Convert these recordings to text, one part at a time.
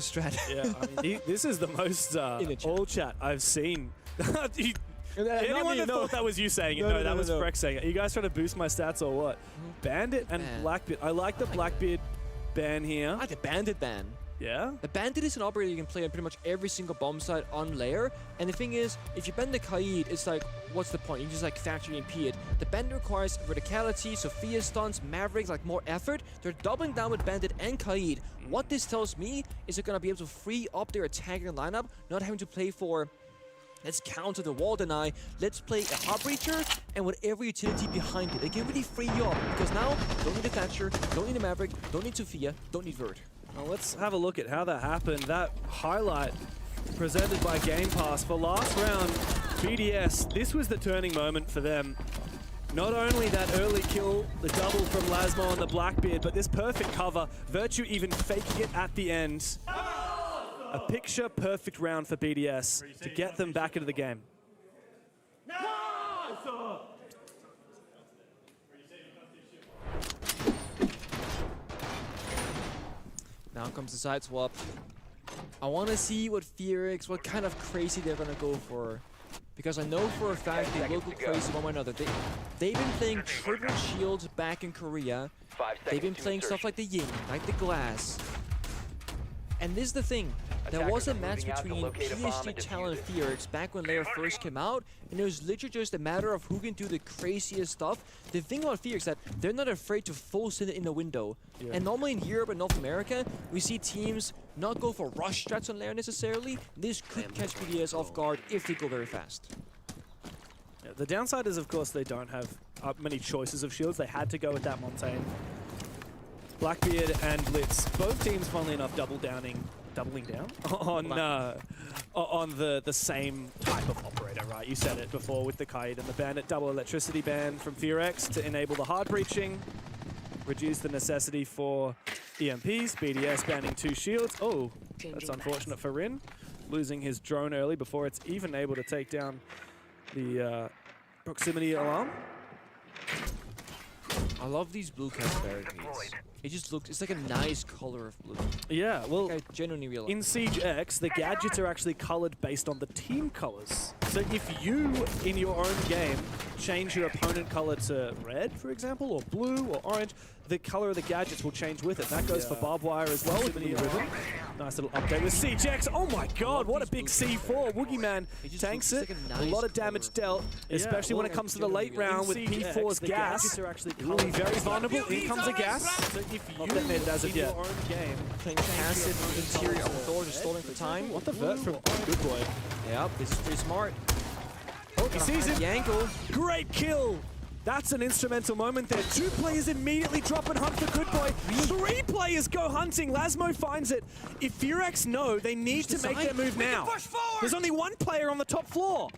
strat. Yeah, I mean, this is the most all chat I've seen. Anyone that thought that was you saying it? No, that was Freck saying it. Are you guys trying to boost my stats or what? Bandit and Blackbeard. I like the Blackbeard ban here. I like the Bandit ban. Yeah? The Bandit is an operator you can play on pretty much every single bomb site on layer. And the thing is, if you ban the Kaid, it's like, what's the point? You just like factory EMP it. The Bandit requires verticality, Sophia stuns, Mavericks, like more effort. They're doubling down with Bandit and Kaid. What this tells me is they're gonna be able to free up their attacking lineup, not having to play for let's counter the wall deny, let's play a Heartbreacher and whatever utility behind it. They can really free you up because now, don't need a Thatcher, don't need a Maverick, don't need Sophia, don't need Vert. Well, let's have a look at how that happened. That highlight presented by Game Pass for last round, BDS. This was the turning moment for them. Not only that early kill, the double from Lasmo on the Blackbeard, but this perfect cover, Virtue even faking it at the end. A picture-perfect round for BDS to get them back into the game. Now comes the side swap. I want to see what what kind of crazy they're going to go for. Because I know for a fact they will go crazy one way or another. They've been playing triple shields back in Korea. They've been playing stuff like the Ying, like the Glass. And this is the thing. There was a match between PSG Talon and Fearx back when Layer first came out, and it was literally just a matter of who can do the craziest stuff. The thing about Fearx is that they're not afraid to full send it in the window. Yeah. And normally in Europe and North America, we see teams not go for rush strats on Layer necessarily. This could catch BDS off guard if they go very fast. Yeah, the downside is, of course, they don't have many choices of shields. They had to go with that Montaigne. Blackbeard and Blitz, both teams, funnily enough, doubling down on the same type of operator, right? You said it before with the Kaid and the Bandit, double electricity ban from Fearx to enable the hard breaching, reduce the necessity for EMPs, BDS banning 2 shields. Oh, that's unfortunate for Rin, losing his drone early before it's even able to take down the proximity alarm. I love these blue cast barricades. It just looks, it's like a nice color of blue. Yeah, well, I genuinely realize. In Siege X, the gadgets are actually colored based on the team colors. So if you, in your own game, change your opponent color to red, for example, or blue, or orange, the color of the gadgets will change with it. That goes for barbed wire as well. Nice little update with Siege X. Oh my god, what a big C4. Woogieman tanks it. A lot of damage dealt, especially when it comes to the late round with P4's gas. Will be very vulnerable. In comes a gas. So if you detonated as of yet. Playing passive interior on the door, just stalling for time. What the vert from Good Boy. Yep, this is pretty smart. Oh, he sees it. The ankle. Great kill. That's an instrumental moment there. 2 players immediately drop and hunt for Good Boy. 3 players go hunting. Lasmo finds it. If Fearx know, they need to make their move now. There's only 1 player on the top floor.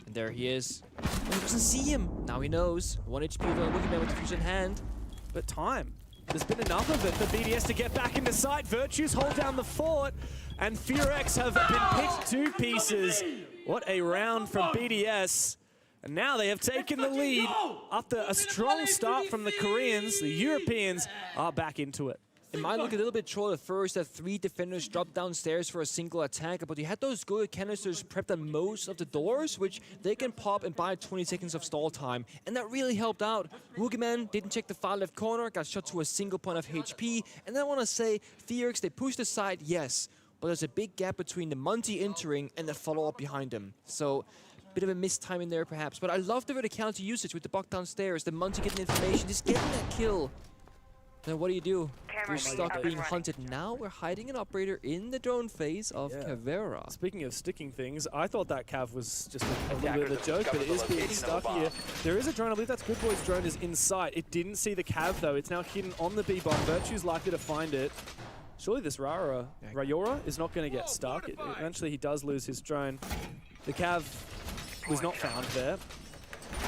And there he is. He doesn't see him. Now he knows. 1 HP for the Woogieman with the fusion hand. But time. There's been enough of it for BDS to get back into sight. Virtues hold down the fort. And Fearx have been picked to pieces. What a round from BDS. And now they have taken the lead after a strong start from the Koreans. The Europeans are back into it. It might look a little bit troll at first that 3 defenders dropped downstairs for a single attack, but you had those good canisters prepped on most of the doors, which they can pop and buy 20 seconds of stall time. And that really helped out. Woogieman didn't check the far left corner, got shot to a single point of HP. And I want to say, Fearx, they pushed aside, yes, but there's a big gap between the Monty entering and the follow-up behind him. So, bit of a missed time in there perhaps, but I love the verticality usage with the buck downstairs, the Monty getting information, just getting that kill. Then what do? You're stuck being hunted. Now we're hiding an operator in the drone phase of Caveira. Speaking of sticking things, I thought that Cav was just a little bit of a joke, but it is being stuck here. There is a drone, I believe that's Good Boy's drone is in sight. It didn't see the Cav though, it's now hidden on the B-bomb. Virtue's likely to find it. Surely this Rayora is not going to get stuck. Eventually he does lose his drone. The Cav was not found there.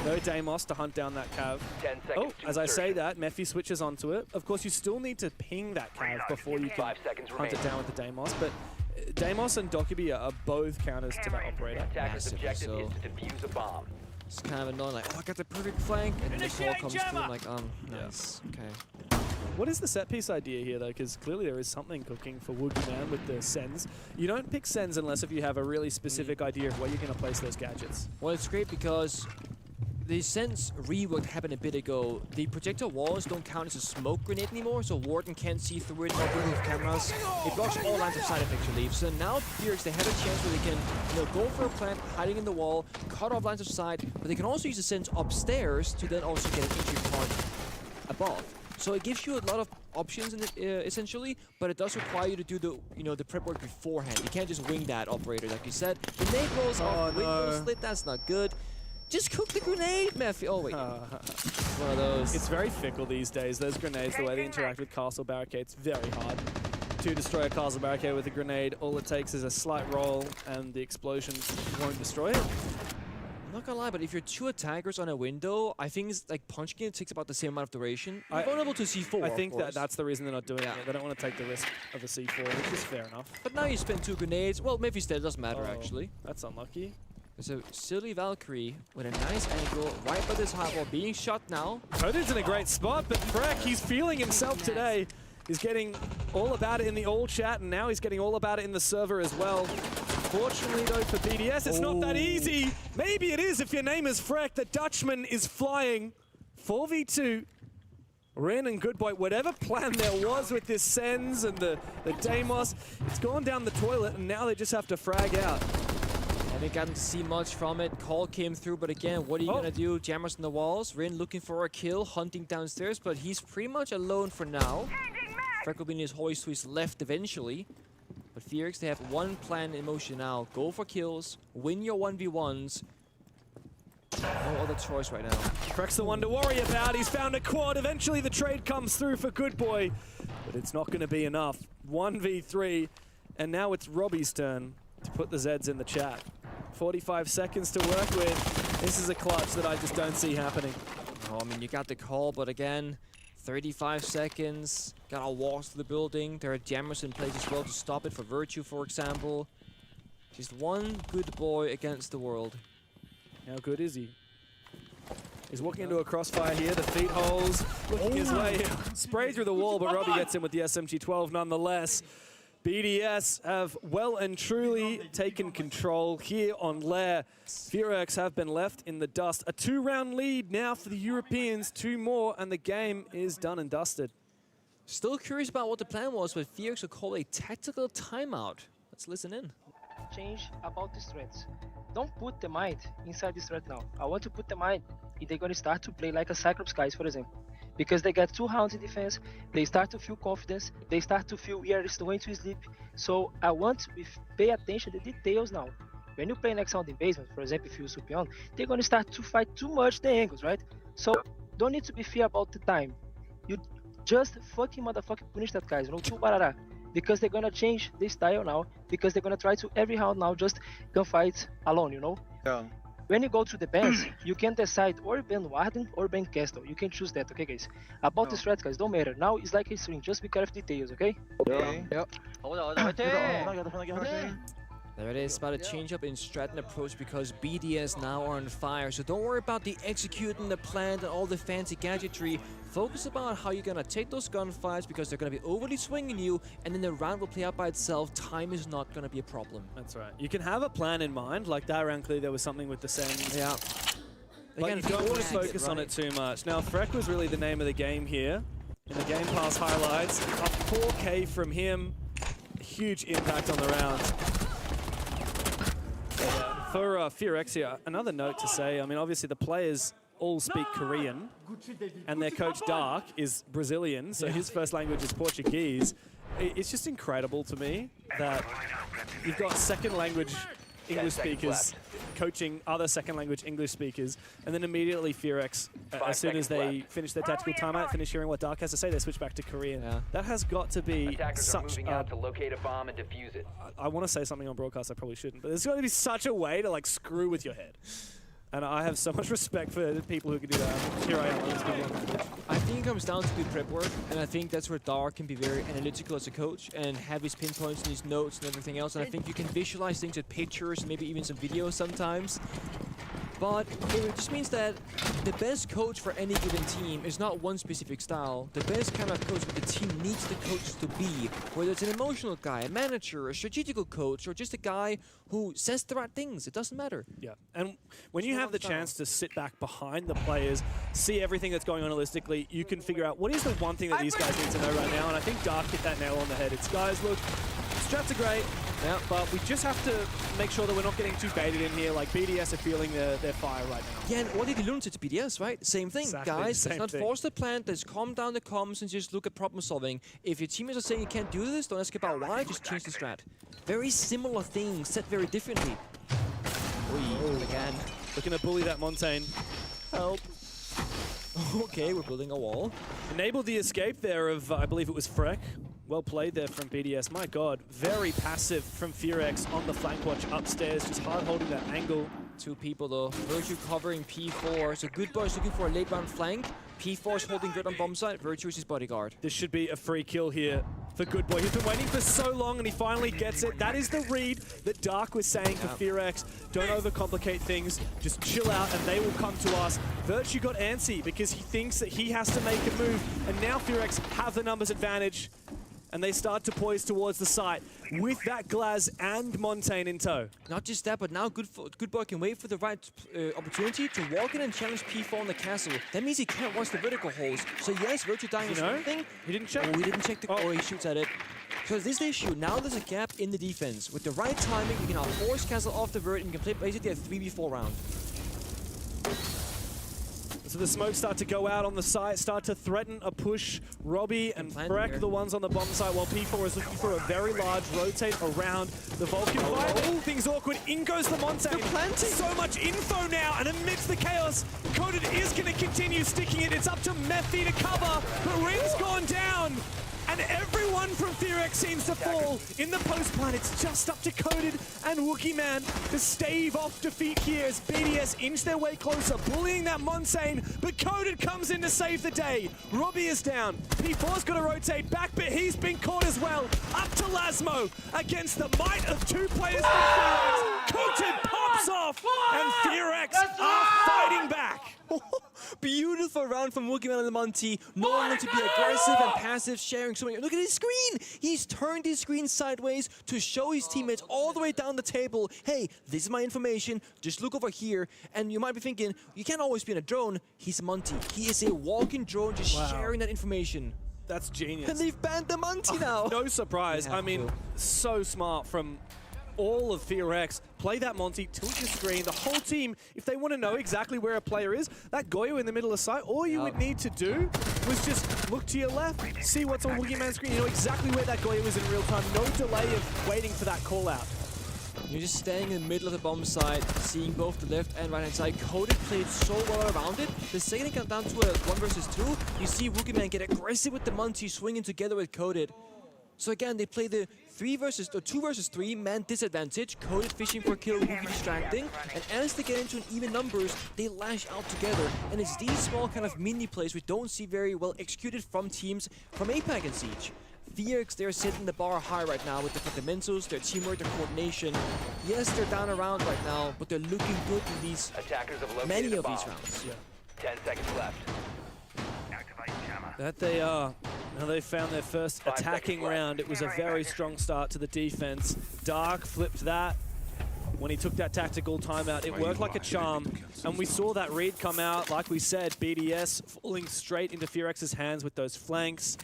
No Deimos to hunt down that Cav. Oh, as I say that, Mephi switches onto it. Of course, you still need to ping that Cav before you can hunt it down with the Deimos, but Deimos and Dokubi are both counters to that operator. Massively so. It's kind of annoying, like, oh, I got the perfect flank, and then the call comes through, I'm like, nice, okay. What is the set piece idea here, though? Because clearly there is something cooking for Woogieman with the Sens. You don't pick Sens unless if you have a really specific idea of where you're going to place those gadgets. Well, it's great because the Sens rework happened a bit ago. The projectile walls don't count as a smoke grenade anymore, so Warden can't see through it, not remove cameras. It blocks all lines of sight effectively. So now Fierix, they have a chance where they can, you know, go for a plant, hiding in the wall, cut off lines of sight, but they can also use the Sens upstairs to then also get an entry point above. So it gives you a lot of options in it, essentially, but it does require you to do the, you know, the prep work beforehand. You can't just wing that operator, like you said. Grenade rolls off, window slit, that's not good. Just cook the grenade, Matthew. Oh wait, one of those. It's very fickle these days. Those grenades, the way they interact with castle barricades, very hard to destroy a castle barricade with a grenade. All it takes is a slight roll, and the explosion won't destroy it. I'm not gonna lie, but if you're 2 attackers on a window, I think it's like punching it takes about the same amount of duration. You're vulnerable to C4. I think that's the reason they're not doing it. They don't want to take the risk of a C4, which is fair enough. But now you spend 2 grenades. Well, maybe instead it doesn't matter actually. That's unlucky. So silly Valkyrie with a nice angle right by this hot wall, being shot now. Coden's in a great spot, but Freck, he's feeling himself today. He's getting all about it in the all chat, and now he's getting all about it in the server as well. Fortunately, though, for BDS, it's not that easy. Maybe it is if your name is Freck. The Dutchman is flying. 4v2. Ren and Goodboy, whatever plan there was with this Sens and the Deimos, it's gone down the toilet, and now they just have to frag out. Haven't gotten to see much from it. Call came through, but again, what are you gonna do? Jammers in the walls. Rin looking for a kill, hunting downstairs, but he's pretty much alone for now. Freck will be in his hoist to his left eventually. But Fierix, they have one plan in motion now. Go for kills, win your 1v1s. No other choice right now. Freck's the one to worry about. He's found a quad. Eventually the trade comes through for Goodboy, but it's not going to be enough. 1v3, and now it's Robbie's turn to put the Zeds in the chat. 45 seconds to work with. This is a clutch that I just don't see happening. Oh, I mean, you got the call, but again, 35 seconds. Gotta walk through the building. There are jammers in place as well to stop it for Virtue, for example. Just one good boy against the world. How good is he? He's walking into a crossfire here. The feet holes, looking his way. Sprayed through the wall, but Robbie gets in with the SMG-12 nonetheless. BDS have well and truly taken control here on Lair. Fierix have been left in the dust. A 2-round lead now for the Europeans. 2 more, and the game is done and dusted. Still curious about what the plan was, but Fierix will call a tactical timeout. Let's listen in. Change about the threats. Don't put the mind inside this threat now. I want to put the mind if they're going to start to play like a Cyclops guys, for example. Because they get 2 rounds in defense, they start to feel confidence, they start to feel we are going to sleep. So I want to pay attention to the details now. When you play next round in basement, for example, if you Supion, they're going to start to fight too much the angles, right? So don't need to be fear about the time. You just fucking motherfucking punish that guys, you know, too barara. Because they're going to change the style now, because they're going to try to every round now just gunfight alone, you know? Yeah. When you go to the bans, you can decide or ban Warden or ban Castle. You can choose that, okay, guys? About the threats, guys, don't matter. Now it's like a swing, just be careful of details, okay? Okay. Yep. There it is, about a change up in strat and approach because BDS now are on fire. So don't worry about the executing, the plan, and all the fancy gadgetry. Focus about how you're gonna take those gunfights because they're gonna be overly swinging you, and then the round will play out by itself. Time is not gonna be a problem. That's right. You can have a plan in mind, like that round clearly there was something with the Sens. Yeah. Again, you don't want to focus on it too much. Now, Freck was really the name of the game here. In the Game Pass highlights, a 4K from him. A huge impact on the round. For Fierix here, another note to say, I mean, obviously the players all speak Korean, and their coach Dark is Brazilian, so his first language is Portuguese. It's just incredible to me that you've got second language English speakers coaching other second language English speakers, and then immediately Fierix, as soon as they finish their tactical timeout, finish hearing what Dark has to say, they switch back to Korean. Yeah. That has got to be such to locate a bomb and defuse it. I want to say something on broadcast, I probably shouldn't, but there's got to be such a way to like screw with your head. And I have so much respect for the people who can do that. Here I am. I think it comes down to good prep work, and I think that's where Dark can be very analytical as a coach and have his pinpoints and his notes and everything else. And I think you can visualize things with pictures, maybe even some videos sometimes. But it just means that the best coach for any given team is not one specific style. The best kind of coach the team needs the coach to be, whether it's an emotional guy, a manager, a strategical coach, or just a guy who says the right things. It doesn't matter. Yeah, and when you have the chance to sit back behind the players, see everything that's going on holistically, you can figure out what is the one thing that these guys need to know right now, and I think Dark hit that nail on the head. It's, guys, look, strats are great, yeah, but we just have to make sure that we're not getting too baited in here. Like, BDS are feeling their fire right now. Yeah, and what did he learn to BDS, right? Same thing, Exactly, guys. same Let's not thing. force the plan. Let's calm down the comms and just look at problem solving. If your teammates are saying you can't do this, don't ask about why, just change the strat. Very similar things, set very differently. Again. Looking to bully that Montaigne. Help. Okay, we're building a wall. Enabled the escape there of, I believe it was Freck. Well played there from BDS. My God, very passive from Fearex on the flank watch upstairs, just hard holding that angle. Two people though. Virtue covering P4. So Good Boy's looking for a late round flank. P4's holding good on bomb site. Virtue is his bodyguard. This should be a free kill here for Good Boy. He's been waiting for so long and he finally gets it. That is the read that Dark was saying for Fearex. Don't overcomplicate things. Just chill out and they will come to us. Virtue got antsy because he thinks that he has to make a move. And now Fearex have the numbers advantage. And they start to poise towards the site with that Glaz and Montaigne in tow. Not just that, but now Good Boy can wait for the right opportunity to walk in and challenge P4 on the castle. That means he can't watch the vertical holes. So yes, Virtue dying is one thing. He didn't check. Oh, he didn't check the... Oh, he shoots at it. So this is the issue. Now there's a gap in the defense. With the right timing, you can now force castle off the vert and you can play basically a 3v4 round. So the smokes start to go out on the site, start to threaten a push. Robbie and Freck, the ones on the bomb site, while P4 is looking for a very large rotate around the Vulcan fight. Oh, things awkward. In goes the Montaigne. So much info now, and amidst the chaos, Coded is going to continue sticking it. It's up to Mephi to cover, but Ring's gone down. And everyone from Fearex seems to fall. In the post plan, it's just up to Coded and Wookie Man to stave off defeat here as BDS inch their way closer, bullying that Montaigne, but Coded comes in to save the day. Robbie is down. P4's got to rotate back, but he's been caught as well. Up to Lasmo against the might of two players from Fearex. Coded pops off, and Fearex are fighting back. Beautiful round from Wookie Man and the Monty. No one to be aggressive and passive, sharing so many. Look at his screen! He's turned his screen sideways to show his teammates all the way down the table, hey, this is my information, just look over here. And you might be thinking, you can't always be in a drone. He's a Monty. He is a walking drone just sharing that information. That's genius. And they've banned the Monty now. No surprise. I mean, so smart from all of Fearex. Play that Monty, tilt your screen. The whole team, if they want to know exactly where a player is, that Goyo in the middle of sight, all you would need to do was just look to your left, see what's on Wookie Man's screen. You know exactly where that Goyo is in real time. No delay of waiting for that call out. You're just staying in the middle of the bomb site, seeing both the left and right hand side. Coded played so well around it. The second it got down to a 1 versus 2, you see Wookie Man get aggressive with the Monty, swinging together with Coded. So again, they play the 2 versus 3 man disadvantage. Coded fishing for a kill, Wookie distracting, and as they get into an even numbers, they lash out together. And it's these small kind of mini plays we don't see very well executed from teams from APAC and Siege. Fearex, they're setting the bar high right now with the fundamentals, their teamwork, their coordination. Yes, they're down around right now, but they're looking good in these many of these rounds. 10 seconds left. That they are. Now they found their first attacking round. It was a very strong start to the defense. Dark flipped that when he took that tactical timeout. It worked like a charm. And we saw that read come out. Like we said, BDS falling straight into Fearex's hands with those flanks.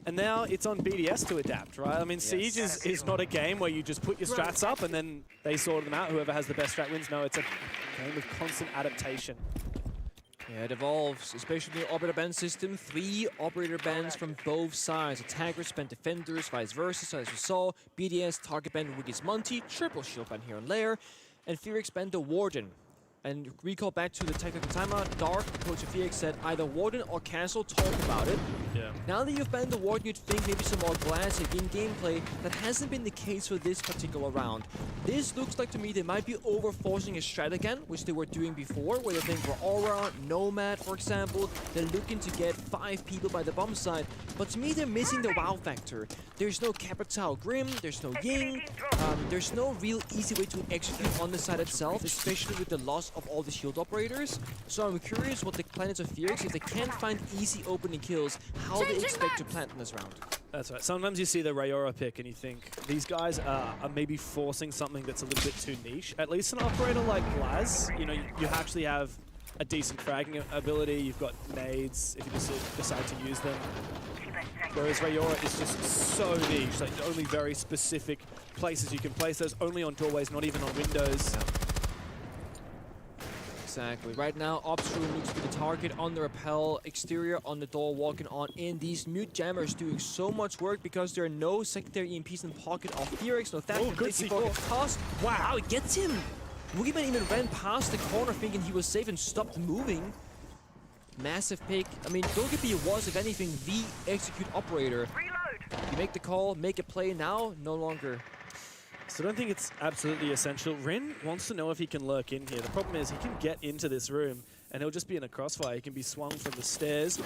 And now it's on BDS to adapt, right? I mean, Siege is not a game where you just put your strats up and then they sort them out. Whoever has the best strat wins. No, it's a game of constant adaptation. Yeah, it evolves, especially the operator ban system. 3 operator bans from both sides. Attackers ban defenders, vice versa. So as we saw, BDS target ban Wookie's Monty, triple shield ban here on Lair, and Fearex banned the Warden. And recall back to the technical timeout, Dark, coach of Fearex, said either Warden or Castle talk about it. Yeah. Now that you've banned the Warden, you'd think maybe some more classic in gameplay. That hasn't been the case for this particular round. This looks like to me they might be over-forcing a strat again, which they were doing before, where they're playing for Aura, Nomad, for example. They're looking to get 5 people by the bomb side, but to me they're missing the wow factor. There's no Capital Grim, there's no Ying, there's no real easy way to execute on the side itself, especially with the loss kills of all the shield operators. So I'm curious what the Planets of Phoenix, if they can't find easy opening kills, how they expect to plant in this round. That's right. Sometimes you see the Rayora pick and you think these guys are maybe forcing something that's a little bit too niche. At least an operator like Laz, you know, you actually have a decent fragging ability. You've got nades if you just decide to use them. Whereas Rayora is just so niche, like only very specific places you can place those, only on doorways, not even on windows. Yeah. Exactly. Right now, Ops Room looks to be the target on the rappel, exterior on the door, walking on in. These mute jammers doing so much work because there are no secondary EMPs in the pocket of Fearix, no theft, good C4. Toss. Wow, it gets him! Boogeyman even ran past the corner thinking he was safe and stopped moving. Massive pick. I mean, Dogepi was, if anything, the execute operator. You make the call, make a play now, no longer. So I don't think it's absolutely essential. Rin wants to know if he can lurk in here. The problem is he can get into this room and he'll just be in a crossfire. He can be swung from the stairs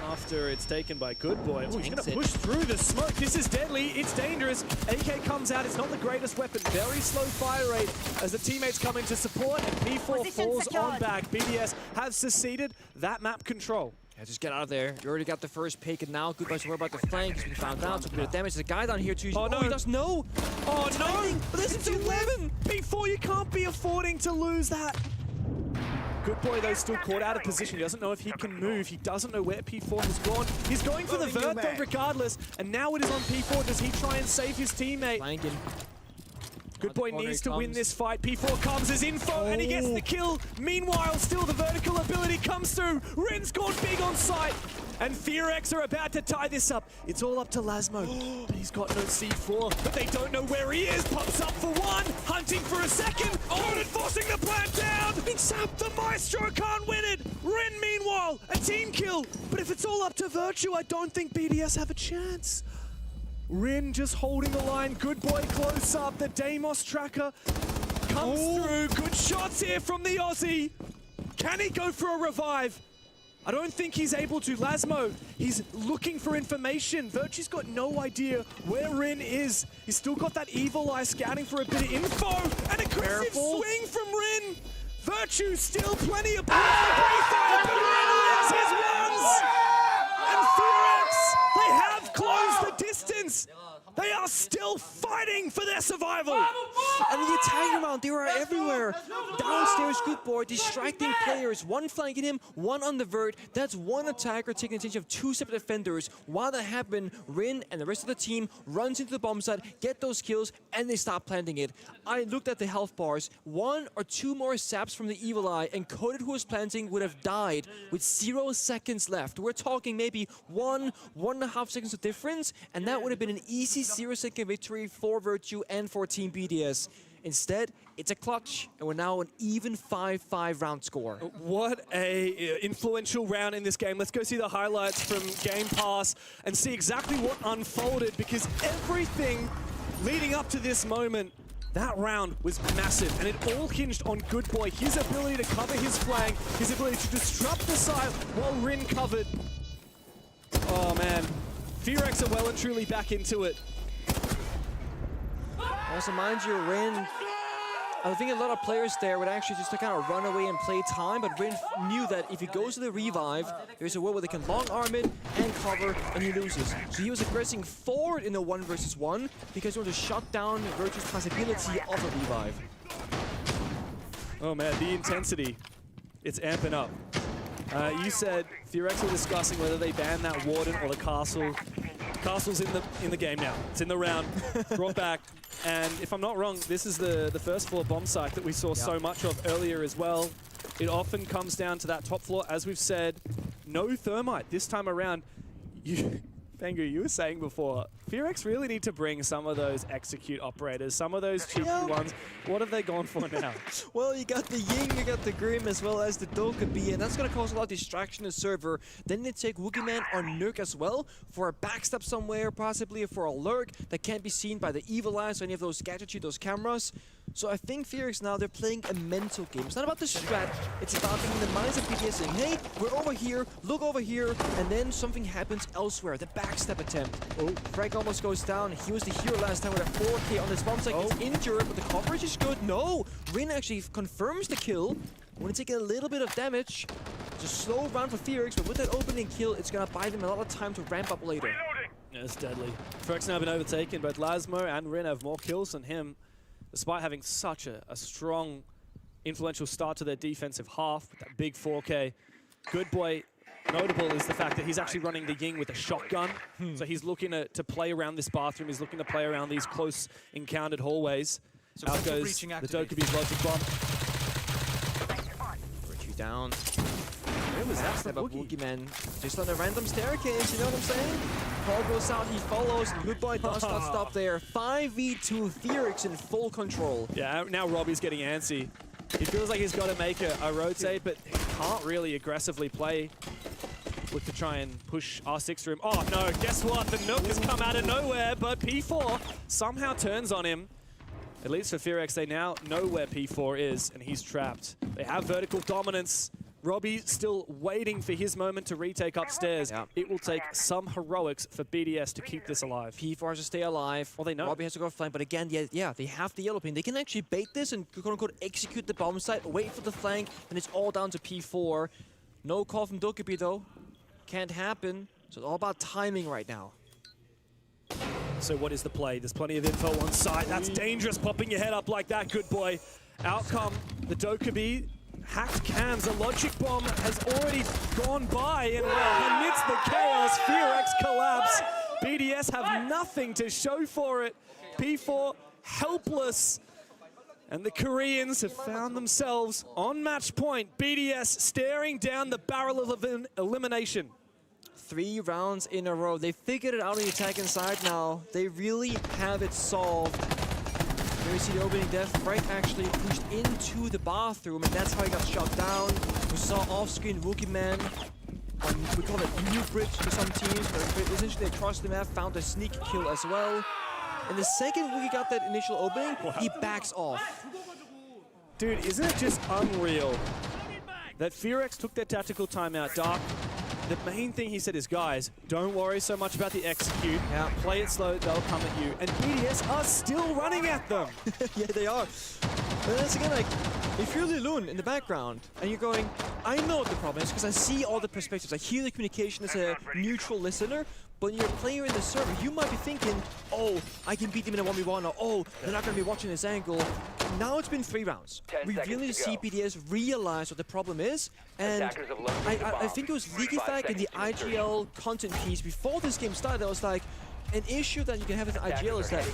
after it's taken by Good Boy. Oh, he's going to push through the smoke. This is deadly. It's dangerous. AK comes out. It's not the greatest weapon. Very slow fire rate as the teammates come in to support and P4 falls on back. BDS have seceded that map control. Yeah, just get out of there. You already got the first pick, and now Goodbye's worried about the flank. He's been found out, took a bit of damage. There's a guy down here too. Oh, no. He does no. Oh, Timing. no. But this is 11. P4, you can't be affording to lose that. Good Boy, though, still caught out of position. He doesn't know if he can move. He doesn't know where P4 has gone. He's going for the vert, though, regardless. And now it is on P4. Does he try and save his teammate? Flanking. Good Boy needs to win this fight. P4 comes as info, and he gets the kill. Meanwhile, still the vertical ability comes through. Ren's gone big on sight. And Fearix are about to tie this up. It's all up to Lasmo. But he's got no C4, but they don't know where he is. Pops up for one, hunting for a second. Conan forcing the plant down. The Maestro can't win it. Ren, meanwhile, a team kill. But if it's all up to Virtue, I don't think BDS have a chance. Rin just holding the line. Good Boy close up. The Deimos tracker comes through. Good shots here from the Aussie. Can he go for a revive? I don't think he's able to. Lasmo, he's looking for information. Virtue's got no idea where Rin is. He's still got that evil eye scouting for a bit of info. An aggressive swing from Rin. Virtue still plenty of points for P5, but Rin loses his ones. And Fearix, they have closed the distance. They are still fighting for their survival. And the attack round, they were everywhere. Downstairs, Good Boy, distracting players. One flanking him, one on the vert. That's one attacker taking attention of two separate defenders. While that happened, Rin and the rest of the team runs into the bomb site, get those kills, and they stop planting it. I looked at the health bars. 1 or 2 more saps from the Evil Eye, and Coded, who was planting, would have died with 0 seconds left. We're talking maybe 1.5 seconds of difference, and that would have been an easy 0-second victory for Virtue and for Team BDS. Instead, it's a clutch, and we're now an even 5-5 round score. What a influential round in this game. Let's go see the highlights from Game Pass and see exactly what unfolded, because everything leading up to this moment, that round was massive, and it all hinged on Good Boy, his ability to cover his flank, his ability to disrupt the side while Rin covered. Oh man, Fearix are well and truly back into it. Also, mind you, Rin, I think a lot of players there would actually just kind of run away and play time, but Rin knew that if he goes to the revive, there's a world where they can long arm it and cover, and he loses. So he was aggressing forward in the 1 versus 1 because he wanted to shut down Virtue's possibility of a revive. Oh man, the intensity, it's amping up. You said Fearix were discussing whether they ban that Warden or the Castle. Castle's in the game now. It's in the round, brought back. And if I'm not wrong, this is the first floor bomb site that we saw so much of earlier as well. It often comes down to that top floor. As we've said, no thermite this time around. Bangu, you were saying before, Fearix really need to bring some of those execute operators, some of those cheeky ones. What have they gone for now? Well, you got the Ying, you got the Grim, as well as the Dokkaebi, and that's going to cause a lot of distraction in the server. Then they take Woogieman or Nurk as well for a backstab somewhere, possibly for a lurk that can't be seen by the Evil Eyes or any of those gadgetry, those cameras. So I think Fearix now, they're playing a mental game. It's not about the strat, it's about being in the minds of BDS saying, hey, we're over here, look over here, and then something happens elsewhere. The backstab attempt. Oh, Frank almost goes down. He was the hero last time with a 4K on this bomb site. Gets injured, but the coverage is good. No! Rin actually confirms the kill. Want to take a little bit of damage. It's a slow round for Fearix, but with that opening kill, it's going to buy them a lot of time to ramp up later. Yeah, it's deadly. Fearix now been overtaken, but Lasmo and Rin have more kills than him, despite having such a strong, influential start to their defensive half with that big 4K. Good boy, notable is the fact that he's actually running the Ying with a shotgun. So he's looking to play around this bathroom. He's looking to play around these close encountered hallways. So out goes the Dokubi's logic bomb. Virtue down. Where was that from Wookie man? Just on a random staircase, you know what I'm saying? Paul goes out, he follows, good boy does not stop there. 5v2 Fearix in full control. Yeah, now Robbie's getting antsy. He feels like he's got to make a rotate, but he can't really aggressively play. Look to try and push R6 through him. Oh no, guess what? The Nook has come out of nowhere, but P4 somehow turns on him. At least for Fearix, they now know where P4 is, and he's trapped. They have vertical dominance. Robbie still waiting for his moment to retake upstairs. Yeah. It will take some heroics for BDS to keep this alive. P4 has to stay alive. Well, they know. Robbie has to go flank, but again, yeah, they have the yellow pin. They can actually bait this and quote-unquote execute the bomb site, wait for the flank, and it's all down to P4. No call from Dokubi though. Can't happen. So it's all about timing right now. So what is the play? There's plenty of info on site. That's dangerous, popping your head up like that, good boy. Outcome, the Dokubi. Hacked cams, a logic bomb has already gone by, and well, amidst the chaos, Fearix collapse. BDS have nothing to show for it. P4 helpless, and the Koreans have found themselves on match point. BDS staring down the barrel of elimination. 3 rounds in a row. They figured it out on the attacking side now. They really have it solved. Here we see the opening death. Frank actually pushed into the bathroom, and that's how he got shot down. We saw off-screen Wookie Man. We call it new bridge for some teams, but essentially they crossed the map, found a sneak kill as well. And the second Wookie got that initial opening, he backs off. Dude, isn't it just unreal that Fearix took their tactical timeout? Dark, the main thing he said is, guys, don't worry so much about the execute. Yeah. Play it slow, they'll come at you. And BDS are still running at them. Yeah, they are. But that's again, like, if you're Lilun in the background and you're going, I know what the problem is because I see all the perspectives. I hear the communication as a neutral listener. But when you're a player in the server, you might be thinking, oh, I can beat them in a 1v1, or oh, they're not going to be watching this angle. Now it's been 3 rounds. We really see BDS realize what the problem is, and I think it was Leakyfact in the IGL content piece before this game started. I was like, an issue that you can have with IGL is that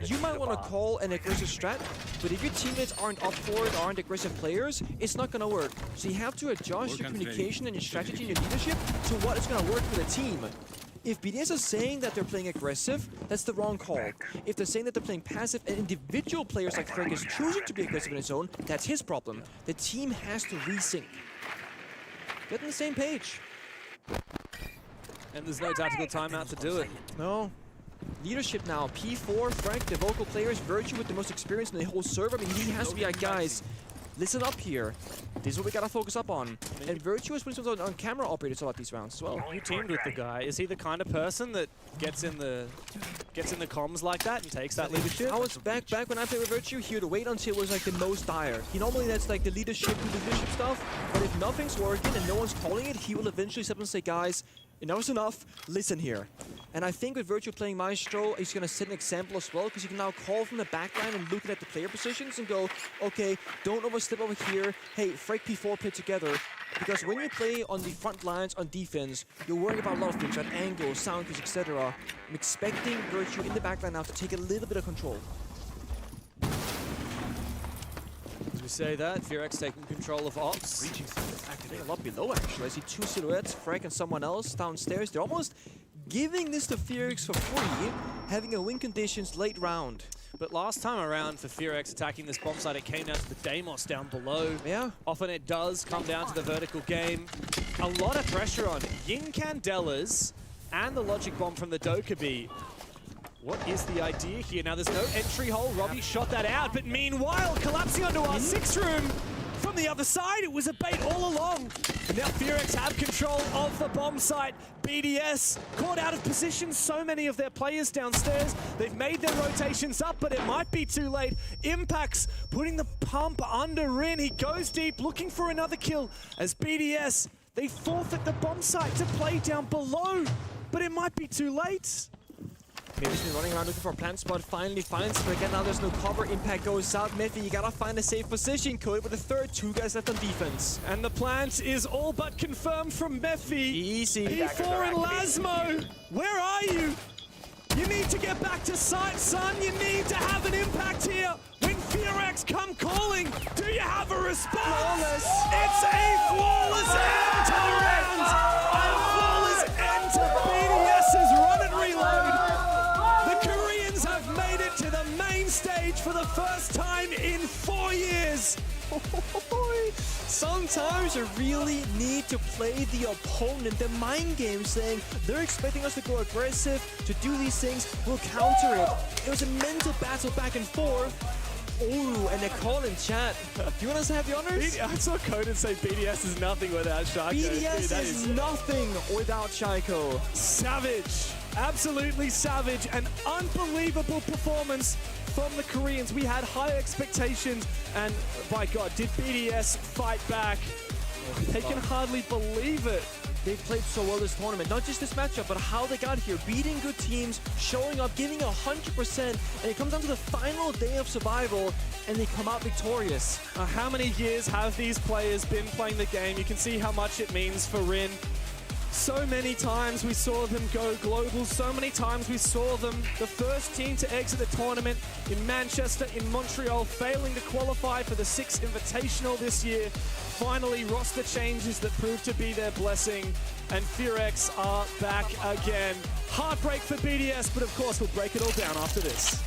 you might want to call an aggressive strat, but if your teammates aren't up for it, aren't aggressive players, it's not going to work. So you have to adjust your communication and your strategy and your leadership to what is going to work for the team. If BDS is saying that they're playing aggressive, that's the wrong call. If they're saying that they're playing passive and individual players like Frank is choosing to be aggressive in his own, that's his problem. The team has to resync. Get on the same page. And there's no tactical timeout to do it. No. Leadership now. P4, Frank, the vocal players, Virtue with the most experience in the whole server. I mean, he has to be like, guys, listen up here. This is what we gotta focus up on. And Virtue is putting some on camera operators a lot these rounds as well. You teamed with the guy. Is he the kind of person that gets in the comms like that and takes that leadership? I was back when I played with Virtue, he would wait until it was like the most dire. He normally that's like the leadership stuff. But if nothing's working and no one's calling it, he will eventually step up and say, guys, enough's enough, listen here. And I think with Virtue playing Maestro, he's going to set an example as well, because you can now call from the backline and look at the player positions and go, okay, don't overstep over here. Hey, Frank P4 play together. Because when you play on the front lines on defense, you're worrying about a lot of things, right? Angles, sound cues, etc. I'm expecting Virtue in the backline now to take a little bit of control. As we say that, Fearix taking control of ops. Reaching a lot below, actually. I see 2 silhouettes, Frank and someone else downstairs. They're almost giving this to Fearix for free, having a win conditions late round. But last time around for Fearix attacking this bomb site, it came down to the Deimos down below. Yeah. Often it does come down to the vertical game. A lot of pressure on Yin Candelas and the logic bomb from the Dokubi. What is the idea here? Now there's no entry hole. Robbie shot that out, but meanwhile, collapsing onto our 6th room from the other side. It was a bait all along. And now Furex have control of the bomb site. BDS caught out of position. So many of their players downstairs. They've made their rotations up, but it might be too late. Impact's putting the pump under Rin. He goes deep, looking for another kill as BDS, they forfeit the bomb site to play down below, but it might be too late. Maybe he's been running around looking for a plant spot, finally finds him again. Now there's no cover, Impact goes out. Miffy, you gotta find a safe position. Cody with the third, 2 guys left on defense. And the plant is all but confirmed from Mephi. Easy. P4 and Lasmo, where are you? You need to get back to site, son. You need to have an impact here. When Furex come calling, do you have a response? Flawless. It's a flawless end to the round. A flawless end to BDS's run and reload. The Koreans have made it to the main stage for the first time in 4 years. Sometimes you really need to play the opponent, the mind game, saying they're expecting us to go aggressive, to do these things, we'll counter it. It was a mental battle back and forth. Ooh, and a call in chat. Do you want us to have the honors? I saw Conan say BDS is nothing without Shaco. BDS Dude, is nothing without Shaiko. Savage. Absolutely savage. An unbelievable performance from the Koreans. We had high expectations, and by God, did BDS fight back? They can hardly believe it. They played so well this tournament, not just this matchup, but how they got here, beating good teams, showing up, giving 100%, and it comes down to the final day of survival, and they come out victorious. How many years have these players been playing the game? You can see how much it means for Rin. So many times we saw them go global, so many times we saw them the first team to exit the tournament in Manchester, in Montreal, failing to qualify for the 6th Invitational this year. Finally, roster changes that proved to be their blessing, and Furex are back again. Heartbreak for BDS, but of course we'll break it all down after this.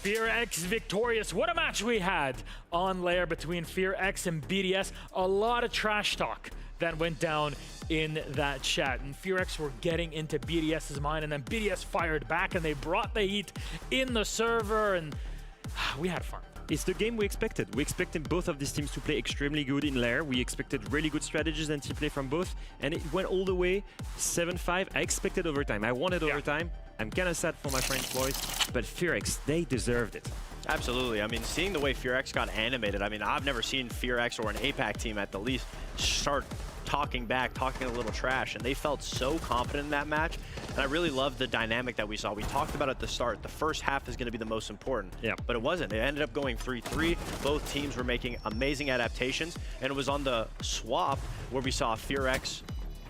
FearX victorious. What a match we had on Lair between FearX and BDS. A lot of trash talk that went down in that chat. And FearX were getting into BDS's mind, and then BDS fired back and they brought the heat in the server, and we had fun. It's the game we expected. We expected both of these teams to play extremely good in Lair. We expected really good strategies and team play from both, and it went all the way 7-5. I expected overtime. I wanted overtime. I'm kind of sad for my French boys, but FearX, they deserved it. Absolutely. I mean, seeing the way FearX got animated, I mean, I've never seen FearX or an APAC team at the least start talking back, talking a little trash, and they felt so confident in that match. And I really loved the dynamic that we saw. We talked about at the start, the first half is going to be the most important, but it wasn't. It ended up going 3-3. Both teams were making amazing adaptations, and it was on the swap where we saw FearX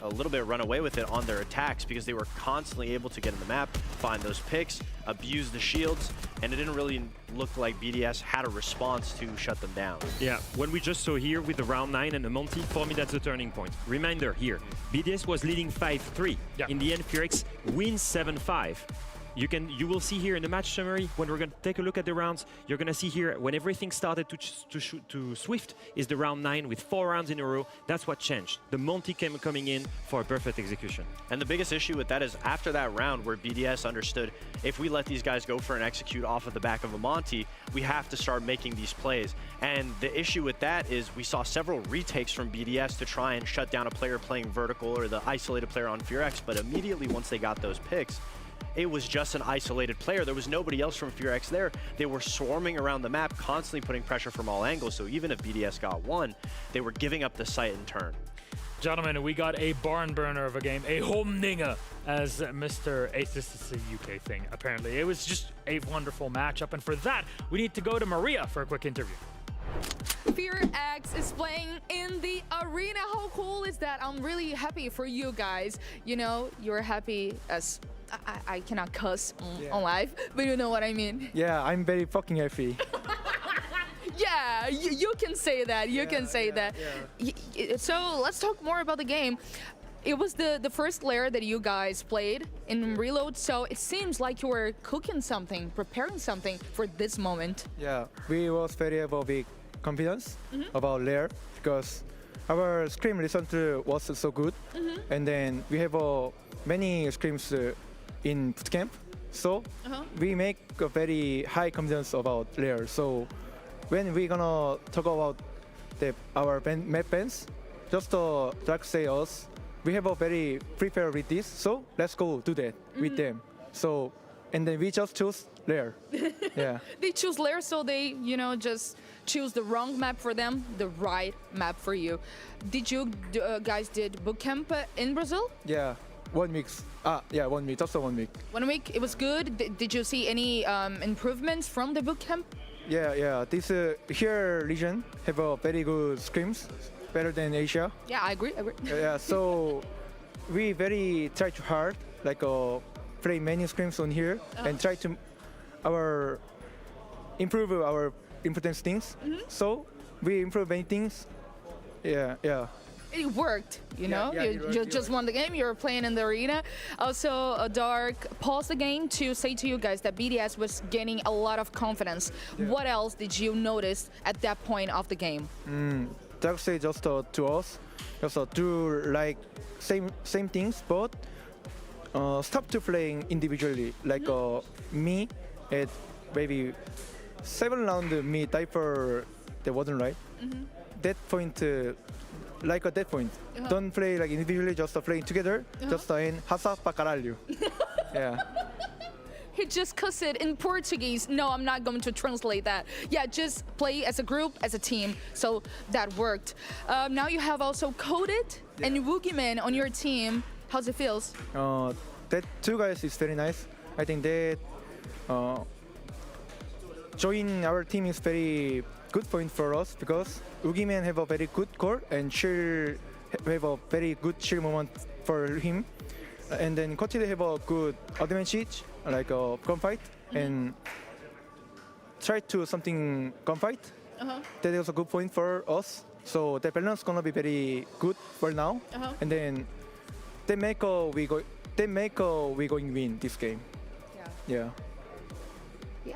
a little bit run away with it on their attacks because they were constantly able to get in the map, find those picks, abuse the shields, and it didn't really look like BDS had a response to shut them down. Yeah, when we just saw here with the round 9 and the Monty, for me that's a turning point. Reminder here, BDS was leading 5-3. In the end, FearX wins 7-5. You will see here in the match summary, when we're going to take a look at the rounds, you're going to see here when everything started to Swift is the round 9 with 4 rounds in a row. That's what changed. The Monty coming in for a perfect execution. And the biggest issue with that is after that round where BDS understood if we let these guys go for an execute off of the back of a Monty, we have to start making these plays. And the issue with that is we saw several retakes from BDS to try and shut down a player playing vertical or the isolated player on FearX, but immediately once they got those picks, it was just an isolated player. There was nobody else from FearX there. They were swarming around the map, constantly putting pressure from all angles. So even if BDS got one, they were giving up the site in turn. Gentlemen, we got a barn burner of a game, a homninger, as Mr. Ace, this is a UK thing, apparently. It was just a wonderful matchup, and for that, we need to go to Maria for a quick interview. FearX is playing in the arena. How cool is that? I'm really happy for you guys. You know, you're happy as... I cannot cuss on live, but you know what I mean. Yeah, I'm very fucking happy. Yeah, you can say that. You can say that. So let's talk more about the game. It was the first layer that you guys played in Reload, so it seems like you were cooking something, preparing something for this moment. Yeah, we was very have a big confidence about layer because our scrim recently was so good, and then we have many scrims in bootcamp, so we make a very high confidence about layer. So when we're gonna talk about our map bans, just like say us, we have a very prepared with this, so let's go do that with them. So, and then we just choose layer. Yeah. They choose layer, so they, you know, just choose the wrong map for them, the right map for you. Did you guys did bootcamp in Brazil? Yeah. 1 week. Yeah, 1 week. Just 1 week. 1 week. It was good. Did you see any improvements from the bootcamp? Yeah. This here region have a very good scrims, better than Asia. Yeah, I agree. Yeah. So we very try to hard like play many scrims on here and try to improve our important things. So we improve many things. Yeah. It worked, you know? You just won the game, you were playing in the arena. Also, Dark paused the game to say to you guys that BDS was gaining a lot of confidence. What else did you notice at that point of the game? Dark say just to us, just do like same things, but stop to playing individually. Like me at maybe 7 round, me diaper that wasn't right. That point. Like at that point, don't play like individually, just playing together, just in hasa pa caralho. Yeah. He just cussed it in Portuguese. No, I'm not going to translate that. Yeah, just play as a group, as a team. So that worked. Now you have also Coded and Woogieman on your team. How's it feels? That 2 guys is very nice. I think that joining our team is very good point for us because Woogieman have a very good core and chill have a very good chill moment for him, and then Kochi have a good advantage like a gunfight and try to something gunfight. That is a good point for us. So the balance gonna be very good for now, and then they make we going win this game. Yeah.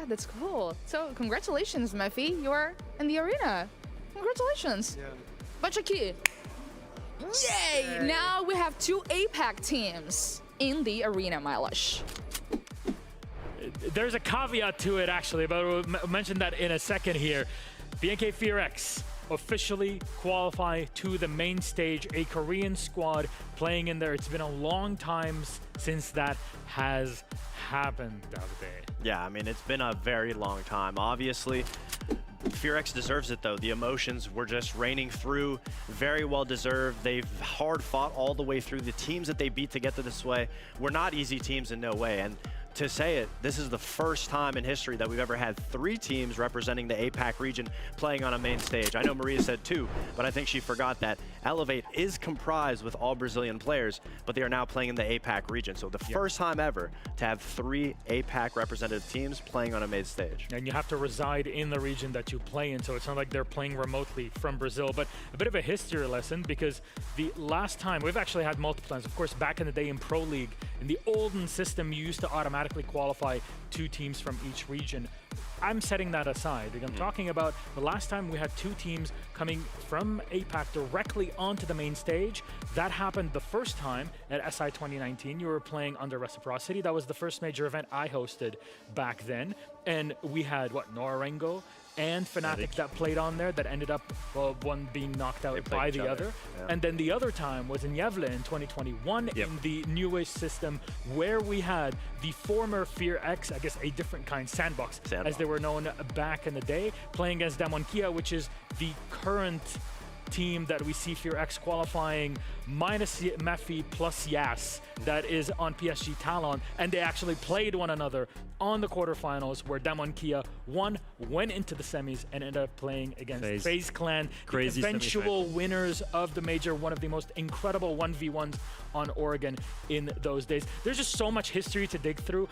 Yeah, that's cool. So congratulations, Mephi. You're in the arena. Congratulations. Yeah. Bachaki. Yay! Now we have 2 APAC teams in the arena, Milosh. There's a caveat to it, actually, but we'll mention that in a second here. BNK FearX officially qualify to the main stage, a Korean squad playing in there. It's been a long time since that has happened, Davide. Yeah, I mean, it's been a very long time. Obviously, FearX deserves it, though. The emotions were just raining through. Very well deserved. They've hard fought all the way through. The teams that they beat to get to this way were not easy teams in no way. And to say it, this is the first time in history that we've ever had 3 teams representing the APAC region playing on a main stage. I know Maria said 2, but I think she forgot that Elevate is comprised with all Brazilian players, but they are now playing in the APAC region. So the first time ever to have 3 APAC representative teams playing on a main stage. And you have to reside in the region that you play in, so it's not like they're playing remotely from Brazil. But a bit of a history lesson, because the last time, we've actually had multiple times, of course, back in the day in Pro League, in the olden system, you used to automatically qualify 2 teams from each region. I'm setting that aside. I'm talking about the last time we had 2 teams coming from APAC directly onto the main stage. That happened the first time at SI 2019. You were playing under Reciprocity. That was the first major event I hosted back then. And we had, what, Norengo and Fnatic that played on there, that ended up, well, one being knocked out by the other. Yeah. And then the other time was in Gävle in 2021 in the newest system, where we had the former FearX, I guess a different kind, Sandbox, as they were known back in the day, playing against Damwon Kia, which is the current team that we see FearX qualifying minus Mephi plus Yas, that is on PSG Talon, and they actually played one another on the quarterfinals, where Damwon Kia won, went into the semis, and ended up playing against FaZe Clan, Crazy the eventual winners of the major, one of the most incredible 1v1s on Oregon in those days. There's just so much history to dig through.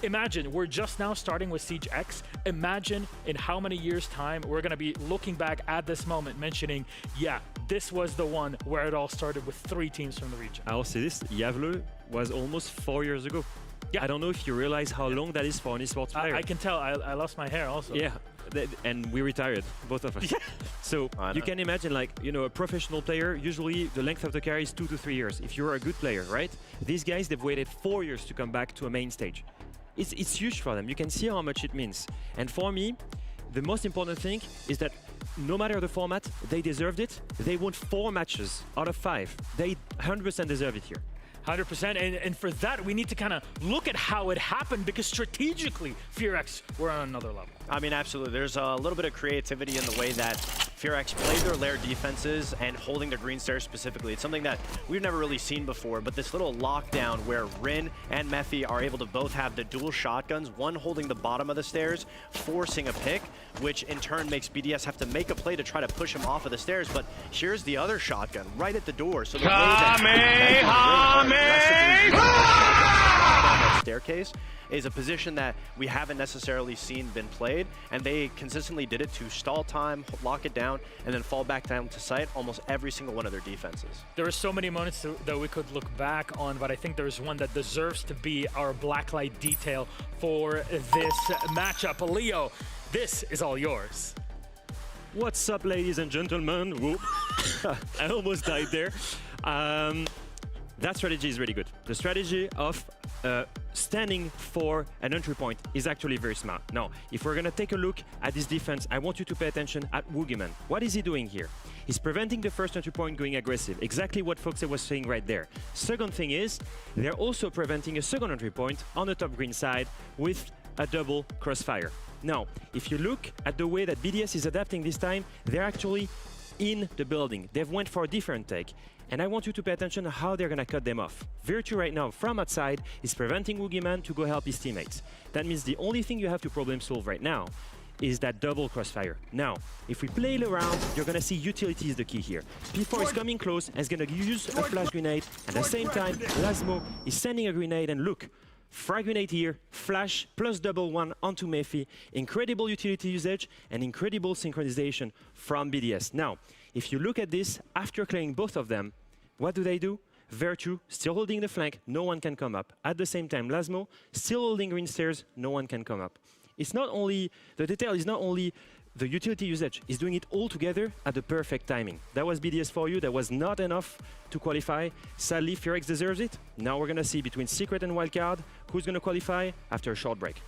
Imagine, we're just now starting with Siege X. Imagine in how many years' time we're going to be looking back at this moment, mentioning, yeah, this was the one where it all started with 3 teams from the region. I'll say this, Gävle was almost 4 years ago. Yeah. I don't know if you realize how long that is for an esports player. I can tell. I lost my hair also. Yeah, and we retired, both of us. So you can imagine, like, you know, a professional player, usually the length of the career is 2 to 3 years. If you're a good player, right? These guys, they've waited 4 years to come back to a main stage. It's huge for them. You can see how much it means. And for me, the most important thing is that no matter the format, they deserved it. They won 4 matches out of 5. They 100% deserve it here. 100%, and for that we need to kind of look at how it happened, because strategically FearX were on another level. I mean, absolutely. There's a little bit of creativity in the way that FearX played their lair defenses and holding the green stairs specifically. It's something that we've never really seen before, but this little lockdown where Rin and Mephi are able to both have the dual shotguns, one holding the bottom of the stairs, forcing a pick, which in turn makes BDS have to make a play to try to push him off of the stairs, but here's the other shotgun right at the door. So the way that staircase is a position that we haven't necessarily seen been played, and they consistently did it to stall time, lock it down, and then fall back down to sight almost every single one of their defenses. There are so many moments that we could look back on, but I think there's one that deserves to be our blacklight detail for this matchup. Leo, this is all yours. What's up, ladies and gentlemen? Whoop. I almost died there. That strategy is really good. The strategy of standing for an entry point is actually very smart. Now, if we're going to take a look at this defense, I want you to pay attention at Woogieman. What is he doing here? He's preventing the first entry point going aggressive. Exactly what Foxe was saying right there. Second thing is, they're also preventing a second entry point on the top green side with a double crossfire. Now, if you look at the way that BDS is adapting this time, they're actually in the building. They've went for a different take. And I want you to pay attention to how they're going to cut them off. Virtue right now from outside is preventing Woogieman to go help his teammates. That means the only thing you have to problem solve right now is that double crossfire. Now, if we play around, you're going to see utility is the key here. P4 is coming close and is going to use a flash grenade. At the same time, Lasmo is sending a grenade, and look, frag grenade here, flash plus double one onto Mephi. Incredible utility usage and incredible synchronization from BDS. Now, if you look at this, after clearing both of them, what do? Virtue still holding the flank, no one can come up. At the same time, Lasmo still holding green stairs, no one can come up. It's not only, the detail is not only the utility usage, it's doing it all together at the perfect timing. That was BDS for you, that was not enough to qualify. Sadly, Fearx deserves it. Now we're gonna see between Secret and Wildcard, who's gonna qualify after a short break.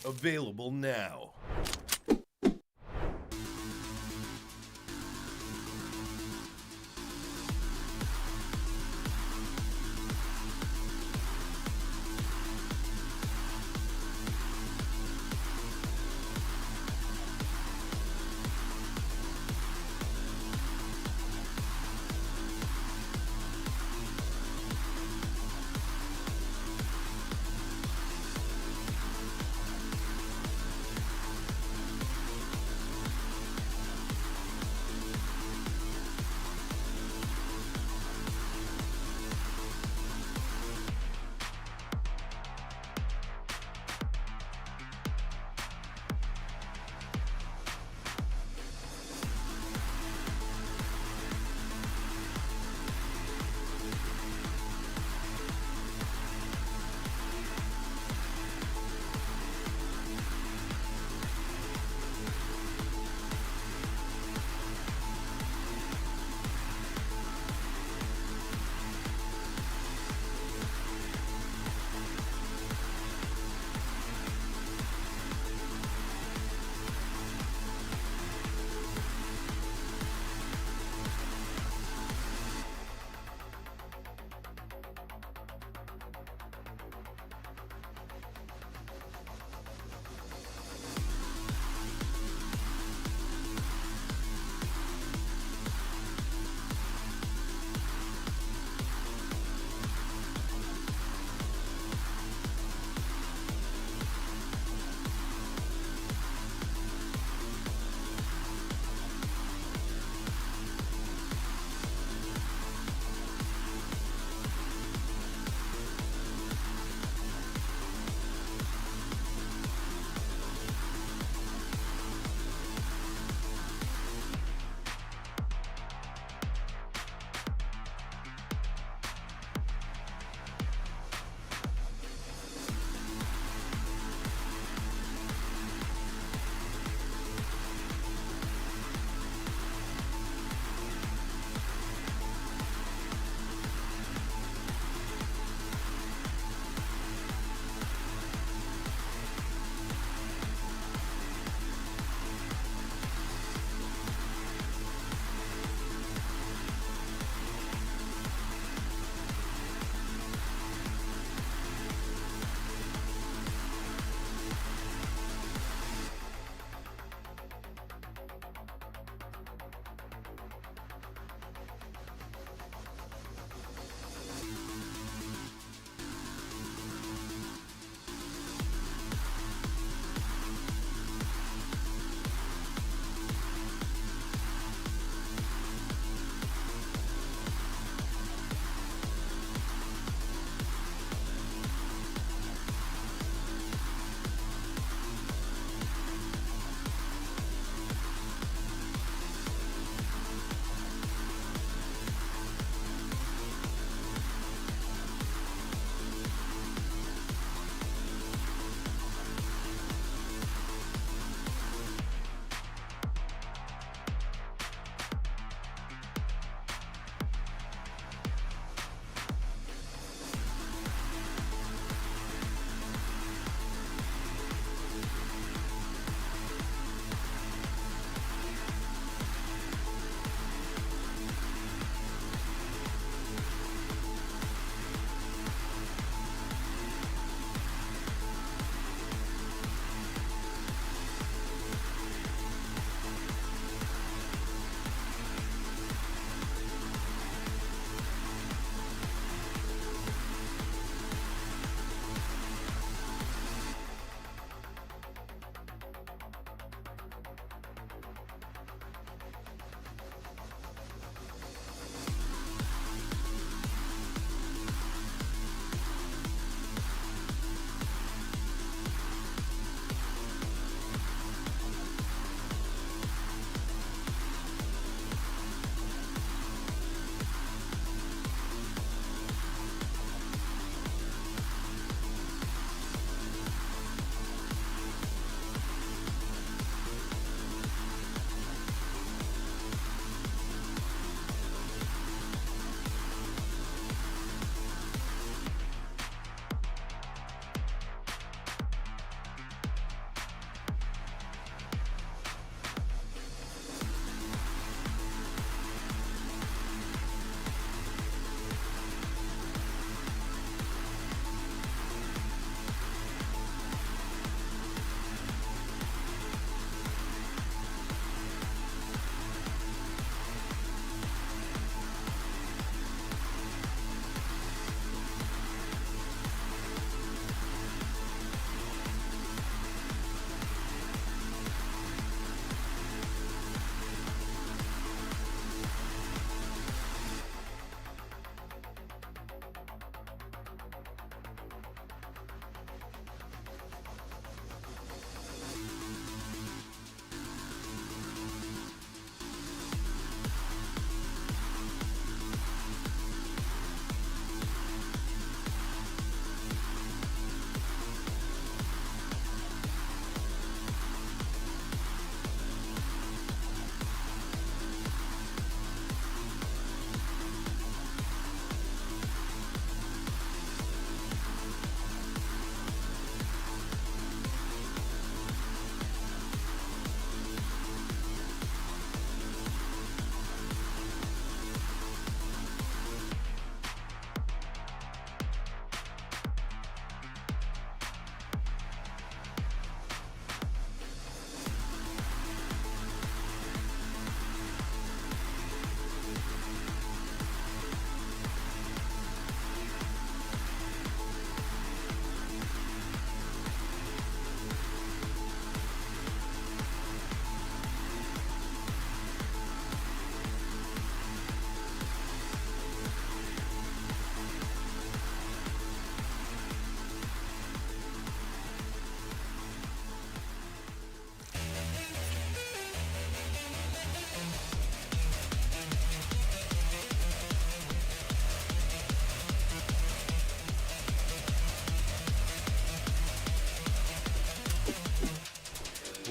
Available now.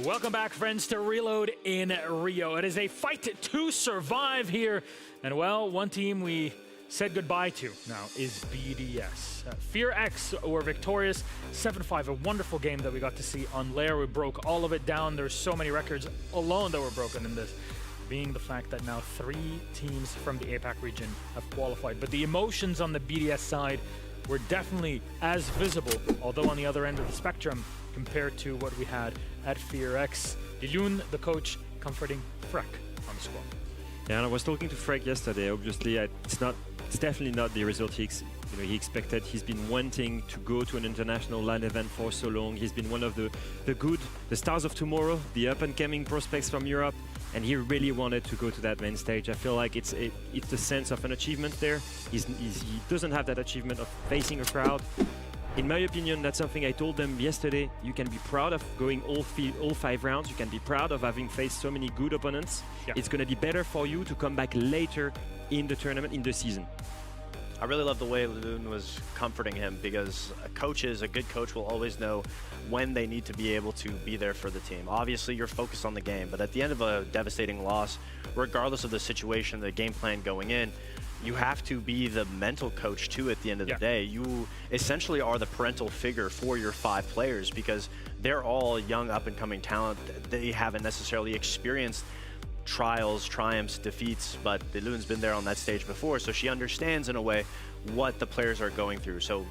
Welcome back, friends, to Reload in Rio. It is a fight to survive here. And, well, one team we said goodbye to now is BDS. FearX were victorious, 7-5, a wonderful game that we got to see on Lair. We broke all of it down. There's so many records alone that were broken in this, being the fact that now 3 teams from the APAC region have qualified. But the emotions on the BDS side were definitely as visible, although on the other end of the spectrum, compared to what we had at FearX. Lilun, the coach, comforting Freck on the squad. Yeah, and I was talking to Freck yesterday. Obviously, it's definitely not the result he expected. He's been wanting to go to an international LAN event for so long. He's been one of the stars of tomorrow, the up-and-coming prospects from Europe, and he really wanted to go to that main stage. I feel like it's the sense of an achievement there. He doesn't have that achievement of facing a crowd. In my opinion, that's something I told them yesterday. You can be proud of going all 5 rounds. You can be proud of having faced so many good opponents. Yeah. It's going to be better for you to come back later in the tournament, in the season. I really love the way Lilun was comforting him, because a good coach will always know when they need to be able to be there for the team. Obviously, you're focused on the game, but at the end of a devastating loss, regardless of the situation, the game plan going in, you have to be the mental coach too at the end of the day. You essentially are the parental figure for your 5 players, because they're all young up-and-coming talent. They haven't necessarily experienced trials, triumphs, defeats, but Lilun's been there on that stage before, so she understands in a way what the players are going through. So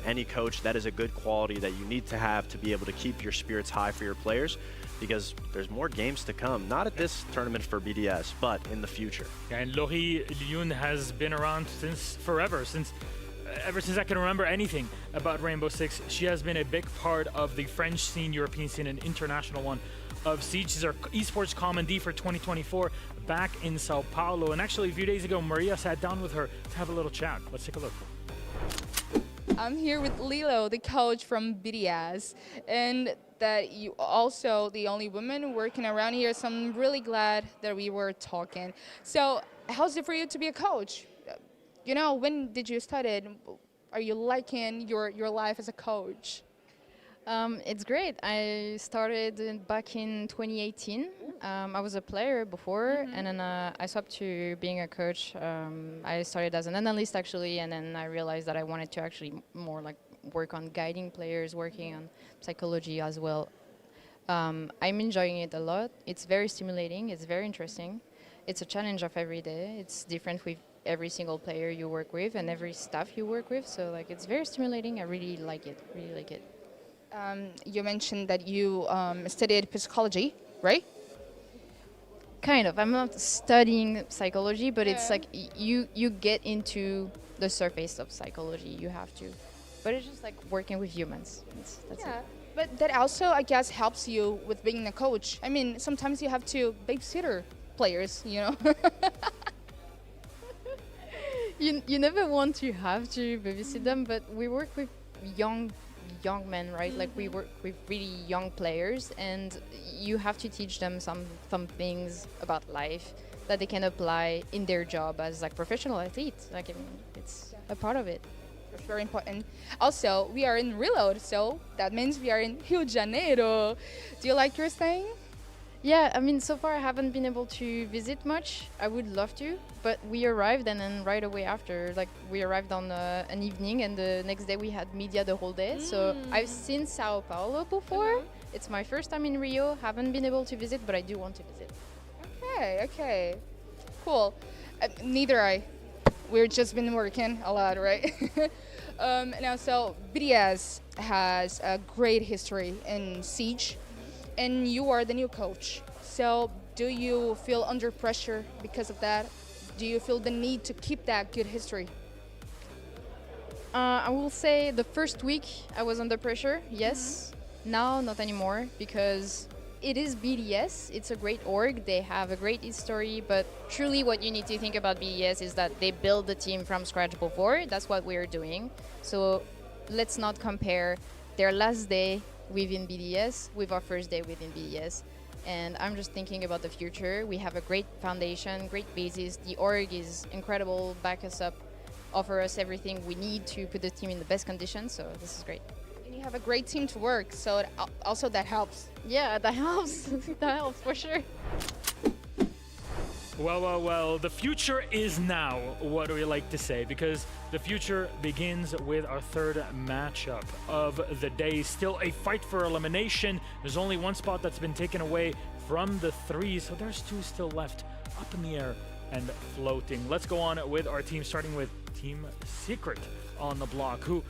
any coach, that is a good quality that you need to have to be able to keep your spirits high for your players, because there's more games to come. Not at this tournament for BDS, but in the future. Yeah, and Laurie Lilun has been around since forever, ever since I can remember anything about Rainbow Six. She has been a big part of the French scene, European scene, and international one of Siege. She's our esports commandee for 2024 back in Sao Paulo. And actually, a few days ago, Maria sat down with her to have a little chat. Let's take a look. I'm here with Lilo, the coach from BDS, and that you also the only woman working around here, so I'm really glad that we were talking. So how's it for you to be a coach? You know, when did you start it? Are you liking your life as a coach? It's great. I started back in 2018. I was a player before, and then I swapped to being a coach. I started as an analyst actually, and then I realized that I wanted to actually more like work on guiding players, working on psychology as well. I'm enjoying it a lot. It's very stimulating. It's very interesting. It's a challenge of every day. It's different with every single player you work with and every staff you work with. So like it's very stimulating. I really like it. Really like it. You mentioned that you studied psychology, right? Kind of. I'm not studying psychology, but it's like you get into the surface of psychology. You have to. But it's just like working with humans. That's it. But that also, I guess, helps you with being a coach. I mean, sometimes you have to babysitter players, you know? You never want to have to babysit them, but we work with young men, right? Like we work with really young players, and you have to teach them some things about life that they can apply in their job as like professional athletes. Like I mean, it's a part of it. It's very important. Also, we are in Reload, so that means we are in Rio de Janeiro. Do you like your staying? Yeah, I mean, so far I haven't been able to visit much. I would love to, but we arrived and then right away after, like we arrived on an evening and the next day we had media the whole day. So I've seen Sao Paulo before. It's my first time in Rio. Haven't been able to visit, but I do want to visit. Okay. Cool. Neither I. We've just been working a lot, right? Now, so BDS has a great history in Siege, and you are the new coach. So do you feel under pressure because of that? Do you feel the need to keep that good history? I will say the first week I was under pressure, yes. Now, not anymore, because it is BDS. It's a great org. They have a great history, but truly what you need to think about BDS is that they build the team from scratch before. That's what we're doing. So let's not compare their last day within BDS with our first day within BDS. And I'm just thinking about the future. We have a great foundation, great basis. The org is incredible, back us up, offer us everything we need to put the team in the best conditions. So this is great. And you have a great team to work, so also that helps. Yeah, that helps. That helps for sure. Well, the future is now, what do we like to say? Because the future begins with our third matchup of the day. Still a fight for elimination. There's only one spot that's been taken away from the three, so there's two still left up in the air and floating. Let's go on with our team, starting with Team Secret on the block, who,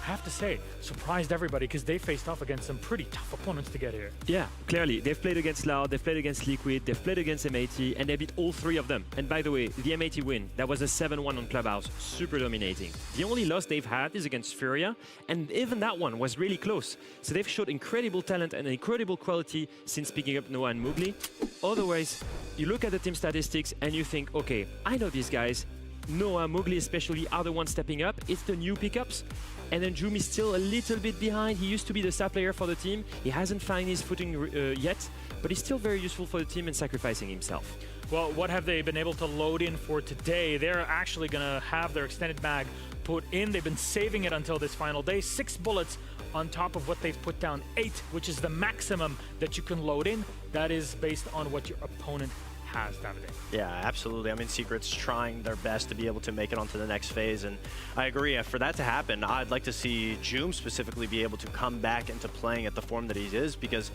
I have to say, surprised everybody because they faced off against some pretty tough opponents to get here. Yeah, clearly. They've played against Loud, they've played against Liquid, they've played against MAT, and they beat all three of them. And by the way, the MAT win, that was a 7-1 on Clubhouse, super dominating. The only loss they've had is against Furia, and even that one was really close. So they've showed incredible talent and incredible quality since picking up Noah and Mowgli. Otherwise, you look at the team statistics and you think, okay, I know these guys. Noah, Mowgli especially are the ones stepping up. It's the new pickups. And then Joom is still a little bit behind. He used to be the star player for the team. He hasn't found his footing yet, but he's still very useful for the team and sacrificing himself. Well, what have they been able to load in for today? They're actually going to have their extended mag put in. They've been saving it until this final day. 6 bullets on top of what they've put down. 8, which is the maximum that you can load in. That is based on what your opponent has, Davide. Yeah, absolutely. I mean, Secret's trying their best to be able to make it onto the next phase, and I agree. For that to happen, I'd like to see Joom specifically be able to come back into playing at the form that he is, because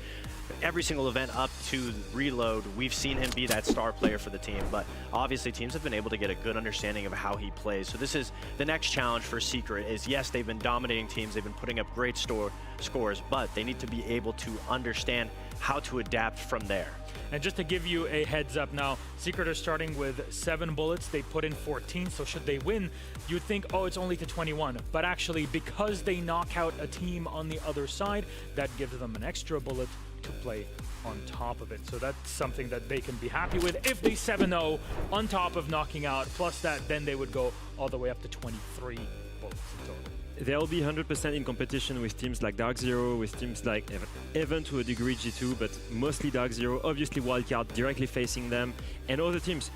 every single event up to Reload, we've seen him be that star player for the team, but obviously teams have been able to get a good understanding of how he plays. So this is the next challenge for Secret is, yes, they've been dominating teams, they've been putting up great scores, but they need to be able to understand how to adapt from there. And just to give you a heads up now, Secret are starting with 7 bullets. They put in 14, so should they win, you'd think, oh, it's only to 21. But actually, because they knock out a team on the other side, that gives them an extra bullet to play on top of it. So that's something that they can be happy with. If they 7-0 on top of knocking out, plus that, then they would go all the way up to 23 bullets in total. They'll be 100% in competition with teams like Dark Zero, with teams like Even to a degree G2, but mostly Dark Zero, obviously Wildcard directly facing them, and other teams.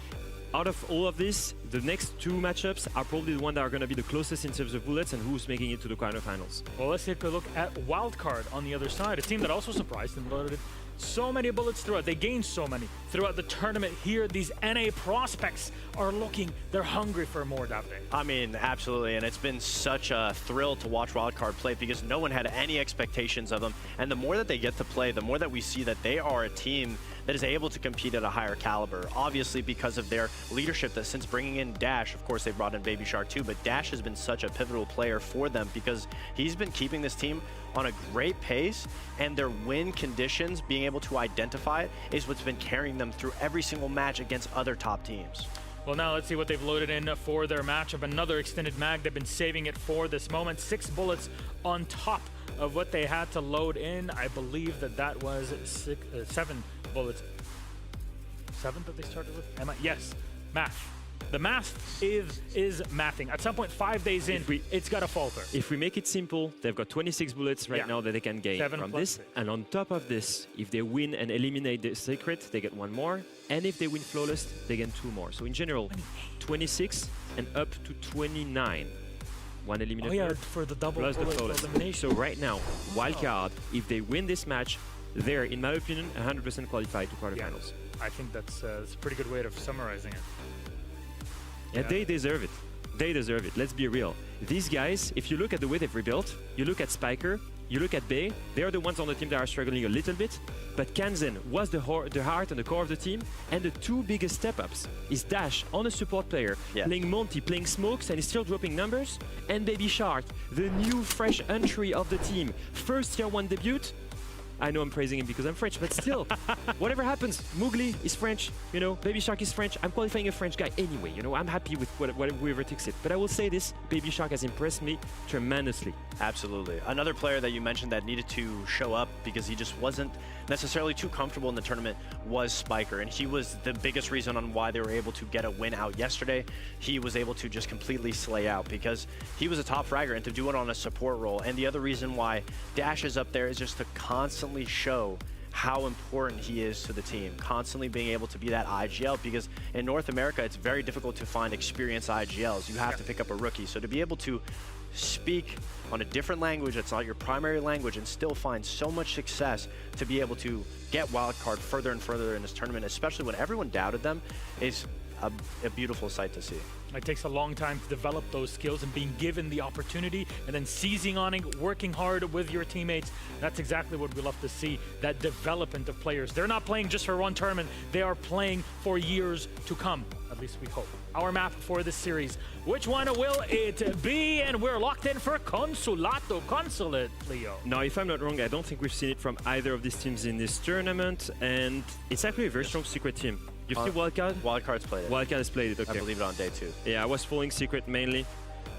Out of all of this, the next 2 matchups are probably the one that are going to be the closest in terms of bullets and who's making it to the quarterfinals. Well, let's take a look at Wildcard on the other side, a team that also surprised and loaded so many bullets throughout. They gained so many throughout the tournament here. These NA prospects are looking, they're hungry for more, Davide. I mean, absolutely, and it's been such a thrill to watch Wildcard play because no one had any expectations of them. And the more that they get to play, the more that we see that they are a team that is able to compete at a higher caliber. Obviously, because of their leadership, that since bringing in Dash, of course, they brought in Baby Shark too, but Dash has been such a pivotal player for them because he's been keeping this team on a great pace, and their win conditions, being able to identify it, is what's been carrying them through every single match against other top teams. Well, now let's see what they've loaded in for their matchup. Another extended mag. They've been saving it for this moment. 6 bullets on top of what they had to load in. I believe that was 7 bullets. 7 that they started with? Yes, math. The math is mathing. At some point, 5 days in, it's got to falter. If we make it simple, they've got 26 bullets right now that they can gain from this. And on top of this, if they win and eliminate the Secret, they get 1 more. And if they win Flawless, they get 2 more. So in general, 26 and up to 29. 1 eliminator. Oh yeah, for the double plus the Flawless. elimination. So right now, Wildcard, if they win this match, they're, in my opinion, 100% qualified to quarterfinals. I think that's a pretty good way of summarizing it. Yeah, they deserve it. They deserve it. Let's be real. These guys, if you look at the way they've rebuilt, you look at Spiker, you look at Bay, they are the ones on the team that are struggling a little bit, but Kanzen was the heart and the core of the team, and the 2 biggest step-ups is Dash on a support player, playing Monty, playing Smokes, and he's still dropping numbers, and Baby Shark, the new fresh entry of the team. First Tier 1 debut. I know I'm praising him because I'm French, but still, whatever happens, Mowgli is French, you know, Baby Shark is French. I'm qualifying a French guy anyway, you know, I'm happy with whoever takes it. But I will say this, Baby Shark has impressed me tremendously. Absolutely. Another player that you mentioned that needed to show up because he just wasn't necessarily too comfortable in the tournament was Spiker, and he was the biggest reason on why they were able to get a win out yesterday. He was able to just completely slay out because he was a top fragger and to do it on a support role. And the other reason why Dash is up there is just to constantly show how important he is to the team, constantly being able to be that IGL, because in North America, it's very difficult to find experienced IGLs. You have to pick up a rookie. So to be able to speak on a different language that's not your primary language and still find so much success to be able to get wildcard further and further in this tournament, especially when everyone doubted them, is a beautiful sight to see. It takes a long time to develop those skills, and being given the opportunity and then seizing on it, working hard with your teammates. That's exactly what we love to see, that development of players. They're not playing just for one tournament. They are playing for years to come. At least we hope. Our map for this series. Which one will it be? And we're locked in for Consulate, Leo. Now, if I'm not wrong, I don't think we've seen it from either of these teams in this tournament, and it's actually a very strong Secret team. You've seen Wildcard? Wildcard's played it. Wildcard has played it, okay. I believe it on day 2. Yeah, I was following Secret mainly.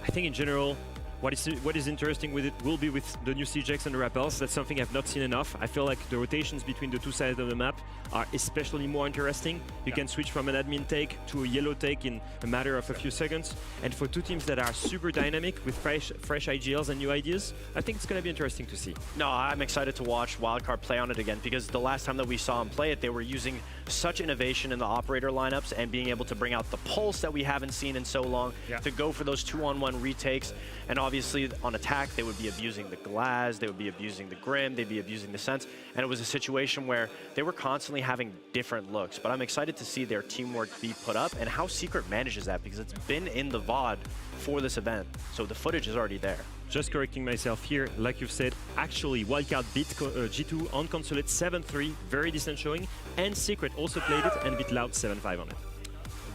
I think in general, what is interesting with it will be with the new CJX and the rappels. That's something I've not seen enough. I feel like the rotations between the two sides of the map are especially more interesting. You can switch from an admin take to a yellow take in a matter of a few seconds. And for two teams that are super dynamic with fresh IGLs and new ideas, I think it's going to be interesting to see. No, I'm excited to watch Wildcard play on it again, because the last time that we saw them play it, they were using such innovation in the operator lineups and being able to bring out the pulse that we haven't seen in so long, to go for those 2-on-1 retakes. And obviously on attack, they would be abusing the Glaz, they would be abusing the Grim, they'd be abusing the Sens. And it was a situation where they were constantly having different looks. But I'm excited to see their teamwork be put up and how Secret manages that, because it's been in the VOD for this event. So the footage is already there. Just correcting myself here, like you've said, actually Wildcard beat G2 on Consulate 7-3, very decent showing, and Secret also played it and beat Loud 7-5 on it.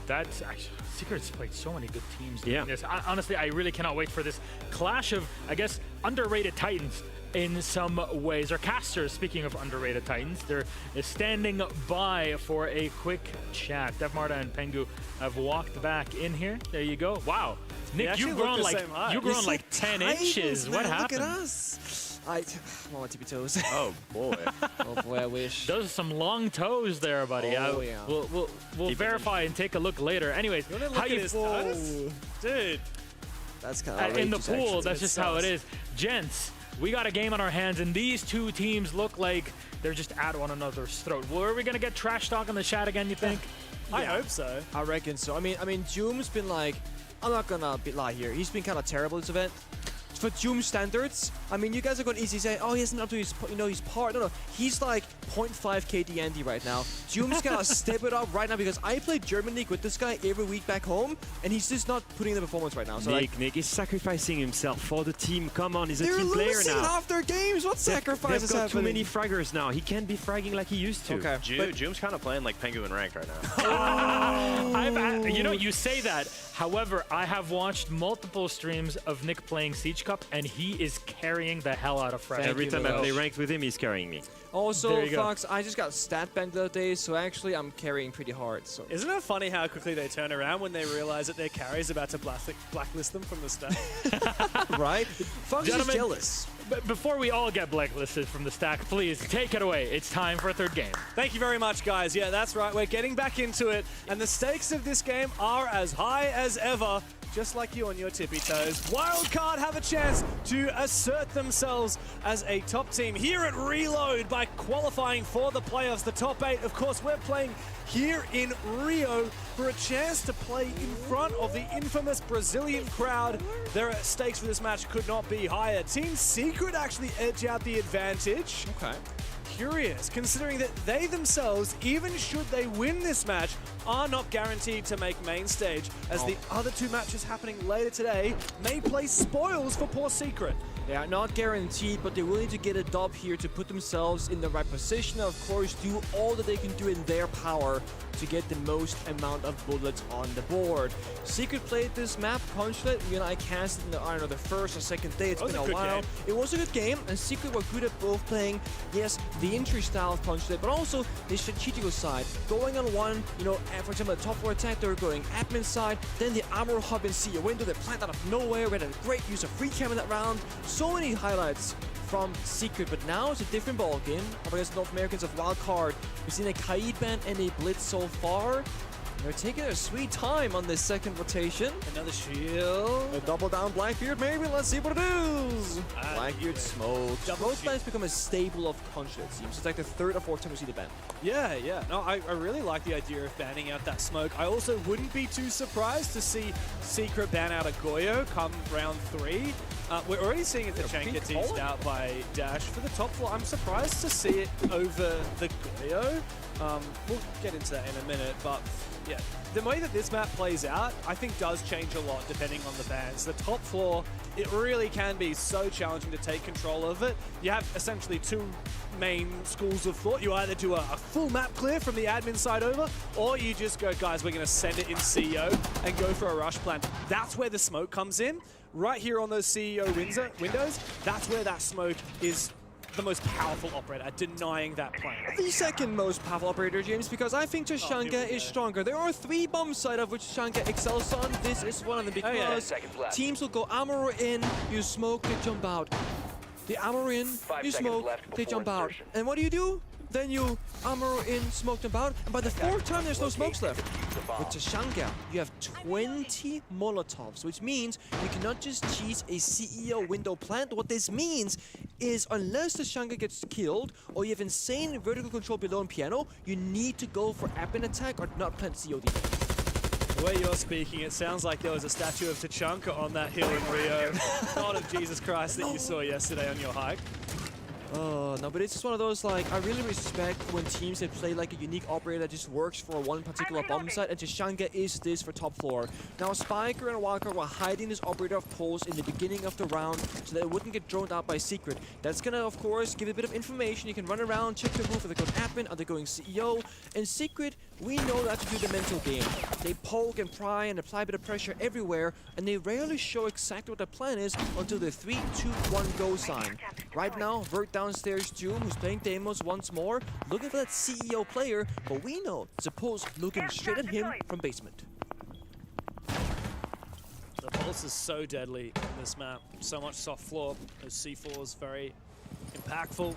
That's actually, Secret's played so many good teams doing this. Honestly, I really cannot wait for this clash of, I guess, underrated titans in some ways. Or casters, speaking of underrated titans, they're standing by for a quick chat. Devmarta and Pengu have walked back in here. There you go. Wow. Nick, you've grown like 10 inches. Man, what happened? Look at us. I want my tippy toes. Oh boy. Oh boy, I wish. Those are some long toes there, buddy. Oh, yeah. We'll verify and take a look later. Anyways, how you dude? That's kind of in the pool. That's just how it is, gents. We got a game on our hands, and these two teams look like they're just at one another's throat. Well, are we gonna get trash talk in the chat again, you think? I hope so. I reckon so. I mean, Joom's been like, I'm not gonna lie here. He's been kind of terrible this event. For Joom standards, I mean, you guys are going to easily say, oh, he hasn't up to his, his part. No, he's like 0.5 KD right now. Joom's gonna step it up right now, because I played German League with this guy every week back home, and he's just not putting in the performance right now. So Nick is sacrificing himself for the team. Come on, he's a team player now. They're losing half their games. What sacrifice is They've got happening? too many fraggers now. He can't be fragging like he used to. Okay. Joom's kind of playing like Penguin ranked right now. You know, you say that. However, I have watched multiple streams of Nick playing Siege Cup, and he is carrying the hell out of Frag. Every time I play ranked with him, he's carrying me. Also, Fox, I just got stat banned the other day, so actually I'm carrying pretty hard. So. Isn't it funny how quickly they turn around when they realize that their carry's about to blacklist them from the stack? Right? Fox is jealous. Before we all get blacklisted from the stack, please take it away. It's time for a third game. Thank you very much, guys. Yeah, that's right. We're getting back into it, and the stakes of this game are as high as ever. Just like you on your tippy toes, Wildcard have a chance to assert themselves as a top team here at Reload by qualifying for the playoffs, the top 8. Of course, we're playing here in Rio for a chance to play in front of the infamous Brazilian crowd. Their stakes for this match could not be higher. Team Secret actually edge out the advantage. Okay. Curious, considering that they themselves, even should they win this match, are not guaranteed to make main stage, as the other two matches happening later today may play spoils for poor Secret. Yeah, not guaranteed, but they're willing to get a dub here to put themselves in the right position. Of course, do all that they can do in their power to get the most amount of bullets on the board. Secret played this map, Consulate. You and I cast it in the, I don't know, the first or second day. It's been a while. It was a good game, and Secret were good at both playing, yes, the entry style of Consulate, but also the strategical side. Going on one, for example, the top 4 attack, they were going admin side, then the armor hub in see a window, they plant out of nowhere. We had a great use of free cam in that round. So many highlights from Secret, but now it's a different ballgame. Against North Americans of Wildcard, we've seen a Kaid ban and a Blitz so far. They're taking their sweet time on this second rotation. Another shield. A double down Blackbeard, maybe. Let's see what it is. Blackbeard smoked. Both bans become a staple of Consulate, it seems. It's like the 3rd or 4th time we see the ban. Yeah. No, I really like the idea of banning out that smoke. I also wouldn't be too surprised to see Secret ban out a Goyo come round 3. We're already seeing it, Tachanka teased out by Dash. For the top floor, I'm surprised to see it over the Goyo. We'll get into that in a minute, but yeah, the way that this map plays out, I think does change a lot depending on the bans. The top floor, it really can be so challenging to take control of it. You have essentially two main schools of thought. You either do a full map clear from the admin side over, or you just go, guys, we're going to send it in CEO and go for a rush plan. That's where the smoke comes in. Right here on those CEO windows, that's where that smoke is the most powerful operator at denying that plan. The second most powerful operator, James, because I think Tachanka is stronger. There are 3 bomb side of which Tachanka excels on. This is one of them because teams will go armor in, you smoke, they jump out. The armor in, you smoke, they jump out. And what do? Then you armor in, smoke them out, and by the 4th time there's no smokes left. With Tachanka, you have 20 Molotovs, which means you cannot just cheese a CEO window plant. What this means is unless Tachanka gets killed, or you have insane vertical control below in piano, you need to go for admin attack or not plant COD. The way you're speaking, it sounds like there was a statue of Tachanka on that hill in Rio. God of Jesus Christ that you saw yesterday on your hike. Oh, no, but it's just one of those, like, I really respect when teams that play like a unique operator that just works for one particular bomb site, and Tachanka is this for top floor. Now, Spiker and Wildcard were hiding this operator of Pulse in the beginning of the round so that it wouldn't get droned out by Secret. That's gonna, of course, give a bit of information. You can run around, check the move, are they going admin, are they going CEO? And Secret, we know that to do the mental game. They poke and pry and apply a bit of pressure everywhere, and they rarely show exactly what their plan is until the 3, 2, 1 go sign. Right now, Vert downstairs, Doom, who's playing demos once more, looking for that CEO player, but we know Suppose looking straight at him from basement. The Pulse is so deadly in this map. So much soft floor. Those C4s very impactful.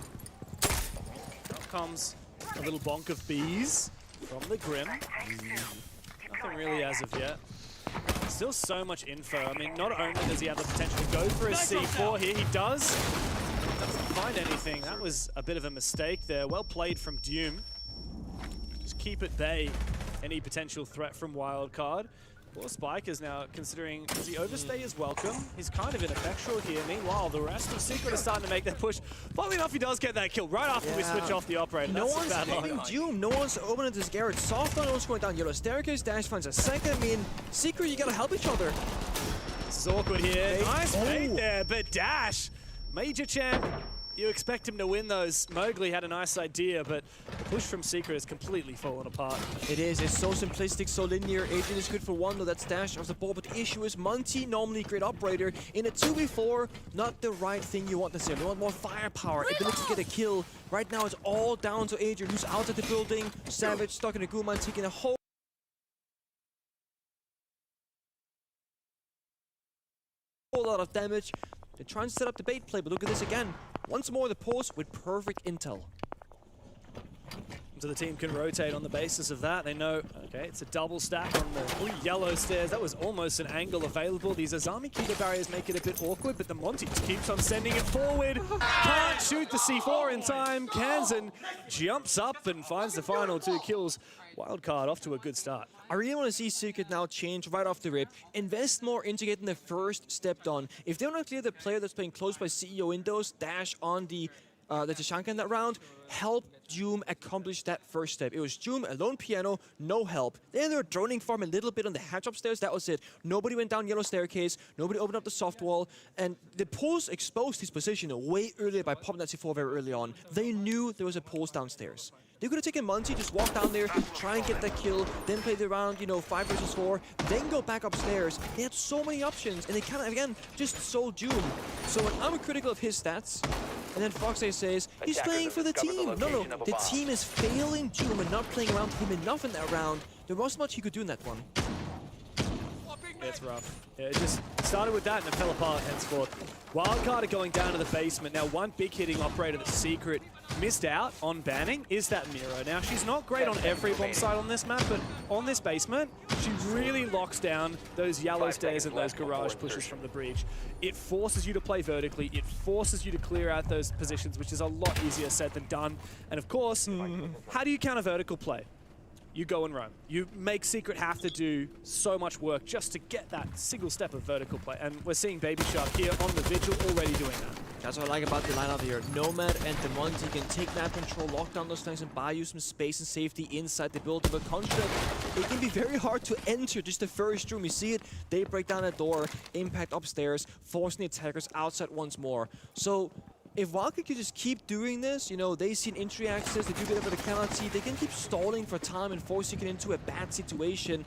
Up comes a little bonk of bees from the Grim. Nothing really as of yet. Still so much info. I mean, not only does he have the potential to go for a C4 here, he does. Doesn't find anything. That was a bit of a mistake there. Well played from Doom. Just keep at bay any potential threat from Wildcard. Poor Spike is now considering, does he overstay his welcome? He's kind of ineffectual here. Meanwhile, the rest of Secret are starting to make their push. Funnily enough, he does get that kill right after we switch off the operator. No one's hitting Doom. No one's opening this Garrett. Soft on, no one's going down yellow staircase. Dash finds a second. I mean, Secret, you gotta help each other. This is awkward here. Nice bait there, but Dash, Major Champ, you expect him to win those. Mowgli had a nice idea, but the push from Secret has completely fallen apart. It is. It's so simplistic, so linear. Agent is good for one, though that's Dash off the ball. But the issue is Monty, normally a great operator, in a 2v4, not the right thing you want to see. You want more firepower, ability to get a kill. Right now, it's all down to Adrian, who's outside the building. Savage stuck in a Guman, taking a whole lot of damage. They're trying to set up the bait play, but look at this again. Once more, the post with perfect intel. So the team can rotate on the basis of that. They know, okay, it's a double stack on the yellow stairs. That was almost an angle available. These Azami Kita barriers make it a bit awkward, but the Monty just keeps on sending it forward. Can't shoot the C4 in time. Kansan jumps up and finds the final 2 kills. Wildcard off to a good start. I really want to see Secret now change right off the rip. Invest more into getting the first step done. If they want to clear the player that's playing close by CEO windows, Dash on the Tachanka in that round, help Doom accomplish that first step. It was Doom, alone piano, no help. Then they were droning farm a little bit on the hatch upstairs, that was it. Nobody went down yellow staircase, nobody opened up the soft wall, and the Pulse exposed his position way earlier by popping that C4 very early on. They knew there was a Pulse downstairs. They could have taken Monty, just walk down there, try and get that kill, then play the round, 5 versus 4, then go back upstairs. They had so many options, and they kind of, again, just sold Doom. So when I'm critical of his stats, and then Foxay says, he's playing for the team. No, the team is failing Doom and not playing around him enough in that round. There wasn't much he could do in that one. It's rough. Yeah, it just started with that and it fell apart henceforth. Wildcard are going down to the basement. Now, one big hitting operator that Secret missed out on banning is that Miro. Now, she's not great on every bomb site on this map, but on this basement, she really locks down those yellow stairs and those garage pushes from the bridge. It forces you to play vertically. It forces you to clear out those positions, which is a lot easier said than done. And of course, how do you counter vertical play? you go and roam. You make Secret have to do so much work just to get that single step of vertical play. And we're seeing Baby Shark here on the Vigil already doing that. That's what I like about the lineup here. Nomad and Demonte can take map control, lock down those tanks, and buy you some space and safety inside the building. But Construct, it can be very hard to enter just the first room. You see it, they break down that door, impact upstairs, forcing the attackers outside once more. So if Wildcat could just keep doing this, you know, they see an entry access, they do get a bit of penalty, they can keep stalling for time and forcing it into a bad situation.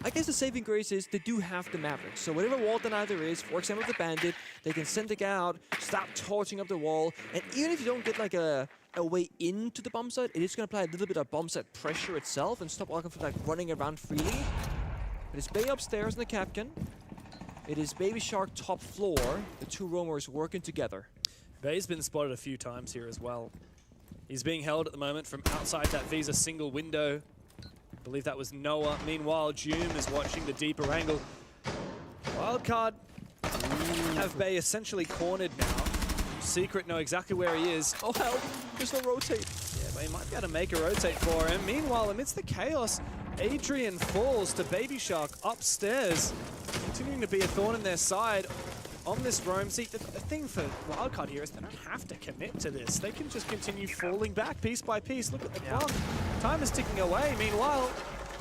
I guess the saving grace is they do have the Maverick. So whatever wall deny there is, for example the Bandit, they can send the guy out, stop torching up the wall, and even if you don't get like a way into the bomb site, it is going to apply a little bit of bomb site pressure itself and stop Wildcat from like running around freely. But it's Bay upstairs in the Capcan. It is Baby Shark top floor, the two roamers working together. Bay's been spotted a few times here as well. He's being held at the moment from outside that Visa single window. I believe that was Noah. Meanwhile, Joom is watching the deeper angle. Wildcard have Bay essentially cornered now. Secret know exactly where he is. Oh hell, there's no rotate. Yeah, but he might be able to make a rotate for him. Meanwhile, amidst the chaos, Adrian falls to Baby Shark upstairs, continuing to be a thorn in their side. On this roam, see, the thing for Wildcard here is they don't have to commit to this. They can just continue falling back piece by piece. Look at the clock. Time is ticking away. Meanwhile,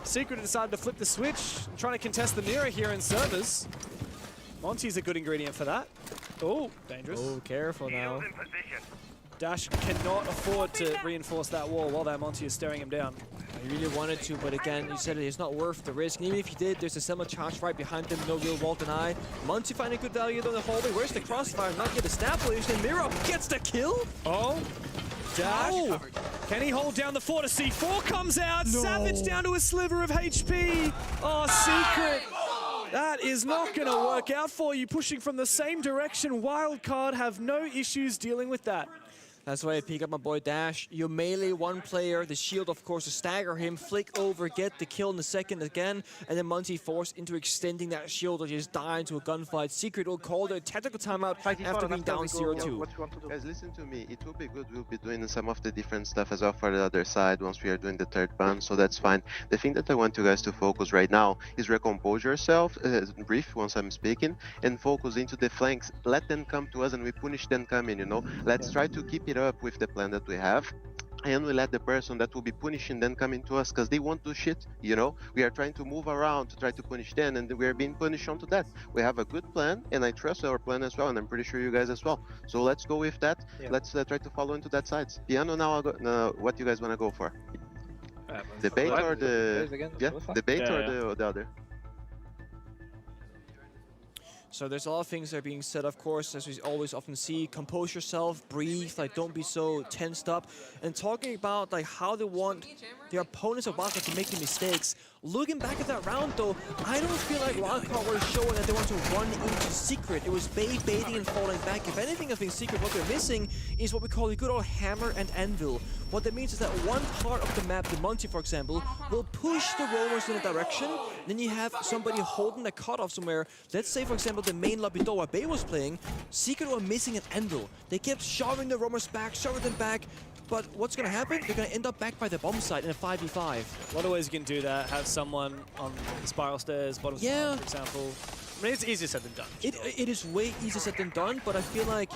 Secret decided to flip the switch and trying to contest the mirror here in servers. Monty's a good ingredient for that. Oh, dangerous. Oh, careful now. Dash cannot afford to reinforce that wall while that Monty is staring him down. He really wanted to, but again, you said it's not worth the risk. And even if he did, there's a Selma charge right behind him, no real wall deny. Monty finding good value though in the hallway. Where's the crossfire? Not yet established, and Mira gets the kill. Oh, Dash. Oh. Can he hold down the fort? A C4 comes out. No. Savage down to a sliver of HP. Oh, Secret. That is not going to work out for you. Pushing from the same direction. Wildcard have no issues dealing with that. That's why I pick up my boy Dash. You melee one player, the shield of course to stagger him, flick over, get the kill in the second again, and then Monty forced into extending that shield or just die into a gunfight. Secret will call the tactical timeout after being down 0-2. Guys, listen to me. It will be good. We'll be doing some of the different stuff as well for the other side once we are doing the third ban, so that's fine. The thing that I want you guys to focus right now is recompose yourself, breathe once I'm speaking, and focus into the flanks. Let them come to us and we punish them coming, you know. Let's try to keep it up with the plan that we have, and we let the person that will be punishing them come into us because they won't do shit, you know. We are trying to move around to try to punish them, and we are being punished onto that. We have a good plan, and I trust our plan as well, and I'm pretty sure you guys as well. So let's go with that. Let's try to follow into that side. Piano now, what you guys want to go for? The bait or the the bait or the other? So there's a lot of things that are being said, of course, as we always often see. Compose yourself, breathe, like don't be so tensed up. And talking about like how they want their opponents of Wildcard to make the mistakes. Looking back at that round though, I don't feel like Wildcard were showing that they want to run into Secret. It was Bay baiting and falling back. If anything, I think Secret, what they're missing is what we call the good old hammer and anvil. What that means is that one part of the map, the Monty for example, will push the roamers in a direction. Then you have somebody holding a cutoff somewhere. Let's say for example the main lobby door where Bay was playing, Secret were missing an anvil. They kept shoving the roamers back, shoving them back. But what's going to happen? They're going to end up back by the bomb site in a 5v5. A lot of ways you can do that. Have someone on the spiral stairs, bottom spiral, for example. I mean, it's easier said than done. It is way easier said than done, but I feel like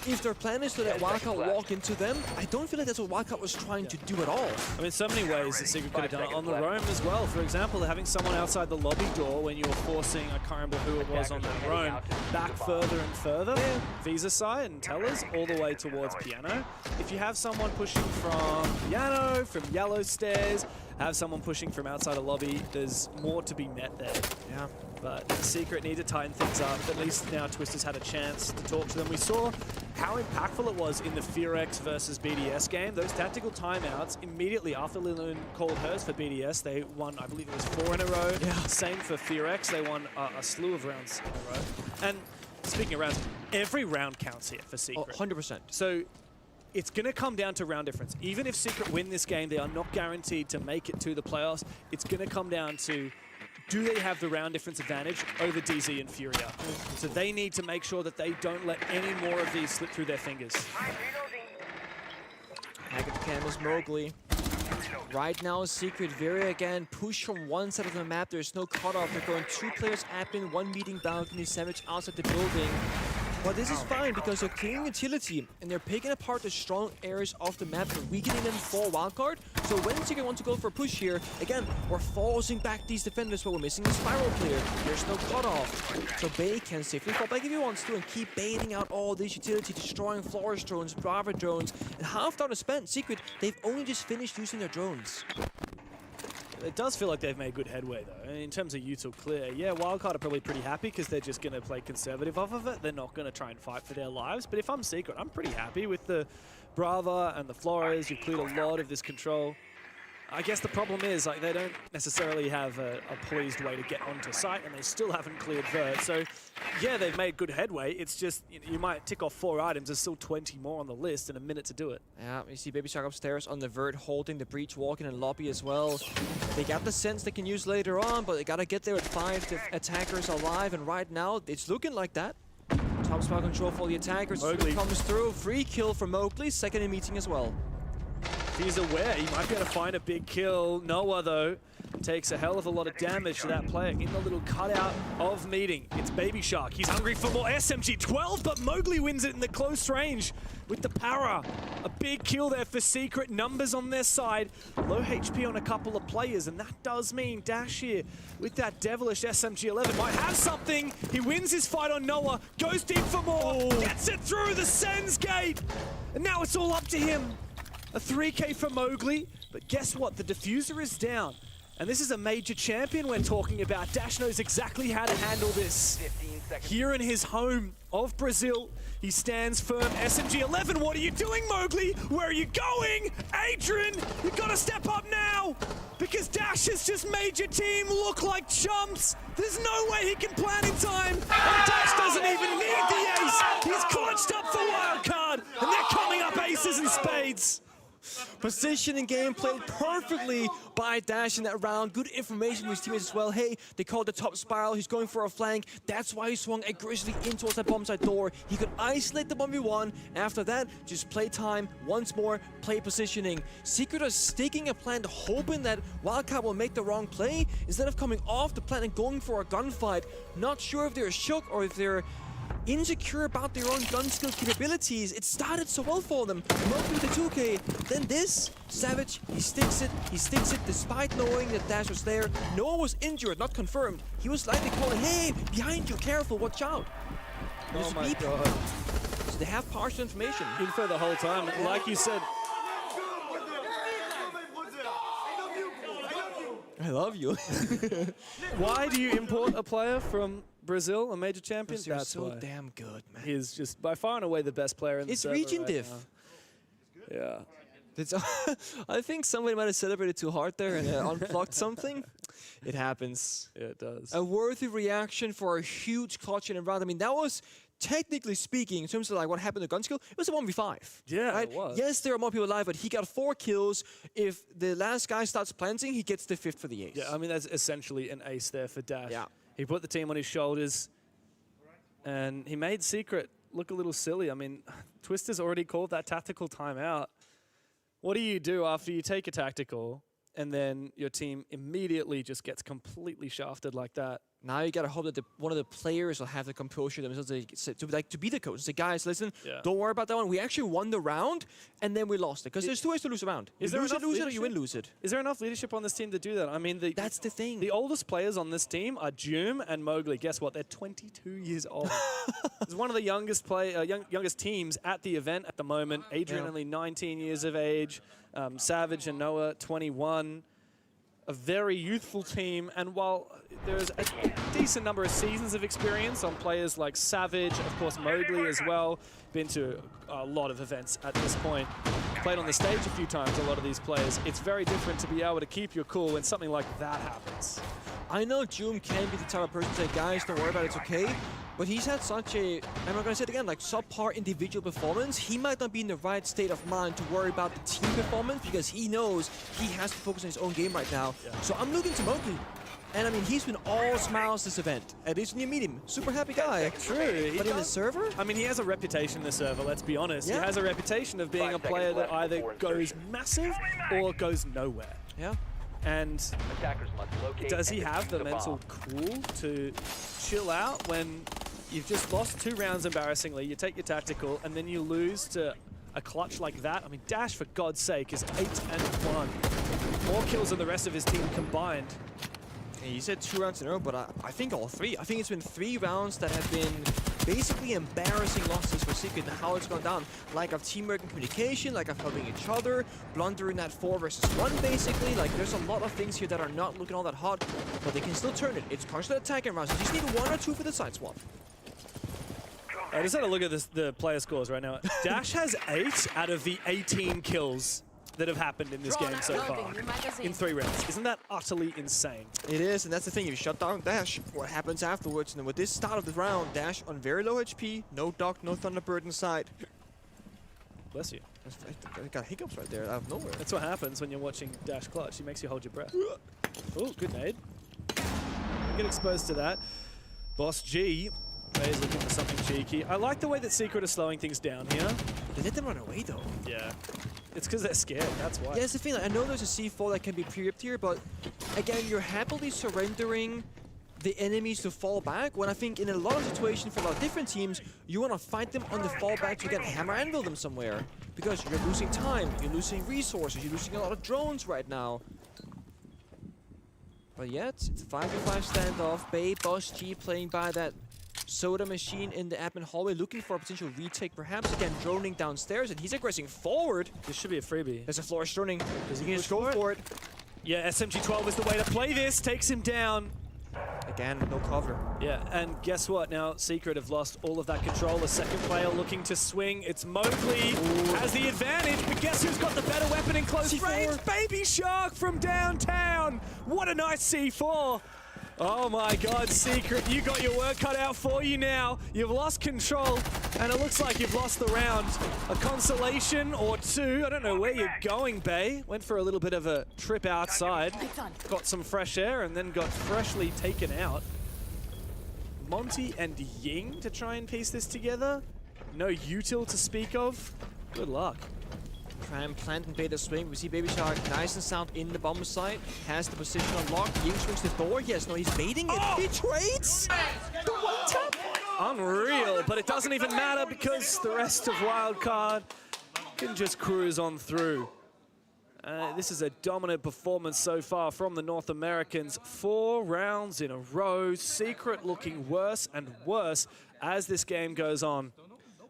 if their plan is to let Wildcard walk into them, I don't feel like that's what Wildcard was trying to do at all. I mean, so many ways that Secret could have done it on the roam as well. For example, having someone outside the lobby door when you were forcing, I can't remember who it was on that roam, back further and further. Visa side and Tellers all the way towards Piano. If you have someone pushing from Piano, from Yellow Stairs, have someone pushing from outside a lobby, there's more to be met there. Yeah. But Secret need to tighten things up. At least now Twister's had a chance to talk to them. We saw how impactful it was in the FearX versus BDS game. Those tactical timeouts, immediately after Lilun called hers for BDS, they won, I believe it was 4 in a row. Yeah. Same for FearX, they won a slew of rounds in a row. And speaking of rounds, every round counts here for Secret. Oh, 100%. So it's going to come down to round difference. Even if Secret win this game, they are not guaranteed to make it to the playoffs. It's going to come down to, do they have the round difference advantage over DZ and Furia? So they need to make sure that they don't let any more of these slip through their fingers. Haggard Cam is Mowgli. Right now, Secret very again push from one side of the map. There's no cutoff. They're going 2 players admin, 1 meeting balcony, Savage outside the building. But this is fine because they're clearing utility and they're picking apart the strong areas of the map and weakening them for wildcard. So when Secret want to go for a push here, again, we're forcing back these defenders, but we're missing a spiral player. There's no cutoff. So Bay can safely fall back if he wants to and keep baiting out all this utility, destroying Flores drones, Brava drones. And half down is spent. Secret, they've only just finished using their drones. It does feel like they've made good headway, though. In terms of util clear, yeah, Wildcard are probably pretty happy because they're just going to play conservative off of it. They're not going to try and fight for their lives. But if I'm Secret, I'm pretty happy with the Brava and the Flores. You've cleared a lot of this control. I guess the problem is like they don't necessarily have a poised way to get onto site, and they still haven't cleared Vert. So, yeah, they've made good headway. It's just you might tick off 4 items. There's still 20 more on the list in a minute to do it. Yeah, you see Baby Shark upstairs on the Vert, holding the breach, walking in lobby as well. They got the Sens they can use later on, but they gotta get there with 5 attackers alive. And right now, it's looking like that. Top spot control for the attackers. Mowgli Comes through. Free kill for Mowgli. Second in meeting as well. He's aware he might be able to find a big kill. Noah, though, takes a hell of a lot of damage to that player in the little cutout of meeting. It's Baby Shark. He's hungry for more SMG 12, but Mowgli wins it in the close range with the para. A big kill there for Secret. Numbers on their side. Low HP on a couple of players, and that does mean Dash here with that devilish SMG 11 might have something. He wins his fight on Noah, goes deep for more, gets it through the Sens gate, and now it's all up to him. A 3K for Mowgli, but guess what? The diffuser is down. And this is a major champion we're talking about. Dash knows exactly how to handle this. 15 seconds. Here in his home of Brazil, he stands firm. SMG 11, what are you doing, Mowgli? Where are you going? Adrian, you gotta step up now, because Dash has just made your team look like chumps. There's no way he can plan in time. And Dash doesn't even need the ace. He's clutched up for wildcard, and they're coming up aces and spades. Position and game played perfectly by Dash in that round. Good information with his teammates as well. Hey, they called the top spiral. He's going for a flank. That's why he swung aggressively in towards that bomb side door. He could isolate the 1v1. After that, just play time once more, play positioning. Secret are sticking a plant, hoping that Wildcat will make the wrong play instead of coming off the plant and going for a gunfight. Not sure if they're shook or if they're insecure about their own gun skill capabilities. It started so well for them. Mowgli the 2K, then this. Savage, he sticks it despite knowing that Dash was there. Noah was injured, not confirmed. He was likely calling, hey, behind you, careful, watch out. Oh my god. So they have partial information. Info the whole time, like you said. I love you. Why do you import a player from Brazil, a major champion? You're That's so why. damn good, man. He's just by far and away the best player in the server It's region right diff. now. Yeah. It's I think somebody might have celebrated too hard there and unplugged something. It happens. Yeah, it does. A worthy reaction for a huge clutch in a round. I mean, that was, technically speaking, in terms of like what happened to gun skill, it was a 1v5. Yeah, right? it was. Yes, there are more people alive, but he got 4 kills. If the last guy starts planting, he gets the 5th for the ace. Yeah, I mean, that's essentially an ace there for Dash. Yeah. He put the team on his shoulders, and he made Secret look a little silly. I mean, Twister's already called that tactical timeout. What do you do after you take a tactical, and then your team immediately just gets completely shafted like that? Now you gotta hope that one of the players will have the composure themselves to be the coach. Say, guys, listen, don't worry about that one. We actually won the round, and then we lost it. Because there's 2 ways to lose a round. You lose it, or you win, lose it. Is there enough leadership on this team to do that? I mean, that's the thing. The oldest players on this team are Joom and Mowgli. Guess what? They're 22 years old. It's one of the youngest youngest teams at the event at the moment. Adrian only 19 years of age. Savage and Noah 21. A very youthful team, and while there's a decent number of seasons of experience on players like Savage, of course Mowgli as well, been to a lot of events at this point, played on the stage a few times, a lot of these players, it's very different to be able to keep your cool when something like that happens. I know Joom can be the type of person to say, guys, don't worry about it, it's okay. But he's had such a, I'm not going to say it again, like subpar individual performance. He might not be in the right state of mind to worry about the team performance because he knows he has to focus on his own game right now. Yeah. So I'm looking to Mowgli. And I mean, he's been all smiles this event. At least when you meet him. Super happy guy. True. But in the server? I mean, he has a reputation in the server, let's be honest. Yeah. He has a reputation of being a player that either goes massive or goes nowhere. Yeah. And Attackers must locate does he and have defuse the the mental bomb. cool to chill out when you've just lost 2 rounds embarrassingly, you take your tactical, and then you lose to a clutch like that? I mean, Dash, for God's sake, is 8-1. More kills than the rest of his team combined. Yeah, you said 2 rounds in a row, but I think all 3. I think it's been 3 rounds that have been basically embarrassing losses for Secret and how it's gone down. Lack of teamwork and communication, lack of helping each other, blundering that 4 versus 1 basically. Like, there's a lot of things here that are not looking all that hot, but they can still turn it. It's constant attacking rounds. You just need 1 or 2 for the side swap. I just had a look at the player scores right now. Dash has 8 out of the 18 kills that have happened in this game so far in 3 rounds. Isn't that utterly insane? It is, and that's the thing. If you shut down Dash, what happens afterwards? And with this start of the round, Dash on very low HP, no Doc, no Thunderbird inside. Bless you. I got hiccups right there out of nowhere. That's what happens when you're watching Dash clutch. He makes you hold your breath. Oh, good nade. Don't get exposed to that. Boss G is looking for something cheeky. I like the way that Secret are slowing things down here. They let them run away though. Yeah. It's because they're scared, that's why. Yeah, that's the thing. Like, I know there's a C4 that can be pre-ripped here, but again, you're happily surrendering the enemies to fall back, when I think in a lot of situations for a lot of different teams, you want to fight them on the fallback to get hammer anvil them somewhere. Because you're losing time, you're losing resources, you're losing a lot of drones right now. But yet, it's a 5v5 standoff. Bay, Boss G playing by that soda machine in the admin hallway, looking for a potential retake, perhaps again droning downstairs, and he's aggressing forward. This should be a freebie. There's a flourish droning. Does he can just go for it? Yeah, SMG-12 is the way to play this. Takes him down. Again, no cover. Yeah, and guess what? Now Secret have lost all of that control. The second player looking to swing. It's Mowgli has the advantage, but guess who's got the better weapon in close range? Baby Shark from downtown. What a nice C4. Oh my God, Secret, you got your work cut out for you now. You've lost control, and it looks like you've lost the round. A consolation or 2. I don't know where you're going, Bay. Went for a little bit of a trip outside. Got some fresh air, and then got freshly taken out. Monty and Ying to try and piece this together. No util to speak of. Good luck. Try and plant and bait a swing. We see Baby Shark nice and sound in the bomb site. Has the position unlocked. Ying swings the door. Yes, no, he's baiting it. He trades! The one tap! Unreal, but it doesn't even matter because the rest of Wildcard can just cruise on through. This is a dominant performance so far from the North Americans. 4 rounds in a row. Secret looking worse and worse as this game goes on.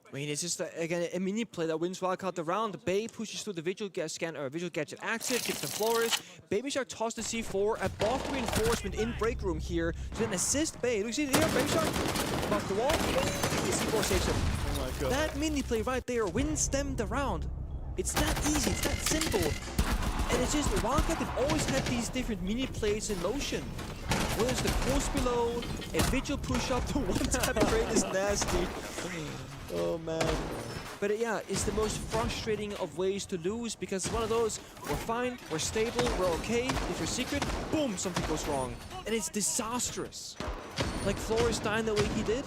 I mean, it's just, again, a mini play that wins Wildcard the round. The Bay pushes through the visual gadget active, gets the flourish. Baby Shark tossed the C4 above reinforcement in break room here to then assist Bay. Look, see here, Baby Shark above the wall. The C4 saves him. Oh my God. That mini play right there wins them the round. It's that easy, it's that simple. And it's just, Wildcard, they've always had these different mini plays in motion. Whether it's the post below, a vigil push up, the one tap trade is nasty. Oh man. But yeah, it's the most frustrating of ways to lose because it's one of those, we're fine, we're stable, we're okay. If you're Secret, boom, something goes wrong. And it's disastrous. Like Flores dying the way he did.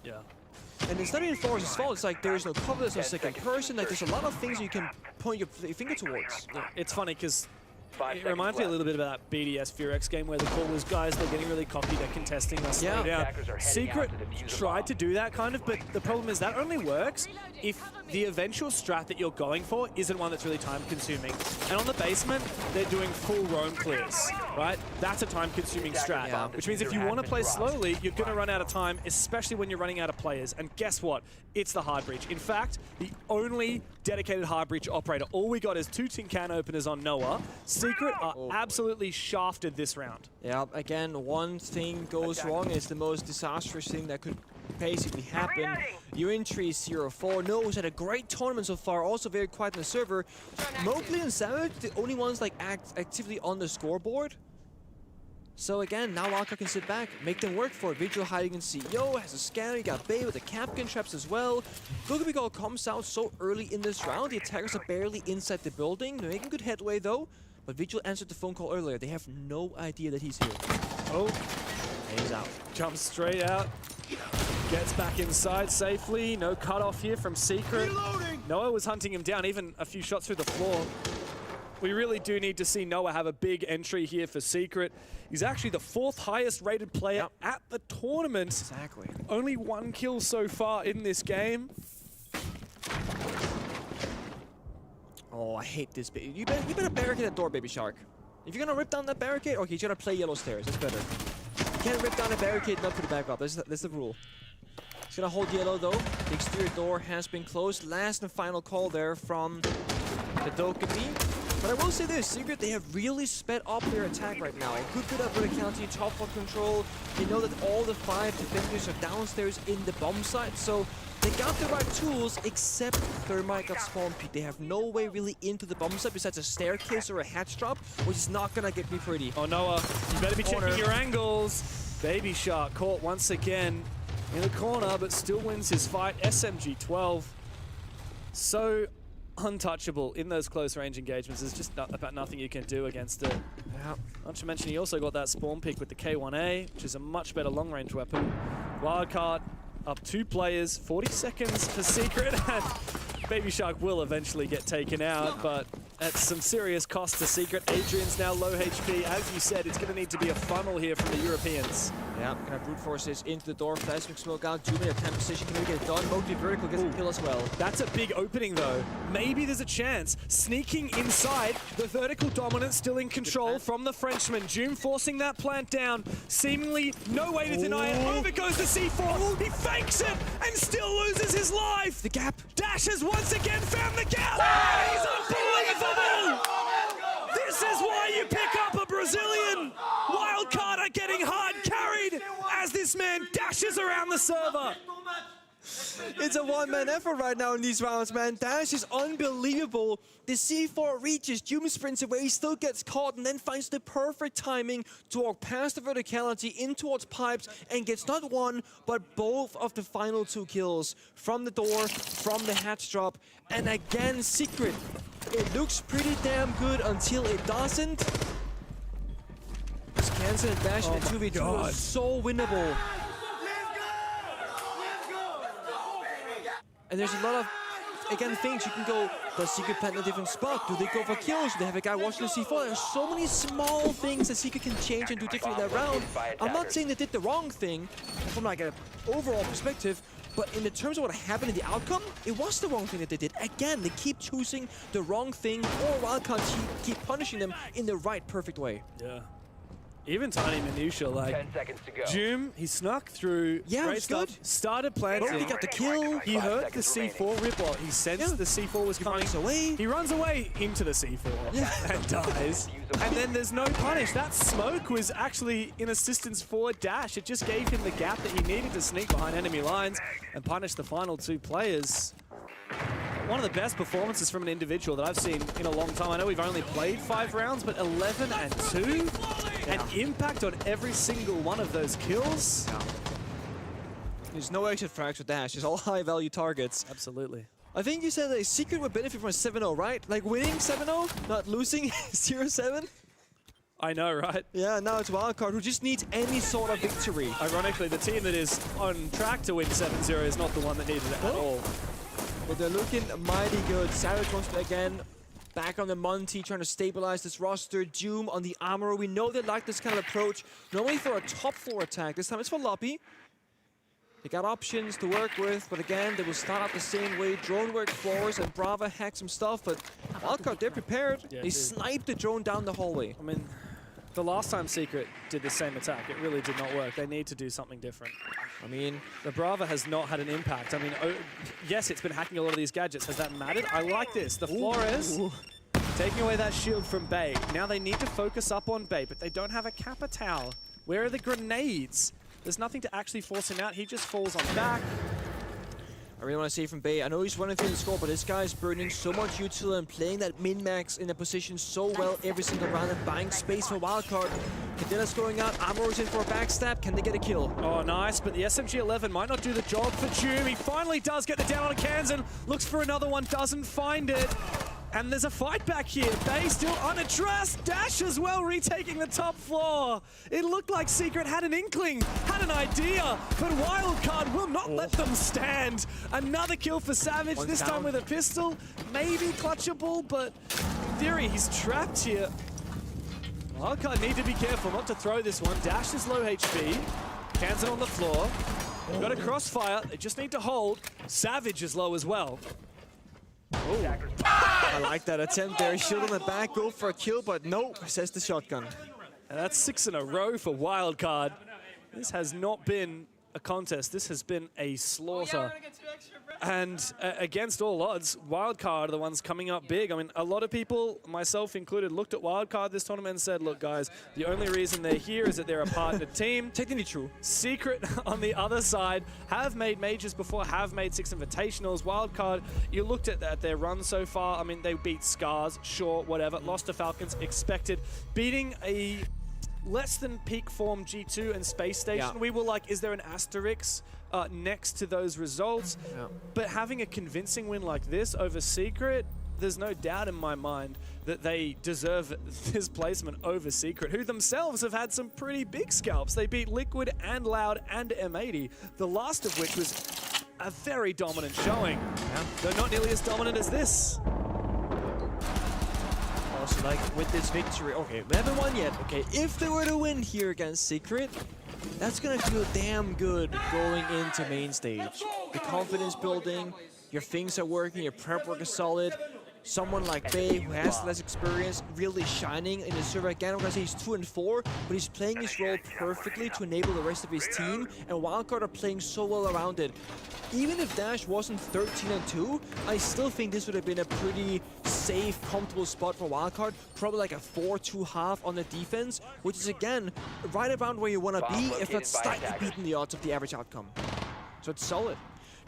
Yeah. And it's not even Flores' fault, it's like there's no cover, there's no second person, like there's a lot of things you can point your finger towards. Yeah, it's funny because it reminds me a little bit about that BDS Furex game where the call was, guys, they're getting really cocky, they're contesting, they're slowing down. Secret tried to do that kind of, but the problem is that only works if the eventual strat that you're going for isn't one that's really time-consuming. And on the basement, they're doing full roam clears, right? That's a time-consuming strat, which means if you want to play slowly, you're going to run out of time, especially when you're running out of players. And guess what? It's the hard breach. In fact, the only dedicated hard breach operator. All we got is 2 tin can openers on Noah. Secret are absolutely shafted this round. Yeah, again, one thing goes wrong. It's the most disastrous thing that could basically happen. You're in tree 0-4. Noah's had a great tournament so far, also very quiet on the server. Mowgli and Savage, the only ones like actively on the scoreboard. So again, now Wildcard can sit back, make them work for it. Vigil hiding in CEO, has a scanner, you got Bay with the Capcan traps as well. Gogabigol comes out so early in this round, the attackers are barely inside the building. They're making good headway though, but Vigil answered the phone call earlier. They have no idea that he's here. Oh, And he's out. jumps straight out. Gets back inside safely. No cutoff here from Secret. Noah was hunting him down, even a few shots through the floor. We really do need to see Noah have a big entry here for Secret. He's actually the 4th highest rated player at the tournament. Exactly. Only 1 kill so far in this game. Oh, I hate this. You better barricade that door, Baby Shark. If you're gonna rip down that barricade, okay, you gotta play yellow stairs. It's better. You can't rip down a barricade, not put it back up. That's the rule. He's gonna hold yellow though. The exterior door has been closed. Last and final call there from the Dokkaebi. But I will say this, Secret, they have really sped up their attack right now. A good bit of verticality, top floor control. They know that all the 5 defenders are downstairs in the bomb site, so they got the right tools, except Thermite got spawn peaked. They have no way really into the bomb site besides a staircase or a hatch drop, which is not gonna get me pretty. Oh, Noah, you better be Corner. checking your angles. Baby Shark caught once again in the corner, but still wins his fight. SMG 12. So untouchable in those close range engagements. There's just about nothing you can do against it. Yeah. Not to mention he also got that spawn pick with the K1A, which is a much better long range weapon. Wildcard up 2 players, 40 seconds for Secret, and Baby Shark will eventually get taken out, but at some serious cost to Secret. Adrian's now low HP. As you said, it's going to need to be a funnel here from the Europeans. Yeah, gonna brute force this into the door. Seismic smoke out. Jumi at 10 position. Can we get it done? Motive vertical gets a kill as well. That's a big opening though. Maybe there's a chance. Sneaking inside, the vertical dominance still in control from the Frenchman. Jum forcing that plant down. Seemingly no way to deny it. Over goes the C4. He fakes it and still loses his life. The gap. Dash has once again found the gap. He's unbelievable. This is why you pick up a Brazilian. Wildcard are getting hard carried as this man dashes around the server. It's a one-man effort right now in these rounds, man. Dash is unbelievable. The C4 reaches, Jumi sprints away, still gets caught, and then finds the perfect timing to walk past the verticality in towards pipes and gets not one, but both of the final 2 kills from the door, from the hatch drop, and again, Secret. It looks pretty damn good until it doesn't. Scanson and Dash in a 2v2 are so winnable. And there's a lot of, again, things you can go, does Secret plant in a different spot? Do they go for kills? Do they have a guy watching the C4? There's so many small things that Secret can change and do differently that round. I'm not saying they did the wrong thing from like an overall perspective, but in the terms of what happened in the outcome, it was the wrong thing that they did. Again, they keep choosing the wrong thing, or Wildcard keep punishing them in the right, perfect way. Yeah. Even tiny minutia, like 10 seconds to go. Jum, he snuck through. Yeah, great it's stuff, good. Started planting. Oh, he got the kill. He heard the C4 ripple. He sensed the C4 was coming. Runs away. He runs away into the C4 and dies. And then there's no punish. That smoke was actually in assistance for Dash. It just gave him the gap that he needed to sneak behind enemy lines and punish the final 2 players. One of the best performances from an individual that I've seen in a long time. I know we've only played 5 rounds, but 11 and 2? An impact on every single one of those kills? There's no exit frags with Dash. It's all high-value targets. Absolutely. I think you said that Secret would benefit from a 7-0, right? Like winning 7-0, not losing 0-7? I know, right? Yeah, now it's Wildcard, who just needs any sort of victory. Ironically, the team that is on track to win 7-0 is not the one that needed it at all. But they're looking mighty good. Savage wants to again back on the Monty, trying to stabilize this roster. Doom on the Armorer. We know they like this kind of approach, normally for a top floor attack. This time it's for Loppy. They got options to work with, but again, they will start out the same way. Drone work floors, and Brava hack some stuff, but Wildcard, they're prepared. Yeah, they sniped the drone down the hallway. I mean, the last time Secret did the same attack, it really did not work. They need to do something different. I mean, the Brava has not had an impact. I mean, yes, it's been hacking a lot of these gadgets. Has that mattered? I like this. The Flores taking away that shield from Bay. Now they need to focus up on Bay, but they don't have a Capitao. Where are the grenades? There's nothing to actually force him out. He just falls on back. I really want to see from Bay. I know he's running through the score, but this guy's burning so much util and playing that min-max in a position so well every single round and buying space for Wildcard. Cadella's going out. Amoro's in for a backstab. Can they get a kill? Oh, nice, but the SMG-11 might not do the job for Doom. He finally does get the down on a Kansan. Looks for another one, doesn't find it. And there's a fight back here. Bay still unaddressed. Dash as well, retaking the top floor. It looked like Secret had an inkling, had an idea, but Wildcard will not let them stand. Another kill for Savage, this time with a pistol. Maybe clutchable, but in theory, he's trapped here. Wildcard need to be careful not to throw this one. Dash is low HP. Kansan on the floor. They've got a crossfire. They just need to hold. Savage is low as well. Oh. I like that attempt there. Shield on the back, go for a kill, but no, says the shotgun. And that's 6 in a row for Wildcard. This has not been a contest. This has been a slaughter. And against all odds, Wildcard are the ones coming up big. I mean, a lot of people, myself included, looked at Wildcard this tournament and said, look, guys, the only reason they're here is that they're a partnered team. Technically true. Secret on the other side have made majors before, have made 6 invitationals. Wildcard, you looked at their run so far. I mean, they beat Scars, sure, whatever. Lost to Falcons, expected. Beating a less than peak form G2 and Space Station. We were like, is there an asterisk next to those results? But having a convincing win like this over Secret, there's no doubt in my mind that they deserve this placement over Secret, who themselves have had some pretty big scalps. They beat Liquid and Loud and M80, the last of which was a very dominant showing, though not nearly as dominant as this. Also, like, with this victory, okay, we haven't won yet. Okay, if they were to win here against Secret, that's gonna feel damn good going into main stage. The confidence building, your things are working, your prep work is solid. Someone like Bay, who has less experience, really shining in the server. Again, I'm gonna say he's 2 and 4, but he's playing his role perfectly to enable the rest of his team, and Wildcard are playing so well around it. Even if Dash wasn't 13 and 2, I still think this would have been a pretty safe, comfortable spot for Wildcard. Probably like a 4-2-half on the defense, which is again right around where you want to be, if not slightly beating the odds of the average outcome. So it's solid.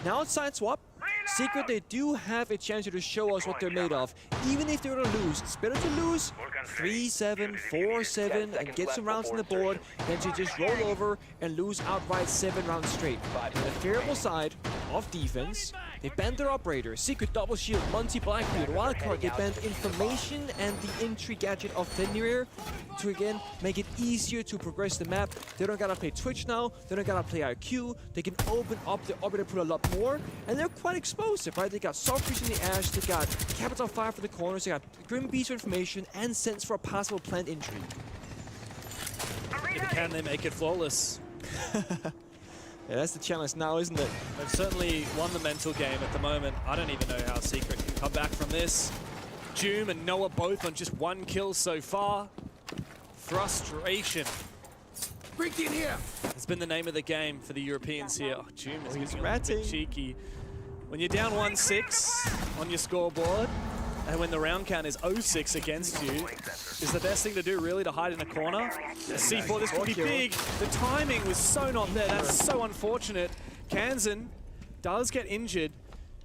Now it's side swap. Secret, they do have a chance to show us what they're made of. Even if they were to lose, it's better to lose 3-7, 4-7, and get some rounds on the board than to just roll over and lose outright 7 rounds straight. On the favorable side of defense, they banned their operator, Secret double shield, Monty Blackbeard, Wildcard, they banned information and the entry gadget of Fenrir to again make it easier to progress the map. They don't gotta play Twitch now, they don't gotta play IQ, they can open up the operator pool a lot more, and they're quite explosive, right? They got Soft Freeze in the Ash, they got Capital Fire for the corners, they got Grim Beast for information, and Sense for a possible plant entry. Can they make it flawless? Yeah, that's the challenge now, isn't it? They've certainly won the mental game at the moment. I don't even know how Secret can come back from this. Doom and Noah both on just 1 kill so far. Frustration. Break in here. It's been the name of the game for the Europeans here. Oh, Doom is getting a little ratting. bit cheeky. When you're down 1-6 on your scoreboard, and when the round count is 0-6 against you, is the best thing to do really to hide in a corner? A C4, this could be big. The timing was so not there. That's so unfortunate. Kansan does get injured.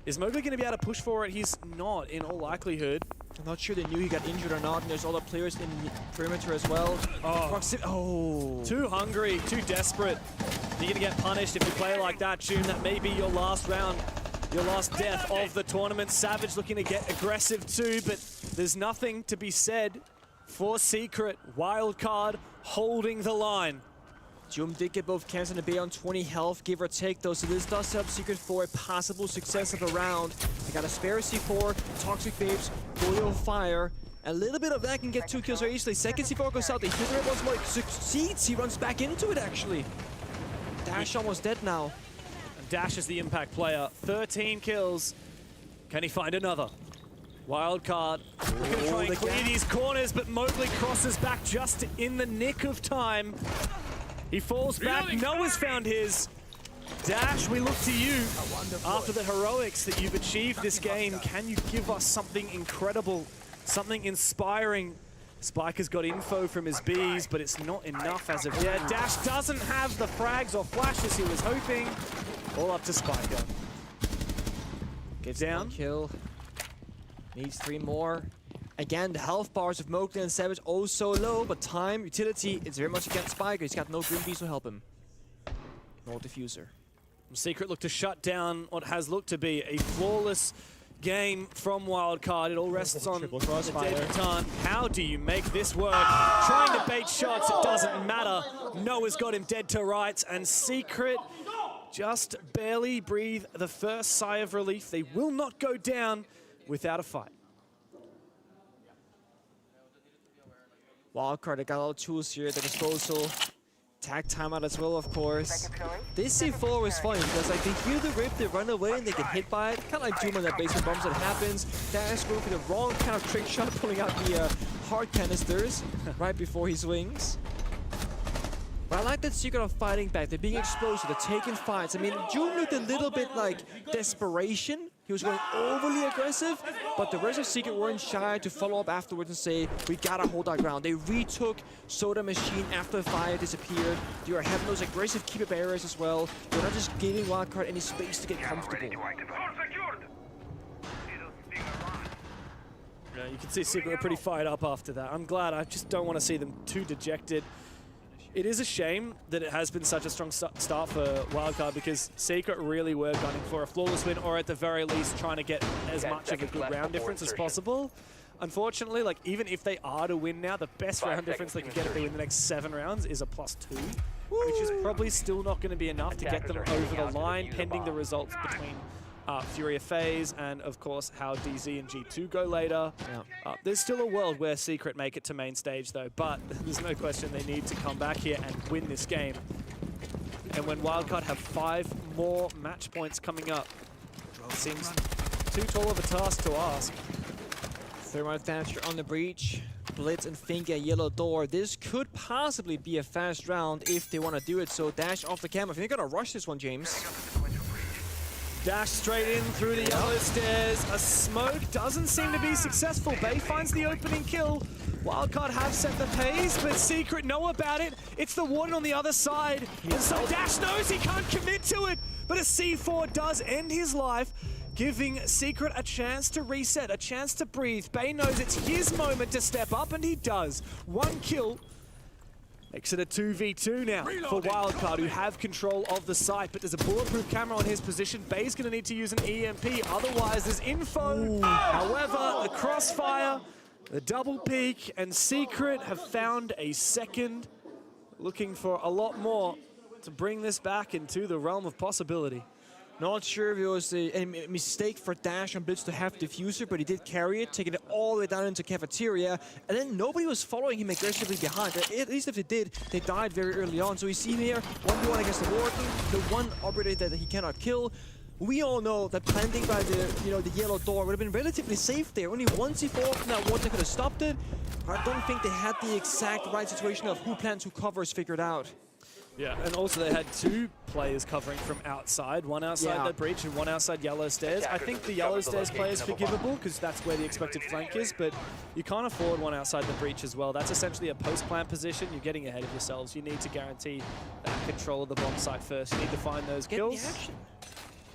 Is Mowgli going to be able to push for it? He's not, in all likelihood. I'm not sure they knew he got injured or not, and there's other players in the perimeter as well. Too hungry, too desperate. You're going to get punished if you play like that, Doom. That may be your last round. Your last death of the tournament. Savage looking to get aggressive too, but there's nothing to be said for Secret. Wildcard holding the line. Doom did get both Kansan and Bay on 20 health, give or take though, so this does help Secret for a possible success of the round. They got a spare C4, Toxic Babes, Boil Fire. A little bit of that can get 2 kills very easily. Second C4 goes out, they hit it once more, succeeds, he runs back into it actually. Dash almost dead now. Dash is the impact player. 13 kills. Can he find another? Wildcard. We're going to try and clear these corners, but Mowgli crosses back just in the nick of time. He falls back. Noah's found his. Dash, we look to you. After the heroics that you've achieved this game, can you give us something incredible, something inspiring? Spike has got info from his bees, but it's not enough as of yet. Dash doesn't have the frags or flashes he was hoping. All up to Spiker. Gets down. 1 kill. Needs 3 more. Again, the health bars of Mowgli and Savage oh so low, but time, utility, it's very much against Spiker. He's got no Grim Beast to help him. No diffuser. Secret look to shut down what has looked to be a flawless game from Wildcard. It all rests on Triple the crossfire. debutant. How do you make this work? Trying to bait shots, it doesn't matter. Noah's got him dead to rights, and Secret just barely breathe the first sigh of relief. They will not go down without a fight. Wildcard, they got all tools here at their disposal. Tag timeout as well, of course. This C4 was funny because like they hear the rip, they run away, and they get hit by it. Kind of like Doom on that basement bombs that happens. Dash going for the wrong kind of trick shot, pulling out the hard canisters right before he swings. But I like that Secret are fighting back. They're being explosive. They're taking fights. I mean, Doom looked a little bit like desperation. He was going overly aggressive, but the rest of Secret weren't shy to follow up afterwards and say, we gotta hold our ground. They retook Soda Machine after the fire disappeared. They are having those aggressive keeper barriers as well. They're not just giving Wildcard any space to get comfortable. Yeah, you can see Secret were pretty fired up after that. I'm glad. I just don't want to see them too dejected. It is a shame that it has been such a strong start for Wildcard because Secret really were gunning for a flawless win, or at the very least trying to get as much of a good round difference as possible. Unfortunately, like even if they are to win now, the best round difference they can get if they win the next 7 rounds is a +2, which is probably still not going to be enough to get them over the line, pending the results between Furia FaZe and, of course, how DZ and G2 go later. Yeah. There's still a world where Secret make it to main stage, though, but there's no question they need to come back here and win this game. And when Wildcard have 5 more match points coming up, it seems too tall of a task to ask. Thermite Thatcher on the breach. Blitz and Fink a yellow door. This could possibly be a fast round if they want to do it, so Dash off the camera. I think they're going to rush this one, James. Dash straight in through the yellow stairs. A smoke doesn't seem to be successful. Bay finds the opening kill. Wildcard have set the pace, but Secret know about it. It's the Warden on the other side. And so Dash knows he can't commit to it, but a C4 does end his life, giving Secret a chance to reset, a chance to breathe. Bay knows it's his moment to step up, and he does. 1 kill. Makes it a 2v2 now for Wildcard, who have control of the site, but there's a bulletproof camera on his position. Bay's going to need to use an EMP, otherwise there's info. Ooh. However, the crossfire, the double peek, and Secret have found a second, looking for a lot more to bring this back into the realm of possibility. Not sure if it was a mistake for Dash and Blitz to have Diffuser, but he did carry it, taking it all the way down into Cafeteria, and then nobody was following him aggressively behind. At least if they did, they died very early on. So we see here, 1v1 against the Warden, the one operator that he cannot kill. We all know that planting by the yellow door would have been relatively safe there. Only one C4 from that Warden could have stopped it. I don't think they had the exact right situation of who plants, who covers figured out. Yeah, and also they had 2 players covering from outside, one outside the breach and one outside yellow stairs. I think the yellow stairs play is forgivable because that's where the expected flank is, but you can't afford one outside the breach as well. That's essentially a post-plant position. You're getting ahead of yourselves. You need to guarantee control of the bomb site first. You need to find those kills. Get in the action.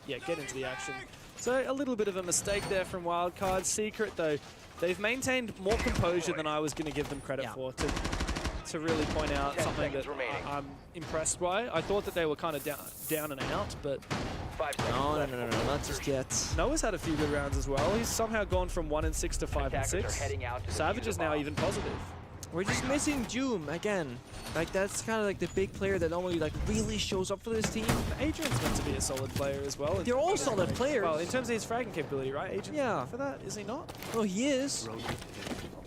Yeah, get into the action. So a little bit of a mistake there from Wildcard. Secret, though, they've maintained more composure than I was going to give them credit for, to really point out something that I'm impressed by. I thought that they were kind of down and out, but... No, not just yet. Noah's had a few good rounds as well. He's somehow gone from 1-6 to 5-6. Savage is now even positive. We're just missing Doom again. Like, that's kind of like the big player that normally like really shows up for this team. Adrian's meant to be a solid player as well. They're all solid players. Well, in terms of his fragging capability, right? Adrian for that, is he not? No, he is.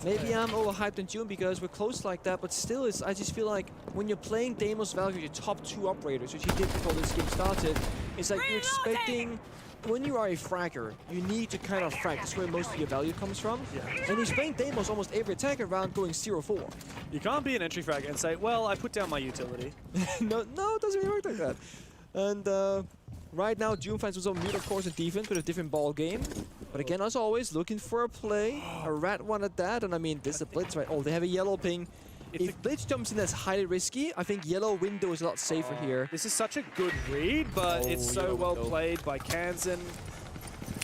Maybe I'm overhyped on Doom because we're close like that, but still, I just feel like when you're playing Deimos Valkyrie, your top 2 operators, which he did before this game started, it's like you're expecting, when you are a fragger, you need to kind of frag. That's where most of your value comes from. Yeah. And he's playing Deimos almost every attack around going 0-4. You can't be an entry fragger and say, well, I put down my utility. no, it doesn't really work like that. And right now, Doom finds himself mute, of course, in defense with a different ball game. But again, as always, looking for a play, a rat one at that, and I mean, this is a Blitz, right? Oh, they have a yellow ping. If Blitz jumps in, that's highly risky. I think yellow window is a lot safer here. This is such a good read, but it's so well played by Kansan.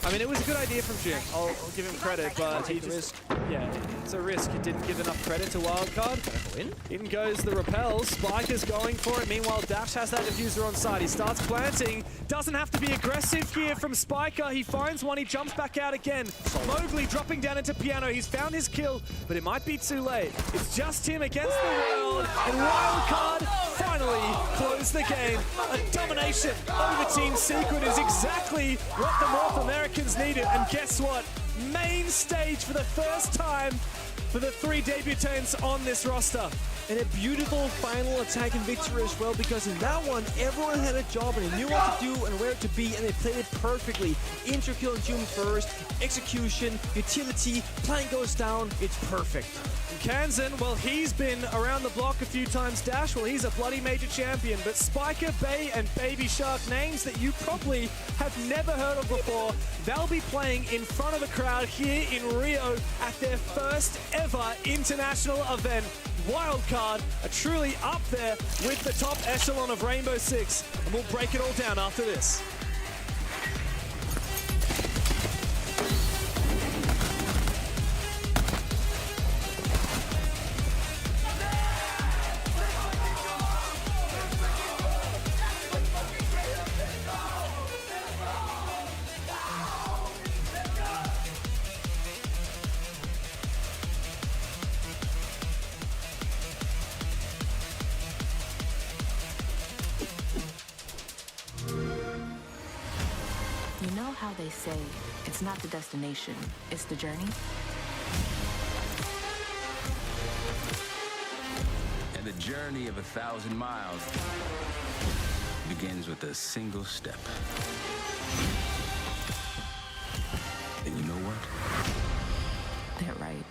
I mean, it was a good idea from Jim. I'll give him credit, but he just... Yeah, it's a risk. He didn't give enough credit to Wildcard. In goes the repel. Spike is going for it. Meanwhile, Dash has that diffuser on side. He starts planting. doesn't have to be aggressive here from Spiker. He finds one, he jumps back out again. Mowgli dropping down into Piano. He's found his kill, but it might be too late. It's just him against the world, and Wildcard finally closed the game. A domination over Team Secret is exactly what the North Americans needed, and guess what? Main stage for the first time for the 3 debutants on this roster. And a beautiful final attack and victory as well, because in that one, everyone had a job and they knew what to do and where to be, and they played it perfectly. Inter-kill and June first, execution, utility, plan goes down, it's perfect. Kansan, well, he's been around the block a few times. Dash, well, he's a bloody major champion. But Spiker, Bay, and Baby Shark, names that you probably have never heard of before, they'll be playing in front of the crowd here in Rio at their first ever international event. Wildcard are truly up there with the top echelon of Rainbow Six. And we'll break it all down after this. You know how they say, it's not the destination, it's the journey? And the journey of 1,000 miles begins with a single step. And you know what? They're right.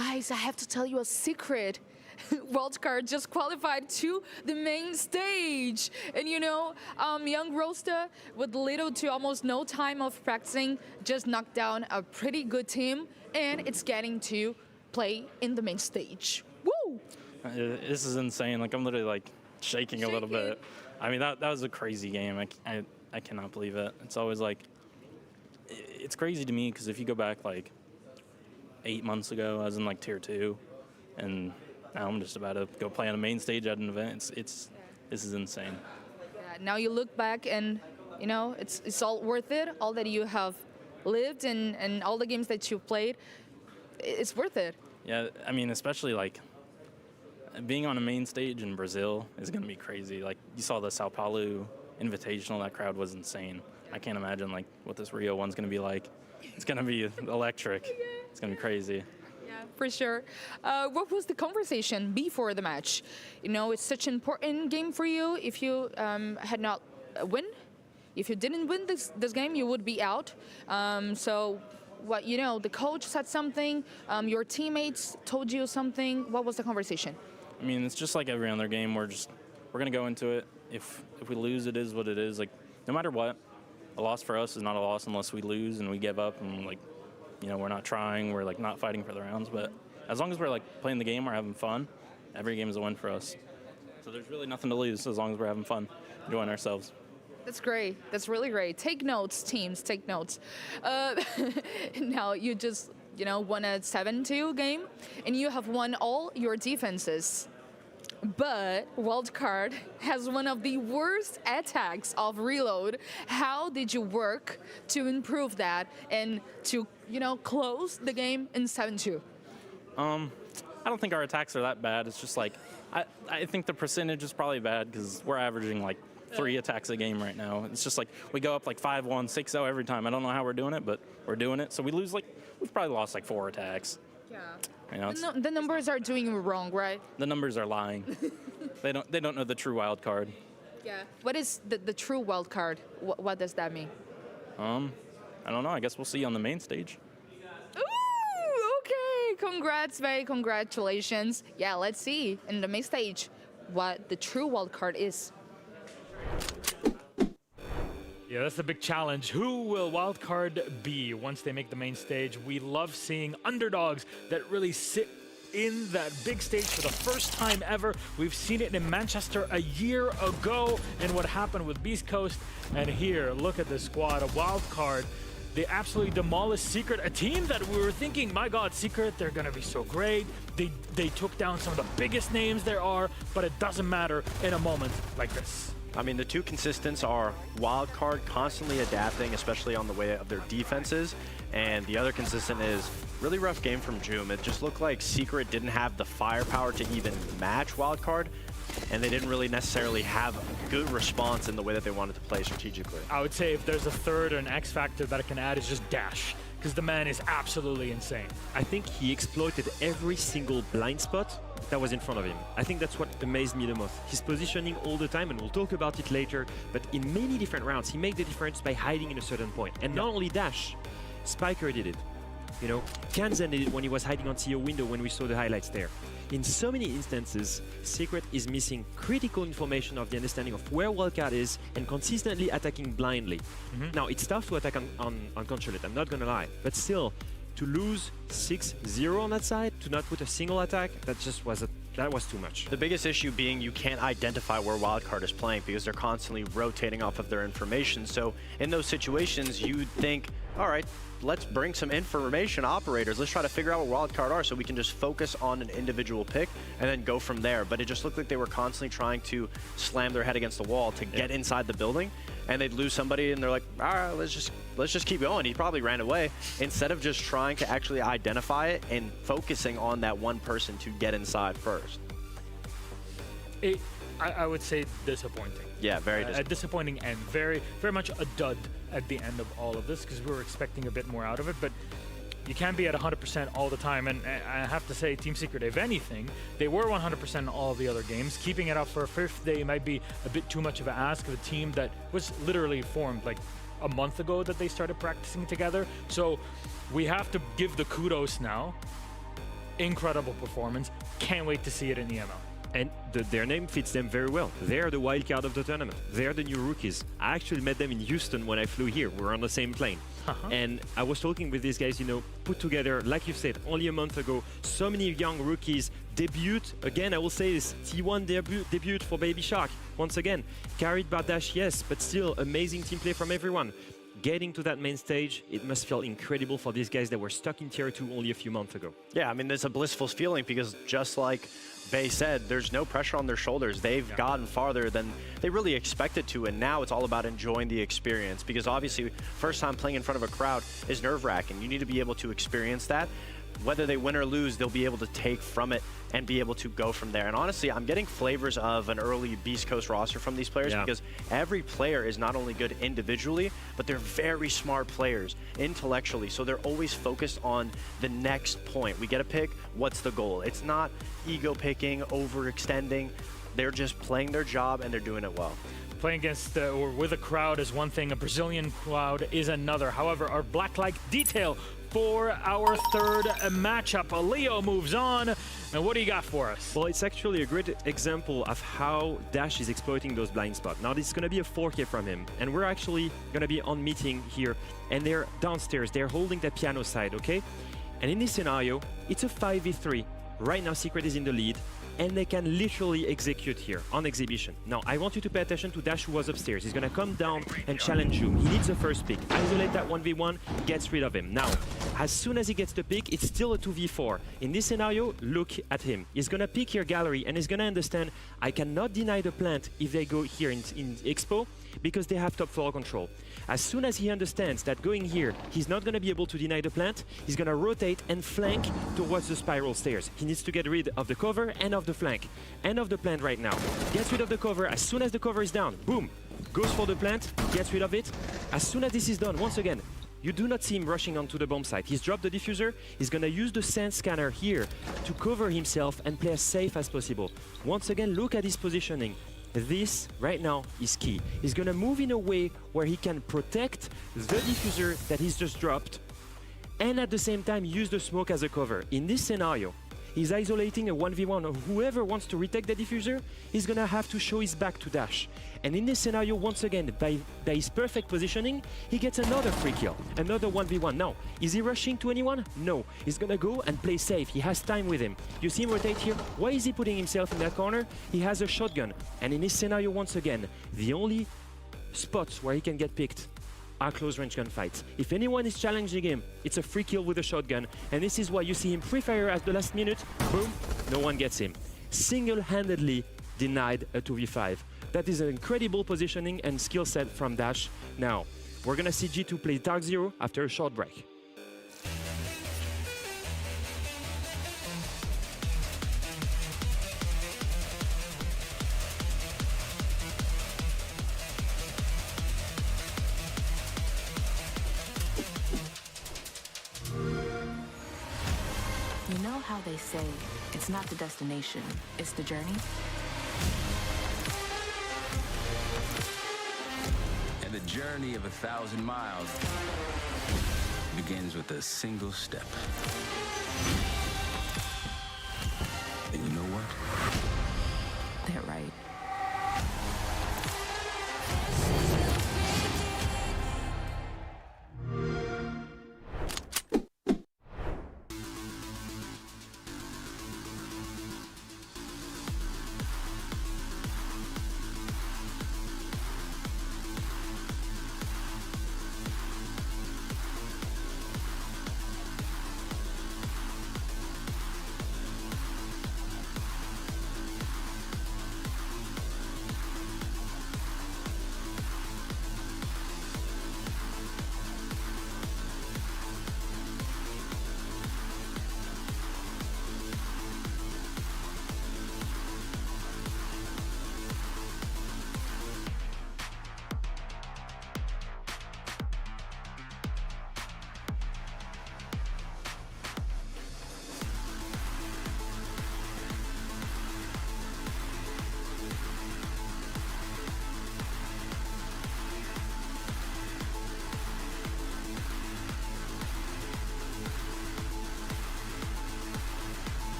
Guys, I have to tell you a secret. Wildcard just qualified to the main stage. And you know, young Rosta, with little to almost no time of practicing, just knocked down a pretty good team, and it's getting to play in the main stage. Woo! This is insane. Like, I'm literally like shaking a little bit. I mean, that was a crazy game. I cannot believe it. It's always like, it's crazy to me because if you go back like 8 months ago, I was in like tier 2, and now I'm just about to go play on a main stage at an event. This is insane. Yeah, now you look back and, you know, it's all worth it. All that you have lived and all the games that you've played, it's worth it. Yeah, I mean, especially like being on a main stage in Brazil is going to be crazy. Like, you saw the Sao Paulo Invitational, that crowd was insane. I can't imagine like what this Rio one's going to be like. It's going to be electric. It's going to be crazy. For sure. What was the conversation before the match? You know, it's such an important game for you. If you had not win, if you didn't win this game, you would be out. So, what, you know, the coach said something, your teammates told you something. What was the conversation? I mean, it's just like every other game. We're gonna go into it. If we lose, it is what it is. Like, no matter what, a loss for us is not a loss unless we lose and we give up and like, you know, we're not trying, we're like not fighting for the rounds, but as long as we're like playing the game, we're having fun, every game is a win for us. So there's really nothing to lose as long as we're having fun, enjoying ourselves. That's great. That's really great. Take notes, teams, take notes. Now you just, you know, won a 7-2 game and you have won all your defenses. But Wildcard has one of the worst attacks of Reload. How did you work to improve that and to, you know, close the game in 7-2? I don't think our attacks are that bad. It's just like, I think the percentage is probably bad because we're averaging like 3 attacks a game right now. It's just like we go up like 5-1, 6-0 every time. I don't know how we're doing it, but we're doing it. So we've probably lost like 4 attacks. Yeah. You know, The numbers are doing you wrong, right? the numbers are lying. They don't know the true wild card. Yeah. What is the true wild card? What does that mean? I don't know. I guess we'll see on the main stage. Ooh, okay. Congrats, Vay. Congratulations. Yeah, let's see in the main stage what the true wild card is. Yeah, that's the big challenge. Who will wildcard be once they make the main stage? We love seeing underdogs that really sit in that big stage for the first time ever. We've seen it in Manchester a year ago and what happened with Beast Coast. And here, look at the squad, a wildcard. They absolutely demolished Secret, a team that we were thinking, my God, Secret, they're gonna be so great. They took down some of the biggest names there are, but it doesn't matter in a moment like this. I mean, the two consistents are Wildcard constantly adapting, especially on the way of their defenses, and the other consistent is really rough game from Joom. It just looked like Secret didn't have the firepower to even match Wildcard, and they didn't really necessarily have a good response in the way that they wanted to play strategically. I would say if there's a third or an X factor that I can add is just Dash, because the man is absolutely insane. I think he exploited every single blind spot that was in front of him. I think that's what amazed me the most. His positioning all the time, and we'll talk about it later, but in many different rounds, he made the difference by hiding in a certain point. And not only Dash, Spiker did it. You know, Kanzan did it when he was hiding on CO window when we saw the highlights there. In so many instances, Secret is missing critical information of the understanding of where Wildcard is and consistently attacking blindly. Now, it's tough to attack on Consulate, I'm not gonna lie, but still, to lose 6-0 on that side, to not put a single attack, that was too much. The biggest issue being you can't identify where Wildcard is playing because they're constantly rotating off of their information. So in those situations, you'd think, all right, let's bring some information operators. Let's try to figure out what Wildcard are so we can just focus on an individual pick and then go from there. But it just looked like they were constantly trying to slam their head against the wall to get inside the building, and they'd lose somebody and they're like, all right, let's just keep going. He probably ran away instead of just trying to actually identify it and focusing on that one person to get inside first. I would say disappointing. Yeah, very disappointing. A disappointing end. Very, very much a dud at the end of all of this because we were expecting a bit more out of it. But you can't be at 100% all the time. And I have to say, Team Secret, if anything, they were 100% in all the other games. Keeping it up for a fifth day might be a bit too much of an ask of a team that was literally formed like a month ago that they started practicing together. So we have to give the kudos now. incredible performance. Can't wait to see it in the ML. And their name fits them very well. They're the wild card of the tournament. They're the new rookies. I actually met them in Houston when I flew here. We're on the same plane. And I was talking with these guys, you know, put together, like you said, only a month ago. So many young rookies debut. Again, I will say this, T1 debut for Baby Shark. Once again, carried by Dash, yes, but still amazing team play from everyone. Getting to that main stage, it must feel incredible for these guys that were stuck in Tier 2 only a few months ago. Yeah, I mean, it's a blissful feeling because just like Bay said, there's no pressure on their shoulders. They've gotten farther than they really expected to, and now it's all about enjoying the experience because obviously first time playing in front of a crowd is nerve-wracking. You need to be able to experience that. Whether they win or lose, they'll be able to take from it and be able to go from there. And honestly, I'm getting flavors of an early Beast Coast roster from these players because every player is not only good individually, but they're very smart players intellectually. So they're always focused on the next point. We get a pick, what's the goal? It's not ego picking, overextending. They're just playing their job and they're doing it well. Playing against or with a crowd is one thing, a Brazilian crowd is another. However, our black-like detail for our third matchup. Leo moves on. And what do you got for us? Well, it's actually a great example of how Dash is exploiting those blind spots. Now, this is going to be a 4K from him. And we're actually going to be on meeting here. And they're downstairs. They're holding the piano side, okay? And in this scenario, it's a 5v3. Right now, Secret is in the lead. And they can literally execute here on exhibition. Now, I want you to pay attention to Dash, who was upstairs. He's going to come down and challenge you. He needs the first pick. Isolate that 1v1, gets rid of him. Now, as soon as he gets the pick, it's still a 2v4. In this scenario, look at him. He's going to pick your gallery, and he's going to understand I cannot deny the plant if they go here in Expo, because they have top floor control. As soon as he understands that going here, he's not going to be able to deny the plant, he's going to rotate and flank towards the spiral stairs. He needs to get rid of the cover and of the flank. And of the plant right now. Gets rid of the cover. As soon as the cover is down, boom, goes for the plant, gets rid of it. As soon as this is done, once again, you do not see him rushing onto the bomb site. He's dropped the diffuser. He's going to use the Sens scanner here to cover himself and play as safe as possible. Once again, look at his positioning. This, right now, is key. He's going to move in a way where he can protect the diffuser that he's just dropped and at the same time use the smoke as a cover. In this scenario, he's isolating a 1v1. Whoever wants to retake the diffuser is going to have to show his back to Dash. And in this scenario, once again, by his perfect positioning, he gets another free kill, another 1v1. Now, is he rushing to anyone? No. He's going to go and play safe. He has time with him. You see him rotate here. Why is he putting himself in that corner? He has a shotgun. And in this scenario, once again, the only spots where he can get picked are close-range gunfights. If anyone is challenging him, it's a free kill with a shotgun. And this is why you see him pre-fire at the last minute. Boom, no one gets him. Single-handedly denied a 2v5. That is an incredible positioning and skill set from Dash. Now, we're going to see G2 play Dark Zero after a short break. You know how they say, it's not the destination, it's the journey? And the journey of 1,000 miles begins with a single step. And you know what? They're right.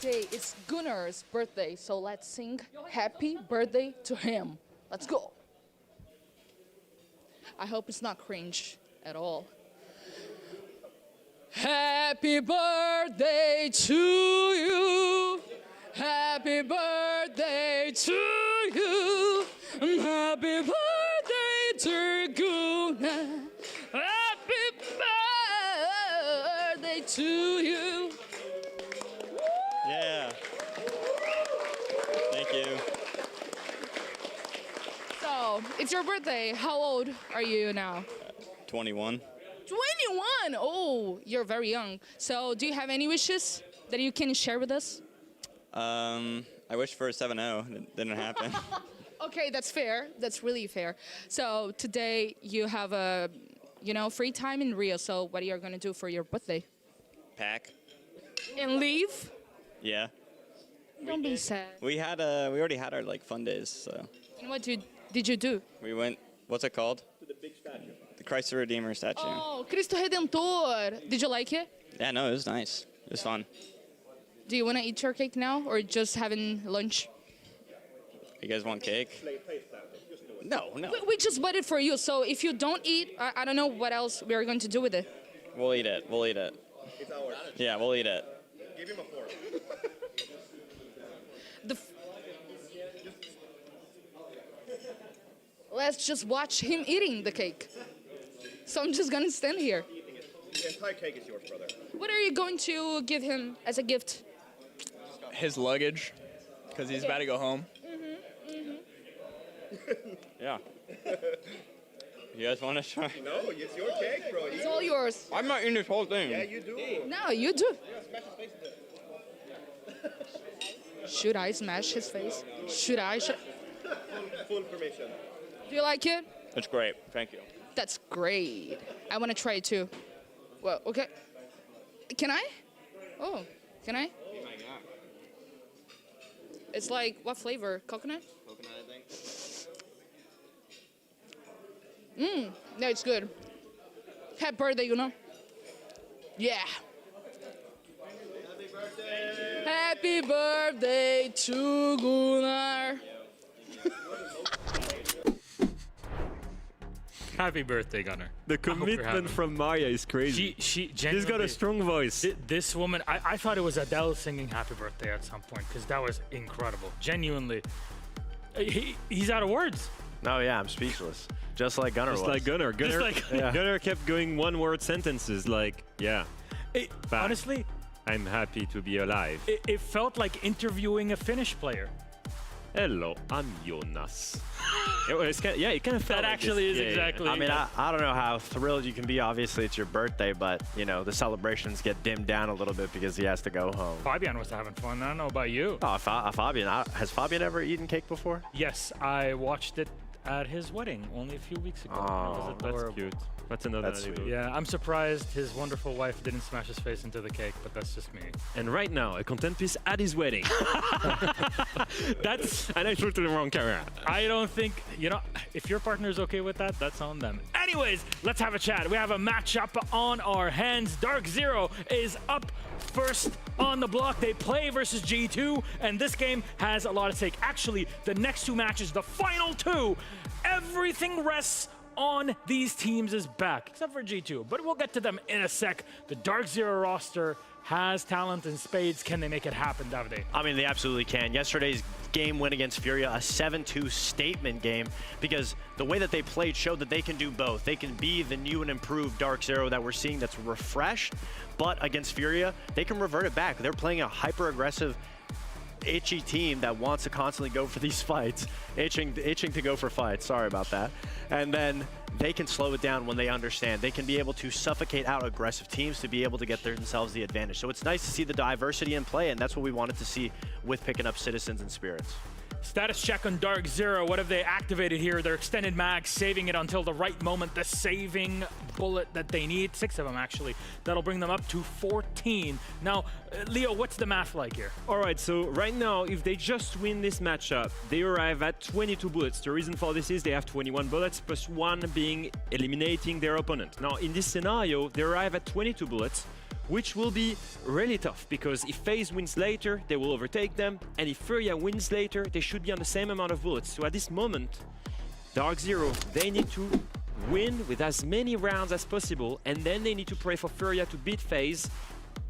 today is Gunnar's birthday, so let's sing happy birthday to him. Let's go. I hope it's not cringe at all. Happy birthday to you. Happy birthday to you. Happy birthday to Gunnar. Happy birthday to you. Yeah. Thank you. So, it's your birthday. How old are you now? 21. 21! Oh, you're very young. So, do you have any wishes that you can share with us? I wish for a 7-0. It didn't happen. Okay, that's fair. That's really fair. So, today you have a, free time in Rio. So, what are you going to do for your birthday? Pack. And leave? Yeah. Don't be sad. We already had our fun days, so. And what did you do? We went, what's it called? To the big statue. The Christ the Redeemer statue. Oh, Cristo Redentor. Did you like it? Yeah, no, it was nice. It was fun. Do you want to eat your cake now or just having lunch? You guys want cake? No. We just bought it for you, so if you don't eat, I don't know what else we are going to do with it. We'll eat it. It's ours. Yeah, we'll eat it. Give him a fork. Let's just watch him eating the cake. So I'm just gonna stand here. The entire cake is yours, brother. What are you going to give him as a gift? His luggage, because he's about to go home. Yeah. You guys want to try? No, it's your cake, bro. It's all yours. I'm not eating this whole thing. Yeah, you do. No, you do. Yeah, smash his face with it. Should I smash his face? Should I? Full permission. Do you like it? It's great. Thank you. That's great. I want to try it too. Well, okay. Can I? Oh, can I? It's like, what flavor? Coconut? Coconut, I think. No, it's good. Happy birthday, Yeah. Happy birthday. Happy birthday to Gunnar. Happy birthday, Gunnar. The commitment from Maria is crazy. She's got a strong voice. This woman, I thought it was Adele singing Happy Birthday at some point because that was incredible. Genuinely. He's out of words. No, yeah, I'm speechless. Just like Gunnar was. Just like Gunnar. Gunnar kept going one-word sentences like, yeah. Honestly, I'm happy to be alive. It felt like interviewing a Finnish player. Hello, I'm Jonas. It kind of felt that actually is exactly. I mean, I don't know how thrilled you can be. Obviously, it's your birthday, but the celebrations get dimmed down a little bit because he has to go home. Fabian was having fun. I don't know about you. Oh, Fabian. Has Fabian ever eaten cake before? Yes, I watched it at his wedding only a few weeks ago. Oh, that's cute. That's another anecdote. Yeah, I'm surprised his wonderful wife didn't smash his face into the cake, but that's just me. And right now, a content piece at his wedding. And I threw to the wrong camera. I don't think, if your partner's okay with that, that's on them. Anyways, let's have a chat. We have a matchup on our hands. Dark Zero is up first on the block. They play versus G2, and this game has a lot at stake. Actually, the next two matches, the final two, everything rests on these teams is back, except for G2, but we'll get to them in a sec. The Dark Zero roster has talent in spades. Can they make it happen, Davide? I mean, they absolutely can. Yesterday's game win against Furia, a 7-2 statement game, because the way that they played showed that they can do both. They can be the new and improved Dark Zero that we're seeing that's refreshed, but against Furia, they can revert it back. They're playing a hyper-aggressive, itchy team that wants to constantly go for these fights, itching to go for fights. Sorry about that. And then they can slow it down when they understand. They can be able to suffocate out aggressive teams to be able to get themselves the advantage. So it's nice to see the diversity in play, and that's what we wanted to see with picking up Citizens and Spirits. Status check on Dark Zero. What have they activated here? Their extended mag, saving it until the right moment. The saving bullet that they need. 6 of them, actually. That'll bring them up to 14. Now, Leo, what's the math like here? All right, so right now, if they just win this matchup, they arrive at 22 bullets. The reason for this is they have 21 bullets, plus 1 being eliminating their opponent. Now, in this scenario, they arrive at 22 bullets, which will be really tough because if FaZe wins later, they will overtake them, and if Furia wins later, they should be on the same amount of bullets. So at this moment, Dark Zero, they need to win with as many rounds as possible, and then they need to pray for Furia to beat FaZe,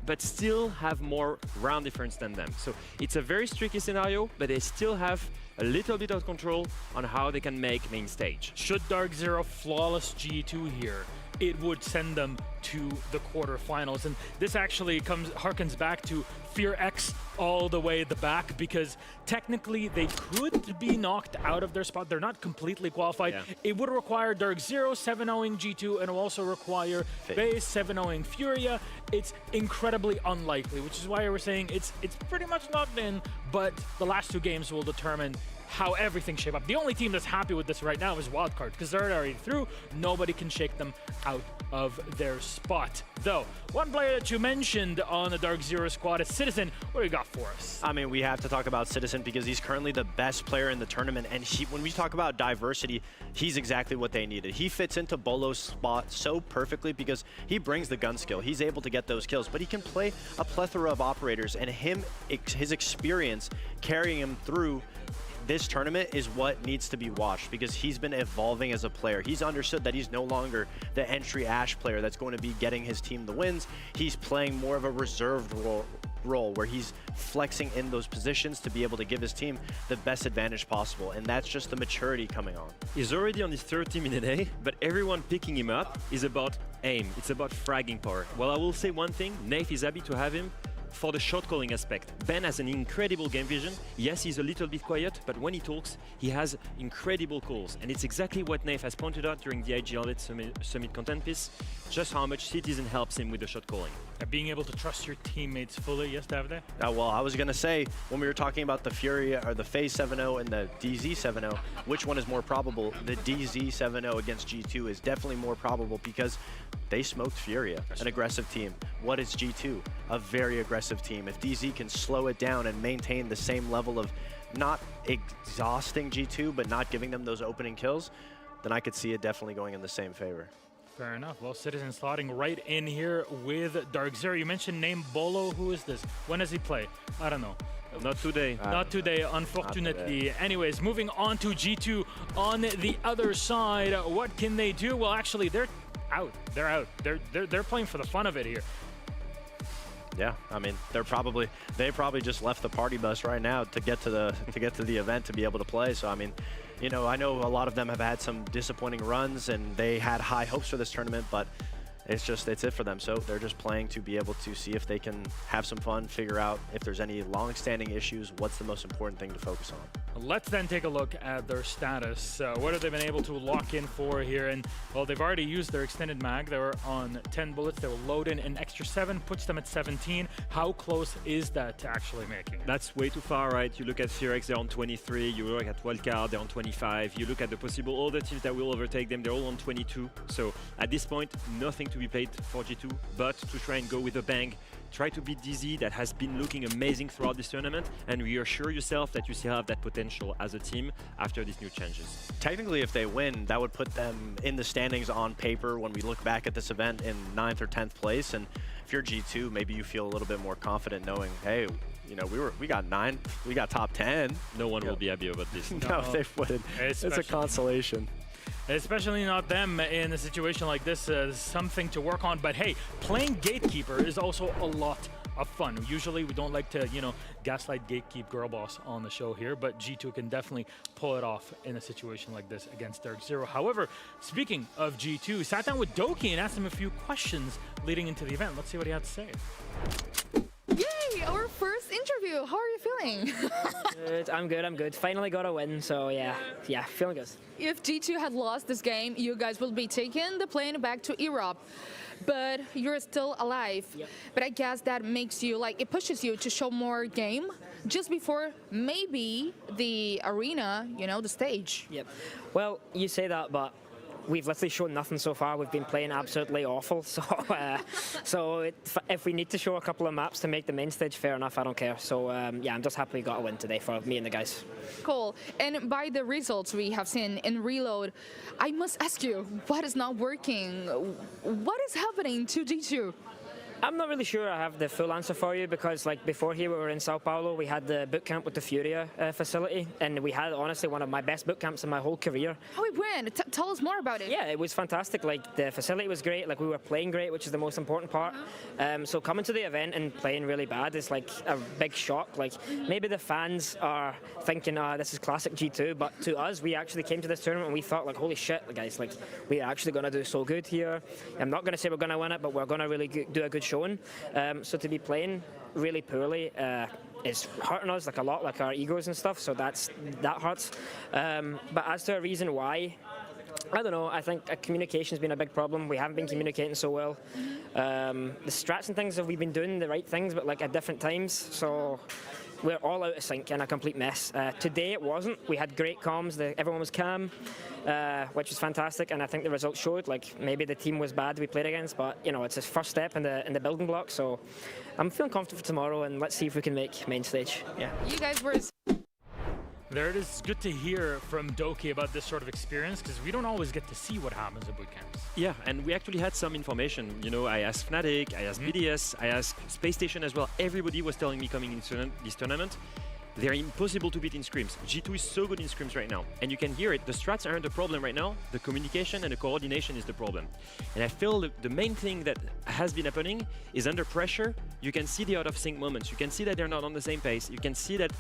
but still have more round difference than them. So it's a very tricky scenario, but they still have a little bit of control on how they can make main stage. Should Dark Zero flawless G2 here, it would send them to the quarterfinals. And this actually harkens back to FearX all the way at the back, because technically they could be knocked out of their spot. They're not completely qualified. Yeah. It would require Dark Zero 7-0ing G2, and it will also require FaZe 7-0ing Furia. It's incredibly unlikely, which is why we're saying it's pretty much locked in, but the last two games will determine how everything shape up. The only team that's happy with this right now is Wildcard, because they're already through. Nobody can shake them out of their spot. Though, one player that you mentioned on the Dark Zero squad is Citizen. What do you got for us? I mean, we have to talk about Citizen because he's currently the best player in the tournament, and when we talk about diversity, he's exactly what they needed. He fits into Bolo's spot so perfectly because he brings the gun skill. He's able to get those kills, but he can play a plethora of operators, and his experience carrying him through this tournament is what needs to be watched because he's been evolving as a player. He's understood that he's no longer the entry Ashe player that's going to be getting his team the wins. He's playing more of a reserved role where he's flexing in those positions to be able to give his team the best advantage possible, and that's just the maturity coming on. He's already on his 3rd team in an A, but everyone picking him up is about aim. It's about fragging power. Well, I will say one thing, Nath is happy to have him for the shot calling aspect. Ben has an incredible game vision. Yes, he's a little bit quiet, but when he talks, he has incredible calls. And it's exactly what Nath has pointed out during the IGL Summit content piece, just how much Citizen helps him with the shot calling. Being able to trust your teammates fully, yes, Davide? Well, I was going to say, when we were talking about the Furia, or the FaZe 7-0 and the DZ 7-0, which one is more probable? The DZ 7-0 against G2 is definitely more probable because they smoked Furia, an aggressive team. What is G2? A very aggressive team. If DZ can slow it down and maintain the same level of not exhausting G2, but not giving them those opening kills, then I could see it definitely going in the same favor. Fair enough. Well, Citizen slotting right in here with Dark Zero. You mentioned name Bolo. Who is this? When does he play? I don't know. Not today. Not today, unfortunately. Anyways, moving on to G2 on the other side. What can they do? Well, actually, they're out. They're out. They're playing for the fun of it here. Yeah, I mean, they probably just left the party bus right now to get to the event to be able to play. So I mean, you know, I know a lot of them have had some disappointing runs and they had high hopes for this tournament, but it's it for them. So they're just playing to be able to see if they can have some fun, figure out if there's any long-standing issues, what's the most important thing to focus on. Let's then take a look at their status. What have they been able to lock in for here? And, well, they've already used their extended mag. They were on 10 bullets. They will load in an extra 7, puts them at 17. How close is that to actually making it? That's way too far, right? You look at FearX, they're on 23. You look at Wildcard, they're on 25. You look at the possible other teams that will overtake them, they're all on 22. So at this point, nothing to be played for G2, but to try and go with a bang. Try to beat DZ, that has been looking amazing throughout this tournament, and reassure yourself that you still have that potential as a team after these new changes. Technically, if they win, that would put them in the standings on paper when we look back at this event in 9th or 10th place. And if you're G2, maybe you feel a little bit more confident knowing, hey, you know, we got 9, we got top 10. No one will be happy about this. No, they wouldn't. It's a consolation. Especially not them in a situation like this, something to work on. But hey, playing Gatekeeper is also a lot of fun. Usually we don't like to, you know, gaslight Gatekeep Girl Boss on the show here, but G2 can definitely pull it off in a situation like this against Dark Zero. However, speaking of G2, sat down with Doki and asked him a few questions leading into the event. Let's see what he had to say. Yay! Our first interview. How are you feeling? Good. I'm good. Finally got a win, so yeah, feeling good. If G2 had lost this game, you guys will be taking the plane back to Europe. But you're still alive. Yep. But I guess that makes you, like, it pushes you to show more game just before maybe the arena, you know, the stage. Yep. Well, you say that, but we've literally shown nothing so far. We've been playing absolutely awful. So, if we need to show a couple of maps to make the main stage, fair enough. I don't care. So yeah, I'm just happy we got a win today for me and the guys. Cool. And by the results we have seen in Reload, I must ask you, what is not working? What is happening to G2? I'm not really sure I have the full answer for you because, like, before here we were in Sao Paulo, we had the boot camp with the Furia facility, and we had honestly one of my best boot camps in my whole career. How it went? Tell us more about it. Yeah, it was fantastic. Like, the facility was great. Like, we were playing great, which is the most important part. So coming to the event and playing really bad is like a big shock. Like, maybe the fans are thinking, this is classic G2, but to us, we actually came to this tournament and we thought, like, holy shit, guys, like, we're actually going to do so good here. I'm not going to say we're going to win it, but we're going to really do a good showing. So to be playing really poorly is hurting us like a lot, like our egos and stuff. So that hurts. But as to a reason why, I don't know. I think communication's been a big problem. We haven't been communicating so well. The strats and things we've been doing the right things, but like at different times. So we're all out of sync and a complete mess. Today it wasn't. We had great comms. Everyone was calm, which was fantastic. And I think the results showed. Like maybe the team was bad we played against, but you know it's his first step in the building block. So I'm feeling confident for tomorrow, and let's see if we can make main stage. Yeah. You guys were. There it is. It's good to hear from Doki about this sort of experience because we don't always get to see what happens at boot camps. Yeah, and we actually had some information. You know, I asked Fnatic, I asked BDS, I asked Space Station as well. Everybody was telling me coming into this tournament, they're impossible to beat in scrims. G2 is so good in scrims right now. And you can hear it. The strats aren't the problem right now. The communication and the coordination is the problem. And I feel the main thing that has been happening is under pressure, you can see the out of sync moments. You can see that they're not on the same pace. You can see that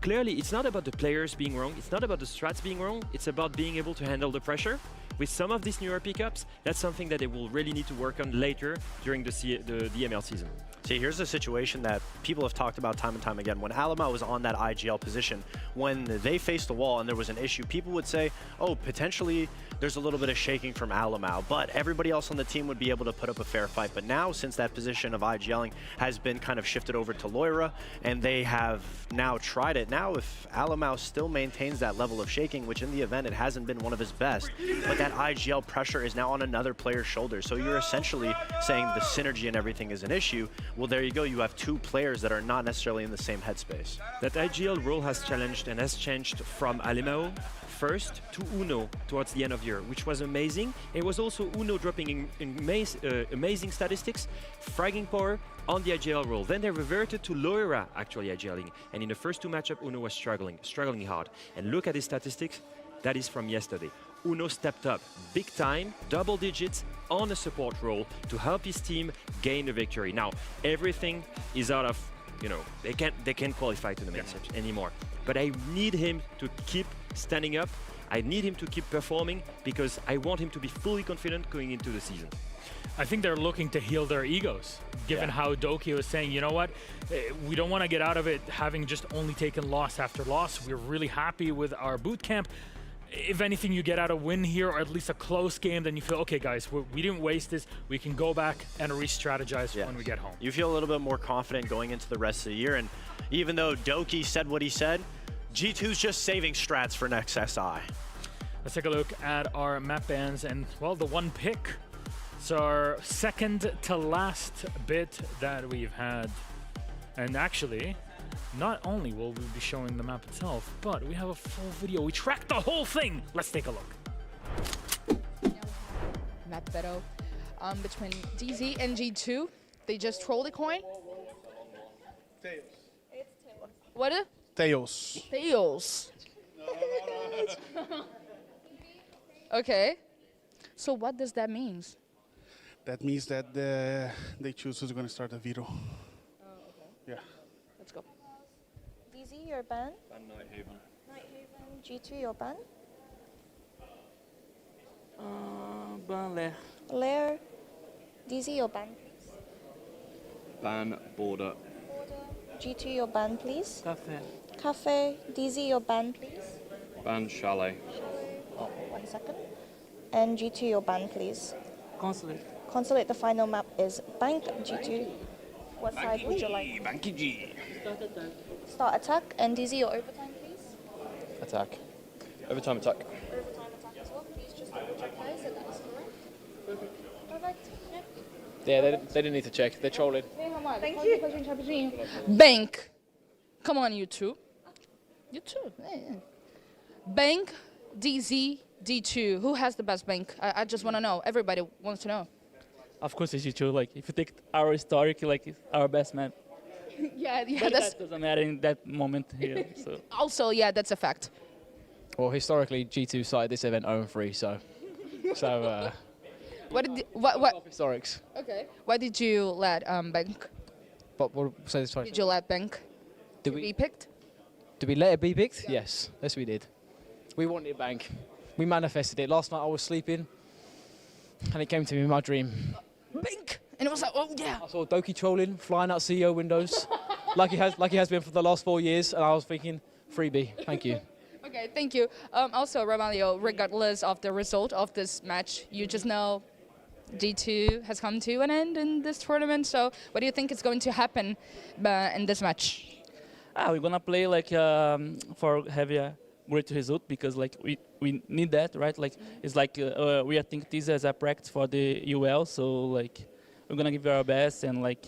clearly it's not about the players being wrong. It's not about the strats being wrong. It's about being able to handle the pressure. With some of these newer pickups, that's something that they will really need to work on later during the ML season. See, here's a situation that people have talked about time and time again. When Alamau was on that IGL position, when they faced the wall and there was an issue, people would say, oh, potentially there's a little bit of shaking from Alamau, but everybody else on the team would be able to put up a fair fight. But now, since that position of IGLing has been kind of shifted over to Loira, and they have now tried it, now if Alamau still maintains that level of shaking, which in the event it hasn't been one of his best, but that IGL pressure is now on another player's shoulder. So you're essentially saying the synergy and everything is an issue. Well, there you go. You have two players that are not necessarily in the same headspace. That IGL role has challenged and has changed from Alemao first to Uno towards the end of the year, which was amazing. It was also Uno dropping amazing statistics, fragging power on the IGL role. Then they reverted to Loira actually IGLing. And in the first two matchups, Uno was struggling hard. And look at his statistics. That is from yesterday. Uno stepped up big time, double digits on a support role to help his team gain the victory. Now, everything is out of, you know, they can't qualify to the main stage anymore. But I need him to keep standing up. I need him to keep performing because I want him to be fully confident going into the season. I think they're looking to heal their egos, given how Doki was saying, you know what, we don't want to get out of it having just only taken loss after loss. We're really happy with our boot camp. If anything, you get out a win here, or at least a close game, then you feel, okay, guys, we didn't waste this. We can go back and re-strategize when we get home. You feel a little bit more confident going into the rest of the year. And even though Doki said what he said, G2's just saving strats for next SI. Let's take a look at our map bans and, well, the one pick. It's our second to last bit that we've had. And actually, not only will we be showing the map itself, but we have a full video. We tracked the whole thing. Let's take a look. Map battle between DZ and G2. They just trolled a coin. Tails. What? Tails. Tails. Okay. So what does that mean? That means that they choose who's going to start the veto. Oh, okay. Yeah. Let's go. DZ, your ban. Ban Nighthaven. Nighthaven. G2, your ban. Ban Lair. Lair. DZ, your ban, please. Ban Border. Border. G2, your ban, please. Cafe. Cafe. DZ, your ban, please. Ban Chalet. Chalet. Oh, 1 second. And G2, your ban, please. Consulate. Consulate, the final map is Bank. G2. What side would you like? Banky G. Start attack. And DZ, your overtime, please. Attack. Overtime attack. Overtime attack as well. Please just double check guys that that is correct. Perfect. Yeah, they didn't need to check. They trolled it. Thank you. Bank. Come on, you two. You two. Yeah. Bank, DZ, D2. Who has the best bank? I just want to know. Everybody wants to know. of course it's G2. Like if you take our historic, like it's our best map. Yeah, But that's that doesn't matter in that moment here. So. also, yeah, that's a fact. Well, historically, G2 started this event 0-3, so What did what? historics. Okay. Why did you let Bank? But what say sorry? Did you let Bank to be picked? Did we let it be picked? Yes, we did. We wanted it Bank. We manifested it. Last night I was sleeping, and it came to me in my dream. Bank, and it was like, oh yeah. I saw Doki trolling, flying out CEO windows, like he has been for the last 4 years, and I was thinking, freebie, thank you. Okay, thank you. Also, Ramalio, regardless of the result of this match, you just know G2 has come to an end in this tournament. So, what do you think is going to happen in this match? We're gonna play like for have a great result because like we need that, right? Like it's like we think this as a practice for the UL, so like we're gonna give our best and like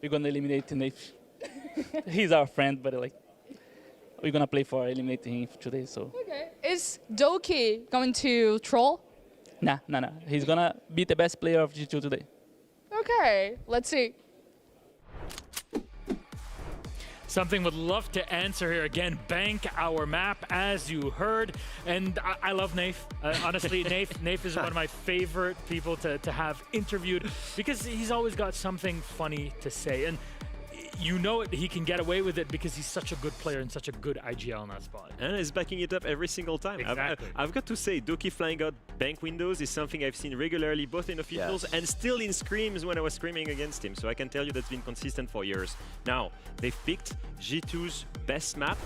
we're gonna eliminate Nate. He's our friend, but like we're gonna play for eliminating him today. So Okay. Is Doki going to troll? nah. He's gonna be the best player of G2 today. Okay, let's see. Something would love to answer here again. Bank our map, as you heard, and I love Naif. Honestly, Naif is one of my favorite people to have interviewed because he's always got something funny to say, and you know it, he can get away with it because he's such a good player and such a good IGL in that spot. And he's backing it up every single time. Exactly. I've got to say, Doki flying out bank windows is something I've seen regularly, both in officials and still in scrims when I was scrimming against him. So I can tell you that's been consistent for years. Now, they've picked G2's best map,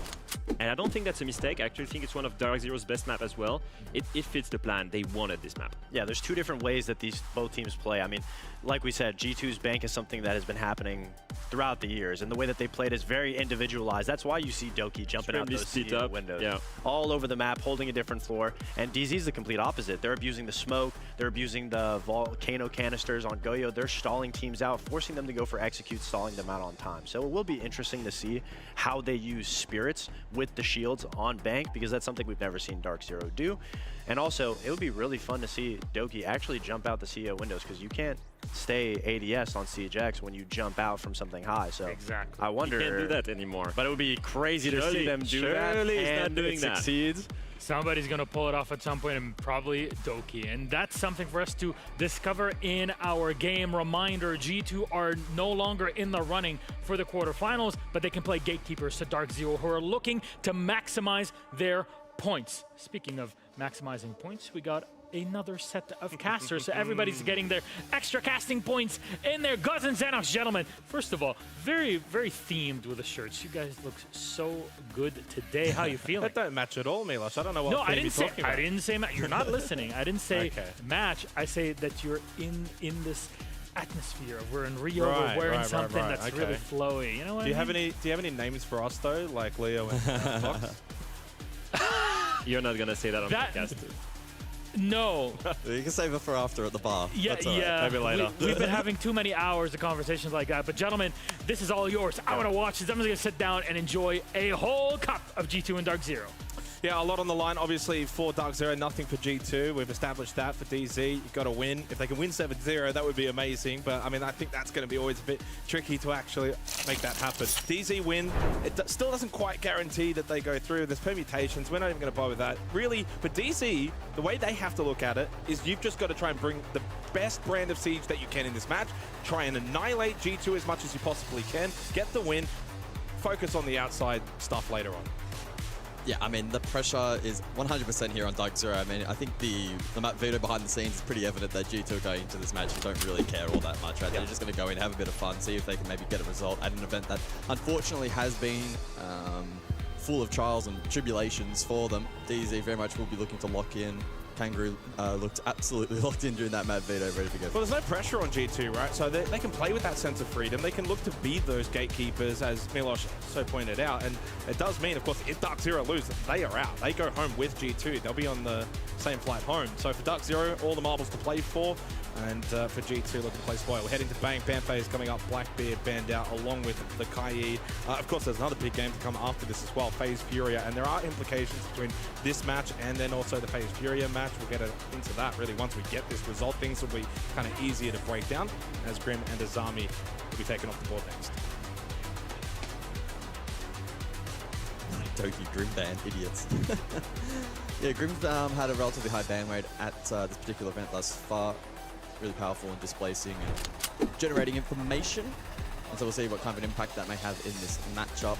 and I don't think that's a mistake. I actually think it's one of Dark Zero's best map as well. It fits the plan. They wanted this map. Yeah, there's two different ways that both teams play. I mean, like we said, G2's bank is something that has been happening throughout the years, and the way that they played is very individualized. That's why you see Doki jumping out those CEO windows all over the map, holding a different floor. And DZ's the complete opposite. They're abusing the smoke, they're abusing the volcano canisters on Goyo. They're stalling teams out, forcing them to go for execute, stalling them out on time. So it will be interesting to see how they use spirits with the shields on bank, because that's something we've never seen Dark Zero do. And also, it would be really fun to see Doki actually jump out the CEO windows, because you can't stay ADS on CHX when you jump out from something high. So exactly. I wonder. You can't do that anymore. But it would be crazy to see them do that. And it succeeds. Somebody's going to pull it off at some point, and probably Doki. And that's something for us to discover in our game. Reminder, G2 are no longer in the running for the quarterfinals, but they can play gatekeepers to Dark Zero, who are looking to maximize their points. Speaking of maximizing points, we got another set of casters, so everybody's getting their extra casting points in their Guns and Xenos. Gentlemen, first of all, very, very themed with the shirts. You guys look so good today. How you feeling? That don't match at all, Milos. I don't know what no, I about. didn't say match. You're not listening. I didn't say match. I say that you're in this atmosphere. We're in Rio. We're wearing something that's really flowy. You know what do you have any names for us though, like Leo and Fox? You're not gonna say that on podcast. No. You can save it for after at the bar. Yeah, right. Maybe later. We've been having too many hours of conversations like that. But gentlemen, this is all yours. I want to watch this. I'm just going to sit down and enjoy a whole cup of G2 and Dark Zero. Yeah, a lot on the line, obviously, for Dark Zero, nothing for G2. We've established that for DZ. You've got to win. If they can win 7-0, that would be amazing. But, I mean, I think that's going to be always a bit tricky to actually make that happen. DZ win. It still doesn't quite guarantee that they go through. There's permutations. We're not even going to bother with that. Really, for DZ, the way they have to look at it is you've just got to try and bring the best brand of Siege that you can in this match. Try and annihilate G2 as much as you possibly can. Get the win. Focus on the outside stuff later on. Yeah, I mean, the pressure is 100% here on Dark Zero. I mean, I think the map veto behind the scenes is pretty evident that G2 going into this match and don't really care all that much, right? They're just going to go in, have a bit of fun, see if they can maybe get a result at an event that unfortunately has been full of trials and tribulations for them. DZ very much will be looking to lock in. Kangaroo looked absolutely locked in during that map veto, ready to go. Well, there's no pressure on G2, right? So they can play with that sense of freedom. They can look to beat those gatekeepers, as Milos so pointed out. And it does mean, of course, if Dark Zero lose, they are out. They go home with G2. They'll be on the same flight home. So for Dark Zero, all the marbles to play for. And for G2, looking to play spoil. We're heading to Bang. Banfei is coming up. Blackbeard banned out along with the Kai. Of course, there's another big game to come after this as well, FaZe Furia. And there are implications between this match and then also the FaZe Furia match. match. We'll get into that really once we get this result. Things will be kind of easier to break down as Grim and Azami will be taken off the board next. Doki, Grim ban, idiots. Yeah, Grim had a relatively high ban rate at this particular event thus far. Really powerful in displacing and generating information. And so we'll see what kind of an impact that may have in this matchup.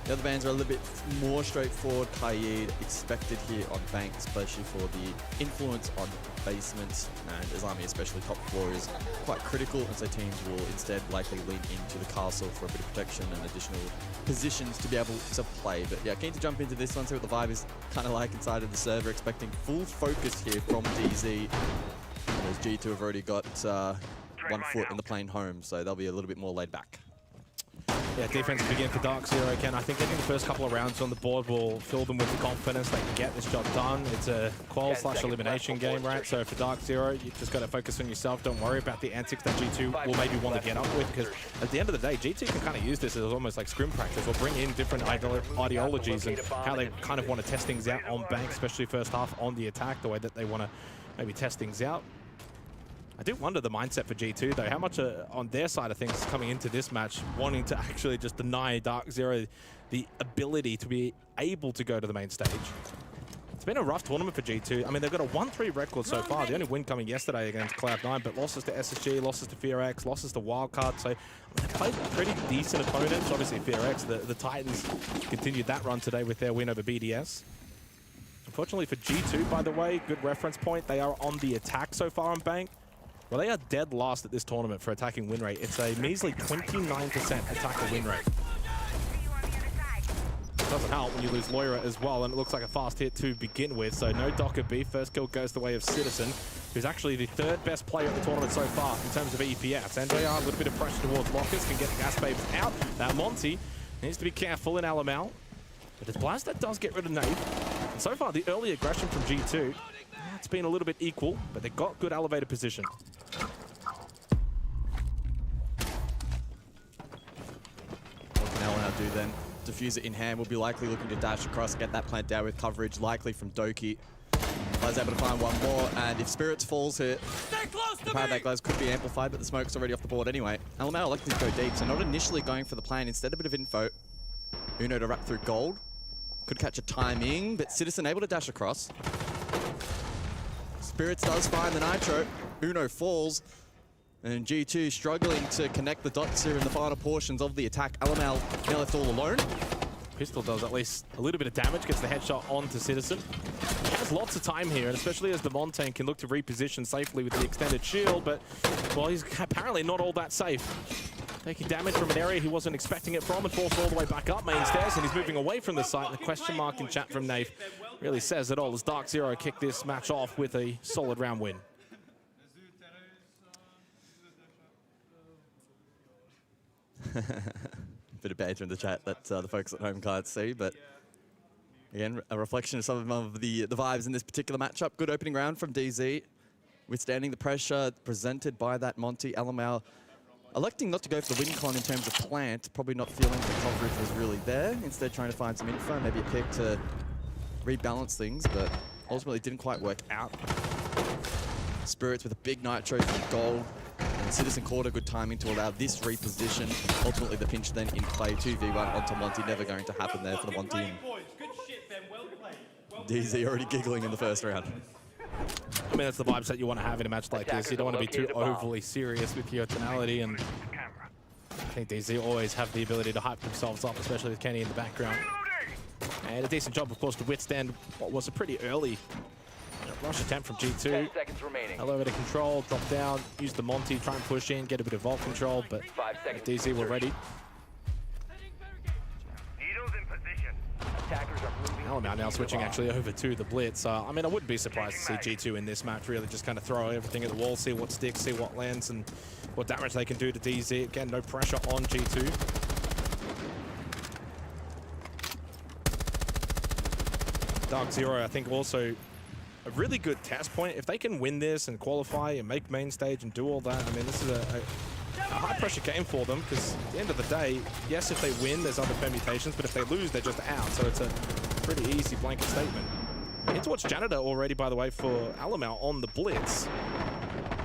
The other bans are a little bit more straightforward. Kaid expected here on Bank, especially for the influence on basement, and Azami, especially top floor, is quite critical, and so teams will instead likely lean into the castle for a bit of protection and additional positions to be able to play. But yeah, keen to jump into this one, see what the vibe is kind of like inside of the server, expecting full focus here from DZ. Whereas G2 have already got 1 foot in the plane home, so they'll be a little bit more laid back. Yeah, defense begin for Dark Zero again. I think getting the first couple of rounds on the board will fill them with the confidence they can get this job done. It's a qual/elimination game, right? So for Dark Zero, you just got to focus on yourself. Don't worry about the antics that G2 will maybe want to get up with, because at the end of the day, G2 can kind of use this as almost like scrim practice, or bring in different ideologies and how they kind of want to test things out on Bank, especially first half on the attack, the way that they want to maybe test things out. I do wonder the mindset for G2 though, how much on their side of things coming into this match, wanting to actually just deny Dark Zero the ability to be able to go to the main stage. It's been a rough tournament for G2. I mean, they've got a 1-3 record so far. The only win coming yesterday against Cloud9, but losses to SSG, losses to FearX, losses to Wildcard. So they played pretty decent opponents. Obviously FearX, the Titans continued that run today with their win over BDS. Unfortunately for G2, by the way, good reference point, they are on the attack so far on Bank. Well, they are dead last at this tournament for attacking win rate. It's a measly 29% attacker win rate. It doesn't help when you lose Loira as well, and it looks like a fast hit to begin with. So no Docker B. First kill goes the way of Citizen, who's actually the 3rd best player at the tournament so far in terms of EPS. And JR, a little bit of pressure towards Locus, can get the gas babes out. Now Monty needs to be careful in Alamau. But his blast that does get rid of Nave. And so far, the early aggression from G2, it's been a little bit equal, but they've got good elevated position. What can Alamau do then? Diffuser in hand, will be likely looking to dash across, get that plant down with coverage, likely from Doki. Glass able to find one more, and if Spirits falls here, the power of that Glass could be amplified, but the smoke's already off the board anyway. Alamau electing to go deep, so not initially going for the plan, instead a bit of info. Uno to wrap through gold. Could catch a timing, but Citizen able to dash across. Spirits does find the Nitro. Uno falls. And G2 struggling to connect the dots here in the final portions of the attack. Alamau now left all alone. Pistol does at least a little bit of damage, gets the headshot onto Citizen. He has lots of time here, and especially as the Montaigne can look to reposition safely with the extended shield, but, well, he's apparently not all that safe. Taking damage from an area he wasn't expecting it from, and forced all the way back up main stairs, and he's moving away from the site. And the question mark in chat from Nave really says it all, as Dark Zero kicked this match off with a solid round win. Bit of banter in the chat that the folks at home can't see, but again, a reflection of some of the vibes in this particular matchup. Good opening round from DZ, withstanding the pressure presented by that Monty. Alamau electing not to go for the win con in terms of plant, probably not feeling the coverage was really there. Instead trying to find some info, maybe a pick to rebalance things, but ultimately didn't quite work out. Spirits with a big Nitro for gold. And Citizen caught a good timing to allow this reposition. Ultimately the pinch then in play, 2v1 onto Monty, never going to happen there for the Monty. And DZ already giggling in the first round. I mean, that's the vibes that you want to have in a match like this. You don't want to be too overly serious with your tonality, and I think DZ always have the ability to hype themselves up, especially with Kenny in the background. And a decent job, of course, to withstand what was a pretty early rush attempt from G2. 10 seconds remaining. Elevator control, drop down, use the Monty, try and push in, get a bit of vault control, but DZ were ready. Alamau now switching actually over to the Blitz. I mean, I wouldn't be surprised to see G2 in this match really just kind of throw everything at the wall, see what sticks, see what lands, and what damage they can do to DZ. Again, no pressure on G2. Dark Zero, I think, also a really good test point. If they can win this and qualify and make main stage and do all that, I mean, this is a high-pressure game for them, because at the end of the day, yes, if they win, there's other permutations, but if they lose, they're just out. So it's a pretty easy blanket statement. In towards Janitor already, by the way, for Alamau on the blitz.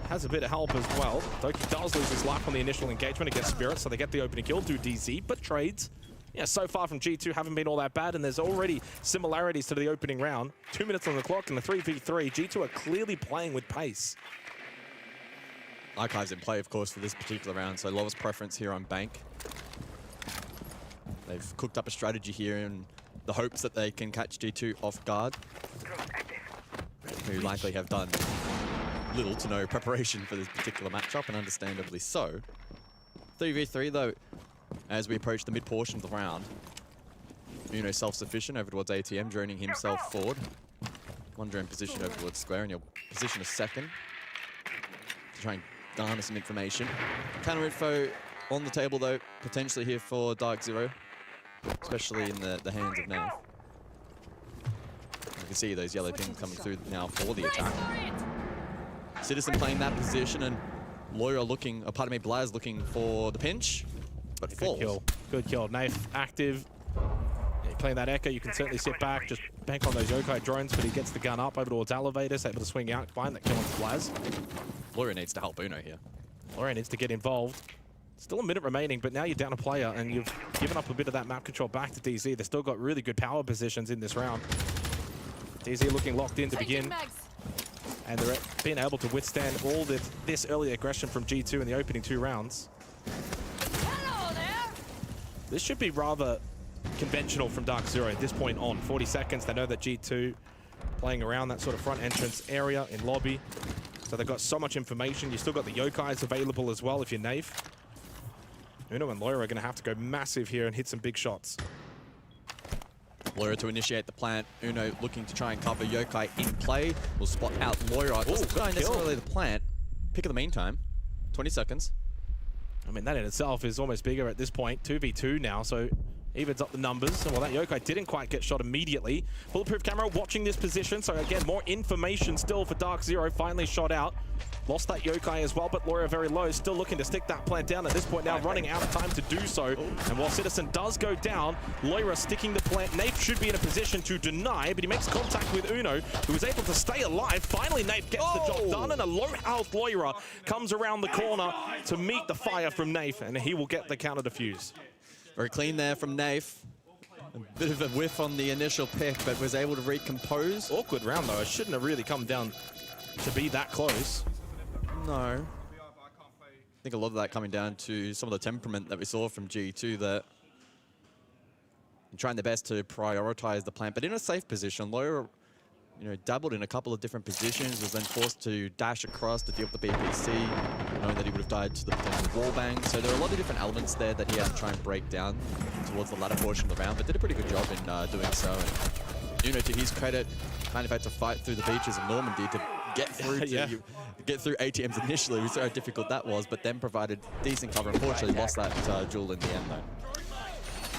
Has a bit of help as well. Doki does lose his life on the initial engagement against Spirit, so they get the opening kill to DZ, but trades. Yeah, so far from G2 haven't been all that bad, and there's already similarities to the opening round. 2 minutes on the clock in the 3v3. G2 are clearly playing with pace. Archives in play, of course, for this particular round, so lowest preference here on Bank. They've cooked up a strategy here in the hopes that they can catch G2 off guard, who likely have done little to no preparation for this particular matchup, and understandably so. 3v3 though, as we approach the mid portion of the round. Uno self-sufficient over towards ATM, droning himself forward. One drone position over towards Square, and you'll position a second to try and garner some information. Counter info on the table though, potentially here for Dark Zero, especially in the hands of Nav. You can see those yellow pings coming through now for the attack. Citizen playing that position, and Loira looking, or pardon me, Blaz looking for the pinch, but falls. Good kill. Good kill. Naif active. Yeah, playing that Echo, you can certainly sit back, just bank on those Yokai drones, but he gets the gun up over towards Elevators, able to swing out, find that kill on Blaz. Loira needs to help Uno here. Loira needs to get involved. Still a minute remaining, but now you're down a player, and you've given up a bit of that map control back to DZ. They've still got really good power positions in this round. DZ looking locked in to begin. And they're being able to withstand all this early aggression from G2 in the opening 2 rounds. Hello there. This should be rather conventional from Dark Zero at this point on. 40 seconds, they know that G2 playing around that sort of front entrance area in lobby. So they've got so much information. You still got the Yokais available as well if you're Naif. Uno and Loira are going to have to go massive here and hit some big shots. Loira to initiate the plant. Uno looking to try and cover Yokai in play. Will spot out Loira. It wasn't necessarily the plant. Pick of the meantime. 20 seconds. I mean, that in itself is almost bigger at this point. 2v2 now, so evens up the numbers. Well, that Yokai didn't quite get shot immediately. Bulletproof camera watching this position. So again, more information still for Dark Zero. Finally shot out. Lost that Yokai as well, but Loira very low. Still looking to stick that plant down at this point now, running out of time to do so. And while Citizen does go down, Loira sticking the plant. Naif should be in a position to deny, but he makes contact with Uno, who was able to stay alive. Finally, Naif gets the job done, and a low-health Loira comes around the corner to meet the fire from Naif, and he will get the counter defuse. Very clean there from Naif. A bit of a whiff on the initial pick, but was able to recompose. Awkward round, though. It shouldn't have really come down to be that close. No. I think a lot of that coming down to some of the temperament that we saw from G2, that trying their best to prioritize the plant, but in a safe position. Loira, dabbled in a couple of different positions, was then forced to dash across to deal with the BPC, knowing that he would have died to the potential wallbang. So there are a lot of different elements there that he had to try and break down towards the latter portion of the round, but did a pretty good job in doing so. And Uno, to his credit, kind of had to fight through the beaches of Normandy to get through get through ATMs initially. We saw how difficult that was, but then provided decent cover. Unfortunately, lost that duel in the end, though.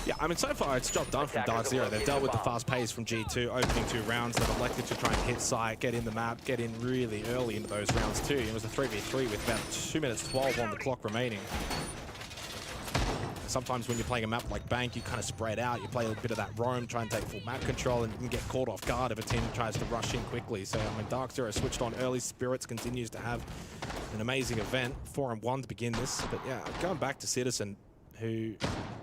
Yeah, I mean, so far it's job done from Dark Zero. They've dealt with the fast pace from G2, opening 2 rounds. They've elected to try and hit site, get in the map, get in really early into those rounds too. It was a 3v3 with about 2 minutes 12 on the clock remaining. Sometimes when you're playing a map like Bank, you kind of spread out. You play a bit of that roam, try and take full map control, and you can get caught off guard if a team tries to rush in quickly. So, I mean, Dark Zero switched on early. Spirits continues to have an amazing event. 4-1 to begin this. But yeah, going back to Citizen, who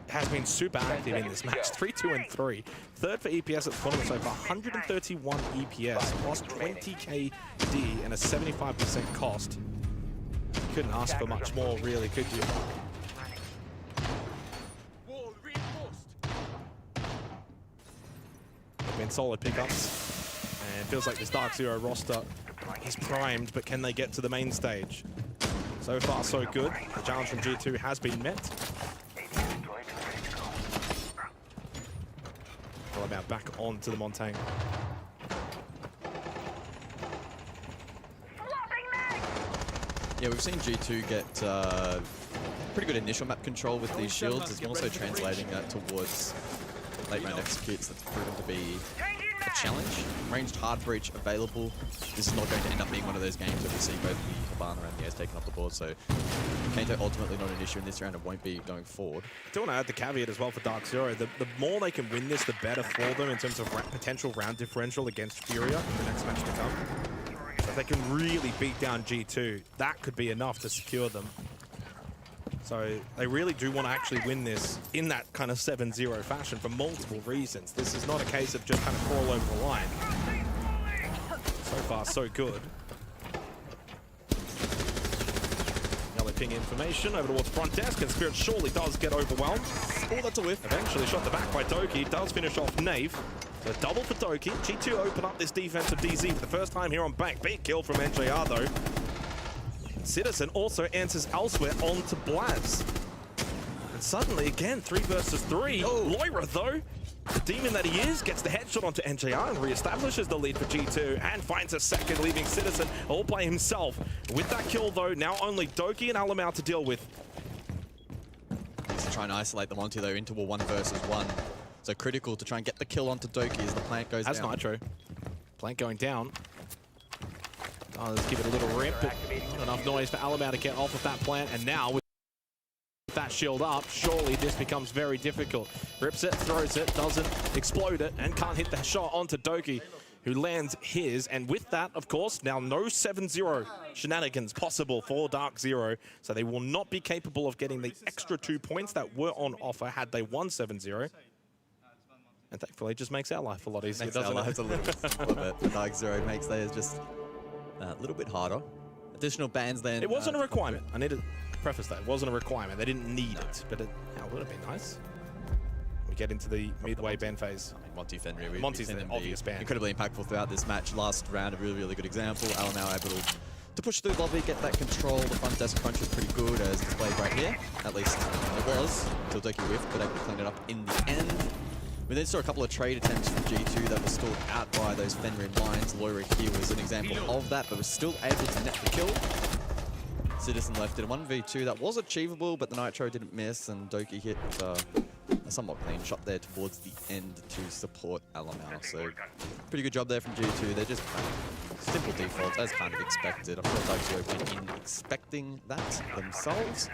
has been super active in this match. 3-2-3. Third for EPS at the tournament so far. 131 EPS, plus 20 KD and a 75% cost. Couldn't ask for much more, really, could you? They've been solid pickups, and it feels like this Dark Zero roster is primed, but can they get to the main stage? So far, so good. The challenge from G2 has been met. About back onto the Montaigne. Yeah, we've seen G2 get pretty good initial map control with these shields. It's also translating that towards late round executes. That's proven to be a challenge. Ranged hard breach available. This is not going to end up being one of those games where we see both the Cabana and Nia's taken off the board, so Kaito ultimately not an issue in this round and won't be going forward. I do want to add the caveat as well for Dark Zero. The more they can win this, the better for them in terms of potential round differential against Furia in the next match to come. So if they can really beat down G2, that could be enough to secure them. So they really do want to actually win this in that kind of 7-0 fashion for multiple reasons. This is not a case of just kind of crawl over the line. So far, so good. Yellow ping information over towards front desk, and Spirit surely does get overwhelmed. Oh, that's a whiff. Eventually shot the back by Doki. Does finish off Nave. So double for Doki. G2 open up this defense of DZ for the first time here on Bank. Big kill from NJR though. Citizen also answers elsewhere onto Blaz. And suddenly, again, 3 versus 3. Loira, though, the demon that he is, gets the headshot onto NJR and reestablishes the lead for G2 and finds a second, leaving Citizen all by himself. With that kill, though, now only Doki and Alamau to deal with. He's trying to isolate the Monty, though, into a 1 versus 1. So critical to try and get the kill onto Doki as the plant goes down. That's Nitro. Plant going down. Oh, let's give it a little rip, but not enough noise for Alamau to get off of that plant. And now, with that shield up, surely this becomes very difficult. Rips it, throws it, doesn't explode it, and can't hit the shot onto Doki, who lands his. And with that, of course, now no 7-0 shenanigans possible for Dark Zero. So they will not be capable of getting the extra 2 points that were on offer had they won 7-0. And thankfully, it just makes our life a lot easier, doesn't it? A little bit simpler, but Dark Zero makes theirs just a little bit harder. Additional bans then. It wasn't a requirement. I need to preface that. It wasn't a requirement. They didn't need it, but it would have been nice. We get into the midway ban phase. I mean, Monty Fenrir. Monty's the obvious ban. Incredibly impactful throughout this match. Last round, a really, really good example. Alamau able to push through the lobby, get that control. The front desk crunch is pretty good, as displayed right here. At least it was, until Doki whiffed, but able to clean it up in the end. We then saw a couple of trade attempts from G2 that were stalled out by those Fenrir lines. Loira here was an example of that, but was still able to net the kill. Citizen left it a 1v2 that was achievable, but the Nitro didn't miss, and Doki hit a somewhat clean shot there towards the end to support Alamau. So pretty good job there from G2. They're just simple defaults, as kind of expected. I'm sure Dark Zero went in expecting that themselves.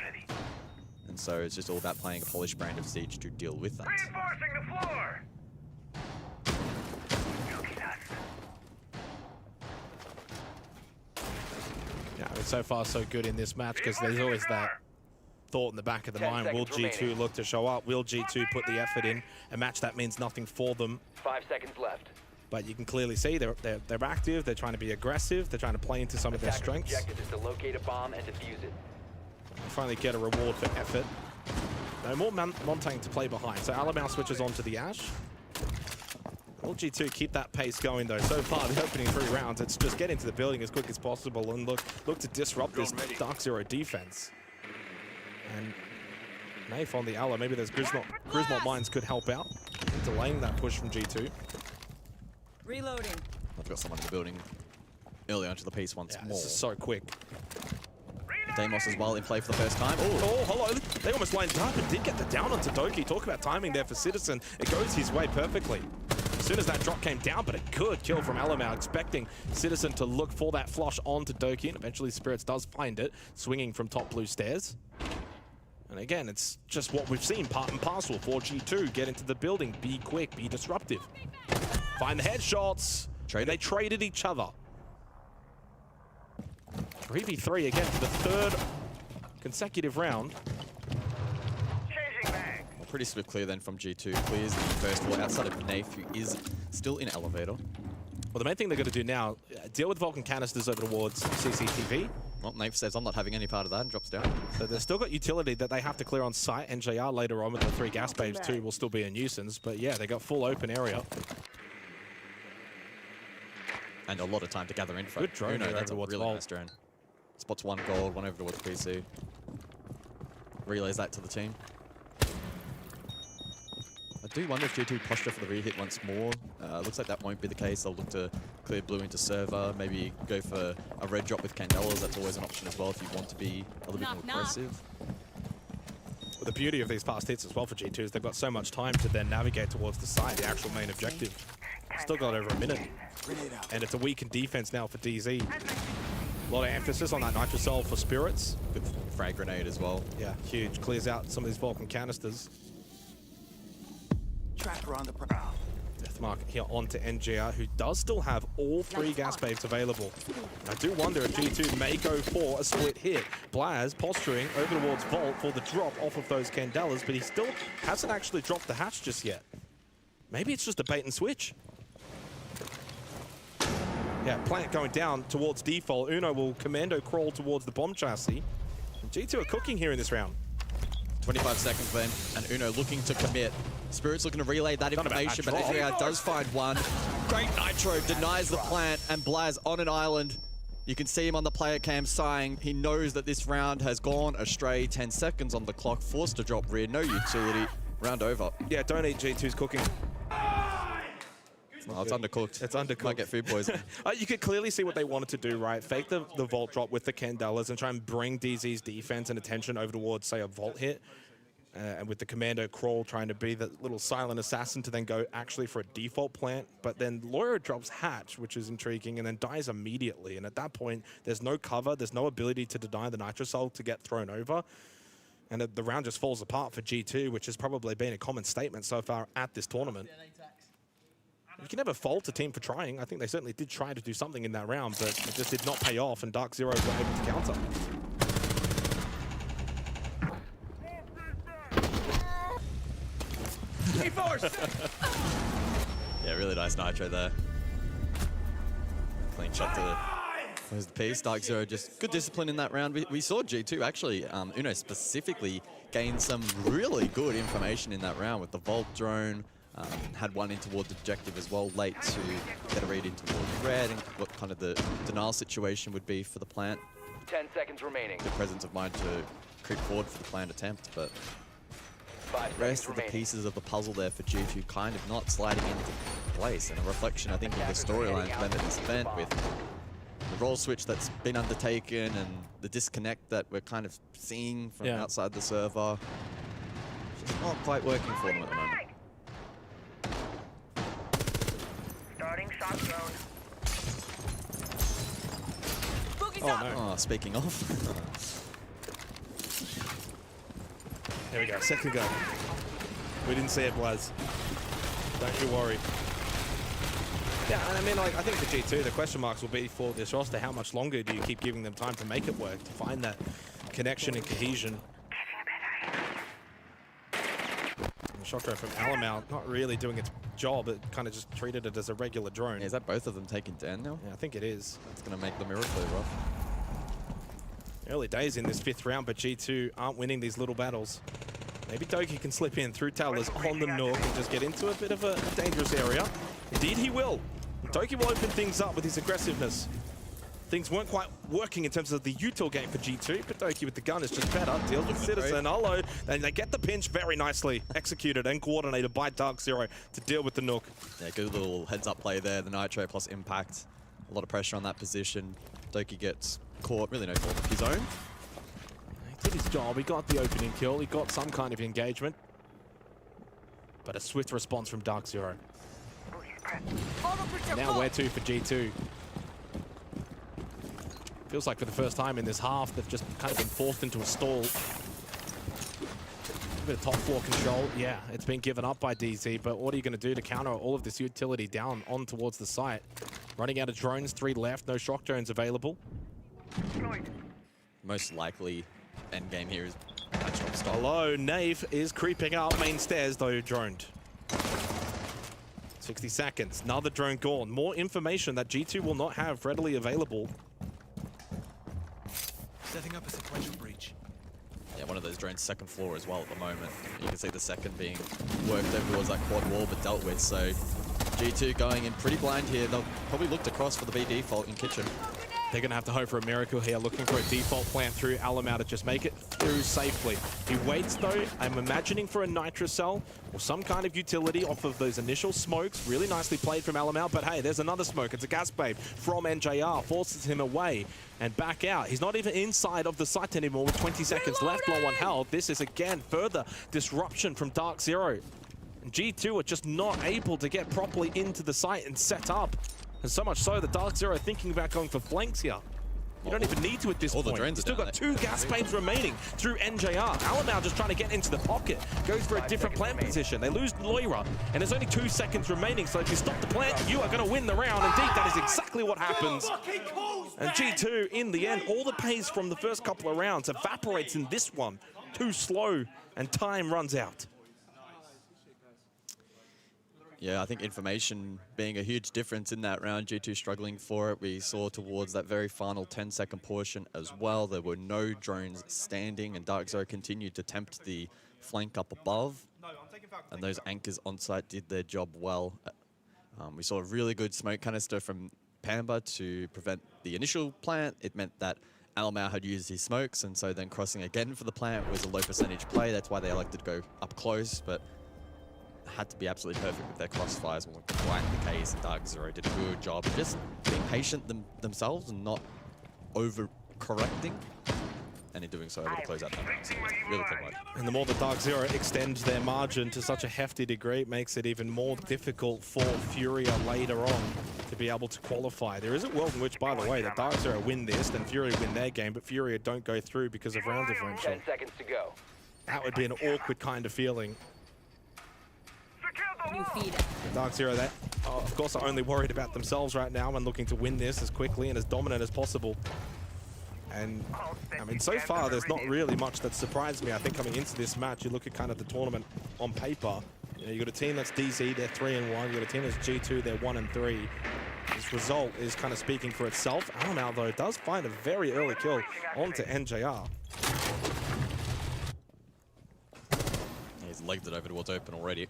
And so it's just all about playing a polished brand of Siege to deal with that. Reinforcing the floor. Yeah, I mean, so far so good in this match, because there's always that thought in the back of the mind, will G2 look to show up? Will G2 put the effort in? A match that means nothing for them. 5 seconds left. But you can clearly see they're active, they're trying to be aggressive, they're trying to play into some of their strengths. Objective is to locate a bomb and defuse it. Finally get a reward for effort. No more Montaigne to play behind, so Alamau switches on to the Ash. Will G2 keep that pace going though? So far, the opening 3 rounds, it's just get into the building as quick as possible and look to disrupt this Dark Zero defense. And Naif on the Ala, maybe those Grismont mines could help out, delaying that push from G2. Reloading. I've got someone in the building early onto the piece once more. This is so quick. Deimos as well in play for the first time. Oh, hello. They almost lined up and did get the down onto Doki. Talk about timing there for Citizen. It goes his way perfectly. As soon as that drop came down, but a good kill from Alamau, expecting Citizen to look for that flush onto Doki, and eventually Spirits does find it, swinging from top blue stairs. And again, it's just what we've seen, part and parcel for G2. Get into the building, be quick, be disruptive. Find the headshots. They traded each other. 3v3 again for the 3rd consecutive round. Well, pretty swift clear then from G2. Clears the first wall outside of Naif, who is still in elevator. Well, the main thing they're going to do now, deal with Vulcan canisters over towards CCTV. Well, Naif says, I'm not having any part of that, and drops down. So they've still got utility that they have to clear on site. NJR later on with the 3 gas babes too will still be a nuisance. But yeah, they got full open area. And a lot of time to gather info. Good drone over that's a towards really Vault. nice drone. Spots 1 gold, 1 over towards PC. Relays that to the team. I do wonder if G2 posture for the re-hit once more. Looks like that won't be the case. They'll look to clear blue into server, maybe go for a red drop with Candelas. That's always an option as well if you want to be a little bit more aggressive. Well, the beauty of these fast hits as well for G2 is they've got so much time to then navigate towards the side, the actual main objective. Still got over a minute. And it's a weakened defense now for DZ. A lot of emphasis on that Nitrocell for Spirits. Good frag grenade as well. Yeah, huge. Clears out some of these Vulcan canisters. Tracker on the prowl. Deathmark here onto NGR, who does still have all 3 gas babes available. I do wonder if G2 may go for a split hit. Blaz posturing over towards Vault for the drop off of those Candelas, but he still hasn't actually dropped the hatch just yet. Maybe it's just a bait and switch. Yeah, plant going down towards default. Uno will commando crawl towards the bomb chassis. And G2 are cooking here in this round. 25 seconds then, and Uno looking to commit. Spirit's looking to relay that information, but NGR does find one. Great Nitro denies the plant, and Blaz on an island. You can see him on the player cam sighing. He knows that this round has gone astray. 10 seconds on the clock, forced to drop rear, no utility. Round over. Yeah, don't eat G2's cooking. Oh, it's undercooked. It's undercooked. Might get food poisoning. You could clearly see what they wanted to do, right? Fake the Vault drop with the Candelas and try and bring DZ's defense and attention over towards, say, a Vault hit. And with the Commando crawl trying to be the little silent assassin to then go actually for a default plant. But then Lawyer drops hatch, which is intriguing, and then dies immediately. And at that point, there's no cover. There's no ability to deny the Nitrocell to get thrown over. And the round just falls apart for G2, which has probably been a common statement so far at this tournament. You can never fault a team for trying. I think they certainly did try to do something in that round, but it just did not pay off, and Dark Zero were able to counter. Yeah, really nice Nitro there. Clean shot to close the piece. Dark Zero just good discipline in that round. We saw G2 actually, Uno specifically, gain some really good information in that round with the Vault drone. Had one in towards objective as well, late to get a read in towards red, and what kind of the denial situation would be for the plant. 10 seconds remaining. Good presence of mind to creep forward for the planned attempt, but 5 the rest of the remaining. pieces of the puzzle there for G2 kind of not sliding into place, and a reflection, I think, of the storyline for them in this event with the role switch that's been undertaken and the disconnect that we're kind of seeing from outside the server. It's just not quite working for them at the moment. Starting shot zone. Oh, no. Oh, speaking of. There we go, second go. We didn't see it, Blaz. Don't you worry. Yeah, and I mean, like, I think for G2, the question marks will be for this roster, how much longer do you keep giving them time to make it work, to find that connection and cohesion? And Shocker from Alamau, not really doing its job, it kind of just treated it as a regular drone. Yeah, is that both of them taken down now? Yeah, I think it is. It's going to make the miracle rough. Early days in this 5th round, but G2 aren't winning these little battles. Maybe Doki can slip in through towers on the Nook and just get into a bit of a dangerous area. Indeed he will. And Doki will open things up with his aggressiveness. Things weren't quite working in terms of the util game for G2, but Doki with the gun is just better. Deals with Citizen, Olo, and they get the pinch very nicely executed and coordinated by Dark Zero to deal with the Nook. Yeah, good little heads-up play there. The Nitro plus impact. A lot of pressure on that position. Doki gets caught, really no fault of his own. He did his job, he got the opening kill, he got some kind of engagement. But a swift response from Dark Zero. Now where to for G2? Feels like for the first time in this half, they've just kind of been forced into a stall. A bit of top floor control. Yeah, it's been given up by DZ, but what are you going to do to counter all of this utility down on towards the site? Running out of drones, 3 left, no shock drones available. Most likely end game here is patch drop stop. Hello, Nave is creeping up main stairs, though droned. 60 seconds, another drone gone. More information that G2 will not have readily available. Setting up a sequential breach. Yeah, one of those drones second floor as well at the moment. You can see the second being worked over towards that quad wall but dealt with, so G2 going in pretty blind here. They'll probably look to cross for the B default in kitchen. They're going to have to hope for a miracle here, looking for a default plant through Alamau to just make it through safely. He waits though, I'm imagining for a Nitrocell or some kind of utility off of those initial smokes. Really nicely played from Alamau, but hey, there's another smoke. It's a gas babe from NJR, forces him away and back out. He's not even inside of the site anymore with 20 seconds left, low on health. This is again further disruption from Dark Zero. And G2 are just not able to get properly into the site and set up. And so much so that Dark Zero are thinking about going for flanks here. You don't even need to at this All the point. drones are Still down got there. 2 gas pains remaining through NJR. Alamau just trying to get into the pocket. Goes for a different plant position. They lose Loira, and there's only 2 seconds remaining, so if you stop the plant, you are going to win the round. Indeed, that is exactly what happens. And G2, in the end, all the pace from the first couple of rounds evaporates in this one. Too slow, and time runs out. Yeah, I think information being a huge difference in that round. G2 struggling for it. We saw towards that very final 10-second portion as well. There were no drones standing, and Dark Zero continued to tempt the flank up above. And those anchors on site did their job well. We saw a really good smoke canister from Pamba to prevent the initial plant. It meant that Alamau had used his smokes, and so then crossing again for the plant was a low percentage play. That's why they elected to go up close, but had to be absolutely perfect with their crossfires. And quite the case, and Dark Zero did a good job of just being patient themselves and not over-correcting. And in doing so, able to close out that round. So really quick work. And the more that Dark Zero extends their margin to such a hefty degree, it makes it even more difficult for Furia later on to be able to qualify. There is a world in which, by the way, that Dark Zero win this, then Furia win their game, but Furia don't go through because of round differential. 10 seconds to go. That would be an awkward kind of feeling. New feed. Dark Zero, that of course, are only worried about themselves right now and looking to win this as quickly and as dominant as possible. And, I mean, so far, there's not really much that surprised me. I think coming into this match, you look at kind of the tournament on paper. You know, you got a team that's DZ, they're 3-1. You got a team that's G2, they're 1-3. This result is kind of speaking for itself. Alamau, though, does find a very early kill onto NJR. He's legged it over towards open already.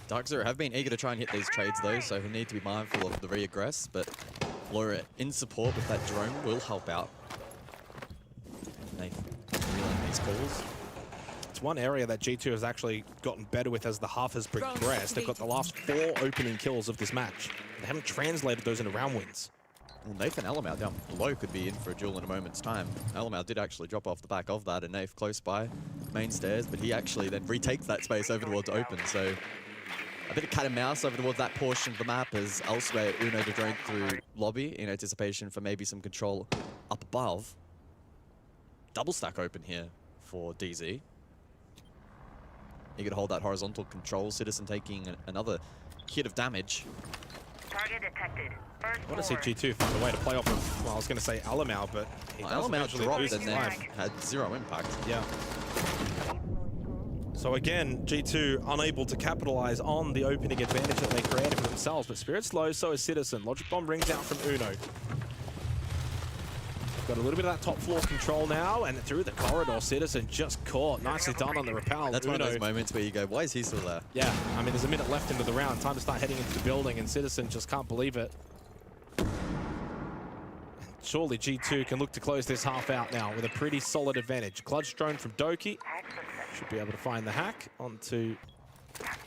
Dark Zero have been eager to try and hit these trades, though, so he'll need to be mindful of the re-aggress, but Laura in support with that drone will help out. They reeling these calls. It's one area that G2 has actually gotten better with as the half has progressed. They've got the last 4 opening kills of this match. They haven't translated those into round wins. Well, Nath and Alamau down below could be in for a duel in a moment's time. Alamau did actually drop off the back of that, and Nath close by main stairs, but he actually then retakes that space over towards open, so a bit of cat and mouse over towards that portion of the map as elsewhere Uno to drone through lobby in anticipation for maybe some control up above. Double stack open here for DZ. He could hold that horizontal control. Citizen taking another hit of damage. Target detected. I want to see G2 find a way to play off of, well, I was going to say Alamau, but he doesn't Alamau actually dropped lose and his then life. had 0 impact. Yeah. So again, G2 unable to capitalize on the opening advantage that they created for themselves, but Spirit slow, so is Citizen. Logic Bomb rings out from Uno. Got a little bit of that top floor control now, and through the corridor, Citizen just caught. Nicely done on the rappel. That's Uno. one of those moments where you go, why is he still there? Yeah, I mean, there's a minute left into the round. Time to start heading into the building, and Citizen just can't believe it. And surely G2 can look to close this half out now with a pretty solid advantage. Clutch drone from Doki. Should be able to find the hack onto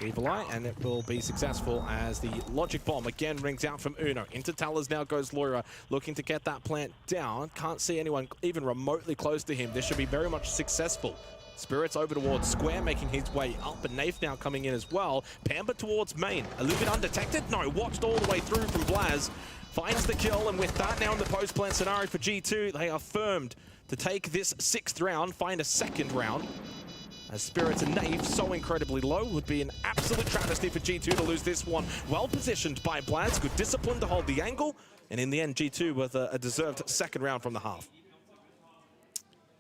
Evil Eye, and it will be successful as the Logic Bomb again rings out from Uno. Into Towers now goes Loira, looking to get that plant down. Can't see anyone even remotely close to him. This should be very much successful. Spirits over towards Square, making his way up, and Nath now coming in as well. Pamba towards main. A little bit undetected? No, watched all the way through from Blaz. Finds the kill, and with that now in the post-plant scenario for G2, they are firmed to take this 6th round, find a 2nd round. As Spirits and Nave so incredibly low, would be an absolute travesty for G2 to lose this one. Well positioned by Blaz, good discipline to hold the angle, and in the end, G2 with a deserved 2nd round from the half.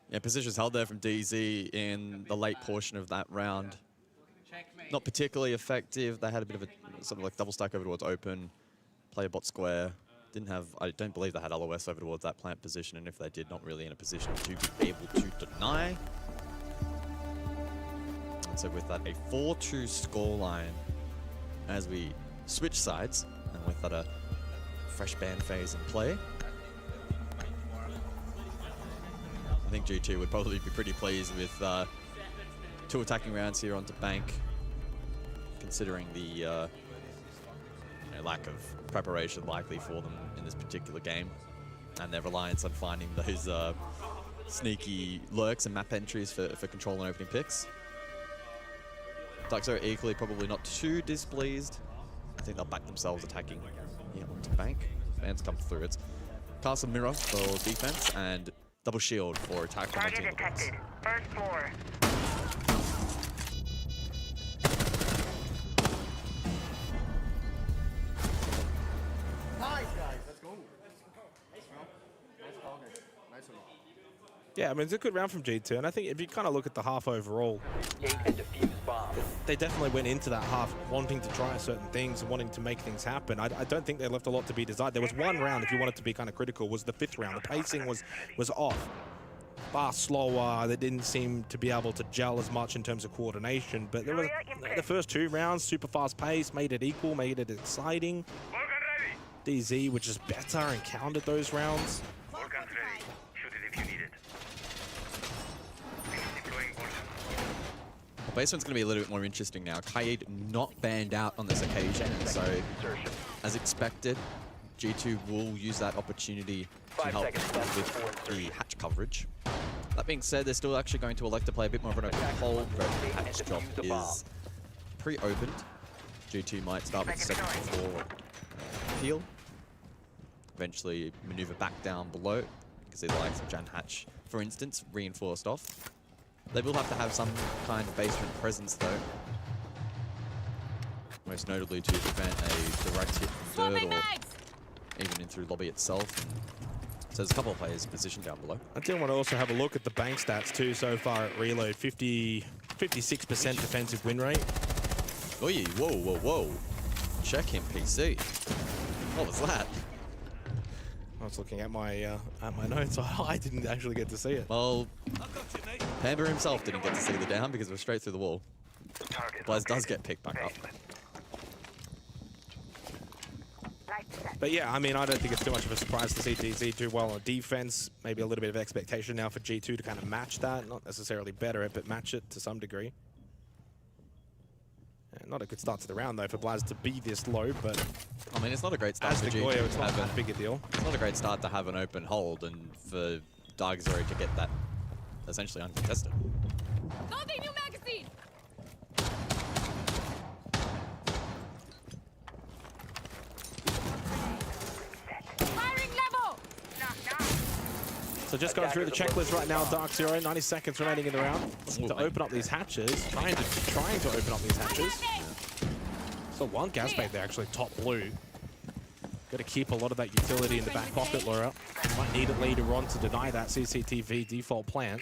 Yeah, positions held there from DZ in the late portion of that round. Not particularly effective. They had a bit of a sort of like double stack over towards open, player bot square. Didn't have, I don't believe they had LOS over towards that plant position, and if they did, not really in a position to be able to deny. So with that, a 4-2 scoreline as we switch sides, and with that a fresh ban phase in play. I think G2 would probably be pretty pleased with 2 attacking rounds here onto Bank, considering the lack of preparation likely for them in this particular game, and their reliance on finding those sneaky lurks and map entries for control and opening picks. Dark Zero equally probably not too displeased. I think they'll back themselves attacking here onto Bank. Fans come through. It's Castle Mirror for defense and double shield for attack. Target detected. First floor. Nice, guys. Let's go. Nice call, guys. Nice one. Yeah, I mean, it's a good round from G2, and I think if you kind of look at the half overall, they definitely went into that half wanting to try certain things and wanting to make things happen. I don't think they left a lot to be desired. There was one round, if you wanted to be kind of critical, was the 5th round. The pacing was off. Far slower. They didn't seem to be able to gel as much in terms of coordination, but there was the first 2 rounds, super fast pace, made it equal, made it exciting. DZ, which is better and countered those rounds. Basement's going to be a little bit more interesting now. Kaid not banned out on this occasion, and so, as expected, G2 will use that opportunity to help with the hatch coverage. That being said, they're still actually going to elect to play a bit more of an open hold, but the hatch drop is pre-opened. G2 might start with the 2nd floor peel, eventually maneuver back down below, because the likes of Jan Hatch, for instance, reinforced off. They will have to have some kind of basement presence, though. Most notably to prevent a direct hit from third or even in through lobby itself. So there's a couple of players positioned down below. I do want to also have a look at the bank stats, too, so far at Reload. 56% defensive win rate. Oh, yeah. Whoa, whoa, whoa. Check him, PC. What was that? I was looking at my notes. I didn't actually get to see it. Well, Pamber himself didn't get to see the down because it was straight through the wall. Blaze does get picked back up. But yeah, I mean, I don't think it's too much of a surprise to see DZ do well on defense. Maybe a little bit of expectation now for G2 to kind of match that. Not necessarily better it, but match it to some degree. And not a good start to the round, though, for Blaz to be this low, but... I mean, it's not a great start as for the G2 Goyo, it's to not have that big a deal. It's not a great start to have an open hold and for Dark Zero to get that essentially uncontested. Loading new magazine! Firing level! So just going through the checklist right now, Dark Zero, 90 seconds remaining in the round. To open up these hatches, trying to open up these hatches. So one gas bait there, actually, top blue. Got to keep a lot of that utility in the back pocket, Laura. Might need it later on to deny that CCTV default plant.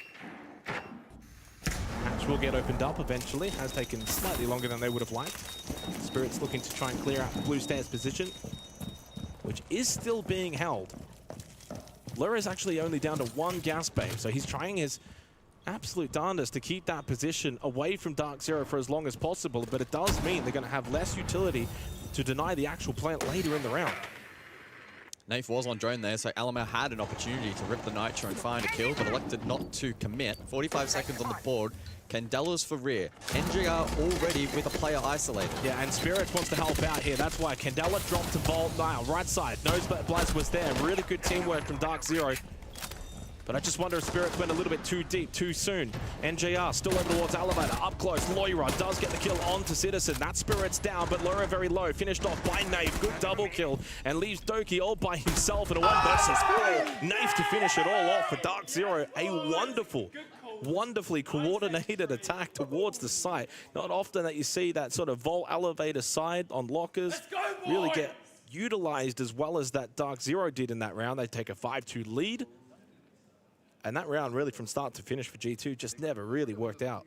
Hatch will get opened up eventually. Has taken slightly longer than they would have liked. Spirit's looking to try and clear out the blue stairs position, which is still being held. Lura's actually only down to 1 gas bay, so he's trying his absolute darndest to keep that position away from Dark Zero for as long as possible, but it does mean they're going to have less utility to deny the actual plant later in the round. Naif was on drone there, so Alamar had an opportunity to rip the Nitro and find a kill, but elected not to commit. 45 seconds on the board. Candelas for rear. NGR already with a player isolated. Yeah, and Spirit wants to help out here. That's why Candela dropped to Vault now. Right side. Knows that Blaz was there. Really good teamwork from Dark Zero. But I just wonder if Spirit went a little bit too deep, too soon. NJR still over towards Elevator. Up close, Loira does get the kill onto Citizen. That Spirit's down, but Loira very low. Finished off by Naif. Good double kill. And leaves Doki all by himself in a 1 versus 4. Naif to finish it all off for Dark Zero. A wonderfully coordinated attack towards the site. Not often that you see that sort of Vault Elevator side on lockers really get utilized as well as that Dark Zero did in that round. They take a 5-2 lead. And that round really from start to finish for G2 just never really worked out.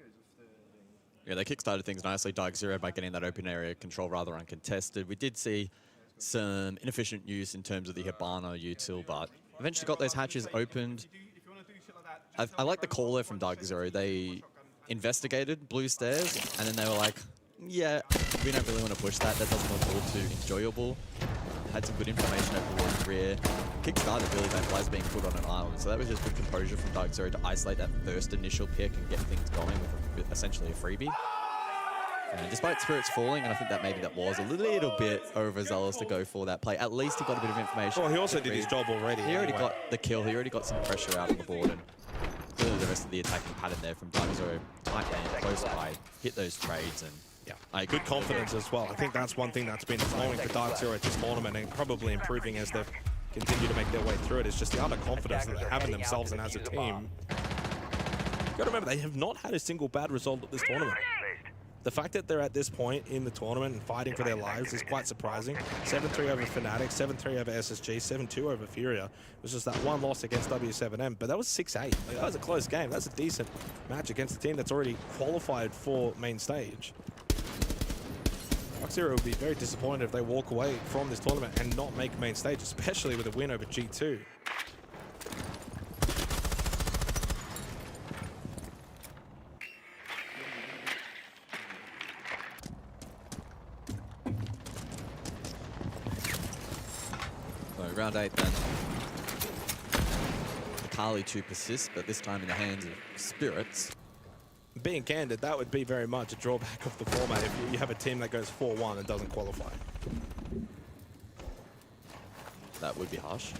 Yeah, they kickstarted things nicely, Dark Zero, by getting that open area control rather uncontested. We did see some inefficient use in terms of the Hibana util, but eventually got those hatches opened. I like the call there from Dark Zero. They investigated blue stairs, and then they were like, yeah, we don't really want to push that. That doesn't look all too enjoyable. Had some good information over towards rear. Kickstarted really that Blaz being put on an island. So that was just good composure from Dark Zero to isolate that first initial pick and get things going with essentially a freebie. And despite Spirits falling, and I think that maybe that was a little bit overzealous to go for that play. At least he got a bit of information. Well, he also did his job already. He already got the kill. He already got some pressure out on the board. And clearly the rest of the attacking pattern there from Dark Zero. Tight man, close by, hit those trades, and Good confidence as well. I think that's one thing that's been flowing for Dark Zero at this tournament and probably improving as they've continued to make their way through it. It's just the utter confidence that they have in themselves and as a team. You gotta remember, they have not had a single bad result at this tournament. The fact that they're at this point in the tournament and fighting for their lives is quite surprising. 7-3 over Fnatic, 7-3 over SSG, 7-2 over Furia. It was just that one loss against W7M, but that was 6-8. Like, that was a close game. That's a decent match against a team that's already qualified for main stage. Dark Zero would be very disappointed if they walk away from this tournament and not make main stage, especially with a win over G2. Round 8 then. Kali to persist, but this time in the hands of Spirits. Being candid, that would be very much a drawback of the format if you have a team that goes 4-1 and doesn't qualify. That would be harsh.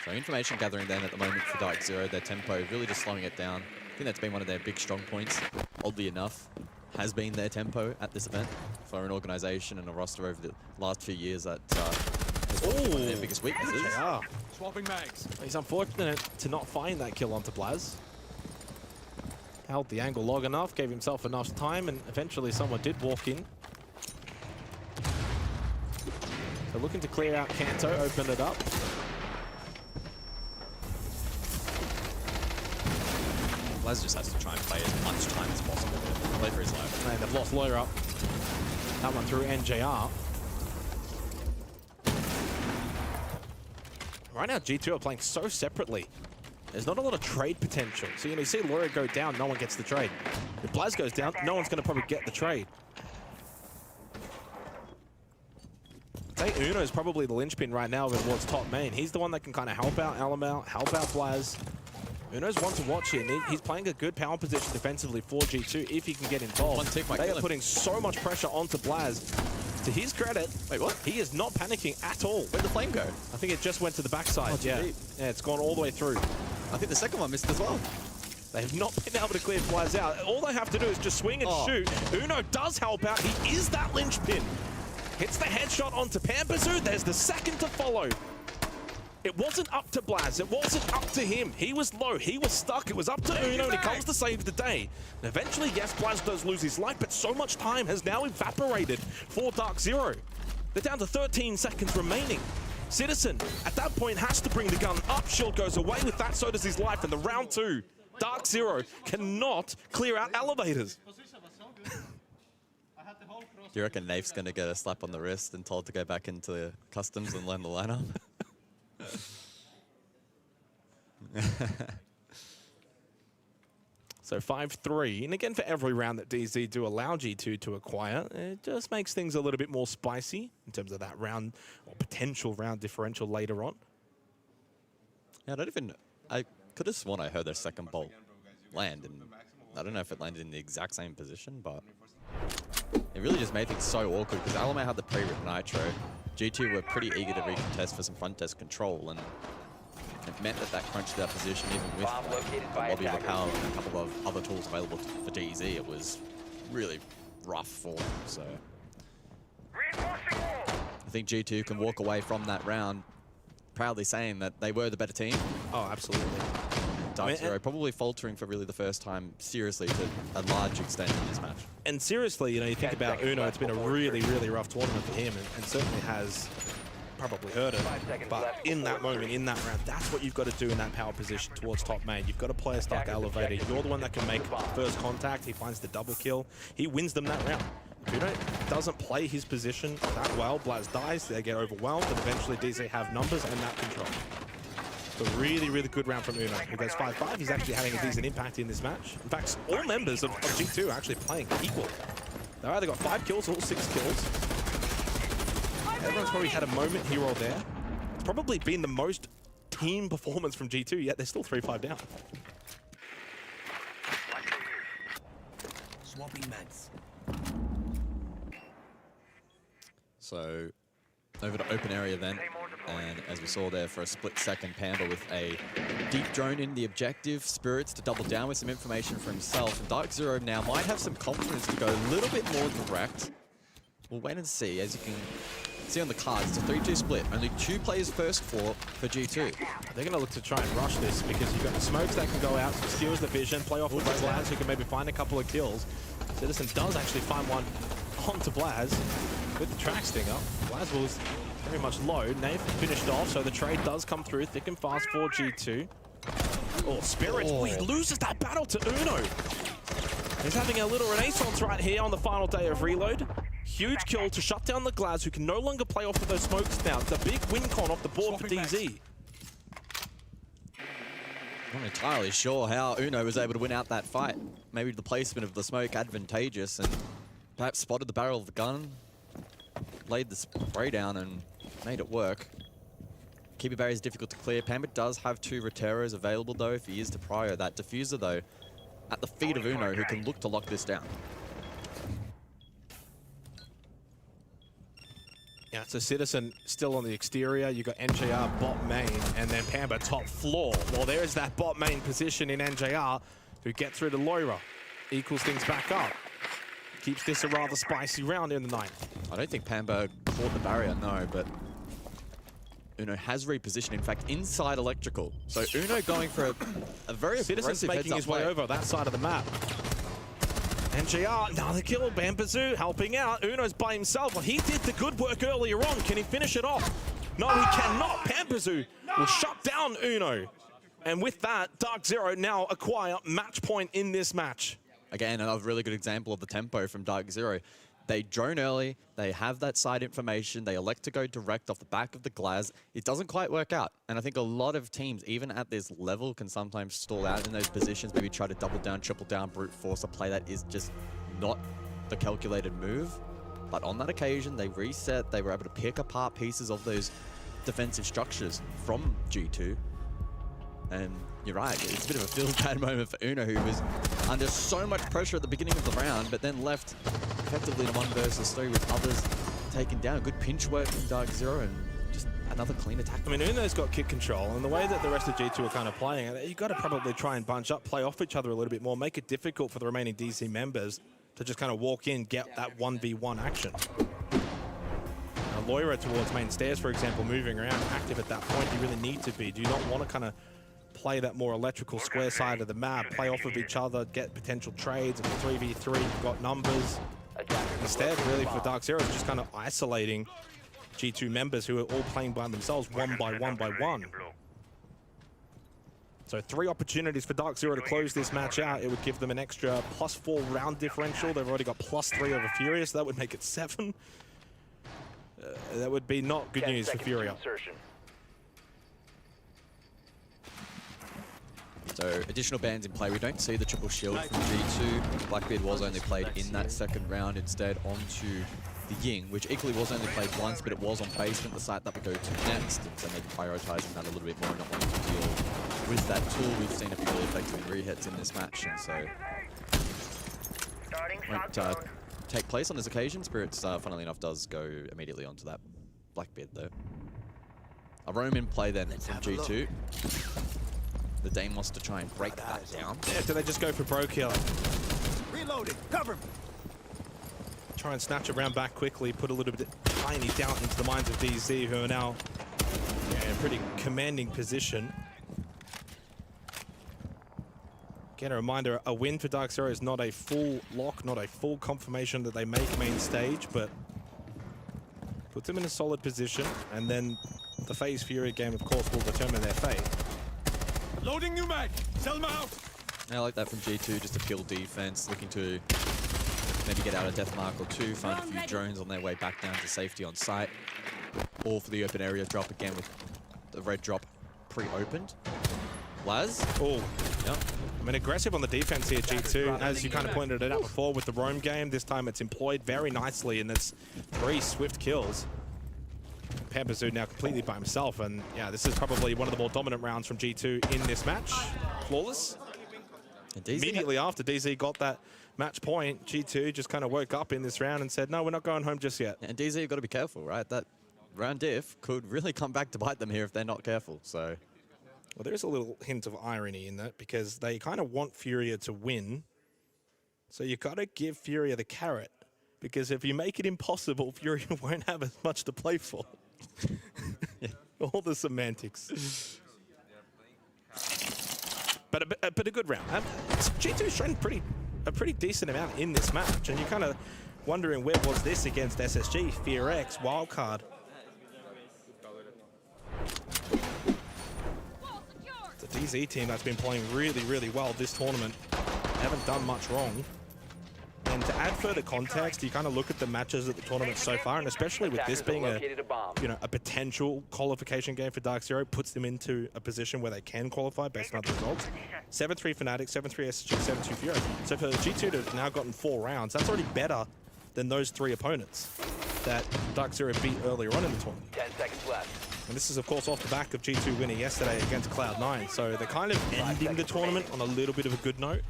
So information gathering then at the moment for Dark Zero, their tempo really just slowing it down. I think that's been one of their big strong points, oddly enough. Has been their tempo at this event for an organization and a roster over the last few years that has been one of their biggest weaknesses. Swapping mags. He's unfortunate to not find that kill onto Blaz. Held the angle long enough, gave himself enough time, and eventually someone did walk in. So looking to clear out Kanto, open it up. Blaz just has to try and play as much time as possible. Play for his life. And they've lost Lawyer up. That one through NJR. Right now, G2 are playing so separately. There's not a lot of trade potential. So, you see Lawyer go down, no one gets the trade. If Blaz goes down, no one's going to probably get the trade. I think Uno's probably the linchpin right now towards top main. He's the one that can kind of help out Alamau, help out Blaz. Uno's one to watch here. He's playing a good power position defensively for G2 if he can get involved. They are putting so much pressure onto Blaz. To his credit, wait, what? He is not panicking at all. Where'd the flame go? I think it just went to the backside. Oh, yeah, it's gone all the way through. I think the second one missed as well. They have not been able to clear Blaz out. All they have to do is just swing and shoot. Uno does help out. He is that linchpin. Hits the headshot onto Pampazu. There's the second to follow. It wasn't up to Blaz. It wasn't up to him. He was low. He was stuck. It was up to Uno, and he comes to save the day. And eventually, yes, Blaz does lose his life, but so much time has now evaporated for Dark Zero. They're down to 13 seconds remaining. Citizen, at that point, has to bring the gun up. Shield goes away with that. So does his life. And the round 2, Dark Zero cannot clear out elevators. Do you reckon Nafe's going to get a slap on the wrist and told to go back into customs and learn the lineup? So 5-3, and again for every round that DZ do allow G2 to acquire, it just makes things a little bit more spicy in terms of that round or potential round differential later on. Yeah, I could have sworn I heard their second bolt land, and I don't know if it landed in the exact same position, but it really just made things so awkward because Alamau had the pre-rip Nitro. G2 were pretty eager to recontest for some front desk control, and it meant that crunched their position even with the lobby of the power and a couple of other tools available for DZ. It was really rough for them, so I think G2 can walk away from that round proudly saying that they were the better team. Oh, absolutely. Dark Zero probably faltering for really the first time seriously to a large extent in this match. And seriously, you think about Uno, it's been a really, really rough tournament for him and certainly has probably hurt it. But in that moment, in that round, that's what you've got to do in that power position towards top main. You've got to play a stuck elevator. You're the one that can make first contact. He finds the double kill. He wins them that round. If Uno doesn't play his position that well, Blaz dies, they get overwhelmed, and eventually DZ have numbers and map control. It's a really, really good round from Uno. He goes 5-5. He's actually having a decent impact in this match. In fact, all members of G2 are actually playing equal. They've either got 5 kills or 6 kills. Everyone's probably had a moment here or there. It's probably been the most team performance from G2, yet they're still 3-5 down. Swapping mags. So, over to open area then. And as we saw there for a split second, Panda with a deep drone in the objective. Spirits to double down with some information for himself. And Dark Zero now might have some confidence to go a little bit more direct. We'll wait and see. As you can see on the cards, it's a 3-2 split. Only 2 players first for G2. They're going to look to try and rush this because you've got the smokes that can go out, steals the vision, play off with Blaz, who can maybe find a couple of kills. Citizen does actually find one onto Blaz with the track stinger. Blaz was very much low. Nave finished off, so the trade does come through thick and fast for G2. Oh, Spirits, he loses that battle to Uno. He's having a little renaissance right here on the final day of Reload. Huge kill to shut down the Glaz, who can no longer play off of those smokes now. It's a big win con off the board for DZ. I'm not entirely sure how Uno was able to win out that fight. Maybe the placement of the smoke advantageous and perhaps spotted the barrel of the gun, laid the spray down and made it work. Keeper barrier is difficult to clear. Pamba does have 2 Roteros available though if he is to prio that diffuser though at the feet of Uno, who can look to lock this down. Yeah, so Citizen still on the exterior. You got NJR bot main and then Pamba top floor. Well, there's that bot main position in NJR who get through to Loira. Equals things back up. Keeps this a rather spicy round in the 9th. I don't think Pamba caught the barrier, no, but Uno has repositioned, in fact, inside electrical. So Uno going for a very Citizen's aggressive making his way over that side of the map. NJR, another kill, Bambazoo helping out. Uno's by himself. Well, he did the good work earlier on. Can he finish it off? No, he cannot. Bambazoo will shut down Uno. And with that, Dark Zero now acquire match point in this match. Again, another really good example of the tempo from Dark Zero. They drone early, they have that side information, they elect to go direct off the back of the Glaz. It doesn't quite work out. And I think a lot of teams, even at this level, can sometimes stall out in those positions, maybe try to double down, triple down, brute force a play that is just not the calculated move. But on that occasion, they reset, they were able to pick apart pieces of those defensive structures from G2. And you're right, it's a bit of a feel-bad moment for Uno, who was under so much pressure at the beginning of the round, but then left effectively in 1 versus 3 with others taken down. Good pinch work from Dark Zero and just another clean attack. I mean, Uno's got kick control, and the way that the rest of G2 are kind of playing, you've got to probably try and bunch up, play off each other a little bit more, make it difficult for the remaining DC members to just kind of walk in, get that 1v1 action. Now, Loira towards main stairs, for example, moving around, active at that point, you really need to be. Do you not want to kind of play that more electrical square side of the map, play off of each other, get potential trades, and 3v3, you've got numbers. Instead, really, for Dark Zero, it's just kind of isolating G2 members who are all playing by themselves, one by one. So 3 opportunities for Dark Zero to close this match out. It would give them an extra +4 round differential. They've already got +3 over Furious. That would make it 7. That would be not good news for Furia. So additional bans in play. We don't see the triple shield from G2. Blackbeard was only played in that second round instead onto the Ying, which equally was only played once, but it was on basement, the site that we go to next. And so maybe prioritizing that a little bit more and not wanting to deal with that tool. We've seen it be really effective in rehits in this match, and so won't take place on this occasion. Spirits, funnily enough, does go immediately onto that Blackbeard though. A roam in play then from G2. The Dame wants to try and break that down. Yeah, do they just go for bro kill? Reloading, cover me. Try and snatch it round back quickly, put a little bit tiny doubt into the minds of DZ, who are now in a pretty commanding position. Again, a reminder, a win for Dark Zero is not a full lock, not a full confirmation that they make main stage, but puts them in a solid position, and then the FaZe Fury game, of course, will determine their fate. Loading new mag. Sell them out. I like that from G2, just a pure defense, looking to maybe get out a death mark or 2, find a few drones on their way back down to safety on site. All for the open area drop again with the red drop pre-opened. Laz? Oh, yep. I mean, aggressive on the defense here, G2, as you kind of pointed it out before with the roam game. This time it's employed very nicely, and it's 3 swift kills. Pambazoo now completely by himself, and yeah, this is probably one of the more dominant rounds from G2 in this match. Flawless. Immediately after DZ got that match point, G2 just kind of woke up in this round and said, no, we're not going home just yet. And DZ, you've got to be careful, right? That round diff could really come back to bite them here if they're not careful. So, well, there's a little hint of irony in that because they kind of want Furia to win. So you got to give Furia the carrot, because if you make it impossible, Furia won't have as much to play for. All the semantics. But a good round. G2's shown a pretty decent amount in this match, and you're kind of wondering where was this against SSG, FearX, wildcard. The DZ team that's been playing really, really well this tournament. They haven't done much wrong. And to add further context, you kind of look at the matches at the tournament so far, and especially with this being a potential qualification game for Dark Zero, puts them into a position where they can qualify based on the results. 7-3 Fnatic, 7-3 SSG, 7-2 Fury. So for G2 to have now gotten 4 rounds, that's already better than those 3 opponents that Dark Zero beat earlier on in the tournament. 10 seconds left. And this is, of course, off the back of G2 winning yesterday against Cloud9. So they're kind of ending the tournament on a little bit of a good note.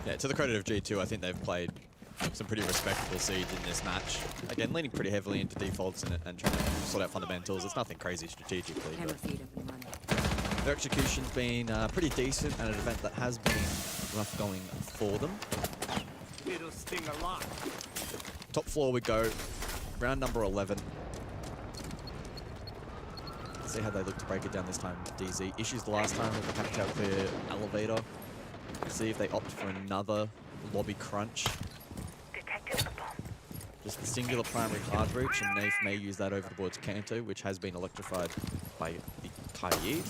Yeah, to the credit of G2, I think they've played some pretty respectable Siege in this match. Again, leaning pretty heavily into defaults and trying to sort out fundamentals. It's nothing crazy strategically. But their execution's been pretty decent at an event that has been rough going for them. It'll sting a lot. Top floor we go. Round number 11. Let's see how they look to break it down this time. DZ issues the last time with the Captel Clear elevator. See if they opt for another lobby crunch. Just the singular primary hard breach, and Nath may use that over towards Kanto, which has been electrified by the Taiyi.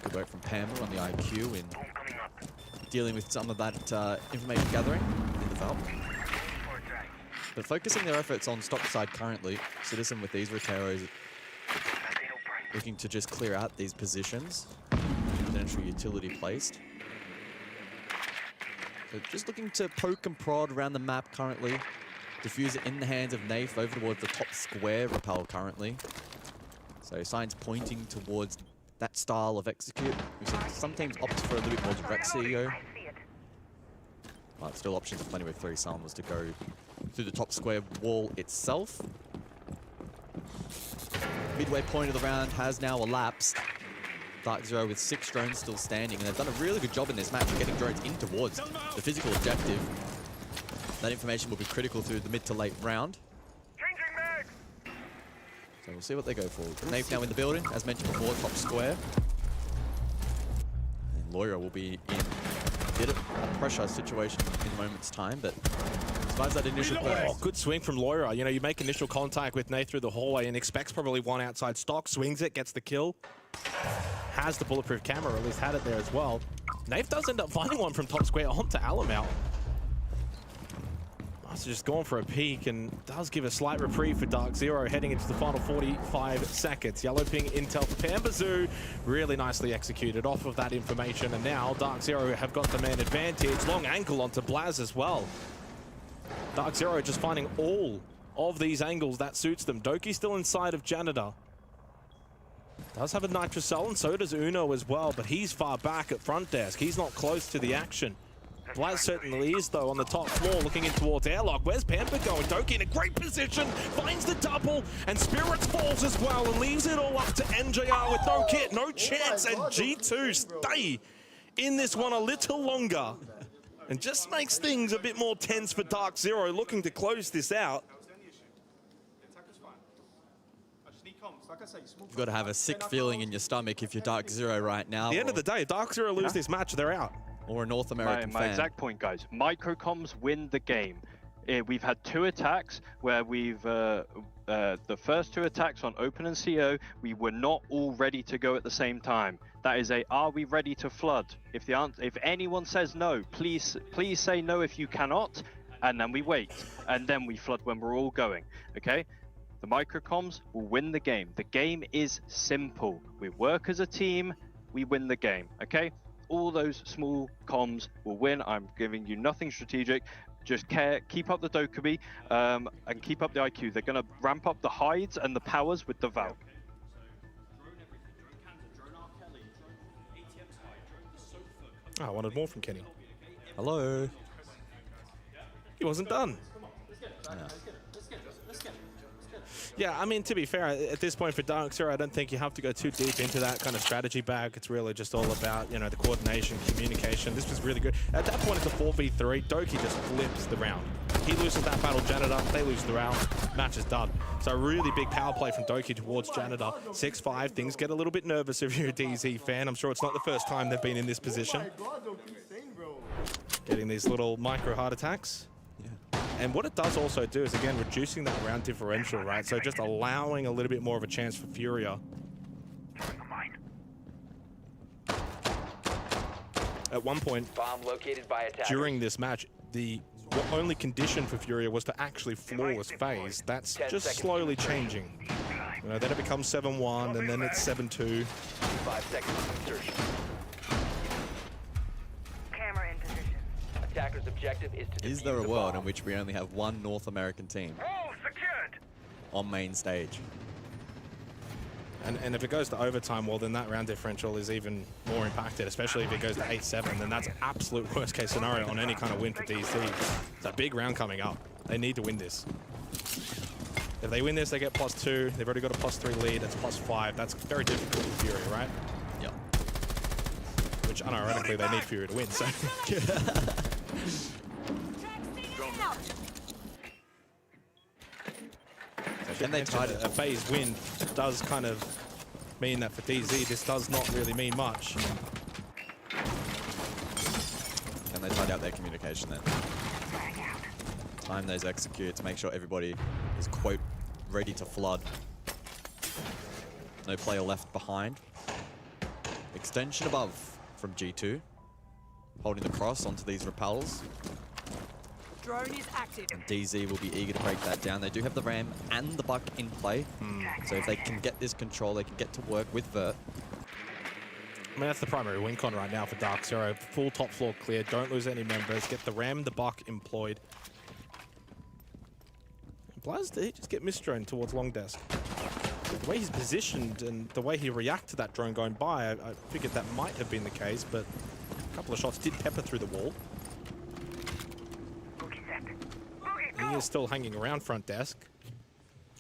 Good work from Pamela on the IQ in dealing with some of that information gathering in the Valve. But focusing their efforts on stock side currently, Citizen with these Roteros looking to just clear out these positions. Potential utility placed. So just looking to poke and prod around the map currently. Diffuser in the hands of Nath over towards the top square repel currently. So signs pointing towards that style of execute. We've seen some teams opt for a little bit more direct CEO. But still options plenty with 3 Summers to go through the top square wall itself. Midway point of the round has now elapsed. Dark Zero with 6 drones still standing, and they've done a really good job in this match of getting drones in towards the physical objective. That information will be critical through the mid to late round. So we'll see what they go for. Nath now in the building, as mentioned before, top square. And Loira will be in a bit of a pressure situation in a moment's time, but survives that initial burst. Oh, good swing from Loira. You know, you make initial contact with Nath through the hallway and expects probably one outside stock, swings it, gets the kill. Has the bulletproof camera, or at least had it there as well. Nath does end up finding one from top square onto Alamau. So just going for a peek, and does give a slight reprieve for Dark Zero heading into the final 45 seconds. Yellow ping intel for Pambazoo. Really nicely executed off of that information, and now Dark Zero have got the man advantage. Long ankle onto Blaz as well. Dark Zero just finding all of these angles that suits them. Doki still inside of Janitor. Does have a Nitrocell, and so does Uno as well, but he's far back at front desk. He's not close to the action. Blaz certainly is, though, on the top floor, looking in towards airlock. Where's Pampa going? Doki in a great position, finds the double, and Spirits falls as well, and leaves it all up to NJR with no kit, no chance, and G2 stay in this one a little longer. And just makes things a bit more tense for Dark Zero, looking to close this out. You've got to have a sick feeling in your stomach if you're Dark Zero right now. At the end of the day, if Dark Zero lose this match, they're out. Or a North American my fan. exact point, guys. Microcoms win the game. We've had 2 attacks where we've the first 2 attacks on Open and CO, we were not all ready to go at the same time. That is a, are we ready to flood? If the answer, if anyone says no, please say no if you cannot, and then we wait, and then we flood when we're all going. Okay. The microcoms will win the game. The game is simple. We work as a team, we win the game, okay? All those small comms will win. I'm giving you nothing strategic. Just keep up the Dokkaebi, and keep up the IQ. They're gonna ramp up the hides and the powers with the Val. Oh, I wanted more from Kenny. Hello. He wasn't done. Yeah, I mean, to be fair, at this point for Dark Zero, I don't think you have to go too deep into that kind of strategy bag. It's really just all about, you know, the coordination, communication. This was really good. At that point, it's a 4v3. Doki just flips the round. He loses that battle, Janitor. They lose the round. Match is done. So a really big power play from Doki towards Janitor. 6-5. Things get a little bit nervous if you're a DZ fan. I'm sure it's not the first time they've been in this position. Getting these little micro heart attacks. And what it does also do is, again, reducing that round differential, right? So just allowing a little bit more of a chance for Furia. At one point, Bomb located by attackers. during this match, the only condition for Furia was to actually flawless phase. That's just slowly changing. You know, then it becomes 7-1, and then it's 7-2. 5 seconds of insertion. Camera in position. Attacker's objective is to Is there a world in which we only have one North American team on main stage? And if it goes to overtime, well, then that round differential is even more impacted, especially if it goes to 8-7, then that's absolute worst case scenario on any kind of win for DC. It's a big round coming up. They need to win this. If they win this, they get +2. They've already got a +3 lead. That's +5. That's very difficult for Fury, right? Yep. Which, unironically, they need Fury to win, so... Can they try to... A phase win does kind of mean that for DZ, this does not really mean much. Can they tidy out their communication then? Time those executes, make sure everybody is, quote, ready to flood. No player left behind. Extension above from G2. Holding the cross onto these repels. Drone is active. And DZ will be eager to break that down. They do have the Ram and the Buck in play. So if they can get this control, they can get to work with Vert. I mean, that's the primary win con right now for Dark Zero. Full top floor clear, don't lose any members, get the Ram, the Buck employed. Blaz, did he just get misdroned towards long desk? The way he's positioned and the way he reacted to that drone going by, I figured that might have been the case, but a couple of shots did pepper through the wall. He is still hanging around front desk.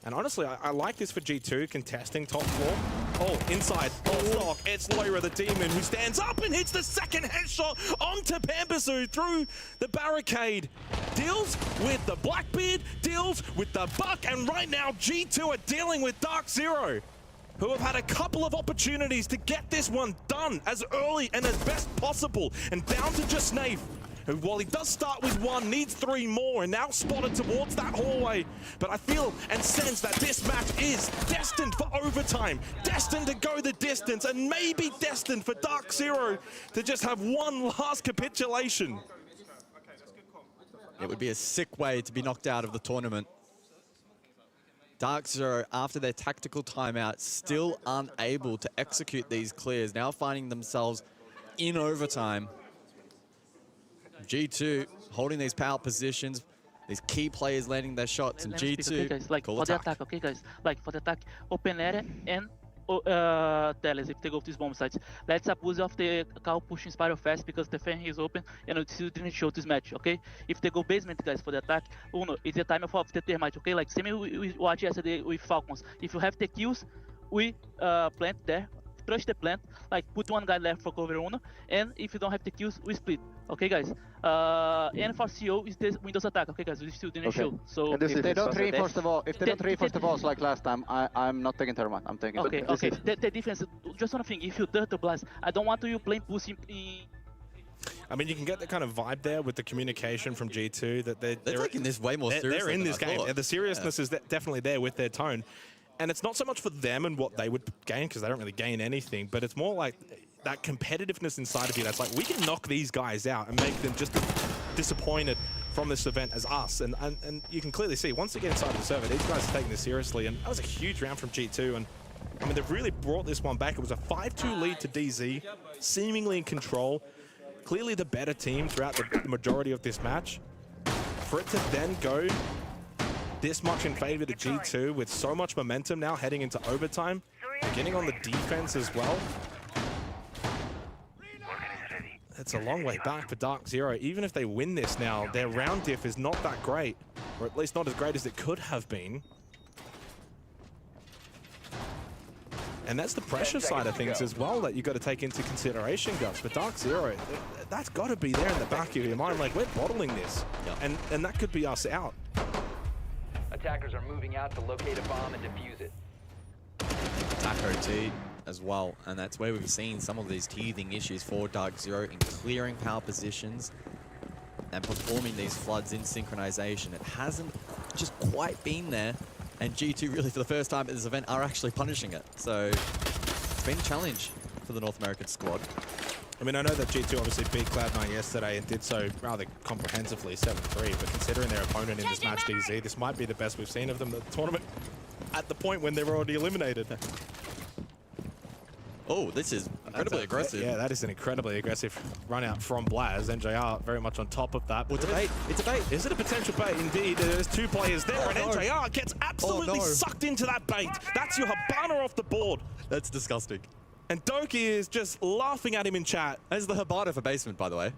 And honestly, I like this for G2, contesting top floor. Oh, inside, stock. It's Lyra the Demon who stands up and hits the second headshot onto Pampersu through the barricade. Deals with the Blackbeard, deals with the Buck, and right now G2 are dealing with Dark Zero, who have had a couple of opportunities to get this one done as early and as best possible. And down to just Snafe, who, while he does start with 1, needs 3 more, and now spotted towards that hallway. But I feel and sense that this match is destined for overtime, destined to go the distance, and maybe destined for Dark Zero to just have one last capitulation. It would be a sick way to be knocked out of the tournament. Dark Zero, after their tactical timeout, still unable to execute these clears, now finding themselves in overtime. G2 holding these power positions, these key players landing their shots, and G2 okay, guys, like for the attack, okay guys, like for the attack, open area and Teles if they go to these bomb sites. Let's abuse of the cow pushing spiral fast because the fan is open and it still didn't show this match, okay? If they go basement, guys, for the attack, Uno, it's the time of the termite, okay? Like same we watched yesterday with Falcons. If you have the kills, we plant there. Trust the plant, like put one guy left for cover Uno, and if you don't have the kills, we split. Okay, guys. And for CO is the Windows attack. Okay, guys, we still didn't show. So if they don't reinforce the wall, if they don't reinforce the walls like last time, I'm not taking thermite. I'm taking. Okay, okay. The difference, just one thing. If you dare to blast, I don't want you playing pussy. I mean, you can get the kind of vibe there with the communication from G2 that they're taking this way more seriously. They're in this game, and the seriousness is definitely there with their tone. And it's not so much for them and what they would gain, because they don't really gain anything, but it's more like that competitiveness inside of you that's like, we can knock these guys out and make them just as disappointed from this event as us. And you can clearly see, once they get inside the server, these guys are taking this seriously, and that was a huge round from G2. And I mean, they've really brought this one back. It was a 5-2 lead to DZ, seemingly in control. Clearly the better team throughout the majority of this match. For it to then go this much in favor to G2 with so much momentum now heading into overtime, beginning on the defense as well. it's a long way back for Dark Zero. Even if they win this now, their round diff is not that great, or at least not as great as it could have been. And that's the pressure side of things as well that you got to take into consideration, Gus. For Dark Zero, that's got to be there in the back of your mind. Like, we're bottling this, and that could be us out. Attackers are moving out to locate a bomb and defuse it. Attack OT as well, and that's where we've seen some of these teething issues for Dark Zero in clearing power positions and performing these floods in synchronization. It hasn't just quite been there, and G2 really for the first time at this event are actually punishing it. So it's been a challenge for the North American squad. I mean, I know that G2 obviously beat Cloud9 yesterday and did so rather comprehensively, 7-3, but considering their opponent in this match, DZ, this might be the best we've seen of them at the tournament at the point when they were already eliminated. Oh, this is incredibly aggressive. Yeah, that is an incredibly aggressive run out from Blaz. NJR very much on top of that. Well, it's a bait. It's a bait. Is it a potential bait? Indeed, there's two players there, and NJR gets absolutely sucked into that bait. That's your Habana off the board. That's disgusting. And Doki is just laughing at him in chat. That is the Habana for basement, by the way.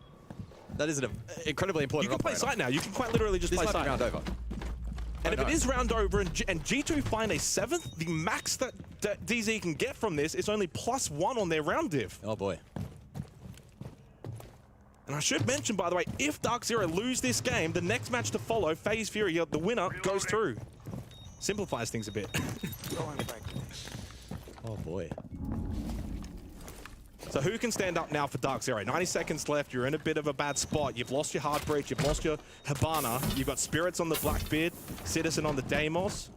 That is an incredibly important You can play site now. You can quite literally just play site. This might be round over. And if it is round over and G2 find a 7th, the max that DZ can get from this is only +1 on their round diff. Oh boy. And I should mention, by the way, if Dark Zero lose this game, the next match to follow, FaZe Fury, the winner, goes through. Simplifies things a bit. Oh boy. So who can stand up now for Dark Zero? 90 seconds left. You're in a bit of a bad spot. You've lost your Hard Breach. You've lost your Habana. You've got Spirits on the Blackbeard. Citizen on the Deimos.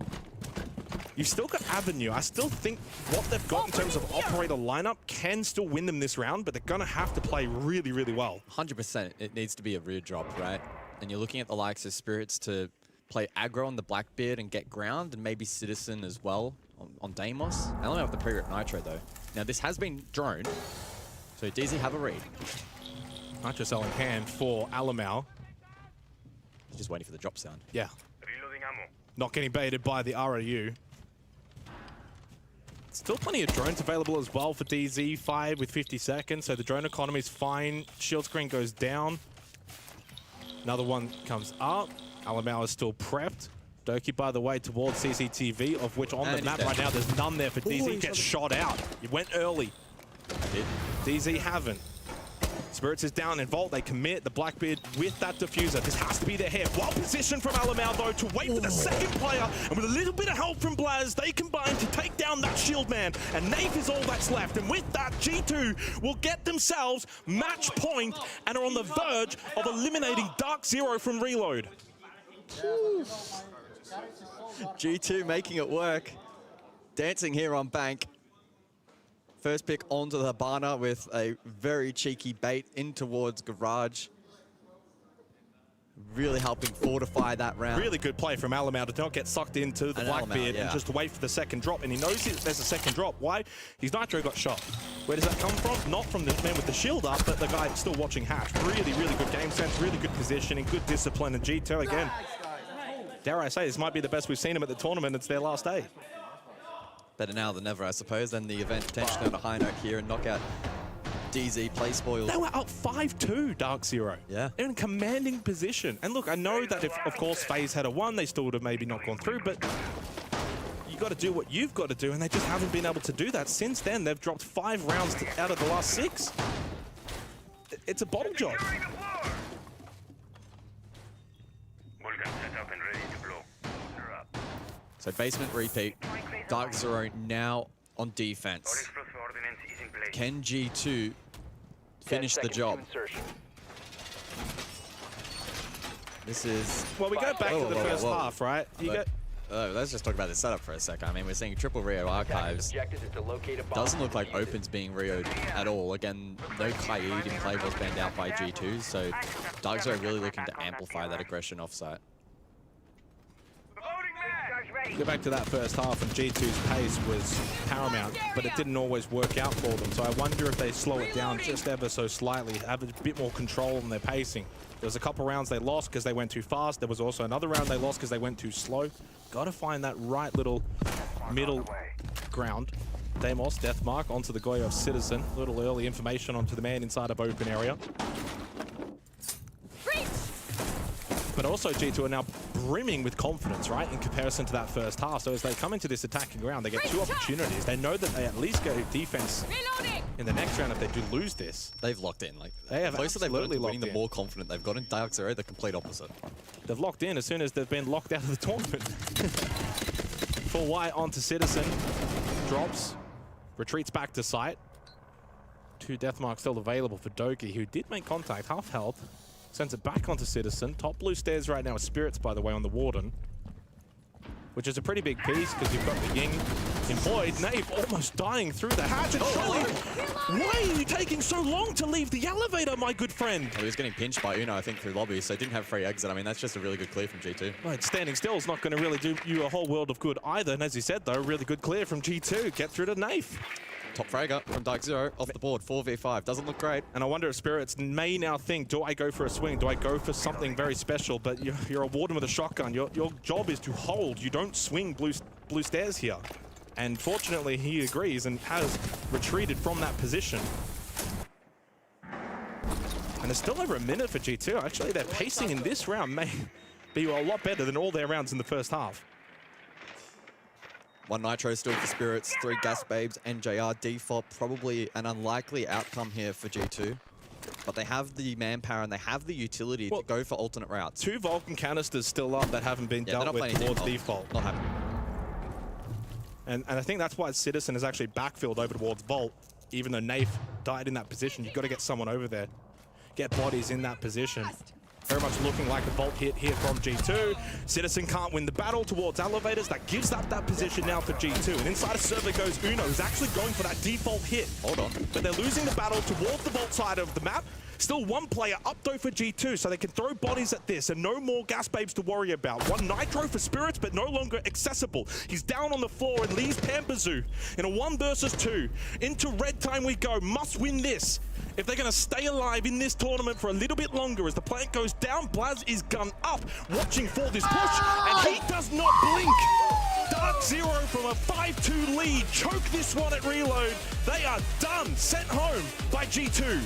You've still got Avenue. I still think what they've got in terms of operator lineup can still win them this round, but they're going to have to play really, really well. 100%. It needs to be a rear drop, right? And you're looking at the likes of Spirits to play aggro on the Blackbeard and get ground, and maybe Citizen as well on Deimos. I don't have the pre-rip Nitro, though. Now, this has been droned, so DZ have a read. Nitro cell in hand for Alamau. He's just waiting for the drop sound. Yeah. Not getting baited by the ROU. Still plenty of drones available as well for DZ. 5 with 50 seconds, so the drone economy is fine. Shield screen goes down. Another one comes up. Alamau is still prepped. Doki, by the way, towards CCTV, of which on the map right now, there's none there for DZ. Gets shot out. He went early. DZ haven't. Spirits is down in Vault. They commit. The Blackbeard with that diffuser. This has to be their hit. Well positioned from Alamau, though, to wait for the second player. And with a little bit of help from Blaz, they combine to take down that shield man. And Nafe is all that's left. And with that, G2 will get themselves match point and are on the verge of eliminating Dark Zero from Reload. G2 making it work. Dancing here on Bank. First pick onto the Habana with a very cheeky bait in towards Garage. Really helping fortify that round. Really good play from Alamau to not get sucked into the Blackbeard and just wait for the second drop. And he knows there's a second drop. Why? His Nitro got shot. Where does that come from? Not from the man with the shield up, but the guy still watching Hatch. Really, really good game sense, really good positioning, good discipline. And G2 again. Dare I say, this might be the best we've seen him at the tournament. It's their last day. Better now than never, I suppose. Then the event potentially on a high note here and knock out DZ play spoiled. They were up 5-2, Dark Zero. Yeah. They're in a commanding position. And look, I know that if, of course, FaZe had a 1, they still would have maybe not gone through, but you got to do what you've got to do, and they just haven't been able to do that. Since then, they've dropped 5 rounds out of the last 6. It's a bottle job. So basement repeat. Dark Zero now on defense. Can G2 finish the job? This is... Well, we go back to the first half, right? Let's just talk about the setup for a second. I mean, we're seeing triple Rio archives. Doesn't look like Opens being Rio'd at all. Again, no Kaid in play was banned out by G2, so Dark Zero really looking to amplify that aggression offsite. Go back to that first half, and G2's pace was paramount, but it didn't always work out for them. So I wonder if they slow it down just ever so slightly, have a bit more control on their pacing. There was a couple rounds they lost because they went too fast. There was also another round they lost because they went too slow. Got to find that right little middle ground. Deimos, Deathmark onto the Goyo of Citizen. A little early information onto the man inside of open area. But also G2 are now brimming with confidence, right, in comparison to that first half. So as they come into this attacking round, they get two opportunities. They know that they at least go defense in the next round if they do lose this. They've locked in. Like, they have the closer they've gotten to winning, the in. more confident they've gotten. Dark Zero, the complete opposite. They've locked in as soon as they've been locked out of the tournament. Full white onto Citizen. Drops. Retreats back to site. 2 Deathmarks still available for Doki, who did make contact, half health. Sends it back onto Citizen. Top blue stairs right now with Spirits, by the way, on the Warden. Which is a pretty big piece because you've got the Ying employed. Nave almost dying through the hatch. And surely, why are you taking so long to leave the elevator, my good friend? Well, he was getting pinched by Uno, I think, through lobby, so he didn't have free exit. I mean, that's just a really good clear from G2. Right, standing still is not going to really do you a whole world of good either. And as you said, though, really good clear from G2. Get through to Nave. Top fragger from Dark Zero off the board, 4v5. Doesn't look great. And I wonder if Spirits may now think, do I go for a swing? Do I go for something very special? But you're a Warden with a shotgun. Your job is to hold. You don't swing blue stairs here. And fortunately, he agrees and has retreated from that position. And there's still over a minute for G2. Actually, their pacing in this round may be a lot better than all their rounds in the first half. 1 Nitro still for Spirits, 3 Gas Babes and JR. Default, probably an unlikely outcome here for G2. But they have the manpower and they have the utility to go for alternate routes. 2 Vulcan canisters still up that haven't been dealt with towards Default. Not happening. And I think that's why Citizen has actually backfilled over towards Vault. Even though Nafe died in that position, you've got to get someone over there. Get bodies in that position. Very much looking like a Vault hit here from G2. Citizen can't win the battle towards elevators. That gives up that position now for G2. And inside a server goes Uno, who's actually going for that default hit. Hold on. But they're losing the battle towards the Vault side of the map. Still 1 player up though for G2, so they can throw bodies at this and no more Gas Babes to worry about. 1 Nitro for Spirits, but no longer accessible. He's down on the floor and leaves Pampazoo in a 1 versus 2. Into red time we go. Must win this if they're going to stay alive in this tournament for a little bit longer. As the plant goes down, Blaz is gun up, watching for this push, and he does not blink. Dark Zero from a 5-2 lead, choke this one at reload. They are done, sent home by G2.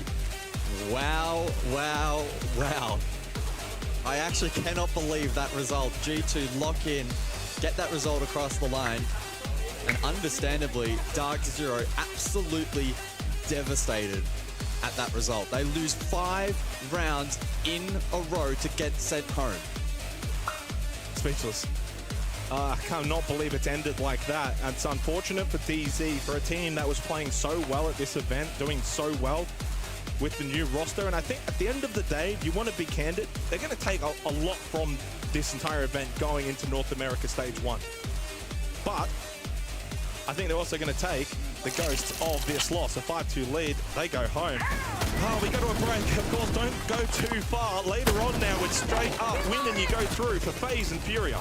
Wow, wow, wow. I actually cannot believe that result. G2 lock in, get that result across the line, and understandably, Dark Zero absolutely devastated at that result. They lose 5 rounds in a row to get sent home. Speechless. I cannot believe it's ended like that. And it's unfortunate for DZ, for a team that was playing so well at this event, doing so well with the new roster. And I think at the end of the day, if you want to be candid, they're going to take a lot from this entire event going into North America Stage 1. But I think they're also going to take the ghosts of this loss. A 5-2 lead, they go home. Oh, we go to a break. Of course, don't go too far. Later on now, it's straight up. Win and you go through for FaZe and Furia.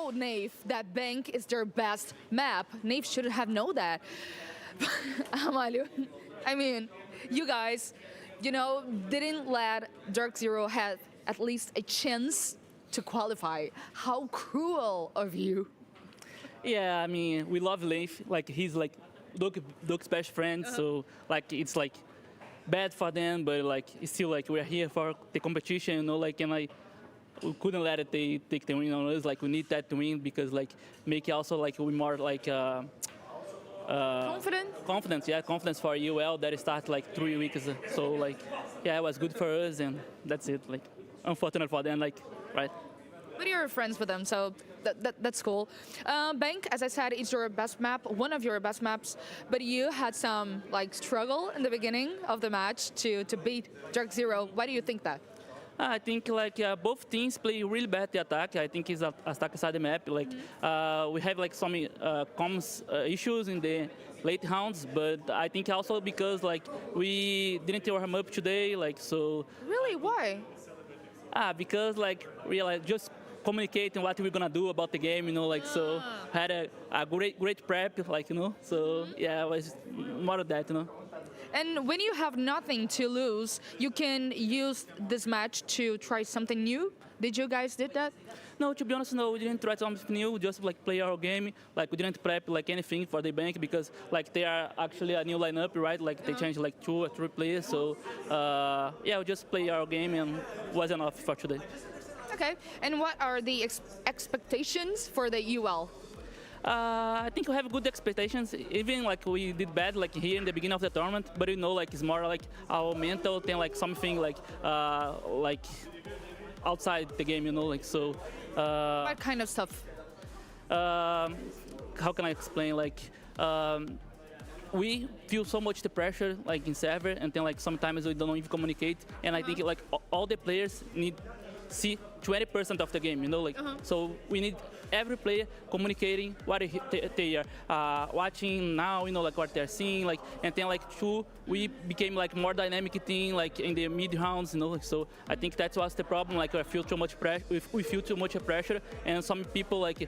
told Nave that Bank is their best map. Nave should have known that. Amalio, I mean, you guys, you know, didn't let Dark Zero have at least a chance to qualify. How cruel of you. Yeah, I mean, we love Leif. Like, he's like Duke's best friend, so like it's like bad for them, but like it's still like we're here for the competition, you know, like, and we couldn't let it take the win on us. Like, we need that to win because like make it also like we more like confidence for UL that started like 3 weeks. So like, yeah, it was good for us, and that's it. Like, unfortunate for them, like, right. But you're friends with them, so that's cool. Bank, as I said, is your best map, one of your best maps, but you had some like struggle in the beginning of the match to beat Dark Zero. Why do you think that? I think like both teams play really bad the attack. I think it's attack side the map. Like we have like some comms issues in the late rounds, but I think also because like we didn't warm up today, like so. Really? Why? Because like we like just communicating what we're gonna do about the game, you know, like so had a great prep, like, you know, so yeah, it was more of that, you know. And when you have nothing to lose, you can use this match to try something new. Did you guys did that? No, to be honest, no, we didn't try something new, just like play our game. Like we didn't prep like anything for the Bank because like they are actually a new lineup, right? Like they changed like 2 or 3 players, so yeah, we just play our game and was enough for today. Okay, and what are the expectations for the UL? I think we have good expectations. Even like we did bad like here in the beginning of the tournament, but you know like it's more like our mental than like something like outside the game, you know, like so. What kind of stuff? How can I explain? Like we feel so much the pressure like in server, and then like sometimes we don't even communicate. And I think like all the players need see 20% of the game, you know, like so we need every player communicating what they are watching now, you know, like what they're seeing, like, and then like we became like more dynamic team, like in the mid rounds, you know, like, so I think that was the problem. Like we feel too much pressure, we feel too much pressure, and some people like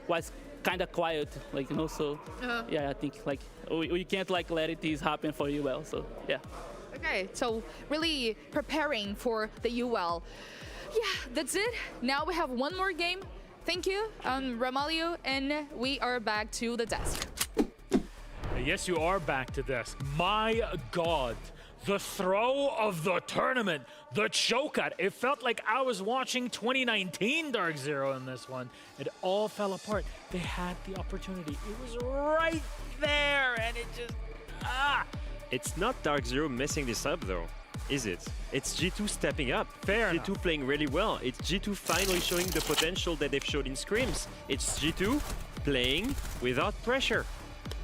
was kind of quiet, like, you know, so yeah, I think like we can't like let it happen for you well, so yeah. Okay, so really preparing for the UL. Yeah, that's it. Now we have one more game. Thank you, Ramalio, and we are back to the desk. Yes, you are back to desk. My God, the throw of the tournament, the choke out. It felt like I was watching 2019 Dark Zero in this one. It all fell apart. They had the opportunity. It was right there, and it just, It's not Dark Zero messing this up though, is it? It's G2 stepping up. Fair G2 enough. playing really well. It's G2 finally showing the potential that they've showed in scrims. It's G2 playing without pressure.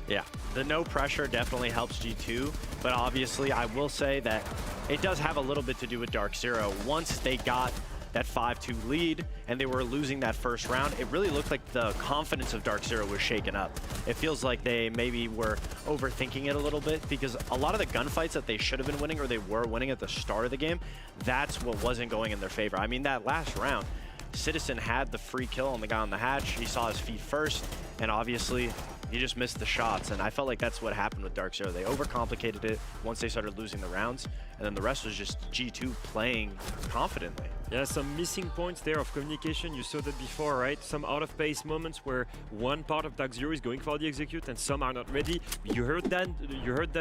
Yeah, the no pressure definitely helps G2, but obviously I will say that it does have a little bit to do with Dark Zero. Once they got that 5-2 lead and they were losing that first round, it really looked like the confidence of Dark Zero was shaken up. It feels like they maybe were overthinking it a little bit, because a lot of the gunfights that they should have been winning or they were winning at the start of the game, that's what wasn't going in their favor. I mean, that last round, Citizen had the free kill on the guy on the hatch. He saw his feet first, and obviously he just missed the shots, and I felt like that's what happened with Dark Zero. They overcomplicated it once they started losing the rounds, and then the rest was just G2 playing confidently. Yeah, some missing points there of communication. You saw that before, right? Some out-of-pace moments where one part of Dark Zero is going for the execute and some are not ready. You heard that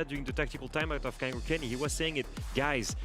during the tactical timeout of Kangaroo Kenny. He was saying it, guys,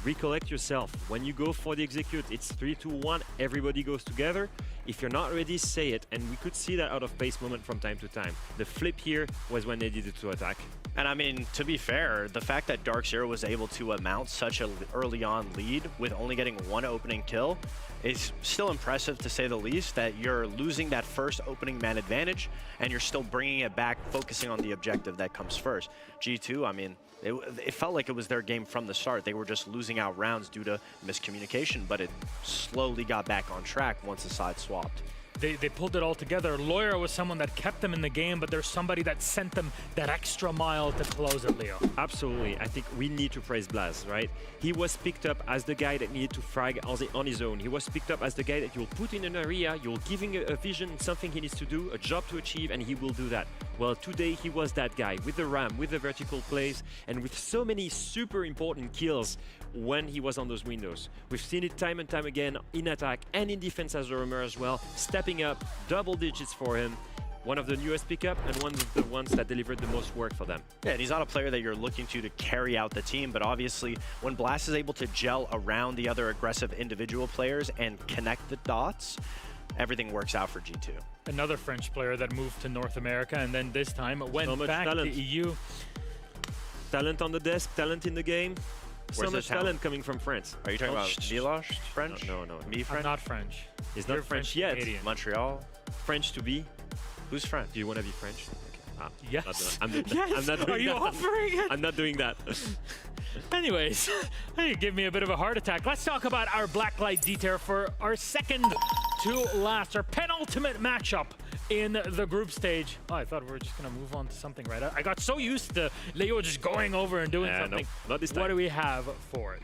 recollect yourself. When you go for the execute, it's 3, 2, 1, everybody goes together. If you're not ready, say it. And we could see that out-of-pace moment from time to time. The flip here was when they needed to attack. And I mean, to be fair, the fact that Dark Zero was able to mount such an early on lead with only getting one opening kill is still impressive, to say the least, that you're losing that first opening man advantage and you're still bringing it back, focusing on the objective that comes first. G2, I mean, it felt like it was their game from the start. They were just losing out rounds due to miscommunication, but it slowly got back on track once the side swapped. they pulled it all together. Lawyer was someone that kept them in the game, but there's somebody that sent them that extra mile to close it, Leo. Absolutely. I think we need to praise Blaz, right? He was picked up as the guy that needed to frag on his own. He was picked up as the guy that you'll put in an area, you'll give him a vision, something he needs to do, a job to achieve, and he will do that. Well, today he was that guy with the ram, with the vertical plays, and with so many super important kills when he was on those windows. We've seen it time and time again in attack and in defense as a roamer as well, stepping up, double digits for him. One of the newest pickup and one of the ones that delivered the most work for them. Yeah, and he's not a player that you're looking to carry out the team, but obviously when Blast is able to gel around the other aggressive individual players and connect the dots, everything works out for G2. Another French player that moved to North America and then this time went back to EU. Talent on the desk, talent in the game. Where's So much talent coming from France. Are you talking about Village French? No. Me French? I'm not French. He's not French yet. Canadian. Montreal? French to be. Who's French? Do you want to be French? Yes. I'm not Yes. doing Are you that. offering it? I'm not doing that. Anyways, hey, give me a bit of a heart attack. Let's talk about our Blacklight detail for our second to last, our penultimate matchup in the group stage. Oh, I thought we were just going to move on to something, right? I got so used to Leo just going over and doing something. No, not this time. What do we have for it?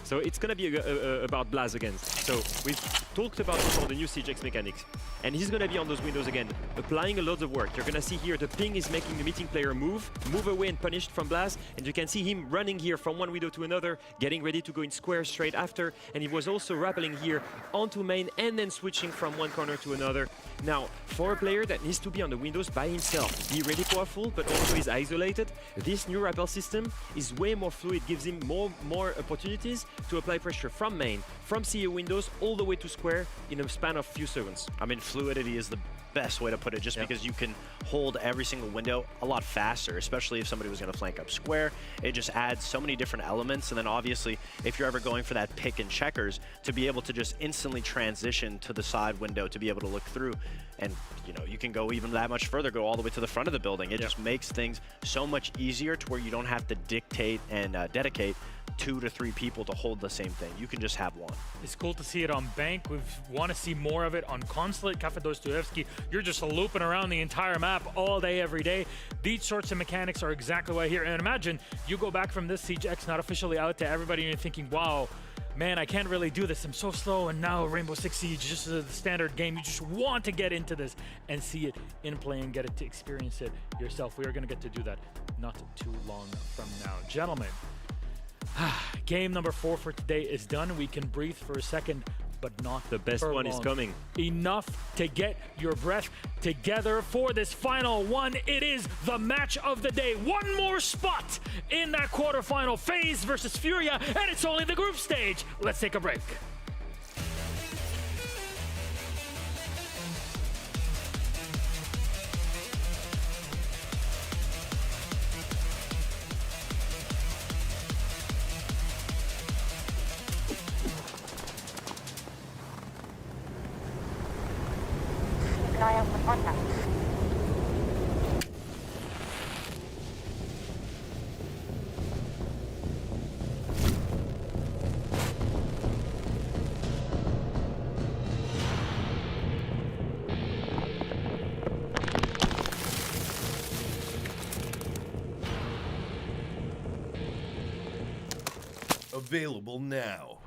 So it's going to be about Blaz again. So we've talked about before the new CGX mechanics. And he's going to be on those windows again, applying a lot of work. You're going to see here the ping is making the meeting player move away and punished from Blaz. And you can see him running here from one window to another, getting ready to go in square straight after. And he was also rappelling here onto main and then switching from one corner to another. Now, for a player that needs to be on the windows by himself, be really powerful, but also is isolated, this new rappel system is way more fluid, gives him more opportunities to apply pressure from main, from CEO windows, all the way to square in a span of few seconds. I mean, fluidity is the best way to put it, just because you can hold every single window a lot faster, especially if somebody was going to flank up square. It just adds so many different elements, and then obviously if you're ever going for that pick and checkers, to be able to just instantly transition to the side window to be able to look through, and you know, you can go even that much further, go all the way to the front of the building. It just makes things so much easier to where you don't have to dictate and dedicate 2 to 3 people to hold the same thing. You can just have one. It's cool to see it on Bank. We want to see more of it on Consulate, Cafe Dostoevsky. You're just looping around the entire map all day, every day. These sorts of mechanics are exactly why here. And imagine you go back from this Siege X not officially out to everybody and you're thinking, wow, man, I can't really do this. I'm so slow. And now Rainbow Six Siege, just the standard game. You just want to get into this and see it in play and get it to experience it yourself. We are going to get to do that not too long from now. Gentlemen, game number 4 for today is done. We can breathe for a second, but not the best one is coming. Enough to get your breath together for this final one. It is the match of the day. One more spot in that quarterfinal. FaZe versus Furia, and it's only the group stage. Let's take a break. Keep an eye out for contact. Available now.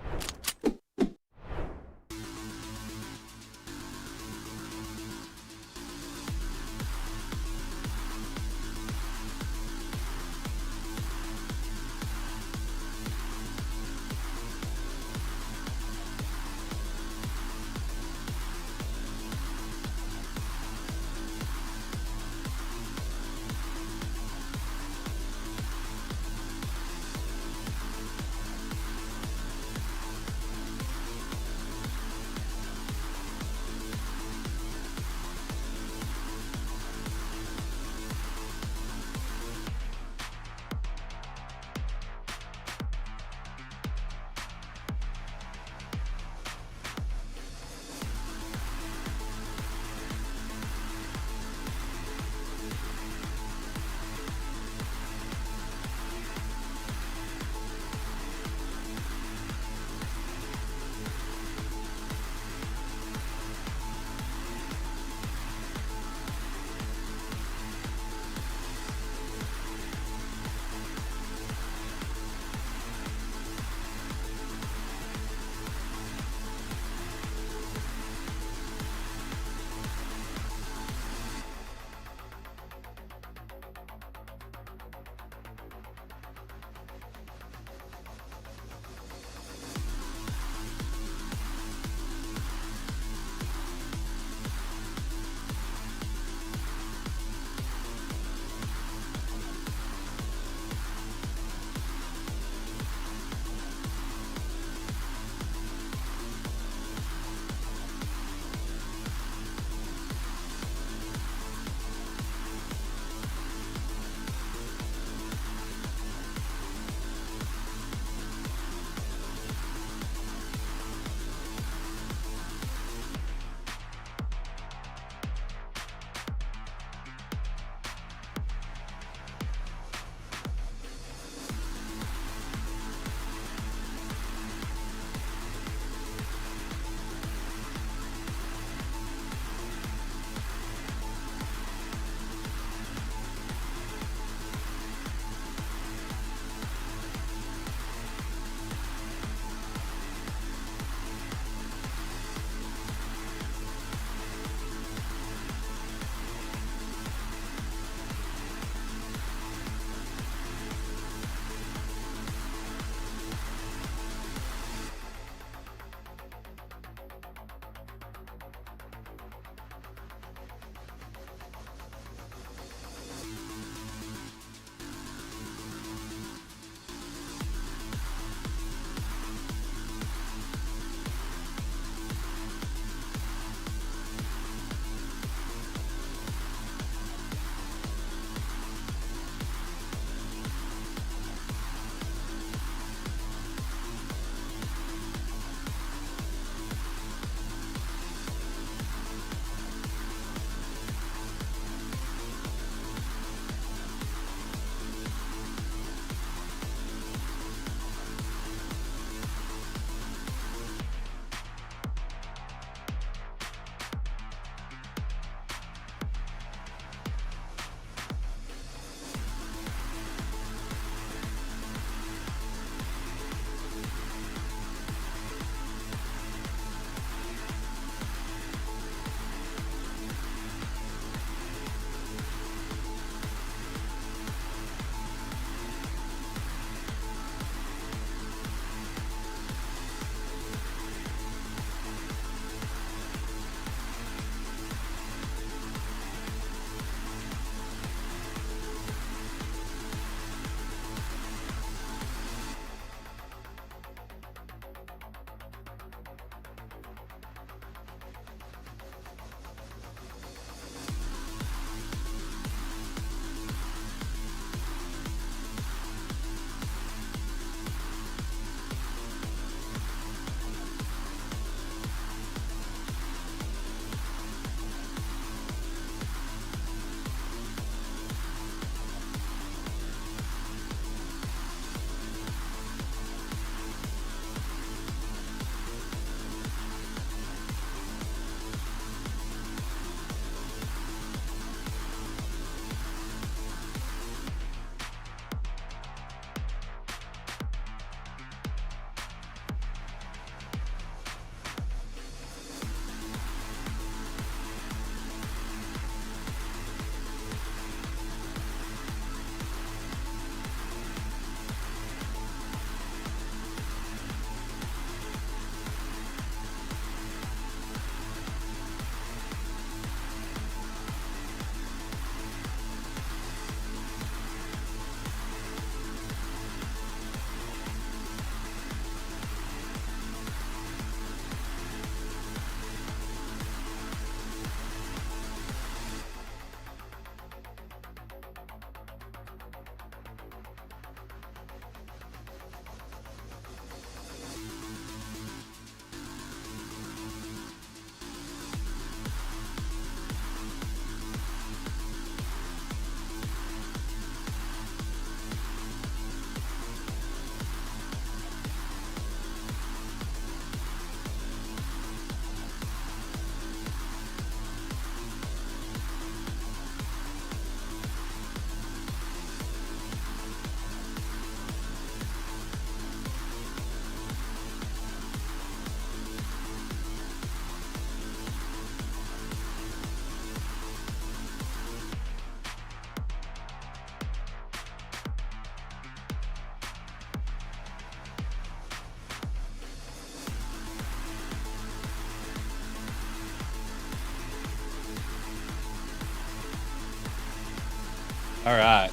All right.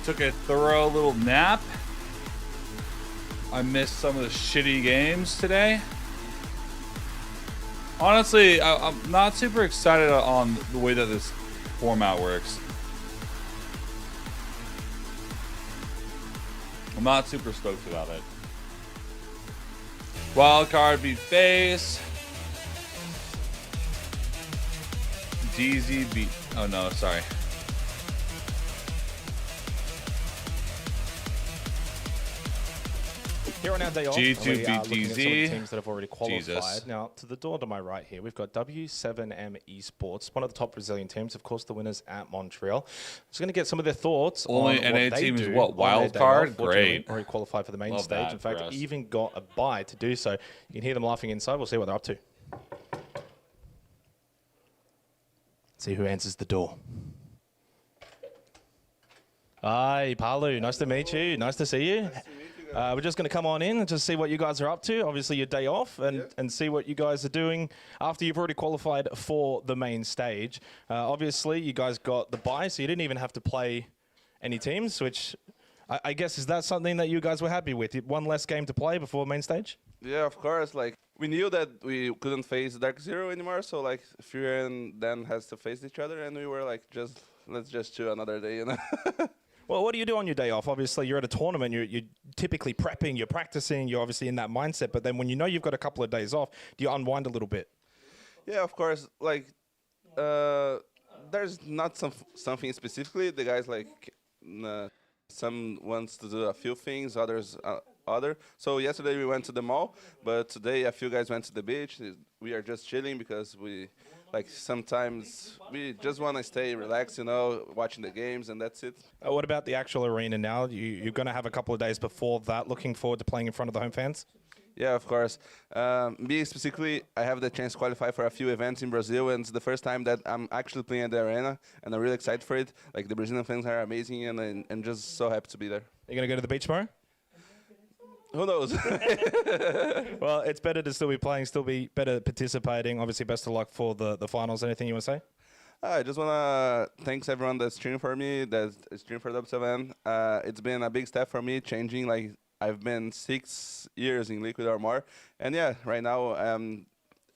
Took a thorough little nap. I missed some of the shitty games today. Honestly, I'm not super excited on the way that this format works. I'm not super stoked about it. Wildcard beat FaZe. DZ beat... Oh no, sorry. Here on our day off, G2 we beat are looking at some of the DZ. teams that have already qualified. Jesus. Now, to the door to my right here, we've got W7M Esports, one of the top Brazilian teams, of course, the winners at Montreal. Just going to get some of their thoughts Only on NA what they team is do what, on wild their day card? off. Fortunately, Great. already qualified for the main Love stage. that In fact, for us. even got a bye to do so. You can hear them laughing inside. We'll see what they're up to. See who answers the door. Hi, Palu. Nice to meet you. Nice to see you. We're just going to come on in and just see what you guys are up to. Obviously, your day off, and see what you guys are doing after you've already qualified for the main stage. Obviously, you guys got the bye, so you didn't even have to play any teams, which I guess, is that something that you guys were happy with? One less game to play before main stage? Yeah, of course. Like, we knew that we couldn't face Dark Zero anymore, so like Fury and Dan has to face each other, and we were like, let's just chill another day, you know. Well, what do you do on your day off? Obviously, you're at a tournament. You're typically prepping, you're practicing, you're obviously in that mindset. But then when you know you've got a couple of days off, do you unwind a little bit? Yeah, of course. Like, there's not something specifically. The guys like some wants to do a few things, others other. So yesterday we went to the mall, but today a few guys went to the beach. We are just chilling because we like sometimes we just want to stay relaxed, you know, watching the games, and that's it. What about the actual arena now? You're going to have a couple of days before that. Looking forward to playing in front of the home fans? Yeah, of course. Me specifically, I have the chance to qualify for a few events in Brazil, and it's the first time that I'm actually playing at the arena, and I'm really excited for it. Like, the Brazilian fans are amazing, and I'm just so happy to be there. You're going to go to the beach tomorrow? Who knows? Well, it's better to still be playing, still be better participating. Obviously, best of luck for the finals. Anything you want to say? I just want to thanks everyone that's streaming for me, that's streaming for W7. It's been a big step for me, changing. Like, I've been 6 years in Liquid or more. And yeah, right now,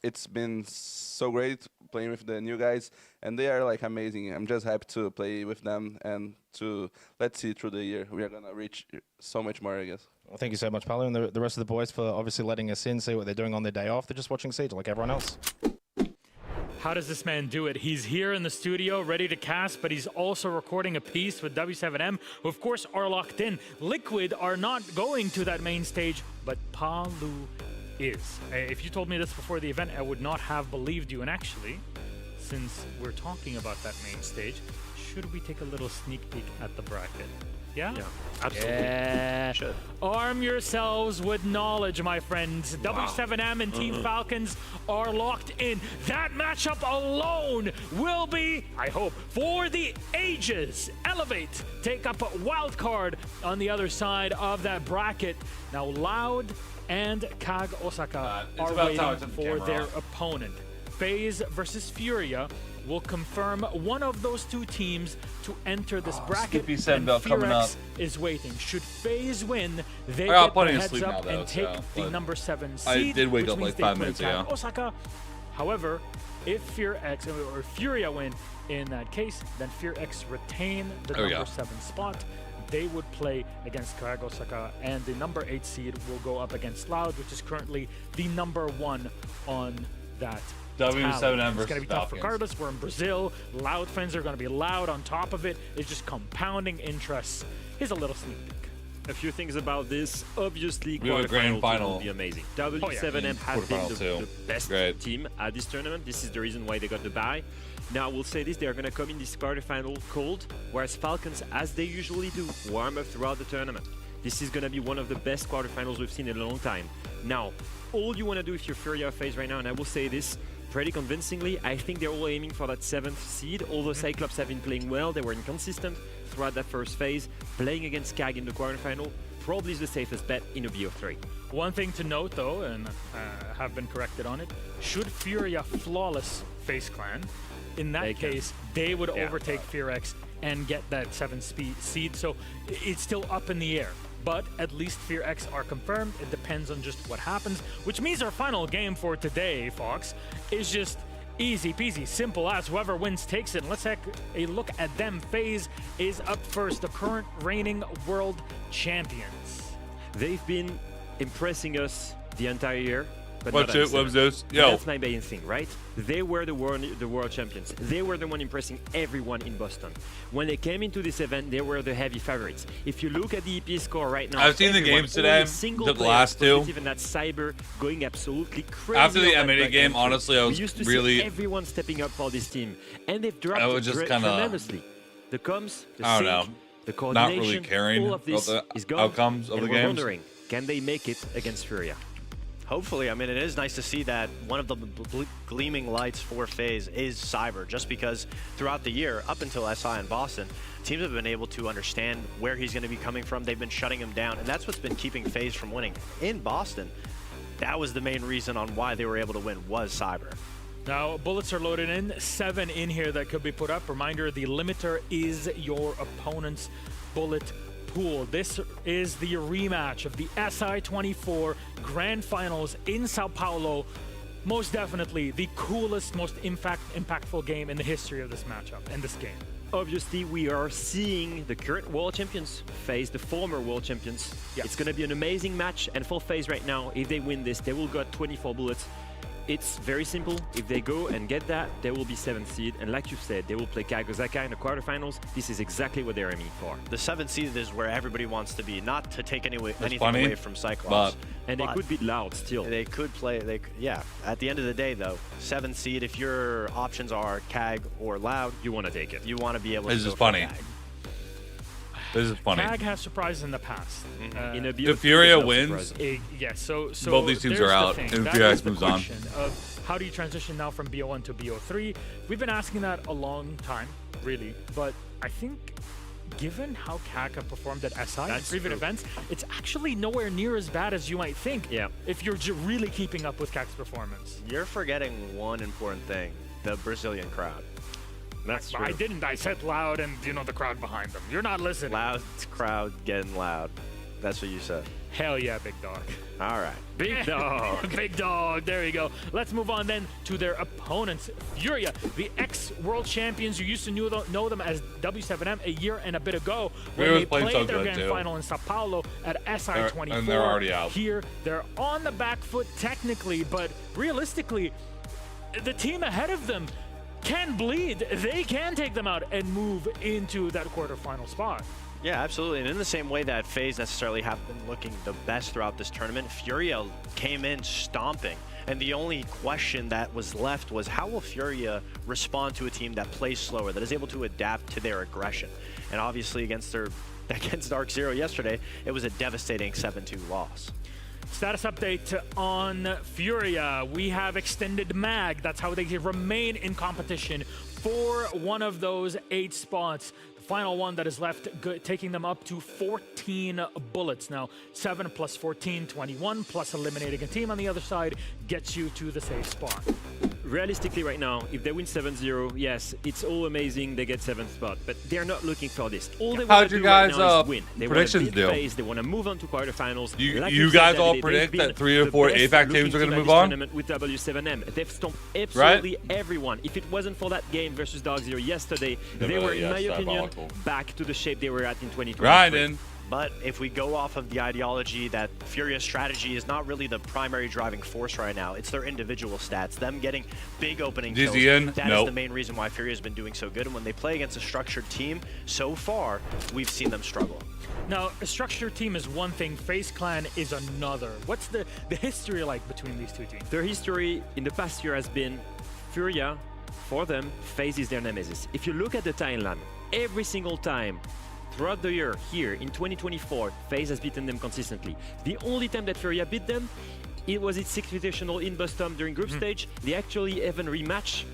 it's been so great playing with the new guys, and they are like amazing. I'm just happy to play with them, and to let's see through the year we are gonna reach so much more, I guess. Well, thank you so much, Paolo, and the rest of the boys for obviously letting us in, see what they're doing on their day off. They're just watching Siege like everyone else. How does this man do it? He's here in the studio ready to cast, but he's also recording a piece with W7M, who of course are locked in. Liquid are not going to that main stage, but Palu is. If you told me this before the event, I would not have believed you. And actually, since we're talking about that main stage, should we take a little sneak peek at the bracket? Yeah? Yeah, absolutely. Yeah. Should. Arm yourselves with knowledge, my friends. Wow. W7M and Team Falcons are locked in. That matchup alone will be, I hope, for the ages. Elevate, take up a wild card on the other side of that bracket. Now, Loud and Kag Osaka are waiting for their opponent. FaZe versus Furia will confirm one of those two teams to enter this bracket. SenVale coming up. Is waiting. Should FaZe win, they I got get plenty the of heads sleep up now, though, and take so, the but number 7 seed. I did wake which up means like they 5 play minutes Kag ago. Osaka. However, if FearX or Furia win in that case, then FearX retain the number 7 spot. They would play against Kag Osaka, and the number 8 seed will go up against Loud, which is currently the number 1 on that. W7M It's versus going to be tough Falcons. regardless. We're in Brazil. Loud fans are going to be loud on top of it. It's just compounding interests. Here's a little sneak peek. A few things about this. Obviously, We have a grand final. will be amazing. W7M has been the best team at this tournament. This is the reason why they got the bye. Now, I will say this, they are going to come in this quarterfinal cold, whereas Falcons, as they usually do, warm up throughout the tournament. This is going to be one of the best quarterfinals we've seen in a long time. Now, all you want to do if you're Furia FaZe right now, and I will say this pretty convincingly, I think they're all aiming for that 7th seed. Although Cyclops have been playing well, they were inconsistent throughout that first phase. Playing against Kag in the quarterfinal probably is the safest bet in a BO3. One thing to note, though, and have been corrected on it, should Furia flawless FaZe Clan, in that case, they would overtake FearX and get that 7th seed. So it's still up in the air. But at least FearX are confirmed. It depends on just what happens, which means our final game for today, Fox, is just easy peasy, simple as whoever wins takes it. And let's take a look at them. FaZe is up first, the current reigning world champions. They've been impressing us the entire year. But What's it? What's this? Yo. That's my main thing, right? They were the world champions. They were the one impressing everyone in Boston. When they came into this event, they were the heavy favorites. If you look at the EP score right now, I've seen the games today, the last two. Even that Cyber going absolutely crazy. After the M80 game, honestly, I was used to really see everyone stepping up for this team, and they've dropped tremendously. The comms, the I sync, don't know, the coordination, not really caring all of this about is the gone, outcomes of and the we're games. wondering, can they make it against Furia? Hopefully. I mean, it is nice to see that one of the gleaming lights for FaZe is Cyber, just because throughout the year, up until SI and Boston, teams have been able to understand where he's going to be coming from. They've been shutting him down, and that's what's been keeping FaZe from winning. In Boston, that was the main reason on why they were able to win, was Cyber. Now, bullets are loaded in. 7 in here that could be put up. Reminder, the limiter is your opponent's bullet pool. This is the rematch of the SI24 Grand Finals in Sao Paulo. Most definitely the coolest, most impactful game in the history of this matchup and this game. Obviously, we are seeing the current world champions face the former world champions. Yes. It's going to be an amazing match, and for FaZe right now, if they win this, they will get 24 bullets. It's very simple. If they go and get that, they will be 7th seed. And like you said, they will play Kagosaka in the quarterfinals. This is exactly what they're aiming for. The 7th seed is where everybody wants to be, not to take anything away from Cyclops. And they could be loud still. They could play, yeah. At the end of the day, though, 7th seed, if your options are Kag or Loud, you want to take it. You want to be able to This go is funny. for Kag. This is funny. Kag has surprised in the past. If Furia wins, yeah, so both these teams are out, and FearX moves on. Of how do you transition now from BO1 to BO3? We've been asking that a long time, really, but I think given how Kag have performed at SI in previous events, it's actually nowhere near as bad as you might think. Yeah. If you're really keeping up with Kag's performance. You're forgetting one important thing: the Brazilian crowd. That's true. I didn't. I said Loud and, you know, the crowd behind them. You're not listening. Loud crowd getting loud. That's what you said. Hell yeah, big dog. All right. Big dog. Big dog. There you go. Let's move on then to their opponents. Furia, the ex-world champions. You used to know them as W7M a year and a bit ago when they played their grand final in Sao Paulo at SI24. And they're already out. Here, they're on the back foot technically, but realistically, the team ahead of them can bleed. They can take them out and move into that quarterfinal spot. Yeah, absolutely. And in the same way that FaZe necessarily have been looking the best throughout this tournament, Furia came in stomping. And the only question that was left was, how will Furia respond to a team that plays slower, that is able to adapt to their aggression? And obviously against Dark Zero yesterday, it was a devastating 7-2 loss. Status update on Furia. We have extended mag. That's how they remain in competition for one of those 8 spots. The final one that is left, taking them up to 14 bullets. Now, 7 plus 14, 21, plus eliminating a team on the other side gets you to the safe spot. Realistically right now, if they win 7-0, yes, it's all amazing, they get 7th spot, but they're not looking for this. All they want to do right now is win. They want to beat FaZe, they want to move on to quarterfinals. You guys all predict that 3 or 4 APAC teams are going to move on? With W7M. They've stomped absolutely everyone. If it wasn't for that game versus Dark Zero yesterday, they were, in my opinion, back to the shape they were at in 2023. Grinding. But if we go off of the ideology that Furia's strategy is not really the primary driving force right now, it's their individual stats, them getting big opening kills. That is the main reason why Furia's been doing so good. And when they play against a structured team, so far, we've seen them struggle. Now, a structured team is one thing, FaZe Clan is another. What's the history like between these two teams? Their history in the past year has been Furia, for them, FaZe is their nemesis. If you look at the timeline, every single time throughout the year, here in 2024, FaZe has beaten them consistently. The only time that Furia beat them, it was its 6th Invitational in Boston during group stage. They actually even rematch,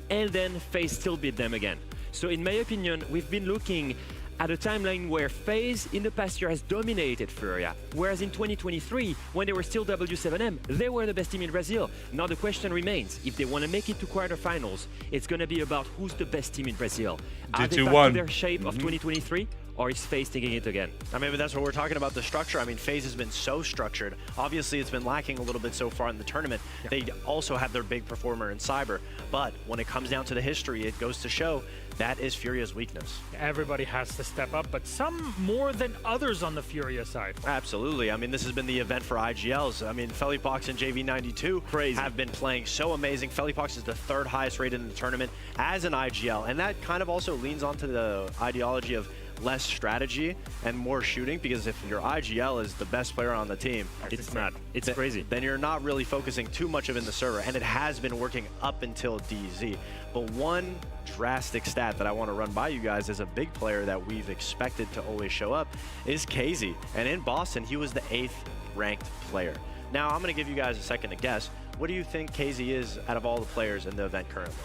and then FaZe still beat them again. So in my opinion, we've been looking at a timeline where FaZe in the past year has dominated Furia, whereas in 2023, when they were still W7M, they were the best team in Brazil. Now the question remains, if they want to make it to quarterfinals, it's going to be about who's the best team in Brazil. Are they back to their shape of 2023? Or is FaZe taking it again? I mean, but that's what we're talking about, the structure. I mean, FaZe has been so structured. Obviously, it's been lacking a little bit so far in the tournament. Yeah. They also have their big performer in Cyber. But when it comes down to the history, it goes to show that is Furia's weakness. Everybody has to step up, but some more than others on the Furia side. Absolutely. I mean, this has been the event for IGLs. I mean, Felipox and JV92 have been playing so amazing. Felipox is the 3rd highest rated in the tournament as an IGL. And that kind of also leans onto the ideology of less strategy and more shooting, because if your IGL is the best player on the team, it's crazy. Then you're not really focusing too much of in the server, and it has been working up until DZ. But one drastic stat that I want to run by you guys as a big player that we've expected to always show up is KZ. And in Boston, he was the 8th ranked player. Now, I'm going to give you guys a second to guess. What do you think KZ is out of all the players in the event currently?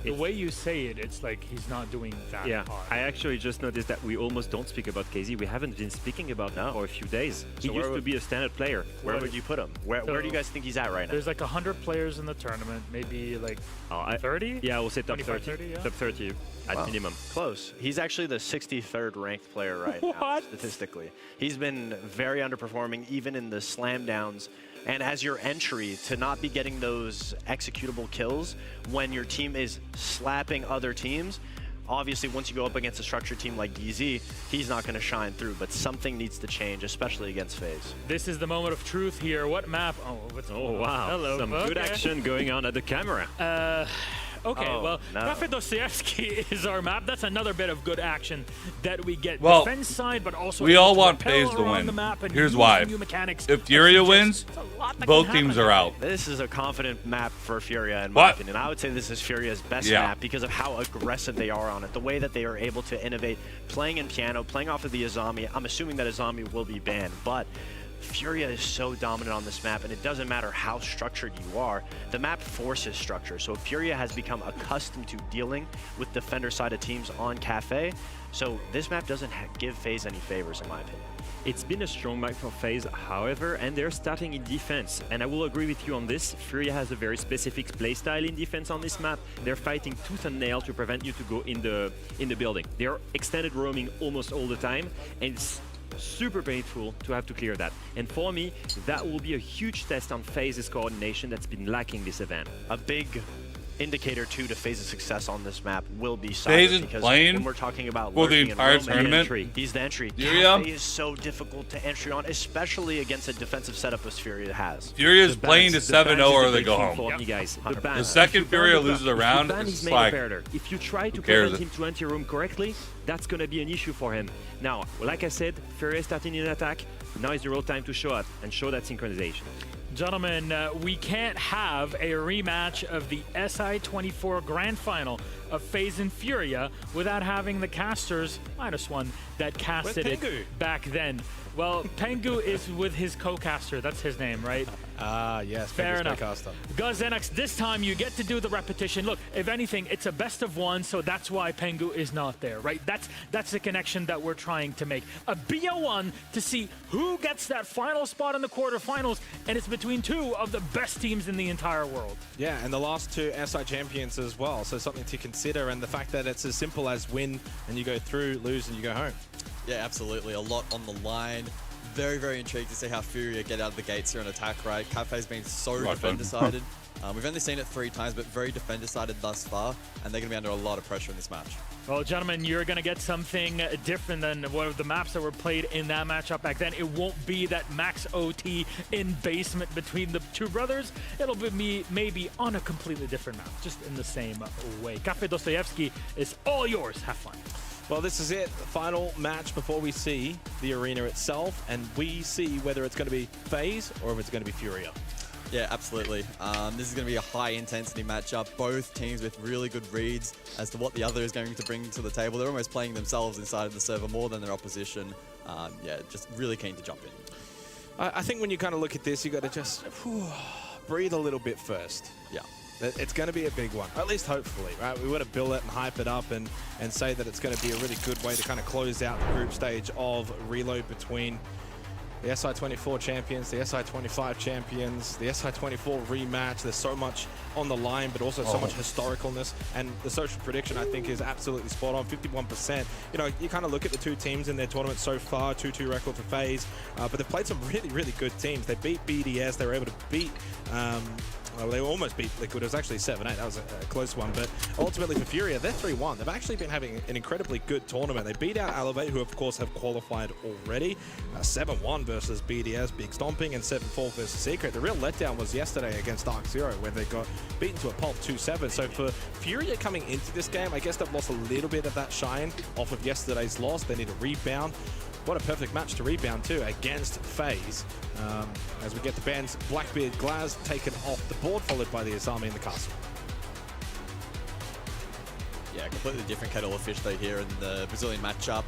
The way you say it, it's like he's not doing that hard. I actually just noticed that we almost don't speak about KZ. We haven't been speaking about him for a few days. He used to be a standard player. Where would you put him? Where do you guys think he's at right now? There's like 100 players in the tournament, maybe like 30? Yeah, we'll say top 30. 30, yeah. Top 30 at minimum. Close. He's actually the 63rd ranked player right now, statistically. He's been very underperforming, even in the slam downs. And as your entry, to not be getting those executable kills when your team is slapping other teams, obviously once you go up against a structured team like DZ, he's not going to shine through, but something needs to change, especially against FaZe. This is the moment of truth here. What map? Oh, wow. Hello. Some good action going on at the camera. Cafe Dostoevsky is our map. That's another bit of good action that we get. Well, defense side, but also we all want FaZe to win. Here's why. If Furia wins, both teams are out. This is a confident map for Furia, in my opinion. I would say this is Furia's best map because of how aggressive they are on it. The way that they are able to innovate, playing in piano, playing off of the Azami. I'm assuming that Azami will be banned, but Furia is so dominant on this map, and it doesn't matter how structured you are. The map forces structure, so Furia has become accustomed to dealing with defender side of teams on Cafe. So this map doesn't give FaZe any favors, in my opinion. It's been a strong map for FaZe, however, and they're starting in defense. And I will agree with you on this. Furia has a very specific playstyle in defense on this map. They're fighting tooth and nail to prevent you to go in the building. They're extended roaming almost all the time, and it's super painful to have to clear that. And for me, that will be a huge test on FaZe's coordination that's been lacking this event. A big indicator too to FaZe's success on this map will be FaZe is because playing when we're talking about for the entire tournament. He's the entry. Cafe is so difficult to entry on, especially against a defensive setup as Furia has. Furia is playing to 7-0 or they go home. You guys. The second Furia loses a round, it's like, if you try to prevent him to enter room correctly, that's going to be an issue for him. Now, like I said, Furia is starting in attack. Now is the real time to show up and show that synchronization. Gentlemen, we can't have a rematch of the SI24 Grand Final of FaZe and Furia without having the casters -1 that casted it back then. Well, Pengu is with his co-caster. That's his name, right? Yes. Fair Pengu's enough. co-caster. Guzenox, this time you get to do the repetition. Look, if anything, it's a best of one, so that's why Pengu is not there, right? That's the connection that we're trying to make. A BO1 to see who gets that final spot in the quarterfinals, and it's between two of the best teams in the entire world. Yeah, and the last two SI champions as well, so something to consider, and the fact that it's as simple as win and you go through, lose and you go home. Yeah, absolutely. A lot on the line. Very, very intrigued to see how Furia get out of the gates here on attack, right? Cafe's been so defender-sided. We've only seen it 3 times, but very defender-sided thus far, and they're going to be under a lot of pressure in this match. Well, gentlemen, you're going to get something different than one of the maps that were played in that matchup back then. It won't be that max OT in basement between the two brothers. It'll be maybe on a completely different map, just in the same way. Cafe Dostoevsky is all yours. Have fun. Well, this is it. The final match before we see the arena itself, and we see whether it's going to be FaZe or if it's going to be Furia. Yeah, absolutely. This is going to be a high-intensity matchup. Both teams with really good reads as to what the other is going to bring to the table. They're almost playing themselves inside of the server more than their opposition. Yeah, just really keen to jump in. I think when you kind of look at this, you got to just breathe a little bit first. Yeah. It's going to be a big one, at least hopefully, right? We want to build it and hype it up and say that it's going to be a really good way to kind of close out the group stage of Reload between the SI24 champions, the SI25 champions, the SI24 rematch. There's so much on the line, but also so much historicalness. And the social prediction, I think, is absolutely spot on. 51%. You know, you kind of look at the two teams in their tournament so far, 2-2 record for FaZe, but they've played some really, really good teams. They beat BDS. They were able to beat... well, they almost beat Liquid. It was actually 7-8. That was a close one. But ultimately for Furia, they're 3-1. They've actually been having an incredibly good tournament. They beat out Elevate, who of course have qualified already. 7-1 versus BDS, big stomping, and 7-4 versus Secret. The real letdown was yesterday against Dark Zero, where they got beaten to a pulp 2-7. So for Furia coming into this game, I guess they've lost a little bit of that shine off of yesterday's loss. They need a rebound. What a perfect match to rebound too against FaZe. As we get the band's Blackbeard Glaz taken off the board, followed by the Asami in the castle. Yeah, completely different kettle of fish though here in the Brazilian matchup.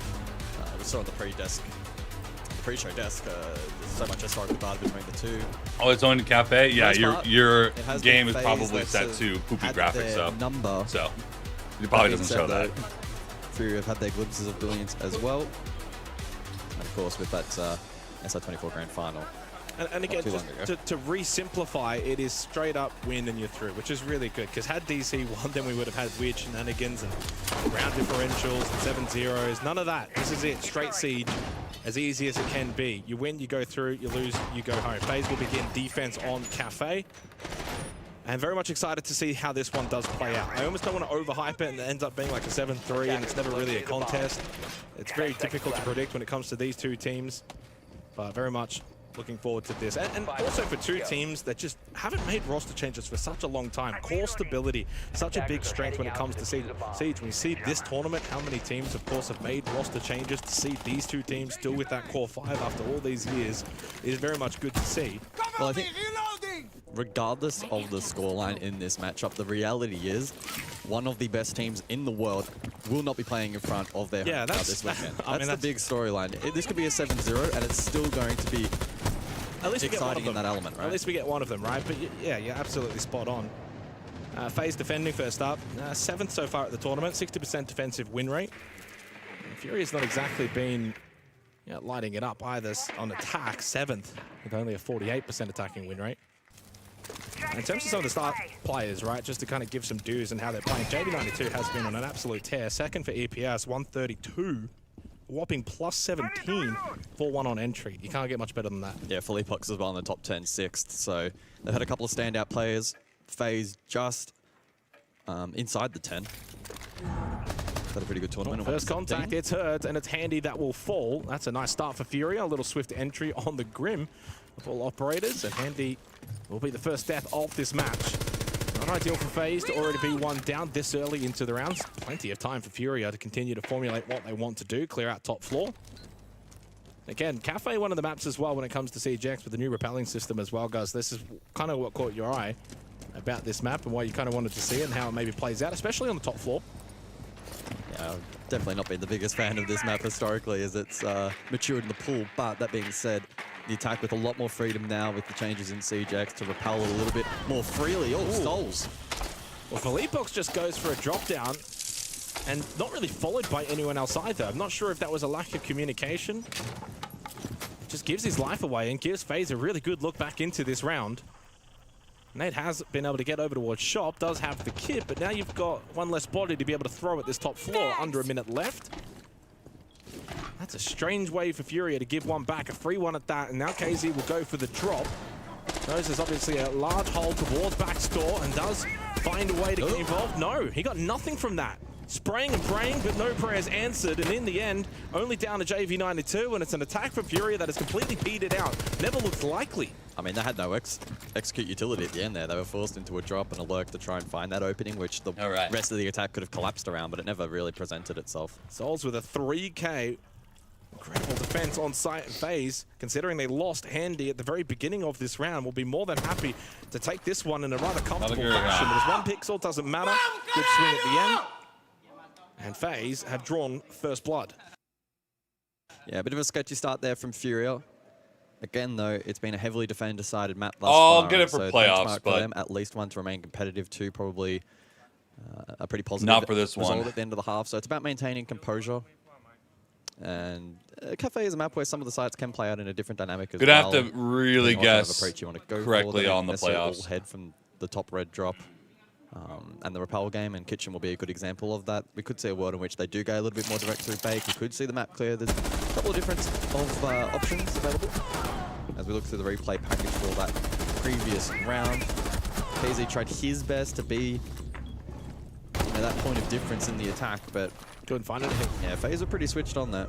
We saw on the pre-show desk, there's so much historical data between the two. Oh, it's on Cafe? Yeah, your game is probably set to poopy graphics, so it probably doesn't show that. Fury have had their glimpses of brilliance as well. And of course with that SI24 Grand Final. And again, just to re-simplify, it is straight up win and you're through, which is really good, because had DC won, then we would have had weird shenanigans and round differentials and 7-0s. None of that. This is it. Straight siege. As easy as it can be. You win, you go through, you lose, you go home. FaZe will begin defense on Cafe. And very much excited to see how this one does play out. I almost don't want to overhype it and it ends up being like a 7-3 and it's never really a contest. It's very difficult to predict when it comes to these two teams. But very much looking forward to this. And also for two teams that just haven't made roster changes for such a long time. Core stability, such a big strength when it comes to Siege. When you see this tournament, how many teams, of course, have made roster changes, to see these two teams still with that core 5 after all these years is very much good to see. Well, I think regardless of the scoreline in this matchup, the reality is one of the best teams in the world will not be playing in front of their home crowd this weekend. That's the big storyline. This could be a 7-0, and it's still going to be exciting in that element, right? At least we get one of them, right? But yeah, you're absolutely spot on. FaZe defending first up. 7th so far at the tournament, 60% defensive win rate. And Fury's not exactly been lighting it up either on attack, 7th, with only a 48% attacking win rate. In terms of some of the start players, right, just to kind of give some dues and how they're playing, JB92 has been on an absolute tear. 2nd for EPS, 132. Whopping plus 17, 4-1 on entry. You can't get much better than that. Yeah, Philippe Hux as well in the top 10, 6th. So they've had a couple of standout players. FaZe just inside the 10. Had a pretty good tournament. First contact, it's hurt, and it's Handy that will fall. That's a nice start for Furia. A little swift entry on the Grim of all operators, and Handy will be the first death of this match. Not ideal for FaZe to already be one down this early into the rounds. Plenty of time for Furia to continue to formulate what they want to do, clear out top floor. Again, Cafe, one of the maps as well when it comes to CGX with the new repelling system as well, guys. This is kind of what caught your eye about this map and why you kind of wanted to see it and how it maybe plays out, especially on the top floor. Yeah, I've definitely not been the biggest fan of this map historically as it's matured in the pool, but that being said, the attack with a lot more freedom now with the changes in CGX to repel a little bit more freely. Oh, stalls. Well, Philippox just goes for a drop down and not really followed by anyone else either. I'm not sure if that was a lack of communication. Just gives his life away and gives FaZe a really good look back into this round. Nate has been able to get over towards Shop, does have the kit, but now you've got one less body to be able to throw at this top floor. Under a minute left. That's a strange way for Furia to give one back, a free one at that, and now KZ will go for the drop. Knows there's obviously a large hole towards backstore and does find a way to get involved. No, he got nothing from that. Spraying and praying, but no prayers answered, and in the end, only down to JV92, and it's an attack from Furia that has completely petered out. Never looked likely. I mean, they had no execute utility at the end there. They were forced into a drop and a lurk to try and find that opening, which the rest of the attack could have collapsed around, but it never really presented itself. Souls with a 3K. Incredible defense on site at FaZe, considering they lost Handy at the very beginning of this round. Will be more than happy to take this one in a rather comfortable fashion. There's one pixel, doesn't matter. Good swing at the end. And FaZe have drawn first blood. Yeah, a bit of a sketchy start there from Furia. Again, though, it's been a heavily defender-sided map thus I'll far. get it for so playoffs, benchmark but for them, at least one to remain competitive. Two, probably a pretty positive not for this result one at the end of the half. So it's about maintaining composure. And Cafe is a map where some of the sites can play out in a different dynamic as Gonna well. have to really guess approach you want to go correctly for. on the Necessarily playoffs. all head from the top red drop. And the Rappel game and Kitchen will be a good example of that. We could see a world in which they do go a little bit more direct through Bake. We could see the map clear. There's a couple of different options available as we look through the replay package for that previous round. KZ tried his best to be that point of difference in the attack, but couldn't find anything. Yeah, FaZe were pretty switched on that.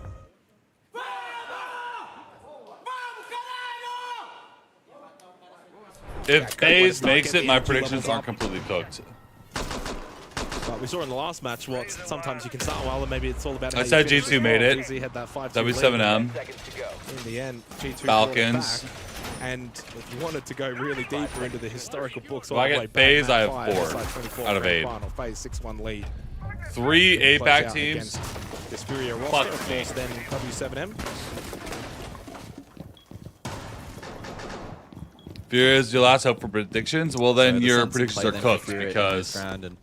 If FaZe makes it, my predictions aren't completely cooked. But we saw in the last match what sometimes you can start well and maybe it's all about. I said G2 made it. Had that 5-2 W7M. In the end, G2 Falcons. back. And if you wanted to go really deeper into the historical books, If I get FaZe, I have 4 out of 8. FaZe 6-1 lead. 3 APAC teams. This Furia roster, Fuck of course, then W7M. Furia's your last hope for predictions. Well, then the your Sens predictions play are them cooked for Furia in because this round and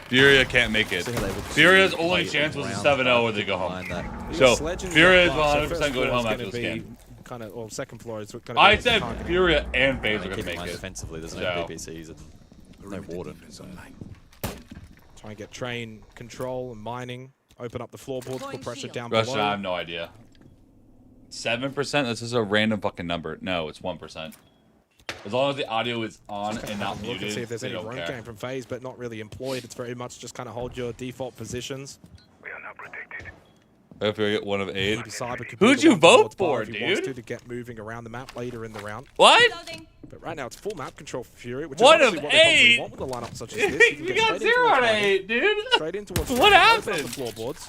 Furia can't make it. Furia's only chance was a 7-0 where they go home. So Furia is 100% going home after this game. Kind of, well, second floor is going to be. I said Furia and FaZe are going to make it. Defensively, there's no PPCs and no Warden. So. Try and get train control and mining. Open up the floorboards, put pressure down Russian, below. I have no idea. 7%? This is a random fucking number. No, it's 1%. As long as the audio is on and not Look muted, and see if there's they any don't roam care. game from FaZe, but not really employed. It's very much just kind of hold your default positions. We are now protected. If you get 1 of 8. Who'd you vote for, dude? To get moving around the map later in the round. What? But right now it's full map control for Fury, which 1 is of obviously what they 8? probably want with a lineup such as this. You got 0 out of 8, dude. Straight in towards What happened? the floorboards.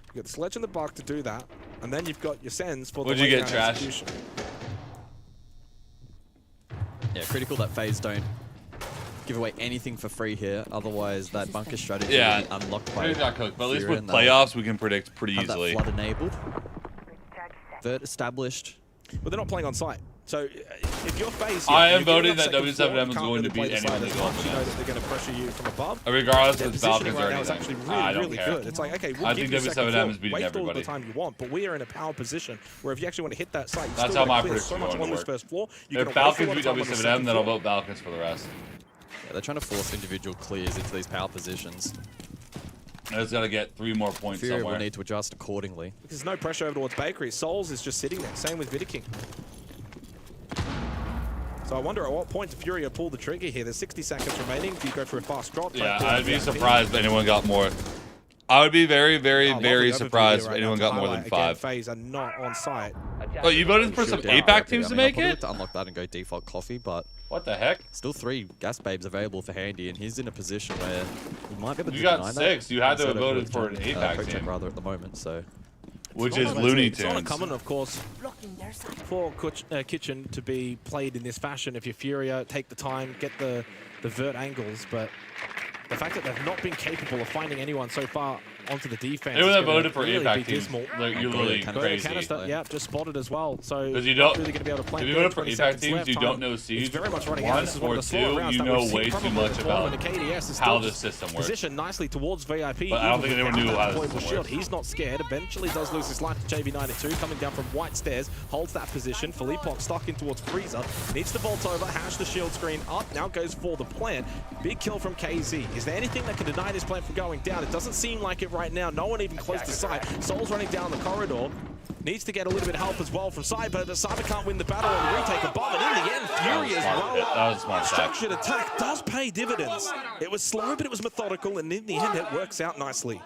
You got the Sledge and the Buck to do that, and then you've got your Sens for the Would you get late-round trash? execution. Yeah, critical that FaZe don't give away anything for free here. Otherwise, that bunker strategy will be unlocked by Fury's not cooked, but at least Fury with and they'll playoffs, we can predict pretty have easily. That flood enabled. Vert established. But they're not playing on site. So if you're FaZe, I am voting that W7M is going to beat anyone that goes You know that they're going to pressure you from above. Regardless Their if it's positioning Falcons right or now is anything. actually I don't really care. good. It's like, okay, we'll I give think you second W7M floor, is beating waste all everybody. the time you want, but we are in a power position where if you actually want to hit that site, you That's still how my clear prediction so much going on to this work. first floor. If Falcons beat W7M, then I'll vote Falcons for the rest. Yeah, they're trying to force individual clears into these power positions. I just got to get 3 more points Fury somewhere. will need to adjust accordingly. There's no pressure over towards Bakery. Souls is just sitting there. Same with Vidiking. So I wonder at what point does Fury pull the trigger here. There's 60 seconds remaining. Do you go for a fast drop? Yeah, I'd be surprised if anyone got more. I would be very, very, very surprised if anyone got more than 5. FaZe are not on site. Oh, you voted for some APAC teams to make I'll it? look to unlock that and go default coffee, but what the heck? Still 3 gas babes available for Handy, and he's in a position where he might be able to You got deny 6. that. You had to Instead have of voted for an Coach APAC Check team. rather at the moment, so. Which is Looney It's not Tunes. uncommon, of course, for Kitchen to be played in this fashion. If you're Furia, take the time, get the vert angles, but the fact that they've not been capable of finding anyone so far onto the defense. Anyone is that gonna voted for really APAC be teams, dismal. like, you're really crazy. Canister, yeah, just spotted as well. So Because you don't, really going to be able to play. if you voted for 20 APAC seconds teams, left. you Time don't know is Siege. very much running out. 1 This is one or of the slower 2, rounds you that know we've seen way too probably much before, about and the KDS is how still this system works. positioned nicely towards VIP. But I don't think anyone knew how this the system shield. works. He's not scared. Eventually does lose his life to JV92, coming down from white stairs, holds that position. Philippon stuck in towards Freezer, needs to vault over, hash the shield screen up, now goes for the plant. Big kill from KZ. Is there anything that can deny this plant from going down? It doesn't seem like it right now. No one even close to sight. Soul's running down the corridor. Needs to get a little bit of help as well from side, but Cyber can't win the battle and retake above. And in the end, Fury as well. That was a smart Structured attack does pay dividends. It was slow, but it was methodical, and in the end, it works out nicely.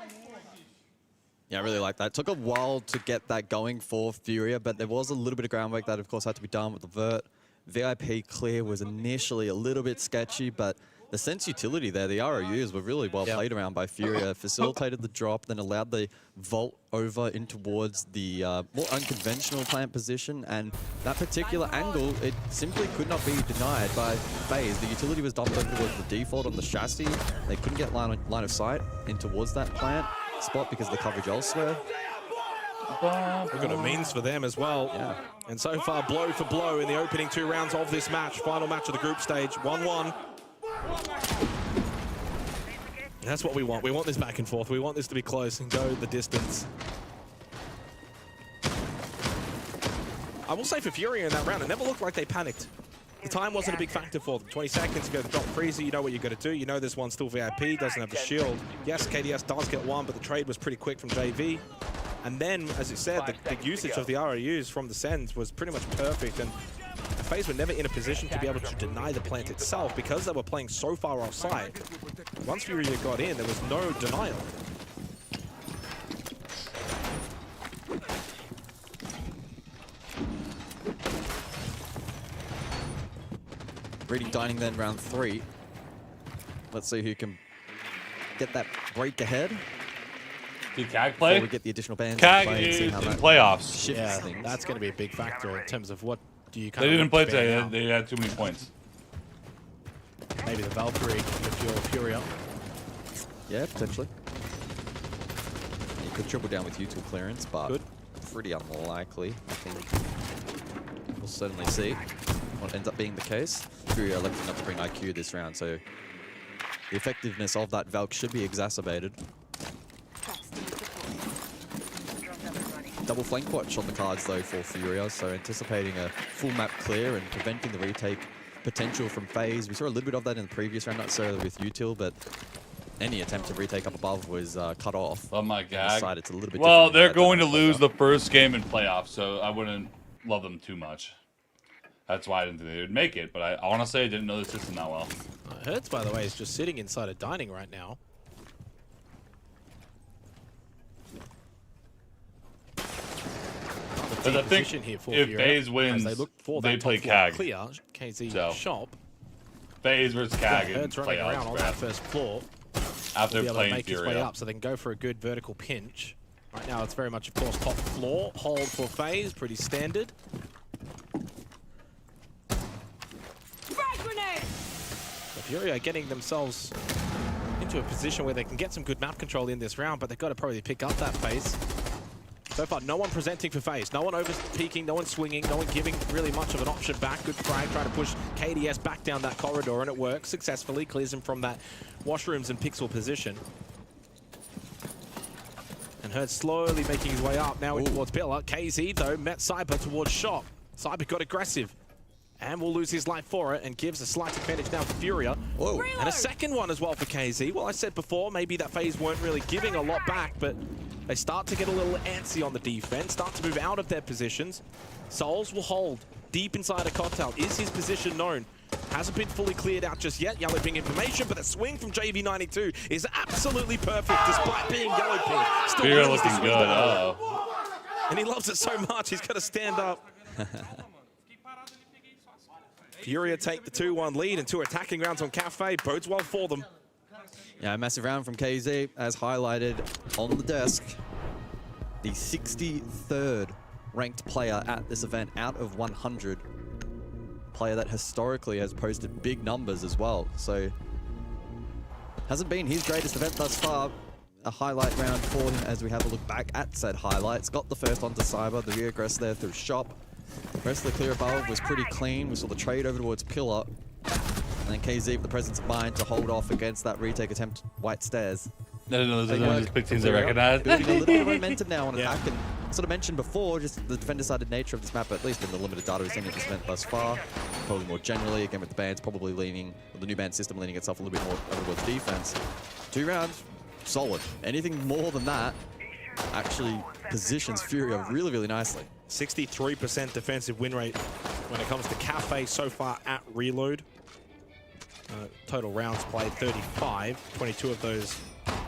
Yeah, I really like that. It took a while to get that going for Furia, but there was a little bit of groundwork that, of course, had to be done with the vert. VIP clear was initially a little bit sketchy, but the Sens utility there, the ROUs were really well played around by Furia, facilitated the drop, then allowed the vault over in towards the more unconventional plant position, and that particular angle, it simply could not be denied by FaZe. The utility was dumped over towards the default on the chassis. They couldn't get line of sight in towards that plant spot because of the coverage elsewhere. Look at it means for them as well. Yeah. And so far, blow for blow in the opening 2 rounds of this match. Final match of the group stage, 1-1. That's what we want. We want this back and forth. We want this to be close and go the distance. I will say for Fury in that round, it never looked like they panicked. The time wasn't a big factor for them. 20 seconds, you go to drop freezer, you know what you got to do. You know this one's still VIP, doesn't have the shield. Yes, KDS does get one, but the trade was pretty quick from JV. And then, as you said, the usage of the ROUs from the Sens was pretty much perfect. And FaZe were never in a position to be able to deny the plant itself because they were playing so far offside. Once Fury got in, there was no denial. Reading Dining then round 3. Let's see who can get that break ahead. Did CAG play? Before we get the additional bands. CAG is in playoffs. Yeah, that's going to be a big factor in terms of what do you kind They of didn't play today. They had too many points. Maybe the Valkyrie if you're Fury up. Yeah, potentially. You could triple down with util clearance, but pretty unlikely. I think we'll certainly see what ends up being the case. Fury are lucky enough to bring IQ this round, so the effectiveness of that Valk should be exacerbated. Double flank watch on the cards though for Furia, so anticipating a full map clear and preventing the retake potential from FaZe. We saw a little bit of that in the previous round, not necessarily with util, but any attempt to retake up above was cut off. Oh my god. It's a little bit well, they're going to lose the first game in playoffs, so I wouldn't love them too much. That's why I didn't think they would make it, but I honestly I didn't know the system that well. Hertz, by the way, is just sitting inside a dining right now. But I think if FaZe wins, they play CAG. Clear, KZ so, shop. FaZe versus CAG in Hertz running around on that playoffs. first floor. After Be able to playing make his way up, so they can go for a good vertical pinch. Right now, it's very much, of course, top floor. Hold for FaZe, pretty standard. The Fury are getting themselves into a position where they can get some good map control in this round, but they've got to probably pick up that phase. So far, no one presenting for FaZe. No one over-peaking, no one swinging, no one giving really much of an option back. Good frag, trying to push KDS back down that corridor, and it works successfully. Clears him from that washrooms and pixel position. And Hertz slowly making his way up now towards Pillar. KZ, though, met Cyber towards shop. Cyber got aggressive. And will lose his life for it and gives a slight advantage now for Furia. Whoa. And a second one as well for KZ. Well, I said before, maybe that FaZe weren't really giving a lot back, but they start to get a little antsy on the defense, start to move out of their positions. Souls will hold deep inside a cocktail. Is his position known? Hasn't been fully cleared out just yet. Yellow Ping information, but the swing from JV92 is absolutely perfect despite being Yellow Ping. Still Fury looking good. And he loves it so much, he's got to stand up. Furia take the 2-1 lead and 2 attacking rounds on Cafe. Bodes well for them. Yeah, a massive round from KZ, as highlighted on the desk. The 63rd ranked player at this event out of 100. Player that historically has posted big numbers as well. So, hasn't been his greatest event thus far. A highlight round for him as we have a look back at said highlights. Got the first onto Cyber, the reaggress there through shop. The rest of the clear above was pretty clean. We saw the trade over towards Pillar. And then KZ with the presence of mind to hold off against that retake attempt, White Stairs. No, those are just big teams I recognize. Building a little bit of momentum now on attack. And sort of mentioned before, just the defender-sided nature of this map, at least in the limited data we've seen of this event thus far. Probably more generally, again with the bans probably leaning, or the new ban system leaning itself a little bit more over towards defense. 2 rounds, solid. Anything more than that actually positions Furia really, really nicely. 63% defensive win rate when it comes to Cafe so far at Reload. Total rounds played 35, 22 of those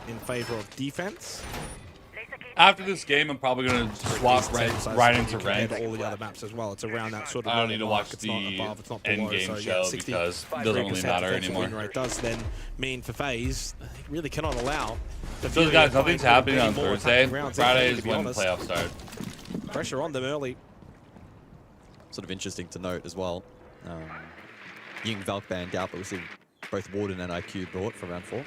in favor of defense. After this game, I'm probably going to swap right into rank. All the other maps as well. It's around that sort of. I don't need to watch the end game show because it doesn't really matter anymore. It does then mean for FaZe, they really cannot allow. So guys, nothing's happening on Thursday. Friday is when the playoffs start. Pressure on them early. Sort of interesting to note as well. Ying Valk banned out, but we see both Warden and IQ brought for round 4.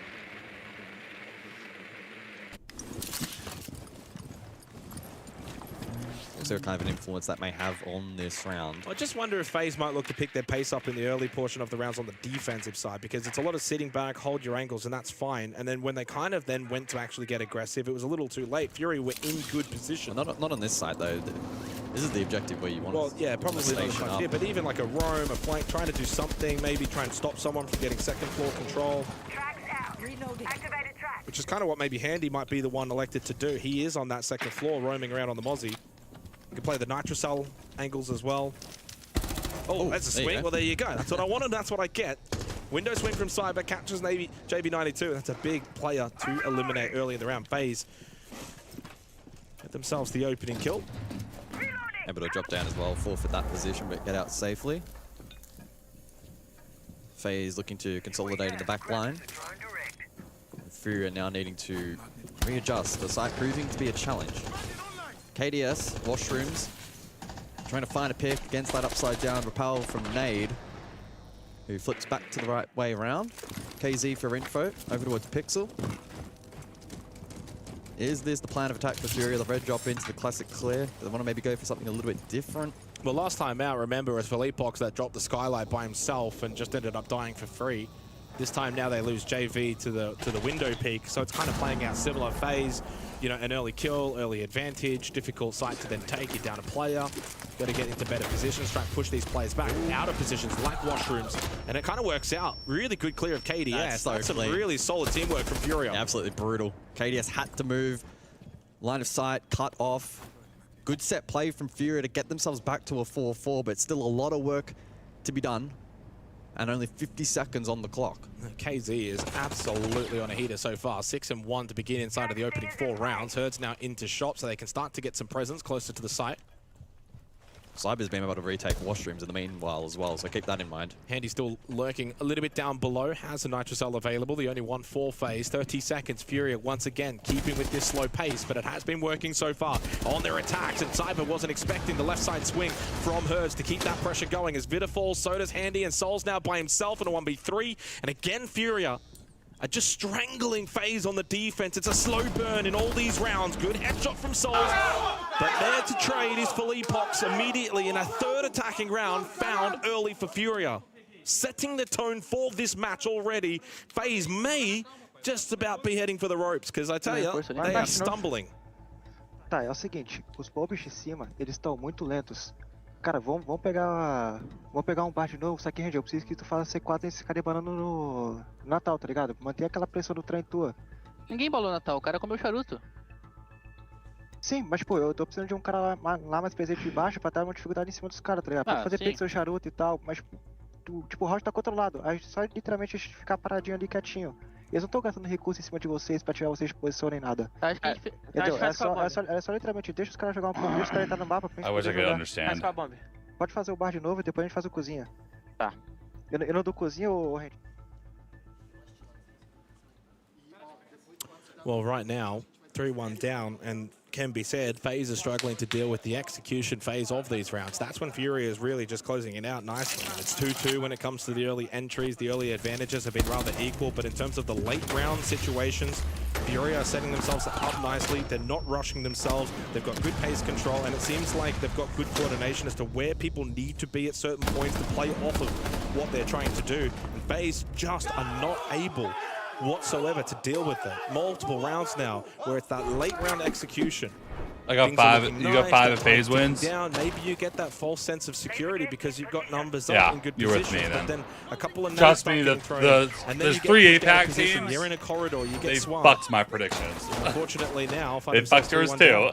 also kind of an influence that may have on this round. I just wonder if FaZe might look to pick their pace up in the early portion of the rounds on the defensive side, because it's a lot of sitting back, hold your angles, and that's fine. And then when they kind of then went to actually get aggressive, it was a little too late. Fury were in good position. Well, not on this side, though. This is the objective where you want Well, yeah, probably not as much here, but even like a roam, a flank, trying to do something, maybe try and stop someone from getting second floor control. Which is kind of what maybe Handy might be the one elected to do. He is on that second floor, roaming around on the Mozzie. You can play the Nitrocell angles as well. Oh, that's a swing. Well, there you go. That's what I wanted. That's what I get. Window swing from Cyber, captures maybe JB92. That's a big player to eliminate early in the round. FaZe get themselves the opening kill. Able to drop down as well, forfeit that position, but get out safely. FaZe looking to consolidate in the back line. Fury now needing to readjust. The site proving to be a challenge. KDS, washrooms, trying to find a pick against that upside down rappel from Nade, who flips back to the right way around. KZ for info, over towards Pixel. Is this the plan of attack for Fury? The red drop into the classic clear. Do they want to maybe go for something a little bit different? Well, last time out, remember, it was Philippox that dropped the skylight by himself and just ended up dying for free. This time now they lose JV to the window peak, so it's kind of playing out similar. FaZe, you know, an early kill, early advantage, difficult site to then take. You're down a player, got to get into better positions, try and push these players back out of positions like washrooms, and it kind of works out. Really good clear of KDS. That's some really solid teamwork from Furia. Yeah, absolutely brutal. KDS had to move, line of sight, cut off. Good set play from Furia to get themselves back to a 4-4, but still a lot of work to be done. And only 50 seconds on the clock. KZ is absolutely on a heater so far. 6-1 to begin inside of the opening 4 rounds. Herd's now into shop, so they can start to get some presence closer to the site. Cyber's been able to retake washrooms in the meanwhile as well, so keep that in mind. Handy still lurking a little bit down below, has a Nitrocell available, the only one for FaZe. 30 seconds, Furia once again keeping with this slow pace, but it has been working so far on their attacks, and Cyber wasn't expecting the left side swing from Herds to keep that pressure going. As Vita falls, so does Handy, and Sol's now by himself in a 1v3, and again Furia are just strangling FaZe on the defense. It's a slow burn in all these rounds. Good headshot from Sol. But there to trade is Philippox immediately in a third attacking round found early for Furia. Setting the tone for this match already. FaZe may just about be heading for the ropes, because I tell you, they are stumbling. Tá, é o seguinte, os bombs de cima, eles estão muito lentos. Cara, vamos pegar um bar de novo, só que, Randy, eu preciso que tu faça C4 e ficar debanando no Natal, tá ligado? Manter aquela pressão do trem tua. Ninguém balou Natal, o cara comeu charuto. Sim, mas pô, eu tô precisando de um cara lá mais presente de baixo pra dar uma dificuldade em cima dos caras, tá ligado? Pode fazer pixel charuto e tal, mas tipo, o round tá controlado. A gente só literalmente ficar paradinho ali quietinho. Eles não estão gastando recurso em cima de vocês pra tirar vocês de posição nem nada. Acho que a gente é só literalmente, deixa os caras jogar um pouco, deixa os caras entrar no mapa pra gente poder jogar. Pode fazer o bar de novo e depois a gente faz o cozinha. Tá. Eu não dou cozinha ou Randy? Well, right now, 3-1 down, and can be said, FaZe is struggling to deal with the execution phase of these rounds. That's when Fury is really just closing it out nicely. It's 2-2 when it comes to the early entries. The early advantages have been rather equal, but in terms of the late round situations, Fury are setting themselves up nicely. They're not rushing themselves. They've got good pace control, and it seems like they've got good coordination as to where people need to be at certain points to play off of what they're trying to do. And FaZe just are not able whatsoever to deal with it. Multiple rounds now where it's that late round execution. I got five. You got 5 FaZe wins. Down, maybe you get that false sense of security because you've got numbers yeah, up in good you're positions. with me then. But then a couple of Trust me, there's 3 APAC teams. You're in a corridor. You get they swung. fucked my predictions. Unfortunately, now they fucked yours too.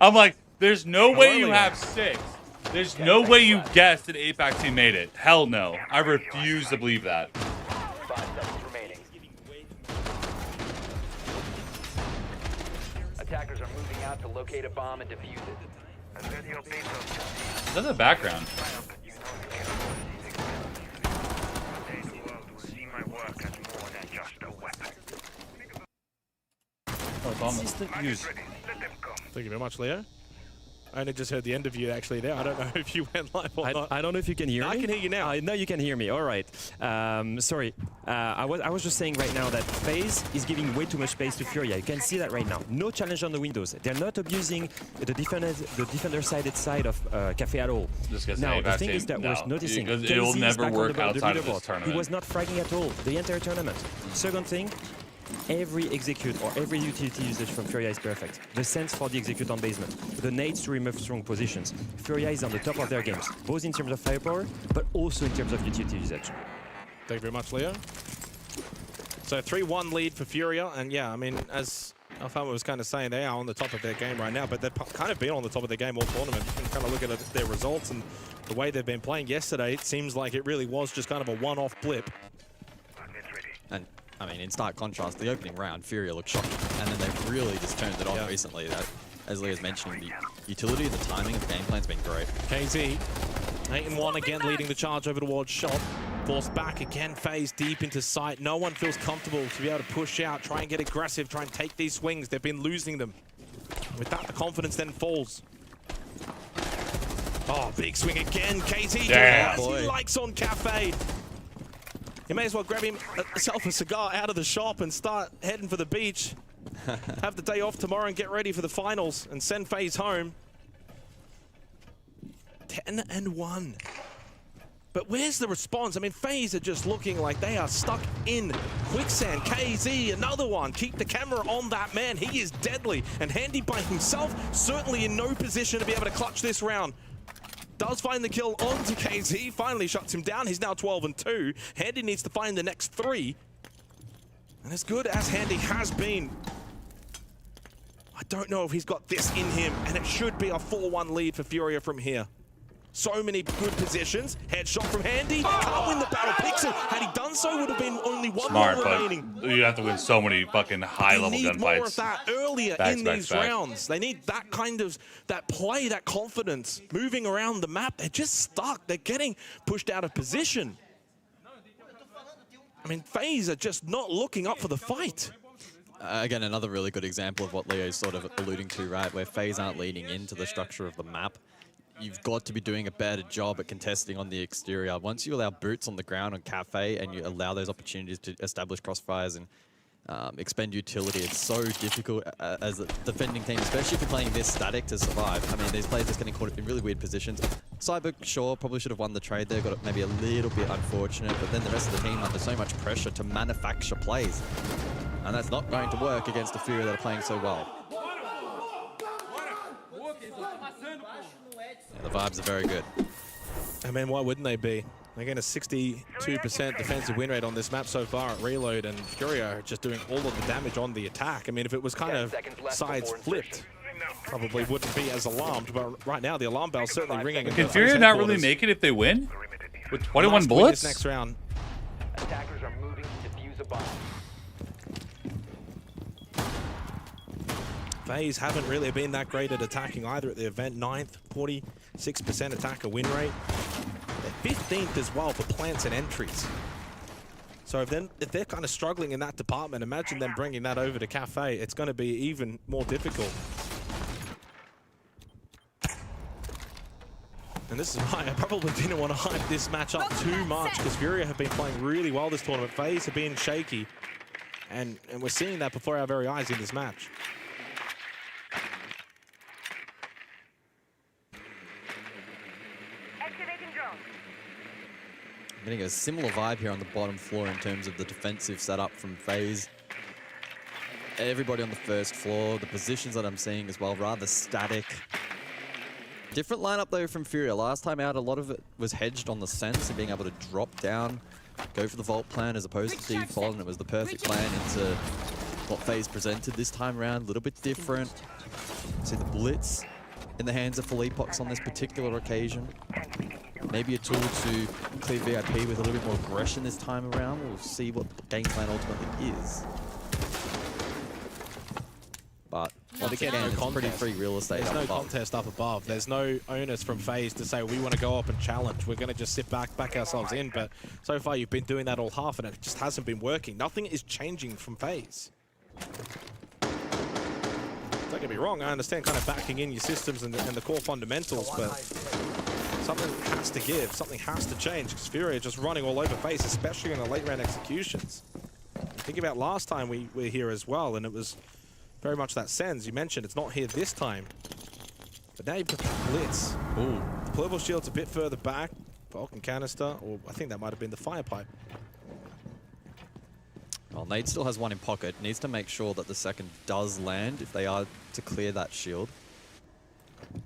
I'm like, there's no way you have 6. There's no way you guessed an APAC team made it. Hell no. I refuse to believe that. 5 seconds remaining. Attackers are moving out to locate a bomb and defuse it. Is that in the background? Thank you very much, Leo. I only just heard the end of you actually there. I don't know if you went live or not. I don't know if you can hear me. I can hear you now. No, you can hear me. All right. Sorry. I was just saying right now that FaZe is giving way too much space to Furia. You can see that right now. No challenge on the windows. They're not abusing the defender-sided side of Cafe at all. Now, the thing is that we're noticing, because it will never work outside of this tournament. He was not fragging at all the entire tournament. Second thing, every execute or every utility usage from Furia is perfect. The sense for the execute on basement, the nades to remove strong positions. Furia is on the top of their games, both in terms of firepower, but also in terms of utility usage. Thank you very much, Leo. So 3-1 lead for Furia, and yeah, I mean, as Alfama was kind of saying, they are on the top of their game right now, but they've kind of been on the top of their game all tournament. You can kind of look at their results and the way they've been playing yesterday. It seems like it really was just kind of a one-off blip. And I mean, in stark contrast, the opening round, Furia looked shocking, and then they've really just turned it on recently. That, as Leo's mentioning, the utility, the timing of the game plan's been great. KZ, 8-1 again, leading the charge over towards shop. Forced back again, FaZe deep into sight. No one feels comfortable to be able to push out, try and get aggressive, try and take these swings. They've been losing them. With that, the confidence then falls. Oh, big swing again. KZ doing as he likes on Cafe. You may as well grab himself a cigar out of the shop and start heading for the beach. Have the day off tomorrow and get ready for the finals and send FaZe home. 10-1. But where's the response? I mean, FaZe are just looking like they are stuck in quicksand. KZ, another one. Keep the camera on that man. He is deadly. And Handy by himself, certainly in no position to be able to clutch this round. Does find the kill onto KZ. Finally shuts him down. He's now 12-2. Handy needs to find the next 3. And as good as Handy has been, I don't know if he's got this in him. And it should be a 4-1 lead for Furia from here. So many good positions. Headshot from Handy. Can't win the battle. Picks it. Had he done so, would have been only one more remaining. But you have to win so many fucking high-level gunfights. They need more of that earlier in these rounds. They need that kind of, that play, that confidence. Moving around the map, they're just stuck. They're getting pushed out of position. I mean, FaZe are just not looking up for the fight. Again, another really good example of what Leo's sort of alluding to, right? Where FaZe aren't leaning into the structure of the map. You've got to be doing a better job at contesting on the exterior. Once you allow boots on the ground on Cafe and you allow those opportunities to establish crossfires and expend utility, it's so difficult as a defending team, especially if you're playing this static, to survive. I mean, these players just getting caught in really weird positions. Cyber, sure, probably should have won the trade there, got it maybe a little bit unfortunate, but then the rest of the team under so much pressure to manufacture plays. And that's not going to work against the Fury that are playing so well. Yeah, the vibes are very good. I mean, why wouldn't they be? They're getting a 62% defensive win rate on this map so far at Reload, and Furia are just doing all of the damage on the attack. I mean, if it was kind of sides flipped, probably wouldn't be as alarmed, but right now the alarm bell's certainly ringing. Can Furia not really make it if they win? With 21 bullets? Next round. Attackers are moving to defuse a bomb. FaZe haven't really been that great at attacking either at the event. 9th, 46% attacker win rate. They're 15th as well for plants and entries. So if they're kind of struggling in that department, imagine them bringing that over to Cafe. It's going to be even more difficult. And this is why I probably didn't want to hype this match up too much, because Furia have been playing really well this tournament. FaZe have been shaky, and we're seeing that before our very eyes in this match. I'm getting a similar vibe here on the bottom floor in terms of the defensive setup from FaZe. Everybody on the first floor, the positions that I'm seeing as well, rather static. Different lineup though from Furia. Last time out, a lot of it was hedged on the Sens and being able to drop down, go for the vault plan as opposed to default, and it was the perfect plan into what FaZe presented this time around. A little bit different. See the blitz in the hands of Philippox on this particular occasion. Maybe a tool to clear VIP with a little bit more aggression this time around. We'll see what the game plan ultimately is. But once again, it's pretty free real estate. There's no contest up above. There's no onus from FaZe to say we want to go up and challenge. We're going to just sit back ourselves in. But so far you've been doing that all half and it just hasn't been working. Nothing is changing from FaZe. Don't don't get me wrong, I understand kind of backing in your systems and the core fundamentals, but something has to give, something has to change, because Fury are just running all over FaZe, especially in the late round executions. Think about last time we were here as well, and it was very much that Sens. You mentioned it's not here this time, but now you've got the Blitz. Ooh. The Deployable Shield's a bit further back. Vulcan Canister, or I think that might have been the Fire Pipe. Well, Nate still has one in pocket. Needs to make sure that the second does land if they are to clear that shield. I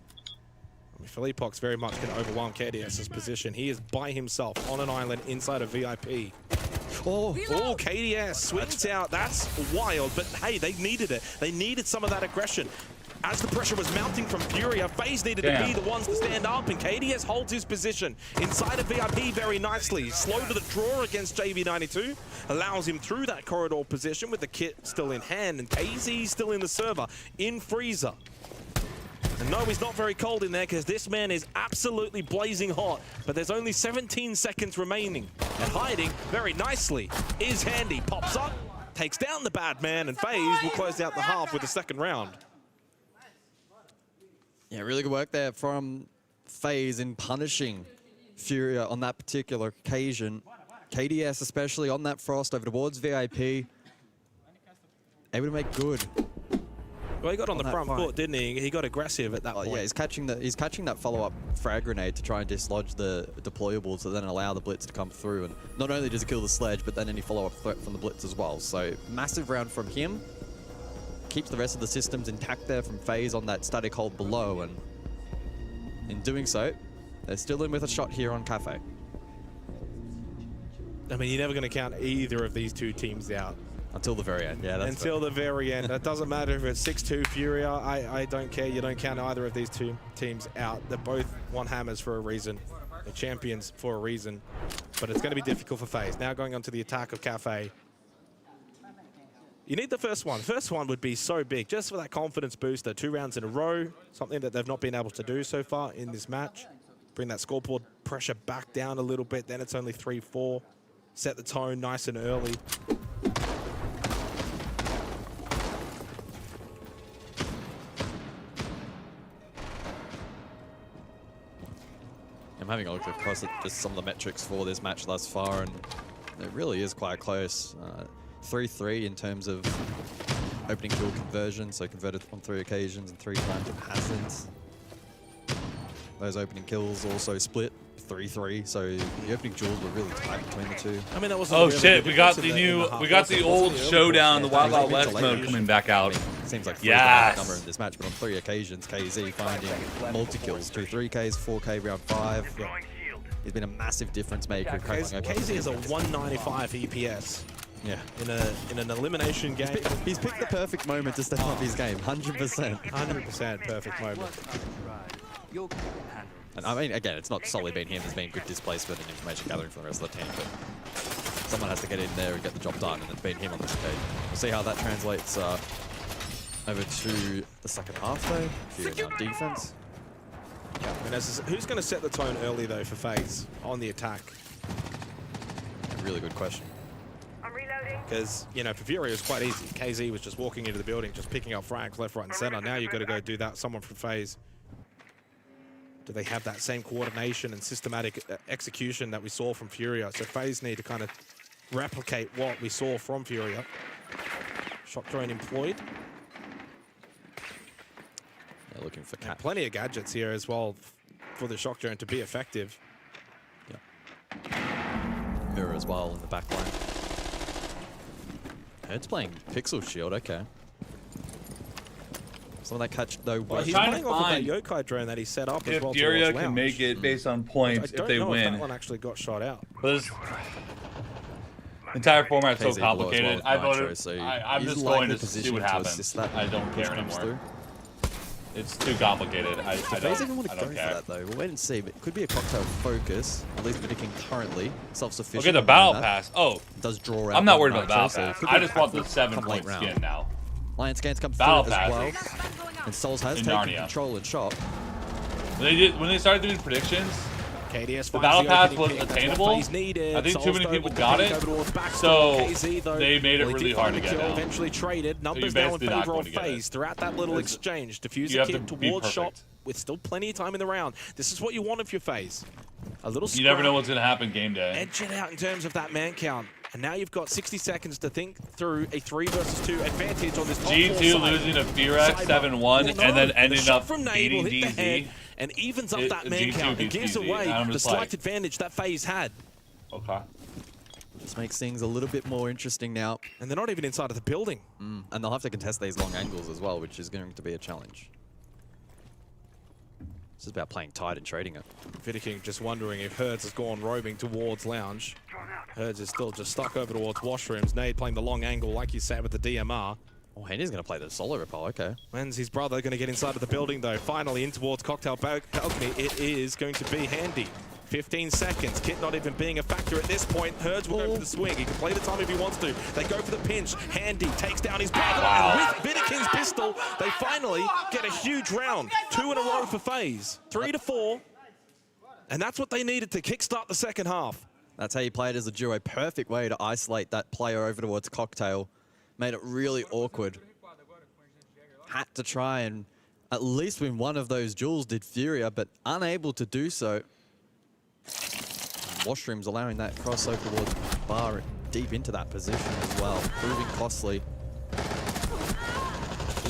mean, Philippok's very much going to overwhelm KDS's position. He is by himself on an island inside a VIP. Oh, KDS swings out. That's wild, but hey, they needed it. They needed some of that aggression. As the pressure was mounting from Furia, FaZe needed to be the ones to stand up, and KDS holds his position inside of VIP very nicely. Slow to the draw against JV92, allows him through that corridor position with the kit still in hand, and KZ still in the server, in freezer. And no, he's not very cold in there because this man is absolutely blazing hot, but there's only 17 seconds remaining. And hiding very nicely is Handy. Pops up, takes down the bad man, and FaZe will close out the half with the second round. Yeah, really good work there from FaZe in punishing Furia on that particular occasion. KDS especially on that Frost over towards VIP. Able to make good. Well, he got on the front foot, didn't he? He got aggressive at that point. Yeah, he's catching that follow-up frag grenade to try and dislodge the deployable to then allow the Blitz to come through. And not only does he kill the sledge, but then any follow-up threat from the Blitz as well. So massive round from him. Keeps the rest of the systems intact there from FaZe on that static hold below, and in doing so, they're still in with a shot here on Cafe. I mean, you're never going to count either of these two teams out. Until the very end, yeah. That's until the very end. It doesn't matter if it's 6-2 Furia. I don't care. You don't count either of these two teams out. They're both one hammers for a reason. They're champions for a reason. But it's going to be difficult for FaZe. Now going on to the attack of Cafe. You need the first one. First one would be so big, just for that confidence booster. 2 rounds in a row, something that they've not been able to do so far in this match. Bring that scoreboard pressure back down a little bit, then it's only 3-4. Set the tone nice and early. I'm having a look across at just some of the metrics for this match thus far, and it really is quite close. 3-3 in terms of opening kill conversion, so converted on 3 occasions and 3 times it hasn't. Those opening kills also split 3-3, so the opening duels were really tight between the two. I mean, that was oh shit, we got the old showdown, the Wild Wild West mode coming back out. It seems like 3 is the number in this match, but on 3 occasions, KZ finding multi-kills, 2 3Ks, 4K round 5. Yeah. He's been a massive difference maker. KZ is a 195 EPS. Yeah. In an elimination game. He's picked the perfect moment to step up his game, 100%. 100% perfect moment. And I mean, again, it's not solely been him. There's been good displacement and information gathering from the rest of the team, but someone has to get in there and get the job done, and it's been him on this occasion. We'll see how that translates over to the second half, though. Fury on defense. Yeah, I mean, who's going to set the tone early, though, for FaZe on the attack? A really good question. Because, you know, for Fury, it was quite easy. KZ was just walking into the building, just picking up frags left, right, and center. Now you've got to go do that. Someone from FaZe. Do they have that same coordination and systematic execution that we saw from Furia? So FaZe need to kind of replicate what we saw from Furia. Shock drone employed. They're looking for Cat. Plenty of gadgets here as well for the shock drone to be effective. Yeah. Mirror as well in the back line. Head's playing Pixel Shield, okay. Some of that catch, though. Well, he's playing off of that Yokai drone that he set up as well. If Furia can make it based on points, if they win. If that one actually got shot out. But this entire format is so complicated. Well I'm just going to see what happens. I don't care anymore. It's too complicated. I don't even want to go for that, though. We'll wait and see. But it could be a cocktail focus. At least Vidiking currently self-sufficient. Look at the battle pass. Oh, it does draw out. I'm not worried about the battle pass. I just want the 7-point skin now. Lion scans come through as well. And Souls has taken control and shot. When they started doing predictions, KDS The battle pass was pick. attainable. Needed. I think too many Solsto people with the got pick it, over towards Backstop. so KZ, though, they made it well, he really did hard find to the get kill, down. Eventually traded. So Numbers you're now in basically not favor going of to get it. FaZe throughout that little It's- exchange. Diffuse you a have to kit be towards shop perfect. with still plenty of time in the round. This is what you want if you're FaZe. A little You never scrap. know what's going to happen game day. Edge it out in terms of that man count. And now you've got 60 seconds to think through a 3 versus 2 advantage on this top G2 4 side. losing to FearX 7-1 and then ending up beating DZ. And evens up that man G2 count and beats gives DZ. away And I'm the just slight like, advantage that FaZe had. Okay. This makes things a little bit more interesting now. And they're not even inside of the building. And they'll have to contest these long angles as well, which is going to be a challenge. This is about playing tight and trading it. Vidiking just wondering if Herds has gone roaming towards Lounge. Herds is still just stuck over towards washrooms. Nade playing the long angle like you said with the DMR. Oh, Henry's going to play the solo repel, okay. When's his brother going to get inside of the building though? Finally in towards Cocktail Balcony. It is going to be Handy. 15 seconds. Kit not even being a factor at this point. Herds will go for the swing. He can play the time if he wants to. They go for the pinch. Handy takes down his brother. And with Vidiking's pistol, they finally get a huge round. 2 in a row for FaZe. 3-4. And that's what they needed to kickstart the second half. That's how you play it as a duo. Perfect way to isolate that player over towards Cocktail. Made it really awkward. Had to try and at least win one of those duels, did Furia, but unable to do so. Washrooms allowing that crossover towards Bar deep into that position as well, proving costly.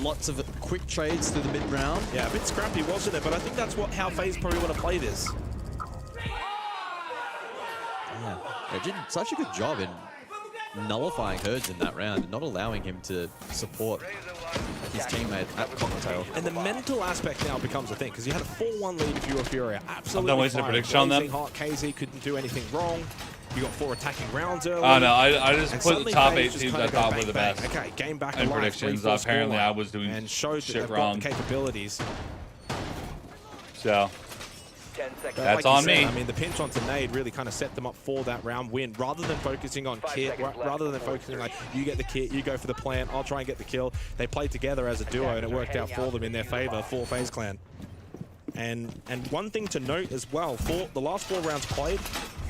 Lots of quick trades through the mid-round. Yeah, a bit scrappy, wasn't it? But I think that's how FaZe probably want to play this. Yeah, they did such a good job in nullifying Herds in that round and not allowing him to support his teammate at Cocktail. And the mental aspect now becomes a thing, because you had a 4-1 lead if you were Furia. Absolutely I'm done wasting a prediction on them. Hot. KZ couldn't do anything wrong. You got 4 attacking rounds early. Oh, no, I just And put the suddenly top FaZe 8 just teams kinda I go thought bang, were the bang. best. Okay, game back And alive, predictions. 3-4 Apparently, scoreline. I was doing and showed shit that they've wrong. got the capabilities. So, 10 seconds. That's Like you on said, me. I mean, the pinch onto Nade really kind of set them up for that round win. Rather than focusing on kit, rather than focusing like, you get the kit, you go for the plant, I'll try and get the kill. They played together as a duo, and it worked out for them in their favor for FaZe Clan. And one thing to note as well, for the last 4 rounds played,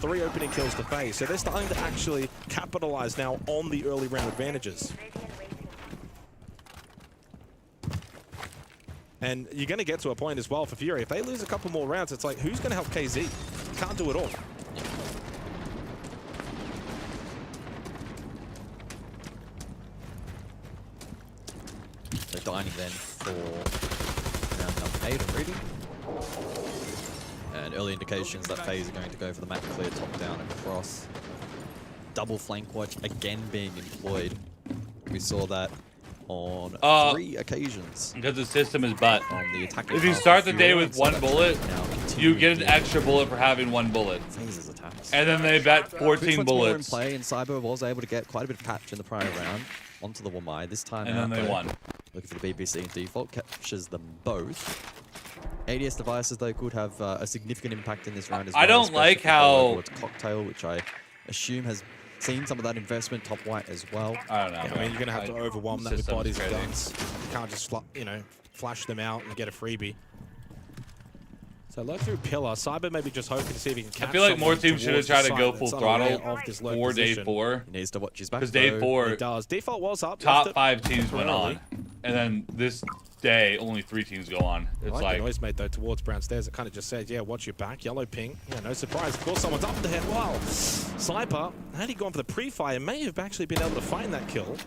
3 opening kills to FaZe. So they're starting to actually capitalize now on the early round advantages. And you're going to get to a point as well for Fury. If they lose a couple more rounds, it's like, who's going to help KZ? Can't do it all. So dining then for round number 8 and reading. And early indications that FaZe are going to go for the map clear top down across. Double flank watch again being employed. We saw that on 3 occasions. Because the system is butt. On the attacking If you half start of the Fury, day with so 1 that's bullet, now you continuing get an to- extra bullet for having 1 bullet. FaZe's attacks. And then they bet 14 Which more in bullets. play, and Cyber was able to get quite a bit of catch in the prior round onto the Wamai. This time And then they won. Looking for the BBC in default, captures them both. ADS devices, though, could have a significant impact in this round as well. I don't especially like if they go how- towards Cocktail, which I assume has seen some of that investment top white as well. I don't know. Yeah, I mean, you're going to have to overwhelm that with System's bodies and crazy. guns. You can't just, flash them out and get a freebie. So low through Pillar. Cyber maybe just hoping to see if he can catch I feel like more someone teams should have towards the tried to side go that's full unaware throttle of this low for day position. 4. He needs to watch his back. Because day though. 4, He does. Default was up. top left it 5 teams went early. on. And then this day, only 3 teams go on. I It's like like, the noise made though towards Brown Stairs. It kind of just said, yeah, watch your back. Yellow ping. Yeah, no surprise. Of course, someone's up there. Wow. Sniper, had he gone for the pre-fire, may have actually been able to find that kill.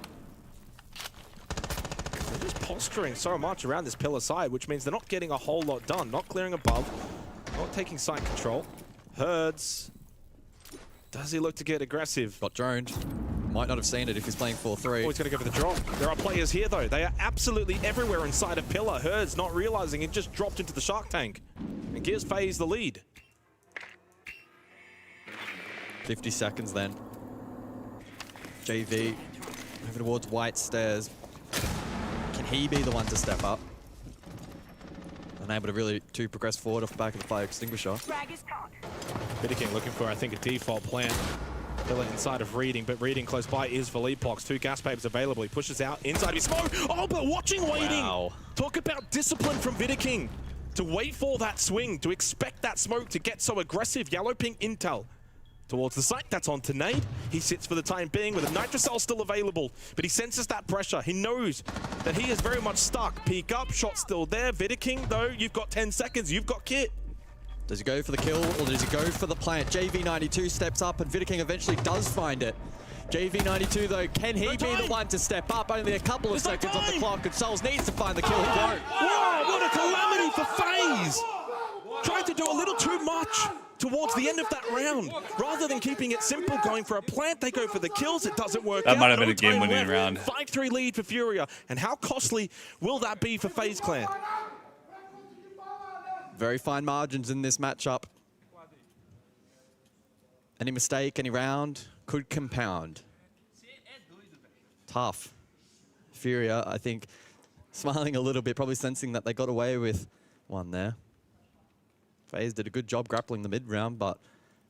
They're just posturing so much around this pillar side, which means they're not getting a whole lot done. Not clearing above, not taking site control. Herds. Does he look to get aggressive? Got droned. Might not have seen it if he's playing 4-3. Oh, he's going to go for the drop. There are players here, though. They are absolutely everywhere inside of Pillar. Herds not realizing it just dropped into the Shark Tank. And gives FaZe the lead. 50 seconds then. JV over towards White Stairs. Can he be the one to step up? Unable to really progress forward off the back of the fire extinguisher. Vidiking looking for, I think, a default plan. Pillar inside of Reading, but Reading close by is for Leapbox. 2 gas papers available. He pushes out inside of his smoke. Oh, but watching waiting. Wow. Talk about discipline from Vidiking. to wait for that swing, to expect that smoke to get so aggressive. Yellow pink intel towards the site. That's on to Nade. He sits for the time being with a nitrocell still available, but he senses that pressure. He knows that he is very much stuck. Peek up, shot still there. Vidiking, though, you've got 10 seconds. You've got kit. Does he go for the kill or does he go for the plant? JV92 steps up and Vidiking eventually does find it. JV92 though, can he be the one to step up? Only a couple of seconds on the clock and Souls needs to find the kill. He won't. Whoa, what a calamity for FaZe! Tried to do a little too much towards the end of that round. Rather than keeping it simple, going for a plant, they go for the kills. It doesn't work out. That might have been a game-winning round. 5-3 lead for Furia. And how costly will that be for FaZe Clan? Very fine margins in this matchup. Any mistake, any round could compound. Tough. Furia, I think, smiling a little bit, probably sensing that they got away with one there. FaZe did a good job grappling the mid-round, but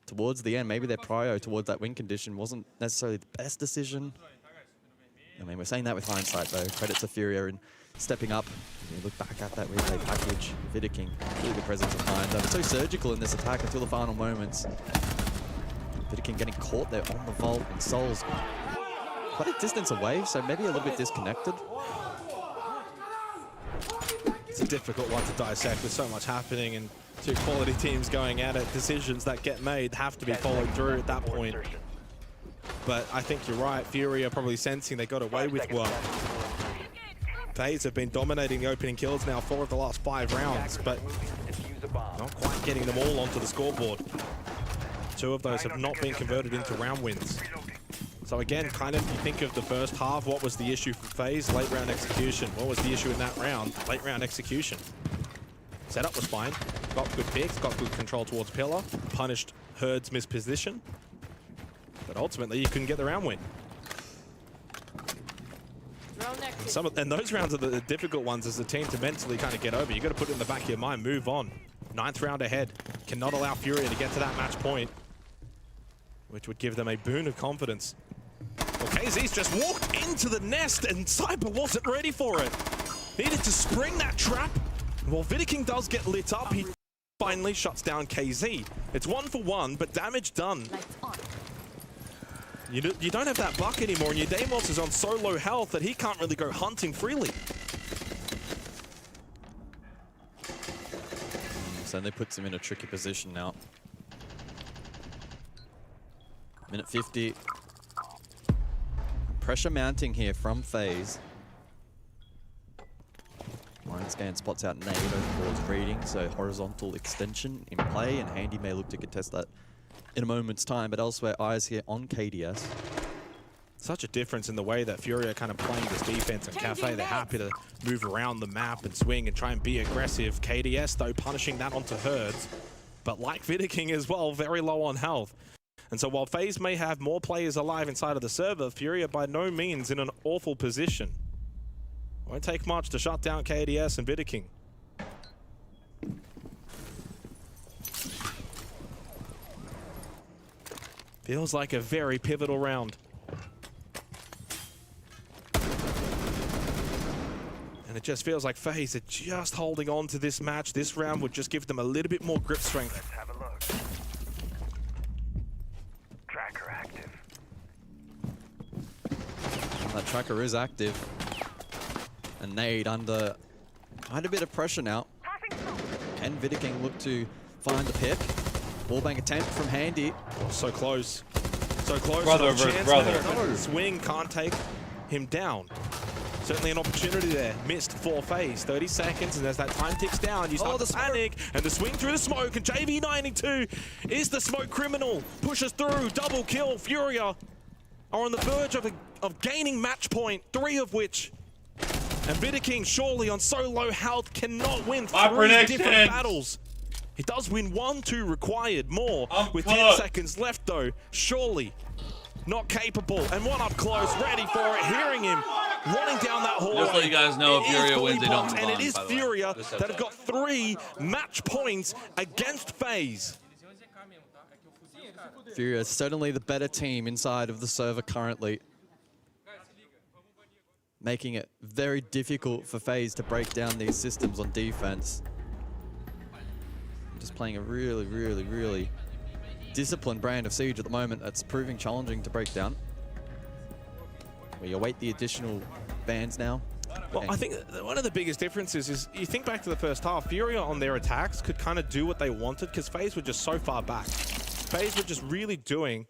towards the end, maybe their prio towards that win condition wasn't necessarily the best decision. I mean, we're saying that with hindsight, though. Credit to Furia in stepping up. You look back at that replay package, Vidiking, really good presence of mind. They were so surgical in this attack until the final moments. Vidiking getting caught there on the vault, and Souls quite a distance away, so maybe a little bit disconnected. It's a difficult one to dissect with so much happening and two quality teams going at it. Decisions that get made have to be followed through at that point. But I think you're right. Furia probably sensing they got away with one. FaZe have been dominating the opening kills now 4 of the last 5 rounds, but not quite getting them all onto the scoreboard. 2 of those have not been converted into round wins. So again, kind of, you think of the first half, what was the issue for FaZe? Late round execution. What was the issue in that round? Late round execution. Setup was fine. Got good picks, got good control towards Pillar, punished Herd's misposition. But ultimately, you couldn't get the round win. And those rounds are the difficult ones as a team to mentally kind of get over. You got to put it in the back of your mind, move on. 9th round ahead. Cannot allow Furia to get to that match point, which would give them a boon of confidence. Well, KZ's just walked into the nest and Cyber wasn't ready for it. Needed to spring that trap. While Vidiking does get lit up, he finally shuts down KZ. It's 1 for 1, but damage done. You don't have that buck anymore, and your Deimos is on so low health that he can't really go hunting freely. So they puts him in a tricky position now. Minute 50. Pressure mounting here from FaZe. Lionscan spots out Nade over towards reading, so horizontal extension in play, and Handy may look to contest that in a moment's time, but elsewhere, eyes here on KDS. Such a difference in the way that Furia are kind of playing this defense, and Cafe, they're happy to move around the map and swing and try and be aggressive. KDS, though, punishing that onto Herds, but like Vidiking as well, very low on health. And so while FaZe may have more players alive inside of the server, Furia by no means in an awful position. Won't take much to shut down KDS and Vidiking. Feels like a very pivotal round. And it just feels like FaZe are just holding on to this match. This round would just give them a little bit more grip strength. Let's have a look. Tracker active. That tracker is active. And Nade under quite a bit of pressure now. Can Vidiking look to find the pick? Wallbang attempt from Handy. Oh, so close. So close. Brother versus brother. No. Swing can't take him down. Certainly an opportunity there. Missed for FaZe. 30 seconds, and as that time ticks down, you start to panic, and the swing through the smoke, and JV92 is the smoke criminal. Pushes through, double kill. Furia are on the verge of gaining match point, 3 of which. And Vidiking, surely on so low health, cannot win 3 different battles. He does win 1, 2 required, more with 10 seconds left though. Surely not capable, and one up close, ready for it, hearing him running down that hallway. Just let you guys know, if Furia wins, they don't move on, and it is Furia that have got 3 match points against FaZe. Furia is certainly the better team inside of the server currently, making it very difficult for FaZe to break down these systems on defense. just playing a really, really, really disciplined brand of Siege at the moment that's proving challenging to break down. We await the additional bans now. Well, I think one of the biggest differences is you think back to the first half, Furia on their attacks could kind of do what they wanted because FaZe were just so far back. FaZe were just really doing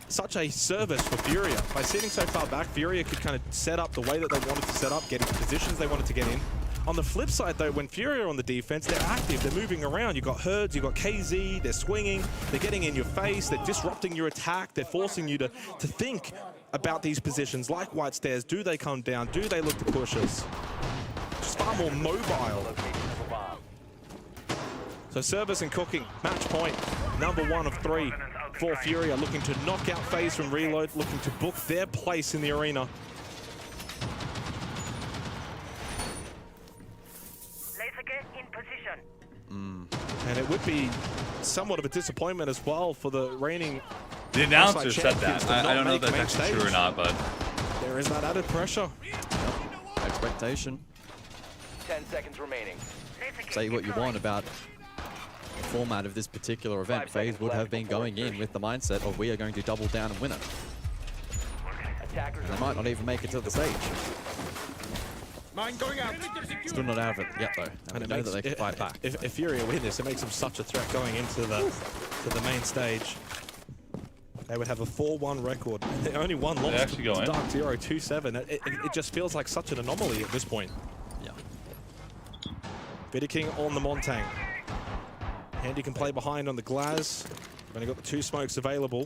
such a service for Furia. By sitting so far back, Furia could kind of set up the way that they wanted to set up, get into positions they wanted to get in. On the flip side, though, when Furia are on the defense, they're active, they're moving around. You've got Herds, you've got KZ, they're swinging, they're getting in your face, they're disrupting your attack, they're forcing you to think about these positions like White Stairs. Do they come down? Do they look to push us? Just far more mobile. So service and cooking, match point, #1 of 3 for Furia, looking to knock out FaZe from Reload, looking to book their place in the arena. Let's get in position. And it would be somewhat of a disappointment as well for the reigning. The announcer said that. I don't know if that's actually true or not, but there is that added pressure. Expectation. 10 seconds remaining. Say what you want about the format of this particular event. FaZe would have been going in with the mindset of we are going to double down and win it. And they might not even make it to the stage. Mine going out. Still not out of it yet, though. And we know that they can fight back. If Furia win this, it makes them such a threat going into the main stage. They would have a 4-1 record. They only one loss actually go in? Dark 0-2-7. It just feels like such an anomaly at this point. Yeah. King on the Montang. Handy can play behind on the Glaz. We've only got the 2 smokes available.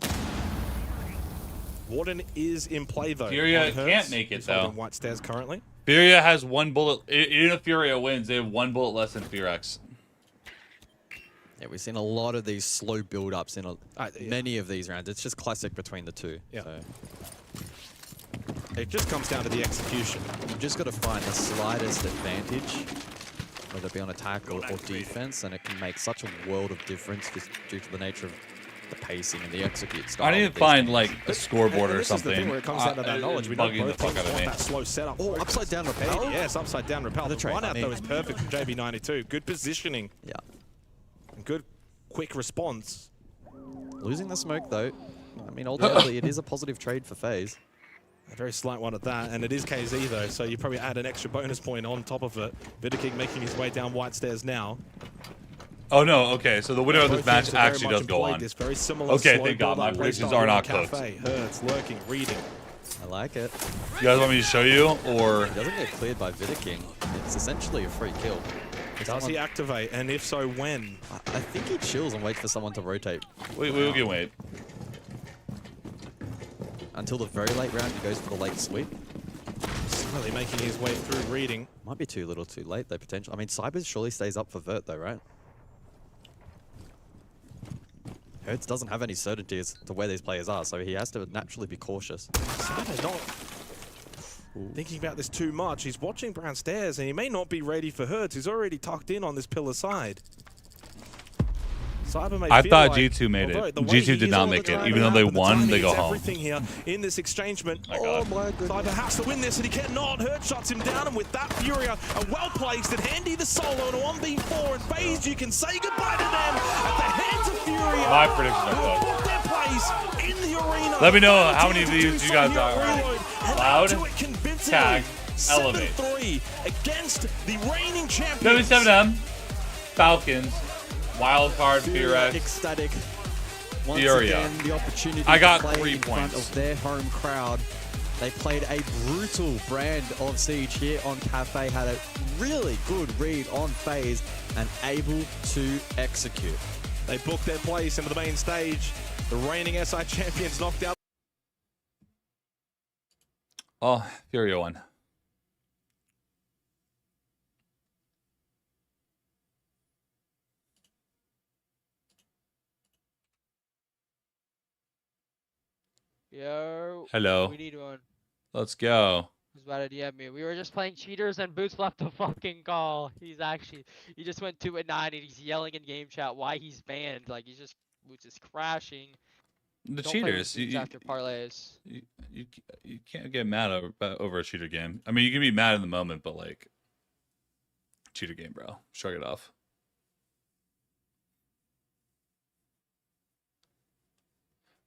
Warden is in play, though. Furia can't make it, though. White Stairs currently. Furia has 1 bullet. Even if Furia wins, they have 1 bullet less than FearX. Yeah, we've seen a lot of these slow build-ups in many of these rounds. It's just classic between the two. Yeah. So. It just comes down to the execution. You've just got to find the slightest advantage, whether it be on attack or defense, and it can make such a world of difference just due to the nature of the pacing and the execute style. I need to find like a scoreboard or something. This is the thing where it comes down to that knowledge. We know bugging the both fuck out of me. that slow setup. Oh, upside down rappel? Yes, upside down rappel. The one out, though, is perfect from JB92. Good positioning. Yeah. And good, quick response. Losing the smoke, though, I mean, ultimately, it is a positive trade for FaZe. A very slight one at that, and it is KZ, though, so you probably add an extra bonus point on top of it. King making his way down White Stairs now. Oh no, okay, so the winner of this match actually does go on. Okay, thank God, my predictions are not cooked. Hertz lurking, reading. I like it. You guys want me to show you, or? It doesn't get cleared by King. It's essentially a free kill. Does he activate, and if so, when? I think he chills and waits for someone to rotate. We can wait. Until the very late round, he goes for the late sweep. Slowly making his way through reading. Might be too little too late, though, potentially. I mean, Cybers surely stays up for Vert, though, right? Hertz doesn't have any certainty as to where these players are, so he has to naturally be cautious. Cyber's not thinking about this too much. He's watching Brown Stairs, and he may not be ready for Hertz. He's already tucked in on this pillar side. Cyber may I feel thought like, G2 made it. G2 did not make it. Even though they won, they go home. Everything here in this exchangement. Oh my goodness. Cyber has to win this, and he cannot. Hertz shuts him down, and with that Furia, a well-placed and handy the solo and a 1v4, and FaZe, you can say goodbye to them at the hands of Furia. My predictions are cooked. Their place in the arena. Let me know how many of these you guys are already. Loud, tag, elevate. 7-3 against the reigning champions. 77M, Falcons, wildcard, FearX, ecstatic. Once Furia. again, the opportunity I got to play 3 in front points. of their home crowd. They played a brutal brand of Siege here on Cafe, had a really good read on FaZe, and able to execute. They booked their place into the main stage. The reigning SI champions knocked out. Oh, Furia won. Yo. Hello. We need one. Let's go. Who's about to DM me? We were just playing cheaters and Boots left the fucking call. He just went 2 and 9 and he's yelling in game chat why he's banned. Like Boots is crashing. The Don't play with cheaters. Boots after parlays. You can't get mad over a cheater game. I mean, you can be mad in the moment, but like, cheater game, bro. Shrug it off.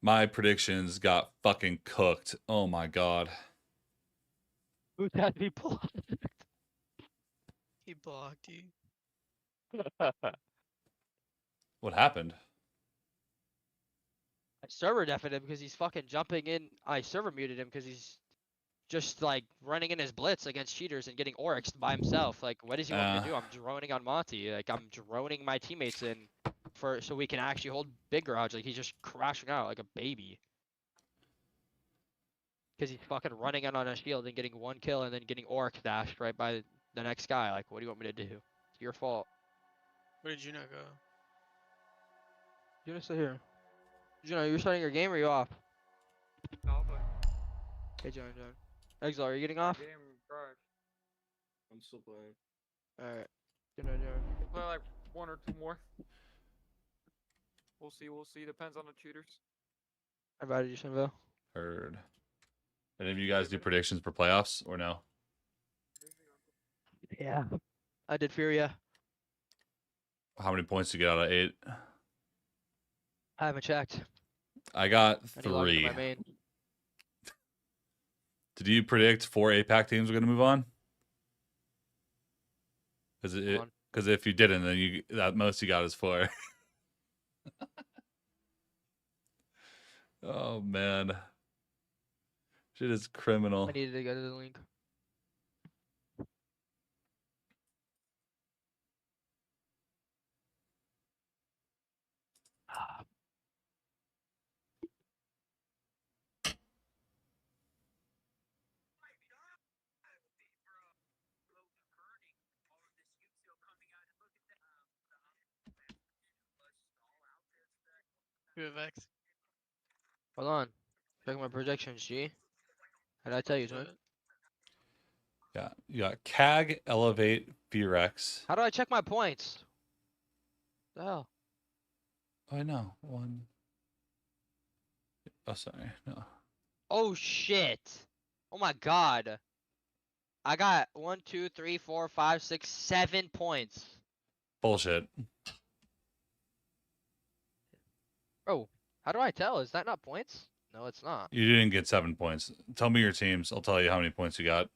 My predictions got fucking cooked. Oh my god. Who's had to be blocked? He blocked you. What happened? I server deafened him because he's fucking jumping in. I server muted him because he's just like running in his blitz against cheaters and getting Oryxed by himself. Like, what does he want me to do? I'm droning on Monty. Like, I'm droning my teammates in so we can actually hold big garage. Like, he's just crashing out like a baby. Because he's fucking running in on a shield and getting 1 kill and then getting Oryx dashed right by the next guy. Like, what do you want me to do? It's your fault. Where did you not go? You're still here. You're starting your game or are you off? No, but Hey, John. Exile, are you getting off? game garage. I'm still playing. Alright. Play like 1 or 2 more. We'll see. Depends on the cheaters. I invited you, SenVale. Heard. Any of you guys do predictions for playoffs or no? Yeah. I did Furia. How many points did you get out of 8? I haven't checked. I got I need to log into 3. my main. Did you predict 4 APAC teams were going to move on? Because if you didn't, then that most you got is 4. Oh man, shit is criminal. I needed to go to the link. UFX. Hold on. Check my projections, G. How did I tell you, son? Yeah, you got CAG, Elevate, Furex. How do I check my points? What the hell? Oh, I know. 1. Oh, sorry. No. Oh shit! Oh my god! I got 1, 2, 3, 4, 5, 6, 7 points. Bullshit. Bro, how do I tell? Is that not points? No, it's not. You didn't get 7 points. Tell me your teams. I'll tell you how many points you got.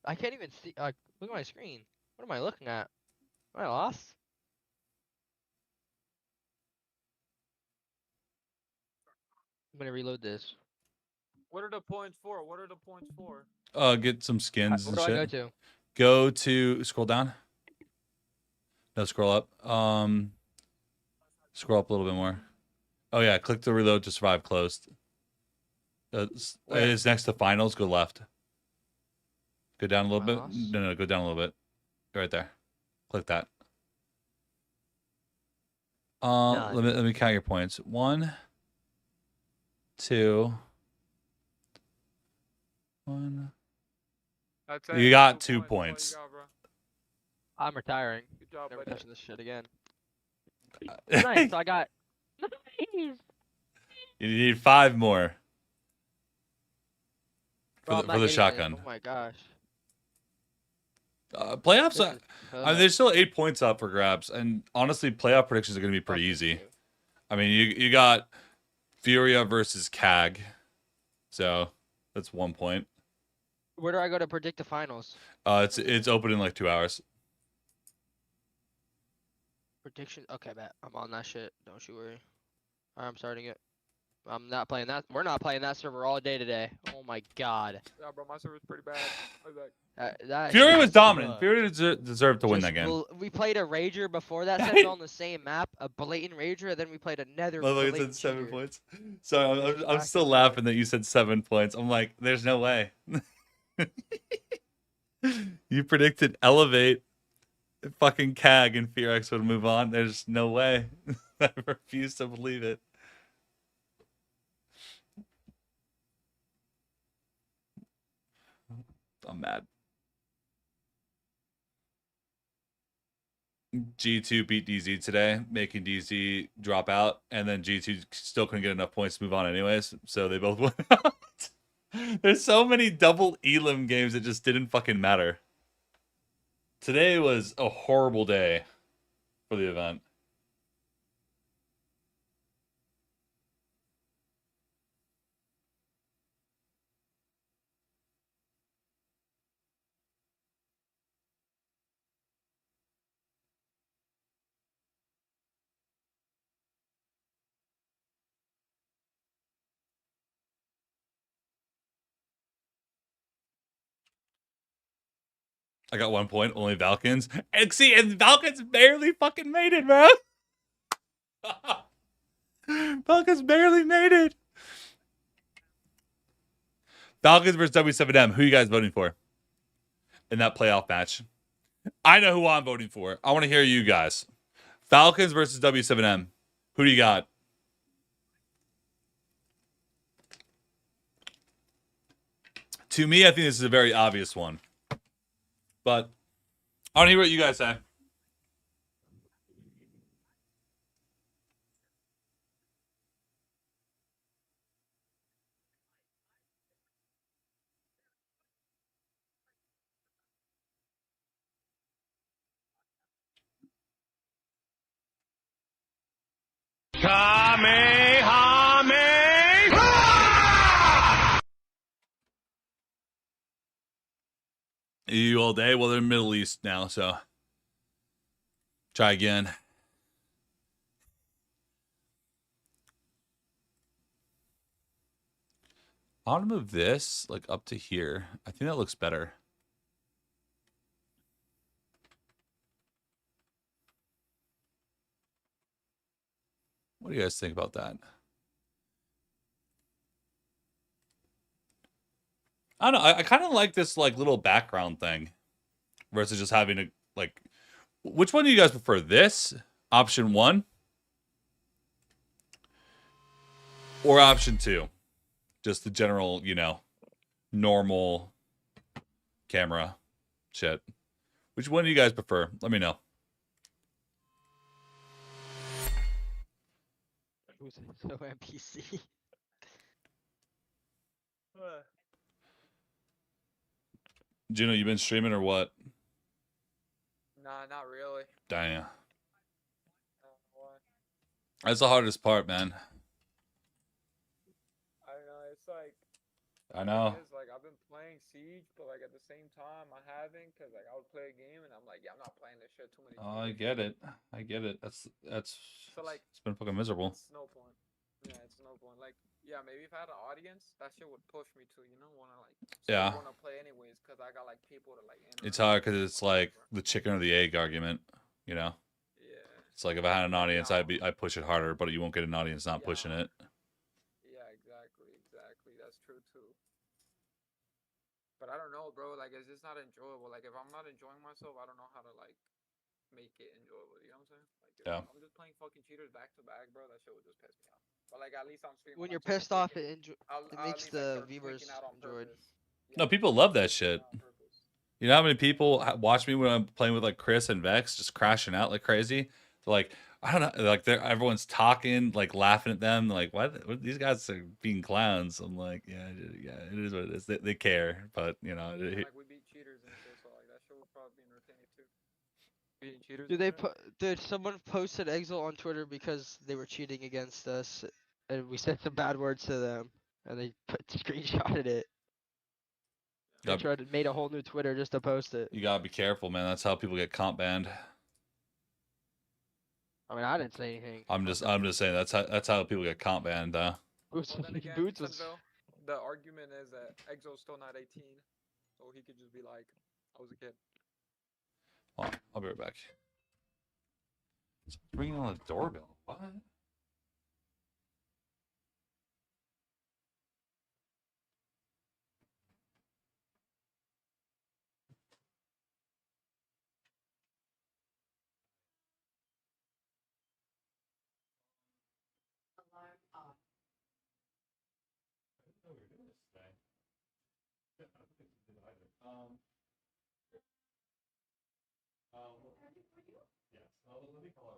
I can't even see. Look at my screen. What am I looking at? Am I lost? I'm gonna reload this. What are the points for? Get some skins and Where shit. do I go to? Go to scroll down. No, scroll up. Scroll up a little bit more. Oh yeah, click the reload to survive closed. It's next to finals. Go left. Go down a little bit. No, go down a little bit. Right there. Click that. Let me count your points. 1, 2, 1. You got 2 points. I'm retiring. Good job, Never buddy. touching this shit again. Nice. So I got. You need 5 more Bro, for the shotgun. Oh my gosh. Playoffs, I mean, there's still 8 points up for grabs, and honestly, playoff predictions are going to be pretty easy. I mean, you got Furia versus CAG, so that's 1 point. Where do I go to predict the finals? It's open in like 2 hours. Prediction. Okay, bet. I'm on that shit. Don't you worry. Alright, I'm starting it. I'm not playing that. We're not playing that server all day today. Oh my god. Yeah, bro, my server's pretty bad. I'll be back. That Fury shit was is dominant. good. Fury deserved to win that game. We played a Rager before that SenVale on the same map, a blatant Rager, and then we played another Motherfucker blatant said 7 cheater. points. So I'm still laughing that you said 7 points. I'm like, there's no way. You predicted Elevate, fucking CAG, and Furex would move on. There's no way. I refuse to believe it. I'm mad. G2 beat DZ today, making DZ drop out, and then G2 still couldn't get enough points to move on anyways, so they both went out. There's so many double elim games that just didn't fucking matter. Today was a horrible day for the event. I got 1 point. Only Valkins. And see, and Valkins barely fucking made it, bro. Falcons barely made it. Falcons versus W7M. Who you guys voting for in that playoff match? I know who I'm voting for. I want to hear you guys. Falcons versus W7M. Who do you got? To me, I think this is a very obvious one. But I want to hear what you guys say. EU all day? Well, they're Middle East now, so try again. I want to move this like up to here. I think that looks better. What do you guys think about that? I don't know. I kind of like this like little background thing versus just having a like. Which one do you guys prefer? This option 1 or option 2? Just the general, you know, normal camera shit. Which one do you guys prefer? Let me know. Who's so NPC? Juno, you been streaming or what? Nah, not really. Damn. That's the hardest part, man. I don't know. It's like. I know. It's like I've been playing Siege, but like at the same time I haven't, cause like I would play a game and I'm like, yeah, I'm not playing this shit too many. Oh, I get it. I get it. That's. So like. It's been fucking miserable. It's no point. Yeah, it's no point. Like, yeah, maybe if I had an audience, that shit would push me to, you know, wanna like. Yeah. Wanna play anyways, cause I got like people to like. It's hard because it's like the chicken or the egg argument, you know. Yeah. It's like if I had an audience, I'd push it harder, but you won't get an audience not pushing it. Yeah, exactly. That's true too. But I don't know, bro. Like, it's just not enjoyable. Like, if I'm not enjoying myself, I don't know how to like make it enjoyable. You know what I'm saying? Like, if I'm just playing fucking cheaters back to back, bro, that shit would just piss me off. But like, at least I'm streaming. When you're pissed off, it makes the viewers enjoyed. No, people love that shit. You know how many people watch me when I'm playing with like Chris and Vex, just crashing out like crazy? They're like, I don't know, like everyone's talking, like laughing at them, like what these guys are being clowns. I'm like, yeah, it is what it is. They care, but you know, like we beat cheaters and shit, so like that shit would probably be entertaining too. Beating cheaters. Did someone posted Exile on Twitter because they were cheating against us, and we said some bad words to them, and they screenshotted it. They made a whole new Twitter just to post it. You gotta be careful, man. That's how people get comp banned. I mean, I didn't say anything. I'm just saying that's how people get comp banned. Boots was. The argument is that Exo's still not 18, so he could just be like, I was a kid. Well, I'll be right back. It's ringing on the doorbell. What? Yes. Let me call her.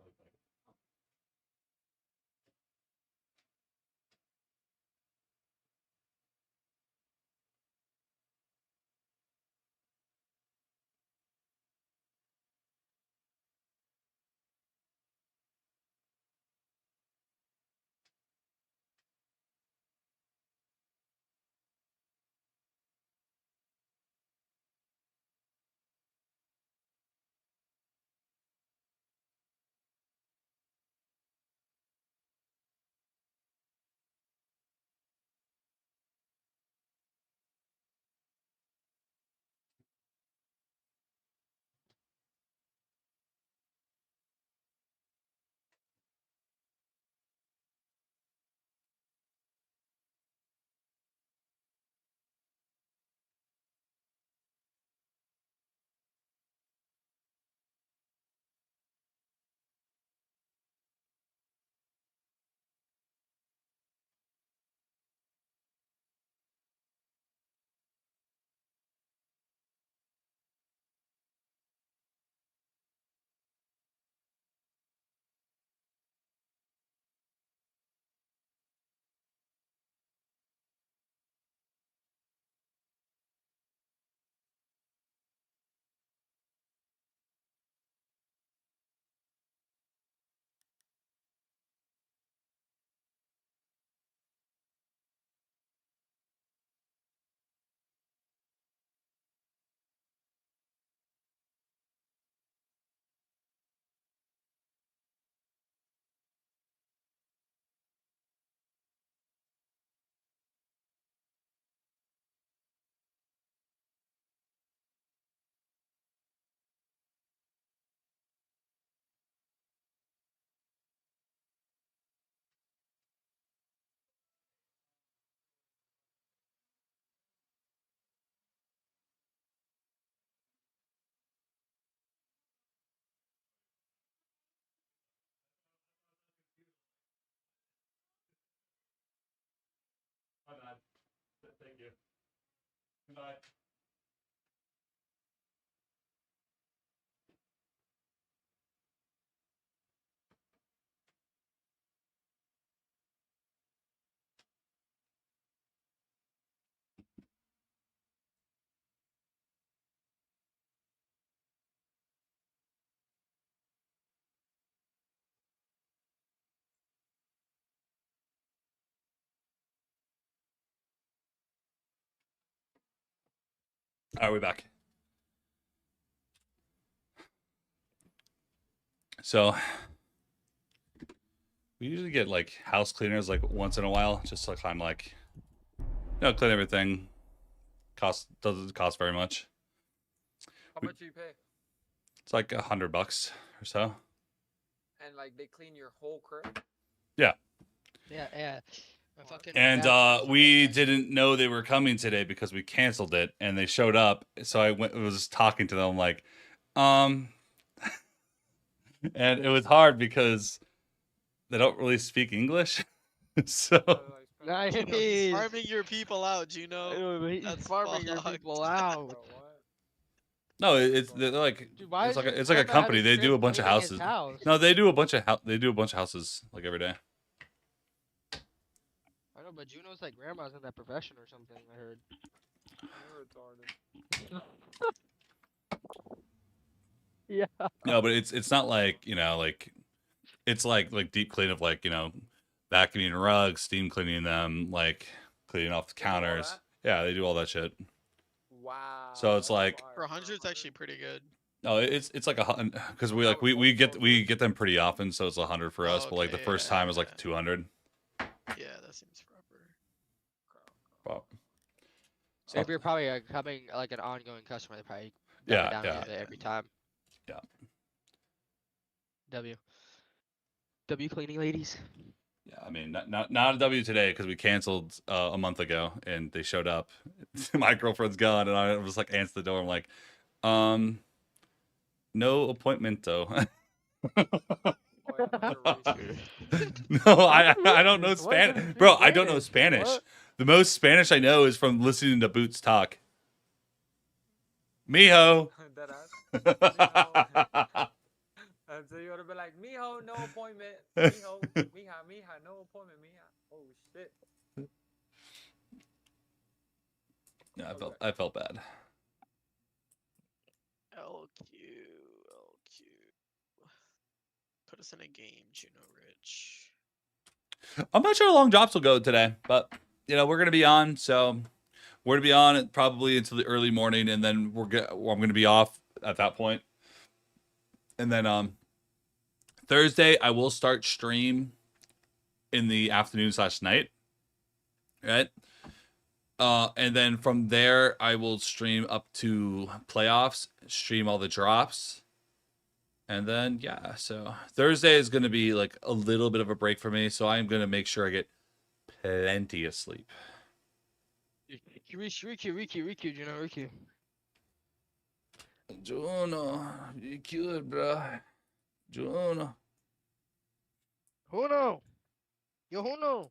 Thank you. Goodbye. All right, we're back. So we usually get like house cleaners like once in a while, just to kind of like, clean everything. Doesn't cost very much. How much do you pay? It's like $100 or so. And like they clean your whole crib? Yeah. Yeah. And we didn't know they were coming today because we canceled it, and they showed up. So I was talking to them like, and it was hard because they don't really speak English. So Nice. Farming your people out, Juno. That's farming your people out. no, they're like Dude, why it's is like your it's like a grandma company. having They do a Chris bunch of cleaning his houses. house? No, they do a bunch of houses like every day. I know, but Juno's like grandma's in that profession or something, I heard. You're retarded. Yeah. No, but it's not like, like it's like deep clean of like, vacuuming rugs, steam cleaning them, like cleaning off the counters. Yeah, they do all that shit. Wow. So it's like, For 100, it's actually pretty good. no, it's like because we get them pretty often, so it's 100 for us. But like the first time is like 200. Yeah, that seems proper. Wow. So if you're probably becoming like an ongoing customer, they probably Yeah, down yeah. every time. Yeah. W cleaning ladies. Yeah, I mean, not a W today because we canceled a month ago, and they showed up. My girlfriend's gone, and I was like, answer the door. I'm like, no appointment though. No, I don't know Spanish, bro. I don't know Spanish. What? The most Spanish I know is from listening to Boots talk. Mijo. And so you ought to be like, mijo, no appointment. Mijo, mija, no appointment, mija. Oh shit. Yeah, I felt bad. LQ. Put us in a game, Juno Rich. I'm not sure how long drops will go today, but we're gonna be on, so we're gonna be on probably until the early morning, and then I'm gonna be off at that point, and then Thursday I will start stream in the afternoon / night, right? And then from there I will stream up to playoffs, stream all the drops. And then, yeah, so Thursday is going to be like a little bit of a break for me. So I'm going to make sure I get plenty of sleep. Riku, Juno, Riku. Juno, you cute, bro. Juno. Juno! Yo, Juno!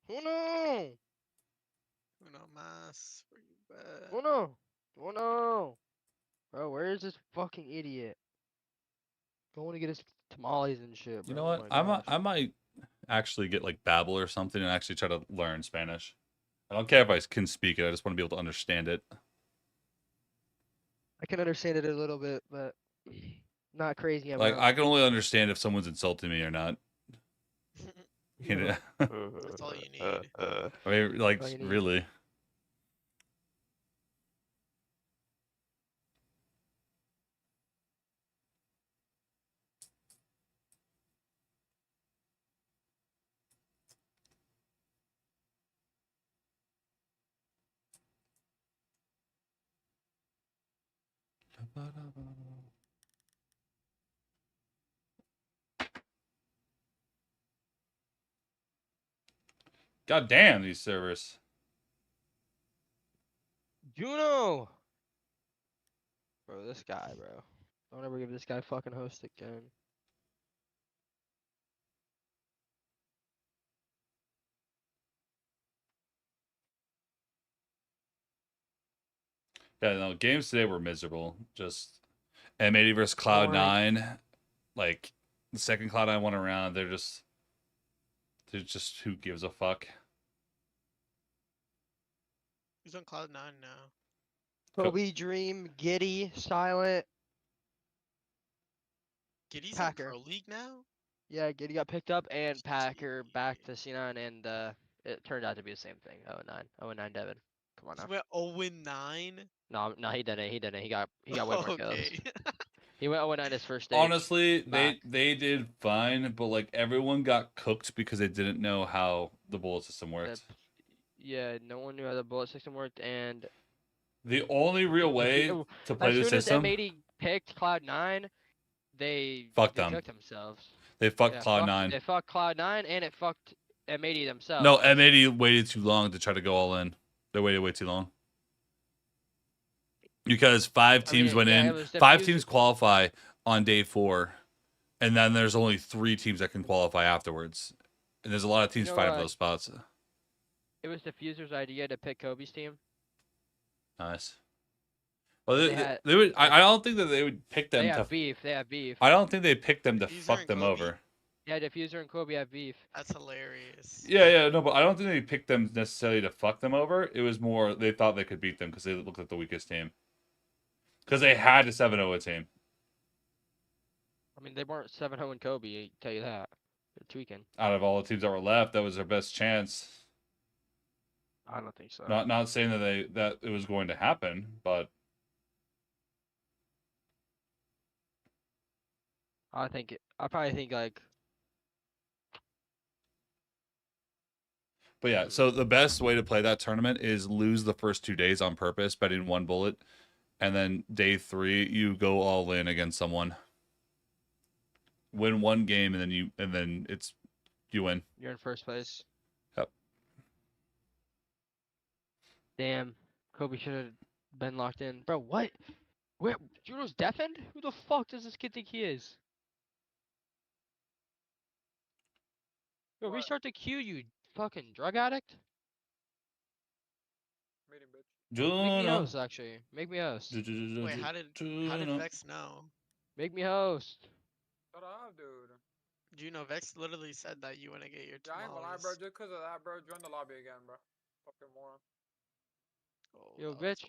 Juno! Uno más. Where you at? Juno! Bro, where is this fucking idiot? Going to get his tamales and shit, bro. You know what? I might actually get like Babbel or something and actually try to learn Spanish. I don't care if I can speak it. I just want to be able to understand it. I can understand it a little bit, but not crazy. Like I can only understand if someone's insulting me or not. That's all you need. I mean, like really. God damn these servers. Juno! Bro, this guy, bro. Don't ever give this guy fucking host again. Yeah, no, games today were miserable. Just M80 versus Cloud9. Like, the second Cloud9 went around, they're just who gives a fuck? He's on Cloud9 now. Kobe, Dream, Giddy, Silent. Giddy's Packer. in Pro League now? Yeah, Giddy got picked up, and Packer back to C9, and it turned out to be the same thing. 0-9. 0-9 Devin. Come on He now. went 0-9? No, he didn't. He didn't. He got way more kills. Okay. He went 0-9 his first stage. Honestly, back. they did fine, but like everyone got cooked because they didn't know how the bullet system worked. Yeah, no one knew how the bullet system worked, and The only real way to play the system. As soon as M80 picked Cloud9, they Fucked them. cooked themselves. They fucked Cloud9. They fucked Cloud9, and it fucked M80 themselves. No, M80 waited too long to try to go all in. They waited way too long. Because 5 teams went in. 5 teams qualify on day 4, and then there's only 3 teams that can qualify afterwards. And there's a lot of teams fighting for those spots. It was Diffuser's idea to pick Kobe's team. Nice. Well, they would. I don't think that they would pick them. They have beef. They have beef. I don't think they picked them to fuck them over. Yeah, Diffuser and Kobe have beef. That's hilarious. Yeah, no, but I don't think they picked them necessarily to fuck them over. It was more they thought they could beat them because they looked like the weakest team. Because they had a 7-0 team. I mean, they weren't 7-0 in Kobe. I tell you that. They're tweaking. Out of all the teams that were left, that was their best chance. I don't think so. Not saying that it was going to happen, but I probably think like. But yeah, so the best way to play that tournament is lose the first 2 days on purpose, betting 1 bullet, and then day 3 you go all in against someone. Win 1 game, and then you win. You're in first place. Yep. Damn, Kobe should have been locked in, bro. What? Where? Juno's deafened? Who the fuck does this kid think he is? Yo, restart the queue, you fucking drug addict. Make me host, actually. Make me host. Wait, how did Vex know? Make me host. Shut up, dude. Juno, Vex literally said that you want to get your Yeah, I ain't gonna lie, tamales. bro. Just because of that, bro. Join the lobby again, bro. Fucking moron. Oh, Yo, bitch.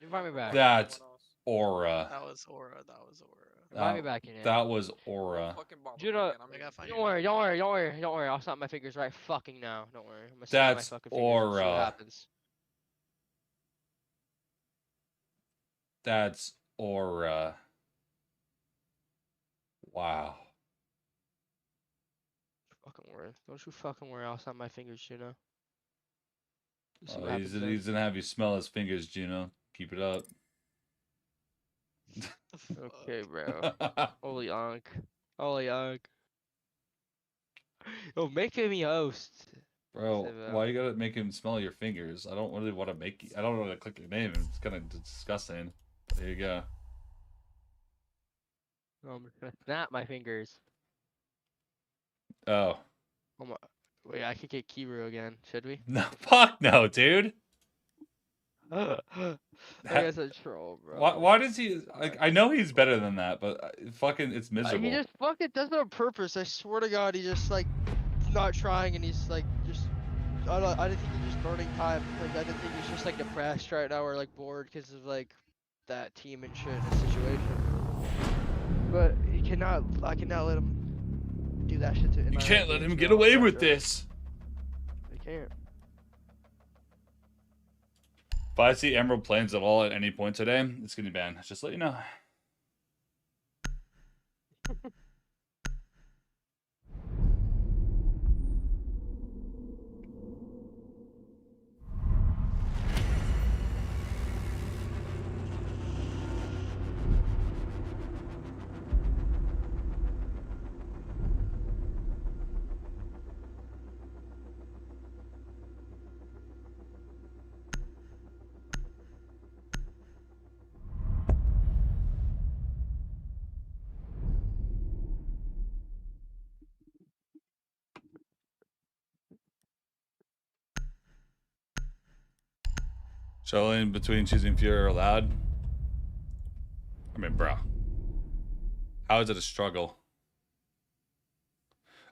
Invite me back. That's aura. That was aura. That was aura. Invite me back in here. That was aura. Juno, don't worry. I'll snap my fingers right fucking now. Don't worry. I'm gonna snap my That's fucking fingers and see what aura. happens. That's aura. Wow. Fucking worry. Don't you fucking worry. I'll snap my fingers, Juno. Oh, he's gonna have you smell his fingers, Juno. Keep it up. Okay, bro. Holy unk. Holy unk. Yo, make me host. Bro, why you gotta make him smell your fingers? I don't really want to make you. I don't want to click your name. It's kind of disgusting. There you go. I'm just gonna snap my fingers. Oh. Oh my. Wait, I could get Kiru again. Should we? No, fuck no, dude. I guess a troll, bro. Why does he? Like, I know he's better than that, but fucking, it's miserable. He just fucking does it on purpose. I swear to God, he just like not trying, and he's like just. I didn't think he's just burning time. Like I didn't think he's just like depressed right now or like bored because of like that team and shit in the situation. But he cannot. I cannot let him do that shit to. You can't let him get away with this. I can't. If I see Emerald Plains at all at any point today, it's gonna be banned. Just let you know. Struggling between choosing Fury or Loud. I mean, bro. How is it a struggle?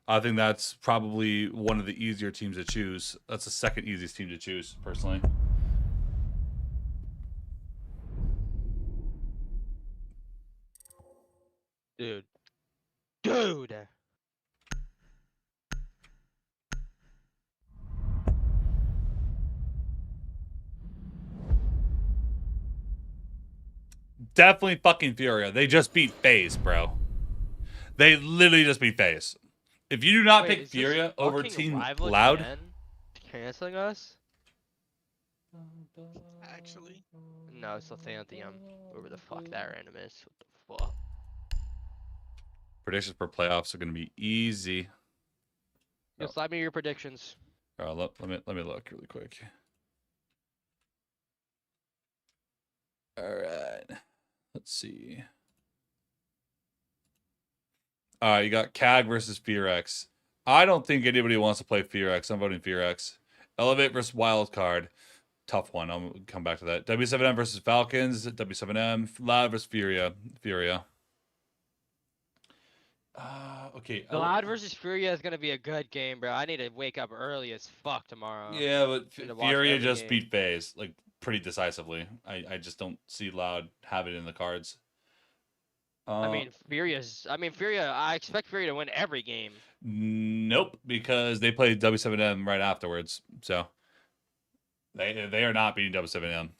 I think that's probably one of the easier teams to choose. That's the second easiest team to choose, personally. Dude. Definitely fucking Furia. They just beat FaZe, bro. They literally just beat FaZe. If you do not Wait, pick is this Furia over fucking Team rival Loud, again canceling us? Actually. No, it's Lethanthium. Whoever the fuck that random is. What the fuck? predictions for playoffs are going to be easy. Yo, slide me your predictions. Let me look really quick. All right. Let's see. All right, you got CAG versus FearX. I don't think anybody wants to play FearX. I'm voting FearX. Elevate versus Wildcard. Tough one. I'll come back to that. W7M versus Falcons. W7M. Loud versus Furia. Okay. The Loud versus Furia is gonna be a good game, bro. I need to wake up early as fuck tomorrow. Yeah, but Need to watch Furia every just game. beat FaZe like pretty decisively. I just don't see Loud have it in the cards. I mean, Furia. I expect Furia to win every game. Nope, because they played W7M right afterwards. So they are not beating W7M.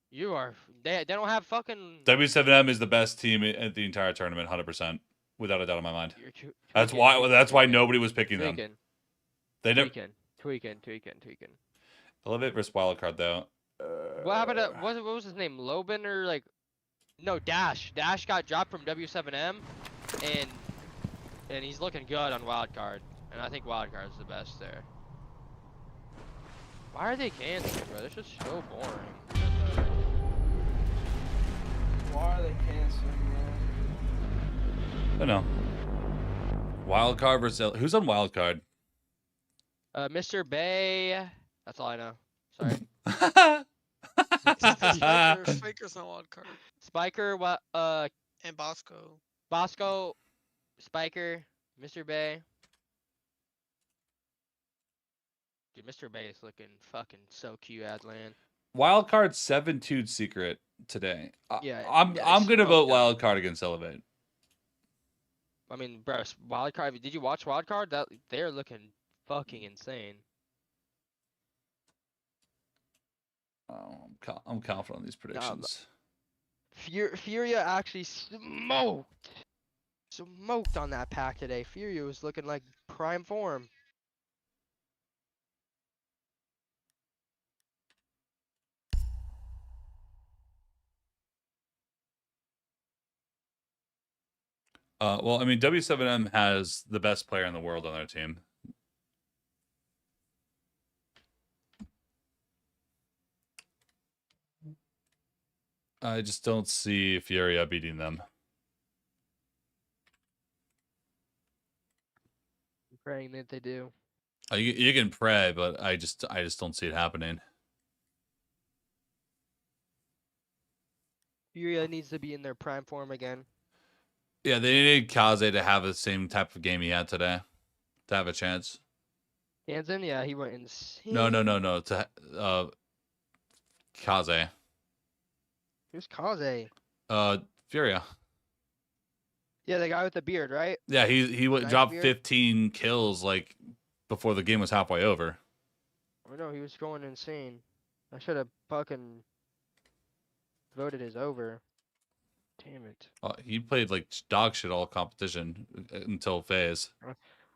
You are. They don't have fucking. W7M is the best team at the entire tournament, 100%, without a doubt in my mind. You're That's why nobody was picking them. They don't. Tweaking. Elevate versus Wildcard though. What happened to what was his name? Lobin or like? No, Dash. Dash got dropped from W7M, and he's looking good on Wildcard. And I think Wildcard is the best there. Why are they canceling, bro? This is so boring. Why are they canceling, I don't know. Wildcard versus who's on Wildcard? Mr. Bay. That's all I know. Sorry. Spiker's on wild card. Spiker, and Bosco. Bosco, Spiker, Mr. Bay. Dude, Mr. Bay is looking fucking so cute, Adlan. Wildcard 7-2 secret today. Yeah, I'm gonna vote Wildcard against Elevate. I mean, bro, Wildcard. Did you watch Wildcard? That they're looking fucking insane. Oh, I'm confident on these predictions. Furia actually smoked on that pack today. Furia was looking like prime form. Well, I mean, W7M has the best player in the world on their team. I just don't see Furia beating them. I'm praying that they do. You can pray, but I just don't see it happening. Furia needs to be in their prime form again. Yeah, they need Kaze to have the same type of game he had today to have a chance. Hansen, yeah, he went insane. No. To Kaze. Who's Kaze? Furia. Yeah, the guy with the beard, right? Yeah, he Nice dropped beard. 15 kills like before the game was halfway over. I know he was going insane. I should have fucking voted his over. Damn it. He played like dog shit all competition until FaZe.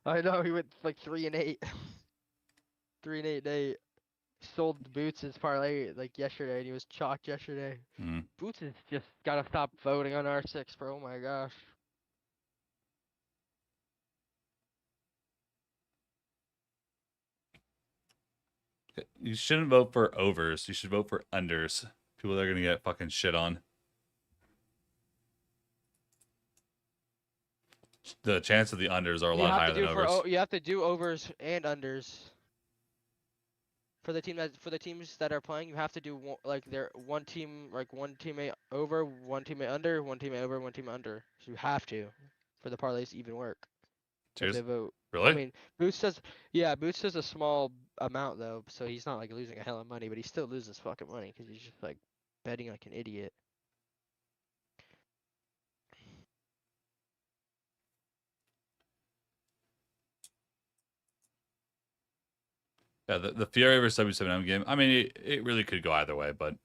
I know he went like 3-8. 3-8. Sold the Boots his parlay like yesterday, and he was chalked yesterday. Mm. Boots has just gotta stop voting on R6, bro. Oh my gosh. You shouldn't vote for overs. You should vote for unders. People that are gonna get fucking shit on. The chance of the unders are a lot higher than overs. You have to do overs and unders. for the teams that are playing, you have to do like one team like one teammate over, one teammate under, one teammate over, one teammate under. So you have to for the parlays to even work. If Cheers. they vote. Really? I mean, Boots does a small amount though, so he's not like losing a hell of money, but he still loses fucking money because he's just like betting like an idiot. Yeah, the Fury versus W7M game. I mean, it really could go either way, but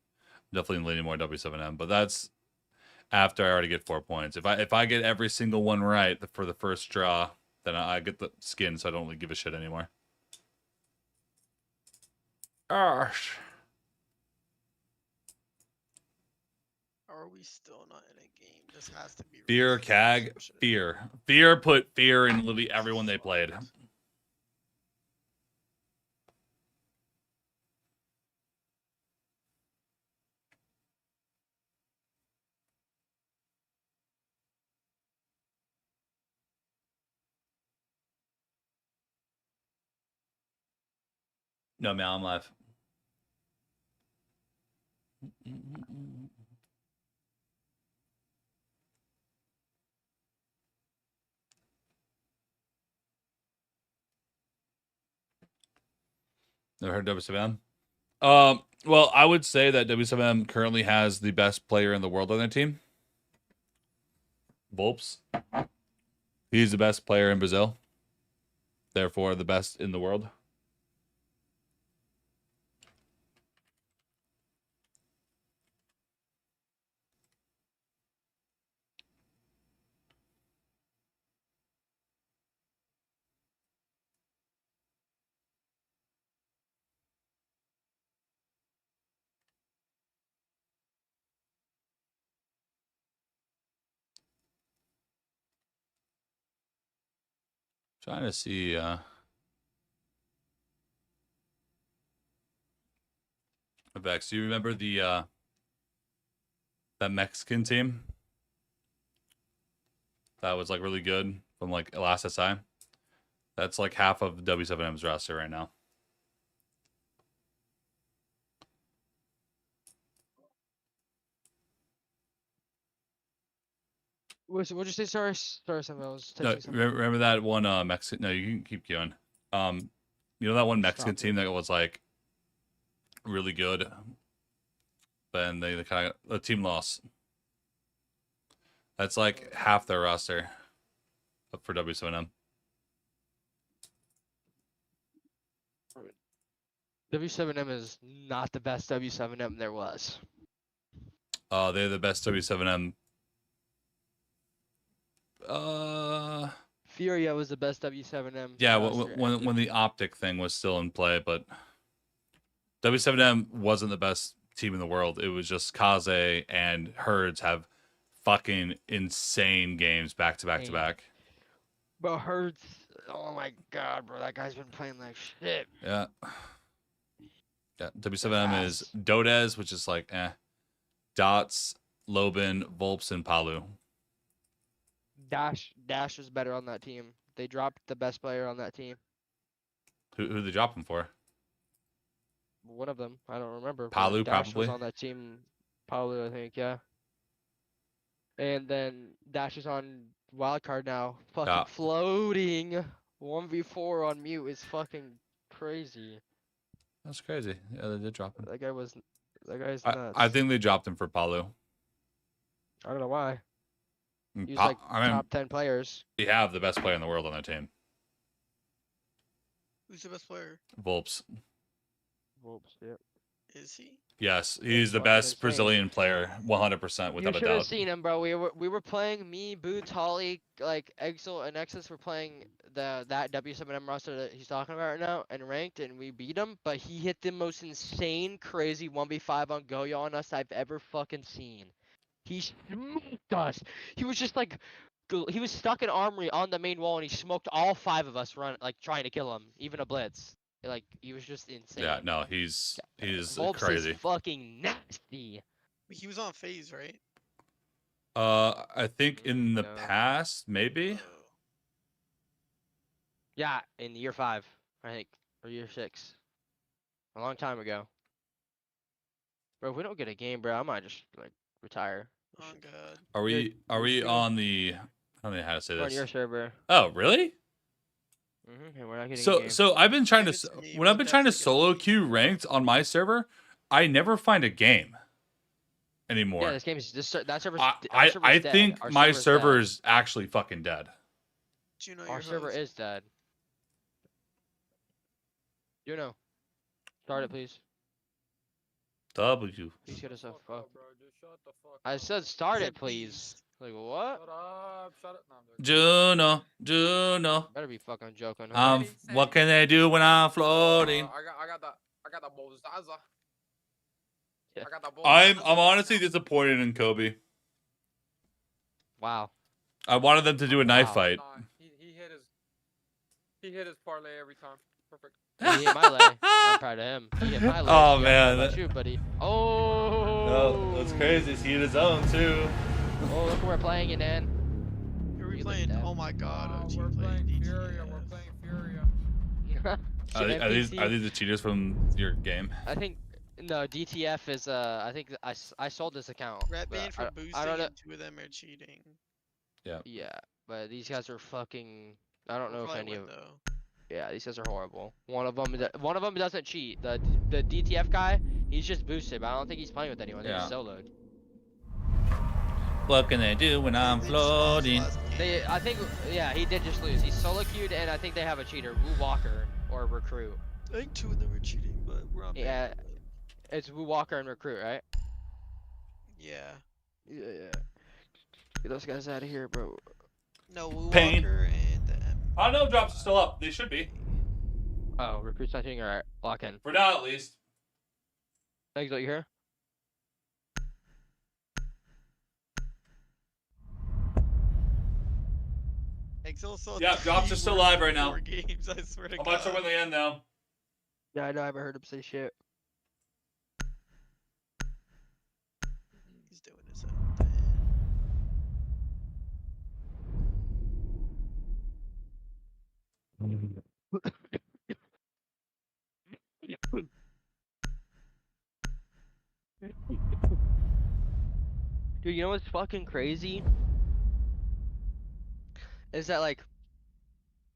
definitely leaning more W7M. But that's after I already get 4 points. If I get every single one right for the first draw, then I get the skin, so I don't really give a shit anymore. Gosh. Are we still not in a game? This has to be Fear, CAG, Fear. Fear put fear in literally everyone they played. No, man, I'm live. Never heard of W7M? Well, I would say that W7M currently has the best player in the world on their team. Volps. He's the best player in Brazil. Therefore, the best in the world. Trying to see Vex, do you remember the that Mexican team? That was like really good from like last SI. That's like half of W7M's roster right now. What'd you say? Sorry, SenVale. I was No, texting something. remember that one Mexican? No, you can keep going. You know that one Mexican team that was like really good, but then they kind of the team lost. That's like half their roster up for W7M. W7M is not the best W7M there was. They're the best W7M. Furia was the best W7M. Yeah, when the optic thing was still in play, but W7M wasn't the best team in the world. It was just Kaze and Herds have fucking insane games back to back to back. But Hertz, oh my god, bro, that guy's been playing like shit. Yeah. Yeah, W7M is Dodez, which is like Dots, Lobin, Volps, and Palu. Dash was better on that team. They dropped the best player on that team. Who they drop him for? One of them, I don't remember. Palu, Dash probably. was on that team. Palu, I think, yeah. And then Dash is on wildcard now. Fucking floating 1v4 on mute is fucking crazy. That's crazy. Yeah, they did drop him. That guy's nuts. I think they dropped him for Palu. I don't know why. He's I like mean, top 10 players. They have the best player in the world on their team. Who's the best player? Volps. Volps, yeah. Is he? Yes, he's the best Brazilian player, 100% without a You should have doubt. seen him, bro. We were playing me, Boots, Holly, like Exil and Nexus were playing that W7M roster that he's talking about right now and ranked, and we beat him. But he hit the most insane, crazy 1v5 on Goya on us I've ever fucking seen. He smoked us. He was just like, he was stuck in Armory on the main wall, and he smoked all 5 of us trying to kill him, even a blitz. Like, he was just insane. Yeah, no, he's Volps crazy. is fucking nasty. He was on phase, right? I think in the past, maybe. Yeah, in year 5, I think, or year 6. A long time ago. Bro, if we don't get a game, bro, I might just like retire. Oh god. Are we on the? I don't know how to say We're on this. your server. Oh, really? And we're not getting a game. So I've been trying to when I've been trying to definitely solo queue ranked on my server, I never find a game anymore. Yeah, this game is that server's. I dead. think Our my server's server dead. is actually fucking dead. Juno, Our your server host. is dead. Juno, start it, please. W. Please get us a fuck. I said start it, please. Like what? Shut up, shut up. No, I'm joking. Juno. Better be fucking joking. Huh? What can they do when I'm floating? I got the Bozaza. Yeah. I got the I'm honestly disappointed in Kobe. Wow. I wanted them to do a knife Wow. fight. Nah, he hit his parlay every time. Perfect. He hit my lay. I'm proud of him. He hit my lay. Oh, Yeah, man. How about you, buddy? Oh. No, that's crazy. He hit his own too. Oh, look where we're playing it, man. Who are we You playing? look Oh my god, OG We're playing playing Furia. We're playing Furia. Are these the cheaters from your game? I think no. DTF is I think I sold this account. Rat but band for boosting I don't know. and 2 of them are cheating. Yeah. Yeah, but these guys are fucking. I don't We'll know if probably any win, of. though. Yeah, these guys are horrible. One of them doesn't cheat. The DTF guy, he's just boosted, but I don't think he's playing with anyone. They're just soloed. What can they do when I'm floating? I think, yeah, he did just lose. He's solo queued, and I think they have a cheater, Woo Walker or Recruit. I think 2 of them are cheating, but we're on. Yeah, it's Woo Walker and Recruit, right? Yeah. Yeah. Get those guys out of here, bro. No, Woo Pain. Walker and I know drops are still up. They should be. Oh, Recruit's not cheating. All right, lock in. For now, at least. Thanks, you here? Yeah, drops are still live right now. 4 games, I swear to How God. much are when they end now? Yeah, I know. I haven't heard him say shit. He's doing his own thing. Dude, you know what's fucking crazy? Is that like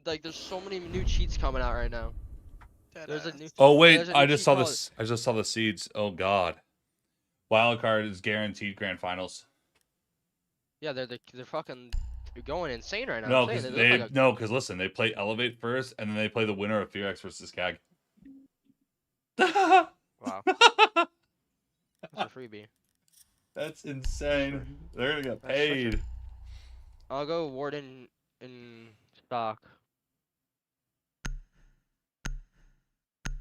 there's so many new cheats coming out right now. There's a new. Oh wait, there's a I new just cheat saw called- this. I just saw the seeds. Oh god. Wildcard is guaranteed grand finals. Yeah, they're fucking going insane right now. No, I'm saying, because they look like a- listen, they play Elevate first, and then they play the winner of Fear X versus CAG. Wow. That's a freebie. That's insane. They're gonna get paid. I'll go Warden in stock.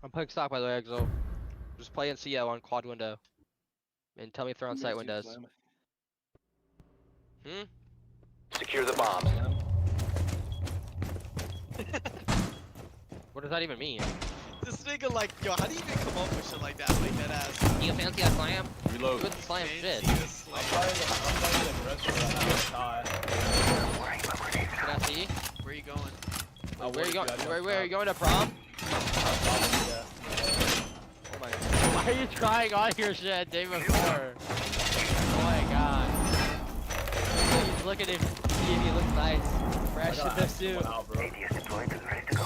I'm playing stock by the way, Exo. Just play in CO on quad window. And tell me if they're on site windows. Secure the bombs. What does that even mean? This nigga, like, yo, how do you even come up with shit like that? Like, that ass. You fancy a slam? Reload. Do it slam shit. Can I see? Where you going? Where are you going? Where are you going to prom? Oh my god. Why are you trying all your shit day before? Oh my god. He's looking to see if he looks nice. Fresh in the suit. Oh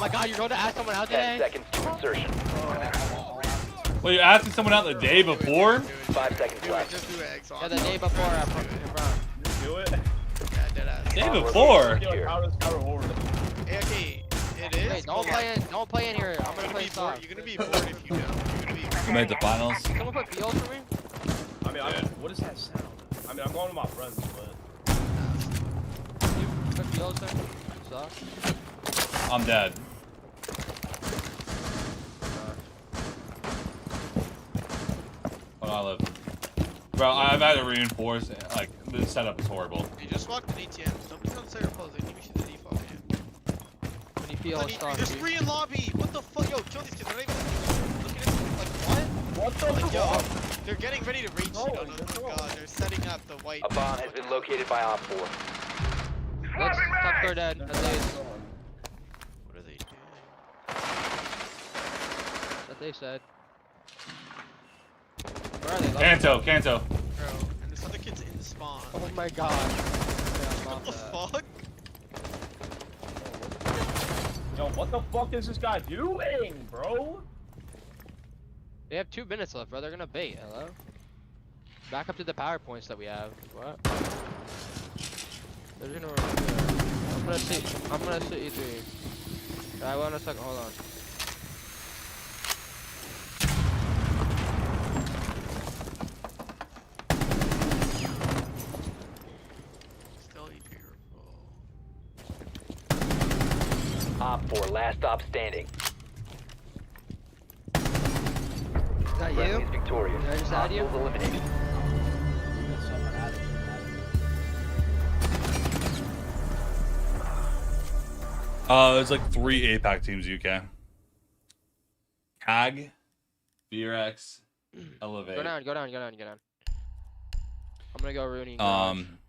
my god, you're going to ask someone out 10 today? seconds to insertion. Well, you're asking someone out the day before? 5 seconds left. Just do it, Exo. Yeah, the day before I prom. Do it. Yeah, dead ass. Day before? Hey, okay, it is. Hey, don't play in here. I'm gonna play stock. You're gonna be bored if you don't. You're gonna be. You made the finals. Someone put fields for me? I mean, what does that sound? I mean, I'm going to my friends, but. You put fields there? Suck. I'm dead. Hold on, I live. Bro, I've had to reinforce. Like, this setup is horrible. You just walked an ATM. Nobody's on site or pose. I think we should do the default game. When you feel strong, There's dude. 3 in lobby. What the fuck? Yo, kill these kids. They're not even looking at me. Like, what? What the fuck? Yo, they're getting ready to rage shit on us. Oh my god, they're setting up the white. A bomb has been located by Op 4. Let's top third dead. At least. What are they doing? That they said. Where are they? Kanto, Kanto. Bro, and this other kid's in spawn. Oh my god. What the fuck? Yo, what the fuck is this guy doing, bro? They have 2 minutes left, bro. They're gonna bait. Hello? Back up to the power points that we have. What? They're gonna. I'm gonna see E3. I want a second. Hold on. Still E3 Op 4, last stop standing. Is that Friendly you? is victorious. Did I just add you? Hostiles eliminated. There's like 3 APAC teams UK. CAG, VRX, Elevate. Go down. I'm gonna go Rooney.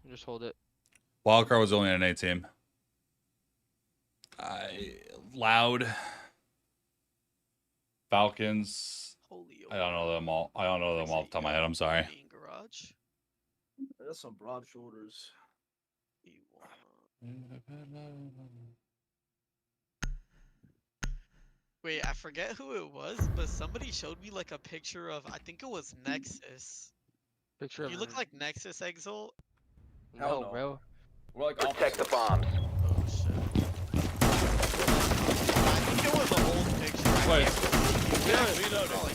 Just hold it. Wildcard was only an A team. Loud. Falcons. I don't know them all. I don't know them all off the top of my head. I'm sorry. garage. That's some broad shoulders. Wait, I forget who it was, but somebody showed me like a picture of, I think it was Nexus. Picture of. You look like Nexus Exalt. No, bro. We're like protect the bombs. Oh shit. I think it was an old picture. Wait.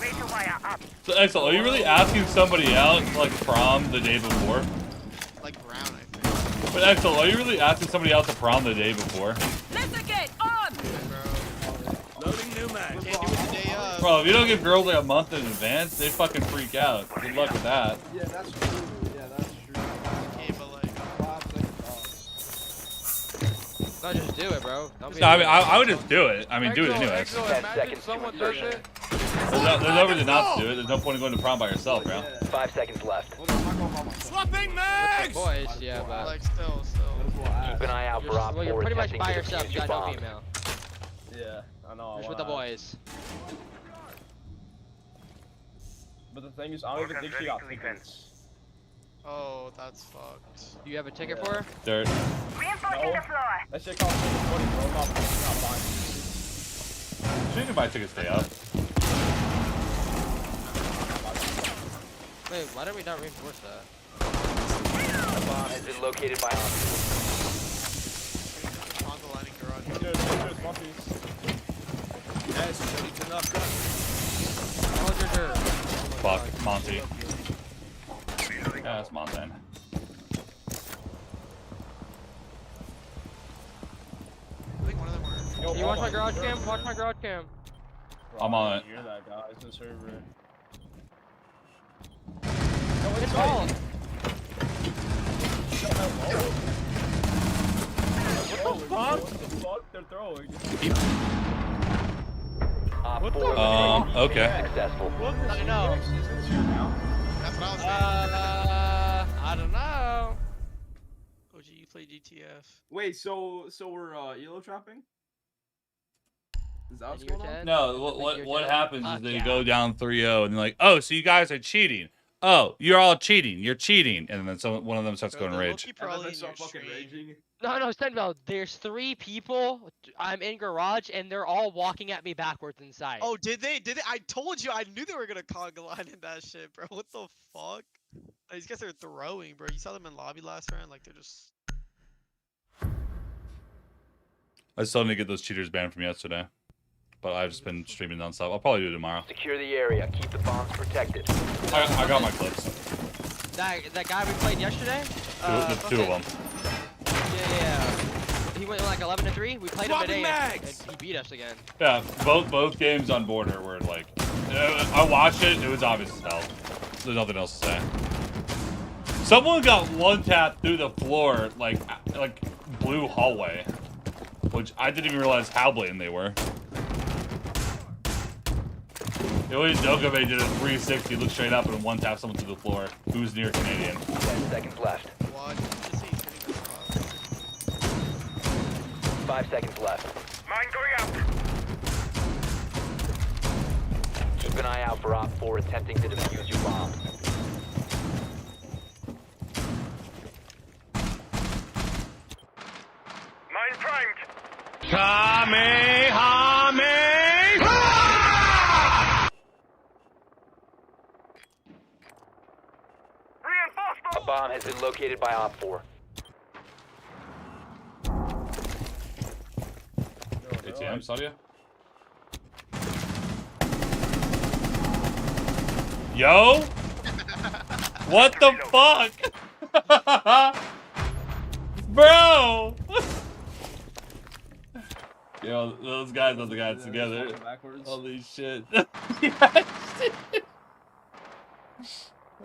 Razor wire up. So, Excel, are you really asking somebody out like prom the day before? Like Brown, I think. But Excel, are you really asking somebody out to prom the day before? Let's get on! Loading new mag. Can't do it the day of. Bro, if you don't give girls like a month in advance, they fucking freak out. Good luck with that. Yeah, that's true. Yeah, that's true. Okay, but like. No, just do it, bro. No, I mean, I would just do it. I mean, do it anyways. 10 seconds to insertion. There's no reason not to do it. There's no point in going to prom by yourself, bro. 5 seconds left. Swapping mags! Boys, yeah, but. Like still. Keep an eye out for Op 4 You're pretty much attempting by to yourself. defuse You your got no bomb. female. Yeah, I know. Just with the boys. But the thing is, I don't even think she got tickets. Oh, that's fucked. Do you have a ticket for her? Dirt. Reinforcing the floor. That shit costs 20, bro. I'm not buying it. She can buy tickets to stay up. Wait, why did we not reinforce that? The bomb has been located by hostiles. On the lining garage. There's one piece. Yes, ready to knock up. Fuck, Monty. Yeah, that's Montana. I think one of them were. Yo, You watch my garage cam? Watch my garage cam. I'm on it. Hear that, guys. The server. It's all. What the fuck? What the fuck they're throwing? Op 4 okay. successful. I know. That's what I was saying. I don't know. OG, you play GTF. Wait, so we're elo trapping? Is that what's You're going on? dead? No, You're what dead. happens Fuck is they yeah. go down 3-0 and they're like, oh, so you guys are cheating. Oh, you're all cheating. You're cheating. And then one of them starts going rage. Probably start fucking raging. No, SenVale, there's 3 people. I'm in garage and they're all walking at me backwards inside. Oh, did they? I told you. I knew they were gonna conga line in that shit, bro. What the fuck? These guys are throwing, bro. You saw them in lobby last round. Like they're just. I still need to get those cheaters banned from yesterday. But I've just been streaming nonstop. I'll probably do it tomorrow. Secure the area. Keep the bombs protected. I got my clips. That guy we played yesterday? Two of them. Yeah. He went like 11-3. We played him today and he beat us again. Yeah, both games on Border were like, I watched it. It was obvious as hell. There's nothing else to say. Someone got one tap through the floor, like blue hallway, which I didn't even realize how blatant they were. The only Dogabe did a 360, looked straight up and one tap someone through the floor. Who's near Canadian? 10 seconds left. What? 5 seconds left. Mine going out. Keep an eye eye out for Op 4 attempting to defuse your bomb. Mine primed. A bomb has been located by Op 4. ATM, Sadia. Yo! What the fuck? Bro! Yo, those guys are the guys together. Holy shit. Yeah, shit.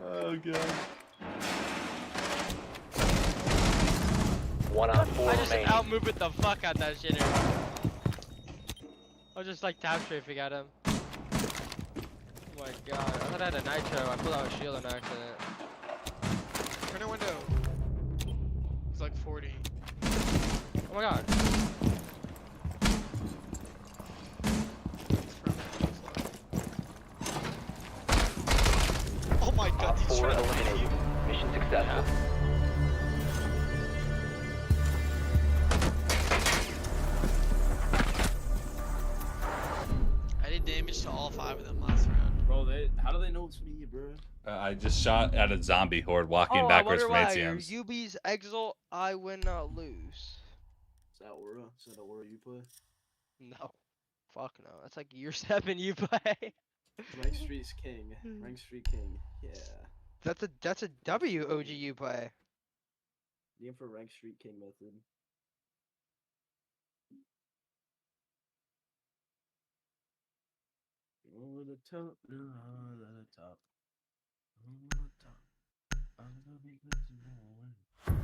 Oh god. One on 4 I just remaining. outmoved the fuck out that shitter. I was just like tap strafing at him. Oh my god. I thought I had a nitro. I pulled out a shield on accident. Corner window. It's like 40. Oh my god. Oh my god, Op he's 4 trying to eliminated. leave you. Mission successful. I did damage to all 5 of them last round. Bro, how do they know it's me, bro? I just shot at a zombie horde walking Oh, backwards I from wonder why ATMs. UB's exalt, I win not lose. Is that Aura? Is that Aura you play? No. Fuck no. That's like year 7 you play. Rank Street's king. Rank Street king. Yeah. That's a W OG you play. Name for Rank Street king method. Over the top, no, over the top. Over the top. I'm gonna be good to know.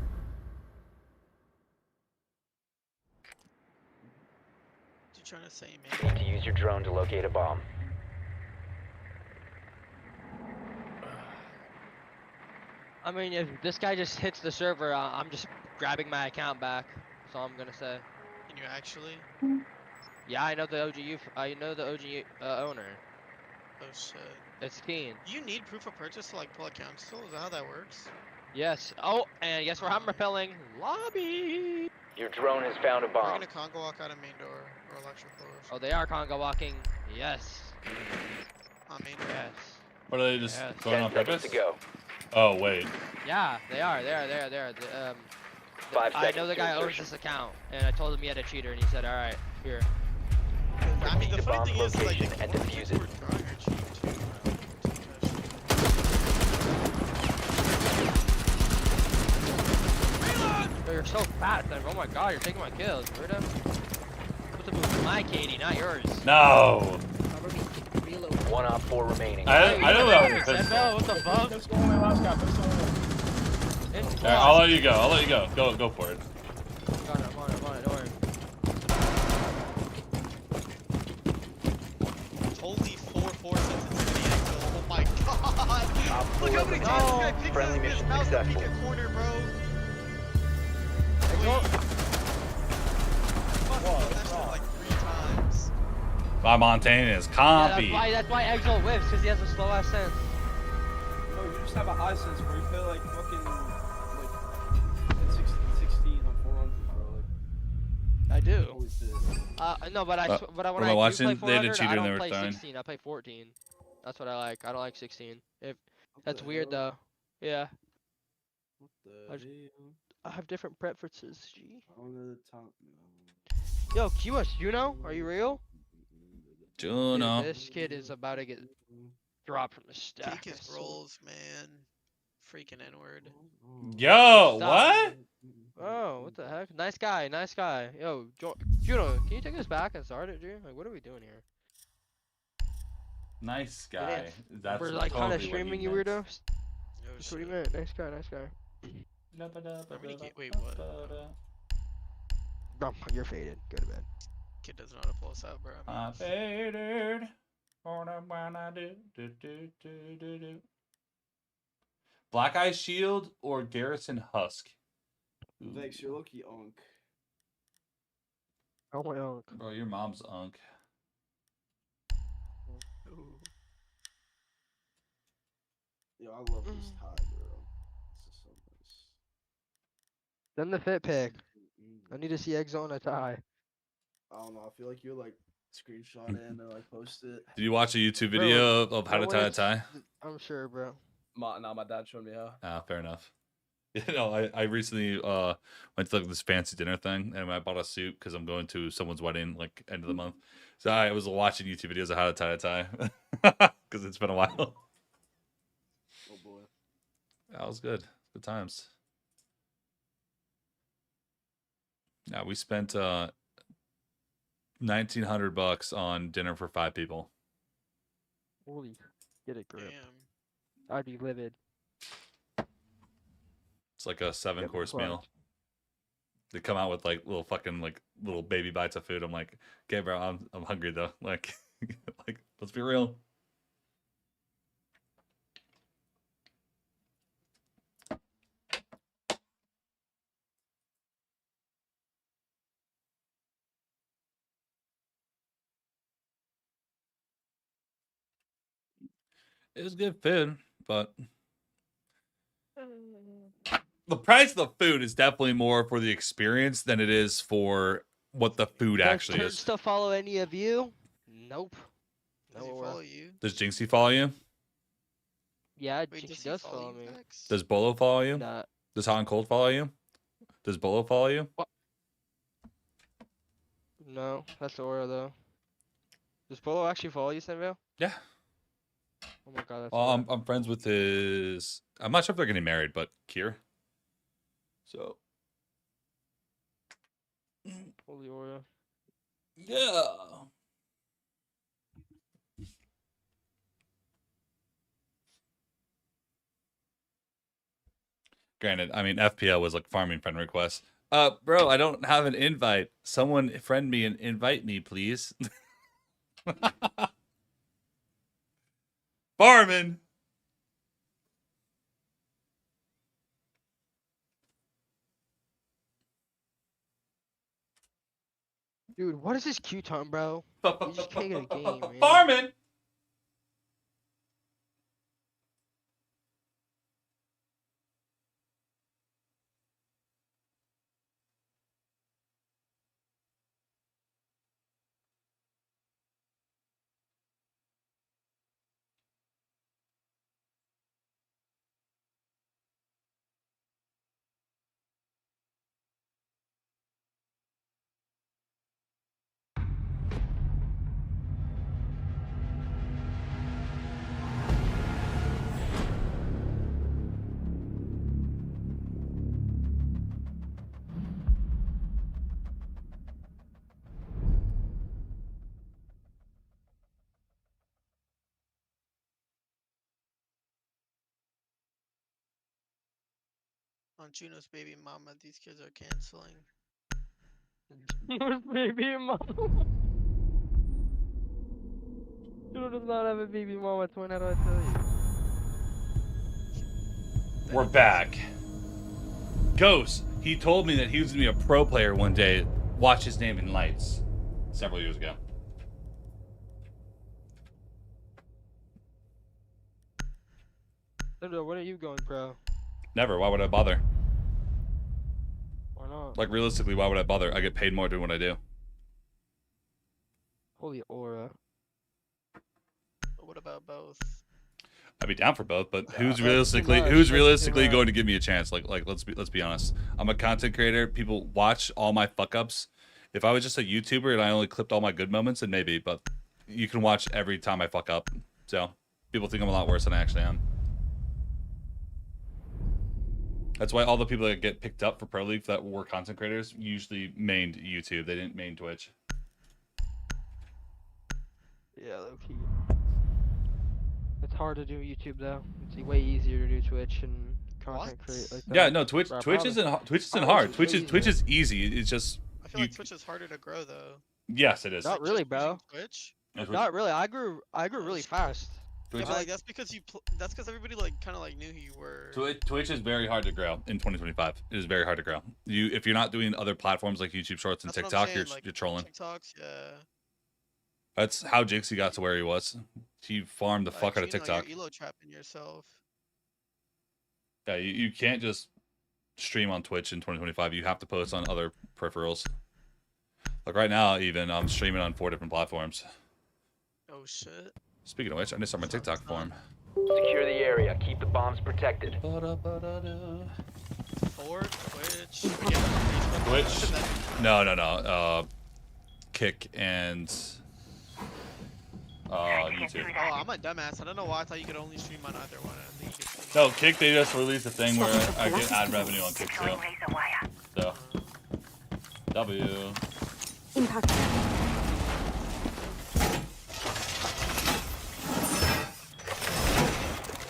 What you trying to say, You man? need to use your drone to locate a bomb. I mean, if this guy just hits the server, I'm just grabbing my account back. That's all I'm gonna say. Can you actually? Yeah, I know the I know the OG owner. Oh shit. It's Keen. You need proof of purchase to like pull accounts still? Is that how that works? Yes. Oh, and guess where I'm repelling? Lobby. Your drone has found a We're bomb. gonna Congo walk out of main door or electric doors. Oh, they are Congo walking. Yes. On main door. Yes. What are they just Yes. going 10 on seconds purpose? to go. Oh wait. Yeah, they are. They are. Five I know seconds the to guy owns insertion. this account, and I told him he had a cheater, and he said, "All right, here." I mean, the The funny bomb thing is, like, location and defuse it. we're drawing our cheat too. Oh, you're so fat, then. Oh my god, you're taking my kills, weirdo. What's the move? My Katie, not yours. No. One Op 4 remaining. I know that one. SenVale, what the fuck? Let's go on my last guy. Let's go on. Alright, I'll let you go. I'll let you go. Go for it. I'm on it, don't worry. Holy 4-4 sensitivity angle. Oh my god! Look how many times this guy picks Friendly up his mission mouse to peek successful. a corner, bro. Like 3 times. My Montaigne is Yeah, compy. that's why Exalt whiffs, because he has a slow ass sense. No, you just have a high sense where you play like fucking like 16 on 400, bro. Like, I do. always did. No, but when am I I do watching? play They had a 400, cheater I and they don't were play throwing. 16. I play 14. That's what I like. I don't like 16. That's weird though. Yeah. What the I have different preferences. G. On the top. Yo, QS, Juno, are you real? Juno. Dude, this kid is about to get dropped from the stack. Take his rolls, man. Freaking N-word. Yo, Stop. what? Oh, what the heck? Nice guy, nice guy. Yo, Juno, can you take this back and start it, dude? Like, what are we doing here? Nice guy. That's We're like kind of totally what he streaming, you meant. weirdos. That's what he meant. Nice guy, nice guy. Wait, what? Bro, you're faded. Go to bed. Kid doesn't know how to pull us out, bro. I faded. Black Eye Shield or Garrison Husk? Vex, you're lucky, Unk. Oh my god. Bro, your mom's unk. Ooh. Yo, I love this tie, bro. This is so nice. Send the fit pick. I need to see Egg Zone a tie. I don't know. I feel like you like screenshot it and then like post it. Did you watch a YouTube Bro, video of how to when tie a it's- tie? I'm sure, bro. My dad showed me how. Ah, fair enough. You know, I recently went to like this fancy dinner thing, and I bought a suit because I'm going to someone's wedding like end of the month. So I was watching YouTube videos of how to tie a tie because it's been a while. Oh boy. That was good. Good times. Yeah, we spent $1,900 on dinner for 5 people. Holy, get it, grip. I'd be livid. It's like a 7-course plunged. meal. They come out with like little fucking like little baby bites of food. I'm like, okay, bro, I'm hungry though. Like, like let's be real. It was good food, but the price of the food is definitely more for the experience than it is for what the food actually Does is. Turds to follow any of you? Nope. Does he follow you? Does Jinxie follow you? Yeah, Wait, Jinxie does he does follow follow you, me. Max? Does Bolo follow you? Nah. Does Hot and Cold follow you? Does Bolo follow you? No, that's Aura though. Does Polo actually follow you, SenVale? Yeah. Oh my god, that's Well, Aura. I'm friends with his. I'm not sure if they're getting married, but Kier. So. Holy Aura. Yeah. Granted, I mean FPL was like farming friend request. Bro, I don't have an invite. Someone friend me and invite me, please. Farming. Dude, what is this Q-Ton, bro? You just can't get a game, man. Farming. On Juno's baby mama, these kids are canceling. Baby mama. Juno does not have a baby mama, twin. How do I tell you? We're back. Ghost. He told me that he was gonna be a pro player one day. Watch his name in lights. Several years ago. SenVale, when are you going pro? Never. Why would I bother? Why not? Like realistically, why would I bother? I get paid more doing what I do. Holy Aura. But what about both? I'd be down for both, but who's that's too realistically much. who's That's too realistically much. going to give me a chance? Like let's be honest. I'm a content creator. People watch all my fuck ups. If I was just a YouTuber and I only clipped all my good moments, then maybe. But you can watch every time I fuck up. So people think I'm a lot worse than I actually am. That's why all the people that get picked up for Pro League that were content creators usually mained YouTube. They didn't main Twitch. Yeah, low key. It's hard to do YouTube though. It's way easier to do Twitch and content create like that. Yeah, no, Twitch Bro, I Twitch promise. isn't Twitch isn't Oh, hard. it's Twitch way is easy. It's just I feel like Twitch is harder to grow though. yes, it is. Not really, bro. Twitch? Yeah, Twitch- Not really. I grew really fast. Yeah, but like that's because that's because everybody like kind of like knew who you were. Twitch is very hard to grow in 2025. It is very hard to grow. If you're not doing other platforms like YouTube Shorts and That's what I'm TikTok, saying, like, you're trolling. TikToks, yeah. That's how Jinxie got to where he was. He farmed the fuck out of You know, TikTok. you're elo trapping yourself. Yeah, you can't just stream on Twitch in 2025. You have to post on other peripherals. Like right now, even I'm streaming on 4 different platforms. Oh shit. Speaking of which, I need to start my TikTok form. Secure the area. Keep the bombs protected. Forward, Twitch. Twitch? No. Kick and YouTube. Oh, I'm a dumbass. I don't know why I thought you could only stream on either one. I think you could No, Kick, they just released a thing where I get ad revenue on Kick too. So, W. Impact.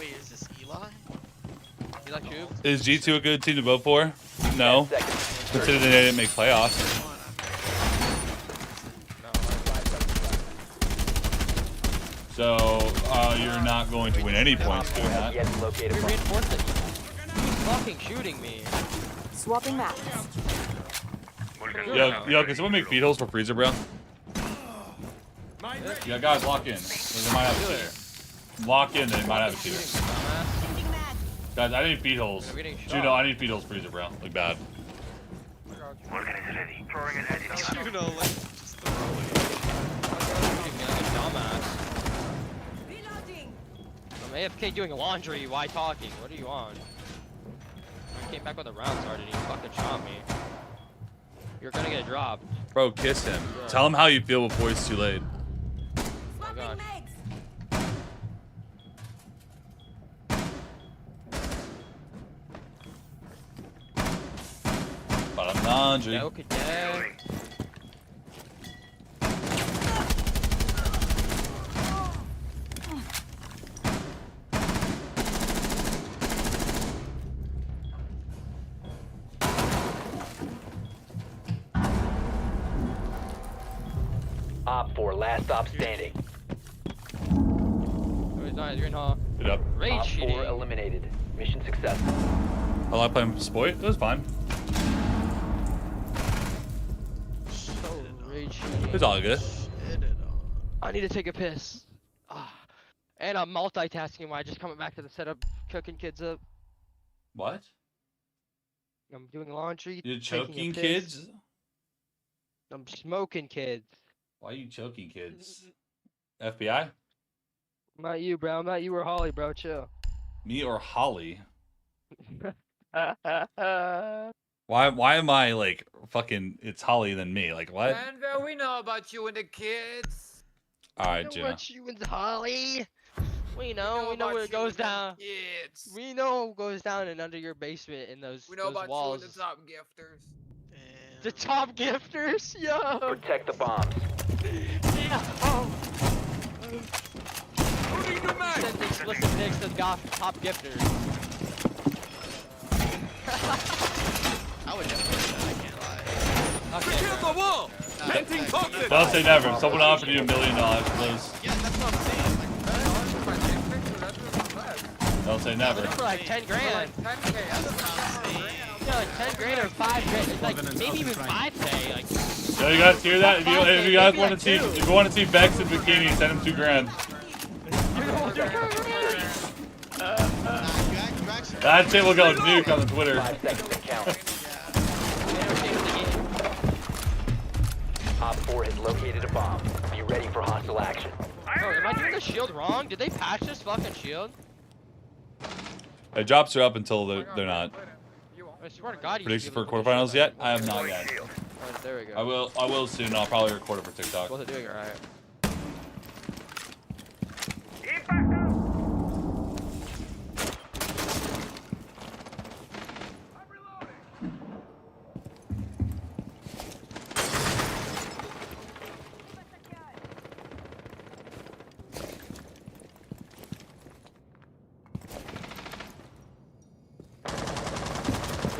Wait, is this Eli? Eli Cube? Is G2 a good team to vote for? No. Considering they didn't make playoffs. So, you're not going to win any points doing that. Fucking shooting me. Swapping maps. Yo, can someone make feed holes for Freezer, bro? Yeah, guys, lock in. They might have a cheater. Lock in, they might have a cheater. Guys, I need feed holes. Juno, I need feed holes, Freezer, bro. Like bad. Juno, like, just throw it. I'm AFK doing laundry. Why talking? What are you on? I came back when the round started and you fucking shot me. You're gonna get dropped. Bro, kiss him. Tell him how you feel before it's too late. Oh god. But I'm laundry. Okay. Op 4, last stop standing. Oh, he's not. You're in hall. Good up. Rage Op 4 cheating. eliminated. Mission successful. I like playing Spoit. It was fine. So rage cheating. It's all good. I need to take a piss. And I'm multitasking while I just coming back to the setup, cooking kids up. What? I'm doing laundry. You're taking a choking piss. kids? I'm smoking kids. Why are you choking kids? FBI? I'm not you, bro. I'm not you or Holly, bro. Chill. Me or Holly? Why am I like fucking? It's Holly than me. Like what? SenVale, we know about you and the kids. All right, know Gina. what you and Holly. We know where about it goes you and down. the kids. We know what goes down and under your basement in those We know those about walls. you and the top gifters. The top gifters, yo. Protect the bombs. Yeah. Oh. Send explicit pics to the top gifters. I would never do that, I can't lie. Okay, the wall! Venting toxic! Don't say never. If someone offered you $1 million, please. Yeah, that's what I'm saying. Don't say never. For like 10 grand. Yeah, like 10 grand or 5 grand. It's like maybe even 5K. Like. Yo, you guys hear that? If you guys want to see, if you want to see Bex in bikini, send him $2 grand. That shit will go nuke on the Twitter. 5 seconds to count. Op 4 has located a bomb. Be ready for hostile action. Oh, am I doing the shield wrong? Did they patch this fucking shield? It drops her up until they're not. I swear to God, you Predictions for quarterfinals yet? I have not yet. Alright, there we go. I will soon. I'll probably record it for TikTok. Both are doing alright.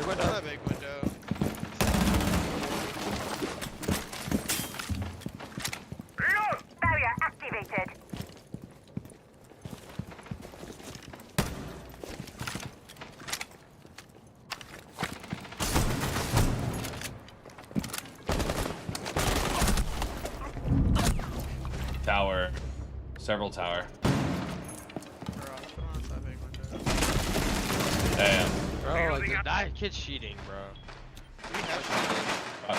Another big window. Barrier activated. Tower. Several tower. Damn. Bro, like, that kid's cheating, bro.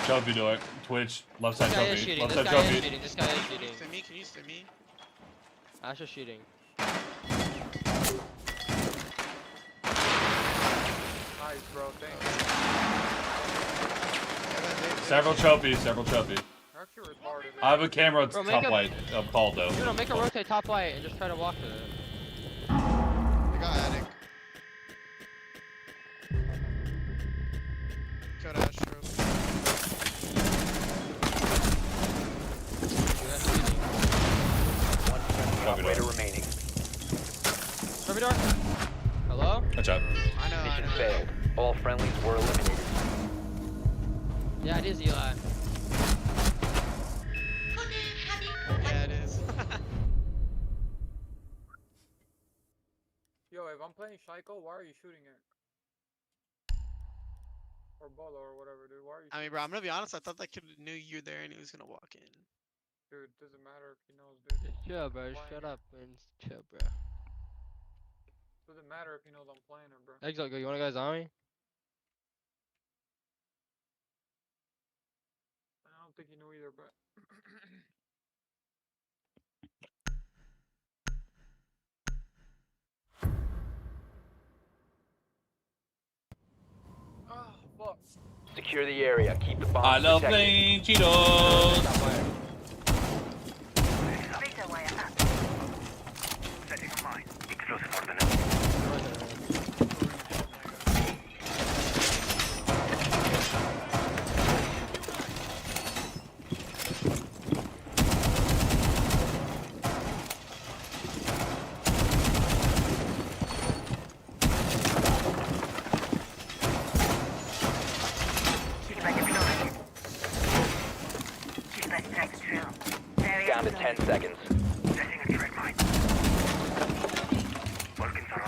Trophy door. Twitch. Left side This guy is trophy. cheating. Left This side guy is trophy. cheating. This guy is cheating. Can you stem me? Asher's cheating. Nice, bro. Thank you. Several trophies. Several trophies. Actually retarded. I have a camera Bro, top white called though. No, make a rotate top white and just try to walk to it. They got attic. Killed Astro. Operator remaining. Trophy door. Hello? Watch out. Mission failed. All friendlies were eliminated. Yeah, it is Eli. Yeah, it is. Yo, if I'm playing Shaiko, why are you shooting it? Or Bolo or whatever, dude. Why are you? I mean, bro, I'm gonna be honest. I thought that kid knew you were there and he was gonna walk in. Dude, doesn't matter if he knows, dude. Just chill, bro. Shut up and chill, bro. Doesn't matter if he knows I'm playing him, bro. Exo, you wanna go zombie? I don't think he knew either, but. Oh, fuck. Secure the area. Keep the bombs I love protected. playing Cheetos. Razor wire up. Setting a mine. Explosive ordnance. 10 seconds. Setting a trade mine.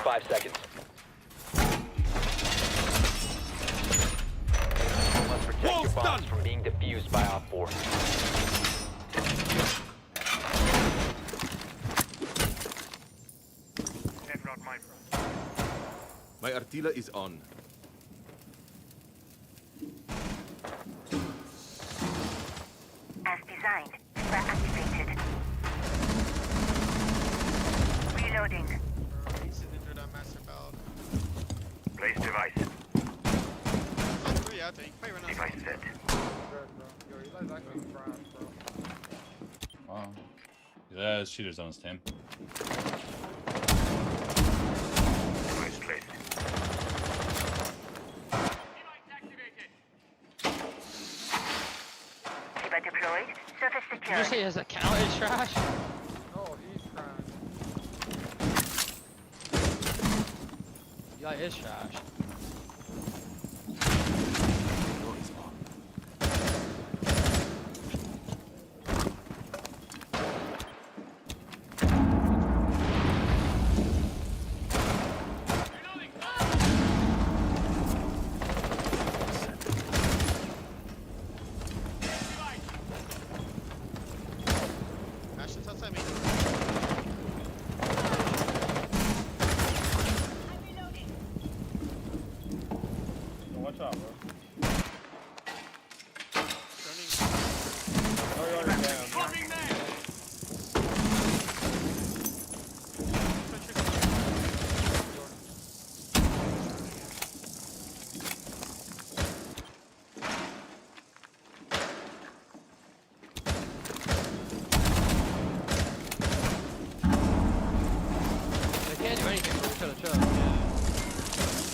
5 seconds. Must protect your bombs from being defused by Op 4. My Artilla is on. As designed, we're activated. Reloading. Place device. Device set. Yo, Eli's actually trash, bro. Wow. Yeah, there's cheaters on his team. Device placed. Shiba deployed. Surface Did secure. you say his account is trash? No, he's trash. Yeah, is trash. Ashton's outside me. Watch out, bro. Oh, you're already down. They can't do anything, but we could have chose.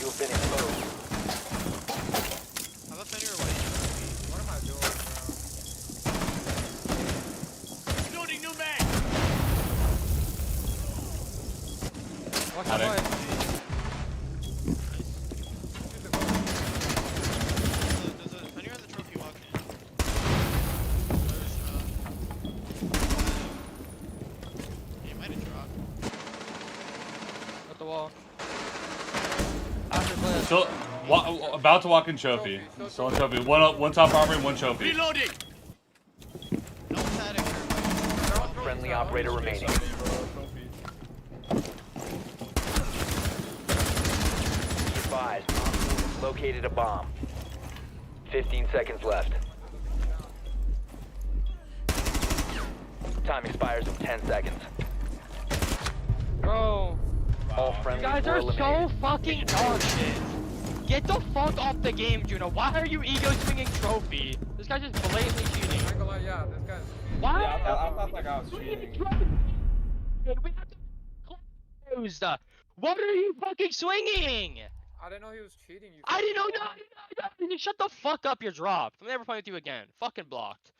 You have been exposed. I left anywhere white. What am I doing, bro? Loading new mag. Watch Got out, it. boy. There's a anywhere in the trophy walking. He might have dropped. At the wall. Asher, play it. Still about to walk in trophy. Still in trophy. One top armory, one trophy. Reloading. No static. Friendly operator remaining. advised, located a bomb. 15 seconds left. Time expires in 10 seconds. Bro. All You friendlies guys were are eliminated. so fucking dog shit. Get the fuck off the game, Juno. Why are you ego swinging trophy? This guy's just blatantly cheating. Yeah, this guy's. Why? Yeah, I thought that guy was cheating. We have to closed. What are you fucking swinging? I didn't know he was cheating. You I didn't know. No. Shut the fuck up. You're dropped. I'm never playing with you again. Fucking blocked.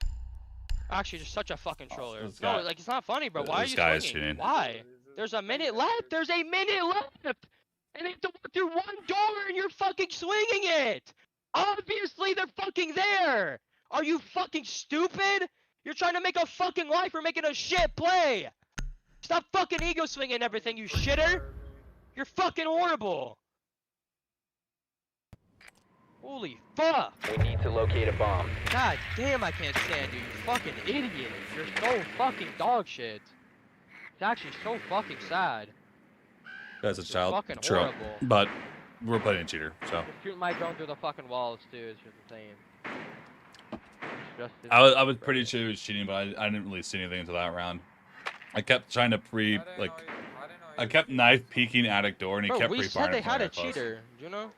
Actually, just such a fucking troller. this No, guy- like it's not funny, bro. Why are this you guy is swinging? cheating. Why? There's a minute left. There's a minute left. And they have to walk through one door, and you're fucking swinging it. Obviously, they're fucking there. Are you fucking stupid? You're trying to make a fucking life or making a shit play. Stop fucking ego swinging everything, you shitter. You're fucking horrible. Holy fuck. We need to locate a bomb. God damn, I can't stand you, you fucking idiot. You're so fucking dog shit. It's actually so fucking sad. That's a child. fucking True. horrible. But we're playing a cheater, so. Just shooting my drone through the fucking walls too, is just insane. I was pretty sure he was cheating, but I didn't really see anything until that round. I kept trying to I kept knife peeking attic door, and he Bro, kept we pre-firing. said they had a close. cheater, you know?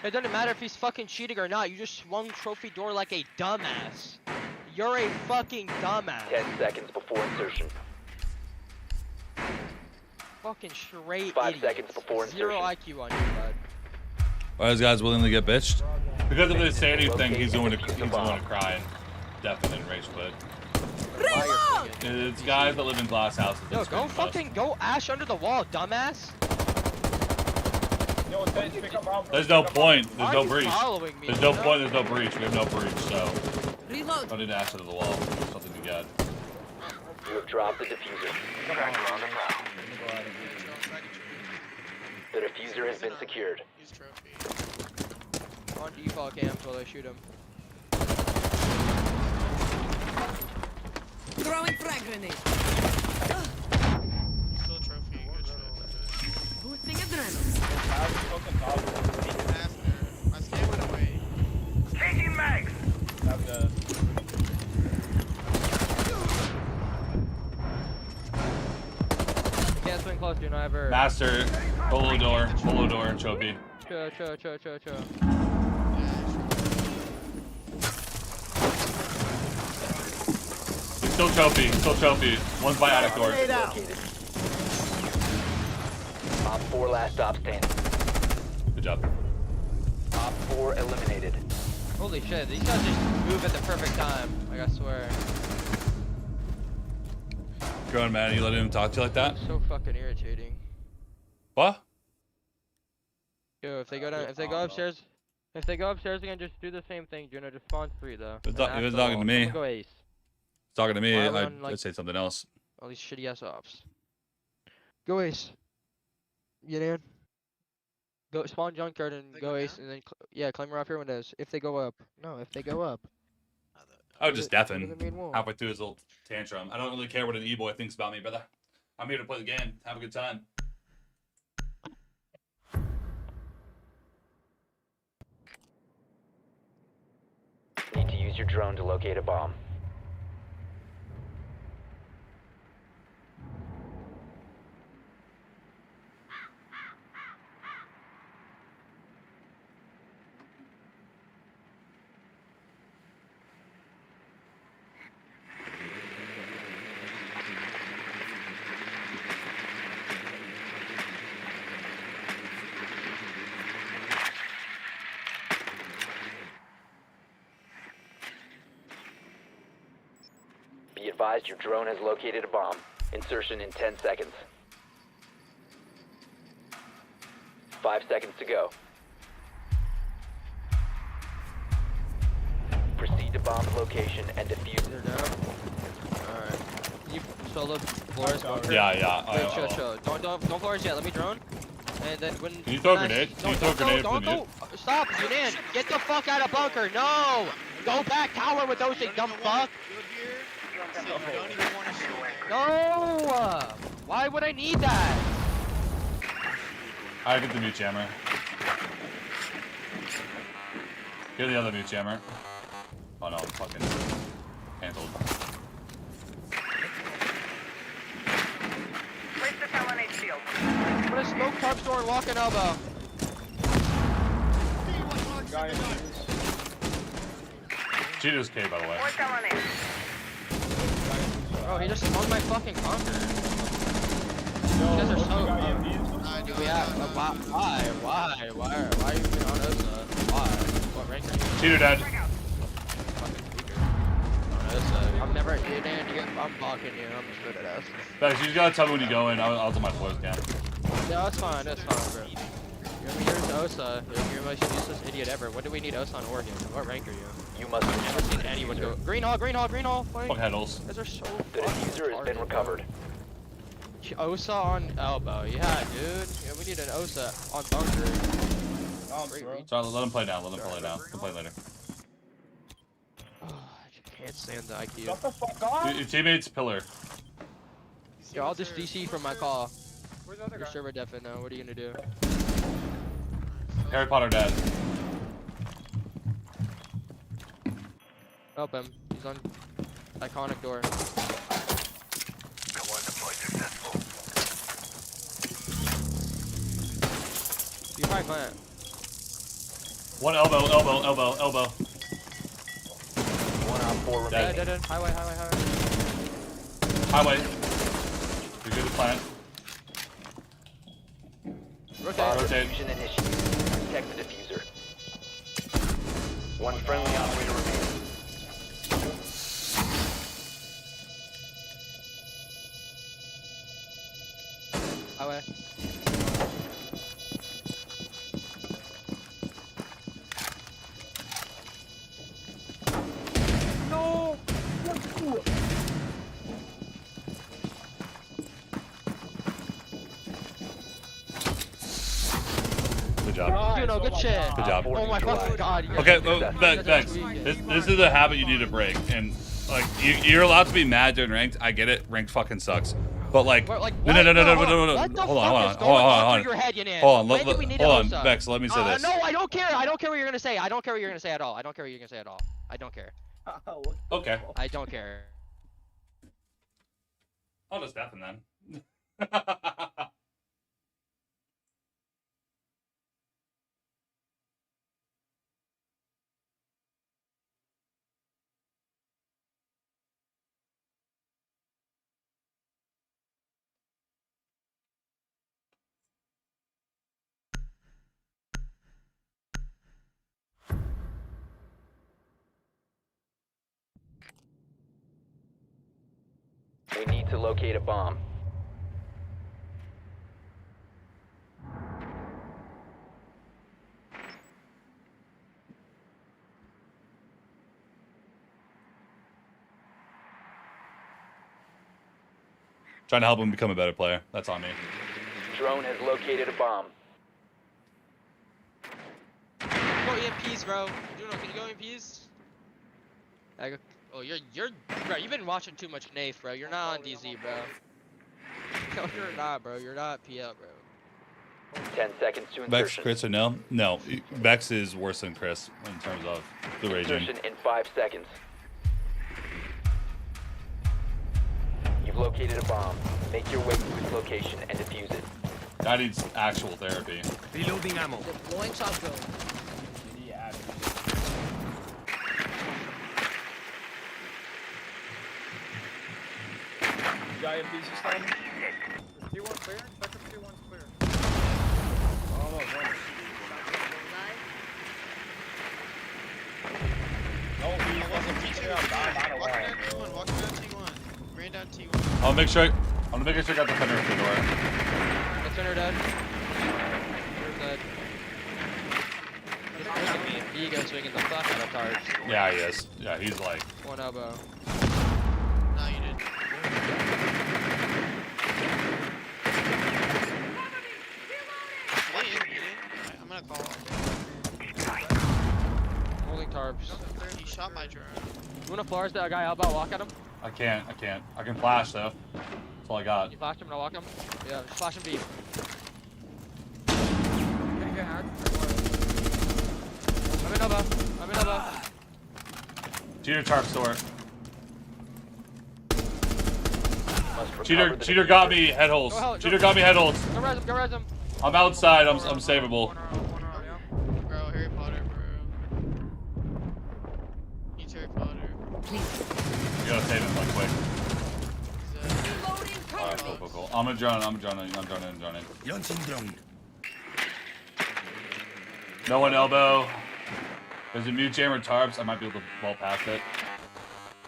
It doesn't matter if he's fucking cheating or not, you just swung trophy door like a dumbass. You're a fucking dumbass. 10 seconds before insertion. Fucking straight 5 idiot. seconds before Zero insertion. IQ on you, bud. Why is guys willing to get bitched? Because of the sanity thing, he's going to cry and deafen and rage quit. It's guys that live in glass houses. Yo, that's go screaming most. fucking go ash under the wall, dumbass. There's no point. There's Why no are you breach. following me, There's no you know? point. There's no breach. We have no breach, so. Reload. Don't need to ash under the wall. Something to get. You have dropped the diffuser. Tracker on the ground. The diffuser has been secured. On default cams while they shoot him. Throwing frag grenade. Still trophy. Boosting adrenaline. My scan went away. Changing mags. You can't swing close, do not ever. Master, polo door, trophy. Chill. Still trophy. One's by attic door. Op 4 last stop standing. Good job. Op 4 eliminated. Holy shit, these guys just move at the perfect time. Like, I swear. Grown man, you let him talk to you like that? So fucking irritating. What? Yo, if they go down, if they go upstairs again, just do the same thing, Juno. Just spawn 3 though. He was talking to me. Go ace. Talking to me, Why run, I'd say something else. All these shitty ass ops. Go ace. Get in. Go spawn junkyard and go ace, and then climb off your windows. If they go up. No, if they go up. I would just Look at deafen the main wall. halfway through his little tantrum. I don't really care what an e-boy thinks about me, brother. I'm here to play the game. Have a good time. Need to use your drone to locate a bomb. Be advised your drone has located a bomb. Insertion in 10 seconds. 5 seconds to go. Proceed to bomb's location and defuse it. Alright. You solo Flores bunker? Yeah. Wait, chill. Don't Flores yet. Let me drone. And then when. Can you throw a grenade? Can you throw a grenade Don't for go. Stop, Junan. Get the fuck out of bunker. No. Go back tower with those things, dumb fuck. No. Why would I need that? I get the mute jammer. Get the other mute jammer. Oh no, I'm fucking handled. Place the Talonade shield. I'm gonna smoke Tarp's door and walk an elbow. Cheetah's K, by the way. More Talonade. Bro, he just smoked my fucking conquer. You guys are so. Why are you being on Osa? Why? What rank are you? Cheater dead. I'm never. I'm blocking you. I'm just good at us. Bex, you just gotta tell me when you go in. I'll do my floors again. No, that's fine. That's fine, bro. Here's Osa. You're the most useless idiot ever. What do we need Osa on Oregon? What rank are you? You must I've never seen anyone go. Green hall, green hall, green hall. Fuck headles. Guys are so. The diffuser has been recovered. Osa on elbow. Yeah, dude. Yeah, we need an Osa on bunker. Sorry, let him play now. Let him play now. We'll play later. Oh, I can't stand the IQ. Shut the fuck up! Your teammate's pillar. Yo, I'll just DC from my call. Where's the other Your guy? server deafened now. What are you gonna do? Harry Potter dead. Help him. He's on iconic door. You probably plant. One elbow. One out, 4 Dead. remaining. Dead. Highway. Highway. You're good to plant. Rotate. Diffusion initiated. Protect the diffuser. One friendly operator remaining. Highway. No! Good job. You know, good shit. Good job. Oh my fucking god. You guys Okay, are good. Bex, this is a habit you need to break, and like you're allowed to be mad during ranked. I get it. Ranked fucking sucks. But like, no. What the Hold on. fuck is going on through your head, Yanan? Hold on. When do we need Hold an on, Osa? Bex. Let me say this. No, I don't care. I don't care what you're gonna say. I don't care what you're gonna say at all. I don't care what you're gonna say at all. I don't care. Okay. I don't care. I'll just deafen then. We need to locate a bomb. Trying to help him become a better player. That's on me. Drone has located a bomb. Go EMPs, bro. Juno, can you go EMPs? Oh, bro. You've been watching too much Nath, bro. You're not on DZ, bro. No, you're not, bro. You're not PL, bro. 10 seconds to Bex, insertion. Chris, or no? No. Bex is worse than Chris in terms of the raging. Insertion in 5 seconds. You've located a bomb. Make your way to its location and defuse it. That needs actual therapy. Reloading ammo. Deploying shotgun. Giant piece of stuff. Is T1 clear? Check if T1's clear. Almost one. No, he wasn't featured on that. Walking down T1, walking down T1. Ran down T1. I'll make sure. I'm gonna make sure I got the defender at the door. Defender dead. Defender dead. Ego swinging the fuck out of tarts. Yeah, he is. Yeah, he's like. One elbow. No, you didn't. I'm gonna call. Holding tarps. He shot my drone. You wanna flash that guy elbow? Walk at him. I can't. I can flash though. That's all I got. You flash him and I walk him? Yeah, just flash him deep. I'm in elbow. Cheater tarp store. Must Cheater recover the cheater got diffuser. me head holes. Go hell, Cheater go- got me head holes. Go res him, go res him. I'm outside. I'm savable. Bro, Harry Potter, bro. He's Harry Potter. You gotta save him like quick. Alright, cool. I'm gonna drone in. No one elbow. There's a mute jammer tarps. I might be able to ball past it.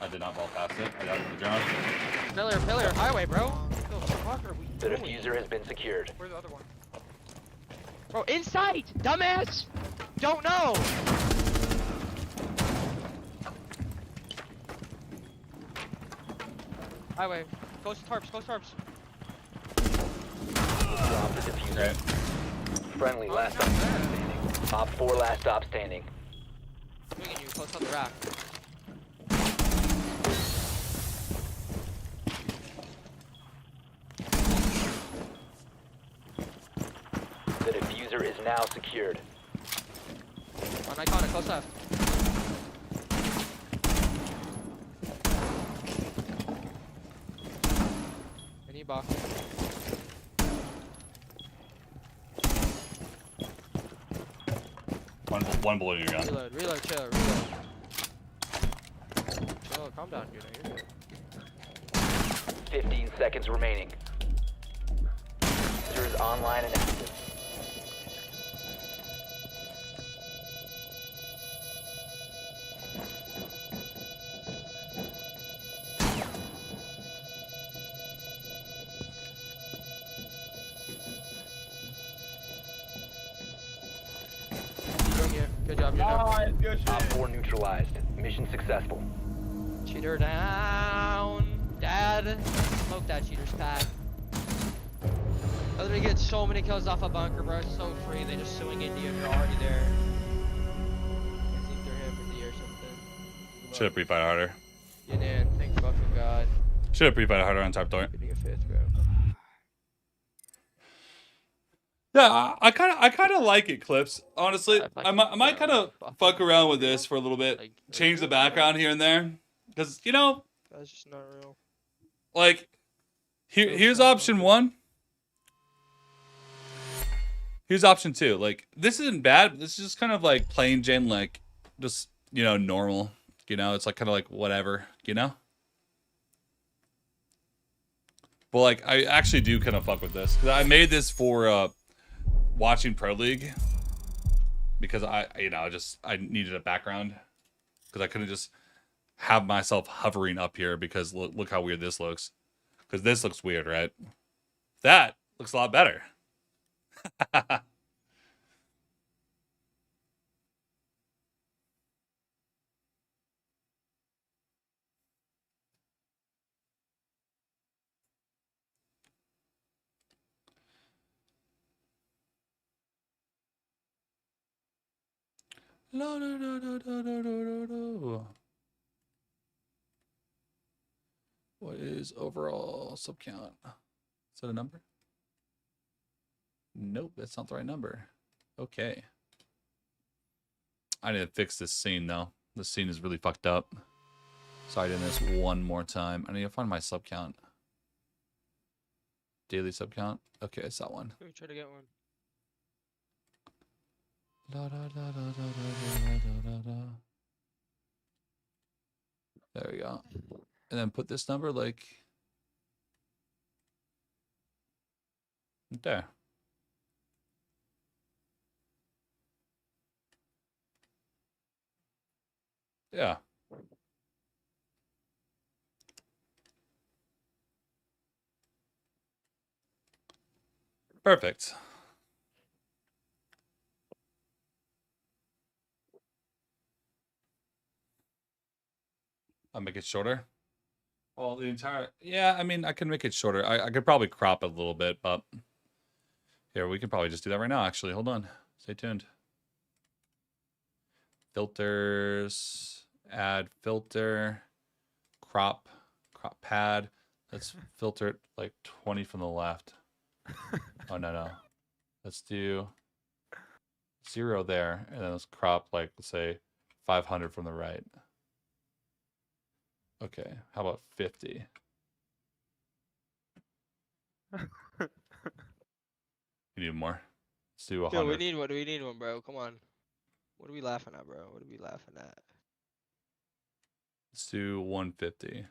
I did not ball past it. I got it with the drone. Pillar, highway, bro. What the fuck are we The doing? diffuser has been secured. Where's the other one? Bro, inside! Dumbass! Don't know! Highway. Close tarps. Drop the diffuser. Friendly, last stop standing. Op 4, last stop standing. Swinging you, close on the rack. The diffuser is now secured. On Iconic, close left. Any box. One bullet in your gun. Reload, chill. Chill, calm down, dude. You're good. 15 seconds remaining. Diffuser is online and active. Good job, Op 4 neutralized. Mission successful. Cheater down. Dad. Smoke that cheater's pack. Other than get so many kills off a bunker, bro. It's so free. They just swing into you and you're already there. I think they're him in the or something. Should have pre-fight harder. Yeah, man. Thank fucking God. Should have pre-fight harder on top door. Getting a fifth, bro. Yeah, I kind of like it, Clips. Honestly, I might kind of fuck around with this for a little bit, change the background here and there, because you know, That's just not real. like, here's option one. Here's option two. Like, this isn't bad. But this is just kind of like plain Jane, like, just normal. It's like kind of like whatever. But like, I actually do kind of fuck with this because I made this for watching Pro League because I needed a background because I couldn't just have myself hovering up here because look how weird this looks. Because this looks weird, right? That looks a lot better. What is overall sub count? Is that a number? Nope, that's not the right number. Okay. I need to fix this scene though. This scene is really fucked up. So I did this one more time. I need to find my sub count. Daily sub count. Okay, it's that one. Let me try to get one. There we go. And then put this number like there. Yeah. Perfect. I'll make it shorter. Well, the entire... Yeah, I mean, I can make it shorter. I could probably crop it a little bit, but... Here, we can probably just do that right now, actually. Hold on. Stay tuned. Filters. Add filter. Crop pad. Let's filter it like 20 from the left. Oh, no. Let's do 0 there, and then let's crop, like, let's say 500 from the right. Okay, how about 50? You need more. Let's do 100. Yo, we need one. We need one, bro. Come on. What are we laughing at, bro? What are we laughing at? Let's do 150.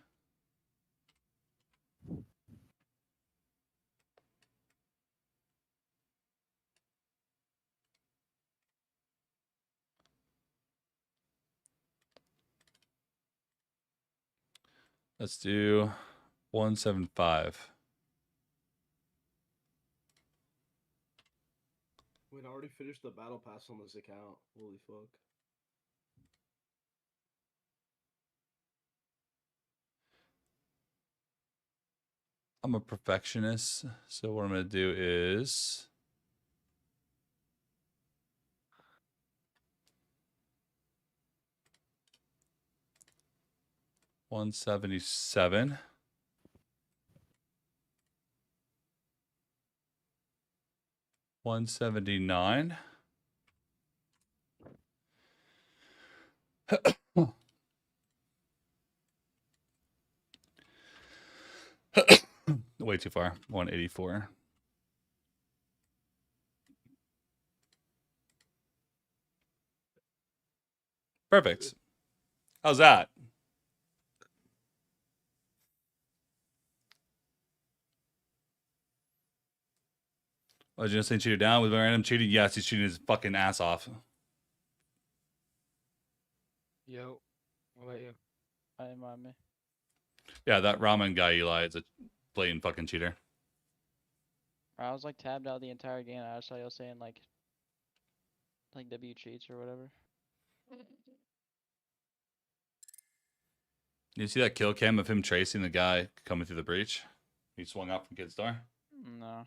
Let's do 175. Wait, I already finished the battle pass on this account. Holy fuck. I'm a perfectionist, so what I'm gonna do is $177. $179. Way too far. 184. Perfect. How's that? Oh, did you just say cheater down with random cheating? Yes, he's cheating his fucking ass off. Yo, what about you? I mind me. Yeah, that ramen guy Eli is a blatant fucking cheater. I was like tabbed out the entire game. I saw you saying like W cheats or whatever. You see that kill cam of him tracing the guy coming through the breach? He swung out from Kid Star. No.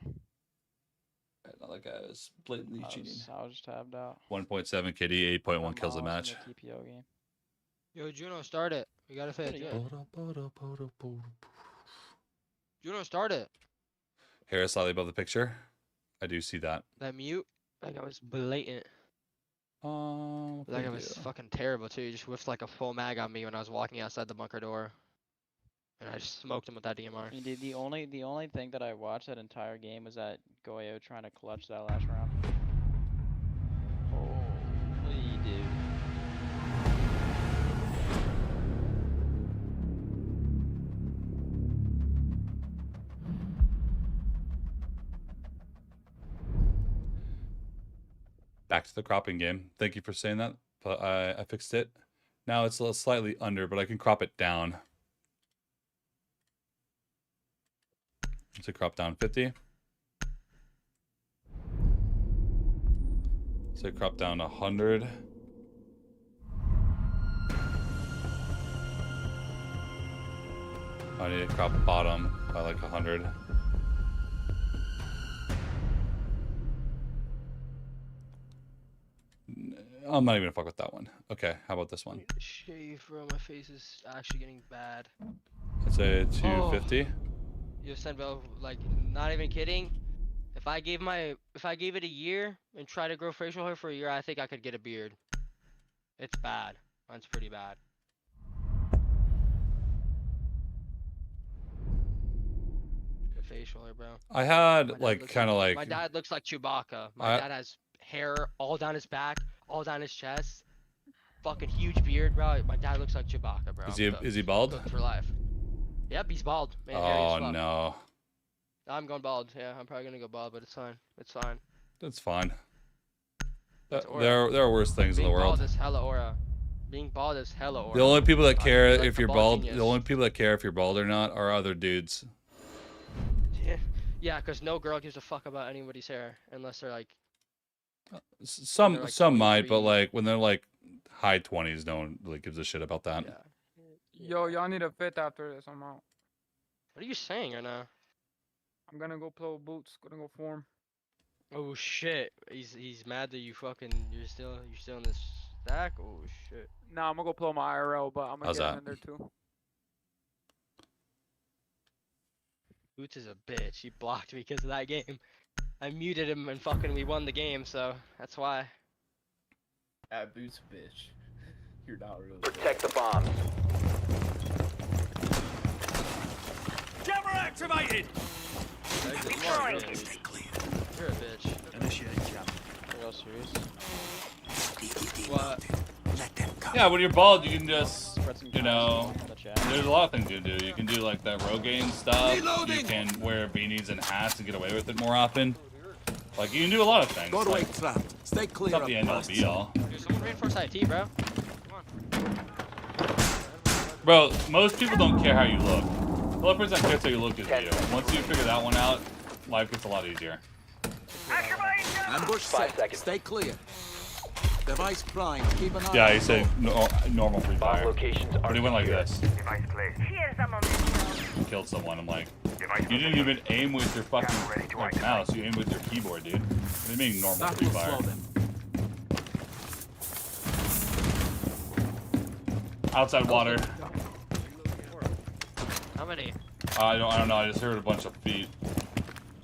Another guy was blatantly cheating. I was just tabbed out. 1.7 KD, 8.1 kills a match. In the TPO game. Yo, Juno, start it. We gotta fit. Juno, start it. Hair is slightly above the picture. I do see that. That mute, like I was blatant. Like I was fucking terrible too. He just whiffed like a full mag on me when I was walking outside the bunker door, and I just smoked him with that DMR. I mean, the only thing that I watched that entire game was that Goyo trying to clutch that last round. Holy dude. Back to the cropping game. Thank you for saying that, but I fixed it. Now it's a little slightly under, but I can crop it down. So crop down 50. So crop down 100. I need to crop bottom by like 100. I'm not even gonna fuck with that one. Okay, how about this one? Shave, bro. My face is actually getting bad. Let's say 250. Yo, SenVale, like, not even kidding. If I gave it a year and try to grow facial hair for a year, I think I could get a beard. It's bad. Mine's pretty bad. The facial hair, bro. I had like kind of like. My dad looks like Chewbacca. My dad has hair all down his back, all down his chest. Fucking huge beard, bro. My dad looks like Chewbacca, bro. Is he bald? Cooked for life. Yep, he's bald. Man, Oh no. I'm going bald. Yeah, I'm probably gonna go bald, but it's fine. It's fine. That's fine. It's There are worse things in the world. Being bald is hella aura. Being bald is hella aura. The only people that care like if the you're bald bald, genius. the only people that care if you're bald or not are other dudes. Yeah, because no girl gives a fuck about anybody's hair unless they're like. Some they're, like, some might, but 23. like when they're like high 20s, no one really gives a shit about that. Yo, y'all need a fit after this. I'm out. What are you saying right now? I'm gonna go play with Boots. Gonna go form. Oh shit! He's mad that you're still in this stack. Oh shit! Nah, I'm gonna go play my IRL, but I'm gonna How's get that? in there too. Boots is a bitch. He blocked me because of that game. I muted him and fucking we won the game, so that's why. Boots, bitch. You're not really. Protect the bombs. activated. You're a bitch. Initiate jump. Real serious. What? Yeah, when you're bald, you can just, you some know, in the chat. there's a lot of things you can do. You can do like that Rogaine stuff. You Reloading. can wear beanies and hats and get away with it more often. Like, you can do a lot of things. Doorway Like, trapped. Stay it's clear not of the end all be all. Dude, someone reinforce IT, bro. Bro, most people don't care how you look. The only person that cares how you look is you. Once you figure that one out, life gets a lot easier. Ambush 5 set. seconds. Stay clear. Device prime. Keep an eye Yeah, on he said normal free Bomb fire. locations are But he went like secure. this. Device placed. Here's a moment. Killed someone. I'm like, you didn't even aim with your fucking like, mouse. You aimed with your keyboard, dude. What do you mean normal That free will fire? slow them. Outside water. How many? I don't know. I just heard a bunch of feet.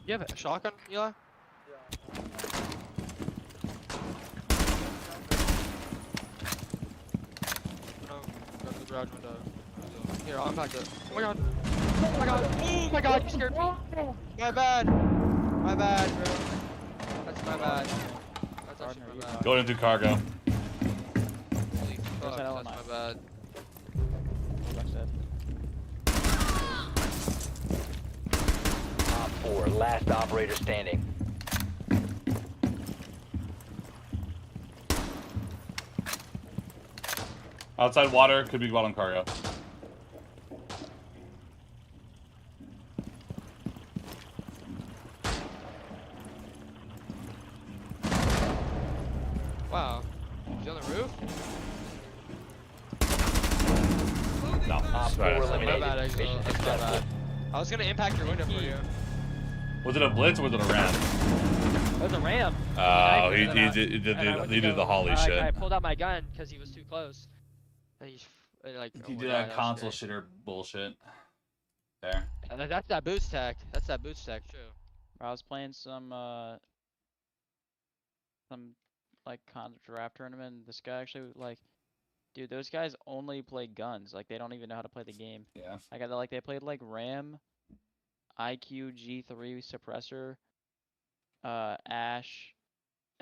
You have a shotgun, Eli? No, go to the garage window. Here, I'll unpack it. Oh my god. Oh my god. Oh my god, you scared me. My bad. My bad, bro. That's my bad. That's actually my bad. Going into cargo. Holy fuck, that that's my bad. Top 4, last operator standing. Outside water could be bottom cargo. Wow. Is he on the roof? No. Top 4 Right. My eliminated. bad, Exo. Mission That's my successful. bad. I was gonna impact your window for you. Was it a blitz or was it a ram? It was a ram. Oh, he And did I went to the go- Holly I shit. pulled out my gun because he was too close. And he's like, He oh my did God, that was console scary. shitter bullshit. There. And that's that boost tech. That's that boost tech, true. I was playing some like draft tournament. And this guy actually like, dude, those guys only play guns. Like they don't even know how to play the game. Yeah. Like they played like RAM, IQ G3 suppressor, Ash,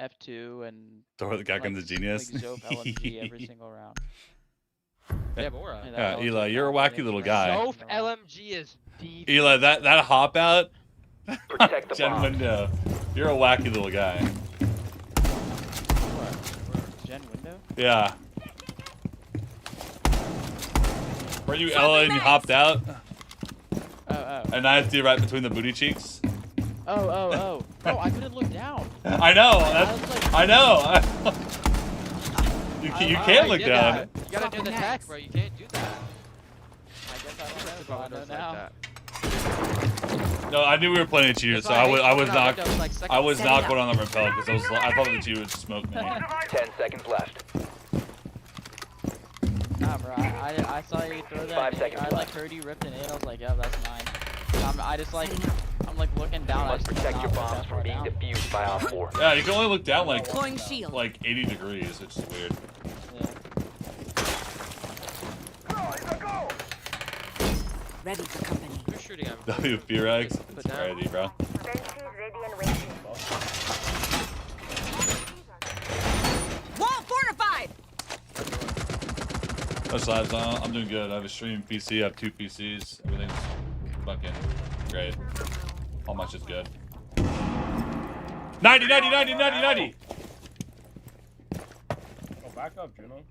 F2, and Thor the Gaggan's a genius. Like Zope LMG every single round. Yeah, Bora. Yeah, Eli, you're a wacky little guy. Zope LMG is deep. Eli, that hop out, Protect the Gen bomb. window. You're a wacky little guy. What? Gen window? Yeah. Were you Ella and you hopped out? Oh. And I threw right between the booty cheeks. Oh. Bro, I couldn't look down. I know. I know. You can't look down. You gotta do the tech, bro. You can't do that. I guess I don't know, but I know now. No, I knew we were playing a cheater, That's so why I was I not. was like second- I was setting not up. going on the rappel because I thought that you would smoke me. 10 seconds left. Nah, bro, I saw you throw that. 5 seconds I like heard you ripped it in. I was like, yeah, that's mine. I'm like looking down. You must I just protect your cannot look bombs that from far being down. defused by Op 4. Yeah, you can only look down like Deploying shield. like 80 degrees, which is weird. Ready for company. Who's shooting at me? W Fear Eggs. Put It's down. crazy, bro. Sentries ready and waiting. Wall fortified. What's lives on? I'm doing good. I have a stream PC. I have 2 PCs. Everything's fucking great. All my shit's good. 90, 90, 90, 90, 90. Oh, back up, Juno.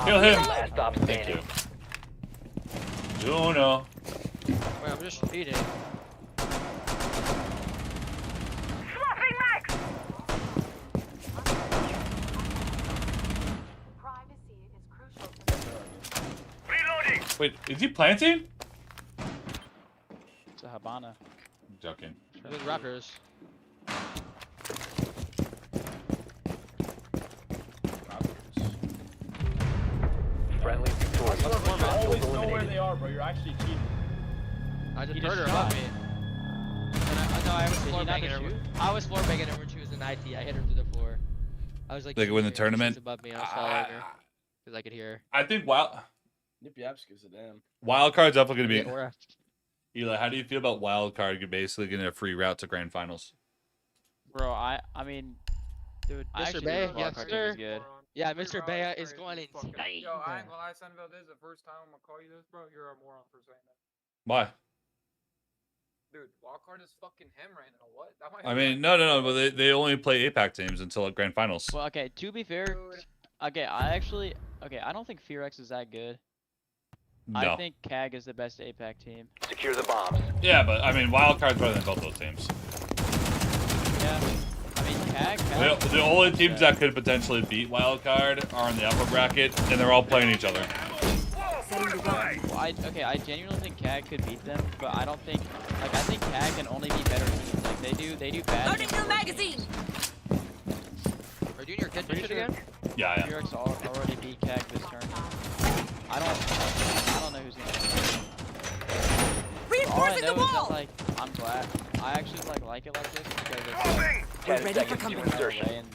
Kill him. Last stop Thank standing. you. Juno. Wait, I'm just feeding. Swapping max! Reloading. Wait, is he planting? It's a Habana. I'm joking. With rappers. Friendly victorious. You always know where Eliminated. they are, bro. You're actually cheating. I just He heard just her shot. above me. And I was Did floor he not banging her. just shoot? I was floor banging her when she was in IT. I hit her through the floor. I was like, Like when the shooting her, and she tournament? was above me. I was following her because I could hear her. I think WoW. Nip Yaps gives a damn. Wildcard's definitely going to be. Or Eli, how do you feel about Wildcard basically getting a free route to Grand Finals? Bro, I mean, dude, I Mr. actually Bay, think Wildcard team is good. Yeah, Mr. Bay is going insane. Yo, I ain't gonna lie, SenVale, this is the first time I'm gonna call you this, bro. You're a moron for saying that. Why? Dude, wildcard is fucking him right now. What? That might I mean, no, but they only play APAC teams until Grand Finals. Well, okay, to be fair, okay, I don't think FearX is that good. No. I think CAG is the best APAC team. Secure the bombs. Yeah, but I mean, Wildcard's better than both those teams. Yeah. I mean, CAG. The only teams that could potentially beat Wildcard are in the upper bracket, and they're all playing each other. Well, I genuinely think CAG could beat them, but I don't think, I think CAG can only be better teams. Like, they do bad. Loading new magazine! Are you doing your kid shit again? Yeah. FearX already beat CAG this turn. I don't know who's gonna win. All I know is that, like, I'm glad. I actually like it like this because it's like, 10 seconds to insertion.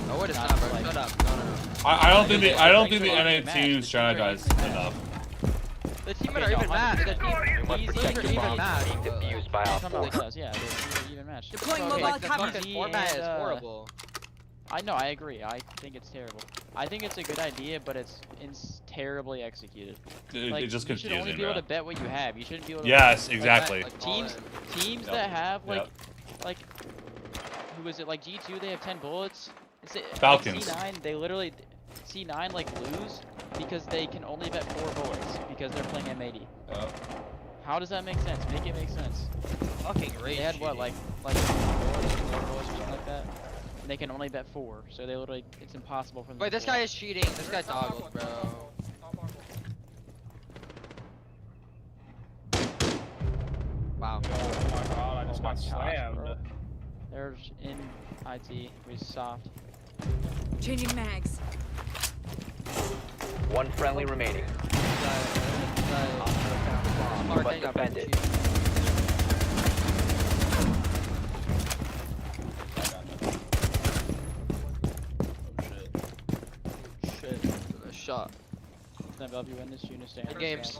No, it is not, bro. Shut up. No. I don't think the NA team strategized enough. The team are even mad. The team are even mad. Defused by Op 4. Yeah, they're even matched. Deploying Okay, mobile like, the cover. fucking format is horrible. I know, I agree. I think it's terrible. I think it's a good idea, but it's terribly executed. Like, It's just you should confusing, only be able bro. to bet what you have. You shouldn't be able to. Yes, like, exactly. Like teams that have like who was it? Like G2, they have 10 bullets. Falcons. Like C9, they literally C9 like lose because they can only bet 4 bullets because they're playing M80. How does that make sense? Make it make sense. Fucking rage. They had what, like 4 bullets or something like that. And they can only bet 4, so they literally, it's impossible for them. Wait, this guy is cheating. This guy toggled, bro. Wow. Oh my god, I just got slammed. There's in IT, he's soft. Changing mags. One friendly remaining. Mark, Must defend it. Shit. A shot. SenVale, you win this unit stand. Good games.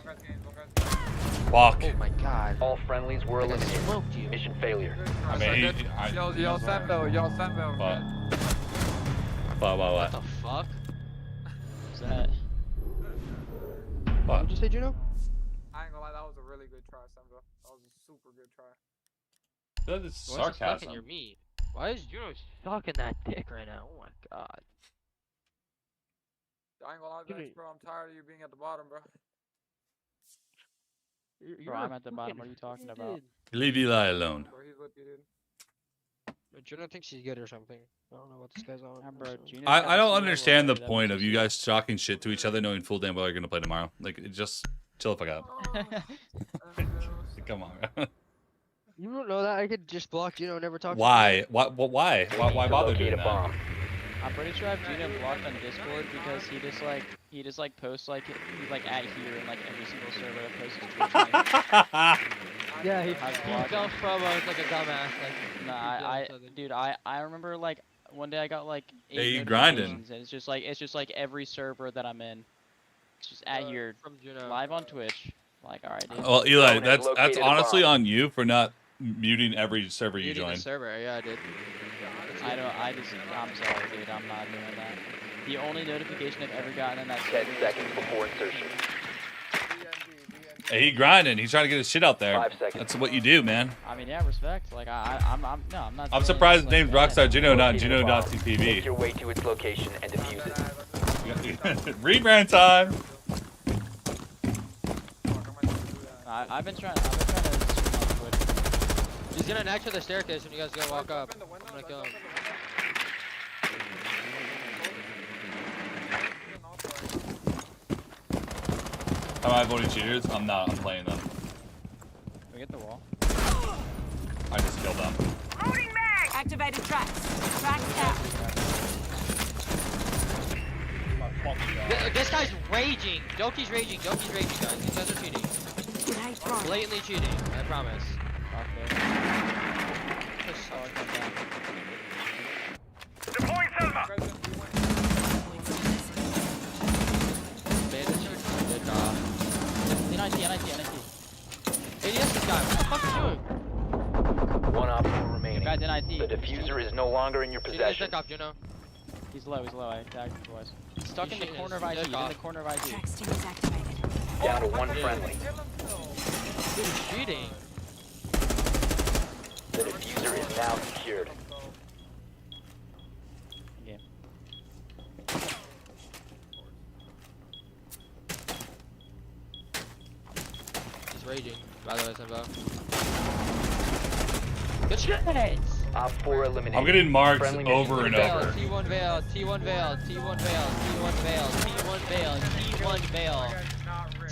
Fuck. Oh my god. All friendlies were I got eliminated. smoked you. Mission failure. I mean, Yo, SenVale, man. What? What the fuck? What's that? What? What'd you say, Juno? I ain't gonna lie, that was a really good try, SenVale. That was a super good try. That is Why is it stuck in sarcasm. your meat? Why is Juno sucking that dick right now? Oh my god. I ain't gonna lie, Vex, bro. I'm tired of you being at the bottom, bro. Bro, I'm at the bottom. What are you talking about? Leave Eli alone. Bro, he's with you, dude. Juno thinks she's good or something. I don't know what this guy's on. I don't understand the point of you guys talking shit to each other knowing full damn well you're gonna play tomorrow. Like, it just chill the fuck out. Come on, bro. You don't know that? I could just block Juno and never talk Why? to him. Why bother doing that? I'm pretty sure I have Gino blocked on Discord because he just like posts like he's like at here in like every single server that posts his Twitch name. Yeah, he fell from like a dumbass. Like, nah, dude, I remember like one day I got like 8 Hey, you grinding. notifications, and it's just like every server that I'm in. It's just at here from Juno. live on Twitch. Like, all right, dude. Well, Eli, that's honestly on you for not muting every server you join. The server, yeah, I did. I'm sorry, dude, I'm not doing that. The only notification I've ever gotten in that 10 seconds before insertion. Hey, he grinding. He's trying to get his shit out there. 5 seconds. That's what you do, man. I mean, yeah, respect. Like, I'm not. I'm surprised his name's Rockstar Juno, not Make Juno.cpv. your way to its location and defuse it. Rebrand time. I've been trying to stream on Twitch. He's gonna next to the staircase when you guys go walk up. I'm gonna kill him. Am I voting cheaters? I'm not. I'm playing them. Can we get the wall? I just killed them. Loading mag! Activated tracks. Tracks down. This guy's raging. Doki's raging. Doki's raging, guys. These guys are cheating. Blatantly cheating. I promise. Deploying Selma! ADS this guy. What the fuck are you doing? One op 4 remaining. Guy's in IT. The diffuser is no longer in your possession. Check off, Juno. He's low. I tagged him twice. He's stuck in the He's corner of shooting IT. his In dick the off. corner of IT. Down to one friendly. Dude, he's cheating. The diffuser is now secured. Game. He's raging. By the way, SenVale. Good shit! Op 4 eliminated. I'm getting marks Friendly mission over and success. over. T1 Veil, T1 Veil, T1 Veil, T1 Veil, T1 Veil, T1 Veil,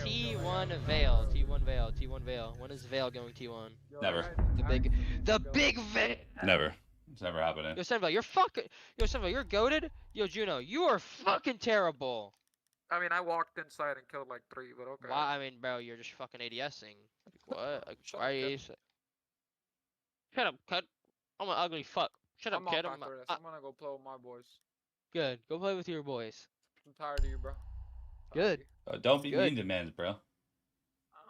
T1 Veil, T1 Veil, T1 Veil. When is Veil going T1? Never. The big Veil. Never. It's never happening. Yo, SenVale, you're fucking. Yo, SenVale, you're goated. Yo, Juno, you are fucking terrible. I mean, I walked inside and killed like 3, but okay. Why? I mean, bro, you're just fucking ADSing. Like, what? Like, why are you? Shut up, cut. I'm an ugly fuck. Shut up, I'm kid. off after this. I'm gonna go play with my boys. Good. Go play with your boys. I'm tired of you, bro. Good. Don't be Good. mean to mans, bro. I'm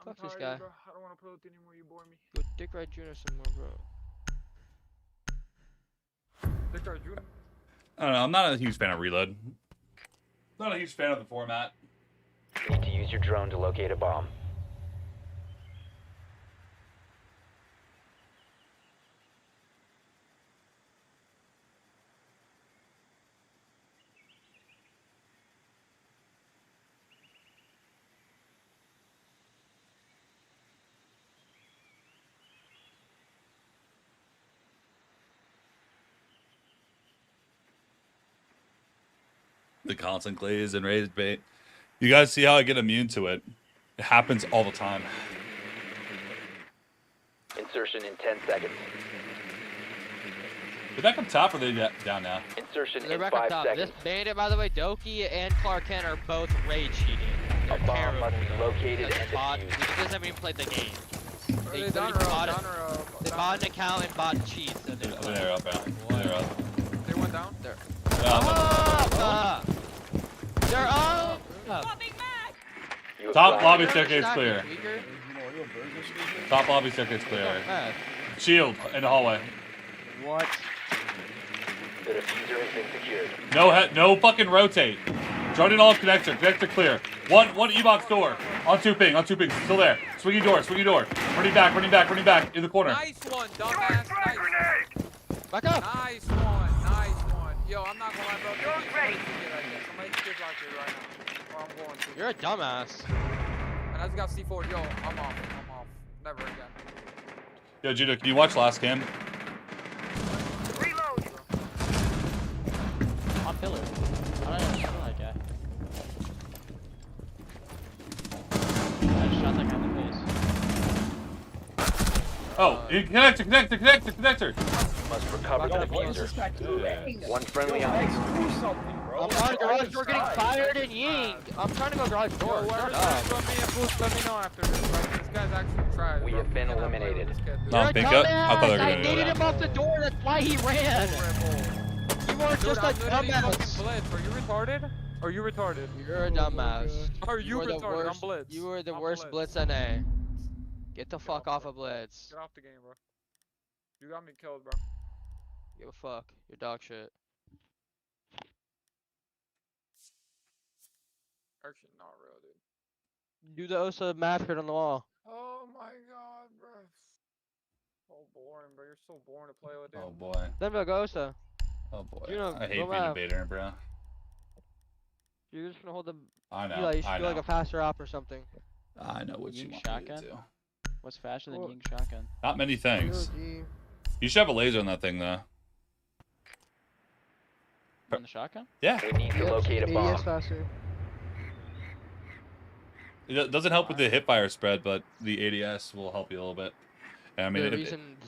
Fuck this tired guy. of you, bro. I don't want to play with you anymore. You bore me. Go dick ride Juno some more, bro. Dick ride Juno. I don't know. I'm not a huge fan of reload. Not a huge fan of the format. Need to use your drone to locate a bomb. The constant glaze and raised bait. You guys see how I get immune to it? It happens all the time. Insertion in 10 seconds. They're back up top or are they down now? Insertion They're in back 5 up top. seconds. This bandit, by the way, Doki and Clark Kent are both rage cheating. They're A bomb terrible. must be located and Bot, defused. these guys haven't even played the game. They They down literally row, bought, down row. they bought an account and bought cheats. And They're up, bro. They're up. They went down? They're Yeah, They're up! You have top five lobby minutes. staircase clear. Top lobby staircase clear. Shield in the hallway. What? The diffuser has been secured. No fucking rotate. Drone in all connector. Connector clear. One E-box door. On 2 ping. Still there. Swinging door. Running back. In the corner. Nice one, dumbass. Nice. Back up. Nice one. Yo, I'm not gonna lie, bro. You're great. Somebody skip out here right now. Or I'm going to. You're a dumbass. And I just got C4. Yo, I'm off. Never again. Yo, Judo, can you watch last game? Reload. On pillar. I don't know that guy. I just shot that guy in the face. Oh, connector. Must recover the diffuser. One friendly on. I'm trying to garage door getting fired and ying. I'm trying to go garage door. Whoever's Shut up. from me a boost, let me know after this, right? This guy's actually tried. We have been eliminated. No, pink up? I thought they were I gonna do needed that. him off the door. That's why he ran. You are just a dumbass. Are you retarded? Are you retarded? You're a dumbass. Are you were the retarded? worst, I'm Blitz. You were the I'm worst Blitz. Blitz NA. Get the fuck off of Blitz. Get off the game, bro. You got me killed, bro. Give a fuck. You're dog shit. Actually, not real, dude. Do the Osa math crit on the wall. Oh my god, bro. So boring, bro. You're so boring to play with, dude. Oh boy. Then go Osa. Oh boy. You know, I hate go being a math. baiter, bro. You're just gonna hold them. I know. You should I do like know. a faster op or something. I know what you Ying want me to shotgun? do. What's faster than Ying shotgun? Not many things. G. You should have a laser on that thing, though. On the shotgun? Yeah. We need to locate a bomb. faster. It doesn't help with the hipfire spread, but the ADS will help you a little bit. And I mean,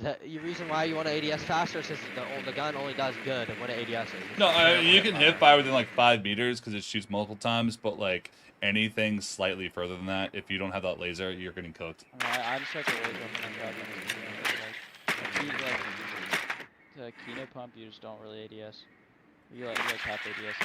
The reason why you want to ADS faster is because the gun only does good when it ADSs. no, you can hipfire within like 5 meters because it shoots multiple times, but like anything slightly further than that, if you don't have that laser, you're getting cooked. I'm just like a laser on shotgun. Like, the Kino pump, you just don't really ADS. You guys have ADS.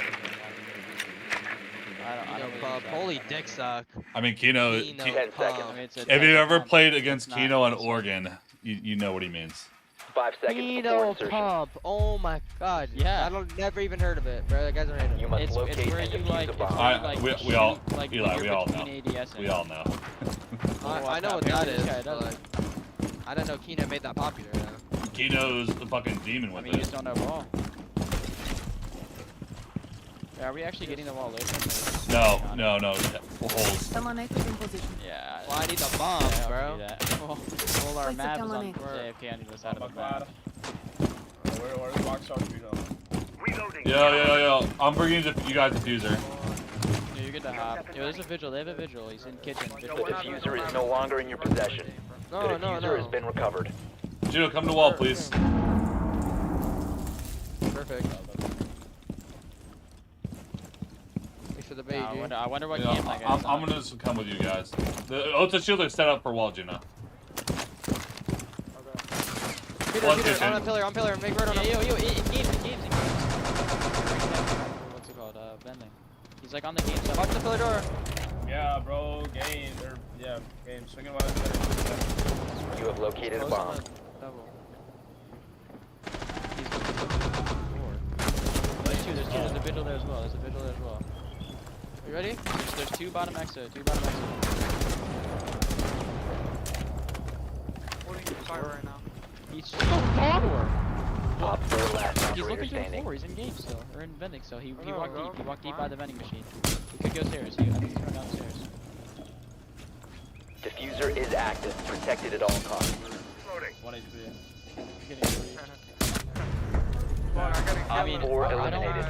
I don't really use that. Holy dick suck. I mean, Kino. Kino 10 seconds. I mean, it's a If type you've of ever pump. played It's against not- Kino on it's- Oregon, you know what he means. 5 seconds before Kino insertion. pump. Oh my god. Yeah. I don't never even heard of it, bro. That guy's random. You must It's locate where and you defuse like. the It's bomb. where you like. We all, shoot, like, when Eli, you're we all know. between ADS and We all know. I know what that is. But, like, I didn't know Kino made that popular. Though. Kino's the fucking demon I with mean, you it. just don't know ball. Yeah, are we actually getting the wall open? No. Holes. Someone in position. Yeah. Well, I need the bomb, yeah, bro. Well, our Wait, map is someone on in. AFK on either side of the map. Where's Rockstar Vito? Reloading. Yo. I'm bringing you guys a diffuser. Yeah, you're good to hop. Yo, there's a vigil. They have a vigil. He's in kitchen. The diffuser is no longer in your possession. The diffuser has been recovered. Juno, come to wall, please. Perfect. Wait for the bait, dude. I wonder what Yeah, game that guy's I'm gonna just come with you guys. The Ota shield are set up for wall, Juno. Peter, on pillar, make right on him. Yo, in games. What's it called? Vending. He's like on the game side. Watch the pillar door. Yeah, bro, game. Yeah, game. Swinging one. You have located a bomb. Double. There's two. There's a vigil there as well. Are you ready? There's two bottom exo. Holding the fire right now. He's just going forward. Top 4 last He's operator looking through the standing. floor. He's in game still, or in vending still. He No, walked no, deep. He walked deep fine. by the vending machine. He could go stairs. I think he's going downstairs. Diffuser is active. Protected at all costs. Loading. 1 HP. You're getting free. Op 4 I don't eliminated.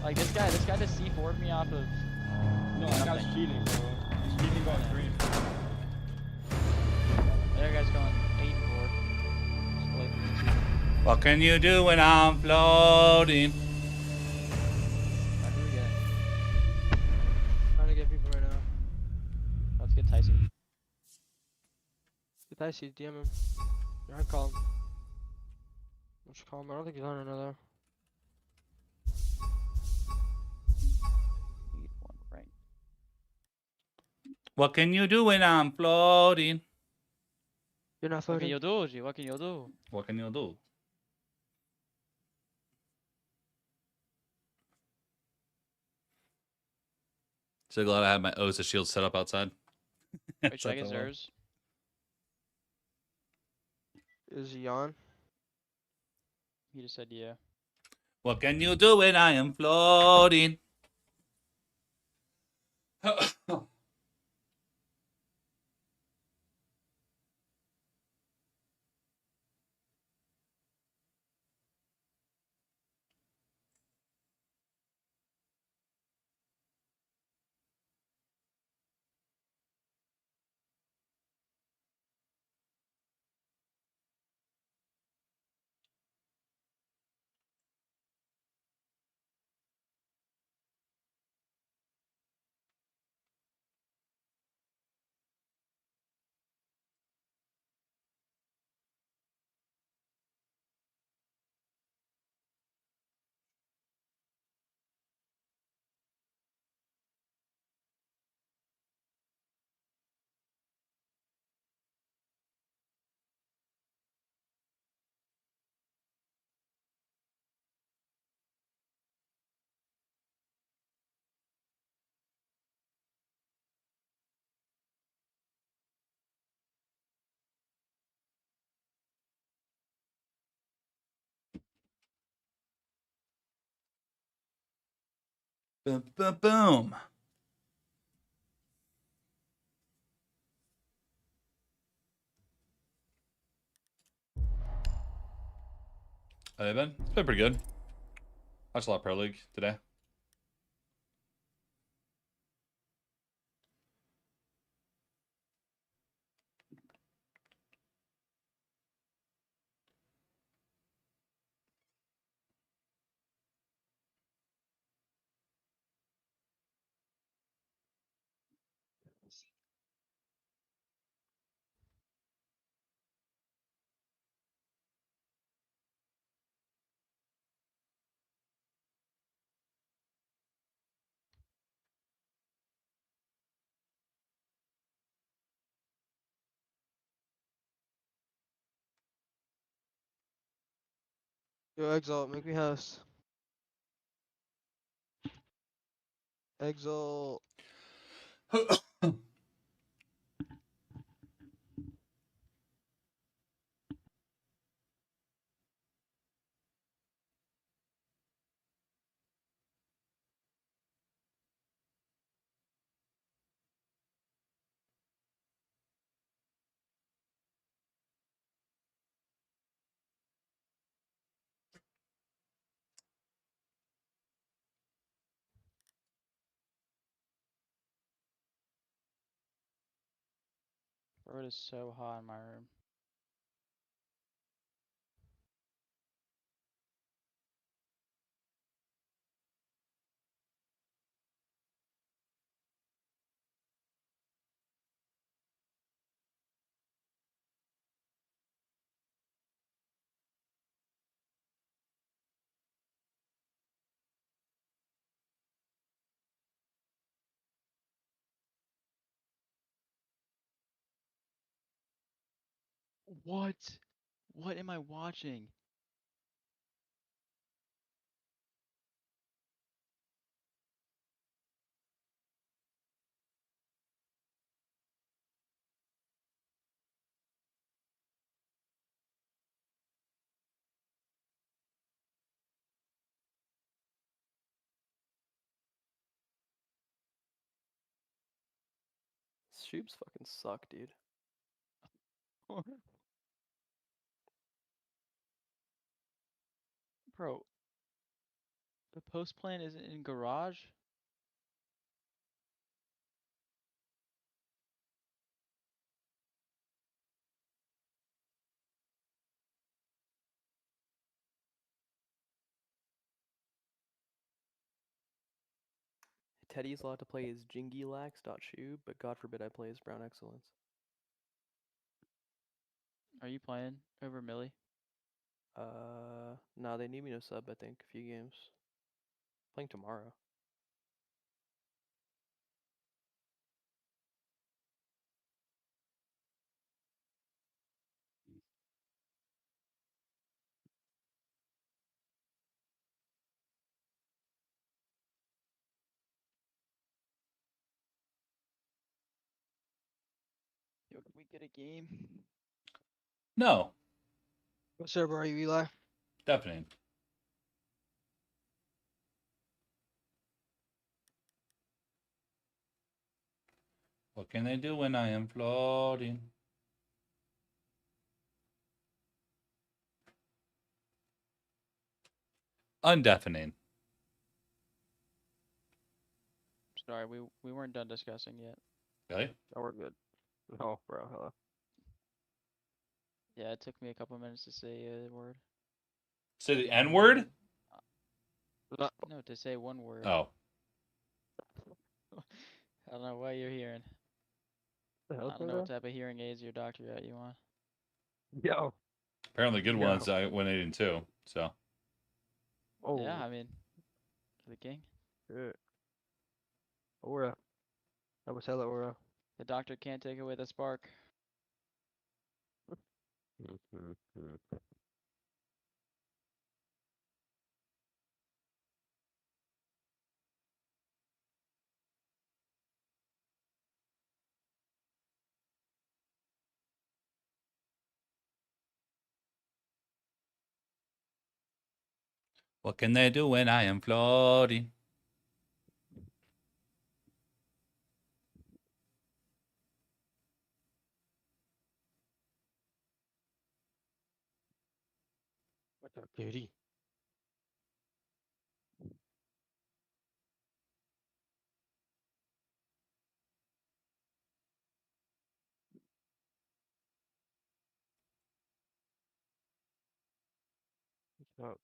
like this guy just C4'd me off of. No, that guy's cheating, bro. He's cheating going green. The other guy's going 8 and 4. Just blatantly cheating. What can you do when I'm floating? How do we get? Trying to get people right now. Let's get Tyson. Get Dicey, DM him. Yeah, I'd call him. Let's call him. I don't think he's on another. Need one right. What can you do when I'm floating? You're not What floating. can you do, G? What can you do? What can you do? So glad I had my Osa shield set up outside. Wait, should I get Zers? Is he on? He just said yeah. What can you do when I am floating? Boom, boom, boom. How they been? It's been pretty good. Watched a lot of Pro League today. Yo, Exalt, make me house. Exalt. Bro, it is so hot in my room. What? What am I watching? Shoops fucking suck, dude. Bro, the post plan isn't in garage? Teddy's allowed to play as Jingulax.Shoe, but God forbid I play as Brown Excellence. Are you playing over Millie? No, they need me to sub, I think, a few games. Playing tomorrow. Yo, can we get a game? No, What server are you, Eli? definitely. What can they do when I am floating? Undeafening. Sorry, we weren't done discussing yet. Really? Oh, we're good. Oh, bro, hello. Yeah, it took me a couple minutes to say a word. Say the N word? No, to say one word. Oh. I don't know what you're hearing. The hell, I don't know what type of hearing aids your doctor got you on. Yo. Apparently good Yo. ones. I went 8 and 2. So. Oh. Yeah, I mean, the king. Shit. Aura. I was hella Aura. The doctor can't take away the spark. What can they do when I am floating? What's up, kitty? What's up?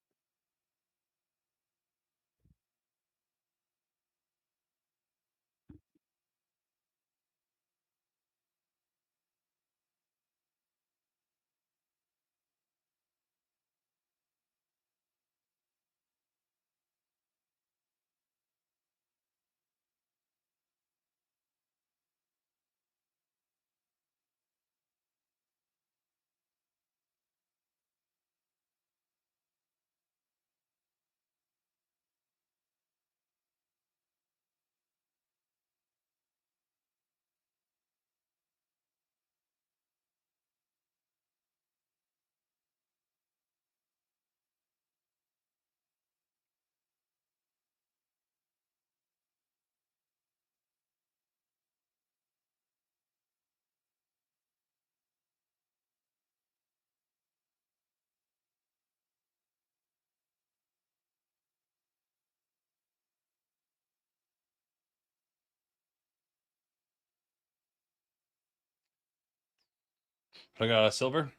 I got a silver.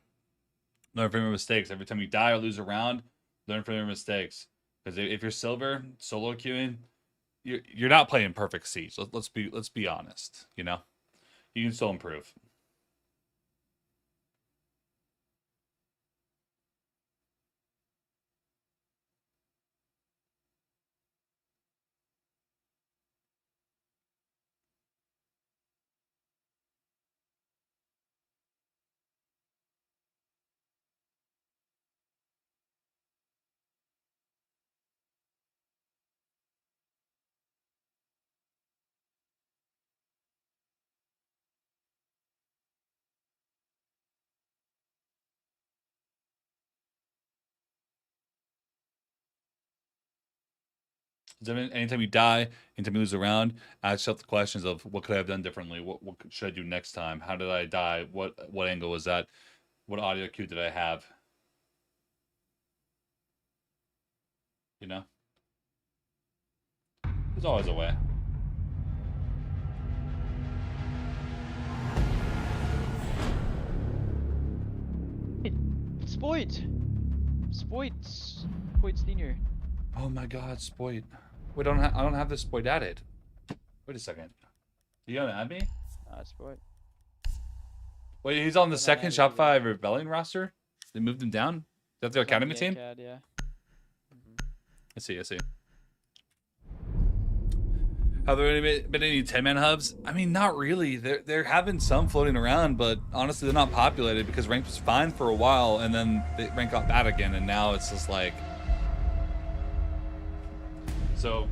Learn from your mistakes. Every time you die or lose a round, learn from your mistakes. Because if you're silver, solo queuing, you're not playing perfect Siege. Let's be honest. You know, you can still improve. Anytime you die, anytime you lose a round, ask yourself the questions of what could I have done differently? What should I do next time? How did I die? What angle was that? What audio cue did I have? You know? There's always a way. Spoit Senior. Oh my God, Spoit. I don't have this Spoit added. Wait a second. You gonna add me? Spoit. Wait, he's on the second Shopify Rebellion roster? They moved him down? Is that the academy team? Yeah. I see. Have there been any 10-man hubs? I mean, not really. There have been some floating around, but honestly, they're not populated because rank was fine for a while, and then the rank got bad again, and now it's just like... So,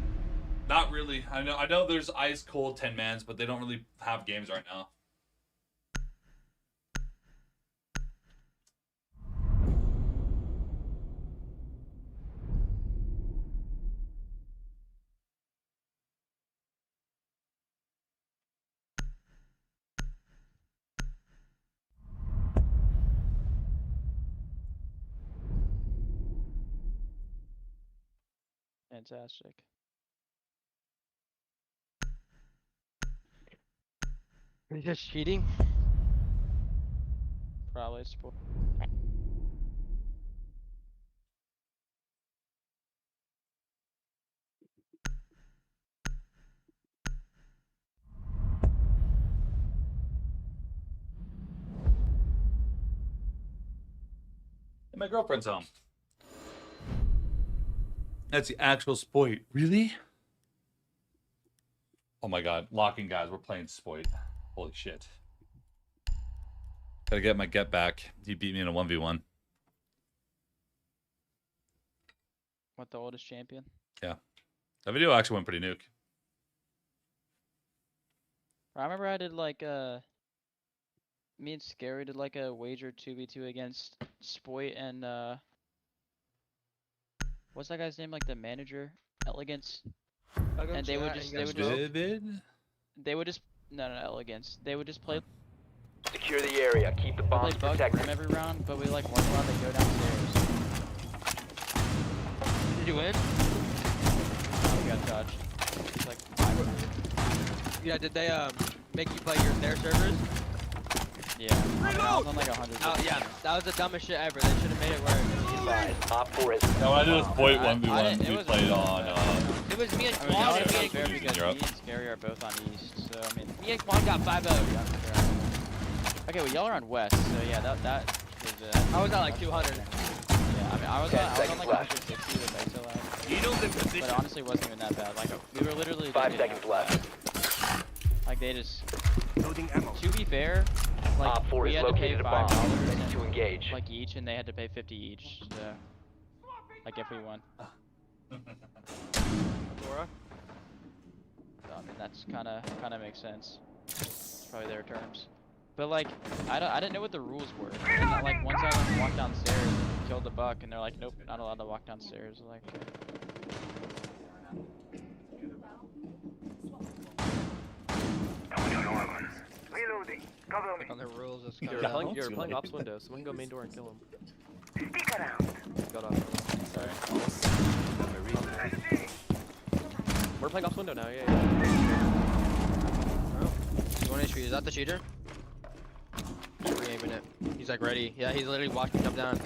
not really. I know there's ice cold 10-mans, but they don't really have games right now. Fantastic. Are you just cheating? Probably Spoit. And my girlfriend's home. That's the actual Spoit. Really? Oh my God. Locking guys. We're playing Spoit. Holy shit. Gotta get my get back. He beat me in a 1v1. What, the oldest champion? Yeah. That video actually went pretty nuke. I remember I did like me and Scary did like a wager 2v2 against Spoit and what's that guy's name? Like the manager, Elegance. And they would just no Elegance. They would just play. Secure the area. Keep the bombs protected. Them every round, but we like weren't allowed to go downstairs. Did you win? We got touched. It's like Yeah, did they make you play their servers? yeah. I was on like 100. Oh yeah, that was the dumbest shit ever. They should have made it work. Op 4 is No, I did a Spoit 1v1 we played on. It was me and I mean, Quan it's and fair me because Europe. me and Scary are both on East, so I mean. and Quan got 5-0. Okay, well y'all are on West, so yeah, that is I was at like 200. Yeah, I mean I was on like 160 with ISO lag. Needles in position. But honestly, it wasn't even that bad. Like we were literally. 5 seconds left. Like they just. Loading ammo. To be fair, like Op 4 we is had to pay located a bomb. $5 Ready to engage. like each, and they had to pay 50 each. So, like if we won. Dora? So, I mean that's kind of makes sense. It's probably their terms. But like I didn't know what the rules were. And then, like once I like, walked downstairs and killed the buck, and they're like, nope, not allowed to walk downstairs. Like. Reloading. Cover me. On the rules, it's You're playing ops window. Someone go main door and kill him. Stick around. Got off. Sorry. We're playing ops window now. Yeah. You want to cheat? Is that the cheater? Yeah, a minute. He's like ready. Yeah, he's literally watching me come down.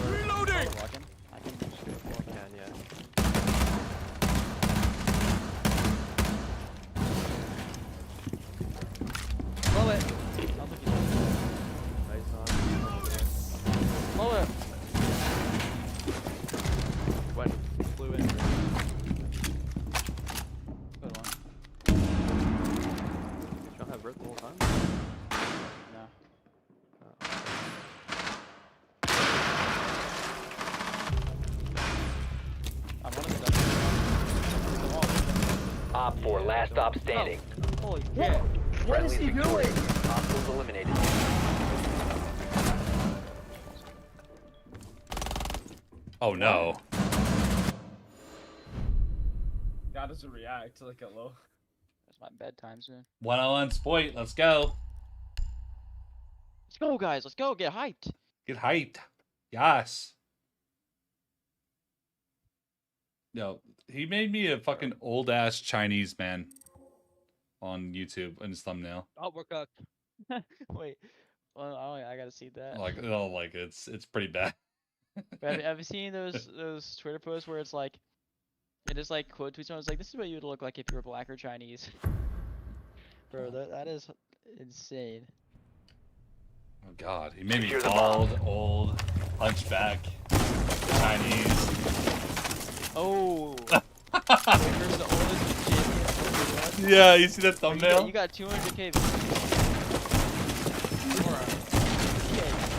Reloading! I can just do it for him. Yeah. Blow it. Nice on. Blow it. What? Flew in. Good one. Y'all have Rift the whole time? No. I'm one of the Op 4, last stop standing. Holy shit. What is he doing? Hostiles eliminated. Oh no. God doesn't react like a low. That's my bedtime soon. 1-on-1 Spoit. Let's go. Let's go, guys. Let's go. Get hyped. Get hyped. Yes. No, he made me a fucking old ass Chinese man on YouTube in his thumbnail. Oh, we're cooked. Wait. Well, I gotta see that. Like, oh, like it's pretty bad. But have you seen those Twitter posts where it's like, it is like quote tweets? It's like, this is what you would look like if you were black or Chinese. Bro, that is insane. Oh god, he made me bald, old, hunchback, Chinese. Oh. Whoever's the oldest champion. Yeah, you see that thumbnail? You got 200k.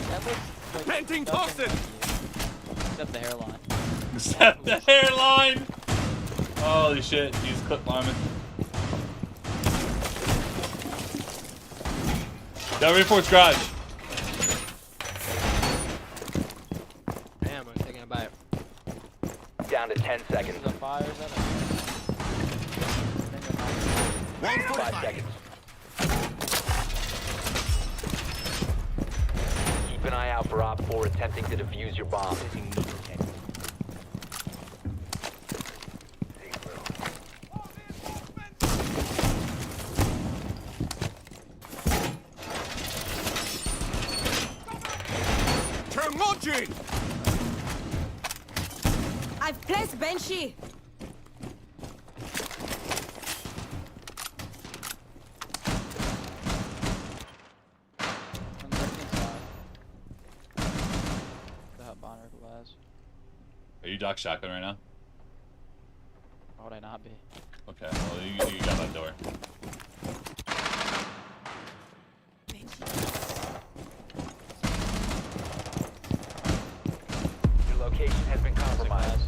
That looks like Painting nothing toxin! like you. Except the hairline. Except the hairline! Holy shit, use clip lineman. Got reinforced garage. Damn, I'm taking a bite. Down to 10 seconds. The fire is that 5 seconds. Keep an eye out for Op 4 attempting to defuse your bomb. Turn launching! I've placed Banshee. Are you Doc Shotgun right now? Why would I not be? Okay, well, you got that door. Your location has been compromised.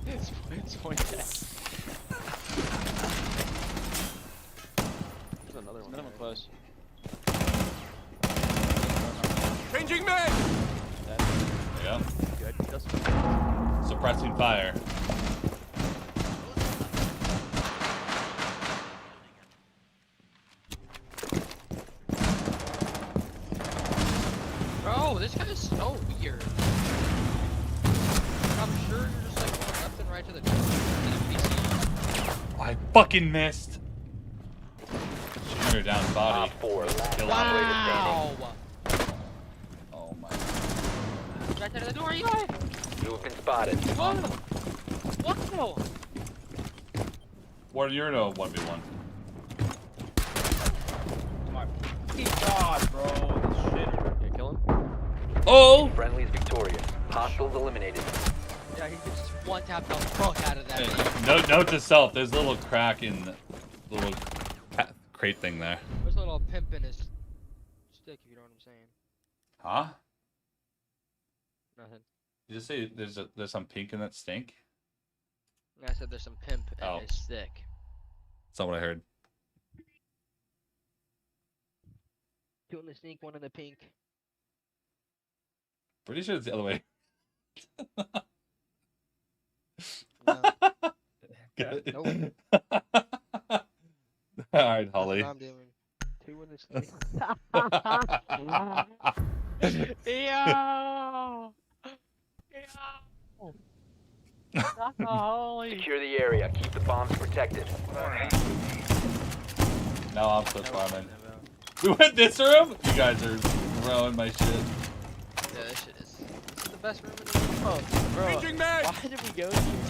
It's point test. There's another one. Another one close. Changing men! There you go. Good. Just Suppressing fire. Bro, this guy is so weird. I'm sure you're just like going left and right to the NPC. I fucking missed. Shooter down body. Op 4, last Kill him. operator standing. Oh my. Right there to the door, Eli! You have been spotted. Oh! What the? What you're in a 1v1. My fucking god, bro. This shit. yeah, kill him. Oh! Friendly is victorious. Hostiles eliminated. Yeah, he just one tap the fuck out of that. Note to self, there's a little crack in the little crate thing there. There's a little pimp in his stick, if you know what I'm saying. Huh? Nothing. You just say there's some pink in that stink? I said there's some pimp in his stick. That's not what I heard. Two in the stink, one in the pink. Pretty sure it's the other way. Nope. Alright, Holly. That's what I'm doing. 2 in this thing. Secure the area. Keep the bombs protected. No, I'm still farming. We went this room? You guys are throwing my shit. Yeah, this is the best room in the world. Bro, why did we go here?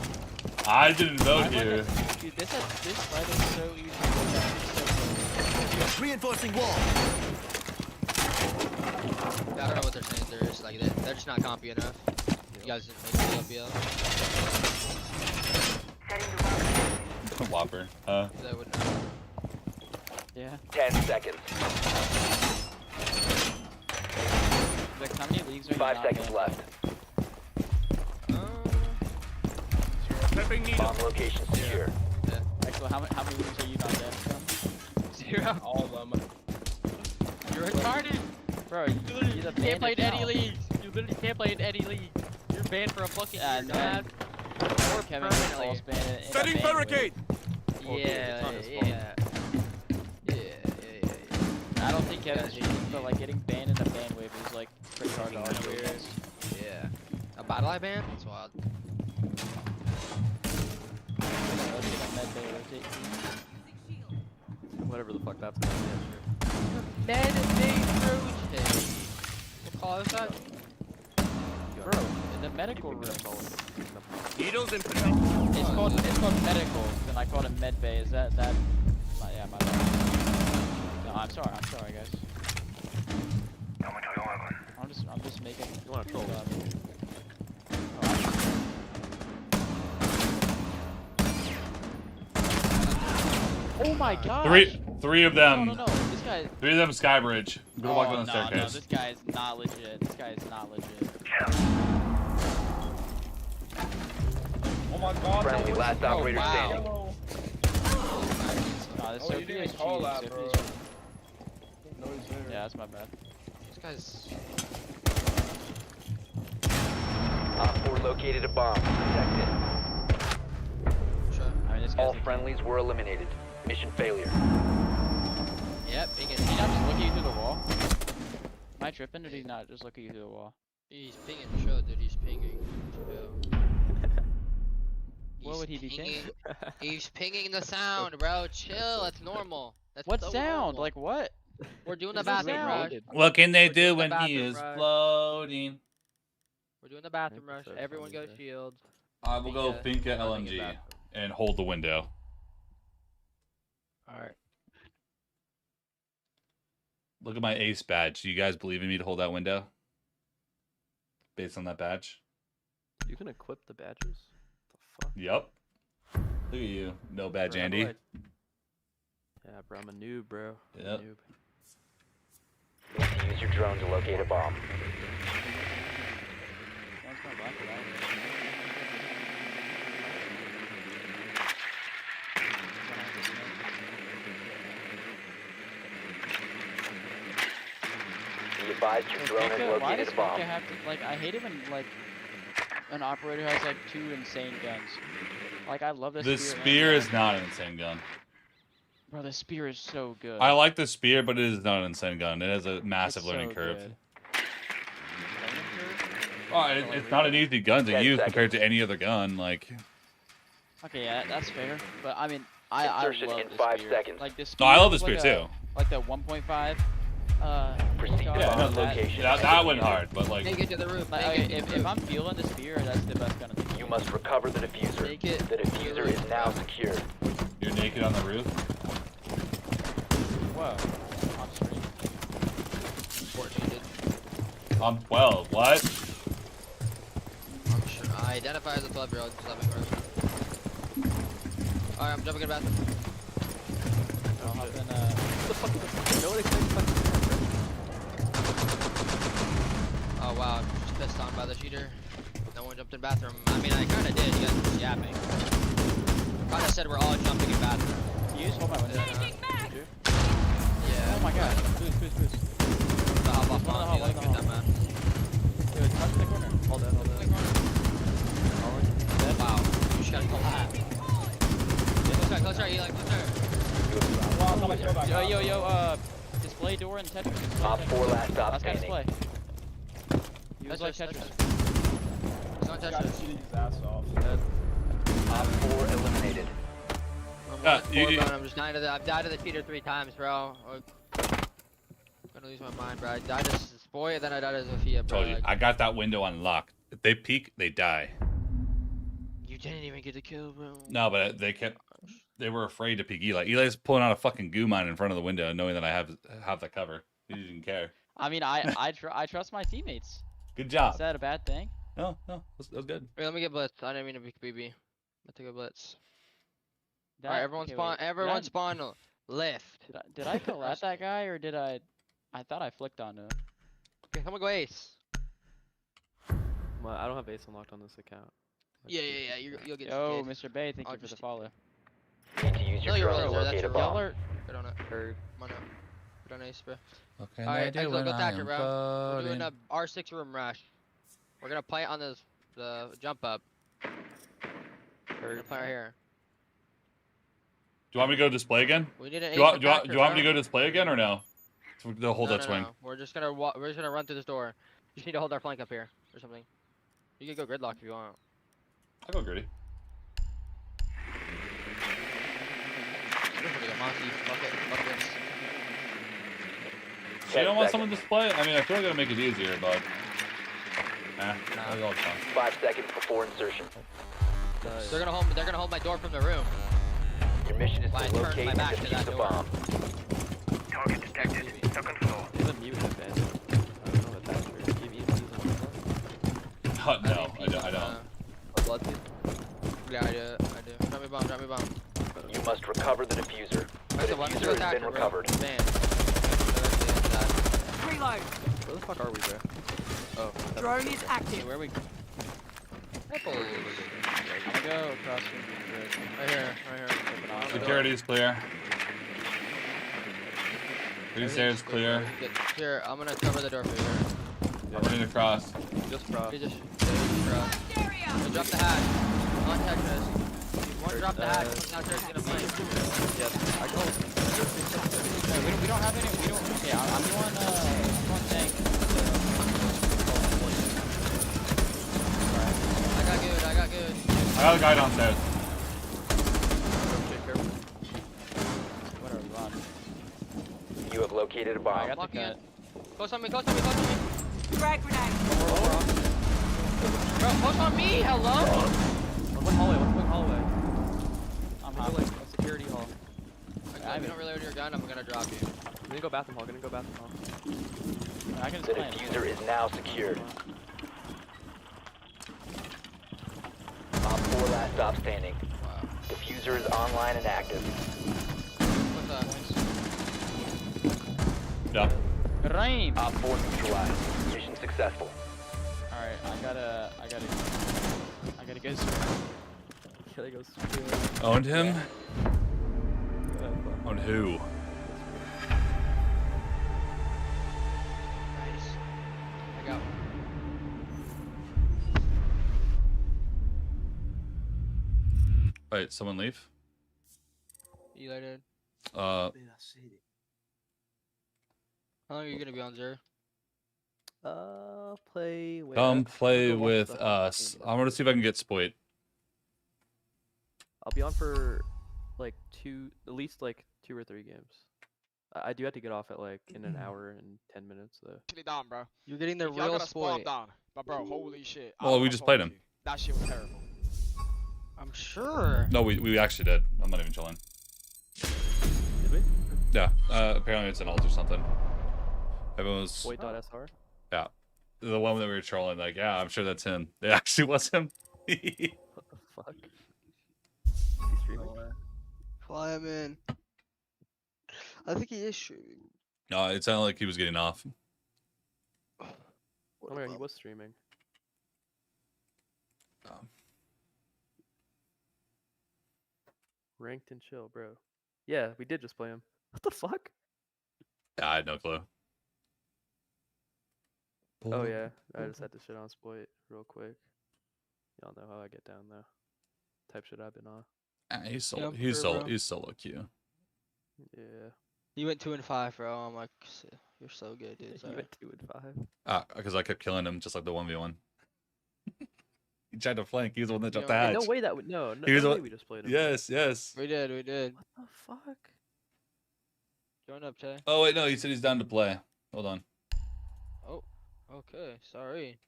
I didn't vote here. Dude, this fight is so easy to look at. It's so Reinforcing wall. I don't know what they're saying. They're just like they're just not compy enough. You guys didn't make the LBL. Whopper, huh? That would not. Yeah. 10 seconds. Vic, how many leagues are you 5 not seconds in? left. Bomb location secure. Actually, how many leagues are you not in? 0. All of them. You're retarded. Bro, you literally Can't play in any leagues. You literally can't play in any league. You're banned for a fucking year, dad. Or Kevin permanently. Paul's banned in Setting a ban barricade. Yeah. I don't think Kevin's cheating, but like getting banned in a ban wave is like pretty hard to argue Weird. against. Yeah. A battle eye ban? That's wild. Whatever the fuck that's gonna be. Meditate rotate. What call is that? Bro, in the medical room. Needles in It's called medical, and I called it med bay. Is that? Yeah, my bad. No, I'm sorry, guys. I'm just making. You wanna troll? Oh my god! Three of them. No, this guy. 3 of them Skybridge. I'm gonna walk down the staircase. No, this guy is not legit. This guy is not legit. Oh my god. Friendly, last operator standing. No, this you didn't call that, bro. Yeah, that's my bad. This guy's. Op 4 located a bomb. Protect it. Sure. I mean, this All guy's friendlies were eliminated. Mission failure. Yep, pinging. Did he not just look at you through the wall? Am I tripping, or did he not just look at you through the wall? He's pinging. Show, dude. He's pinging. Show. What would he be pinging? He's pinging the sound, bro. Chill. That's normal. That's What so sound? normal. Like what? We're doing the Is this bathroom rush. sound? What can they We're do doing when the he bathroom is rush. floating? We're doing the bathroom rush. so Everyone funny, go Zach. shield. I will go Finka, Finka nothing in LMG bathroom. and hold the window. All right. Look at my ace badge. Do you guys believe in me to hold that window? Based on that badge? You can equip the badges? The fuck? Yep. Look at you. No badge, Bro, how do Andy. Yeah, bro, I'm a noob, bro. I'm a Yep. noob. Use your drone to locate a bomb. Be advised your drone has Why located does a bomb. Finka have to, like, I hate it when, like, an operator has, like, 2 insane guns. Like, I love this The spear is not an insane gun. Bro, the spear is so good. I like the spear, but it is not an insane gun. It has a massive It's learning so curve. good. Well, it's not an easy gun to 10 use seconds. compared to any other gun. Like, Okay, yeah, that's fair. But, I mean, I Insertion love in the 5 spear. seconds. Like, this no, I love the spear spear with, too. like the 1.5. Proceed to Yeah, bomb no, location. that went hard, but like, Take it to the roof. Like, Take okay, it. if I'm feeling the spear, that's the best gun in the game. You must recover the diffuser. Take it. The diffuser is now secured. you're naked on the roof. Whoa. I'm streaming. 14 did. I'm 12. What? I'm sure. I identify as a 12-year-old. Just let me go. Alright, I'm jumping in the bathroom. I'll hop in, What the fuck is this? No one expects fucking Oh wow, I'm just pissed on by the cheater. No one jumped in bathroom. I mean, I kinda did. You guys were just yapping. Kinda said we're all jumping in bathroom. Can you just hold my window? Yeah. Oh my god. Boost. The hop off One in the on hall, me, like, one in the good hall. man. Dude, touch the corner. Hold that. Wow. You just gotta go high. Yeah, close right, you like close right. Yo, display door and Tetris. Op 4 last stop Last guy standing. display. He was like Tetris. It's not Got Tetris. shooting his ass off. Op 4 eliminated. I'm just dying to the. I've died to the cheater 3 times, bro. I'm gonna lose my mind, bro. I died to Spoy, and then I died to Zofia, bro. Told you, I got that window on lock. If they peek, they die. You didn't even get the kill, bro. No, but they were afraid to peek Eli. Eli's pulling out a fucking goo mine in frnt of the window, knowing that I have the cover. He didn't care. I mean, I trust my teammates. Good job. Is that a bad thing? No, that was good. Wait, let me get blitz. I didn't mean to be BB. Let's take a blitz. Did Alright, I- everyone okay, spawn. wait. Everyone Did I- spawn left. Did I kill at that guy or did I? I thought I flicked on him. Okay, someone go ace. Well, I don't have ace unlocked on this account. Yeah. You'll get. Yo, kid. Mr. Bay, thank I'll you for the just- follow. Need to use No, your you're drone to right, that's locate a your bomb. Y'all are Good on it. Heard. Come on out. Good on ace, bro. Okay, Alright, Exo, go Thatcher, bro. We're doing a R6 room rush. We're gonna plant on the jump up. We're gonna plant right here. Do you want me to go display again? We need an Do you want, ace do you want, attacker, do you want me bro. to go display again or no? To hold No, that swing. We're just gonna run through this door. You just need to hold our flank up here or something. You can go gridlock if you want. I'll go gritty. So you don't want someone to display? I mean, I feel like it'll make it easier, but it's all fun. 5 seconds before insertion. They're gonna hold my door from the room. Your mission is Why I to turned locate my and back to defuse that the door. bomb. Target detected. Second floor. They have a mute advantage. I don't know what that's for. Do you have EMPs on No, I don't. A blood team? Yeah, I do. Drop me bomb. You must recover the diffuser. The That's the one diffuser has been recovered. Man. Reload. Where the fuck are we, bro? Oh. Drone is active. Where are we? I'm gonna go across the bridge. Right here. Security's clear. Three stairs clear. Here, I'm gonna cover the door for you. I'm running across. Just cross. You just cross. So drop the hatch. On Tetris. One drop the hatch. One downstairs is gonna flank. Yes. I go. We don't have any. We don't. Yeah, I'm doing tank. I got good. I got a guy downstairs. Whatever, run. You have located a bomb. I got the cut. Close on me. Frag grenade. Bro, close on me. Hello. One hallway. I'm Go hot. like a security hall. If you don't reload your gun, I'm gonna drop you. Gonna go bathroom hall. I can The just plant. diffuser is now secured. Op 4 last stop standing. Wow. Diffuser is online and active. What's up? Yeah. Rain. Op 4 neutralized. Mission successful. Alright, I gotta go Gotta go straight. Owned him? Owned who? Nice. I got one. Wait, someone leave? Eli did. Uh, How long are you gonna be on, Zer? Play with. come play with us. I'm gonna see if I can get Spoit. I'll be on for like at least like 2 or 3 games. I do have to get off at like in an hour and 10 minutes though. Get it down, bro. You're getting the If y'all real gotta spoil Spoit. down. But bro, holy shit. Well, we just played him. That shit was terrible. I'm sure. No, we actually did. I'm not even chilling. Did we? Yeah. Apparently it's an alt or something. Everyone was. Void.sr? Yeah. The one that we were trolling, like, yeah, I'm sure that's him. It actually was him. What the fuck? Is he streaming? Fly him in. I think he is streaming. No, it sounded like he was getting off. Oh my god, he was streaming. Ranked and chill, bro. Yeah, we did just play him. What the fuck? Yeah, I had no clue. Oh yeah, I just had to shit on Sploit real quick. Y'all know how I get down though. Type shit I've been on. He's Yeah, solo sure, bro. queue. Yeah. You went 2 and 5, bro. I'm like, you're so good, dude. You Sorry. went 2 and 5. Because I kept killing him just like the 1v1. He tried to flank. He was the one that jumped the Hey, hatch. no way that would no He was no the way one- we just played him. Yes, yes. We did. What the fuck? Join up, Tay. Oh wait, no. He said he's down to play. Hold on. Oh, okay. Sorry.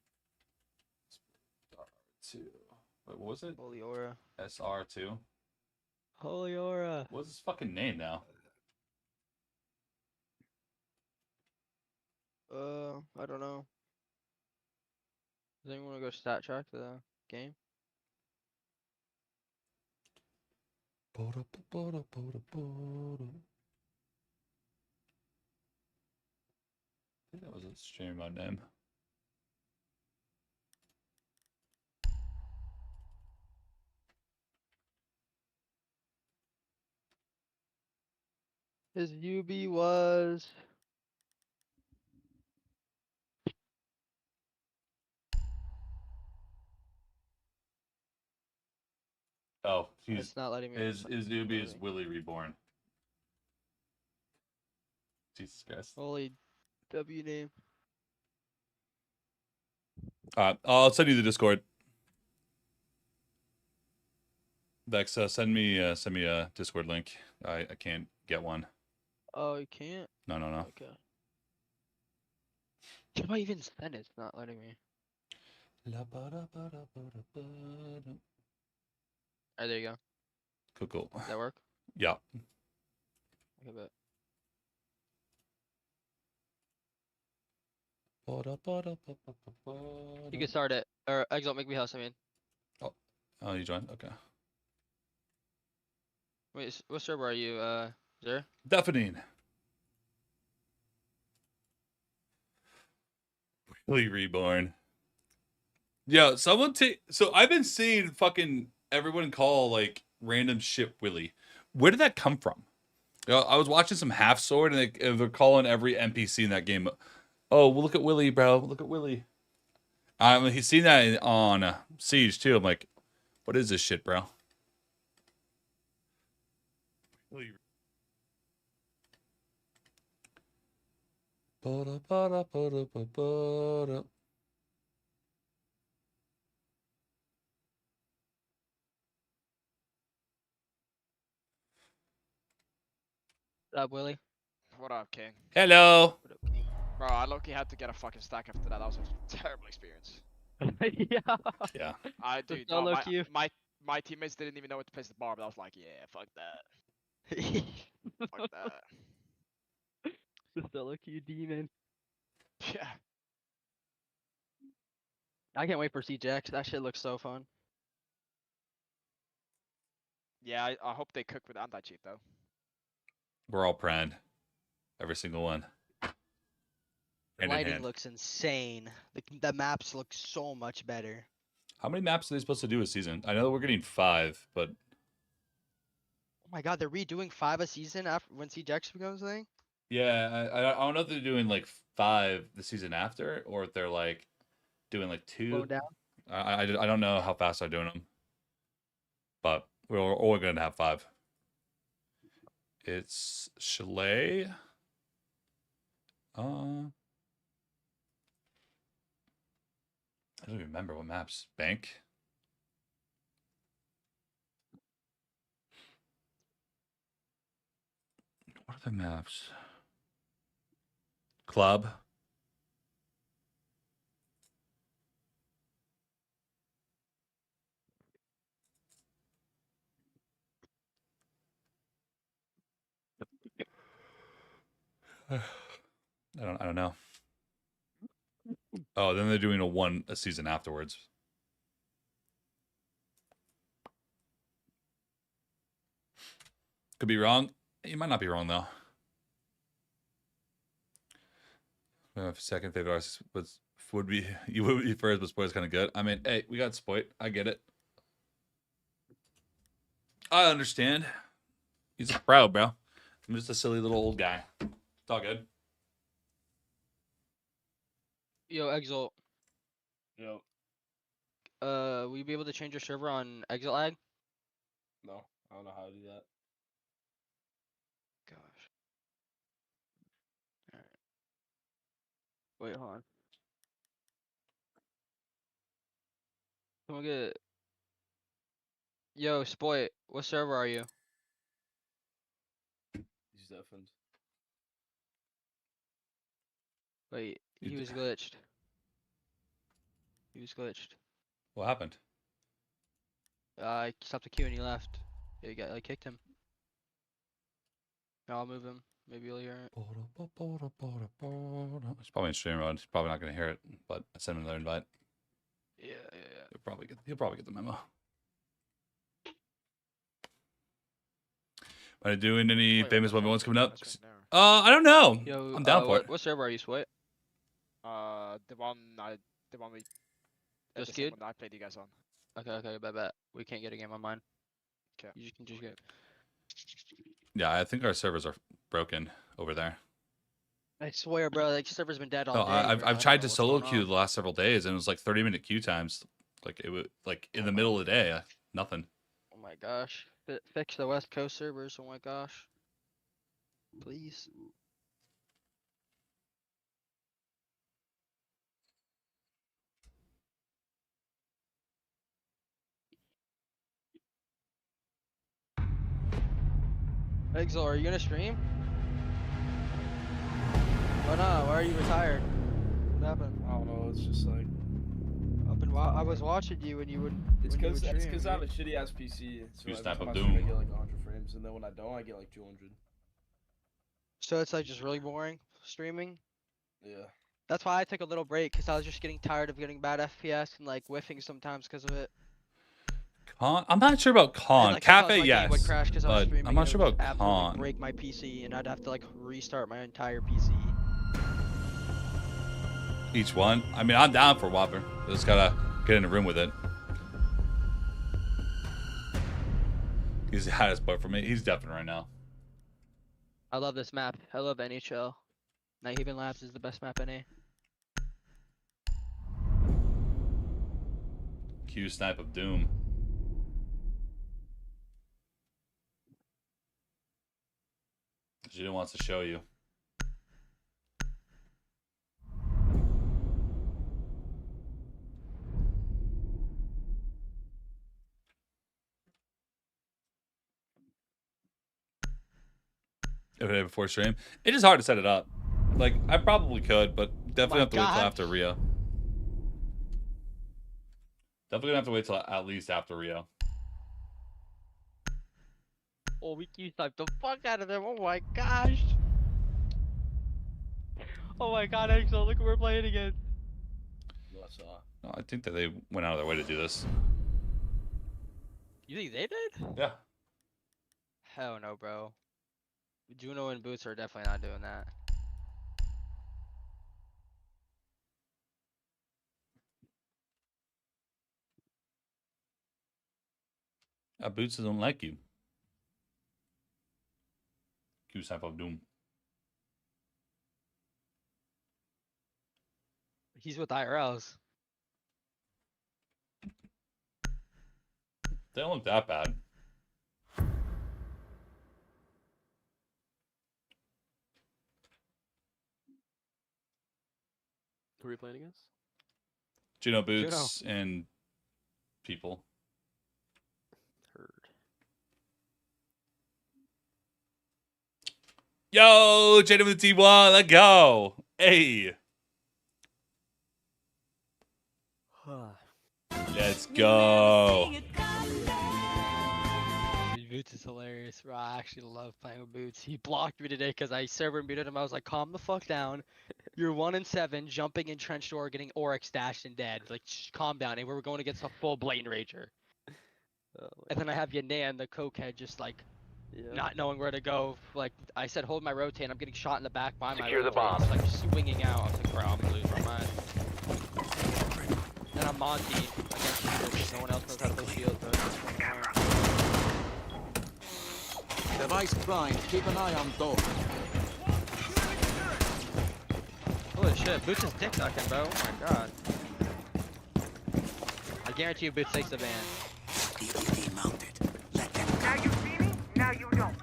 SR2. Wait, what was it? Holy aura. SR2. Holy aura. What's his fucking name now? I don't know. Does anyone want to go stat track the game? I think that was a stream mode name. His UB was. Oh, It's not letting me. his newbie is Willie Reborn. Jesus Christ. Holy W name. I'll send you the Discord. Vex, send me a Discord link. I can't get one. Oh, you can't? No. Okay. How do I even send it? It's not letting me. Alright, there you go. Cool. Does that work? Yeah. Okay, bet. You can start it. Or Exalt, make me house, I mean. Oh, you joined? Okay. Wait, what server are you, Zero? Deafening. Willie Reborn. Yeah, someone take. So I've been seeing fucking everyone call like random shit Willie. Where did that come from? I was watching some Half Sword and they're calling every NPC in that game. Oh, well, look at Willie, bro. Look at Willie. He's seen that on Siege too. I'm like, what is this shit, bro? Willie. What up, Willie? What up, King? Hello. What up, King? Bro, I low-key had to get a fucking stack after that. That was a terrible experience. Yeah. Yeah. I dude, So no, low key. my teammates didn't even know where to place the bar, but I was like, yeah, fuck that. Fuck that. The solo queue demon. Yeah. I can't wait for CJX. That shit looks so fun. Yeah, I hope they cook with anti-cheat though. We're all praying. Every single one. The Hand in lighting hand. looks insane. The maps look so much better. How many maps are they supposed to do a season? I know we're getting 5, but Oh my god, they're redoing 5 a season after when CJX becomes a thing? yeah, I don't know if they're doing like 5 the season after or if they're like doing like 2. Slow down. I don't know how fast they're doing them, but we're going to have 5. It's Chalet. I don't even remember what maps. Bank. What are the maps? Club. I don't know. Oh, then they're doing a season afterwards. Could be wrong. You might not be wrong though. Second favorite artist would be you would be first, but Spoit's kind of good. I mean, hey, we got Spoit. I get it. I understand. He's proud, bro. I'm just a silly little old guy. It's all good. Yo, Exalt. Yo. Will you be able to change your server on Exit lag? No, I don't know how to do that. Gosh. Wait, hold on. Someone get. Yo, Spoit, what server are you? He's deafened. Wait, he was glitched. He was glitched. What happened? I stopped the queue and he left. Yeah, you got like kicked him. I'll move him. Maybe you'll hear it. He's probably in stream mode. He's probably not gonna hear it, but I sent him another invite. Yeah. He'll probably get the memo. Are you doing any famous 1v1s coming up? I don't know. Yo, I'm down for it. What server are you, Sweat? The one we Just the same queued? one I played you guys on. Okay, bet. We can't get a game on mine. Okay. You can just get. Yeah, I think our servers are broken over there. I swear, bro, like server's been dead all No, day. I've bro. I don't tried know to what's solo going queue on. the last several days, and it was like 30-minute queue times. Like it was like in the middle of the day, nothing. Oh my gosh. Fix the West Coast servers. Oh my gosh. Please. Exil, are you gonna stream? Why not? Why are you retired? What happened? I don't know. It's just like I was watching you and you wouldn't. it's when you would because stream, I have a dude. shitty ass PC. So You every snap time up I stream, I Doom. get like 100 frames, and then when I don't, I get like 200. So it's like just really boring streaming. Yeah. That's why I took a little break because I was just getting tired of getting bad FPS and like whiffing sometimes because of it. I'm not sure about Con. Like, sometimes Cafe, my game would yes, crash 'cause I was but streaming I'm not and it sure would about just absolutely Con. break my PC and I'd have to like restart my entire PC. Each one. I mean, I'm down for Whopper. Just gotta get in a room with it. He's the hottest part for me. He's deafened right now. I love this map. I love NHL. Night Haven Labs is the best map in A. Q snipe of Doom. Jin wants to show you. Every day before stream. It is hard to set it up. Like, I probably could, but definitely have to wait till after Rio. Definitely gonna have to wait till at least after Rio. Oh, we sniped the fuck out of them. Oh my gosh. Oh my god, Exo, look what we're playing against. No, I think that they went out of their way to do this. You think they did? Yeah. Hell no, bro. Juno and Boots are definitely not doing that. Boots don't like you. Q snipe of Doom. He's with IRLs. They don't look that bad. Who are we playing against? Juno, Boots, and people. Heard. Yo, Jaden with the T1, let's go. Hey. Let's go. Dude, Boots is hilarious, bro. I actually love playing with Boots. He blocked me today because I server muted him. I was like, calm the fuck down. You're 1-7, jumping in trench door, getting Oryx dashed and dead. Like, calm down. And we were going against a full blatant rager. And then I have Yanan, the cokehead, just like not knowing where to go. Like I said, hold my rotate. I'm getting shot in the back by my Secure the rotate. bomb. It's like swinging out. I was like, bro, I'm gonna lose my mind. Then I'm Monty against shields. No one else knows how to play shields, bro. It's just fucking hard. Device prime. Keep an eye on door. Holy shit, Boots is dick sucking, bro. Oh my god. I guarantee you Boots takes the ban. Now you see me, now you don't.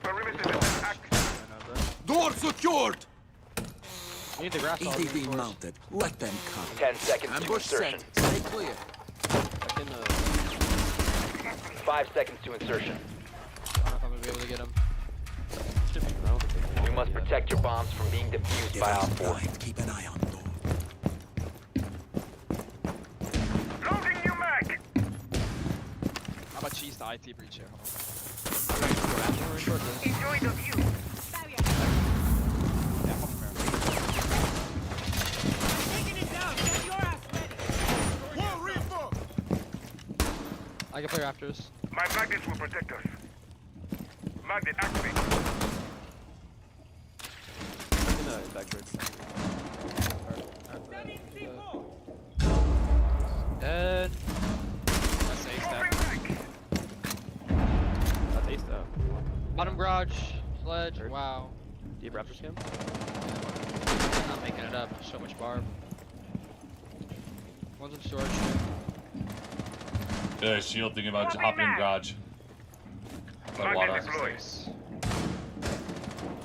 Perimeter defense active. Door secured. You need the grass all EDD mounted. Let them come. 10 seconds to Ambush insertion. set. Stay clear. I can 5 seconds to insertion. I don't know if I'm gonna be able to get him. should be. I don't think they can You do must that. protect your bombs from being defused by Op 4. Keep an eye on door. Loading new mag. How about cheese the IT breach here? Hold on. Enjoy the view. Yeah, fuck fair. Taking it down. Get your ass ready. Whoa, Reaper! I can play Raptors. My magnets will protect us. Magnet activate. I can backward. Dead. That's ace that. That's ace though. Bottom garage. Sledge. Third. Wow. Do you have Raptor scam? I'm not making it up. So much barb. One's in storage. Shield thinking about hopping in garage. But water. Magnet deployed.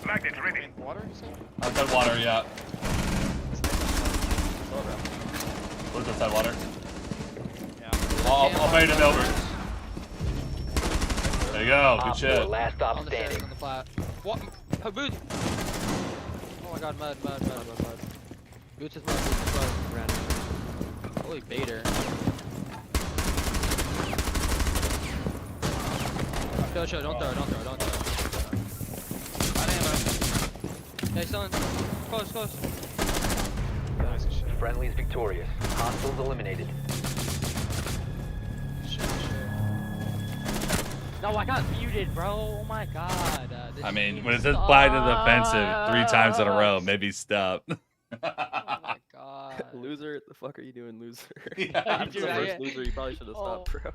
Magnet ready. Water, you said? Outside water, yeah. What's outside water? Yeah. I'll bait him over. There you go. Good Op 4, shit. last stop On the stairs, standing. on the flat. What? Oh, Boots! Oh my god, mud. Boots is mud, Boots is mud. Random. Holy baiter. Chill, don't throw. Bad ammo. Hey, son. Close. Nice as shit. Friendly's victorious. Hostiles eliminated. Shit. No, I got muted, bro. Oh my god. This I mean, team when it says fly to the sucks. defensive 3 times in a row, maybe stop. Oh my god. Loser, the fuck are you doing, loser? Yeah, That's the dude, first loser. You probably should have stopped, bro.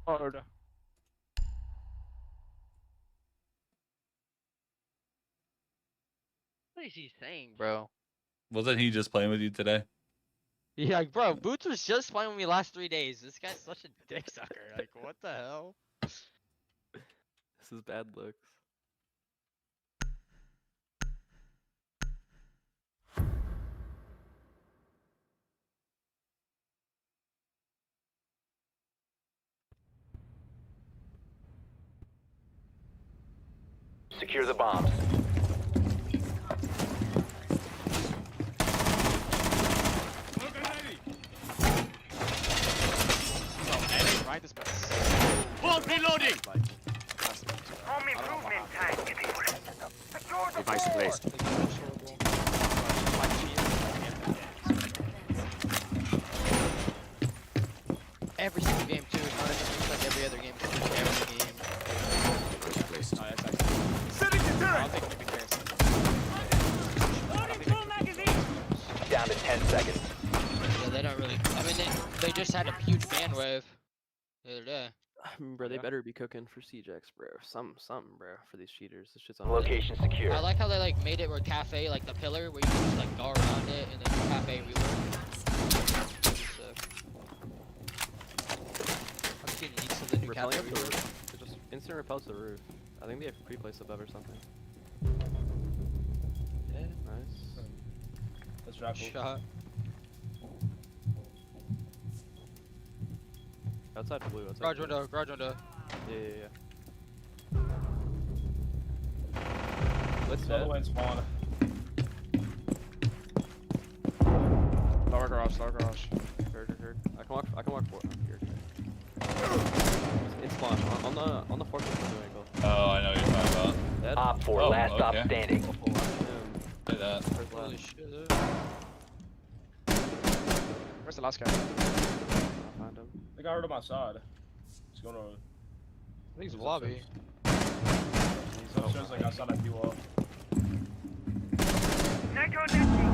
Hard. What is he saying, bro? Wasn't he just playing with you today? Yeah, bro, Boots was just playing with me last 3 days. This guy's such a dick sucker. Like, what the hell? This is bad looks. Secure the bombs. Right this best. Bomb reloading! Home improvement time. Device placed. Every single game, too. It's not just like every other game. It's just every game. Placed. No, that's actually. Setting the I turret. don't think you can carry Down to 10 seconds. Yeah, they don't really. I mean, they just had a huge ban wave the other day. Bro, they Yeah. better be cooking for CJX, bro. Something, bro, for these cheaters. This shit's on. Location secure. I like how they like made it where cafe, like the pillar, where you can just like go around it and then cafe rework. I'm seeing leaks of the new Repelling cafe up the rework. roof. Just instant repels the roof. I think they have pre-placed above or something. Yeah. Nice. Let's wrap up. Shot. Outside blue. Outside Garage blue. window. Garage window. Yeah. Let's Another dead. way in spawn. Lower garage. Heard. I can walk forward. Here. It's spawn on the fourth window angle. Oh, I know what you're talking about. Dead. Op 4, Oh, last stop okay. standing. Say that. First Holy last. shit. Where's the last guy? I'll find him. I think I heard him outside. He's going to. I think it's lobby. He's upstairs, like outside that wall. Nitro netting.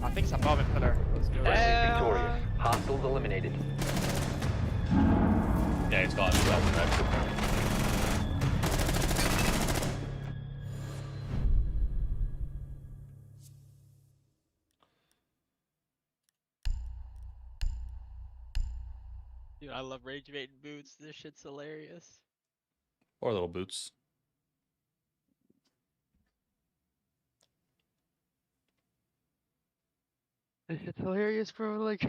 I think it's above him, pillar. Let's go. Friendly's victorious. Hostiles eliminated. Yeah, he's gone. He's gone. Right. Dude, I love rage baiting Boots. This shit's hilarious. Or little boots. This is hilarious, bro. Like,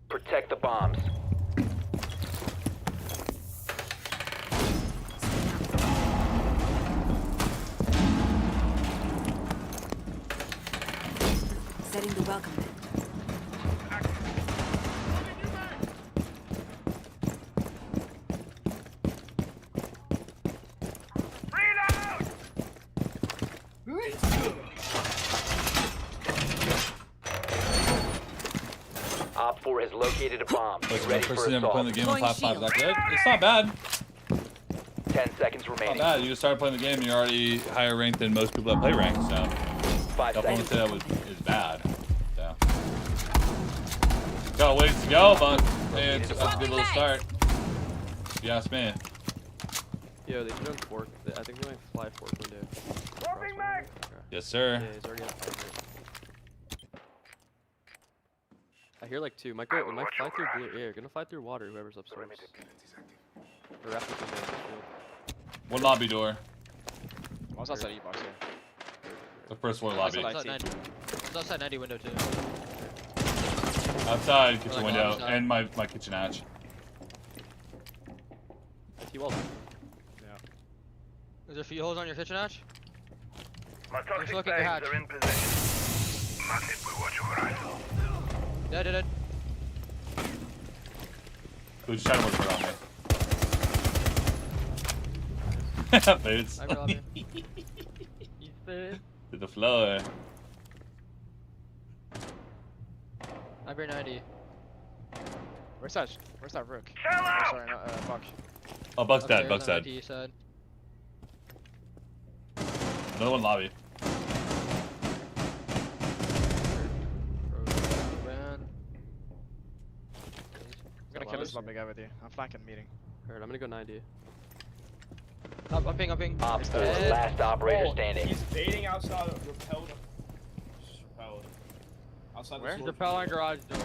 Protect the bombs. Setting the welcome mat. Op 4 has located a bomb. Be What's the ready first for thing ever playing the assault. game on class 5? Is that good? It's not bad. 10 seconds Not remaining. bad. You just started playing the game and you're already higher ranked than most people that play ranked, so 5 don't want seconds. to say that is bad. So. Got a ways to go, but hey, that's a good little start. If you ask me. Yo, they should have fork. I think they might fly fork window. Yes, sir. Yeah, he's already up there. I hear like two. Might fly through blue. Yeah, you're gonna fly through water. Whoever's upstairs. Or after the field. One lobby door. I was outside E-box here. The first floor lobby. It's outside 90 window too. Outside kitchen like window lobby side. and my kitchen hatch. T-wall. Is there few holes on your kitchen hatch? My toxic look at your bags hatch. are in position. Magnet will watch over us. Dead. Who's trying to work hard on me? Boots. I love you. To the floor. I bear 90. Where's that rook? Shell Oh, out! sorry, not Buck. Oh, Buck's dead. Upstairs Buck's on dead. IT side. Another one lobby. I'm gonna kill this lobby guy with you. I'm flanking meeting. Alright, I'm gonna go 90. I'm ping. Op 4, last operator Oh, standing. He's baiting outside of repelled. Repelled. Outside Where? the He's sword. repelling garage door.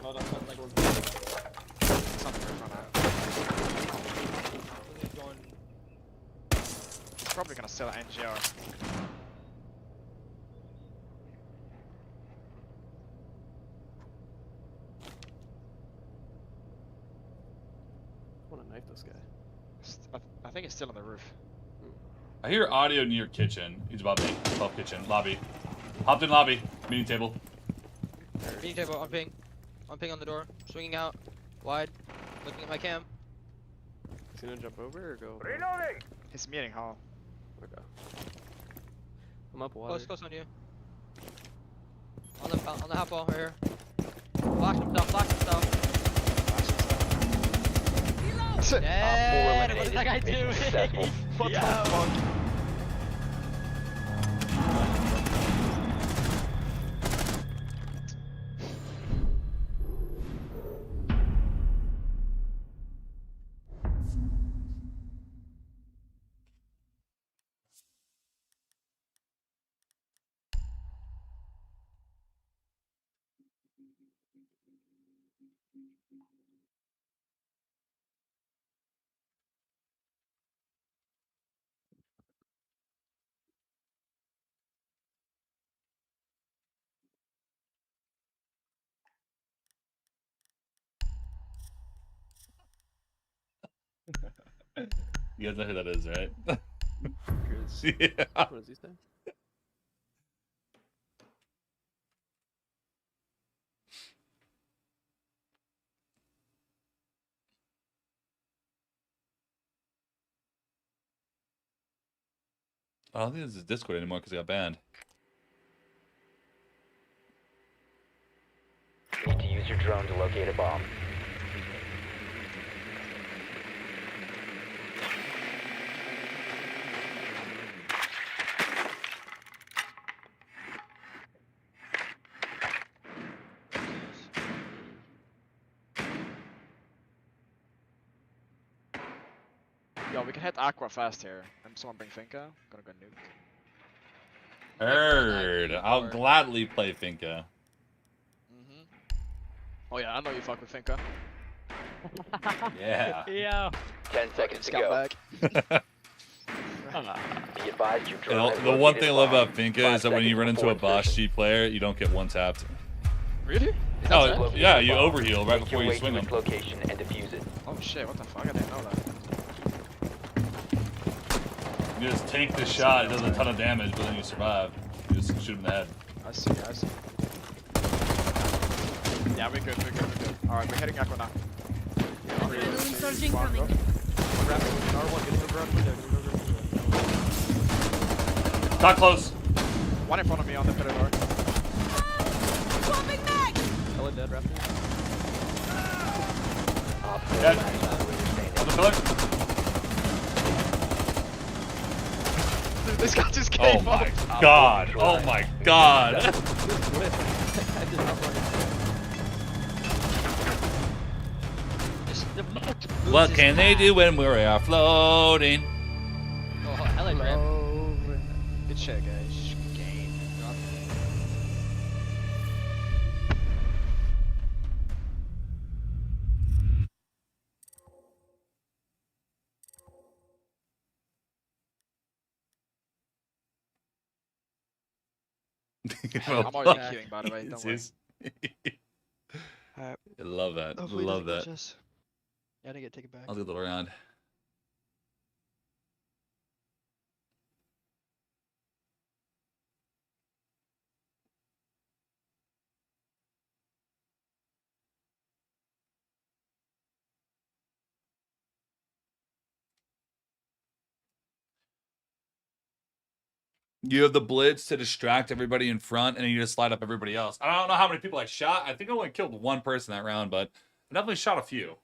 Hold on, outside the sword. It's on the roof on that. He's probably gonna sell an NGR. I wanna knife this guy. I think it's still on the roof. I hear audio near kitchen. He's above me. Above kitchen. Lobby. Hopped in lobby. Meeting table. Meeting table. I'm ping on the door. Swinging out. Wide. Looking at my cam. He's gonna jump over or go? Reloading! He's meeting hall. Okay. I'm up water. Close on you. On the half wall right here. Flash himself. Dead. What is that guy doing? What the fuck? You guys know who that is, right? Chris. Yeah. What does he say? I don't think this is Discord anymore because it got banned. Need to use your drone to locate a bomb. Yo, we can hit Aqua fast here. And someone bring Finka. Gonna go nuke. Heard. I'll gladly play Finka. Oh yeah, I know you fuck with Finka. Yeah. Yeah. 10 seconds to go. Scumbag. Be advised your drone has The one located thing I a love bomb. about Finka 5 is that when you seconds run into before a Bosch insertion. G player, you don't get one tapped. Really? Oh, yeah, you Bomb. overheal right Make before your you way swing to them. its location and defuse it. Oh shit, what the fuck? I didn't know that. You just tank the shot, it does a ton of damage, but then you survive. You just shoot him in the head. I see. Yeah, we're good. Alright, we're heading Aqua now. Adrenaline surge incoming. Got close. One in front of me on the pillar door. Swapping mag! Hello, dead Raptor. Dead. On the pillar. Dude, this guy just Oh came my up. god. Oh my god. I did not want What can they do when we're floating? Oh, I like Ram. Good shit, guys. Game. I'm already queuing, by the way. Don't worry. I love that. Hopefully he Love doesn't that. glitch us. Yeah, I didn't get taken back. I'll do the round. You have the blitz to distract everybody in front, and then you just slide up everybody else. I don't know how many people I shot. I think I only killed one person that round, but I definitely shot a few.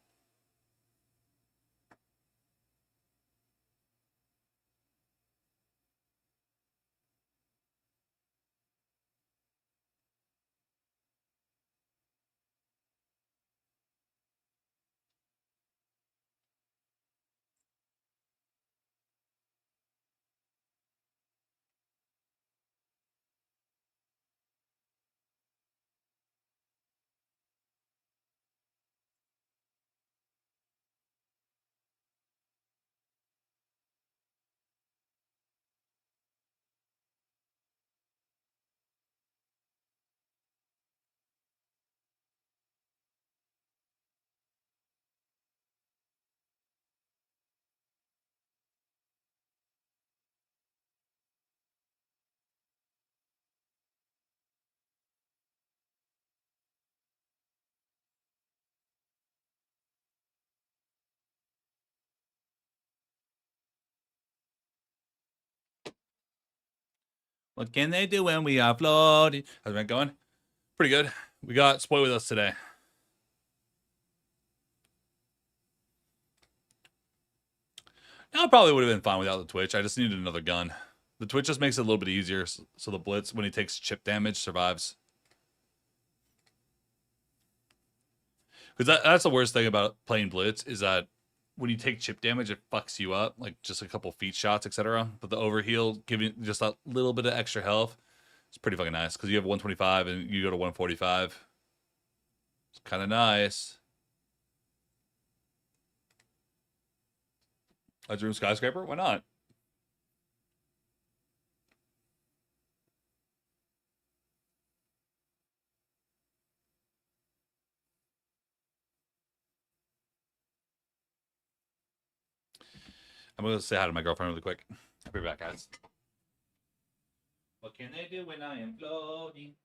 What can they do when we are floating? How's that going? Pretty good. We got Spoil with us today. I probably would have been fine without the Twitch. I just needed another gun. The Twitch just makes it a little bit easier, so the Blitz, when he takes chip damage, survives. Because that's the worst thing about playing Blitz, is that when you take chip damage, it fucks you up, like just a couple feet shots, etc. But the overheal, giving just a little bit of extra health, it's pretty fucking nice. Because you have 125 and you go to 145. It's kind of nice. A Dream Skyscraper? Why not? I'm going to say hi to my girlfriend really quick. I'll be back, guys. What can they do when I am floating?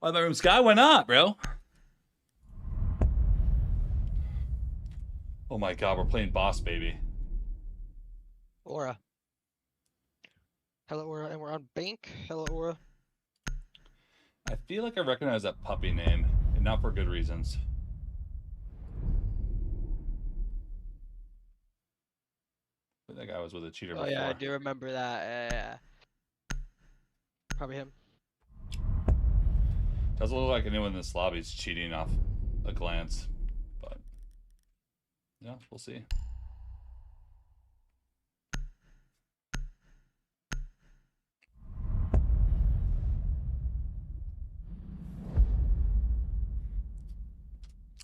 Why my room sky went up, bro? Oh my god, we're playing boss, baby. Aura. Hello, Aura, and we're on Bank. Hello, Aura. I feel like I recognize that puppy name, and not for good reasons. But that guy was with a cheater Oh before. yeah, I do remember that. Yeah. Probably him. Doesn't look like anyone in this lobby is cheating off a glance, but yeah, we'll see.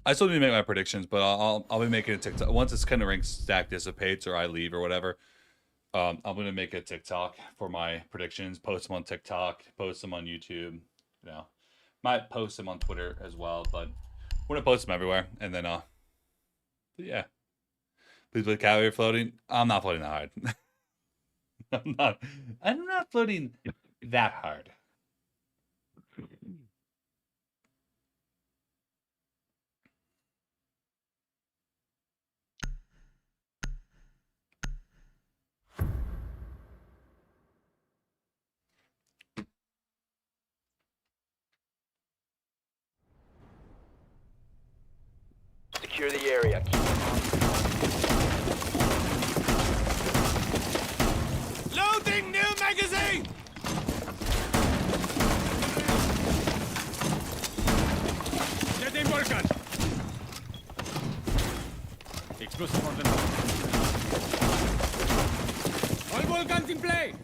I still need to make my predictions, but I'll be making a TikTok once this kind of rank stack dissipates or I leave or whatever. I'm gonna make a TikTok for my predictions, post them on TikTok, post them on YouTube. You know, might post them on Twitter as well, but we're gonna post them everywhere. And then yeah, please put calorie floating. I'm not floating that hard. I'm not floating that hard. Secure the area. Loading new magazine! Setting Volkan! Explosive on the all Volkans in play!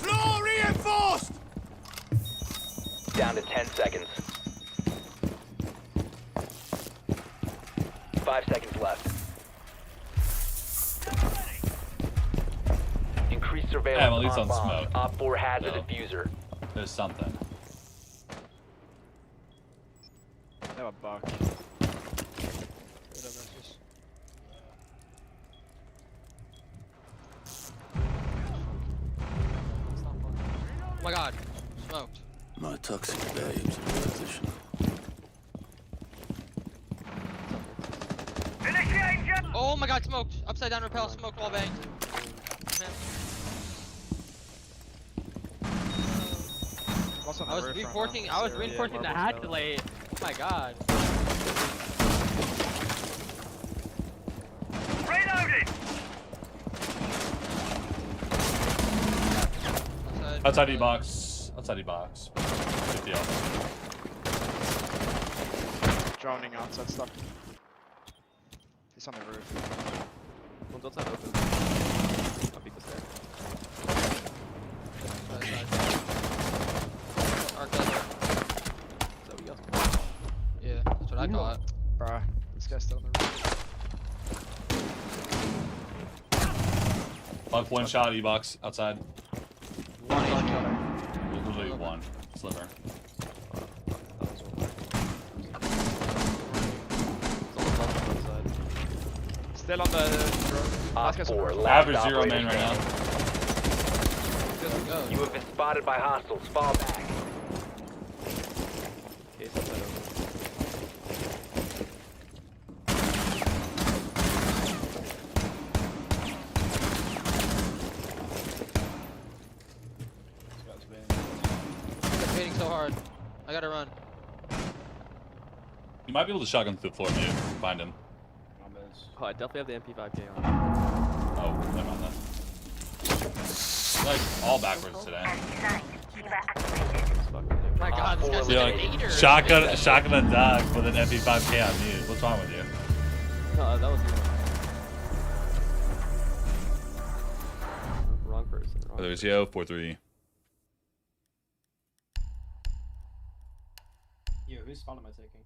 Floor reinforced! Down to 10 seconds. 5 seconds left. Increase surveillance Yeah, well, at least on on bombs. smoke. Op 4 has a So, diffuser. there's something. They have a buck. Oh my god. Smoked. My toxic babes in position. Oh my god, smoked. Upside down rappel, smoke wall bang. I was reinforcing the hatch late. Oh my god. Reloading! Outside the box. Outside the box. Good deal. Drowning outside stuff. He's on the roof. One's outside open. I'll beat this guy. Yeah, that's what I thought. Bruh, this guy's still on the roof. Buck one shot, E-box outside. One shot. Literally one sliver. Still on the roof. Last guy's on the roof. Average zero man right now. You have been spotted by hostiles. Fall back. Case outside open. I'm waiting so hard. I gotta run. You might be able to shotgun through the floor, dude. Find him. Oh, I definitely have the MP5K on. Oh, never mind that. Like all backwards today. Oh my god, this guy's You're such a like, hater. shotgun and dog with an MP5K on mute. What's wrong with you? No, that was wrong person. Wrong There's Yo 4-3. Yo, whose spawn am I taking?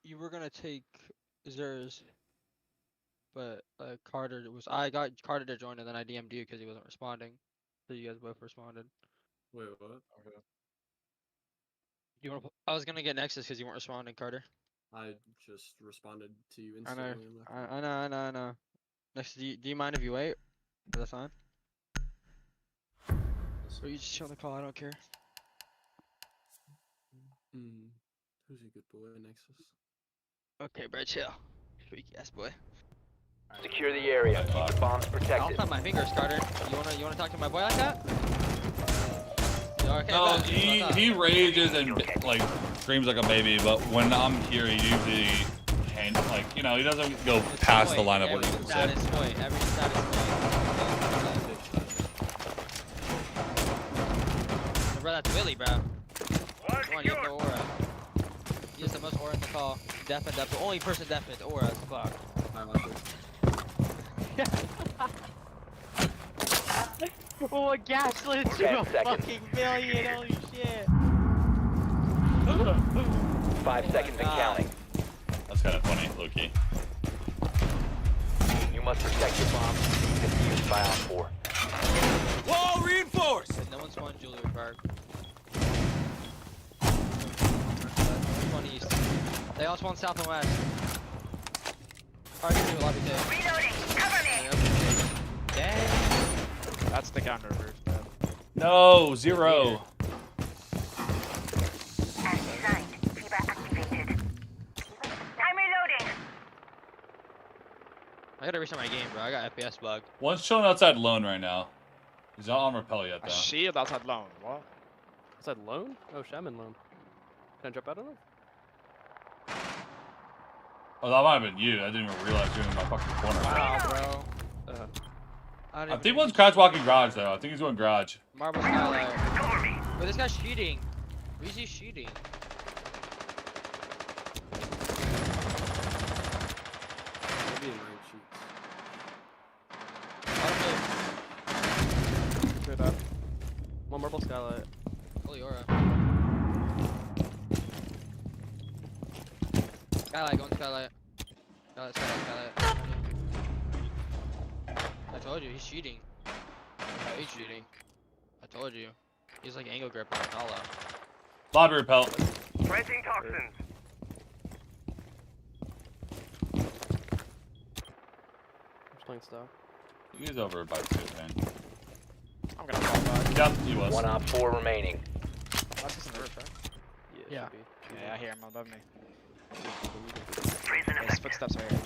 You were gonna take Zers, but Carter was. I got Carter to join, and then I DM'd you because he wasn't responding. So you guys both responded. Wait, what? Okay. You want? I was gonna get Nexus because you weren't responding, Carter. I just responded to you I know. instantly. I'm not I know. Next, do you mind if you wait? Is that fine? Or you just chill on the call? I don't care. Who's a good boy, Nexus? Okay, bro, chill. Freak ass boy. Secure the area. Keep the bombs protected. I'll snap my fingers, Carter. You wanna talk to my boy like that? You okay, No, bud? he rages and like screams like a baby, but when I'm here, he usually like he doesn't go past the line of what he can say. Every status point. Bro, that's Willie, bro. Come on, you have no aura. He has the most aura in the call. Definite, the only person definite aura as fuck. Oh, a gaslit to 10 a seconds. fucking million, holy shit. 5 seconds and counting. That's kind of funny, low-key. You must protect your bombs. Defused by on 4. Wall reinforced! No one spawned Juliet Park. 20 east. They all spawn south and west. Alright, do lobby too. Reloading. Cover me. Dang. That's the counter reverse, bro. No, 0. As designed. Fever activated. I'm reloading. I gotta restart my game, bro. I got FPS bug. One's chilling outside lone right now. He's not on rappel yet, A though. shield outside lone. What? Outside lone? Oh, Shaman lone. Can I jump out of him? Oh, that might have been you. I didn't even realize you were in my fucking corner. Wow, bro. I think one's crouch walking garage, though. I think he's going garage. Marble skylight. But this guy's cheating. Reezy's cheating. Maybe in rain sheets. Straight up. One marble skylight. Holy aura. Skylight, going skylight. Skylight. I told you, he's cheating. He's cheating. I told you. He's like angle gripper and all out. Lobby repel. Planting toxins. Just playing stuff. He's over by 2, man. I'm gonna fall back. Yep, he was. 1 op 4 remaining. That's just in the roof, right? Yeah. Yeah, I hear him above me. Freezing His footsteps are here.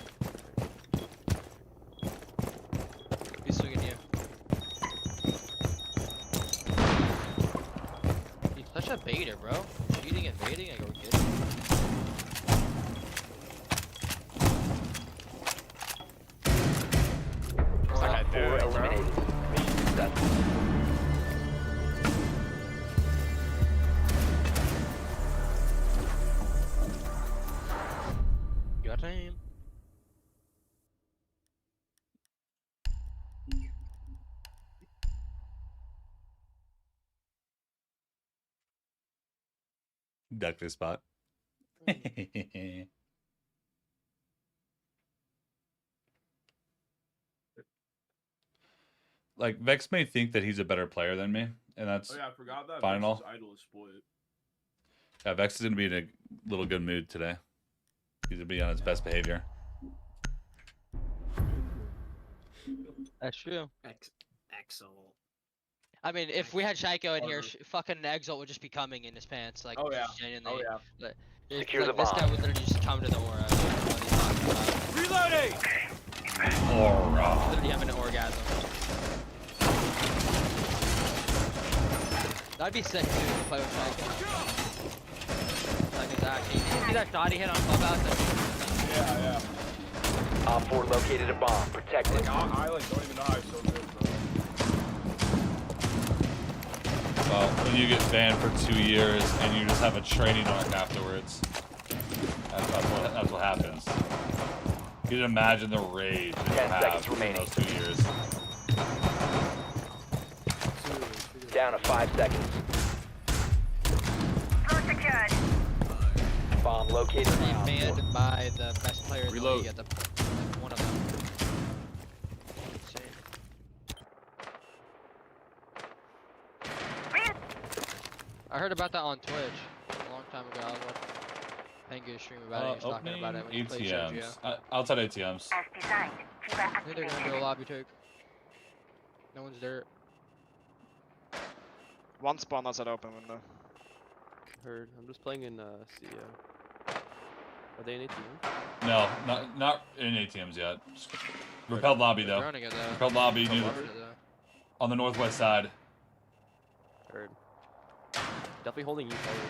He's swinging you. He's such a baiter, bro. Cheating and baiting, I go get him. Okay, Op 4 dude, bro. eliminated. Mission successful. Your time. Duck this spot. Like, Vex may think that he's a better player than me, and that's I forgot that. fine and all. Vex's idol is split. Yeah, Vex is going to be in a little good mood today. He's going to be on his best behavior. That's true. Excel. I mean, if we had Shaiko in here, fucking Exalt would just be coming in his pants, like, Oh, yeah. just genuinely. Oh, yeah. But Secure like, the this bomb. guy would literally just come to the aura. Like, what he's talking about. Reloading! Aura. Literally having an orgasm. That'd be sick too to play with Shaiko. Like exactly. You see that shot he hit on Clubhouse? Yeah. Op 4 located a bomb. Protect it. I like don't even know how he's so good, bro. Well, when you get banned for 2 years and you just have a training arc afterwards, that's what happens. You can imagine the rage that you 10 have seconds in remaining. those 2 years. Down to 5 seconds. Floor secured. Bomb located. Being on Op 4. banned by the best player in the Reload. league at the like, one of them. Insane. I heard about that on Twitch a long time ago. I was paying Mango stream about it. He was talking about it when he played Sergio. ATMs. Outside ATMs. As designed, Fever I think they're gonna do a activated. lobby take. No one's there. One spawn outside open window. Heard. I'm just playing in CEO. Are they in ATM? No, not in ATMs yet. Repelled lobby though. Running it though. Repelled lobby near Running it though. on the northwest side. Heard. Definitely holding you forward.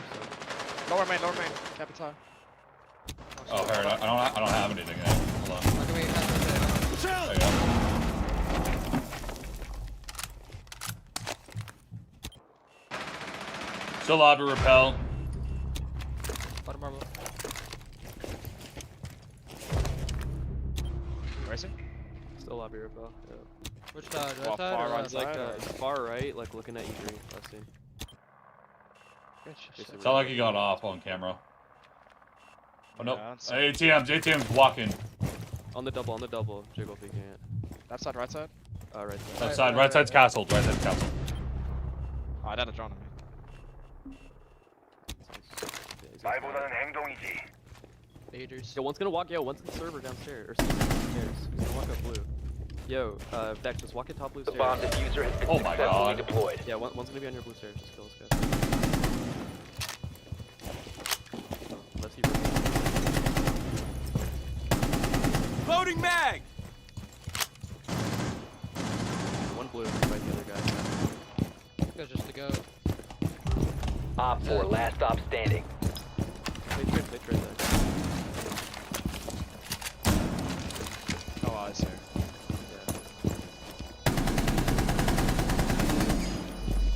So. Lower main, capital. Oh, heard. I don't have anything yet. Hold on. There you go. Still lobby repel. Bottom marble. Where is he? Still lobby repel. Yeah. Which side? Right Well, side far or right left? Like side, far right, like looking at E3. Last scene. It's not like he got off on camera. Oh no. Yeah, that's- ATM's walking. On the double. Jiggle peeking it. Left side, right side? Right side. Left side, right side's castled. Right side's castled. Oh, I had a drone on me. 말보다는 행동이지. Leaders. Yo, one's gonna walk. Yo, one's in the server downstairs. Or downstairs. He's gonna walk up blue. Yo, Dex, just walk at top blue The stairs. bomb diffuser has been Oh my successfully God. deployed. Yeah, one's gonna be on your blue stairs. Just kill this guy. Unless he. Loading mag! One blue, right the other guy. That's just to go. Op 4, last stop standing. They trade that. Oh, I see.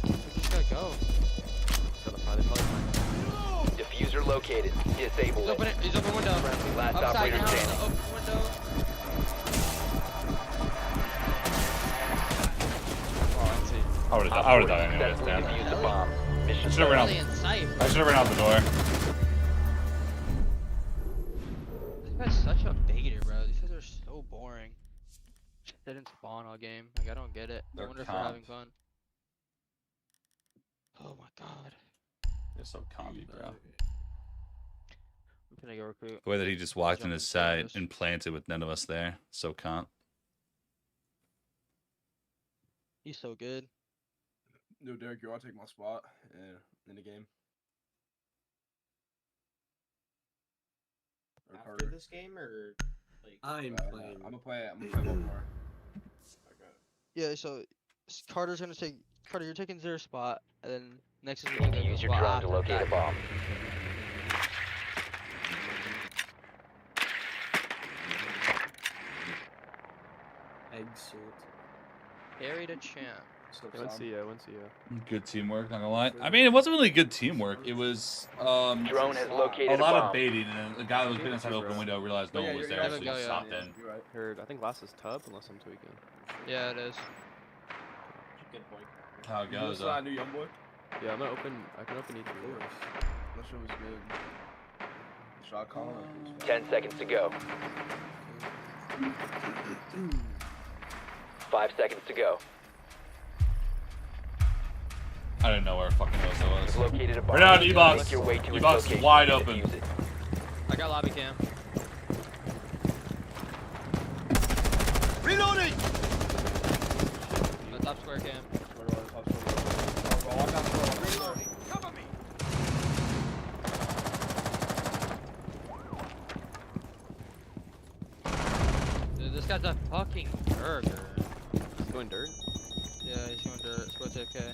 We just gotta go. Diffuser located. Disable it. He's open window. Last Upside operator down. standing. Open window. Oh, I see. I would've Op died 4 anyways. successfully Damn. defused the bomb. I Mission should have ran out. Really in sight. I should have ran out the door. This guy's such a baiter, bro. These guys are so boring. They didn't spawn all game. Like, I don't get it. I They're wonder if they're comped. having fun. Oh my god. You're so commie, bro. I'm gonna go recruit. The way that he just walked in Jump his in sight service. and planted with none of us there. So comp. He's so good. No, Derek, you want to take my spot in the game? Or After Carter? this game, or like? I'm playing. I'm gonna play one more. Okay. Yeah, so Carter's gonna take. Carter, you're taking their spot, and then next is gonna Need take to the use your spot drone to after locate that. a bomb. Exit. Carry the champ. One CEO. Good teamwork, not gonna lie. I mean, it wasn't really good teamwork. It was Drone has located a lot bomb. of baiting, and then the guy that was been inside open window realized no one was there, so he just stopped in. You're right. Heard. I think last is Tub, unless I'm tweaking. Yeah, it is. Good point. How it You goes. saw a new young boy? Yeah, I'm gonna open. I can open E3. That shit was good. Shot calling. 10 seconds to go. 5 seconds to go. I didn't know where fucking else I You've was. located a bomb. Right now, Make E-box. your way to its E-box location wide and open. defuse it. I got lobby cam. Reloading! The top square cam. Cover me! Dude, this guy's a fucking burger. He's going dirt. Yeah, he's going dirt. Let's go TFK.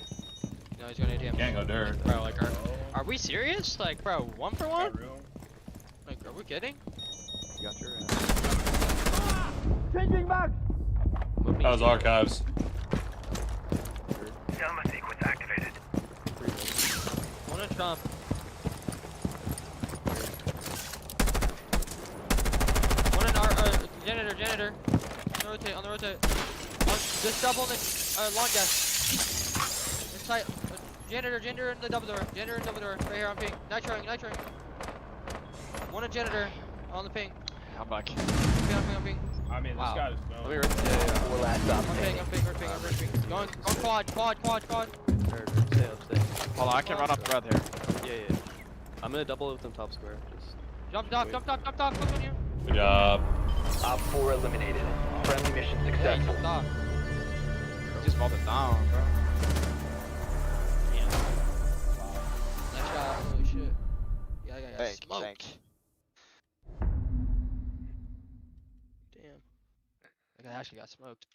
No, he's going ATM. Can't go dirt. Bro, like, are we serious? Like, bro, 1 for 1? Like, are we kidding? You got your ass. Changing back! That was archives. Gamma sequence activated. One in Trump. One in our janitor. On the rotate. Just double in the long gas. Inside. Janitor in the double door. Right here on ping. Nitroing. One in janitor on the ping. I'm back. On ping. I mean, Wow. this guy's Let me rip. Yeah. Four last stop On standing. ping. Going quad. Stay up. Hold on, I can run up red here. Yeah. I'm gonna double it with them top square. Just Jump off, jump off, jump off. Look on you. Good job. Op 4 eliminated. Friendly mission Hey, successful. jump off. Just vaulted down, bro. Nice shot. Holy shit. Yeah, I got Thank you, smoked. thank you. Damn. That guy actually got smoked.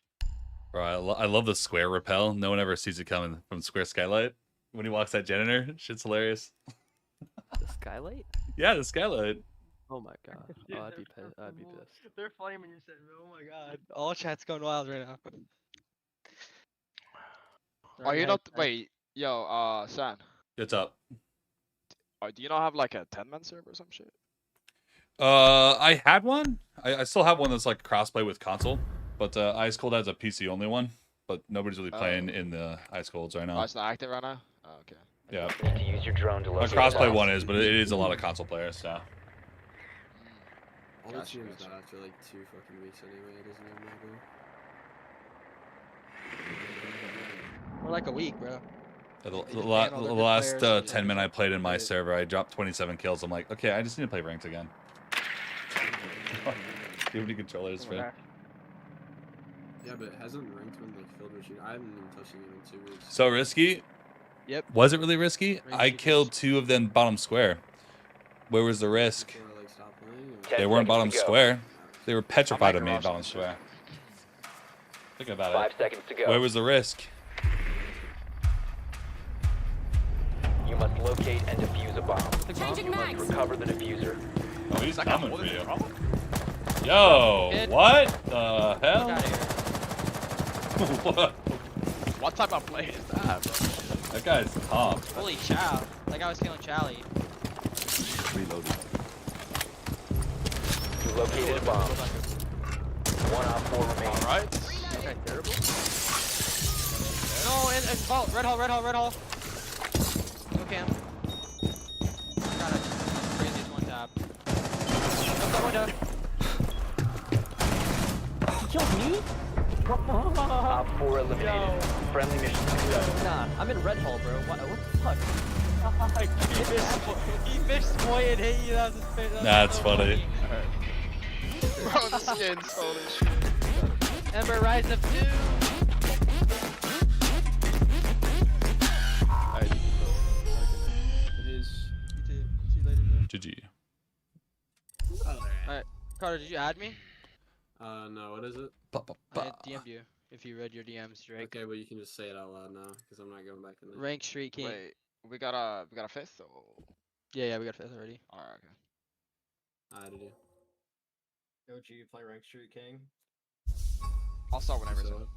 Bro, I love the square rappel. No one ever sees it coming from square skylight. When he walks that janitor, shit's hilarious. The skylight? Yeah, the skylight. Oh my god. Oh, I'd be pissed. I'd be pissed. They're funny when you said, oh my god. All chat's going wild right now. Are you not? Wait, yo, San. What's up? Do you not have like a 10-man server or some shit? I had one. I still have one that's like crossplay with console, but Ice Cold has a PC only one. But nobody's really playing in the Ice Colds right now. Oh, it's not active right now. Oh, okay. Yeah. Need to use your drone to A locate crossplay bombs. one is, but it is a lot of console players. So. All the teams die after like 2 fucking weeks anyway. It doesn't even matter. We're like a week, bro. The last 10 minutes I played in my server, I dropped 27 kills. I'm like, okay, I just need to play ranked again. Do you have any controllers, man? Yeah, but hasn't ranked been like filled with shooting? I haven't even touched it in 2 weeks. So risky? Yep. Was it really risky? I killed 2 of them bottom square. Where was the risk? Before I like stopped playing, or... They weren't bottom seconds to go. square. They were petrified of me garage bottom this square. Think about 5 it. seconds to go. Where was the risk? You must locate and defuse a bomb. Changing You must mags. recover the diffuser. Oh, he's That guy coming more for than you. a problem? Yo, Kid. what the Get hell? out of here. What? What type of play is that, bro? That guy's top. Holy chow. That guy was feeling chally. Reloading. You located a bomb. 1 op 4 remains. Alright. Okay, terrible. No, and vault. Red hole, red hole, red hole. Okay. Got it. Craziest one tap. Jump that window. He killed me? Op 4 eliminated. Friendly mission successful. Nah, I'm in red hole, bro. What the fuck? He fished boy and hit you. That was his face. That's funny. Bro, the skins, holy shit. Ember Rise of 2. It is. You too. See you later, bro. GG. Alright. Carter, did you add me? No, what is it? I DM'd you. If you read your DMs, Drake. Okay, well you can just say it out loud now, because I'm not going back in there. Rank Street King. Wait, we got a 5th? Or... Yeah, we got 5th already. Alright, okay. I added you. OG, play Rank Street King. I'll start whenever it's So, up.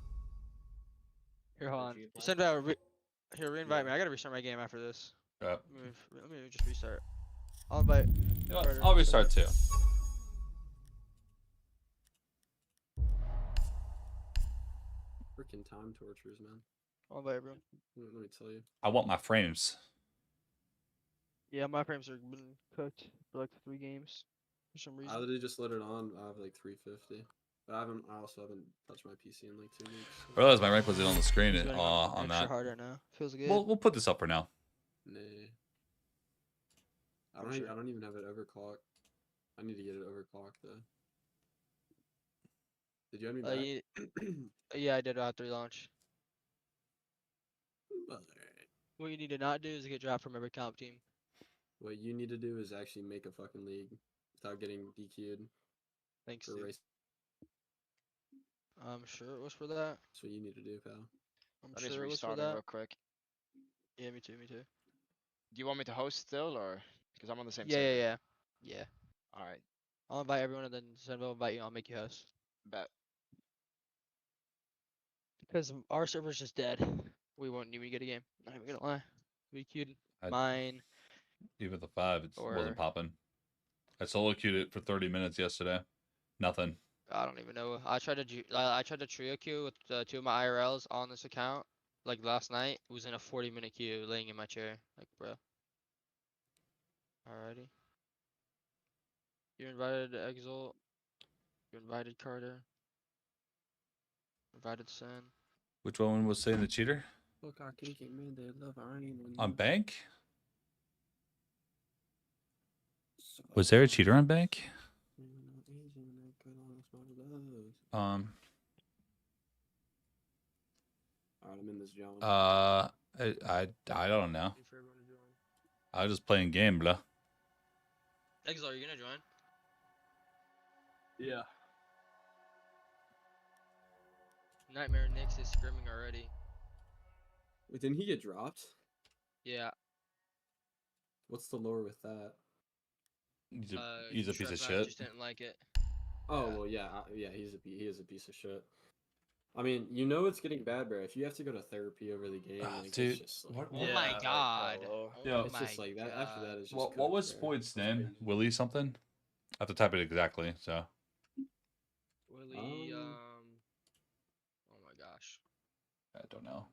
Here, hold on. Would you play? Send here, reinvite me. I gotta restart my game after this. Yeah. Let me just restart. I'll invite. You know what? Carter. I'll restart too. freaking time tortures, man. I'll invite everyone. Let me tell you. I want my frames. Yeah, my frames are been cooked for like 3 games for some I reason. literally just lit it on. I have like 350. But I also haven't touched my PC in like 2 weeks. I realized my rank wasn't on the screen It's going on extra that. hard right now. Feels good. We'll put this up for now. Nah. I I'm don't, sure. I don't even have it overclocked. I need to get it overclocked though. Did you have me back? Yeah, I did after launch. Alright. What you need to not do is get dropped from every comp team. What you need to do is actually make a fucking league without getting DQ'd. Thanks, for dude. race. I'm sure it was for that. That's what you need to do, pal. I'm Let me sure it was for restart it that. real quick. Yeah, me too, me too. Do you want me to host still, or because I'm on the same Yeah, server? yeah. All right, I'll invite everyone and then SenVale will invite you. I'll make you host. bet. Because our server's just dead. We won't even get a game. Not even gonna lie. We queued I- mine. Even the 5, it Or- wasn't popping. I solo queued it for 30 minutes yesterday. Nothing. I don't even know. I tried to I tried to trio queue with 2 of my IRLs on this account. Like last night, it was in a 40-minute queue, laying in my chair. Like, bro. Alrighty. You invited Exalt. You invited Carter. Invited Sen. Which one was saying the cheater? Look, I can't man, they love iron. On bank? Was there a cheater on bank? Alright, I'm in this zone. I don't know. I was just playing game, blah. Exile, are you gonna join? Yeah. Nightmare Nix is screaming already. Wait, didn't he get dropped? Yeah. What's the lore with that? He's a piece of shit. Just didn't like it. Oh well, yeah, yeah. He is a piece of shit. I mean, you know it's getting bad, bro. If you have to go to therapy over the game, like, dude, it's just like, Oh my god. it's just like that. After that, it's just. What was Boyd's name? Willie something? I have to type it exactly. So. Willie. Oh my gosh. I don't know.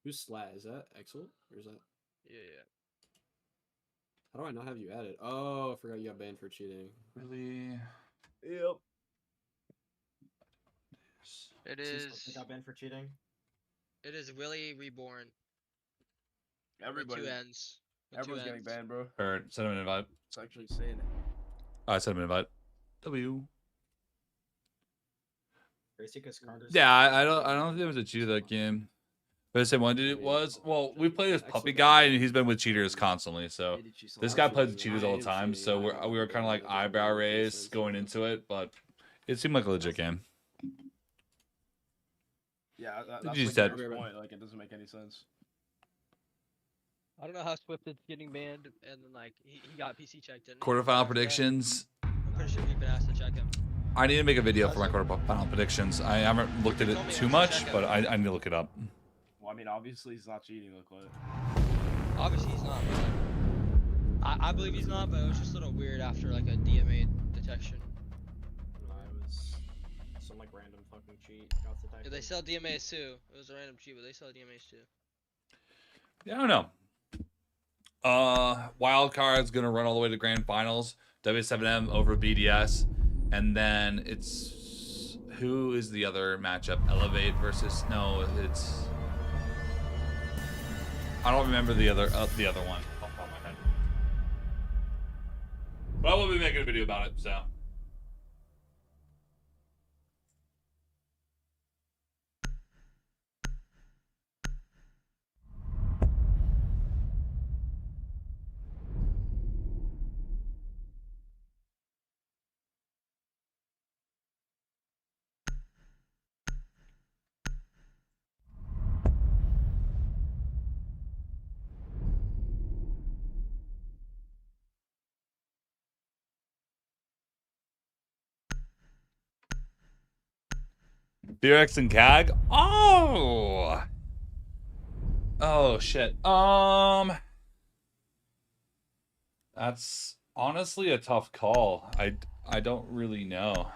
Who's Slat? Is that Excel or is that? Yeah. How do I not have you added? Oh, I forgot you got banned for cheating. Really? Yep. It Since is. got banned for cheating. It is Willie Reborn. Everybody. With 2 N's. With 2 Everyone's getting N's. banned, bro. Alright, send him an invite. It's actually saying it. I sent him an invite. W. Yeah, I don't think there was a cheater that game. But the same one dude was, well, we play this puppy guy and he's been with cheaters constantly, so this guy plays with cheaters all the time, so we were kind of like eyebrow raised going into it, but it seemed like a legit game. Yeah, that's You like said- the first point. Like, it doesn't make any sense. I don't know how Swift is getting banned, and then like he got PC checked in. Quarterfinal predictions. I'm pretty sure we've been asked to check him. I need to make a video for my quarterfinal predictions. I haven't looked at it too much, but I need to look it up. Well, I mean, obviously he's not cheating. Look what. Obviously he's not. But I believe he's not, but it was just a little weird after like a DMA detection. It was some like random fucking cheat. Got detected. Yeah, they sell DMAs too. It was a random cheat, but they sell DMAs too. Yeah, I don't know. Wild card's gonna run all the way to grand finals. W7M over BDS, and then it's who is the other matchup? Elevate versus it's. I don't remember the other one off the top of my head. But I will be making a video about it. So. BRX and CAG. Oh shit. That's honestly a tough call. I don't really know.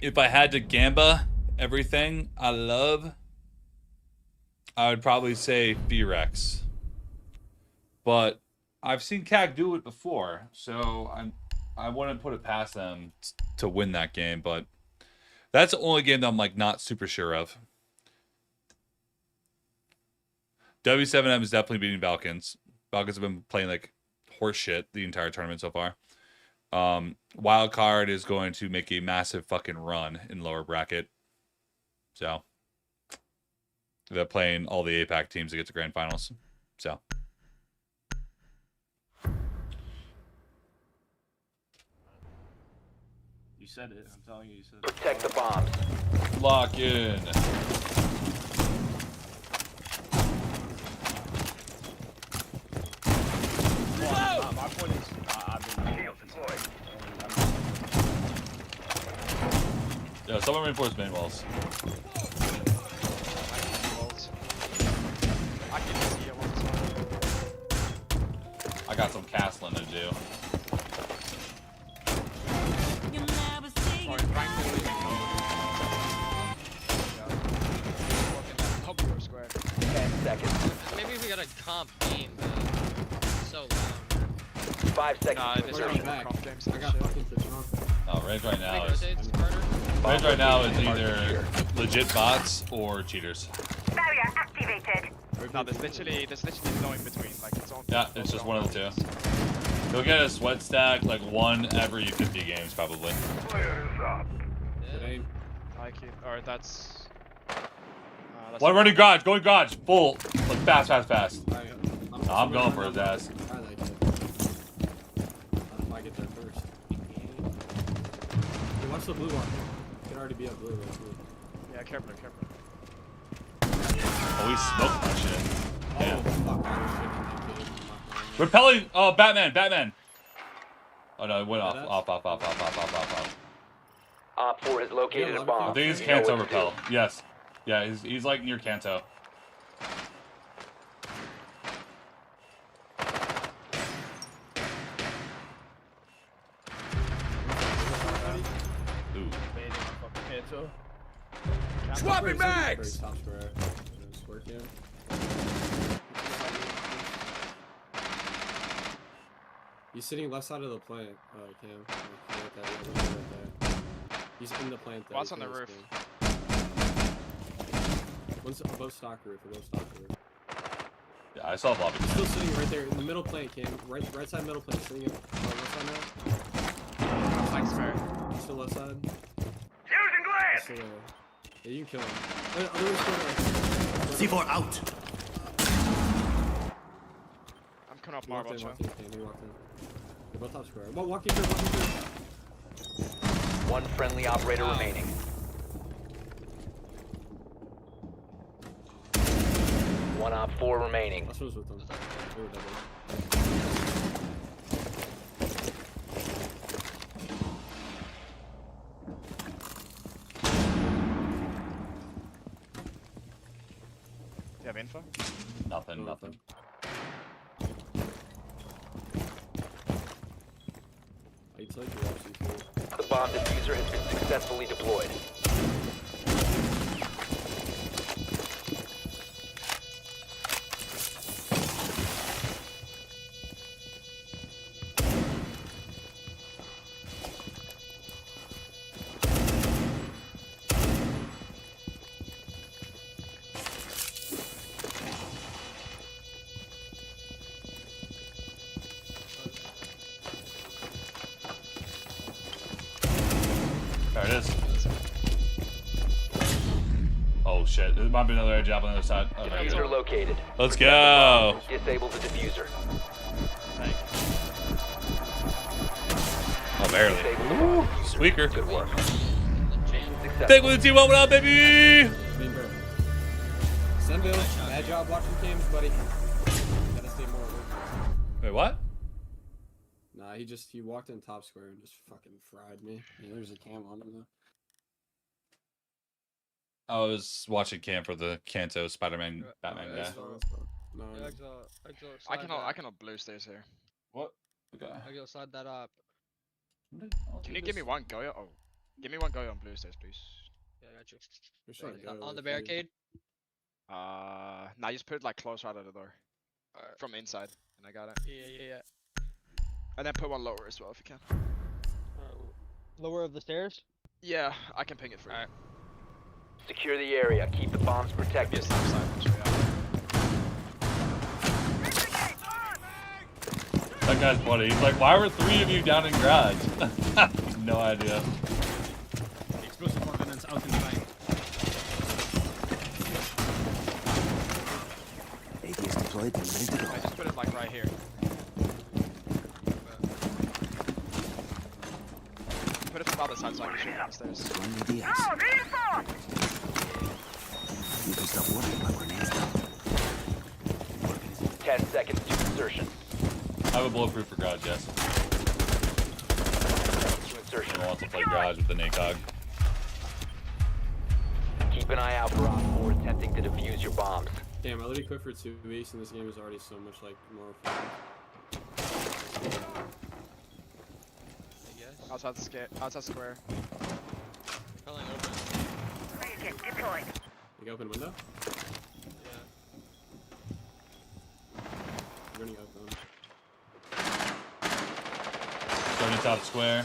If I had to gamba everything I love, I would probably say BRX. But I've seen CAG do it before, so I wouldn't put it past them to win that game, but that's the only game that I'm like not super sure of. W7M is definitely beating Balkans. Balkans have been playing like horse shit the entire tournament so far. Wild card is going to make a massive fucking run in lower bracket. So they're playing all the APAC teams to get to grand finals. So You said it. I'm telling you, you said it. Protect the bombs. lock in. Well, my point is, I've been Yeah, someone reinforce main walls. I can see it once. I got some castling to do. Square. 10 seconds. Maybe we got a comp game, but it's so long. 5 seconds. Nah, to this insertion. is comp games. I got fucking switching off. No, Rage right now Hey, is rotates, Carter. either legit bots or cheaters. Barrier activated. No, there's literally no in between. Like it's on. Yeah, it's just one of the two. You'll get a sweat stack like one every 50 games probably. Player is up. Or that's. One running garage, going garage, full, like fast. No, I'm going for his ass. If I get there first. Hey, watch the blue one. It could already be up blue. Right? Yeah, careful. Oh, he smoked that shit. Damn. Oh, fuck. Repelling. Oh, Batman. Oh no, it went off. Op 4 has located a bomb. I think he's You know Kanto what to do. repel. Yes. Yeah, he's like near Kanto. Ooh. Swapping bags! He's sitting left side of the plant, Cam. Right there. He's in the plant though. What's on the roof? One's above stock roof. Yeah, I saw Bobby. He's still sitting right there in the middle plant, Cam. Right side middle plant. Sitting in left side now. Thanks, Mary. Still left side. Using glass. Still there. Yeah, you can kill him. Other one's C4 out. I'm coming off Marble. Marble. They walked in. They're both top square. Walking through. One friendly operator remaining. One op 4 remaining. That's what was with them. They were double. Do you have info? Nothing. The bomb diffuser has been successfully deployed. There it is. Oh shit, there might be another air job on the other side. Oh, there you Diffuser go. located. Let's go. Disable the diffuser. Oh, barely. Ooh, squeaker. Good work. Take with the team, what up, baby? SenVale, bad job watching games, buddy. Gotta stay more alert. Wait, what? Nah, he walked in top square and just fucking fried me. Yeah, there's a cam on him though. I was watching Cam for the Kanto Spider-Man Batman guy. No, I cannot blue stairs here. What? Okay. I'll slide that up. Can you give me one Goya? Oh, give me one Goya on blue stairs, please. Yeah, I got you. On the barricade? Nah, just put it like close right at the door. From inside, and I got it. Yeah. And then put one lower as well if you can. Lower of the stairs? Yeah, I can ping it for you. Alright. Secure the area. Keep the bombs protected. That guy's funny. He's like, why were 3 of you down in garage? No idea. Explosive ordnance out in the line. AD is deployed and ready to go. I just put it like right here. Put it from the other side so I can shoot down the stairs. You can stop working my grenades now. 10 seconds to insertion. I have a bulletproof for garage, yes. To insertion. Someone wants to play garage with the NACOG. Keep an eye out for Op 4 attempting to defuse your bombs. Damn, I literally quit for 2 weeks and this game is already so much like more fun. Outside square. Calling open. Deployed. You can open window? Yeah. Running open. Starting top square.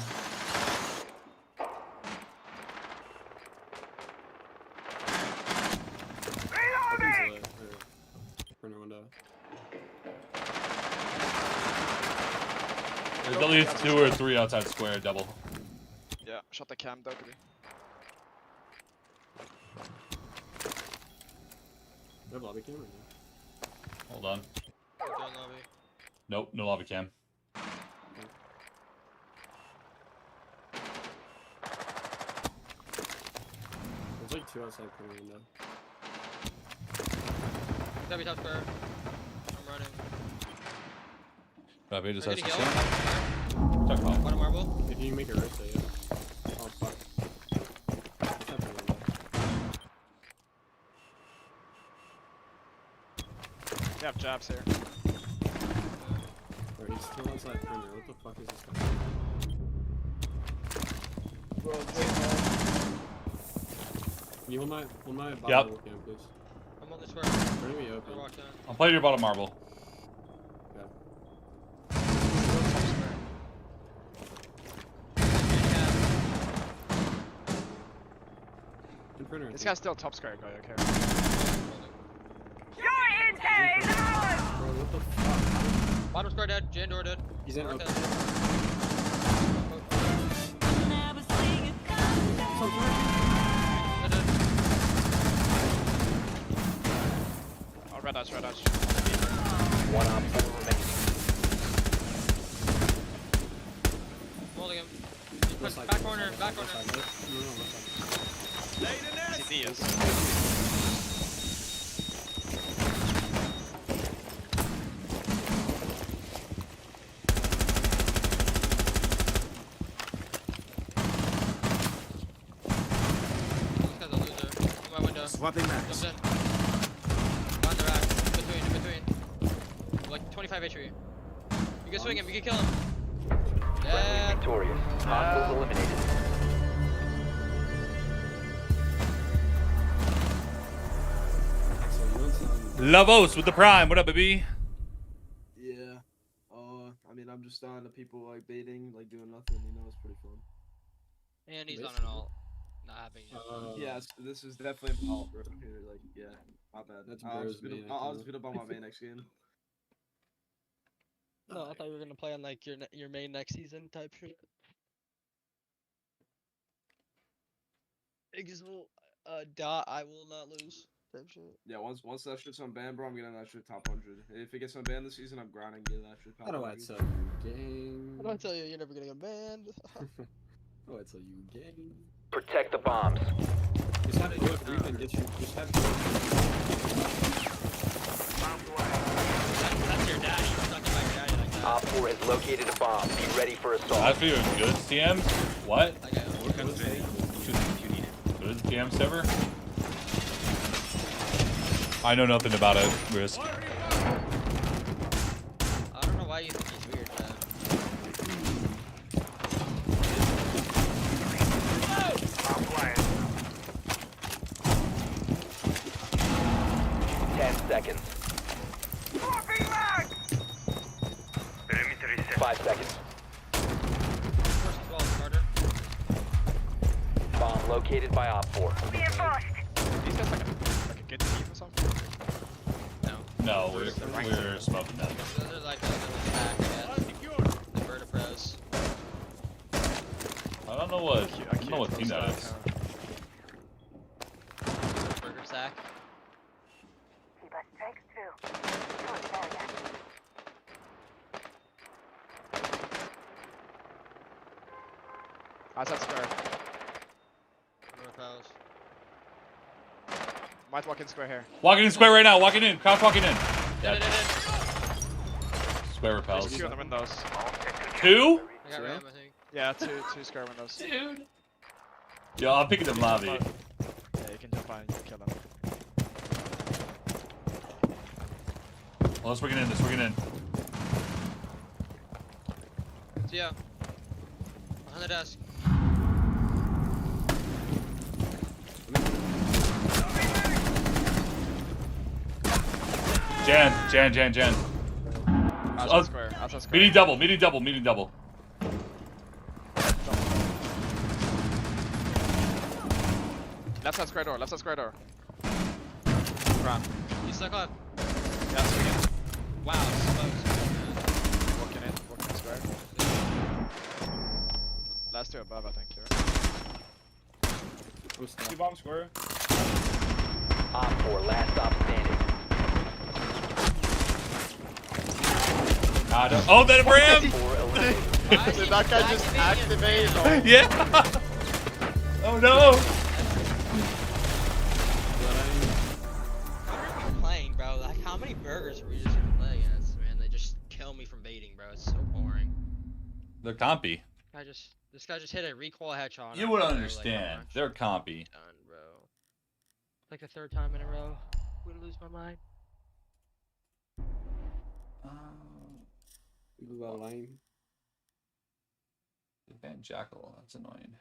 least 2 or 3 outside square, double. Yeah, shot the cam, though. No lobby cam or no? Hold on. Don't lobby. Nope, no lobby cam. There's like 2 outside corner window. Heavy top square. I'm running. Robbie just has to Heal. see. Talk about. Bottom marble. If you make a rush, yeah. Oh fuck. What's happening window? They have jabs here. Bro, he's still outside corner. What the fuck is this guy? Bro, Can you hold my bottom Yep. level cam, please? I'm on this square. Bring me open. I'll play your bottom marble. Yeah. This guy's still top square, guy, okay. You're insane! Bro, what the fuck? Bottom square dead. Jan door dead. He's in Mark open. that. Oh, red dodge, red dodge. 1 op 4 remaining. Holding him. Left side, Back corner. Back left corner. side, left. No, left side. CT is. This guy's a loser. In my window. Swapping max. Jumps in. On the rack. In between. Like 25 HP. You can swing him. You can kill him. Friendly victorious. Hostiles eliminated. Lavos with the prime. What up, baby? Yeah. I mean, I'm just starting to people like baiting, like doing nothing. You know, it's pretty fun. And he's on an alt. Not having it. Yeah, this is definitely an alt, bro. Here, like, yeah, my bad. That's I'll Bro's just beat main up, I'll account. just beat up on my main next game. No, I thought you were gonna play on like your main next season type shit. Exil, dot, I will not lose type shit. Yeah, once that shit's unbanned, bro, I'm getting that shit top 100. If it gets unbanned this season, I'm grinding getting that shit top How do 100. I tell you, gang? How do I tell you you're never gonna get banned? How do I tell you, gang? Protect the bombs. Just have Bullet Reap and get you. Just have That's your daddy. You're talking about your daddy like that. Op 4 has located a bomb. Be ready for assault. I feel good, TM. What? Okay. Good TM server? I know nothing about it, Risk. I don't know why you think he's weird, man. 10 seconds. 5 seconds. First 12, Carter. Bomb located by Op 4. Reinforced. These guys like a good team or something? No, we're smoking them. Those are like the back again. The vertebras. I don't know what team that is. Burger sack. Keep us strikes through. Don't fail yet. Outside square. North house. Might walk in square here. Walking in square right now. Walking in. Crouch walking in. Dead. Square repels. There's 2 on the windows. 2? I got ram, I think. Yeah, two square windows. Dude. Yo, I'm picking them lobby. Yeah, you can jump on and you can kill them. Well, let's working in. Let's working in. So yeah. On the desk. Jan. Outside square. Outside square. Meeting double. Left side square door. Run. He's stuck up. Yeah, swing it. Wow, smokes. Walking in square. two above, I think, too. Two bomb square. Op 4, last stop standing. Oh, that Bram! Did that guy just activate? Oh. Yeah! Oh no! How are we playing, bro? Like, how many burgers are we just gonna play against, man? They just kill me from baiting, bro. It's so boring. They're compy. This guy just hit a recoil headshot. on You us, would bro, understand. Like, They're compy. done, bro. Like the third time in a row. I'm gonna lose my mind. Lane. Van Jackal, that's annoying.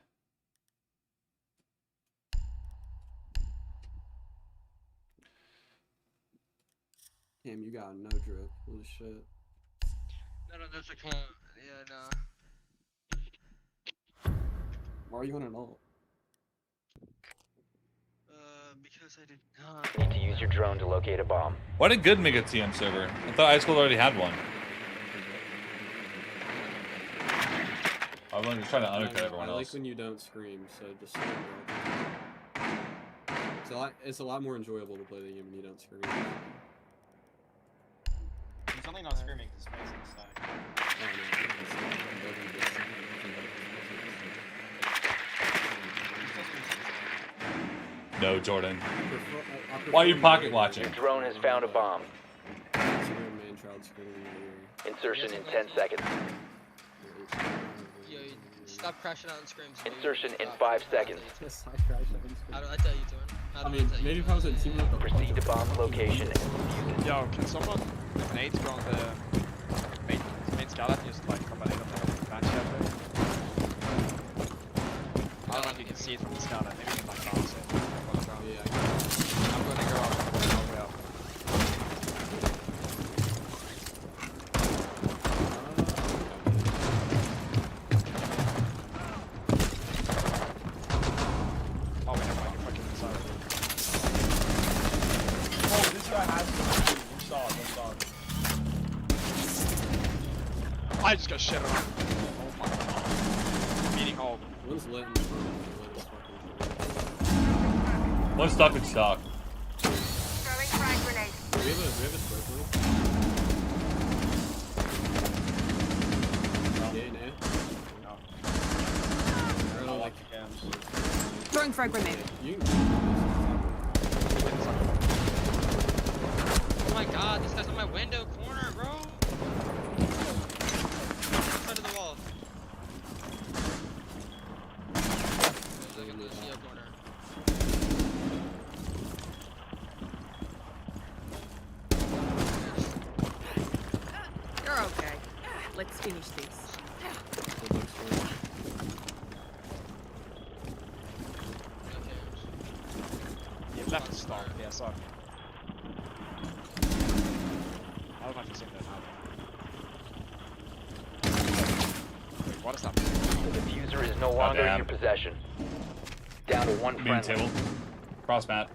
Damn, you got no drip. Holy shit. No, there's a con. Yeah, no. Why are you on an ult? Because I did Need to use your drone to locate a bomb. Why did Good make a TM server? I thought Ice Cold already had one. I was just trying to undercut everyone I else. like when you don't scream, so just it's a lot more enjoyable to play the game when you don't scream. He's only not screaming because space on the side. No, Jordan. Why are you pocket watching? Your drone has found a bomb. Insertion in 10 seconds. Yo, stop crashing out and screams. Insertion in 5 seconds. How do I tell you, Jordan? I mean, maybe if I was a team with a Proceed to bomb location. Yo, can someone with nades go on the main skylight and just like combine up the bench out there? I don't know if you can see it from the skylight. Maybe you can like bounce it. Yeah, I'm gonna go all the way up. Oh, wait, never mind. You're fucking inside. Oh, this guy has to be. We saw it. I just got shit on. Oh my god. Meeting hole. One's lit in the front, one's fucking One's stuck in stock. Throwing frag grenade. we have a smoke room. Yeah, no. I don't like the cams. Throwing frag grenade. Oh my god, this guy's on my window corner, bro. Side of the wall. There's like a Lucio corner. You're okay. Let's finish this. Yeah, left to start. Yeah, sorry. I don't know if you've seen that now. Wait, what is happening? The diffuser is no longer in your possession. Down to one Main friendly. table. Cross map.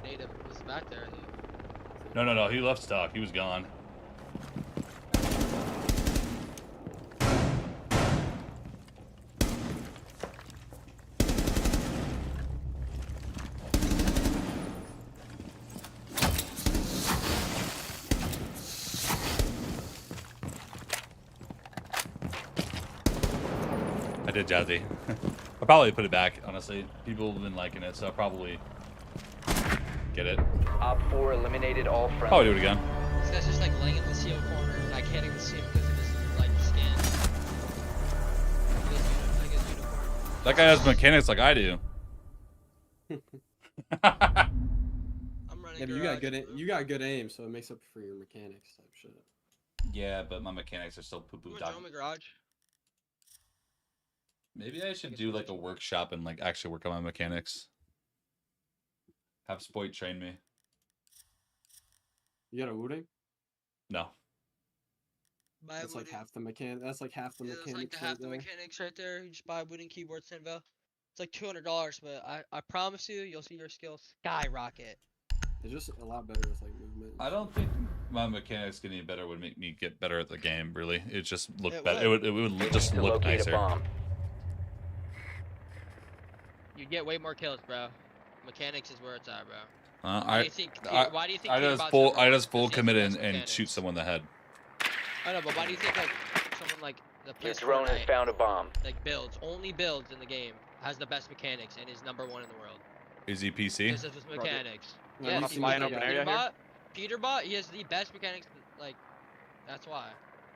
Native was back there. No. He left stock. He was gone. I did Jazzy. I'll probably put it back, honestly. People have been liking it, so I'll probably get it. Op 4 eliminated all friendly. Probably do it again. This guy's just like laying in the CO corner, and I can't even see him because of his like scan. Like his uniform. That guy has mechanics like I do. I'm running. Yeah, but you got good aim, so it makes up for your mechanics type shit. Yeah, but my mechanics are still poo-poo dog. my garage. Maybe I should do like a workshop and like actually work on my mechanics. Have Spoit train me. You got a Wooding? No. That's like half the mechanic. That's like half the mechanics. That's like right half the there. mechanics right there. You just buy a wooden keyboard, SenVale. It's like $200, but I promise you'll see your skills skyrocket. It's just a lot better with like movement. I don't think my mechanics getting better would make me get better at the game. Really, it just look It better. would. It would You just need to look locate a nicer. bomb. You get way more kills, bro. Mechanics is where it's at, bro. I Why do you think Peter Bot's full number I one? just full 'Cause he has the commit best and shoot mechanics. someone in the head. I know, but why do you think like someone like the Your plays drone has Fortnite, found a bomb. like only builds in the game, has the best mechanics and is number 1 in the world? Is he PC? This is his mechanics. Yeah, Yes, wanna he fly was in open area here? Peterbot, he has the best mechanics. Like, that's why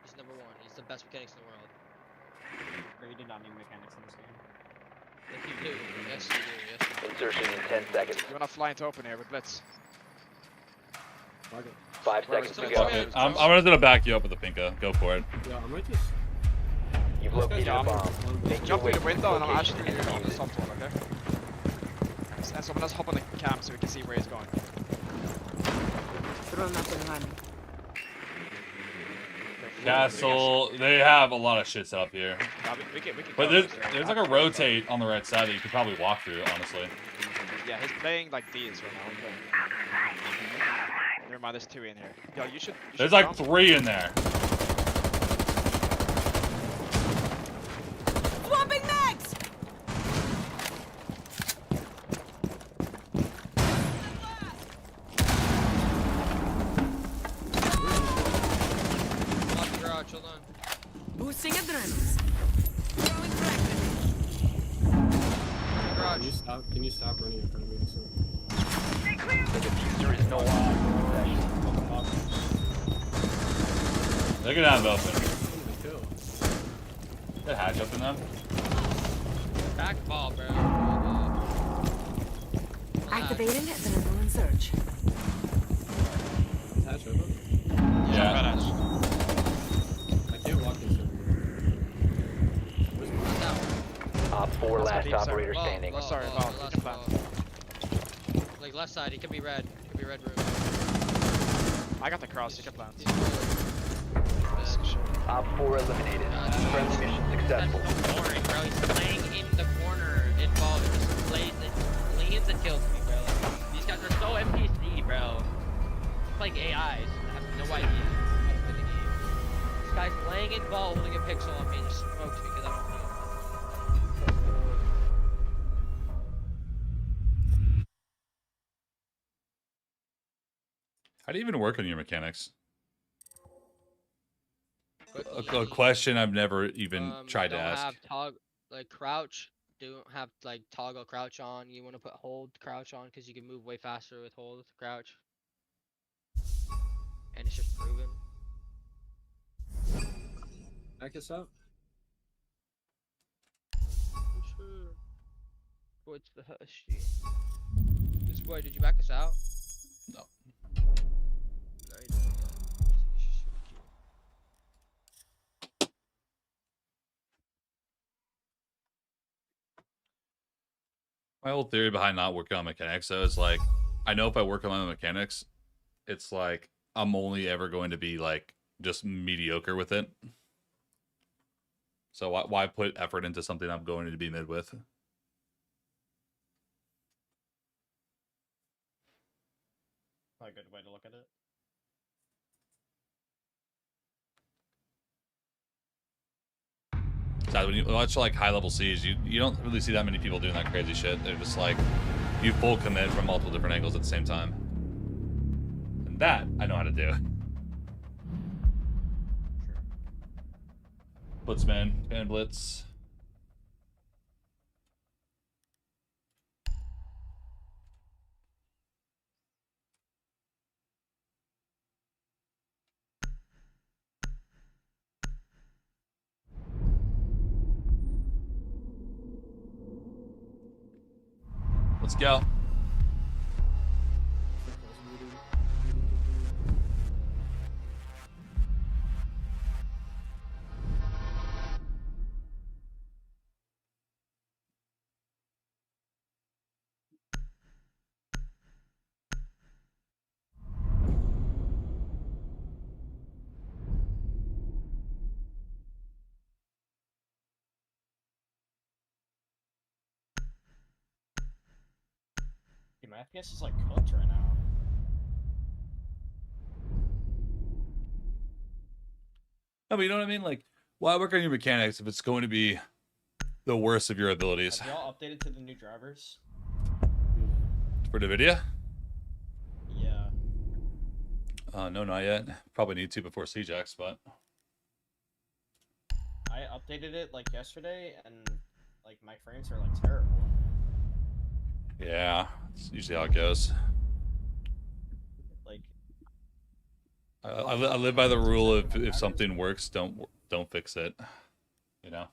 he's number 1. He's the best mechanics in the world. Or you did not need mechanics in this game. Yes, you do. Yes, you do. Yes. You do. Insertion in 10 seconds. You wanna fly into open air with Blitz? 5 Where seconds is to it? go. Fuck it. I'm just gonna back you up with the Pinka. Go for it. Yeah, I might just. You've located a bomb. Make your Jump way through to the window and I'm location actually and on the defuse it. soft one, okay? And someone else hop on the cam so we can see where he's going. Castle. They have a lot of shit set up here. Nah, we can But go. there's like a rotate on the right side that you could probably walk through. Honestly. Yeah, he's playing like these right now. Never mind, there's 2 in here. Yo, you should There's like jump. 3 in there. Swapping mags! Lock the garage. Hold on. Boosting adrenals. Throwing fragment. Garage. Can you stop running in front of me? So... The diffuser is no longer in possession. They're gonna have it open. They hatch open them. Back ball, bro. Activating adrenaline surge. Hatch open? Yeah. I can't walk into it. Op 4 last deep, sir. operator standing. Oh, sorry, Val. You can plant. Like left side, he could be red. Could be red room. I got the cross, you can plant. Op 4 eliminated. Friendly mission successful. That's so boring, bro. He's playing in the corner. Involved. He just plays it. Cleans and kills me, bro. These guys are so NPC, bro. Playing AIs. I have no idea how to play the game. This guy's playing involved, holding a pixel on me, and just smokes me because I don't see him. How do you even work on your mechanics? A question I've never even tried to Don't ask. have like crouch. Don't have like toggle crouch on. You want to put hold crouch on because you can move way faster with hold crouch. And it's just proven. Back us up. Sure. What's the hush? This boy, did you back us out? No. No, you didn't. My whole theory behind not working on mechanics, though, is like, I know if I work on my mechanics, it's like I'm only ever going to be like just mediocre with it. So why put effort into something I'm going to be mid with? Probably a good way to look at it. So when you watch like high level Cs, you don't really see that many people doing that crazy shit. They're just like, you full commit from multiple different angles at the same time. And that I know how to do. Blitzman, and blitz. Let's go. Dude, my FPS is like cooked right now. No, but you know what I mean? Like, why work on your mechanics if it's going to be the worst of your abilities? Have y'all updated to the new drivers? For NVIDIA? Yeah. No, not yet. Probably need to before CJX, but I updated it like yesterday, and like my frames are like terrible. yeah, it's usually how it goes. Like, I live by the rule of if something works, don't fix it. You know,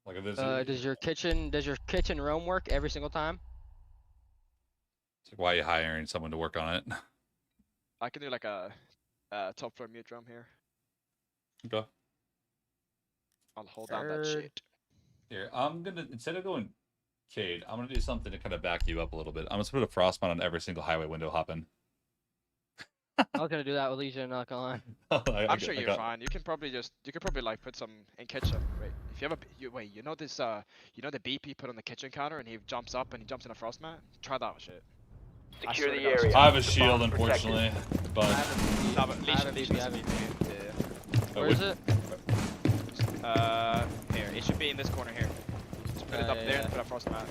like if there's Does your kitchen roam work every single time? it's like, why are you hiring someone to work on it? I can do like a top floor mute drum here. Okay. I'll hold down that shit. Here, I'm gonna instead of going Cade, I'm gonna do something to kind of back you up a little bit. I'm gonna put a frostbite on every single highway window hopping. I was gonna do that with Legion, not gonna lie. I'm sure you're fine. You can probably like put some in kitchen. Wait, if you have you know this you know the beep you put on the kitchen counter and he jumps up and he jumps in a frost mat? Try that shit. Secure the area. I have a shield, unfortunately, but Where is it? Here. It should be in this corner here. Just put it up there and put a frost mat.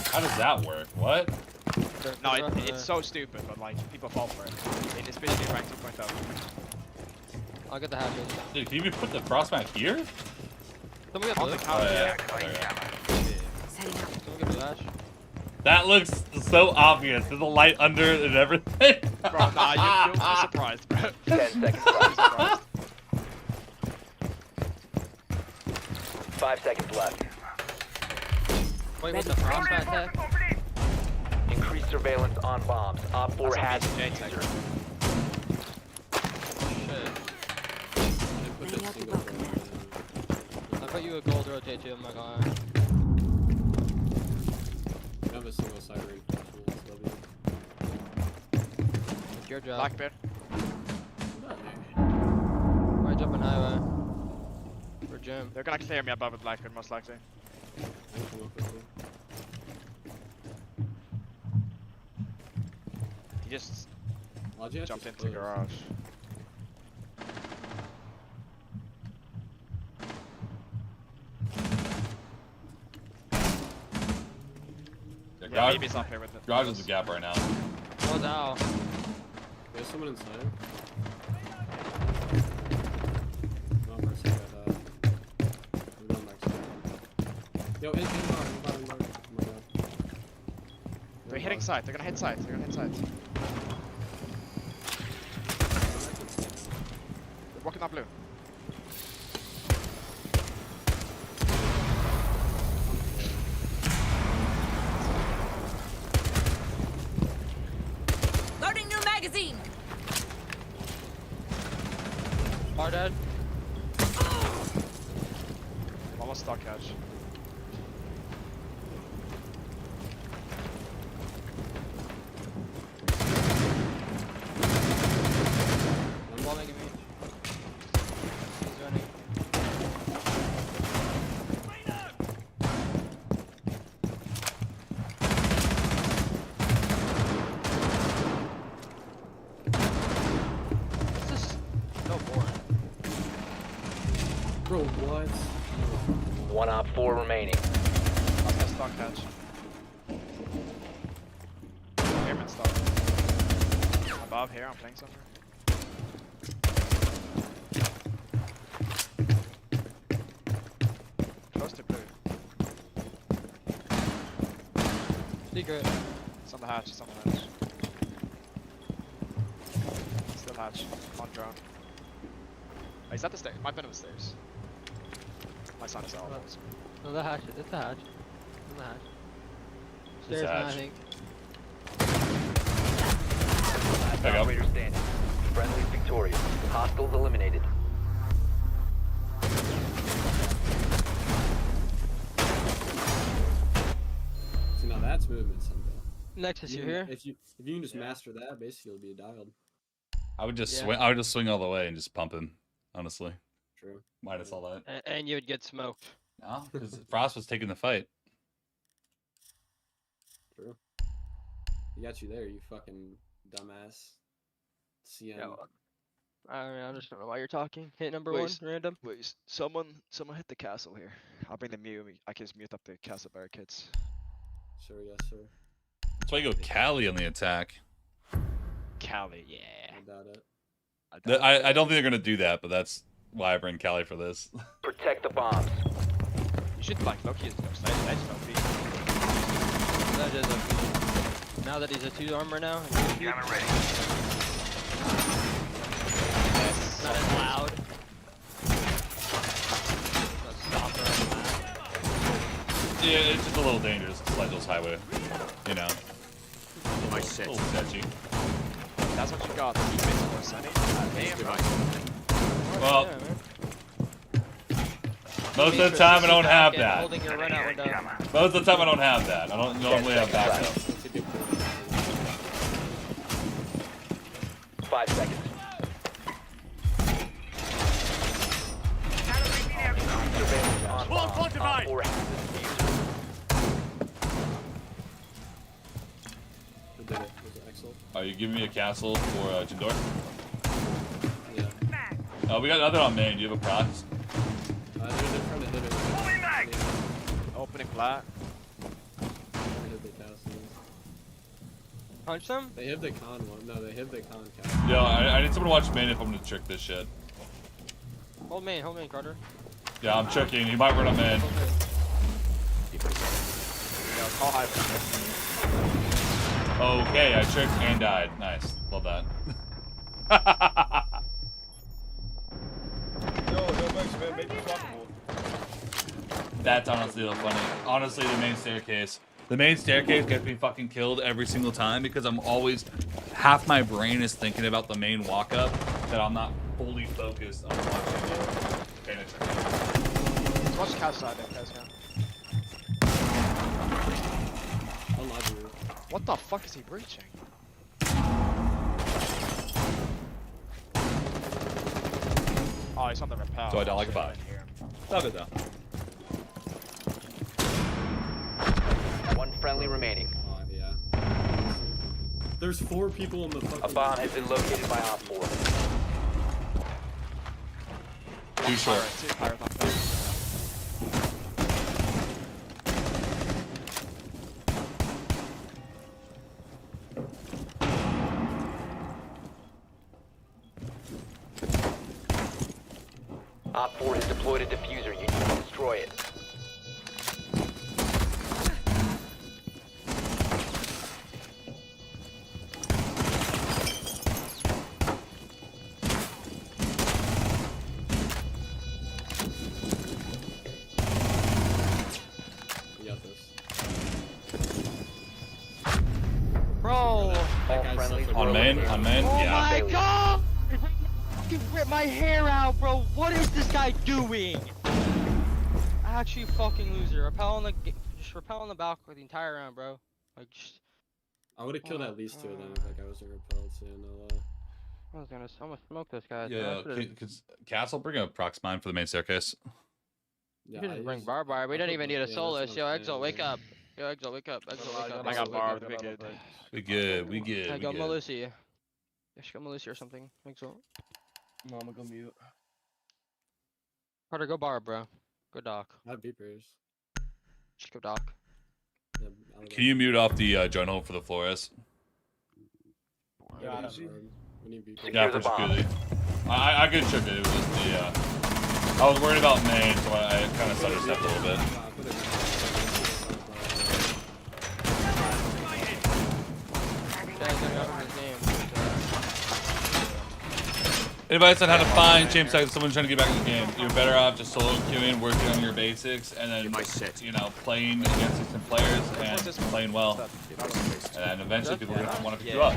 How does that work? What? No, it's so stupid, but like people fall for it. It's basically rank 2.0. I'll get the hatches. Dude, can you even put the frostmat here? Someone get blue. Someone get blue hatch. That looks so obvious. There's a light under it and everything. Bro, nah, you'll be surprised, bro. 10 seconds left. 5 seconds left. Wait, what's the frostbite tech? Increased surveillance on bombs. Op 4 has Shit. I put you a gold rotate too, I'm not gonna lie. I have a single side reinforcement. It's your job. Blackbeard. Right, jumping highway. For Jim. They're gonna clear me above with Blackbeard, most likely. He just jumped into the garage. Yeah, maybe it's up here with it. Garage is a gap right now. Oh, no. There's someone inside. Yo, in bar. Oh my god. They're hitting side. They're gonna hit side. They're walking up blue. Loading new magazine. Bar dead. Almost stuck catch. Wall making me. He's running. This is so boring. Bro, what? 1 Op 4 remaining. I'm gonna stuck catch. Airman stuck. Above here, I'm playing somewhere. Close to blue. Secret. It's on the hatch, it's on the hatch. Still hatch. On drone. Oh, is that the stairs? Might be on the stairs. My son is out. No, the hatch. It's the hatch. It's the hatch. It's Stairs, the man, I hatch. think. There you go. Operator standing. Friendly victorious. Hostiles eliminated. See, now that's movement, SenVale. Nexus, you here? If you can just master that, basically it'll be dialed. I would just Yeah. swing. I would just swing all the way and just pump him. Honestly, True. minus all that. And you'd get smoked. No, because Frost was taking the fight. True. He got you there, you fucking dumbass. CM. I just don't know why you're talking. Hit number Wait, one, random. Wait, someone hit the castle here. I'll bring the mute. I can just mute up the castle barricades. Sure, yes, sir. That's why you go Cali on the attack. Cali, yeah. I doubt it. I don't think they're gonna do that, but that's why I bring Cali for this. Protect the bombs. You should like Loki is ghost. That's Loki. That is OP. Now that he's a 2 armor now. Camera ready. Not as loud. Yeah, it's just a little dangerous to slide those highway. You know. My A set. little sketchy. That's what you got. Keep it more sunny. Well, most of the time I don't have that. Holding your run out window. Most of the time I don't have that. I don't normally have backup. 5 seconds. Surveillance on Wall bomb. fortified. Op 4 has the diffuser. Who did it? Was it Axel? Are you giving me a castle for Jindor? Yeah. We got nothing on main. Do you have a prox? They're trying to hit it. Opening flat. Hit the castles. Punch them? They hit the con one. No, they hit the con castle. Yo, I need someone to watch main if I'm gonna trick this shit. Hold main, Carter. Yeah, I'm tricking. He might run a main. Call high. Okay, I tricked and died. Nice. Love that. That's honestly the funny. Honestly, the main staircase. The main staircase gets me fucking killed every single time because I'm always... Half my brain is thinking about the main walk-up that I'm not fully focused on watching the penetrate. Watch the side there, guys. What the fuck is he breaching? Oh, he's on the rappel. So I don't like a bot. Love it though. One friendly remaining. Oh, yeah. There's 4 people in the fucking... A bomb has been located by Op 4. Too short. Op 4 has deployed a diffuser. You need to destroy it. We got this. Bro! All friendlies On main? On main? Oh Yeah. my god! You rip my hair out, bro! What is this guy doing? Actually fucking loser. Repel on the... Just repel on the balcony the entire round, bro. Like, just... I would have killed at least 2 of them if that guy wasn't repelled, so no lie. I'm gonna smoke this guy. Yeah, Castle, bring a prox mine for the main staircase. You can just bring Barbar. We don't even need a Solus. Yo, Exo, wake up. Yo, Exo, wake up. Exo, wake up. I got Barb. We good. We good. We good. I We got good. Melusi. I should go Melusi or something. Exo. No, I'm gonna go mute. Carter, go Barb, bro. Go Doc. I have beepers. Just go Doc. Yeah, Can you mute off the joint hole for the Flores? Yeah, we need beepers. Yeah, for Jacuzzi. I could trick it. It was just the. I was worried about main, so I kind of sidestepped a little bit. Anybody said how to find James like someone trying to get back in the game? You're better off just solo queuing, working on your basics, and then you know playing against different players and playing well. And eventually people are gonna want to pick you up.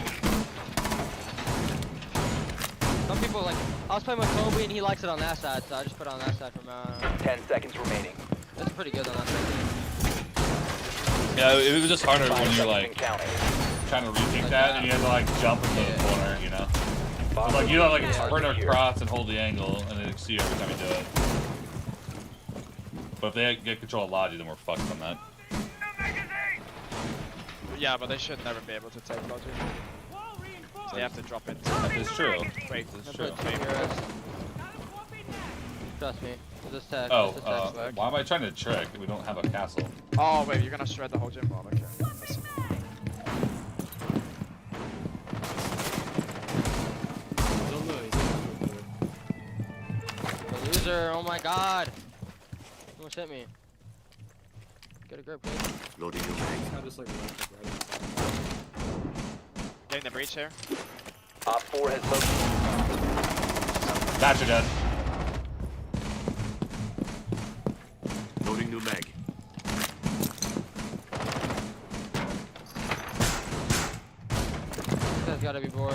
Some people like I was playing with Kobe and he likes it on that side, so I just put it on that side from 10 seconds remaining. That's pretty good on that side. Yeah, it was just harder when you're like trying to retake that and you have to like jump into the corner, you know. So, like you don't like turn across and hold the angle and then see every time you do it. But if they get control of Logi, then we're fucked on that. Yeah, but they should never be able to take Logi. They have to drop it. That is true. Wait, This is I'm true. gonna put two near us. Trust me. This tech. Oh, this is tech swag. why am I trying to trick? We don't have a castle. Oh wait, you're gonna shred the whole gym bomb. Okay. That's- The loser. Oh my god. Almost hit me. Get a grip, kid. Loading your mag. Getting the breach here. Op 4 has located. Thatcher dead. Loading new mag. This guy's gotta be bored.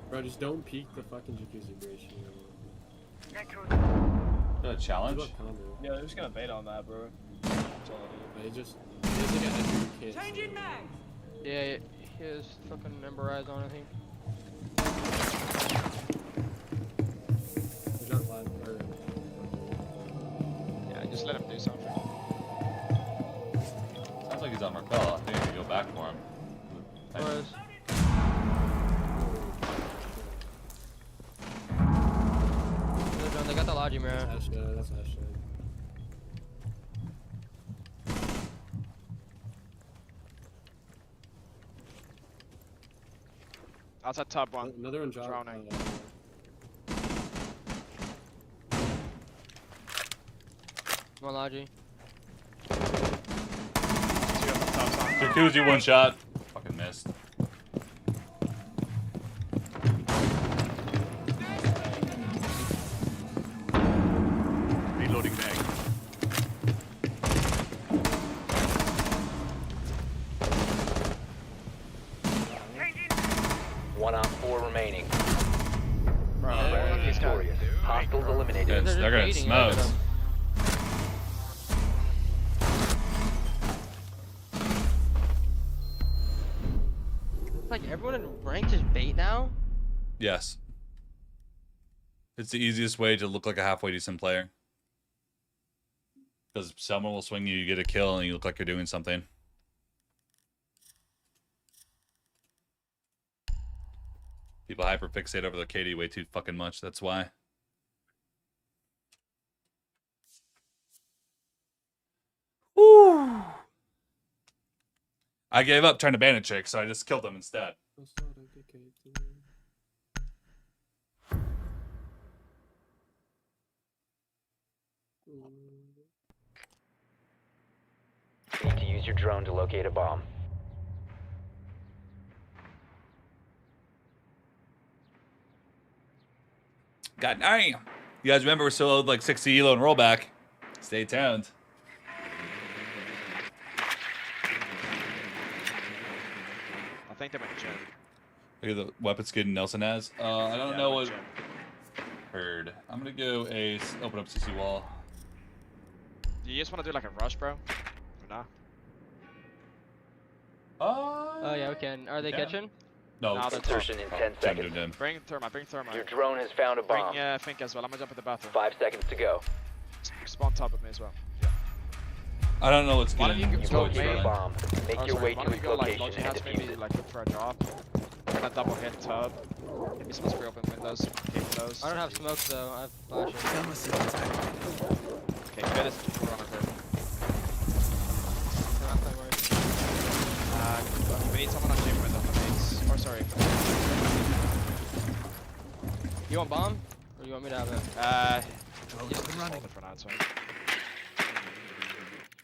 Bro, just don't peek the fucking jacuzzi bridge. A challenge? Yeah, they're just gonna bait on that, bro. He just has like a heavy kid. Changing mag. Yeah, he has fucking Ember Eyes on, I think. He's not blind, or- Yeah, just let him do something. Sounds like he's on Markel. I think I need to go back for him. Torres. They got the Logi mirror. That's hashtag. Outside top one. Another one dropped. Drowning. One Logi. Jacuzzi one shot. Fucking missed. Reloading mag. One on 4 remaining. Bro, He's victorious. Hostiles eliminated. They're gonna smoke. It's like everyone in ranked is bait now. Yes. It's the easiest way to look like a halfway decent player. Because someone will swing you, you get a kill, and you look like you're doing something. People hyperfixate over their KD way too fucking much. That's why. Woo! I gave up trying to ban a chick, so I just killed them instead. You need to use your drone to locate a bomb. God damn. You guys remember we're still owed like 60 elo and rollback. Stay tuned. I think they went gym. Look at the weapon skin Nelson has. I don't Yeah, know they what went gym. heard. I'm gonna go open up CC wall. Do you just want to do like a rush, bro? Or nah? Oh yeah, we can. Are they catching? No, Nah, that's Insertion in 10 seconds. Bring thermite, bring thermite. Your drone has found a bomb. Bring Fink as well. I'm gonna jump in the bathroom. 5 seconds to go. Spawn top of me as well. I don't know what's Why don't getting. you You've go located main? a bomb. Make your way why to don't its you go like location Logi and has defuse maybe it. like look for a drop. Gonna double hit tub. Maybe some spray open windows. Keep those. I don't have smokes though. I have flashes. Okay, get this runner here. We need someone on gym window for mains. Or sorry. You want bomb? Or you want me to have it? Just hold it for now, it's fine.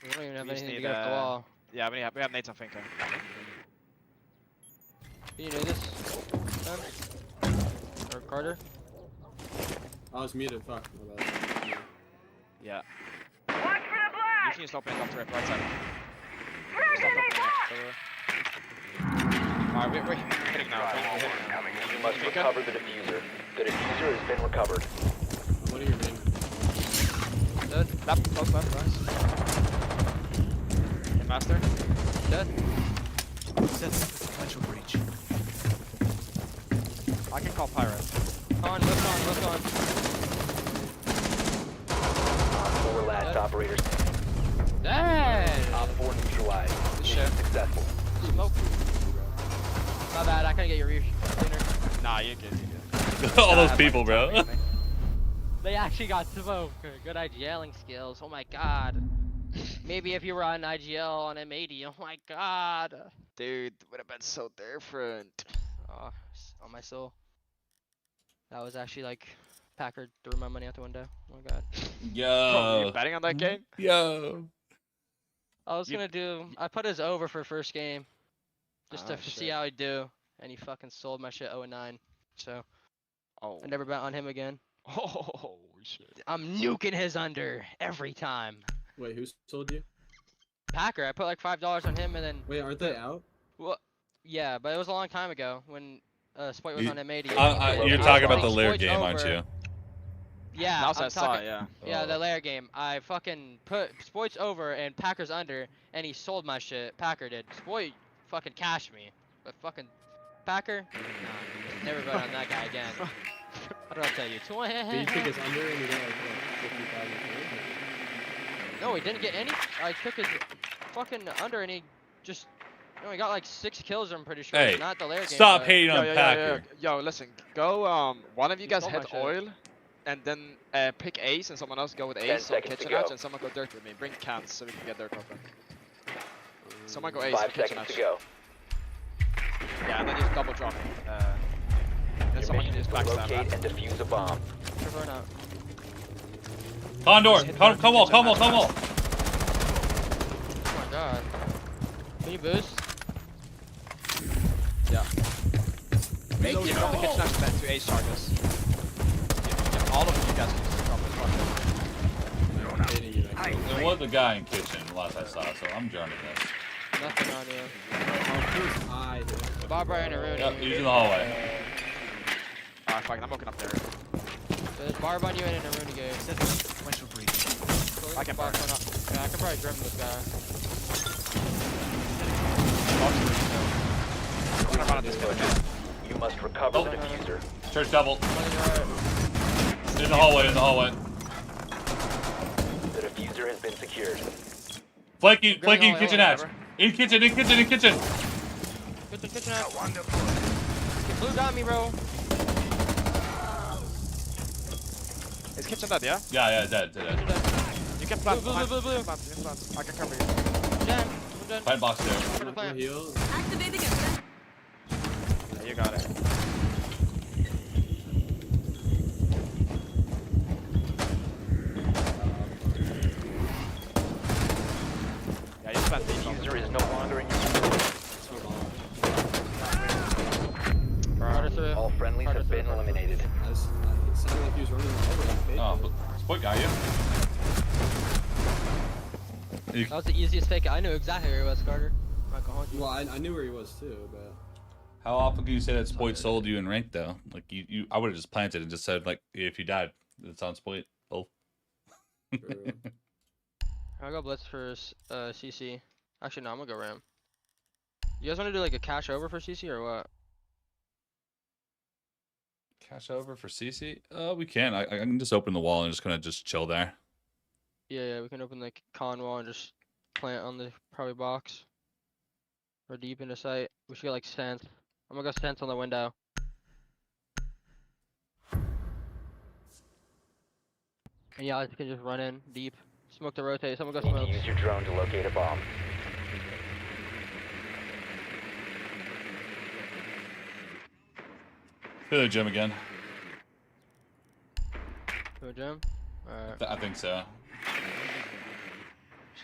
We don't even have We just anything to need, get off the wall. Yeah, we have nades on Finka. Can you do this? Ben? Or Carter? I was muted. Fuck. My bad. Yeah. You can just open it up to it right side. Just open it. Alright, we're hitting now. We're hitting now. You must recover the diffuser. The diffuser has been recovered. What are your names? Dead. Left, close left, nice. Hit master. Dead. Sets up a sequential breach. I can call Pyro. Lift on. 4 last operators. Dang! Op 4 neutralized. Good shit. Successful. Smoke. My bad, I couldn't get your rear cleaner. Nah, you're good. You're good. All those people, bro. They actually got smoke. Good IGLing skills. Oh my god. Maybe if you were on IGL on M80. Oh my god. Dude, would have been so different. Oh, on my soul. That was actually like Packard threw my money out the window. Oh my god. Bro, Yo. you betting on that game? Yo. I was gonna do. I put his over for first game, just to Oh, see shit. how he'd do, and he fucking sold my shit 0-9. So Oh. I never bet on him again. Oh shit. I'm nuking his under every time. Wait, who sold you? Packer. I put like $5 on him, and then. Wait, aren't they out? Well, yeah, but it was a long time ago when Spoit was on M80. You're talking about the Lair game, aren't you? Yeah, That's I'm I saw, talking, yeah. Yeah, the Lair game. I fucking put Spoit's over and Packers under, and he sold my shit. Packer did. Spoit fucking cashed me, but fucking Packer, nah, never bet on that guy again. What did I tell you? Did you take his under and you got like 50,000? No, he didn't get any. I took his fucking under, and he just. No, he got like 6 kills. I'm pretty sure. Hey, not the Lair game. stop but... hating on Packer. Yo, listen, go. One of you guys stole hit my shit. oil, and then pick ace, and someone else go with 10 ace on seconds to kitchen go. hatch, and someone go dirt with me. Bring cans so we can get dirt open. Someone go ace 5 on kitchen seconds hatch. to go. Yeah, and then just double drop. Then Your someone can mission just is to backstab locate that. and defuse a bomb. Run out. Condor, come on. Oh my god. Can you boost? Yeah. Make it from the kitchen hatch then to ace charges. Yeah, all of you guys can just drop this one. There was a guy in kitchen last I saw, so I'm joining this. Nothing on you. Who's I? Barbara and Aruni. Yep, he's in the hallway. Alright, fuck, I'm walking up there. There's Barb on you and an Aruni game. I can Barb on up. Yeah, I can probably grim this guy. I'm gonna run at this kid again. You must recover the diffuser. Church double. In the hallway. The diffuser has been secured. Flanking hallway, kitchen hatch. In kitchen. Kitchen out. Blue got me, bro. Is kitchen dead, yeah? Yeah, dead. You can plant. Blue. Plant. I can cover you. Jen. Plant box there. Plant. Activating it. Yeah, you got it. Yeah, you plant The these. diffuser is no longer in your control. All friendlies have been eliminated. It sounded like he was running over. Oh, Spoit got you. That was the easiest fake. I knew exactly where he was, Carter. I'm not gonna hold you. Well, I knew where he was too, but. How often can you say that Spoit sold you in rank though? Like I would have just planted and just said like if you died, it's on Spoit. Both. I'll go blitz for CC. Actually, no, I'm gonna go Ram. You guys want to do like a cash over for CC or what? Cash over for CC? We can. I can just open the wall and just kind of just chill there. Yeah, we can open the con wall and just plant on the probably box. Or deep into sight. We should get like Sens. I'm gonna go Sens on the window. And yeah, I can just run in deep. Smoke to rotate. Someone go You need smoke. to use your drone to locate a bomb. To the gym again. To a gym? Alright. I think so.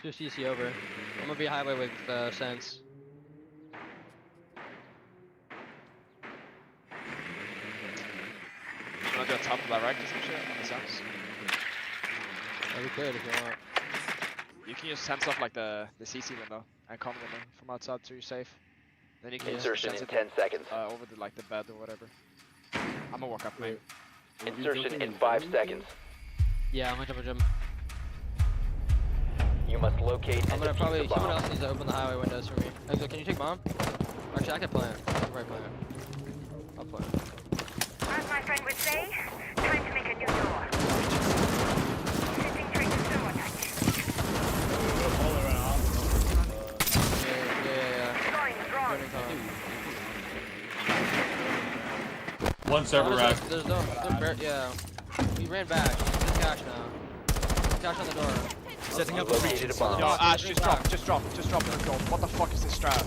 Just do CC over. I'm gonna be highway with Sens. You wanna do a top direct or some shit on the Sens? Yeah, we could if you want. You can just sense off like the CC window and con window from outside so you're safe. Then you can Insertion just in sense 10 it, seconds. over the like the bed or whatever. I'm gonna walk up, mate. Insertion in 5 seconds. Yeah, I'm gonna jump a gym. You must locate I'm and gonna defuse probably. the Someone bomb. else needs to open the highway windows for me. Exo, can you take bomb? Actually, I can plant. I can probably plant. I'll plant. As my friend would say, time to make a new door. Setting trace of thermal attack. One server rack. There's no, yeah. We ran back. There's cash now. Cash on the door. Setting up a breach. Yo, Ash, just drop in the gold. What the fuck is this strat?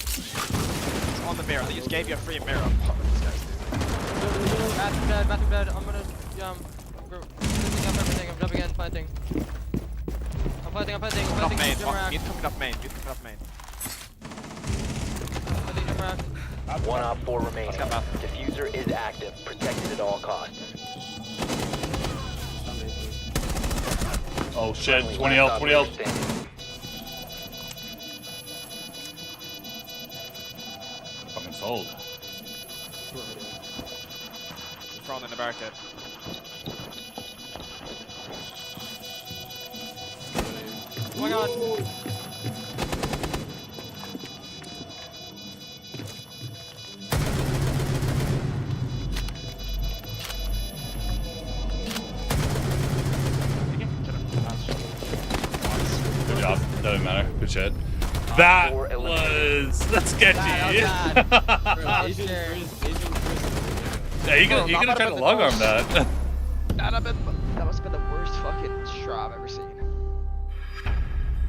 It's on the mirror. They just gave you a free mirror. Fuck what these guys do. Bathroom dead. I'm gonna picking up everything. I'm jumping in, planting. I'm planting. Coming up main. Fuck, mute coming up main. Planting jump rack. 1 op 4 remaining. Diffuser is active. Protected at all costs. Oh shit, 20 health, 20 health. Fucking sold. Thrown in the barricade. Oh my god. Good job. Doesn't matter. Good shit. That was sketchy. Yeah, you could have tried to long arm that. That must have been the worst fucking straw I've ever seen.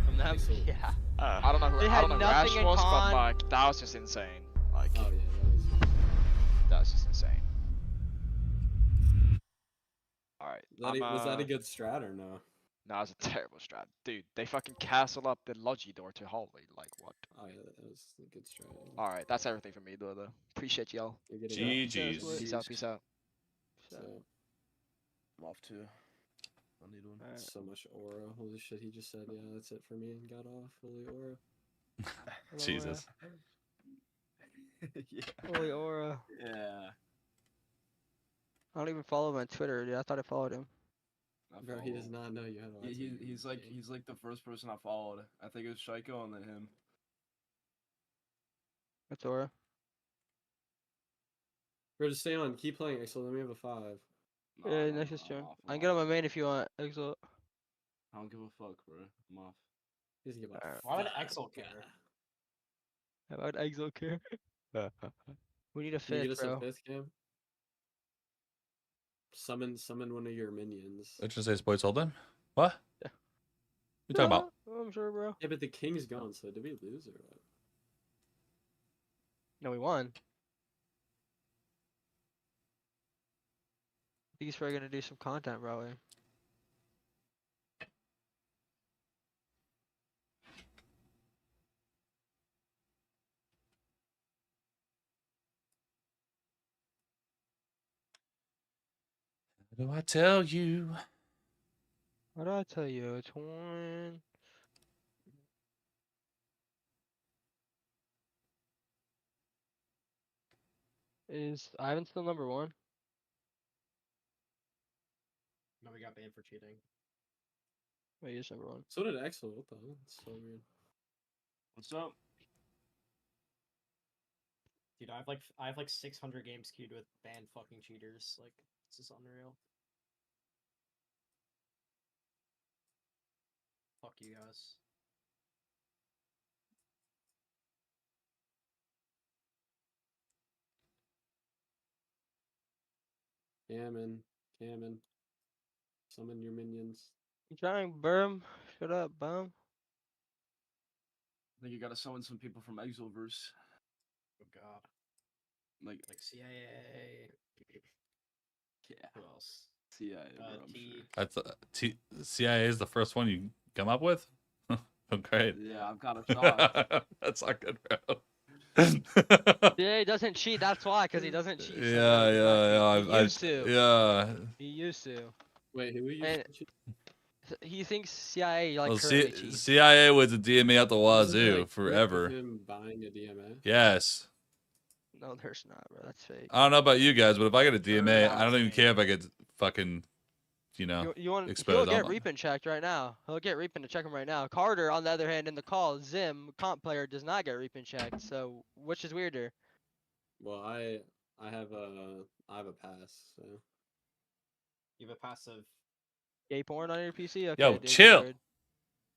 From them? Yeah. I don't know who Ash was, but like that was just insane. Like, that was just insane. All right. Was that a good strat or no? No, it was a terrible strat, dude. They fucking castle up the logi door to hallway. Like what? Oh yeah, that was a good strat. All right, that's everything for me, though. Appreciate y'all. GG's. Peace out. So, I'm off too. I need one. So much aura. Holy shit, he just said, yeah, that's it for me and got off. Holy aura. Jesus. Yeah. Holy aura. Yeah. I don't even follow him on Twitter, dude. I thought I followed him. Bro, he does not know you had a He's like the first person I followed. I think it was Shaiko and then him. That's aura. Bro, just stay on. Keep playing, Axel. Let me have a 5. Yeah, next is turn. I can get on my main if you want, Exo. I don't give a fuck, bro. I'm off. He doesn't give a fuck. Why would Exo care? How about Exo care? We need a Can you fifth, get us bro. a 5th, Cam? Summon one of your minions. Let's just say Spoil's holding. What? Yeah. You talking about? I'm sure, bro. Yeah, but the king's gone, so did we lose or what? No, we won. I think he's probably gonna do some content, probably. What do I tell you? What do I tell you? It's one. Is Ivan still number 1? No, we got banned for cheating. Wait, he's number 1. So did Axel. What the hell? That's so weird. What's up? Dude, I have like 600 games queued with banned fucking cheaters. Like, this is unreal. Fuck you guys. Cammon. Summon your minions. You trying, Burm? Shut up, bum. I think you gotta summon some people from Exoverse. Oh god. Like CIA. Yeah. Who else? CIA, bro, I'm T. sure. That's CIA is the first one you come up with. Oh, great. Yeah, I'm kind of shocked. That's not good, bro. Yeah, he doesn't cheat. That's why, because he doesn't cheat. Yeah. He used to. Yeah. He used to. Wait, who are you? He thinks CIA like Well, currently cheats. CIA was a DMA out the Isn't there, wazoo like, forever. proof of him buying a DMA? Yes. No, there's not, bro. That's fake. I don't know about you guys, but if I get a DMA, I don't even care if I get fucking, You want? exposed. He'll get Reapin checked right now. He'll get Reapin to check him right now. Carter, on the other hand, in the call, Zim, comp player, does not get Reapin checked. So, which is weirder? Well, I have a pass. So. You have a passive Gay porn on your PC? Okay, Yo, dude, chill. weird.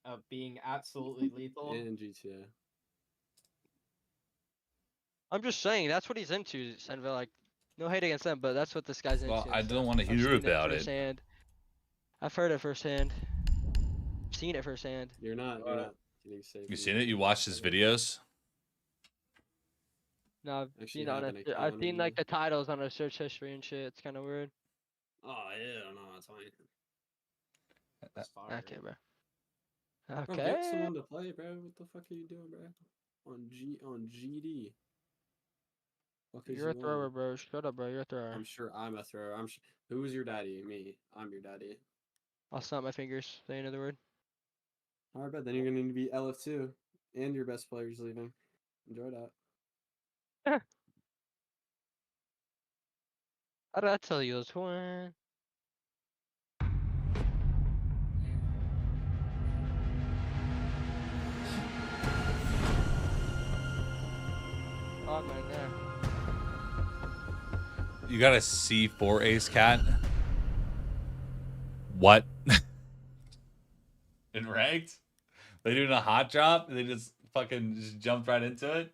of being absolutely lethal. In GTA. I'm just saying, that's what he's into, SenVale. Like, No hate against them, but that's what this guy's Well, into. I so don't want to I've hear seen about it. firsthand. I've heard it firsthand. Seen it firsthand. You're not getting safe. You seen it? You watched his videos? No, I've Actually seen on have an it. I've account seen on like the titles on a search history and shit. It's kind of weird. Oh yeah, no, that's fine. That's fire. Okay, bro. Bro, Okay. get someone to play, bro. What the fuck are you doing, bro? On GD. Fuck is You're a you thrower, on? bro. Shut up, bro. You're a thrower. I'm sure I'm a thrower. Who's your daddy? Me. I'm your daddy. I'll snap my fingers. Say another word. Alright, bet then you're gonna need to be LF2, and your best player's leaving. Enjoy that. How did I tell you this one? Oh my god. You got a C4 ace cat? What? In ranked? They doing a hot drop? They just fucking just jumped right into it?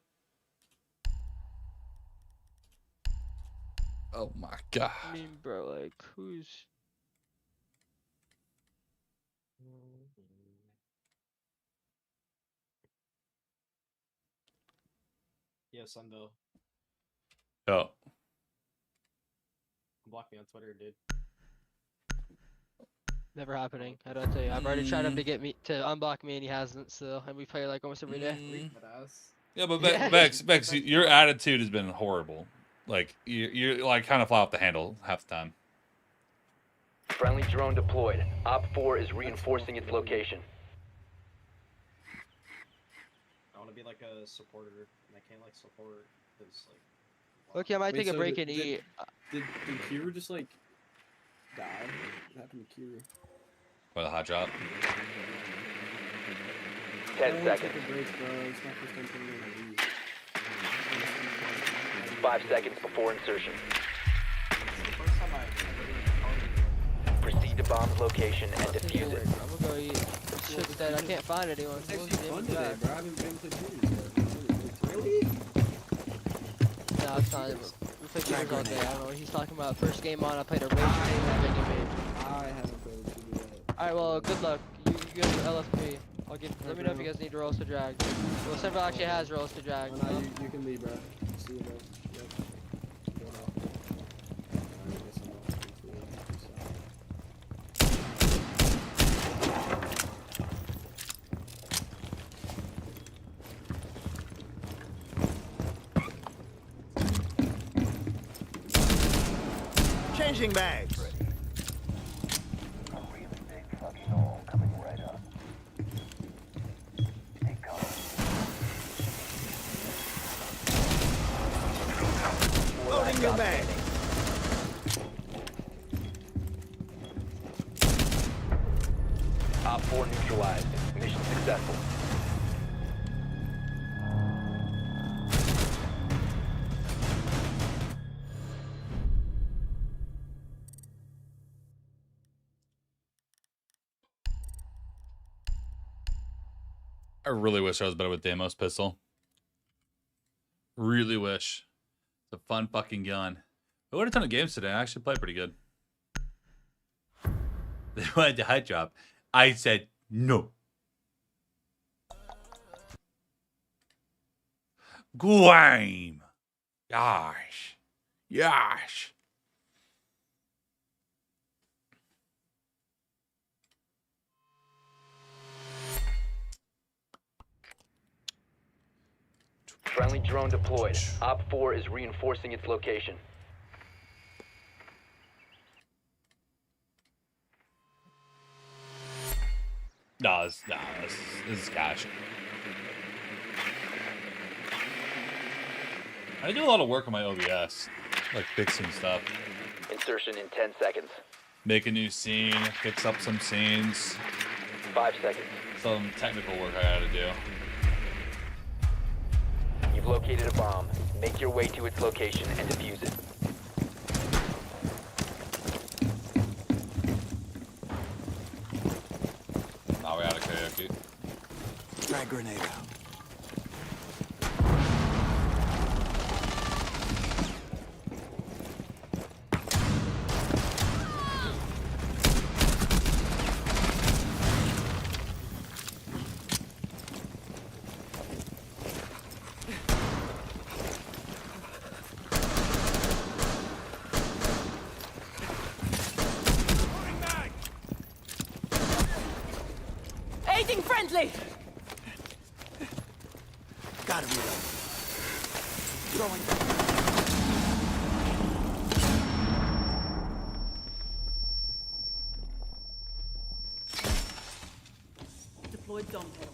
Oh my god. I mean, bro, like, who's... Yeah, SenVale. Oh. Block me on Twitter, dude. Never happening. I don't tell you. I've already tried him to get me to unblock me, and he hasn't still. And we play like almost every day. Yeah, but Bex, your attitude has been horrible. Like you're like kind of fly off the handle half the time. Friendly drone deployed. Op 4 is reinforcing its location. I want to be like a supporter, and I can't like support because like. Okay, I might take a break and eat. Did Kiru just like die? What happened to Kiru? Or the hot drop. 10 seconds. 5 seconds before insertion. Proceed to bomb's location and defuse it. I'm gonna go eat. Shit's dead. I can't find anyone. It's actually fun today, bro. I haven't been to Kiru. Really? No, it's not. We played games all day. I don't know what he's talking about. First game on, I played a Rage game and a game. I haven't played Kiru yet. Alright, well, good luck. You guys are LFP. Let me know if you guys need rolls to drag. Well, SenVale actually has rolls to drag. No, you can leave, bro. See you, bro. Yep. Changing bags. Loading your bag. Op 4 neutralized. Mission successful. I really wish I was better with Deimos pistol. Really wish. It's a fun fucking gun. I won a ton of games today. I actually played pretty good. They wanted to high drop. I said no. Game. Gosh. Gosh. Friendly drone deployed. Op 4 is reinforcing its location. This is cash. I do a lot of work on my OBS, like fixing stuff. Insertion in 10 seconds. Make a new scene, fix up some scenes. 5 seconds. Some technical work I gotta do. You've located a bomb. Make your way to its location and defuse it. Now we out of karaoke. Frag grenade out. Deadly! Gotta reload. Throwing. Deployed dump pedal.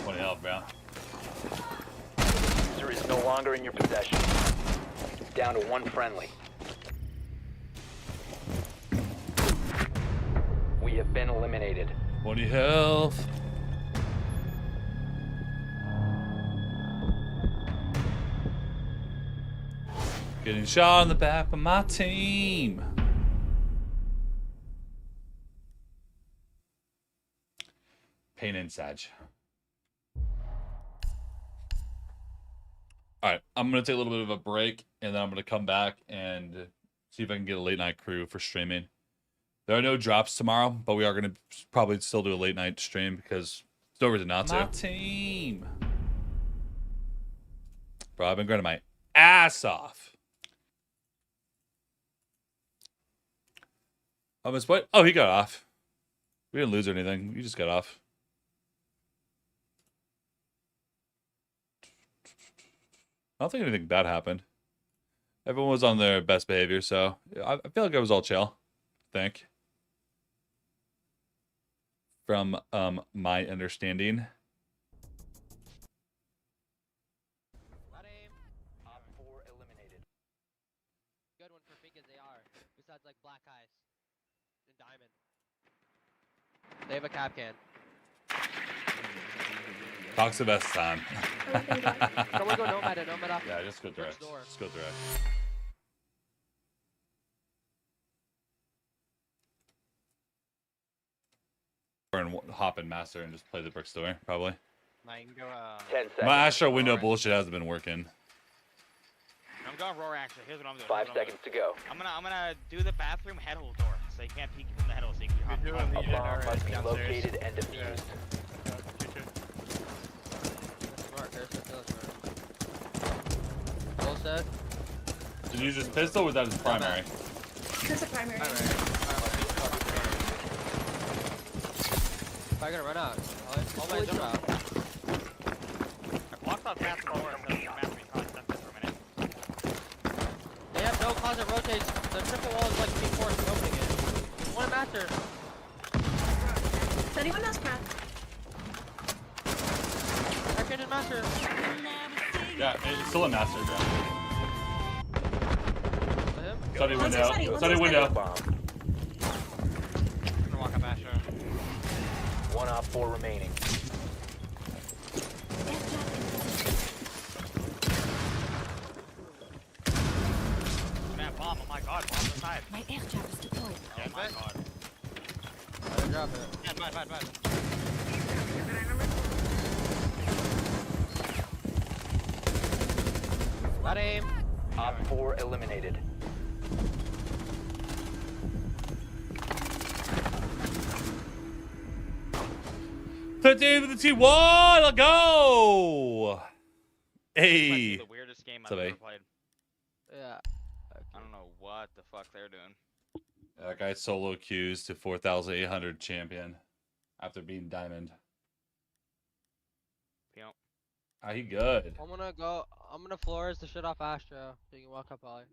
What the hell, bro? User is no longer in your possession. Down to one friendly. We have been eliminated. 20 health. Getting shot in the back by my team. Pain and Sag. Alright, I'm going to take a little bit of a break, and then I'm going to come back and see if I can get a late night crew for streaming. There are no drops tomorrow, but we are going to probably still do a late night stream because it's no reason not to. My team. Bro, I've been grinding my ass off. Oh, Miss White? Oh, he got off. We didn't lose or anything. We just got off. I don't think anything bad happened. Everyone was on their best behavior, so I feel like it was all chill. I think. From my understanding. Op 4 eliminated. Good one for Fink as they are. Besides like Black Eyes and Diamond. They have a cap can. Talk's the best time. So we go nomad off. Yeah, just go direct. Just go direct. And hop in master and just play the brick store, probably. I can go, 10 seconds. My Astro window bullshit hasn't been working. I'm going roar actually. Here's what I'm doing. 5 seconds to go. I'm gonna do the bathroom head hole door, so you can't peek from the head hole. So you can hop A bomb must be located and defused. Full set. Did you use his pistol or was that his primary? That's a primary. If I gotta run out, all my jump out. I blocked out fast forward, so the map be probably stuck there for a minute. They have no closet rotates. The triple wall is like reinforced opening it. One master. Does anyone else cat? Second and master. Yeah, it's still a master, bro. Study One's window. study, Study one's window. Bomb. I'm gonna walk up Asher. One Op 4 remaining. Man, bomb! Oh my god, bomb inside. My air trap is deployed. Oh my god. I didn't drop it. Yeah, bad. Got aim. Op 4 eliminated. Third game of the T1. Let's go. Hey. The weirdest game What's I've up, ever A? played. Yeah. I don't know what the fuck they're doing. That guy solo queues to 4,800 champion after being diamond. Yep. Ah, he good. I'm gonna floors the shit off Astro. So you can walk up Ollie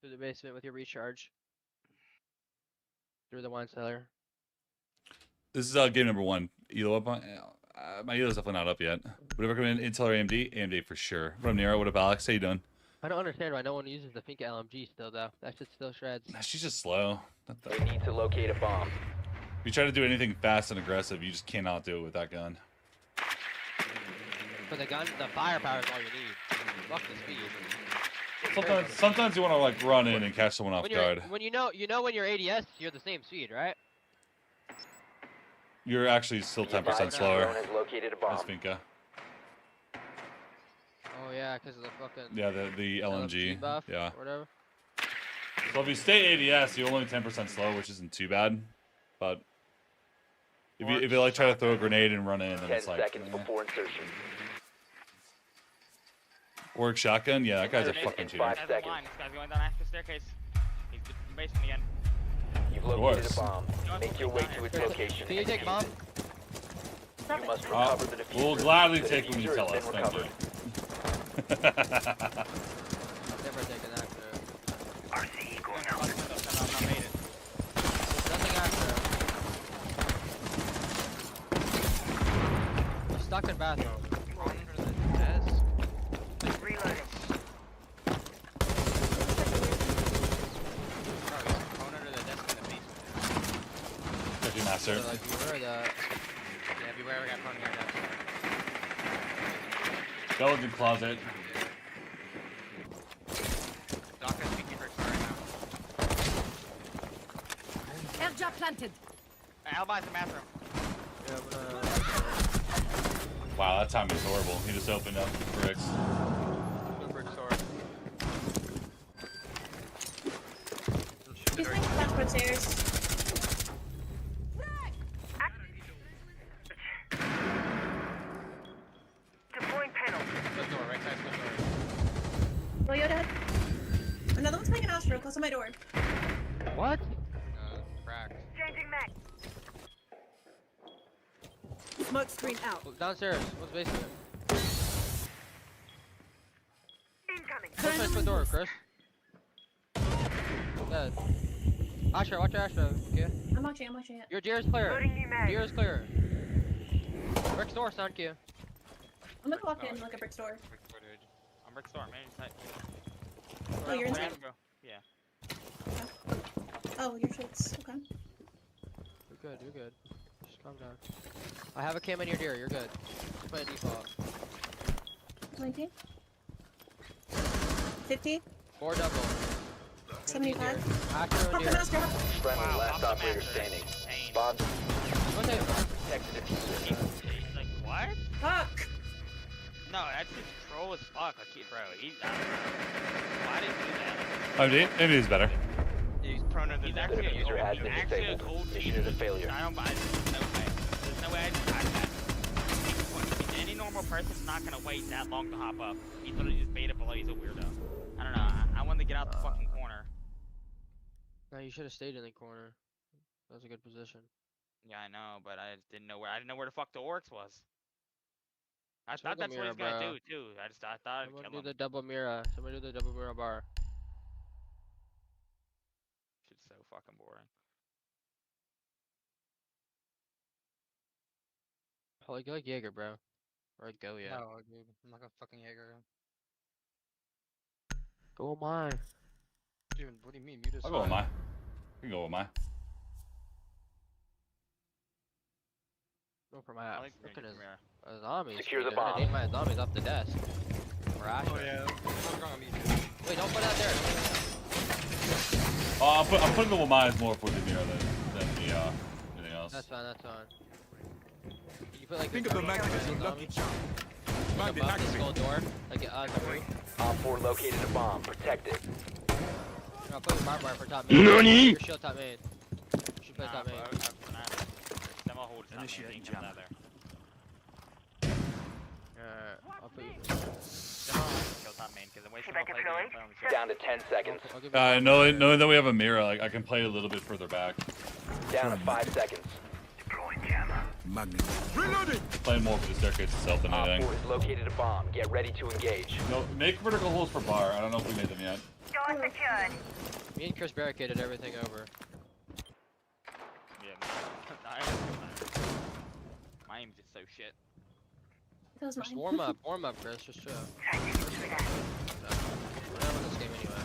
through the basement with your recharge. Through the wine cellar. This is game number 1. Elo up on. My Elo's definitely not up yet. Would you recommend Intel or AMD? AMD for sure. What up, Nero? What up, Alex? How you doing? I don't understand why no one uses the Fink LMG still though. That shit still shreds. Nah, she's just slow. We need to locate a bomb. If you try to do anything fast and aggressive, you just cannot do it with that gun. For the gun, the firepower is all you need. Fuck the speed. Sometimes you want to like run in and catch someone off guard. When you know when you're ADS, you're the same speed, right? You're actually still 10% slower. Has located a bomb. That's Finka. Oh yeah, because of the fucking. Yeah, the LMG. buff Yeah. Or whatever. So if you stay ADS, you're only 10% slow, which isn't too bad. But if you like try to throw a grenade and run in, then 10 it's like seconds before insertion. Orc shotgun. Yeah, that guy's a Insertion fucking in cheater. 5 Guys seconds. online. This guy's going down after the staircase. He's basement again. You've located course. a bomb. Make your way to its location. Can you take bomb? You must recover the diffuser. We'll gladly The take when you diffuser tell has us. been Thank you. recovered. I've never taken that. RCE going out. I made it. Nothing after. He's stuck in bathroom. Under the desk. Reloading. Bro, he's prone under the desk in the basement. Thank you, master. So, like, you heard that. Yeah, beware we got prone here. Skeleton closet. Doc has speaking for right now. Airdrop planted. Alibi's in bathroom. Yeah, I'm Wow, that time is horrible. He just opened up bricks. Brick sword. He's like back stairs. Deploying panel. Split door, right side split door. Well, you're dead. Another one's playing an Astro close to my door. What? Crack. Changing mag. Smoke screen out. Look, downstairs. What's basement? Incoming. Push my split door, Chris. Dead. Astro, watch your Astro. Okay. I'm watching it. Your deer is clear. Loading new mag. Deer is clear. Brick's door, sound cue. I'm gonna walk in like a brick store. Brick door, dude. I'm brick store, man. Inside. Oh, you're inside? Yeah. Oh, your shit's okay. You're good. Just calm down. I have a cam in your deer, you're good. Just play default. 19. 50. 4 double. 75. Astro and Pop deer. an Astro. Friendly last operator standing. Bomb Go take it. protect the diffuser. He's like, what? Fuck. No, that's just troll as fuck. Like, bro, he's why did he do that? Oh, maybe he's better. He's prone to the The actually a diffuser cold, has he's been actually a disabled. cold Mission cheater. is a failure. I don't buy this. No way. There's no way I that. Any normal person's not gonna wait that long to hop up. He thought he just bait it below. He's a weirdo. I don't know. I wanted to get out the fucking corner. No, you should have stayed in the corner. That was a good position. Yeah, I know, but I just didn't know where. I didn't know where the fuck the orcs was. I thought Double that's what he's mirror, gonna bro. do too. I thought I'd Someone kill do him. the double mirror. Somebody do the double mirror bar. Shit's so fucking boring. Oh, like, you like Jaeger, bro. Or like go, yeah. No, dude. I'm not gonna fucking Jaeger. Go mine. Dude, what do you mean? Mute is I'll go with my. You can go with my. Go for my I ass. like Look at green his mirror. zombies. Secure the dude. They're gonna bomb. need my zombies off the desk. For Astro. Oh yeah. What's wrong with me? Wait, don't put that there. Oh, I'm putting the Wamais more for the mirror than the anything else. That's fine, that's fine. You put like Think of the magnet as your lucky charm. like Magnet above the activate. skull door, like the roof. Op 4 located a bomb. Protect it. I'll put your barbed wire for top main. NANI? Your shield top main. You should play top main. Initiating jump. I'll put you. Down to 10 seconds. I'll give you Knowing that we have a mirror, like I can play a little bit further back. Down to 5 seconds. Deploying jammer. Magnet. Reloading. Playing more for the staircase itself than Op 4 anything. has located a bomb. Get ready to engage. No, make vertical holes for bar. I don't know if we made them yet. Door secured. Me and Chris barricaded everything over. Yeah. My aim's just so shit. That was Just mine. warm up, Chris. Just chill. We're not in this game anyway.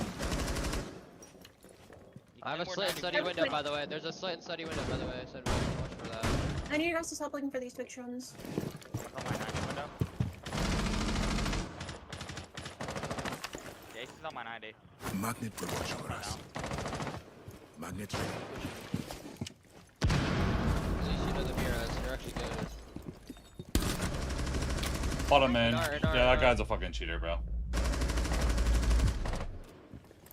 I have a slit and study window, by the way. There's a slit and study window, by the way. So watch for that. I need you guys to stop looking for these pictures. Oh my 90 window. Jace is on my 90. Magnet will watch over us. Magnet ready. So you should know the mirrors. They're actually good. Bottom man. In our- Yeah, that guy's a fucking cheater, bro.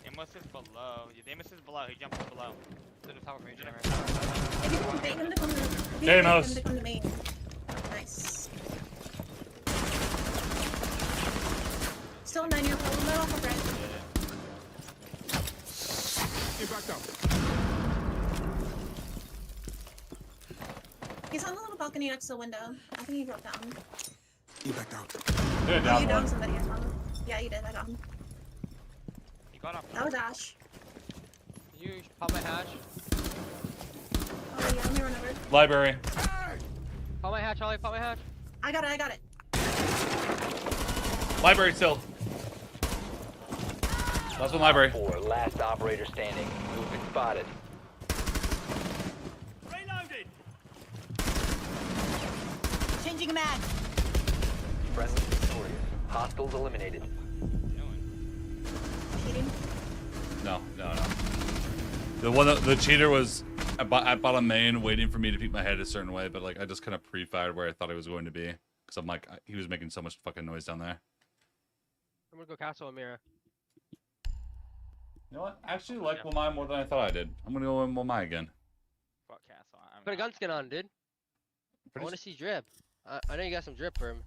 Him Deimos is below. Deimos is below. He jumped from below. To the top of region right If you can bait him to come to me. Deimos. Him to come to me. Nice. Still 9-year-old. Let off a bread. Get back up. He's on the little balcony next to the window. I think he dropped down. Get back out. Yeah, Oh, down you one. downed somebody, I saw. Yeah, you did. I got him. He got off. That was Ash. You pop my hatch. Oh, yeah, let me run over. Library. Pop my hatch, Ollie. Pop my hatch. I got it. I got it. Library still. Last one, library. 4, last operator standing. Movement spotted. Reloading. Changing mag. Friendly victorious. Hostiles eliminated. Cheating. No. The cheater was at bottom main, waiting for me to peek my head a certain way, but like I just kind of pre-fired where I thought he was going to be, because I'm like he was making so much fucking noise down there. I'm gonna go castle and mirror. You know what? I actually like Wamai more than I thought I did. I'm gonna go in Wamai again. Fuck Castle. Put a gun skin on, dude. I want to see drip. I know you got some drip for him.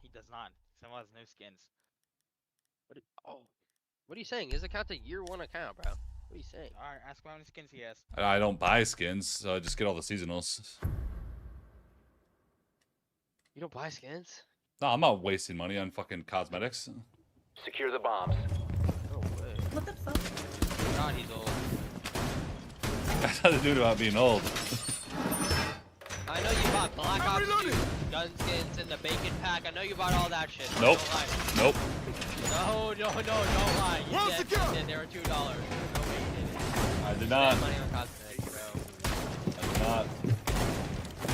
He does not. Someone has no skins. What are you saying? His account's a year 1 account, bro. What are you saying? Alright, ask him how many skins he has. I don't buy skins, so I just get all the seasonals. You don't buy skins? No, I'm not wasting money on fucking cosmetics. Secure the bombs. No way. What the fuck? God, he's old. That's nothing to do about being old. I know you bought Black Ops 2 gun skins and the bacon pack. I know you bought all that shit. Nope. Don't lie. Nope. No, don't lie. You did. They were $2. No way you didn't. I did not. Spend money on cosmetics, bro. I did not.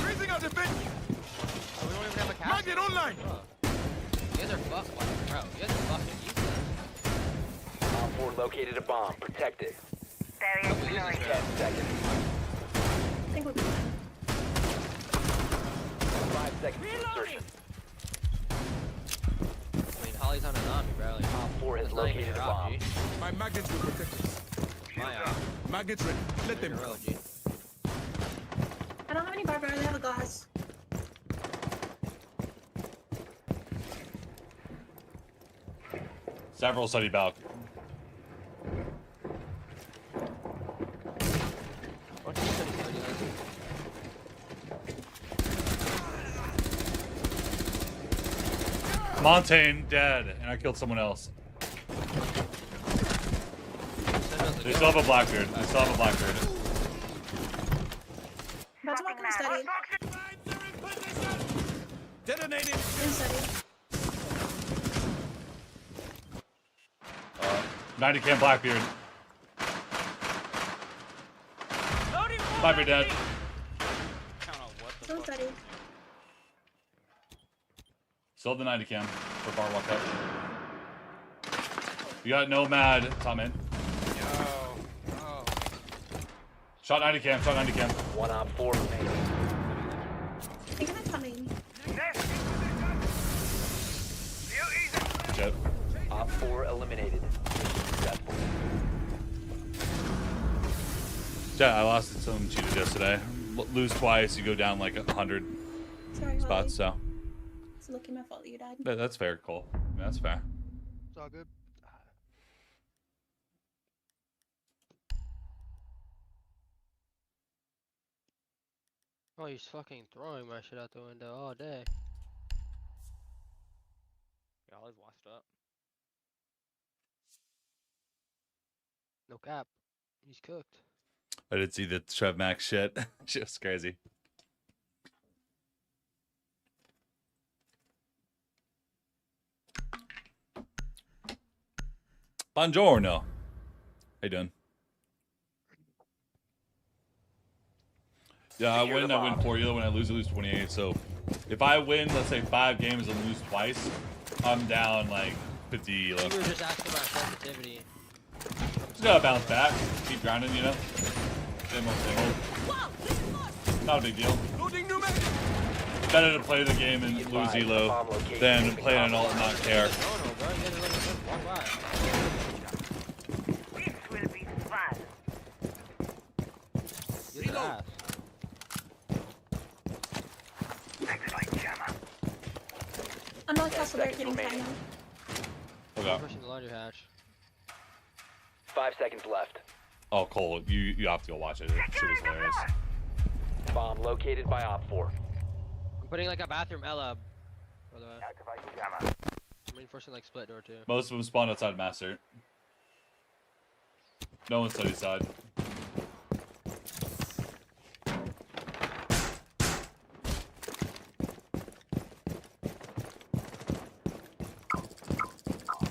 Raising out the bench. Oh, we don't even have a castle. Magnet online. You guys are fucked, bro. You guys are fucking useless. Op 4 located a bomb. Protect it. Barrier destroyed. 10 seconds. I think we'll be fine. 5 seconds to insertion. I mean, Holly's on an army, bro. Like, Op 4 has located a bomb. My magnets will protect us. Magnets ready. Let them go. I don't have any bar, but I only have a glass. Several study balk. Montaigne dead, and I killed someone else. They still have a Blackbeard. They still have a Blackbeard. About to walk in the study. Detonating. In study. 90 cam Blackbeard. Blackbeard dead. Still in study. Still have the 90 cam for bar walk up. You got Nomad, Tom in. Shot 90 cam, shot 90 cam. 1 Op 4 remaining. I think they're coming. Jet. Op 4 eliminated. Successful. Yeah, I lost to some cheaters yesterday. Lose twice, you go down like 100 Sorry, spots, so. It's looking my fault that you died. That's fair, Cole. I mean, that's fair. It's all good. Oh, he's fucking throwing my shit out the window all day. Yeah, Holly's washed up. No cap. He's cooked. I did see the Trev Max shit. Shit was crazy. Buongiorno. How you doing? Yeah, I win 4. When I lose 28. So if I win, let's say 5 games and lose twice, I'm down like 50. You were just asking about sensitivity. Just gotta bounce back. Keep grinding, you know? Same old, same old. Not a big deal. Better to play the game and lose elo than play an alt and not care. Russell, they're seconds getting remaining. China. Okay. Pushing the laundry hatch. 5 seconds left. Oh, Cole, you have to go watch it. It was hilarious. Bomb located by Op 4. I'm putting like a bathroom Ella. By the way. I'm reinforcing like split door too. Most of them spawned outside Master. No one's study side.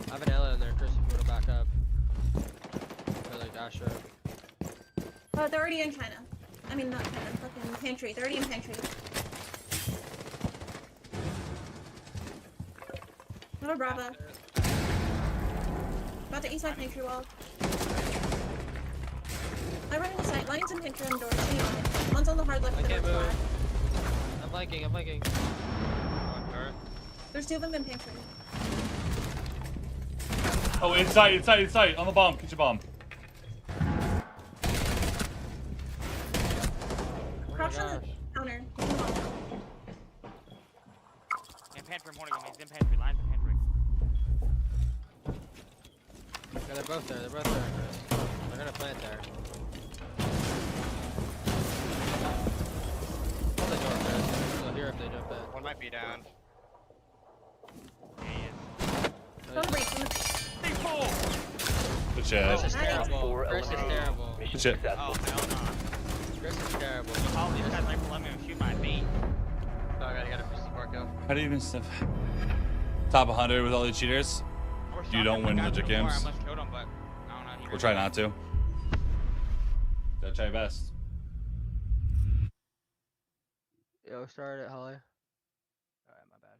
I have an Ella in there, Chris, if you want to back up. Or like dash up. Oh, they're already in China. I mean, not China, fucking pantry. They're already in pantry. I have a Brava. About to east side pantry wall. I run in the side. Lion's in pantry on the door. Stay on it. One's on the hard left. I the can't door move. flat. I'm flanking, I'm flanking. There's 2 of them in pantry. Oh, inside, on the bomb. Get your bomb. Crouch on the counter. In pantry, I'm holding him. He's in pantry. Line's in pantry. Yeah, they're both there, Chris. They're gonna plant there. Hold the door, Chris. They'll hear if they jump in. One might be down. Don't breach. Good shit. Chris is terrible. Chris is terrible. Good shit. Oh, hell no. Chris is terrible. Oh, these guys like to let me shoot my bait. Oh, I got a piece of Marco. How do you even stuff? Top 100 with all the cheaters? You don't win legit games. I almost killed him, but I don't know. We'll try not to. Gotta try your best. Yo, start it, Holly. Alright, my bad.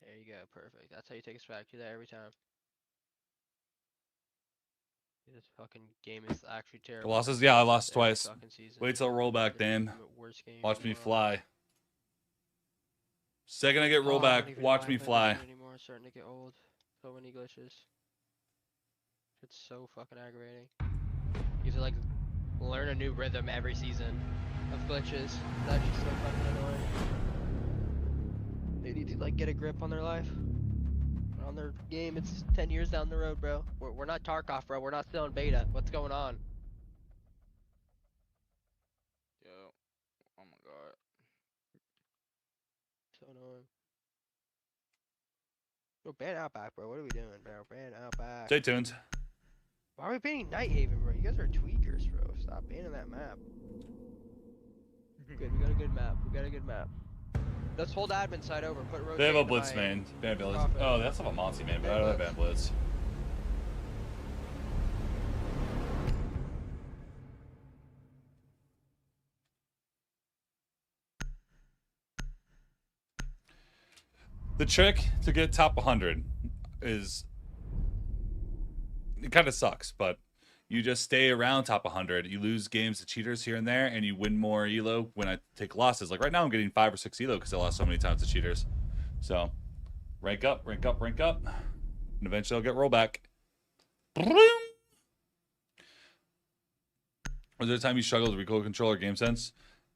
There you go, perfect. That's how you take us back. Do that every time. This fucking game is actually terrible. Losses? Yeah, I lost Every twice. fucking season. Wait till rollback, Dame. Worst game Watch in me the world. fly. Second I get Oh, I don't rollback, even watch know me why I play fly. this shit anymore. It's starting to get old. So many glitches. It's so fucking aggravating. You have to like learn a new rhythm every season of glitches. It's actually so fucking annoying. They need to like get a grip on their life. On their game. It's 10 years down the road, bro. We're not Tarkov, bro. We're not still in beta. What's going on? Yo. Oh my god. So annoying. Yo, ban Outback, bro. What are we doing, bro? Ban Outback. Stay tuned. Why are we banning Night Haven, bro? You guys are tweakers, bro. Stop banning that map. Good, we got a good map. We got a good map. Let's hold admin side over. Put rotate. They have a into blitz my main. Ban Blitz. profit. Oh, that's have a Monty main, but I don't have Ban Blitz. The trick to get top 100 is, it kind of sucks, but you just stay around top 100. You lose games to cheaters here and there, and you win more elo when I take losses. Like right now, I'm getting 5 or 6 elo because I lost so many times to cheaters. So rank up, rank up, rank up, and eventually I'll get rollback. Was there a time you struggled with recoil control or game sense?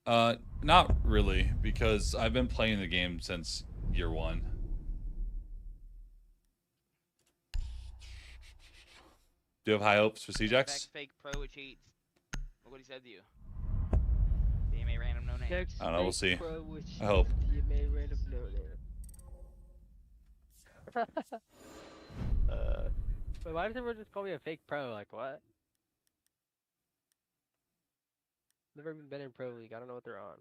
Not really, because I've been playing the game since year 1. Do you have high hopes for CJX? Fake pro cheats. Look what he said to you. DMA random no name. I don't know, we'll see. I hope. Wait, why does everyone just call me a fake pro? Like, what? Never even been in pro league. I don't know what they're on.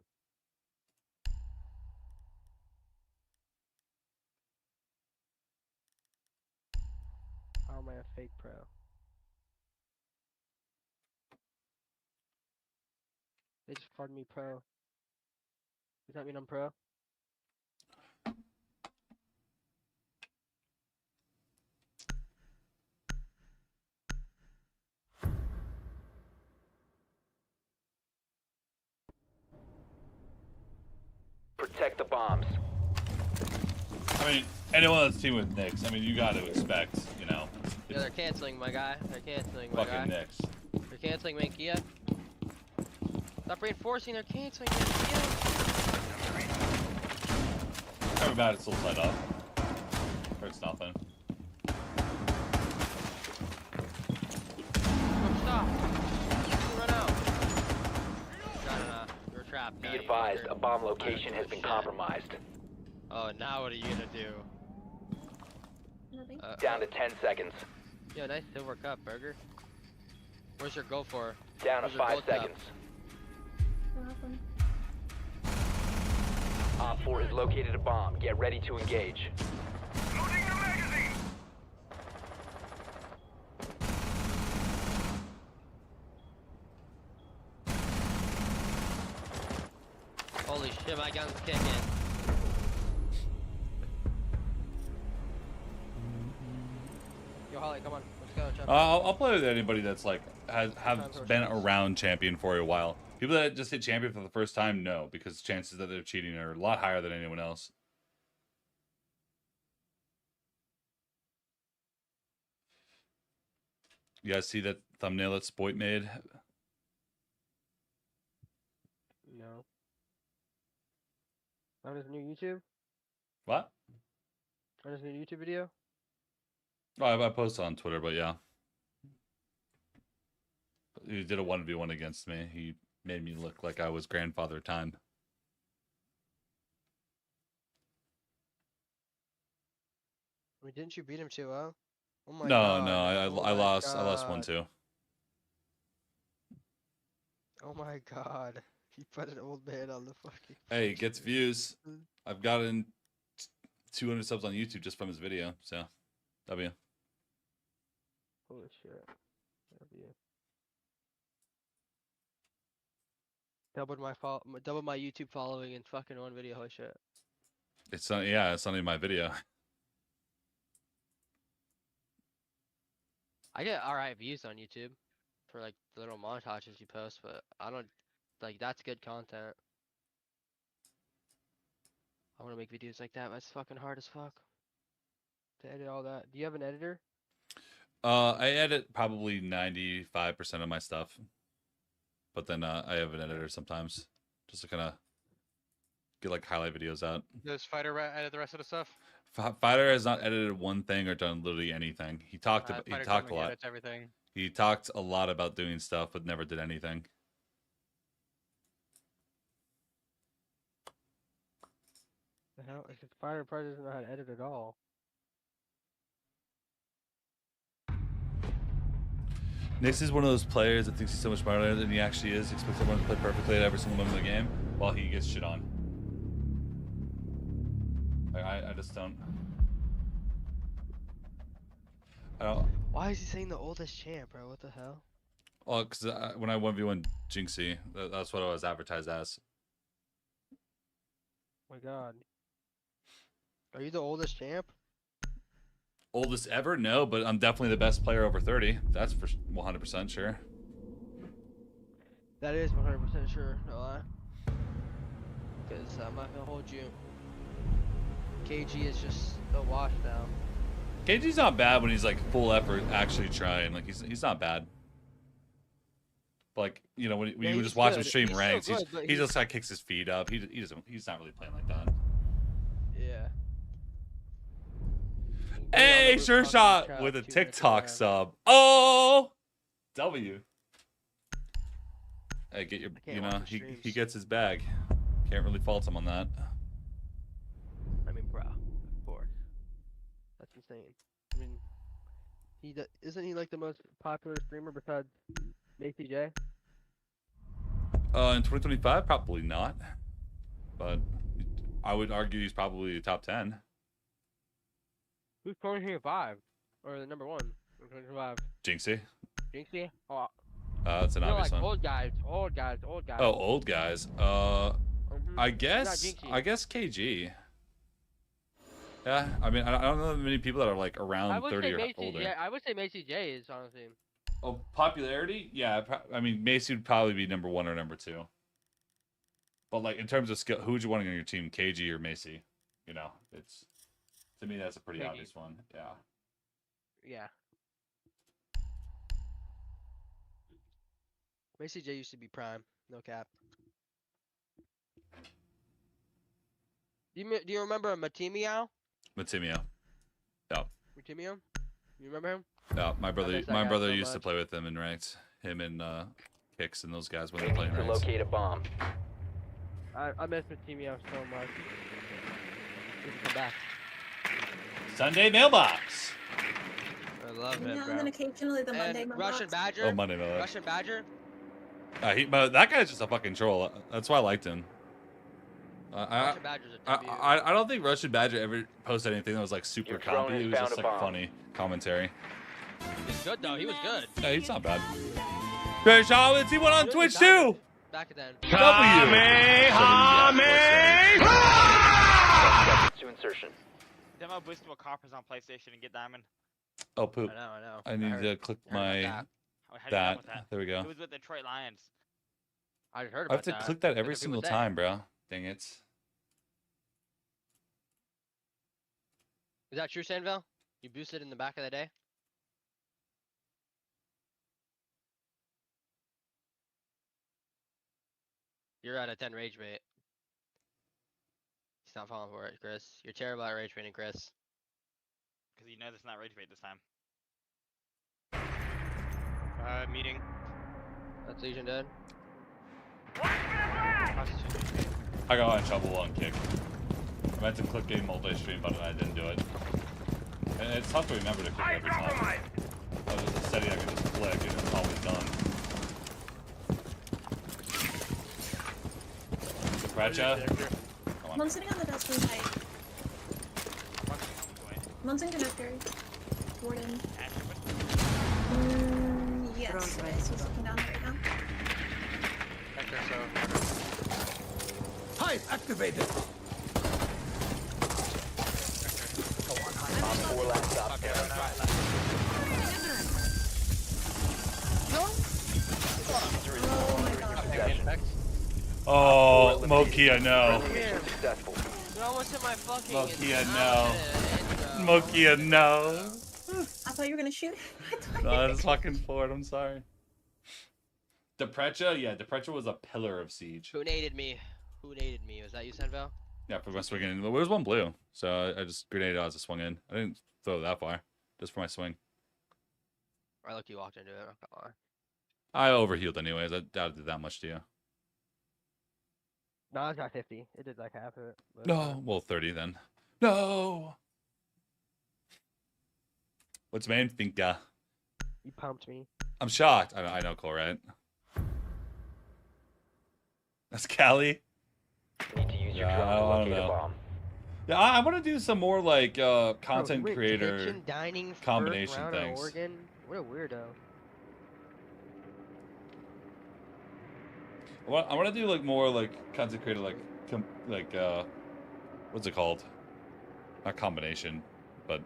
How am I a fake pro? They just called me pro. Does that mean I'm pro? Protect the bombs. I mean, anyone that's team with Knicks, I mean, you got to expect, you know. Yeah, they're canceling, my guy. They're canceling, my guy. Fucking Knicks. They're canceling Mankia. Stop reinforcing, they're canceling Mankia. Never bad, it's still tied up. Hurts nothing. Stop! Run out! No. You're trapped. Be advised, a bomb location has been compromised. Oh, now what are you gonna do? Nothing. Down to 10 seconds. Yo, nice silver cup, Burger. Where's your go for? Down to Where's your 5 gold cup? seconds. Awesome. Op 4 has located a bomb. Get ready to engage. Loading the magazine. Holy shit, my gun's kicking. Yo, Holly, come on. Let's go. Jump. I'll play with anybody that's like have been around champion for a while. People that just hit champion for the first time, no, because chances that they're cheating are a lot higher than anyone else. You guys see that thumbnail that Spoit made? No. On his new YouTube? What? On his new YouTube video? Oh, I posted on Twitter, but yeah. He did a 1v1 against me. He made me look like I was grandfather time. I mean, didn't you beat him 2-0? Oh my No, god. no, I Oh my lost. I lost god. 1-2. Oh my god. He put an old man on the fucking. Hey, it gets views. I've gotten 200 subs on YouTube just from his video. So, W. Holy shit. W. Doubled my YouTube following in fucking one video. Holy shit. It's not. Yeah, it's not even my video. I get alright views on YouTube for like the little montages you post, but I don't like that's good content. I want to make videos like that, but it's fucking hard as fuck to edit all that. Do you have an editor? I edit probably 95% of my stuff, but then I have an editor sometimes, just to kind of get like highlight videos out. Does Fighter edit the rest of the stuff? Fighter has not edited one thing or done literally anything. He talked about. He Fighter talked a told me he lot. edits everything. He talked a lot about doing stuff, but never did anything. The hell? Because Fire probably doesn't know how to edit at all. Nix is one of those players that thinks he's so much smarter than he actually is. He expects everyone to play perfectly at every single moment of the game, while he gets shit on. Like, I just don't. I don't. Why is he saying the oldest champ, bro? What the hell? Well, because when I 1v1 Jinxie, that's what I was advertised as. Oh my god. Are you the oldest champ? Oldest ever? No, but I'm definitely the best player over 30. That's for 100% sure. That is 100% sure, no lie. Because I'm not gonna hold you. KG is just a wash now. KG's not bad when he's like full effort actually trying. Like he's not bad. But like, you know, when you just watch him stream ranks, he just like kicks his feet up. He's not really playing like that. Yeah. Hey, sure shot with a TikTok sub. Oh, W. Hey, get your, you know, he gets his bag. Can't really fault him on that. I mean, bro, of course. That's insane. I mean, isn't he like the most popular streamer besides Macy J? In 2025, probably not. But I would argue he's probably top 10. Who's 2025? Or the number one? 2025. Jinxie. Jinxie? Oh. That's an obvious like one. old guys. Oh, old guys. I guess KG. Yeah, I mean, I don't know many people that are like around 30 or older. Yeah, I would say Macy J is honestly. Oh, popularity? Yeah, I mean, Macy would probably be number 1 or number 2. But like in terms of skill, who would you want on your team, KG or Macy? You know, it's to me that's a pretty obvious one. Yeah. Yeah. Macy J used to be prime, no cap. Do you remember Matimio? Matimio. Yeah. Matimio? You remember him? Yeah, my brother miss that guy so used to much. play with him in ranked. Him and Kicks and those guys when they were They playing need to ranked. locate a bomb. I miss Matimio so much. He can come back. Sunday mailbox. I love him, Yeah, bro. and then occasionally the Monday And mailbox. Russian Badger. Oh, Monday mailbox. Russian Badger. But that guy's just a fucking troll. That's why I liked him. Russian Badger's a W. I don't think Russian Badger ever posted anything that was like super Your drone compy. has It was found just a like bomb. funny commentary. He's good though. He was good. Yeah, he's not bad. Hey, Sean, let's see one on Twitch too. Back then. To insertion. Demo boostable coppers on PlayStation and get diamond. Oh poop. I know. I need to click my How'd you get that. with that? There we go. It was with Detroit Lions. I heard I about have to that. click that every Different single people say. time, bro. Dang it. Is that true, SenVale? You boosted in the back of the day? You're at a 10 rage bait. He's not falling for it, Chris. You're terrible at rage baiting, Chris. Because you know there's not rage bait this time. Meeting. That's Legion dead. I got in trouble on Kick. I meant to click game multi-stream button and I didn't do it. And it's tough to remember to click every time. That was a setting I could just click and it's always done. Bracha? Come on. One's sitting on the desk in tight. One's in connector. Warden. Yes, it is. He's looking down there right now. Hive activated. Op 4 last stop Oh, Moki, I know. Successful. You're almost hit my fucking. Moki, I know. Moki, I know. I thought you were gonna shoot. No, that's fucking Ford. I'm sorry. Deprecha? Yeah, Deprecha was a pillar of Siege. Who naded me? Who naded me? Was that you, SenVale? Yeah, for my swing in. There was one blue, so I just grenaded as I swung in. I didn't throw it that far, just for my swing. I look, you walked into it. I'm not gonna lie. I overhealed anyways. I doubt it did that much to you. No, I got 50. It did like half of it. But, No, well, 30 then. No. What's your name? Finka. You pumped me. I'm shocked. I know, Cole, right? That's Callie. Need to use your Yeah, drone to I don't locate a know. bomb. Yeah, I want to do some more like content Bro, he went creator kitchen, dining, combination first round things. of Oregon. What a weirdo. I want to do like more like content creator what's it called? Not combination, but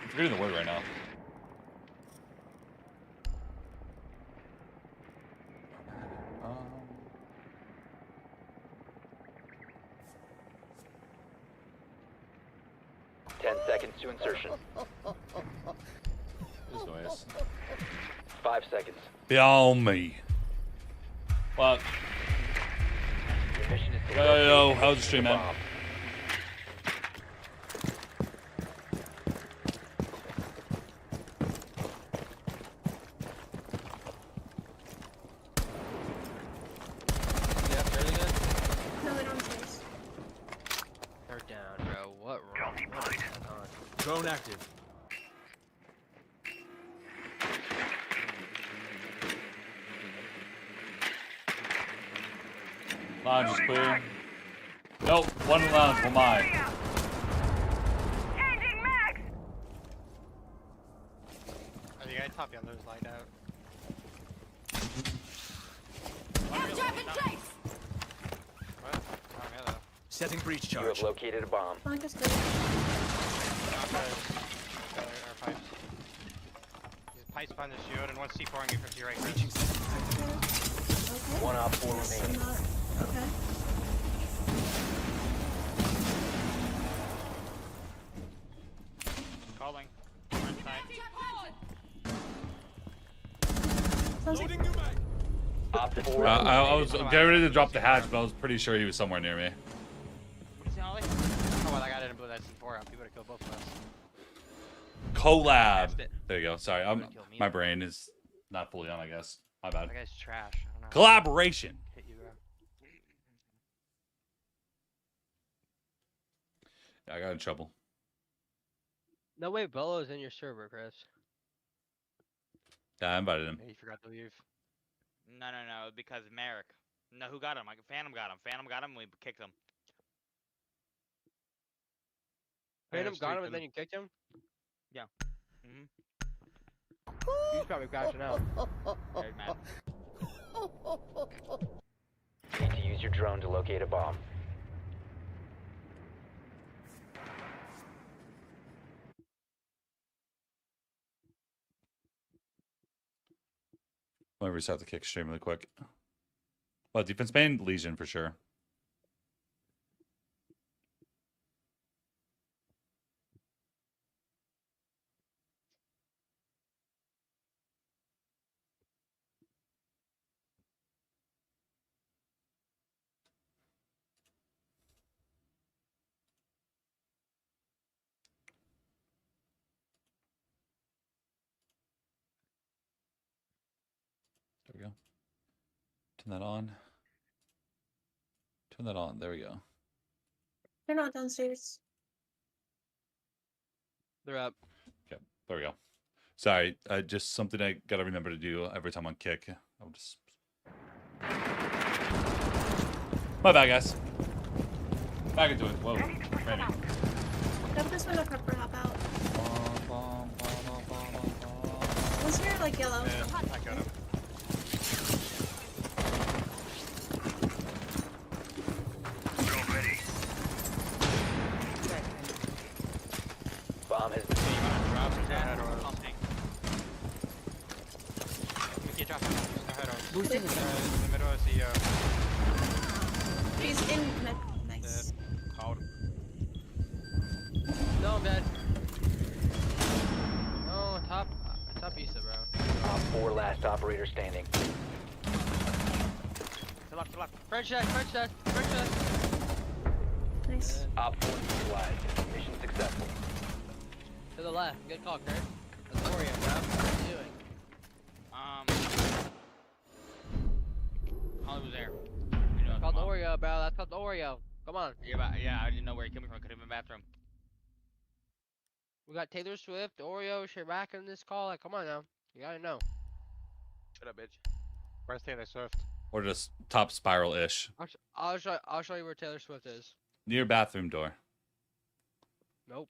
I'm forgetting the word right now. Um, 10 seconds to insertion. This noise. 5 seconds. Beyond me. What? Your mission is to Yo, how's the stream, man? bomb. Yeah, fairly good. No, they don't have space. They're down, bro. What wrong? What is that on? Drone active. Lounge is clear. Nope, one lounge for mine. Changing max. Oh, the guy top yellow is lined out. What? Top yellow. Setting breach You have charge. located a bomb. Flank is good. Our pipes. He's pipes behind the shield and one C4ing you from your right. Okay. One op 4 Yes, remaining. I'm not. Okay. Calling. Front side. Sounds like Op 4 I was eliminated. getting ready to drop the hatch, but I was pretty sure he was somewhere near me. less than 4 up. He would have killed both of us. Collab. It. There you go. Sorry, my brain is not fully on. I guess. My bad. That guy's trash. I don't know. Collaboration. Hit you, bro. Yeah, I got in trouble. No way, Bello's in your server, Chris. Yeah, I invited him. He forgot to leave. No, because Merrick. No, who got him? Like Phantom got him. Phantom got him. We kicked him. Phantom got him and then you kicked him? Yeah. He's probably crashing out. Very mad. You need to use your drone to locate a bomb. Let me restart the kick stream really quick. Well, defense main, Legion for sure. There we go. Turn that on. Turn that on. There we go. They're not downstairs. They're up. Okay, there we go. Sorry, just something I gotta remember to do every time on kick. I'll just. My bad, guys. Back into it. Whoa, ready. Don't this window prep for hop out. Was here like yellow? Yeah, I got him. Bomb has been Boosting in the middle of the He's in nice. called. No, I'm dead. No, top Issa, bro. Top 4 last operator standing. To left. French dead. Nice. Op 4 neutralized. Mission successful. To the left. Good call, Kurt. That's Oreo, bro. What are you doing? Holly was there. That's called the Oreo, bro. That's called the Oreo. Come on. Yeah, I didn't know where he came from. Could have been bathroom. We got Taylor Swift, Oreo, Chirac in this call. Like, come on now. You gotta know. Shut up, bitch. Where's Taylor Swift? Or just top spiral-ish. I'll show you where Taylor Swift is. Near bathroom door. Nope.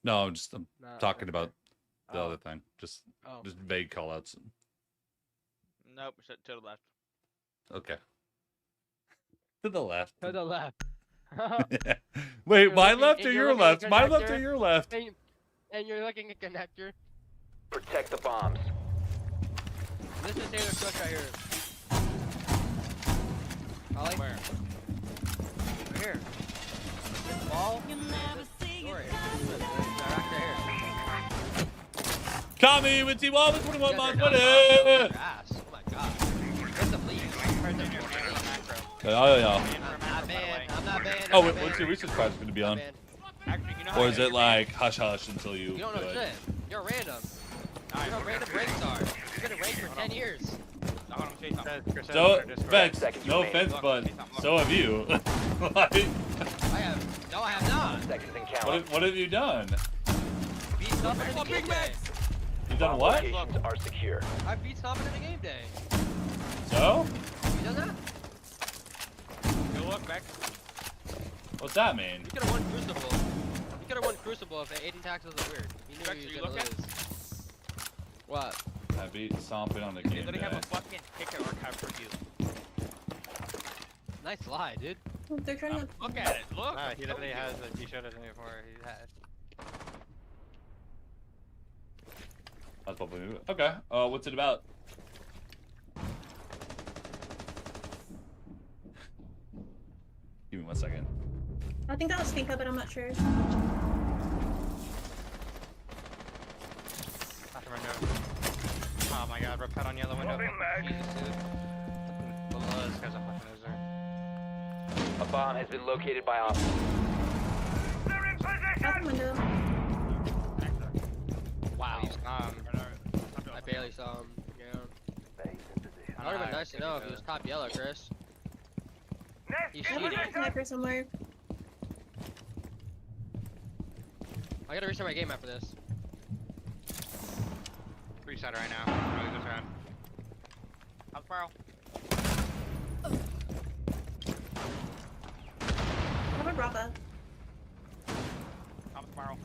No, I'm Nah, talking about the other thing. Just Oh. vague callouts. Nope, to the left. Okay. To the left. To the left. Wait, You're my looking- left and or you're your looking at left? My left or connector, your left? And you're looking at connector. Protect the bombs. This is Taylor Swift right here. Ollie? Where? Right here. This ball. Sorry. Right here. Kami with T-Wall with 21 months. What Your is? ass. Oh my god. Get some leaves. Oh, yeah. I'm not banned. Oh, what's your research project going to be on? Actually, you know how Or is it like hush hush until you You don't do know it? shit. You're random. You know random ranks are. You've been a rank for 10 years. So, Vex, no offense, but so have you. Like, I have not. Seconds and counting. what have you done? Beat Stompin' in the game day. You've done Bomb what? locations are secure. I beat Stompin' in the game day. So? You done that? Good luck, Beck. What's that mean? You could have won Crucible. You could have won Crucible if the Aiden tax wasn't weird. You knew Beck, you you were gonna look at- lose. What? I beat Stomping on the They game literally day. have a fucking ticket archive for you. Nice lie, dude. They're trying to. Look at it. Look. Nah, I'm he literally telling has it. He showed it to me before. He had. That's probably new. Okay. What's it about? Give me 1 second. I think that was Finka, but I'm not sure. After window. Oh my god, repet on yellow window. Jesus, dude. Below this guy's a fucking loser. A bomb has been located by officers. Bathroom window. Wow. You saw him. I barely saw him. Yeah. That would have been nice to know if he was top yellow, Chris. He's I cheating. have a sniper somewhere. I gotta restart my game after this. Reset right now. Really good round. Up barrel. I have a Brava. Up barrel.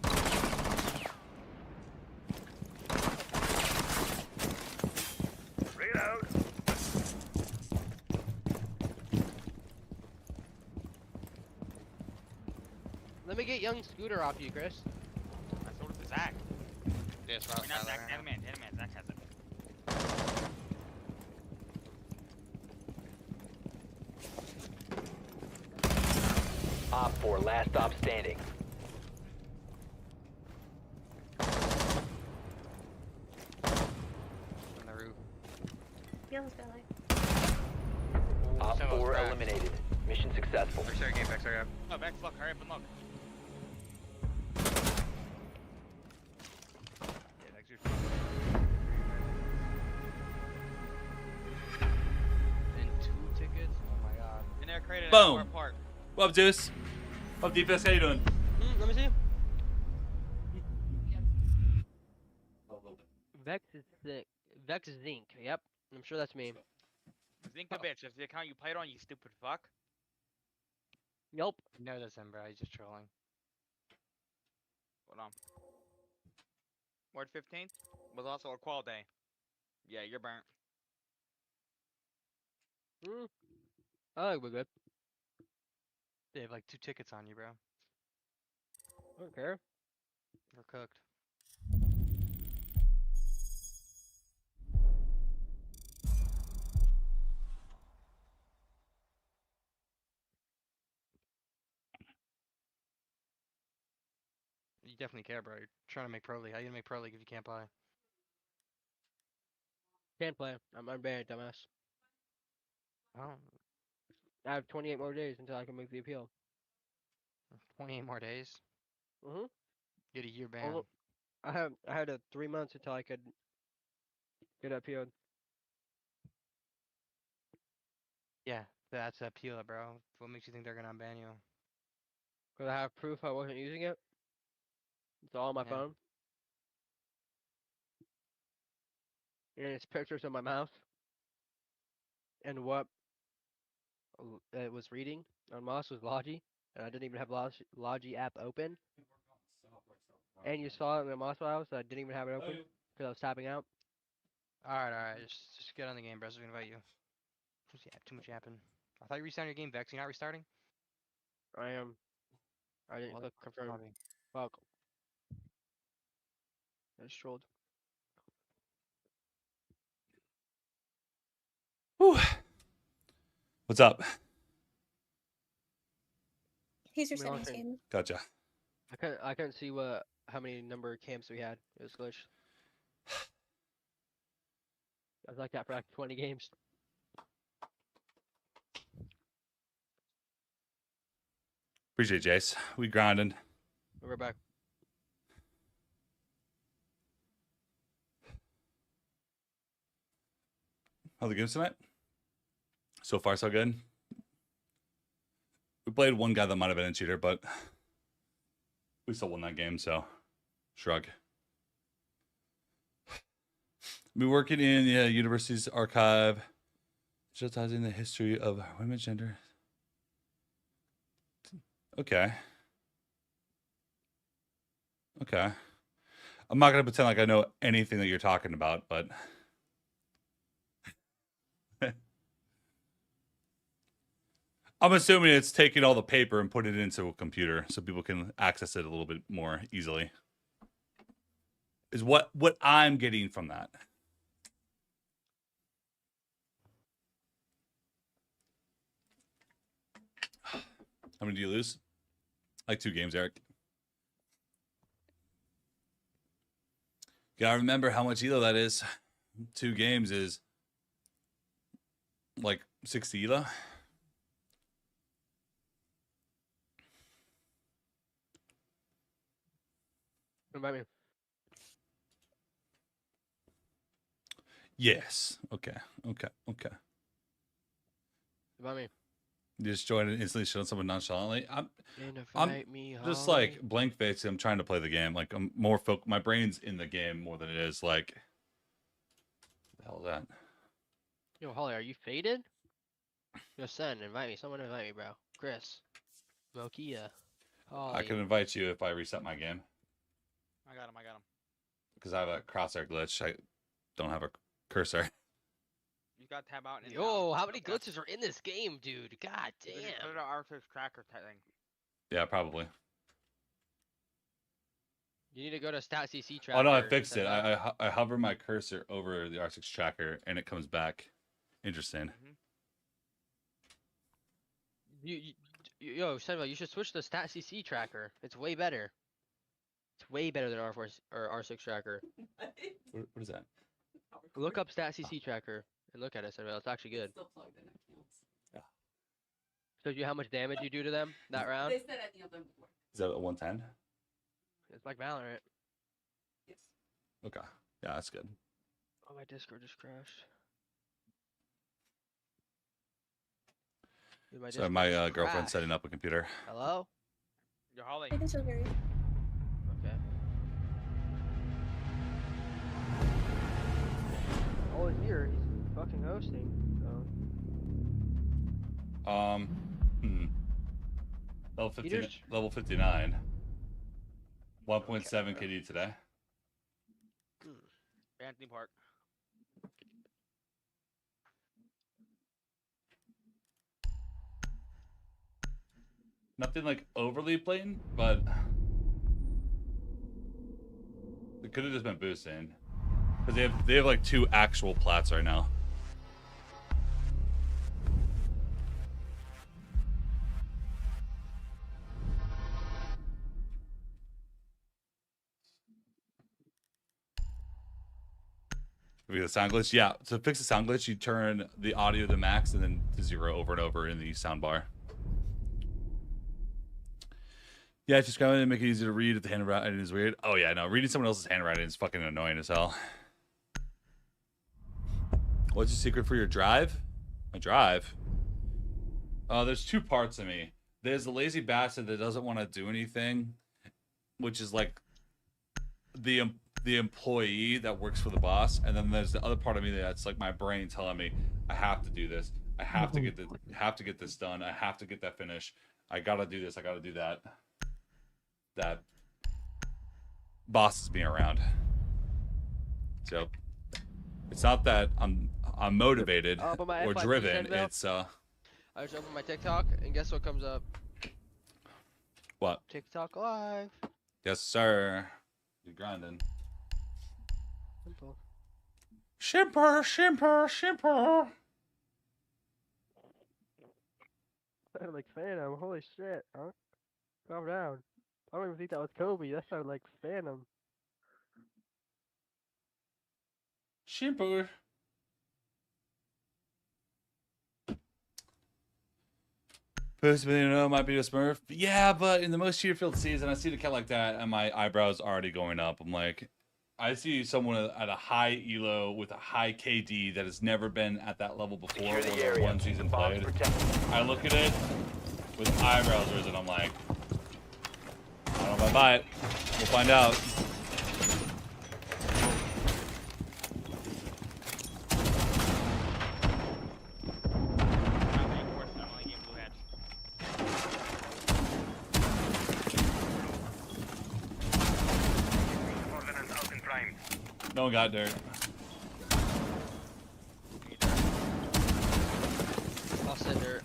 Reload. Let me get young Scooter off you, Chris. I sold it to Zach. Yes, I mean, not Zach, Animan. Zach has it. Op 4, last stop standing. On the roof. Yellow's belly. Op Sentinel's 4 cracked. eliminated. Mission successful. Restart game, back, up. Oh, back, look, hurry up and look. Yeah, that's your And 2 tickets? Oh my god. In there, created Boom. an part. What up, Zeus? What up, DFS? How you doing? Let me see. Vex is sick. Vex Zinc. Yep. I'm sure that's me. Think a bitch. If the account you played on, you stupid fuck. Nope. No, that's him, bro. He's just trolling. Hold on. Word 15th was also a qual day. Yeah, you're burnt. I think we're good. They have like 2 tickets on you, bro. I don't care. We're cooked. You definitely care, bro. You're trying to make Pro League. How you gonna make Pro League if you can't play? Can't play. I'm unbanned, dumbass. Oh, I have 28 more days until I can make the appeal. 28 more days. Mm-hmm. Get a year ban. I had 3 months until I could get appealed. Yeah, that's a appeal, bro. What makes you think they're gonna unban you? Cause I have proof I wasn't using it. It's all on my Yeah. phone. And it's pictures of my mouse. And what it was reading on mouse was Logi. And I didn't even have Logi app open. And you saw it in the mouse file, so I didn't even have it open. Because I was tapping out. Alright. Just get on the game, bro. So we can invite you. Too much yapping. I thought you restarted your game, Vex. You're not restarting? I am. I didn't Well, click that's confirm. probably- Fuck. I just trolled. Whew. What's up? He's your We settings lost it. game. Gotcha. I couldn't see how many number of camps we had. It was glitched. I was like that for like 20 games. Appreciate you, Jace. We grinding. We're back. How the games tonight? So far, so good. We played one guy that might have been a cheater, but we still won that game, so shrug. Been working in the university's archive, digitizing the history of women's gender. Okay. Okay. I'm not going to pretend like I know anything that you're talking about, but I'm assuming it's taking all the paper and putting it into a computer so people can access it a little bit more easily. Is what I'm getting from that. How many do you lose? Like 2 games, Eric. Gotta remember how much elo that is. 2 games is like 60 elo. Invite me. Yes. Okay. Okay. Okay. Invite me. You just joined and instantly showed someone nonchalantly. I'm Invite me, just Holly. like blank faced. I'm trying to play the game. Like I'm more my brain's in the game more than it is like. The hell is that? Yo, Holly, are you faded? Yo, Sen, invite me. Someone invite me, bro. Chris. Mokia. Holly. I can invite you if I reset my game I got him. because I have a crosshair glitch. I don't have a cursor. You got tab out. And Yo, how many glitches are in this game, dude? God damn. Put it on R6 tracker type thing. Yeah, probably. You need to go to StatCC tracker. Oh no, I fixed it. I hover my cursor over the R6 tracker and it comes back. Interesting. Yo, SenVale, you should switch to StatCC tracker. It's way better. It's way better than R4 or R6 tracker. What is that? Look up StatCC tracker and look at it, SenVale. It's actually good. Yeah. Shows you how much damage you do to them that round. Is that a 110? It's like Valorant. Okay. Yeah, that's good. Oh, my Discord just crashed. Dude, So my girlfriend's setting up a computer. Hello? Yo, Holly. I can still hear you. Okay. Oh, he's here. He's fucking hosting. So. Level 15, level 59. 1.7 KD today. Anthony Park. Nothing like overly blatant, but it could have just been boosting because they have like 2 actual plats right now. The sound glitch, yeah. To fix the sound glitch, you turn the audio to max and then to 0 over and over in the sound bar. Yeah, just go in and make it easy to read if the handwriting is weird. Oh yeah, no, reading someone else's handwriting is fucking annoying as hell. What's your secret for your drive? My drive? There's 2 parts of me. There's the lazy bastard that doesn't want to do anything, which is like the employee that works for the boss, and then there's the other part of me that's like my brain telling me I have to do this. I have to get this done. I have to get that finished. I gotta do this. I gotta do that. That boss is being around. So it's not that I'm motivated or driven. It's I just opened my TikTok and guess what comes up? What? TikTok live. Yes, sir. You're grinding. Simple. Shimper. Sounded like Phantom. Holy shit, huh? Calm down. I don't even think that was Kobe. That sounded like Phantom. Shimper. Post might be a smurf. Yeah, but in the most cheer-filled season, I see the cat like that, and my eyebrows already going up. I'm like, I see someone at a high elo with a high KD that has never been at that level before. One season played. I look at it with eyebrows risen. I'm like, I don't know if I buy it. We'll find out. No one got dirt. I'll send dirt.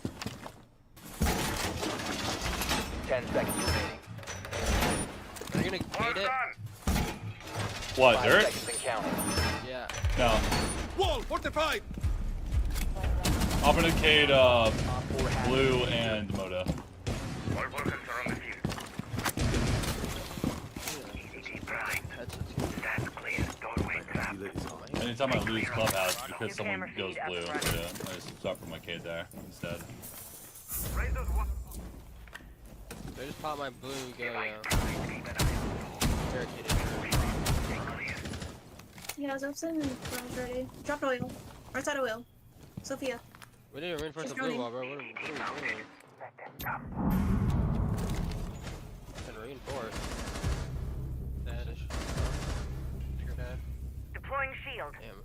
10 seconds remaining. Are you gonna hate it? What, 5 dirt? seconds and counting. Yeah. No. Wall fortified. I'm gonna Cade Blue and Moda. All workers are on the field. That's clear. Doorway trap. Anytime I lose Clubhouse because someone goes blue, I just start from my Cade there instead. They just pop my blue go, yeah. barricaded. Yeah, I was outside and ready. Dropped oil. Right side of oil. Sophia. We need to reinforce She's the blue running. wall, bro. What are we doing? Can reinforce. Dead. You're dead. Deploying shield. Damn.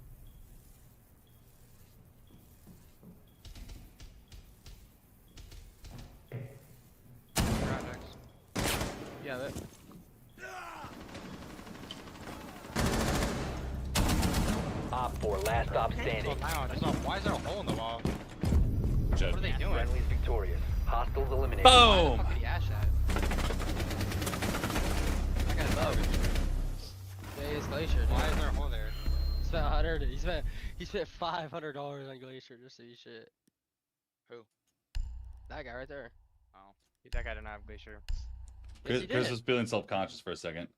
You're out next. Yeah, that. Op 4, last stop standing. Oh, hang on. Why is there a hole in the wall? Jet. What are they doing? Friendly's victorious. Hostiles eliminated. Boom! Fuck did he ash at? I got a bug. Yeah, it's Glacier, dude. Why is there a hole there? He spent 100. He spent $500 on Glacier just so you shit. Who? That guy right there. Oh. That guy didn't have Glacier. Yes, he Chris did. was feeling self-conscious for a second.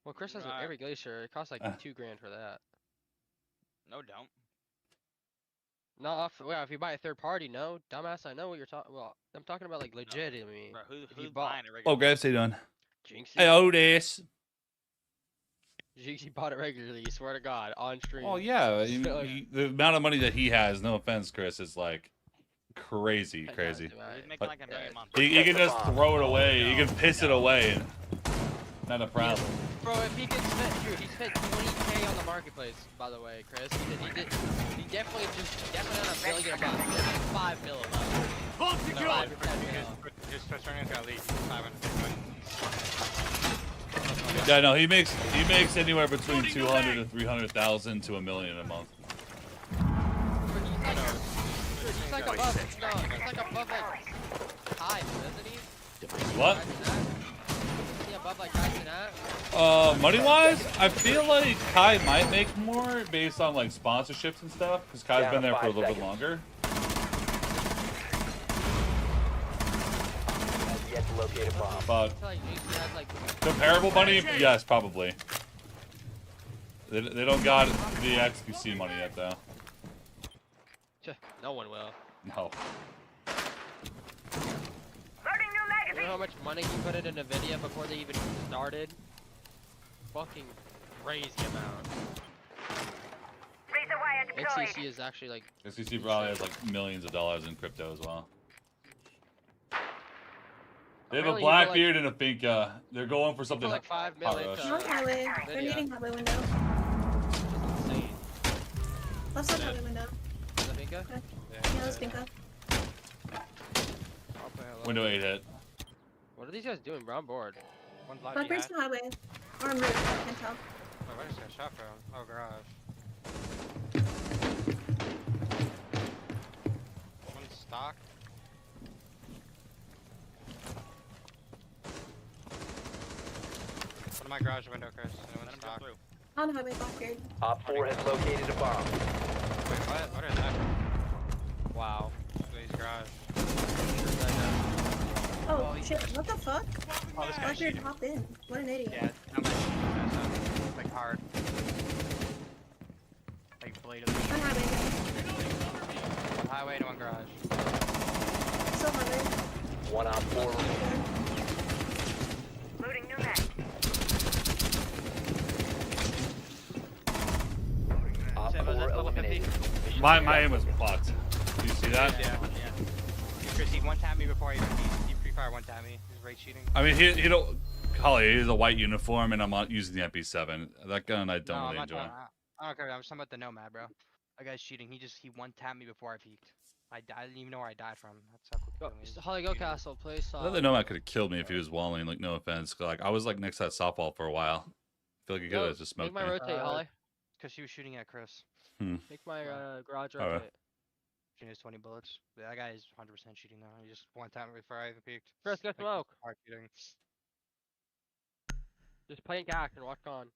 Well, Chris has Right. every Glacier. It costs like $2,000 for that. No, don't. No, well, if you buy a third party, no, dumbass. I know what you're talking. Well, I'm talking about like legit. I mean, Bro, if who's you bought buying a regular? Oh, Graves, how you doing? Jinxie, Hey, Otis. Jinxie bought it regularly. Swear to God, on stream. Oh yeah, So, the amount of money that he has, no offense, Chris, is like crazy. He's making like $1 million a month. He can just throw it away. He can piss it away. And not a problem. Bro, if he could spend, dude, he spent 20K on the marketplace. By the way, Chris, he definitely on a million a month. 5 mil a month. No, 5 to 10 mil. his first earnings got leaked. 500. Yeah, no, he makes anywhere between 200 to 300,000 to $1 million a month. He's like above, no, he's like above like Kai, isn't he? What? Is he above like Kai and that? Money wise, I feel like Kai might make more based on like sponsorships and stuff, because Kai's been there for a little bit longer. Yet to locate a bomb. But I feel like Jinxie has like comparable money, yes, probably. They don't got the XQC money yet though. no one will. No. You know how much money he put into NVIDIA before they even started? Fucking crazy amount. XCC is actually like. XQC probably has like millions of dollars in crypto as well. They have a Apparently you go, like- Blackbeard and a Finca. They're going for something like 5 hot million. rush. North highway. They're Video. needing highway window. Insane. Left side highway window. Is that Finka? Okay. Yeah, let's think of. Window 8 hit. What are these guys doing, bro? I'm bored. One's live Blackbird's behind. the highway. Or on roof, I can't tell. Oh, where just got shot from? Oh, garage. One stock. One in my garage window, Chris. And one stock. On highway, Blackbeard. Op 4 has located a bomb. Wait, what is that? Wow. Please, garage. Oh, shit. What the fuck? Oh, this guy's Blackbeard cheating. hopped in. What an idiot. Yeah, I'm gonna like hard. Like blade of the On highway. One highway and one garage. Still highway. One Op 4 remaining. Loading new mag. Op Seven, 4 that's level 50. eliminated. Mission My aim was fucked. Do you see that? Yeah. Chris, he one-tapped me before he pre-fire one-tapped me. He's rage shooting. I mean, he don't. Holly, he has a white uniform, and I'm not using the MP7. That gun I don't No, I'm really not enjoy. talking- I don't care. I'm just talking about the Nomad, bro. That guy's cheating. He one-tapped me before I peeked. I didn't even know where I died from. That's how quick Go, he is. Holly, go castle, please. I thought the Nomad could have killed me if he was walling. Like, no offense. Like, I was like next to that softball for a while. I feel like he could have just Make smoked my me. rotate, Holly. Because she was shooting at Chris. Make my garage Alright. rotate. Shooting his 20 bullets. That guy is 100% cheating now. He just one-tapped me before I even peeked. Chris, get smoke. Hard cheating. Just play gack and walk on.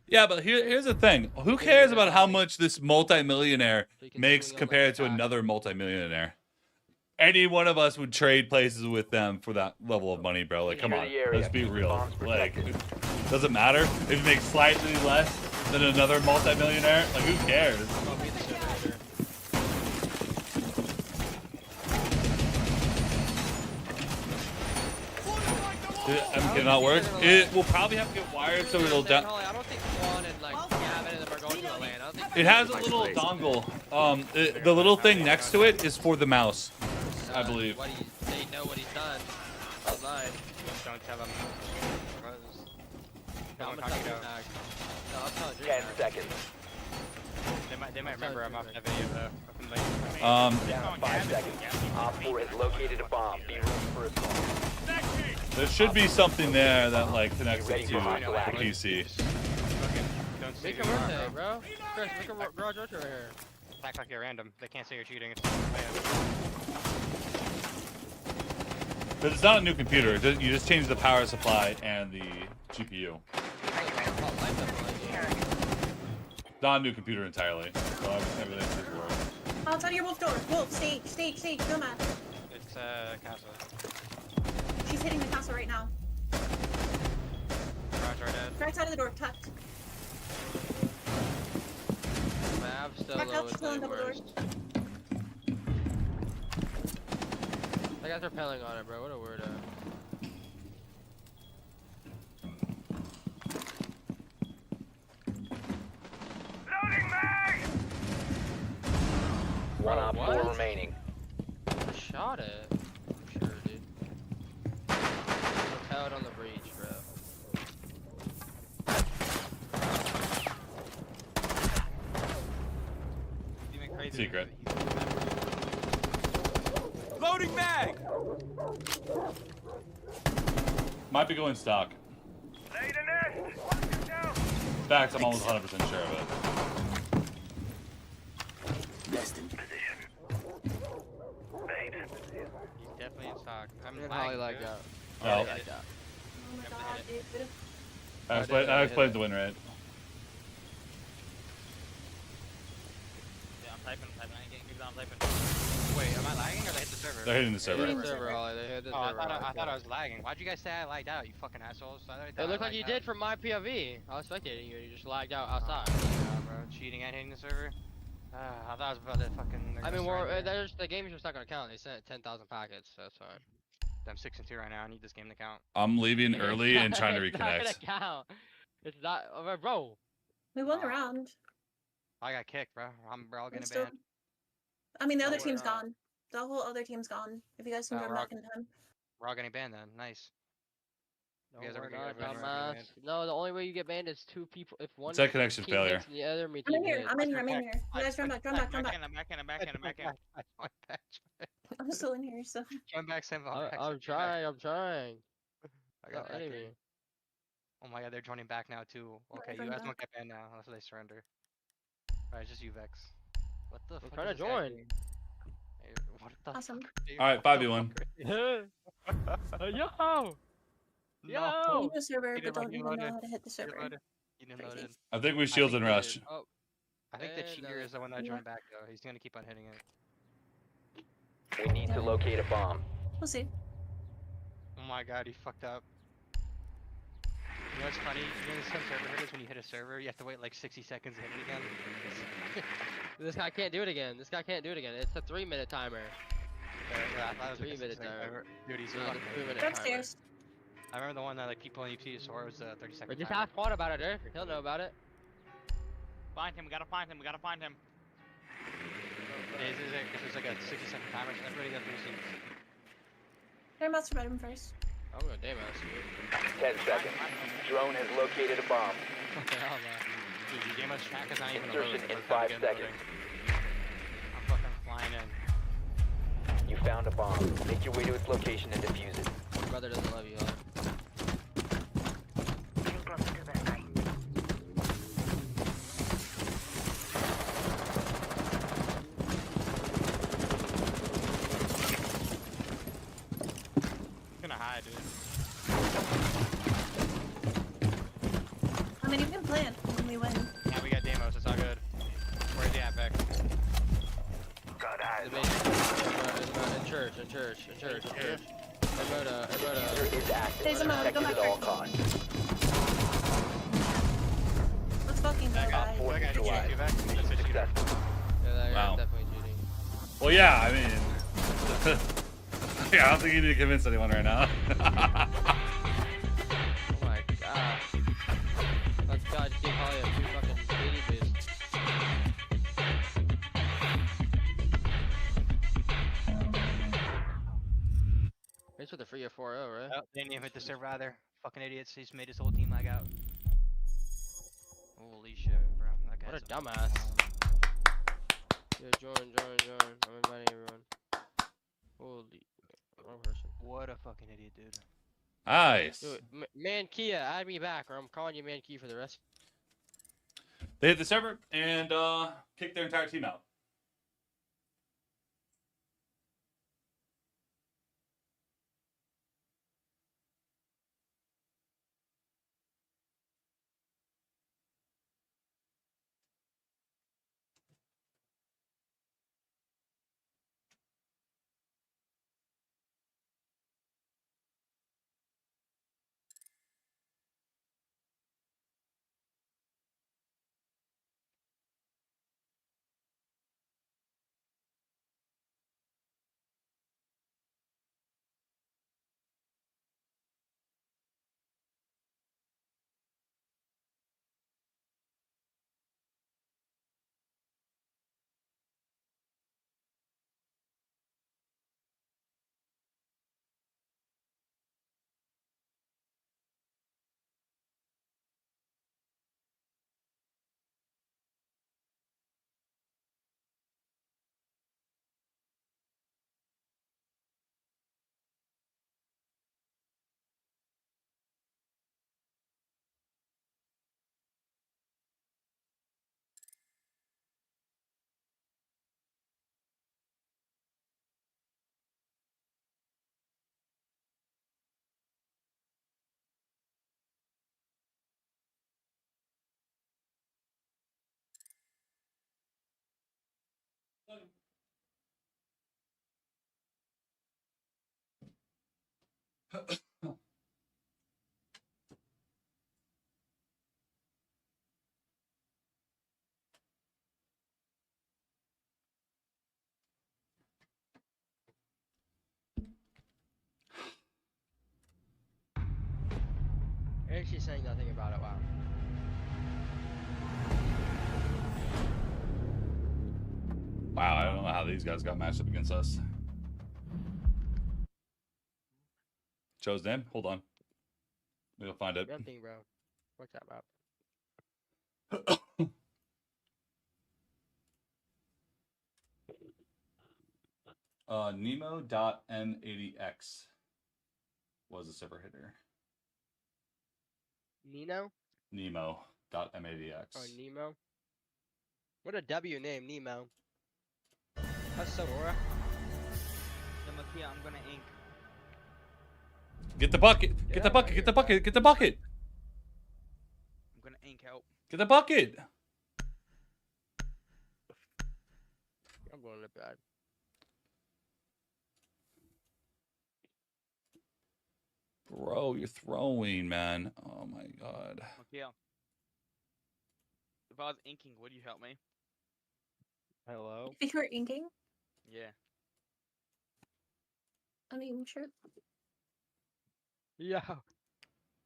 Yeah, but here's the thing. Who cares about how much this multimillionaire makes compared to another multimillionaire? Any one of us would trade places with them for that level of money, bro. Like, come on. Let's be real. Like, does it matter if he makes slightly less than another multimillionaire? Like, who cares? Can it not work? It will probably have to get wired so it'll down. I don't think Quan and like Gavin and them are going to the LAN. I don't think It has a little dongle. The little thing next to it is for the mouse, I believe. They know what he's done online. Don't tell him. No, I'm gonna tell you back. No, I'll tell you 10 seconds. They might remember I'm off that video though. Down 5 seconds. Op 4 has located a bomb. Be ready for assault. There should be something there that like connects it to the PC. Make a rotate, bro. Chris, make a garage rotate right here. Act like you're random. They can't say you're cheating. But it's not a new computer. You just change the power supply and the GPU. Not a new computer entirely. So everything should work. Outside of your wolf door. Wolf, stage, come on. It's castle. She's hitting the castle right now. Garage right dead. Right side of the door, tucked. Mav still Back low up, is still in the double door. worst. That guy's repelling on it, bro. What a weirdo. One Op 4 remaining. I shot it. I'm sure, dude. Repelled on the breach, bro. Secret. Loading mag. Might be going stock. In fact, I'm almost 100% sure of it. Destined. He's definitely in stock. I'm Holly lagging, lagged dude. out. Oh. Holly lagged out. Oh my god, dude. I explained the win rate. Yeah, I'm typing. I ain't getting kicked out. I'm typing. Wait, am I lagging or they hit the server? They're hitting the server. They hit the server, Holly. They hit the Oh, server. I thought I was lagging. Why'd you guys say I lagged out, you fucking assholes? It looked like you did from my POV. I was spectating you and you just lagged out outside. Yeah, bro. Cheating and hitting the server? I thought I was about to fucking... I mean, the game's just not gonna count. They sent 10,000 packets, so it's fine. I'm 6-2 right now. I need this game to count. I'm leaving early and trying to It's not reconnect. gonna count. It's not, bro. We won a round. I got kicked, bro. We're all We're getting still- banned. I mean, the other we're, team's gone. The whole other team's gone. If you guys can Oh, come we're all- back in time. We're all getting banned then. Nice. No, You guys we're ever not, get banned? dumbass. No, the only way you get banned is two people. If one It's that connection team failure. hits and the other team I'm in here. hits. I'm in here. You guys run back. I'm back in. I'm back in. I'm still in here, so. Join back, SenVale. I'm trying. I got Oh, enemy. back. Oh my god, they're joining back now too. Okay, you joined guys won't back. get banned now unless they surrender. Alright, just you, Vex. What the fuck? trying is to this guy join. doing? Hey, what the Awesome. fuck are you- All right, 5v1. Yo! You know the server, He but didn't don't load even in. know how to hit the server. He didn't load in. I think we shield and rush. Oh, I think the And, cheater is the one that yeah. joined back though. He's gonna keep on hitting it. We need to locate a bomb. We'll see. Oh my god, he fucked up. You know what's funny? You know some server hit is when you hit a server, you have to wait like 60 seconds to hit it again. this guy can't do it again. It's a 3-minute timer. Yeah, I thought it was like a 3-minute 60-second timer. Dude, he's No, fucking. it's a 3-minute They're upstairs. I remember the one that like people in UP saw was 30 seconds. But just ask Quan about it, Eric. He'll know about it. Find him. We gotta find him. We gotta find him. It's like a 60-second timer, so everybody got 3 seconds. They're about to spread him first. I'm gonna damn ass you. 10 seconds. Drone has located a bomb. What the hell, man? Dude, your game track is not even Insertion loaded. in 5 seconds. I'm fucking flying in. You found a bomb. Make your way to its location and defuse it. Your brother doesn't love you, huh? Getting closer to the site. I'm gonna hide, dude. I mean, you can plan when we win. Yeah, we got demos. It's all good. Where's the Vex? In church. Everybody. User is active. There's a mode. Go Protected back at there. all costs. Let's fucking go, guys. Four That guy neutralized. cheated, Vex. That's a cheater. Successful. Yeah, that Wow. guy's definitely cheating. Well, yeah, I mean, yeah, I don't think you need to convince anyone right now. already at 4-0, right? Oh, they didn't even hit the server either. Fucking idiots. He's made his whole team lag out. Holy shit, bro. That What a guy's dumbass. Yeah, join. I'm inviting everyone. Holy, wrong person. What a fucking idiot, dude. Nice. Dude, Man Kia, add me back, or I'm calling you Man Kia for the rest. They hit the server and kicked their entire team out. Actually saying nothing about it, wow. Wow, I don't know how these guys got matched up against us. Joe's name? Hold on. We'll find it. Nothing, bro. What's that about? Nemo.m80x was a server hitter. Nino? Nemo.m80x. Oh, Nemo? What a W name, Nemo. That's Sonora. Demakia, I'm gonna ink. Get the bucket! Get the bucket! Get the bucket! Get the bucket! I'm gonna ink help. Get the bucket! I'm going to bed. Bro, you're throwing, man. Oh my god. Makia. If I was inking, would you help me? Hello? If you were inking, Yeah. I mean, sure. Yeah.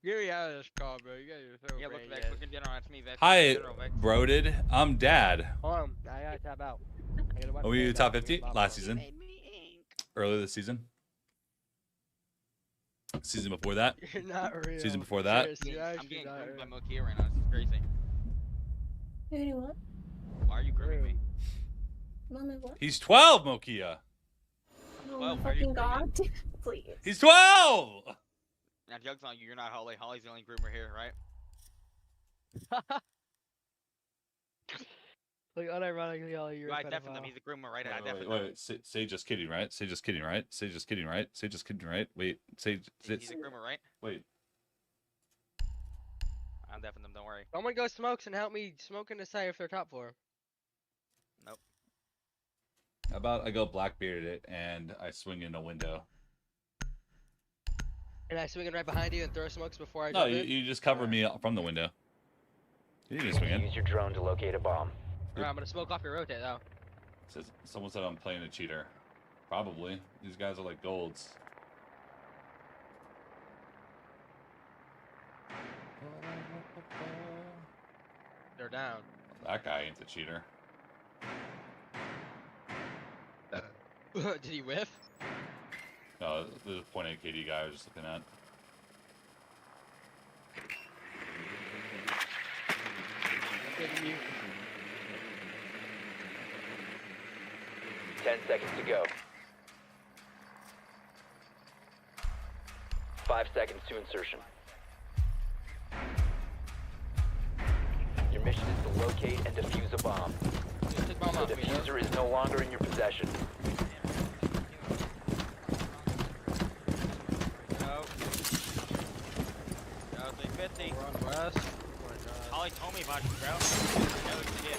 Get me out of this call, bro. You guys are so Yeah, look, brain Vex, dead. look in general. That's me, Vex. Hi, General, Vex. Broded. I'm Dad. Hold on. I gotta tap out. I gotta watch Were you the top game. 50 last season? Earlier this season? Season before that? You're not real. Season before that? Chris, you're I'm actually getting not groomed by real. Mokia right now. This is crazy. Wait, what? Why are you grooming me? Mama, what? He's 12, Mokia. Oh, Well, my are you fucking god. Please. He's 12! Now, joke's on you. You're not Holly. Holly's the only groomer here, right? Like, unironically, all you're You a guys definitely. pedophile. He's a groomer, right? I Wait, definitely. wait. Say just kidding, right? Say just kidding, right? Say just kidding, right? Say just kidding, right? Wait, say... He's a groomer, right? Wait. I'm deafing them. Don't worry. Someone go smokes and help me smoke and decide if they're top floor. Nope. How about I go Blackbearded it and I swing in a window? And I swing it right behind you and throw smokes before I No, jump in? you just cover me from the window. You can just swing in. Use your drone to locate a bomb. Alright, I'm gonna smoke off your rotate though. Says someone said I'm playing a cheater. Probably. These guys are like golds. They're down. That guy ain't the cheater. Did he whiff? No, the .8 KD guy I was just looking at. Getting you. 10 seconds to go. 5 seconds to insertion. Your mission is to locate and defuse a bomb. The diffuser is no longer in your possession. Go. Go 350. We're on west. Ollie told me about you, bro. No shit.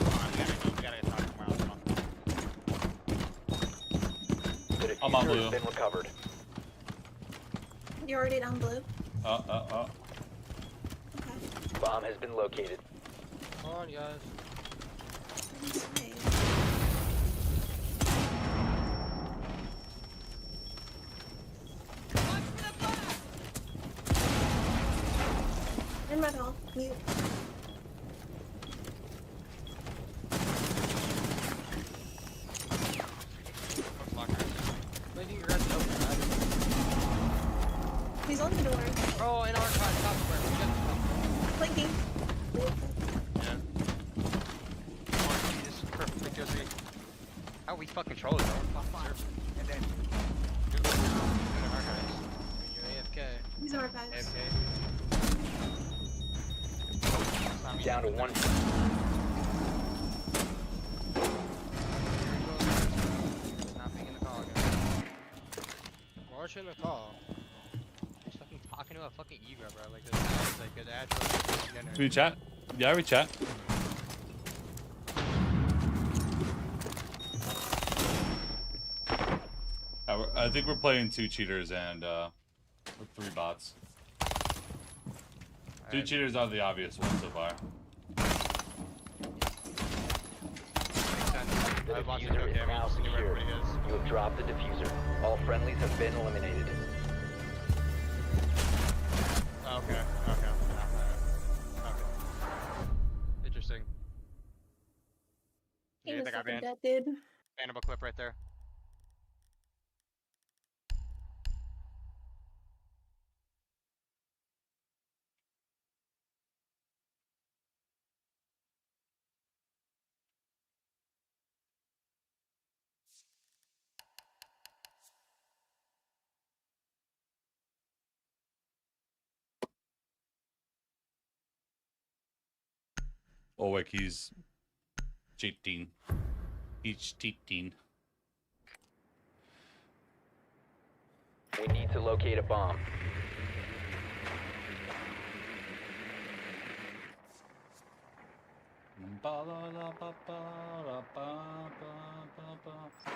We gotta talk tomorrow. The diffuser I'm on blue. has been recovered. You're already down blue. Bomb has been located. Come on, guys. In red hall. Mute. He's on the door. Oh, in our top square. We got Blinking. Yeah. Come on, Jesus. Perfect, Josie. How we fucking troll it, though? And then... Go to our guys. You're AFK. He's in our guys. AFK. Down to 1. Not being in the call again. March in the call. He's fucking talking to a fucking ego, bro. Like, this guy's like an actual dinner. Can we chat? Yeah, we chat. I think we're playing 2 cheaters and 3 bots. 2 cheaters are the obvious ones so far. The diffuser is now secure. You have dropped the diffuser. All friendlies have been eliminated. Okay. Interesting. He Yeah, was that guy fucking banned. dead, dude. Bannable clip right there. Oh, like he's cheating. He's cheating. We need to locate a bomb.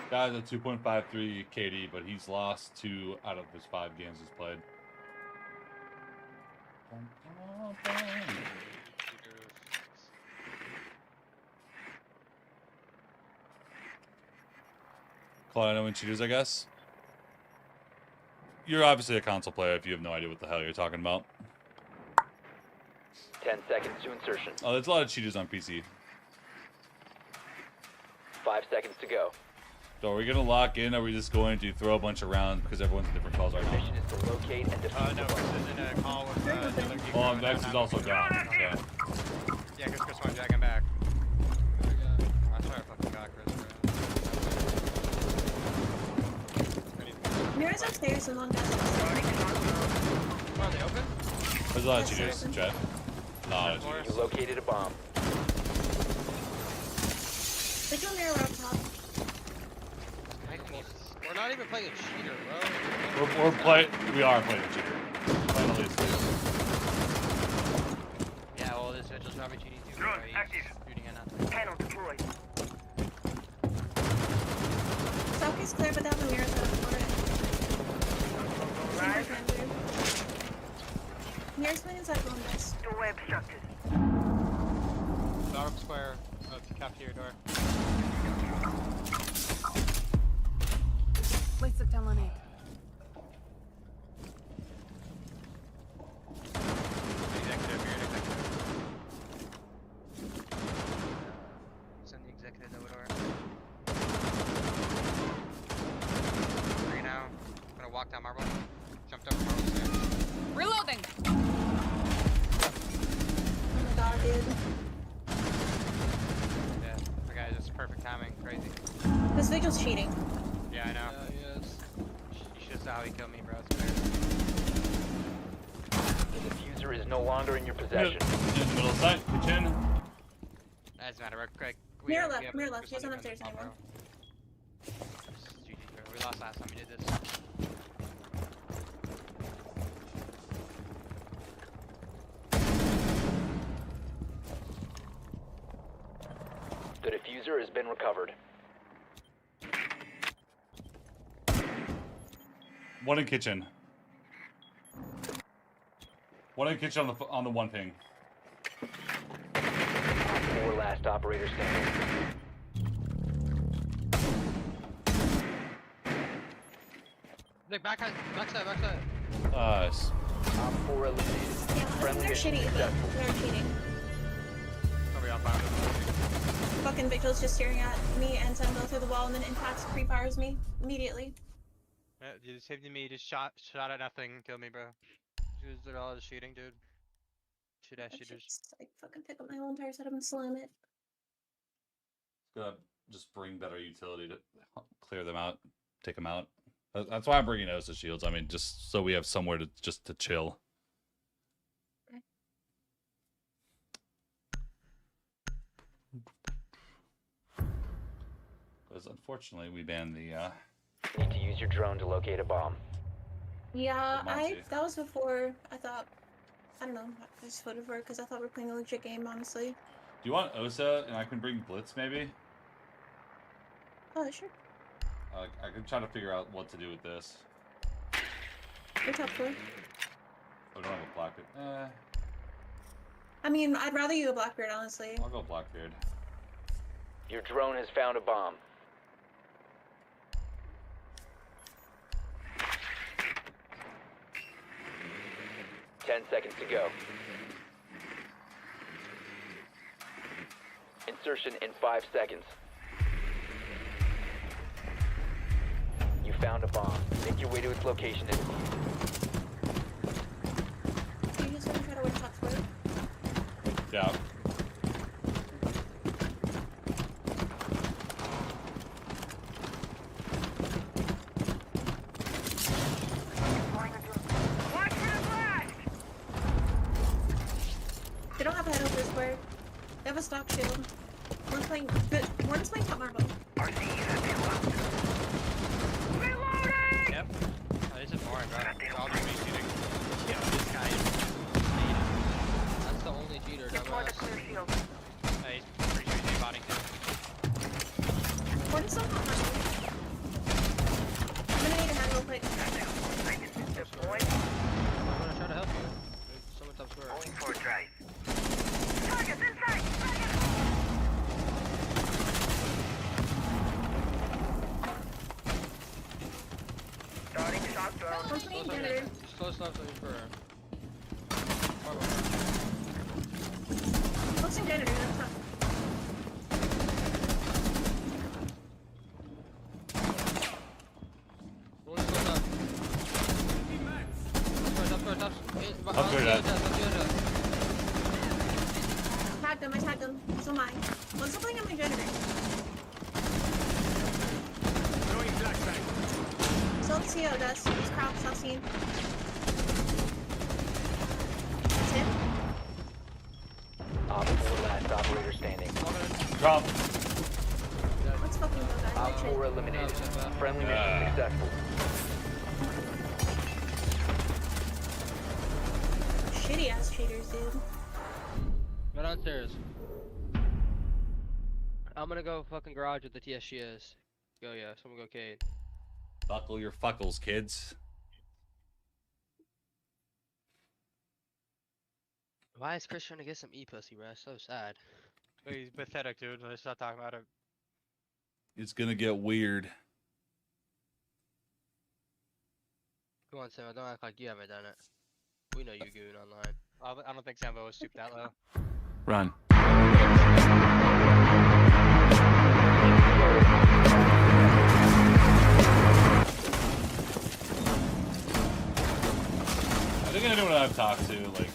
Guy's a 2.53 KD, but he's lost 2 out of his 5 games he's played. Colorado and cheaters, I guess. You're obviously a console player if you have no idea what the hell you're talking about. 10 seconds to insertion. Oh, there's a lot of cheaters on PC. 5 seconds to go. So are we gonna lock in, or are we just going to throw a bunch of rounds because everyone's in different calls right now? Mission is to locate and defuse No, the Chris bomb. is in a call with another geek. Oh, Vex is also down. So. Yeah, because Chris won't drag him back. I swear I fucking got Chris, bro. Mirror's upstairs and one guy's upstairs. Are they open? There's a lot of cheaters, chat. Nah, You located a bomb. There's no mirror up top. We're not even playing a cheater, bro. We are playing a cheater. Playing at least 2. Yeah, well, this Vigil's probably cheating too. Drone He's active. shooting at nothing. Panel deployed. South is clear, but down the mirror's out for it. Mirror's playing inside one guys. Doorway obstructed. Bottom square of the cafeteria door. Let's look down on it. Executive, you're an executive. Send the executive over door. 3 now. I'm gonna walk down This Vigil's cheating. Yeah, I know. Yes. You should have saw how he killed me, bro. It's weird. The diffuser is no longer in your possession. In the middle side, kitchen. That doesn't matter, we're quick. Mirror left, mirror left. He's not upstairs anymore. We lost last time we did this. The diffuser has been recovered. One in kitchen. One in kitchen on the one ping. 4 last operator standing. Nick, backside. Nice. Op 4 eliminated. Yeah, Friendly they're mission shitty. successful. They're cheating. Probably on fire. Fucking Vigil's just staring at me and SenVale through the wall, and then Impacts pre-fires me immediately. Yeah, you just saved me, just shot at nothing, killed me, bro. They're all just shooting, dude. Shoot ass shooters. Just, like, fucking pick up my whole entire setup and slam it. Gotta just bring better utility to clear them out, take them out. That's why I'm bringing Osa shields. I mean, just so we have somewhere to chill. Okay. Because unfortunately, we banned the. Need to use your drone to locate a bomb. Yeah, Monty. that was before I thought, I don't know, I just voted for it because I thought we were playing a legit game, honestly. Do you want Osa and I can bring Blitz maybe? Oh, sure. I can try to figure out what to do with this. You're top floor. I don't have a Blackbeard. I mean, I'd rather you go Blackbeard, honestly. I'll go Blackbeard. Your drone has found a bomb. Ten seconds to go. Insertion in 5 seconds. You found a bomb. Make your way to its location and Do you just want to try to win top floor? Yeah. They don't have a head over square. They have a stock shield. One's playing top marble. Yep. Oh, this is boring, bro. I'll just be shooting. Yeah, this guy is. That's the only cheater, dumbass. Hey, he's pretty sure he's botting too. One's still top marble. I'm gonna need a hand real quick. I'm gonna try to help you. There's someone top square. Going for a drive. Target's inside! Starting shot down. One's playing janitor. Close enough to me for. Looks in janitor, that's top. One's close up. Top square. Tagged him, I tagged him. So mine. One's still playing on my janitor. Throwing flashbang. Still CO does. He's crouched, I've seen. That's him. Op 4 last operator standing. Drop. Let's fucking go, guys. Op 4 eliminated. Friendly mission successful. Shitty ass cheaters, dude. Go downstairs. I'm gonna go fucking garage with the TSGS. Go, yeah. Someone go Cade. Buckle your fuckles, kids. Why is Chris trying to get some E-pussy, bro? So sad. He's pathetic, dude. Let's not talk about it. It's gonna get weird. Come on, Sam. Don't act like you haven't done it. We know you goon online. I don't think SenVale was stooped that low. Run. I think anyone I've talked to, like,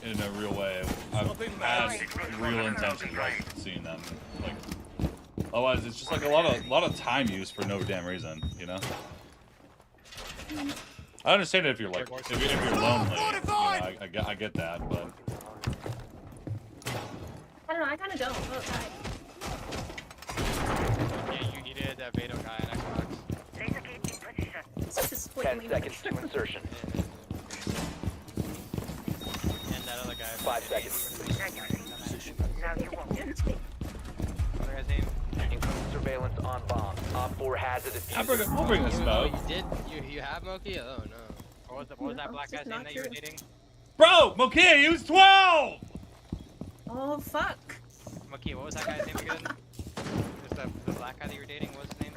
in a real way, I've had real intentions, like, seeing them, like, Otherwise, it's just like a lot of time use for no damn reason, you know. I understand it if you're like if you're lonely, you know, I get that, but I don't know. I kind of don't. Oh, God. Yeah, you needed that Vado guy on Xbox. Laser gate in position. This is disappointing 10 seconds to insertion. And that other guy. 5 seconds. Now you won't. Other guy's name? Incoming surveillance on bomb. Op 4 has a diffuser. I'll bring the Oh, smoke. you did? You have Moki? Oh no. What was that black guy's name that you were dating? Bro, Moki, he was 12. Oh, fuck. Moki, what was that guy's name again? Just the black guy that you were dating, what was his name?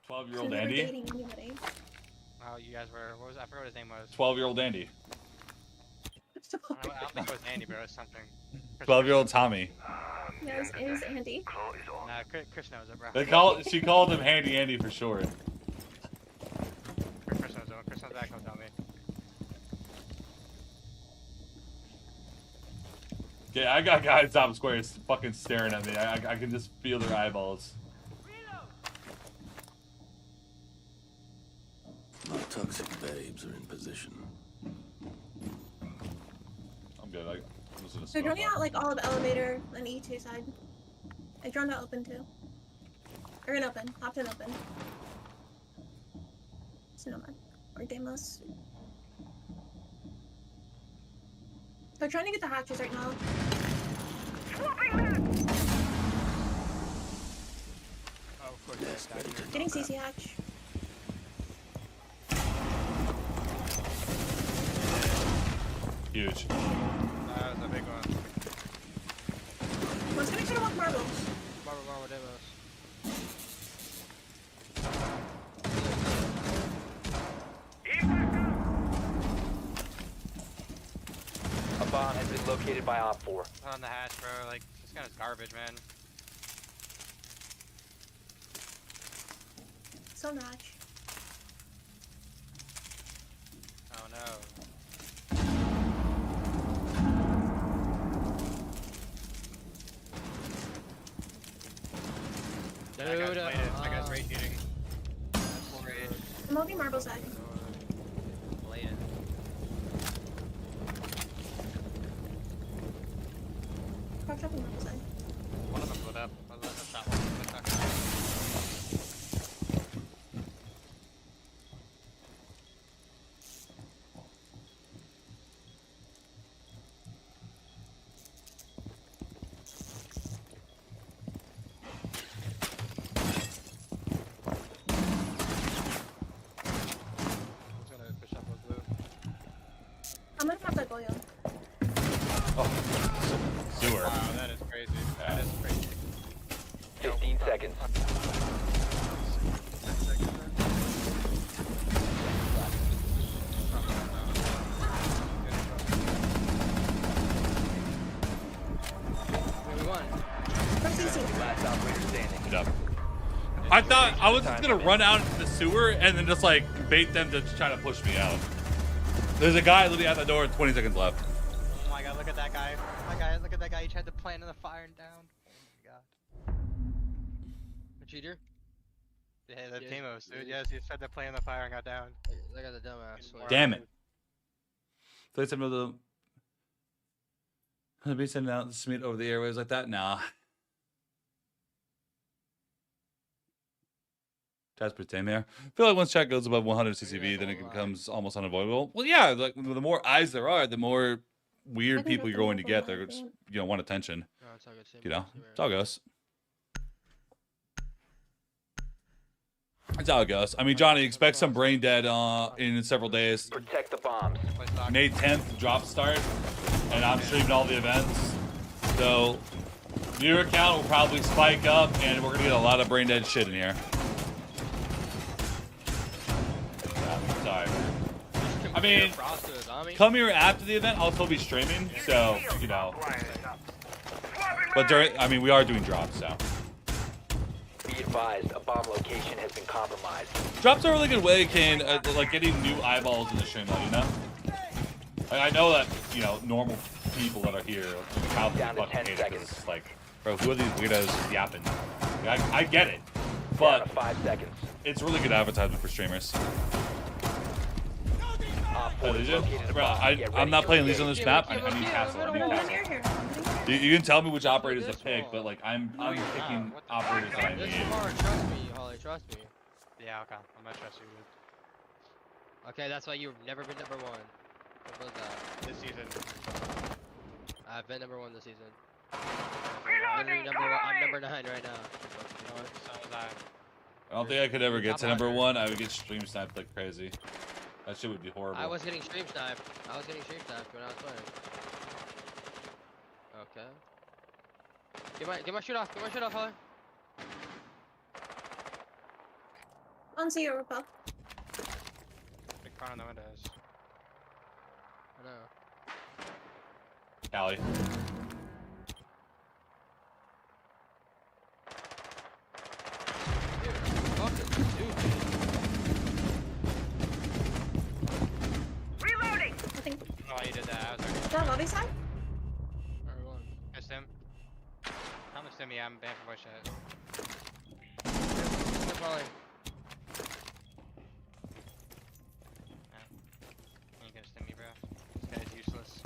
12-year-old Never Andy. dating anybody. Oh, you guys were, I forgot what his name was. 12-year-old Andy. I don't think it was Andy, but it was something. 12-year-old Tommy. Yeah, it was Andy. Nah, Chris knows it, bro. She called him Handy Andy for short. Chris knows it. Chris knows that, don't tell me. Yeah, I got guys top square fucking staring at me. I can just feel their eyeballs. My toxic babes are in position. I'm good. I'm just gonna They're droning out like all of elevator and E2 side. I droned out open too. Or in open. Hopped in open. Cinnamon. Or Demos. They're trying to get the hatches right now. Oh, of course, this guy. Getting CC hatch. Huge. That was a big one. One's gonna cut off marble. Marble Demos. A bomb has been located by Op 4. On the hatch, bro. Like, this guy's garbage, man. So match. Oh no. Dude, That guy's rage eating. That's great. I'm holding marble side. Blatant. Crouch up on marble side. One of them lit up. That's not one. That's not good. I'm gonna pop that Goyo. Sewer. Wow, that is crazy. That is crazy. 15 seconds. We won. Last operator standing. Good job. I thought I was just gonna run out into the sewer and then just like bait them to try to push me out. There's a guy literally at the door, 20 seconds left. Oh my god, look at that guy. Look at that guy. He tried to plant in the fire and down. Oh my god. A cheater? Yeah, the Yes, Demos, dude. dude. Yes, he tried to play in the fire and got down. Look at the dumbass. Like, Damn it. Play some of the be sending out the Smith over the airwaves like that? Nah. That's pretty tame there. I feel like once chat goes above 100 CCV, then it becomes almost unavoidable. Well, yeah, like the more eyes there are, the more weird people you're going to get. They're just, want attention. No, it's all good. Same You know, same it's all goes. It's how it goes. I mean, Johnny, expect some brain dead in several days. Protect the bombs. May 10th drop start, and I'm streaming all the events. So, your account will probably spike up, and we're gonna get a lot of brain dead shit in here. Sorry. I mean, come here after the event. I'll still be streaming, so you know. But we are doing drops, so. Be advised, a bomb location has been compromised. Drops are a really good way, Kane, like getting new eyeballs in the stream, though, you know. I know that normal people that are here probably Down to fucking 10 hate it 'cause it's like Bro, who are these weirdos yapping? I get it, but 5 seconds. it's really good advertisement for streamers. Legion? Bro, I'm not playing Legion on this map. I need Castle. I need Castle. You can tell me which operators to pick, but like I'm picking operators that I need. Trust me, Holly. Trust me. Yeah, okay. I'm gonna trust you, dude. Okay, that's why you've never been number one. What was that? This season. I've been number one this season. I'm number 9 right now. So was I. I don't think I could ever get to number 1. I would get stream sniped like crazy. That shit would be horrible. I was getting stream sniped. I was getting stream sniped when I was playing. Okay. Get my shoot off. Get my shoot off, Holly. On zero, Puff. Big front on the windows. I know. Callie. Reloading! I think. Oh, you did that. I was Is that lobby side? Missed him. How much him? Yeah, I'm banned for my shit. You gonna stim me, bro? This guy's useless.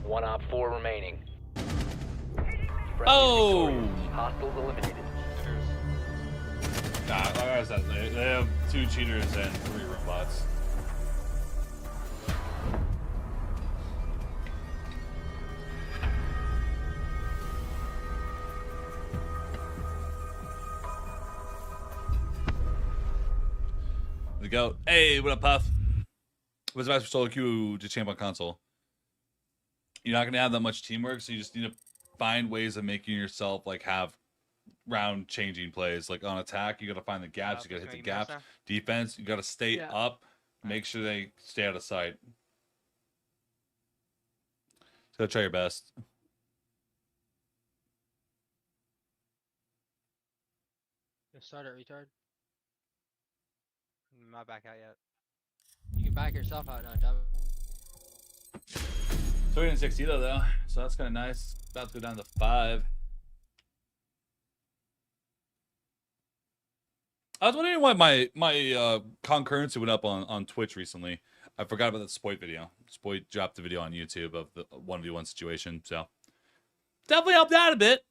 One op 4 remaining. Oh! Hostiles eliminated. Nah, like I said, they have 2 cheaters and 3 robots. Let's go. Hey, what up, Puff? What's the best for solo queue to champ on console? You're not gonna have that much teamwork, so you just need to find ways of making yourself like have round changing plays. Like on attack, you gotta find the gaps, you gotta hit the gaps. Defense, you gotta stay up, make sure they stay out of sight. So try your best. Just start it, retard. I'm not back out yet. You can back yourself out now, dumb. 360 though, so that's kind of nice. About to go down to 5. I was wondering why my concurrency went up on Twitch recently. I forgot about the Spoit video. Spoit dropped the video on YouTube of the 1v1 situation, so definitely helped out a bit.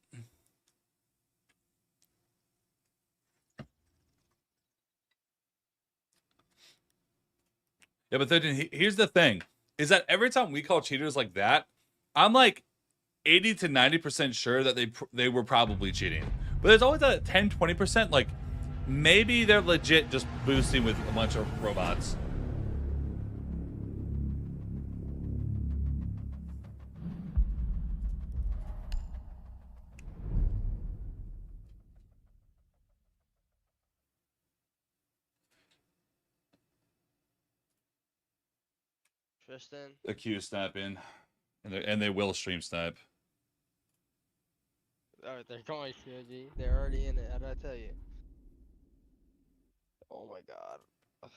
Yeah, but then here's the thing. Is that every time we call cheaters like that, I'm like 80 to 90% sure that they were probably cheating. But there's always that 10-20% like maybe they're legit just boosting with a bunch of robots. Tristan. A Q snap in, and they will stream snipe. Alright, they're going to, G. They're already in it. How did I tell you? Oh my god. Ugh.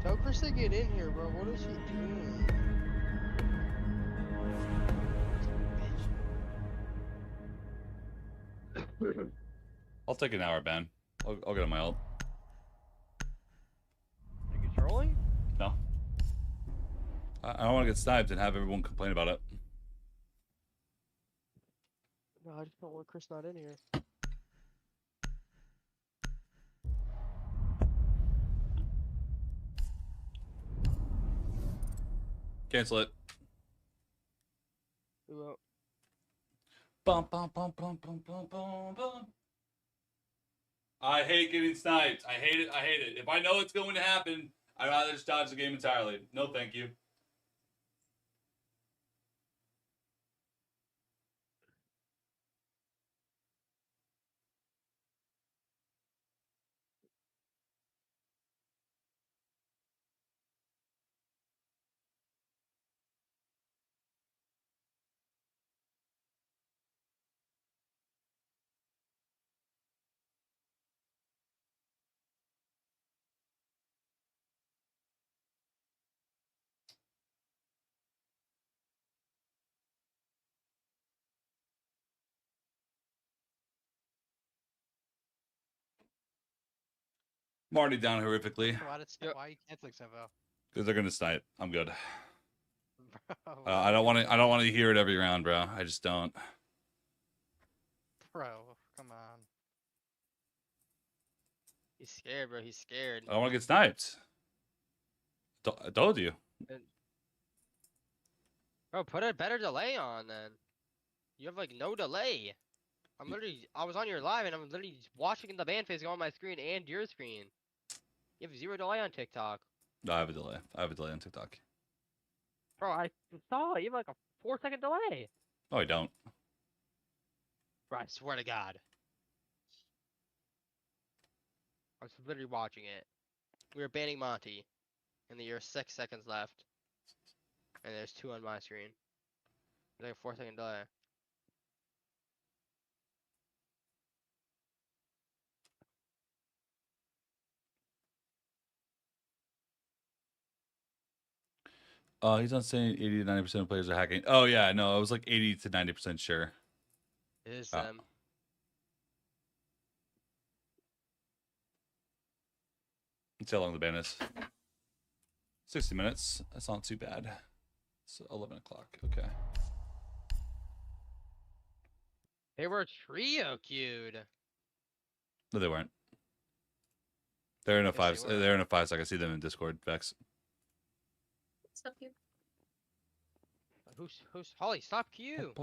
Tell Chris to get in here, bro. What is he doing? I'll take an hour, Ben. I'll get on my ult. Are you trolling? No. I don't want to get sniped and have everyone complain about it. No, I just don't want Chris not in here. Cancel it. We won't. Bum, bum, bum, bum, bum, bum, bum, bum. I hate getting sniped. I hate it. I hate it. If I know it's going to happen, I'd rather just dodge the game entirely. No, thank you. I'm already down horrifically Why are you canceling SenVale? because they're gonna snipe. I'm good. Bro, I don't want to. I don't want to hear it every round, bro. I just don't. bro, come on. He's scared, bro. He's scared. I don't want to get sniped. I told you. Bro, put a better delay on then. You have like no delay. I was on your live and I'm literally watching the band face go on my screen and your screen. You have 0 delay on TikTok. No, I have a delay. I have a delay on TikTok. Bro, I saw it. You have like a 4-second delay. No, I don't. Bro, I swear to God. I was literally watching it. We were banning Monty. And there are 6 seconds left. And there's 2 on my screen. There's like a 4-second delay. He's not saying 80 to 90% of players are hacking. Oh yeah, no, I was like 80 to 90% sure. It is them. Let's see how long the ban is. 60 minutes. That's not too bad. It's 11 o'clock. Okay. They were trio queued. No, they weren't. They're in a Yes, they were. They're in a 5 sec. I see them in Discord. Vex. Stop you. Who's Holly? Stop Q.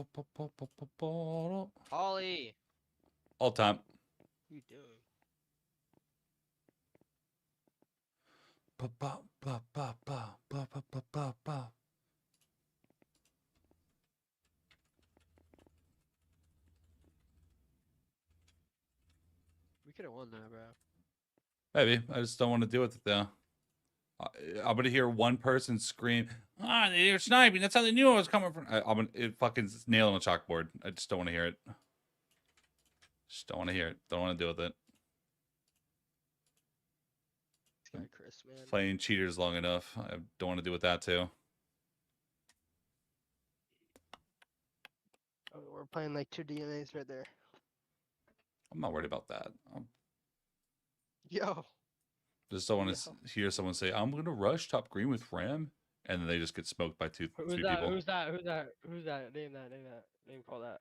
Holly. All time. What are you doing? We could have won that, bro. Maybe. I just don't want to deal with it though. I'm gonna hear one person scream, they're sniping. That's how they knew I was coming from. I'm gonna fucking nail on a chalkboard. I just don't want to hear it. Just don't want to hear it. Don't want to deal with it. This guy Chris, man. Playing cheaters long enough. I don't want to deal with that too. Oh, we're playing like 2 DMAs right there. I'm not worried about that. Yo. Just don't want to hear someone say, I'm going to rush top green with Ram. And then they just get smoked by three Who's people. that? Who's that? Who's that? Who's that? Name that. Name that. Name call that.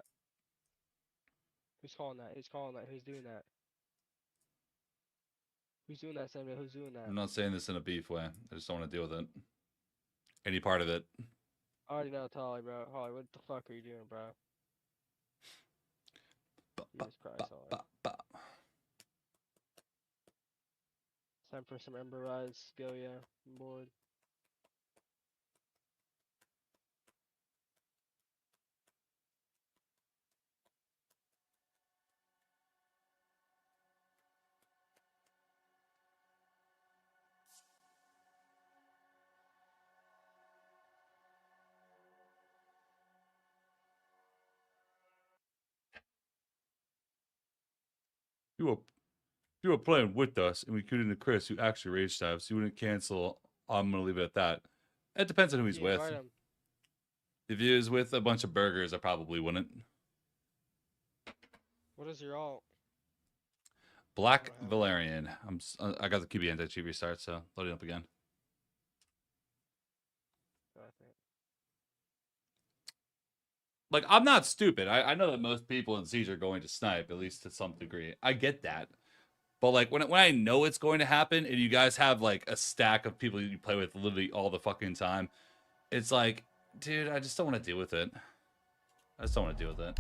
Who's calling that? Who's calling that? Who's doing that? Who's doing that, SenVale? Who's doing that? I'm not saying this in a beef way. I just don't want to deal with it. Any part of it. I already know, Holly, bro. Holly, what the fuck are you doing, bro? Jesus Christ, Holly. Time for some Ember Rise. Go, yeah. I'm bored. If you were playing with us and we queued into Chris, who actually rage types, you wouldn't cancel. I'm going to leave it at that. It depends on who he's with. If he was with a bunch of burgers, I probably wouldn't. What is your alt? Black Valerian. I got the QB anti-cheat restart, so loading up again. Like, I'm not stupid. I know that most people in Siege are going to snipe, at least to some degree. I get that. But, like, when I know it's going to happen, and you guys have, like, a stack of people you play with literally all the fucking time, it's like, dude, I just don't want to deal with it. I just don't want to deal with it.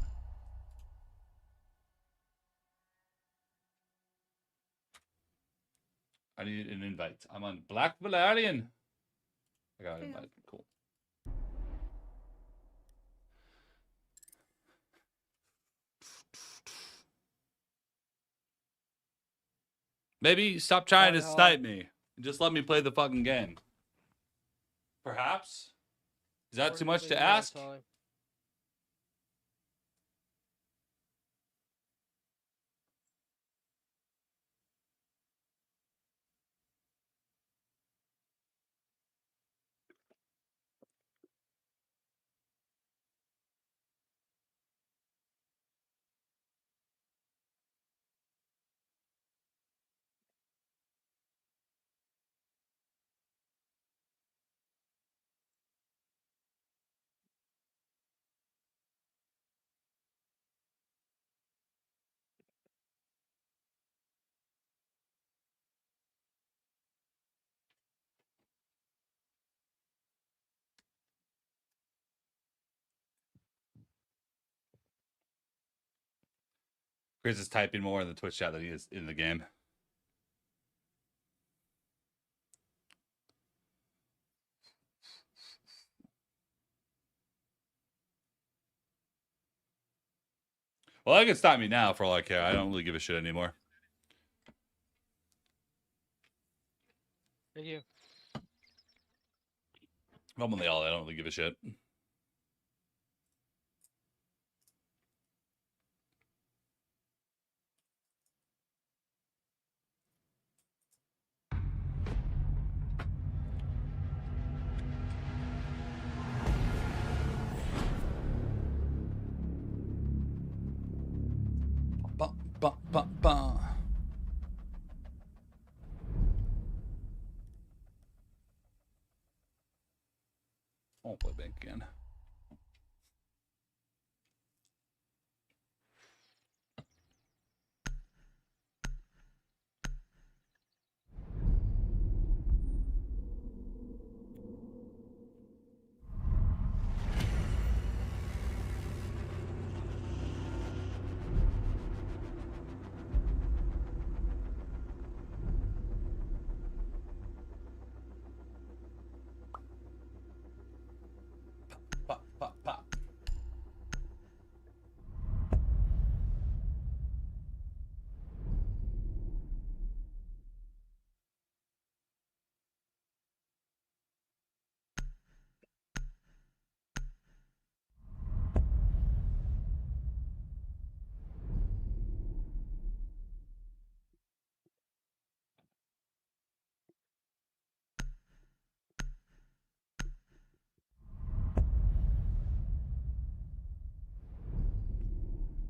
I need an invite. I'm on Black Valerian. I got an invite. Cool. Maybe stop trying to snipe me and just let me play the fucking game. Perhaps? Is that too much to ask? Chris is typing more in the Twitch chat than he is in the game. Well, that can stop me now for all I care. I don't really give a shit anymore. Thank you. If I'm on the all, I don't really give a shit. Won't play bank again.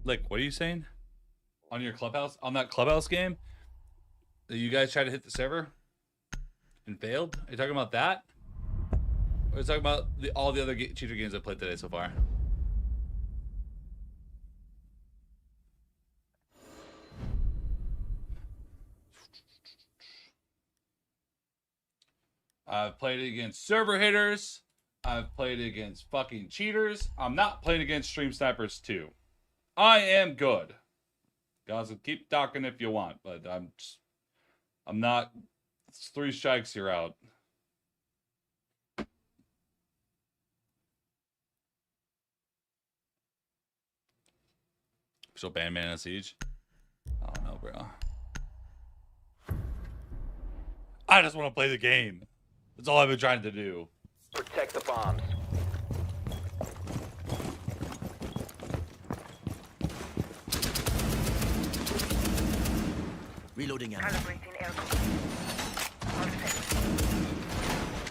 Like, what are you saying? On your clubhouse, on that clubhouse game, that you guys tried to hit the server and failed? Are you talking about that? Or are you talking about all the other cheater games I played today so far? I've played against server hitters. I've played against fucking cheaters. I'm not playing against stream snipers too. I am good. Guys, keep talking if you want, but I'm not. It's 3 strikes, you're out. Still ban man on Siege? I don't know, bro. I just want to play the game. That's all I've been trying to do. Protect the bombs. Reloading ammo. Calibrating air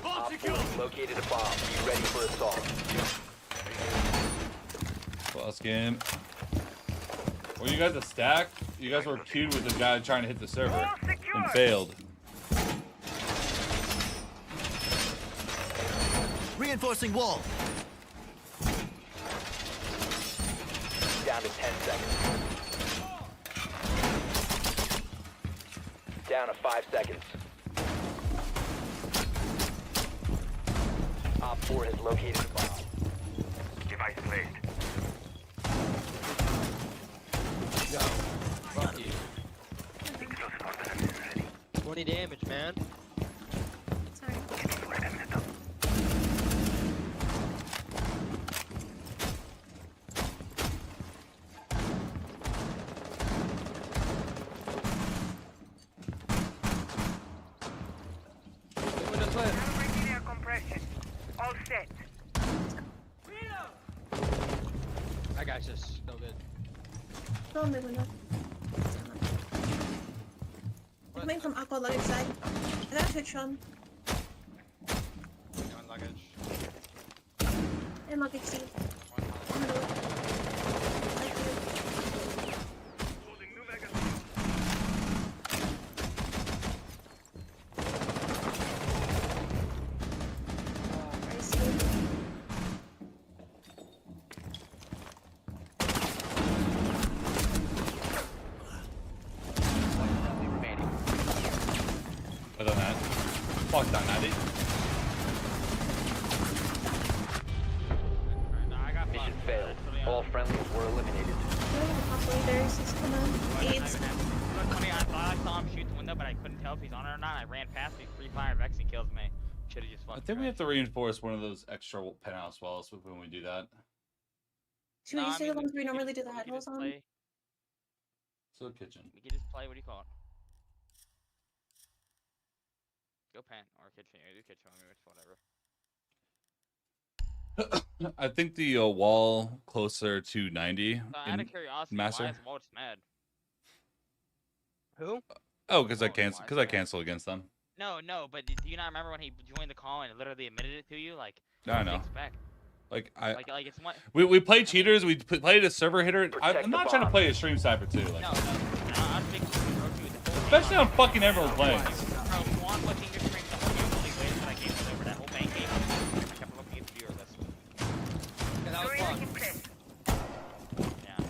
Op 4 located a bomb. Be ready for assault. Last game. Were you guys a stack? You guys were queued with the guy trying to hit the server and failed. Reinforcing wall. Down to 10 seconds. Down to 5 seconds. Op 4 has located a bomb. Device placed. Go. Fuck you. 20 damage, man. Sorry. Calibrating air compression. All set. That guy's just no good. Go on the window. Coming from Aqua luggage side. I got a Twitch on. On luggage. And luggage seat. Well done, that. Fuck that, Natty. No, I got Mission fucked. failed. That's really All friendlies were eliminated. Operators, he's gonna AIDS. Funny, I thought I saw him shoot the window, but I couldn't tell if he's on it or not. I ran past him, free fire, Vex, and kills me. Should have just I fucking. think we have to reinforce one of those extra penthouse walls when we do that. Should we just do the ones we normally do the head rolls on? So kitchen. We can just play. What do you call it? Go pen or kitchen. Do kitchen. Whatever. I think the wall closer to 90. Out of curiosity, Master. why is Walt mad? Who? Oh, because I cancel against them. No, but do you not remember when he joined the call and literally admitted it to you? Like, I what do know. you expect? Like it's one. We play cheaters. We played a server hitter. I'm not trying to play a stream sniper too. Like, No, I'm big especially on fucking everyone's playing. Bro, Juan was in your stream the whole game. Only way that I game was over that whole bank game. I kept looking at the viewer list. That was fun.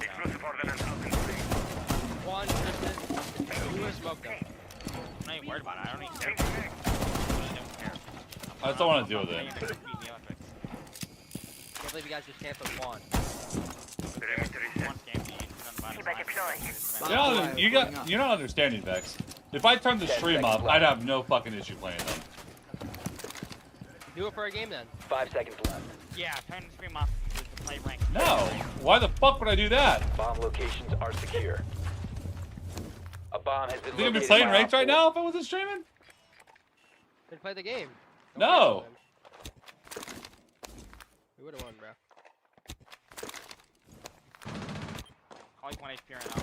Explosive ordnance out in Juan, Tristan, you were smoked though. I'm not even worried about it. I don't even care. I really don't care. I just don't want to deal with it. Can't believe you guys just camped with Juan. You're not understanding, Vex. If I turned the stream off, I'd have no fucking issue playing them. Do it for a game then. 5 seconds left. Yeah, turn the stream off to play rank. No. Why the fuck would I do that? Bomb locations are secure. A bomb has been You think I'd be located playing by ranked Op right 4. now if I wasn't streaming? Then play the game. No. We would have won, bro. Call like 1 HP right now.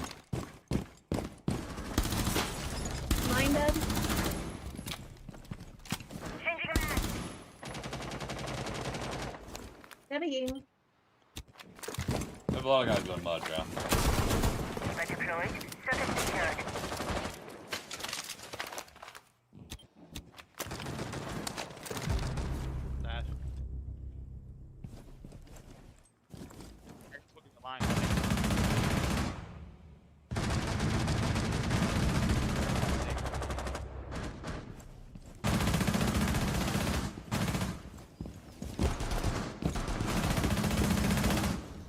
Mine dead. Changing a mag. Dead again. I have a lot of guys doing mud, bro. By deployed. Circuit secured.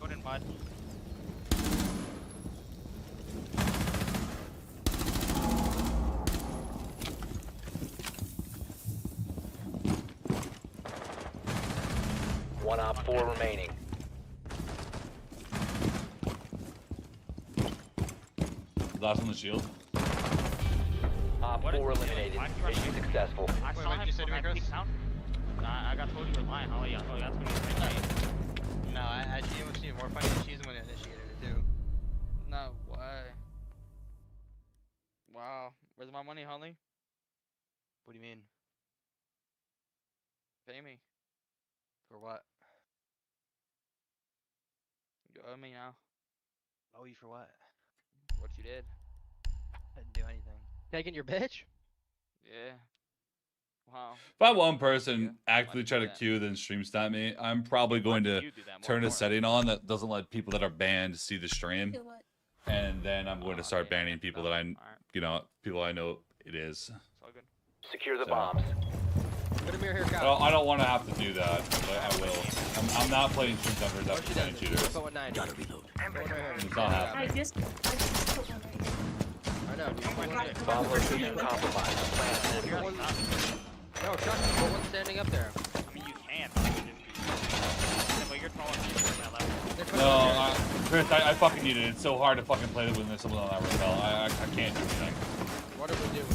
Go in mud. One Op 4 remaining. Last on the shield. Op 4 eliminated. Mission successful. I saw him from that peak sound. I got told you were lying. Oh yeah, that's what he was saying. No, I actually was even more funny than she's the one that initiated it too. No way. Wow. Where's my money, Holly? What do you mean? Pay me. For what? You owe me now. Owe you for what? What you did. I didn't do anything. Taking your bitch? Yeah. Wow. If I have one person actively try to queue then stream snipe me, I'm probably going to turn a setting on that doesn't let people that are banned see the stream. And then I'm going to start banning people that people I know it is. Secure the bombs. Put a mirror here, I don't want to have to do that, but I will. I'm not playing stream snipers after playing cheaters. Gotta reload. It's not happening. I just put one right here. I know, dude. Bomb location compromised. Plan No, shut up. Put one standing up there. I mean, you can. But you're taller than me that level. No, Chris, I fucking need it. It's so hard to fucking play with someone on that rappel. I can't do anything. What do we do with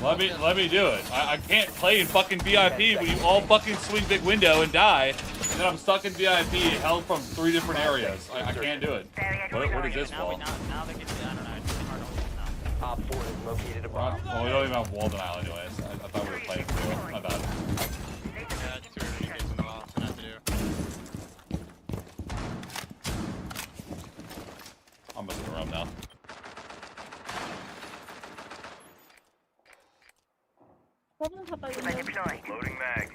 Let me do it. I can't play in fucking VIP when you all fucking swing big window and die, and then I'm stuck in VIP held from 3 different areas. I can't do it. What is this wall? Now they get to, I don't know, it's hard to hold now. Op 4 has located a bomb. Well, we don't even have wall denial anyways. I thought we were playing through. My bad. Yeah, it's too early to get to the wall. What to do. I'm messing around now. Loading mag.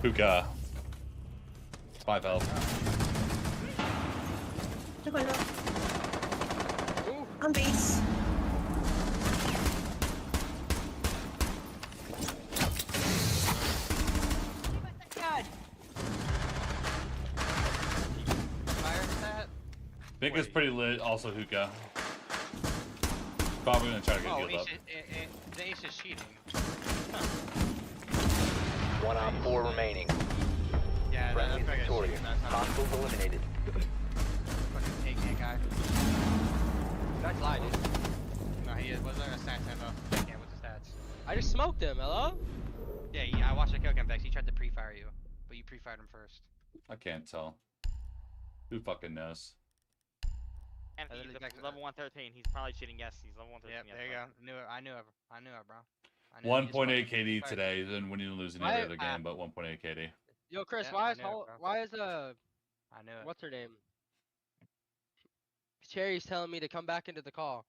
Hookah. 5 health. Took window. On base. I think it's pretty lit. Also hookah. Probably gonna try to get healed up. The ace is cheating. One op 4 remaining. Yeah, Friendly that's victorious. Hostiles eliminated. Fucking take guy. That's lie, dude. No, he wasn't a stats though. Yeah, what's the stats? I just smoked him. Hello? Yeah, I watched the kill cam Vex. He tried to pre-fire you, but you pre-fired him first. I can't tell. Who fucking knows? And he's level 113. He's probably cheating. Yes, he's level 113. Yeah, yes, there you bro. go. I knew it, bro. I knew it. 1.8 KD today. Then winning and losing every other game, but 1.8 KD. Yo, Chris, Yeah, I knew it, bro. why is I knew it. what's her name? Cherry's telling me to come back into the call.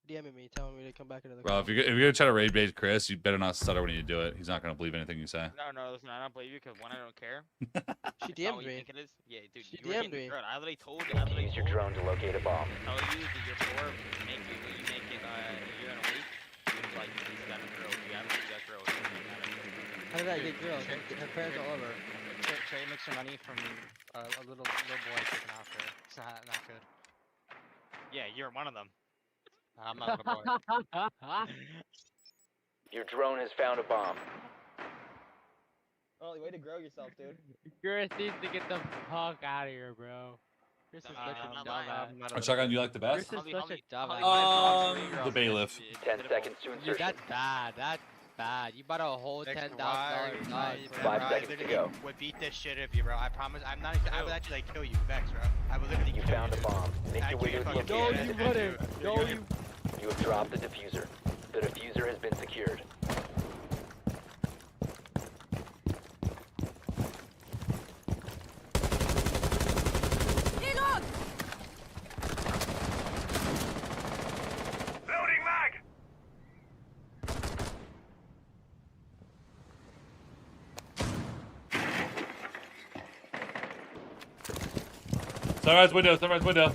DMing me, telling me to come back into the Bro, call. if you're gonna try to raid bait Chris, you better not stutter when you do it. He's not gonna believe anything you say. No, listen, I don't believe you because one, I don't care. She That's not DM'd what you me. think it is. Yeah, dude, She you were getting DM'd me. destroyed. I literally told Use your drone to locate a bomb. tell you that your score, you make it in a year and a week. It's like you got a girl. You got girls. How did I get girls? Her parents all over. Trey makes her money from a little boy taking off her. It's not good. Yeah, you're one of them. I'm not a boy. Your drone has found a bomb. Oh, way to grow yourself, dude. Chris needs to get the fuck out of here, bro. Chris is I'm such not a lying. dumbass. Or shotgun, you like the best? Chris is such a dumbass. The bailiff. 10 seconds to Dude, insertion. that's bad. That's bad. You bought a whole $10,000 dog. 5 seconds to go. Would beat this shit of you, bro. I promise. I'm not. I would actually like kill you, Vex, bro. I would literally You kill found a you. bomb. Make your way to the fucking location. kidding. No, you wouldn't. No, you. You have dropped the diffuser. The diffuser has been secured. Loading mag! Sunrise window, sunrise window.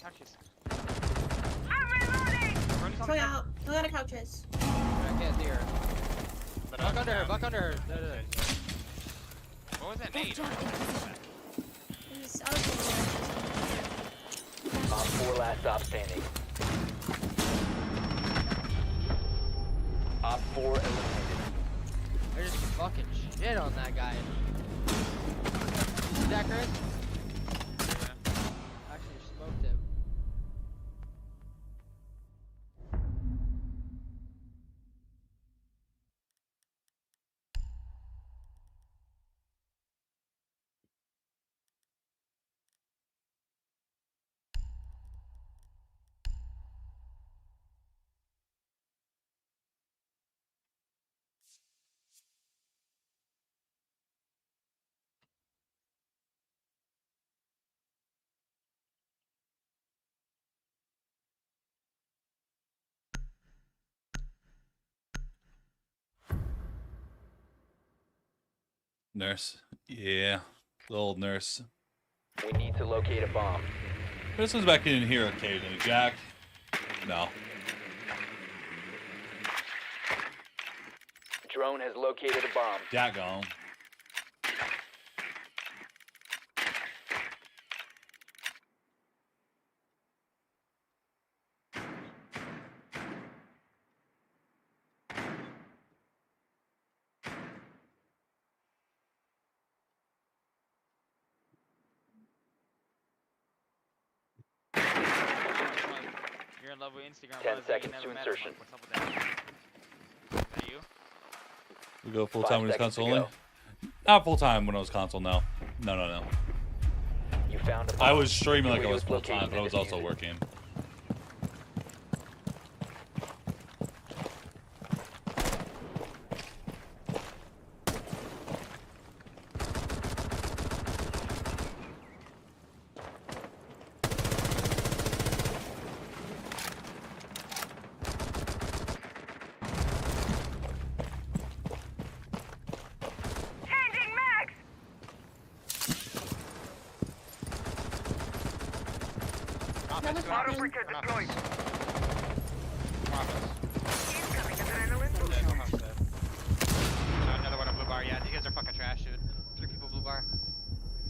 Couches. Going out. I got a couches. I can't see her. Buck under her. Buck under her. What was that nade? He's out Op 4 last stop standing. Op 4 eliminated. I just fucking shit on that guy. See that, Chris? Actually smoked him. Nurse. Yeah. The old nurse. We need to locate a bomb. This one's back in here occasionally. Jack? No. Drone has located a bomb. Jack gone. You're in love with Instagram. 10 brothers, but you seconds never to met him. insertion. What's up with that? Is that you? We go full time when it's 5 seconds to console only? Not full time when I was console, no. No. You found a bomb. I was streaming like Make I your was way to full its location time, but I and was also defuse it. working. That was Auto fine. Briquette deployed. Incoming adrenaline boost. Another one on blue bar. Yeah, these guys are fucking trash, dude. 3 people blue bar.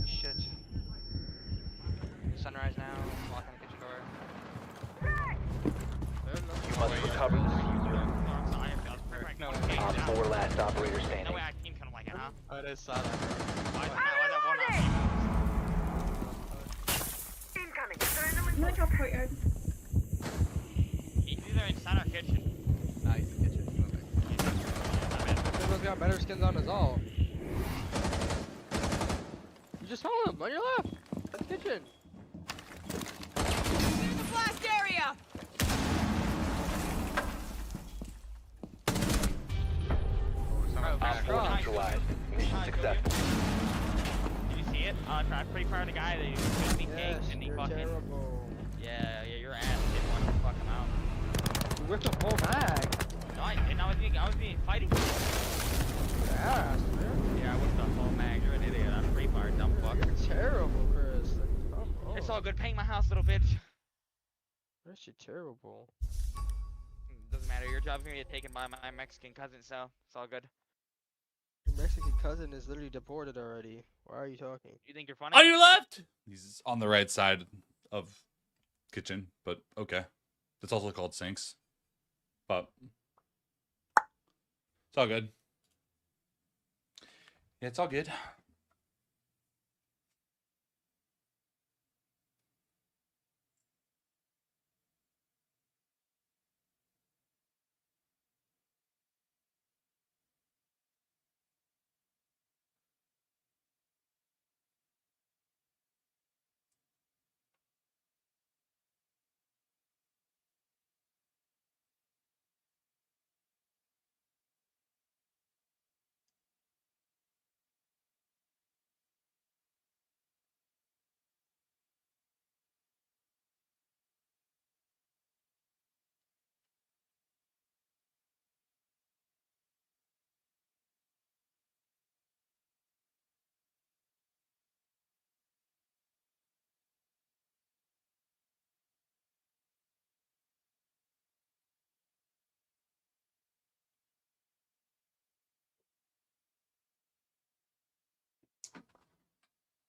Shit. Sunrise now. Locking the kitchen door. You must recover the diffuser. No, Op 4 last operator no standing. way I team kind of like it, huh? I just saw that. Why that one on Incoming adrenaline I'm gonna drop courtyard. He's either inside our kitchen. Nice kitchen. Everyone's got better skins on us all. You just saw him on your left. That's kitchen. the blast area. Op 4 neutralized. Mission successful. Did you see it? I'm pretty proud of the guy that he was me Yes, cakes and he you're fucking. terrible. Yeah, your ass didn't want to fuck him out. You whipped a full mag. No, I didn't. I was being fighting. Your ass, man. Yeah, I whipped a full mag. You're an idiot. I'm free fire, dumb fuck. You're terrible, Chris. Like, come on. It's all good. Paying my house, little bitch. That shit terrible. Doesn't matter. Your job's gonna get taken by my Mexican cousin, so it's all good. Your Mexican cousin is literally deported already. Why are you talking? You think you're funny? On your left. He's on the right side of kitchen, but okay. It's also called sinks, but it's all good. Yeah, it's all good.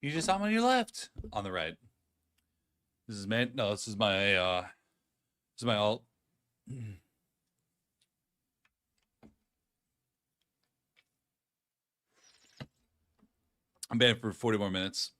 You just saw him on your left. On the right. This is my this is my alt. I'm banned for 40 more minutes.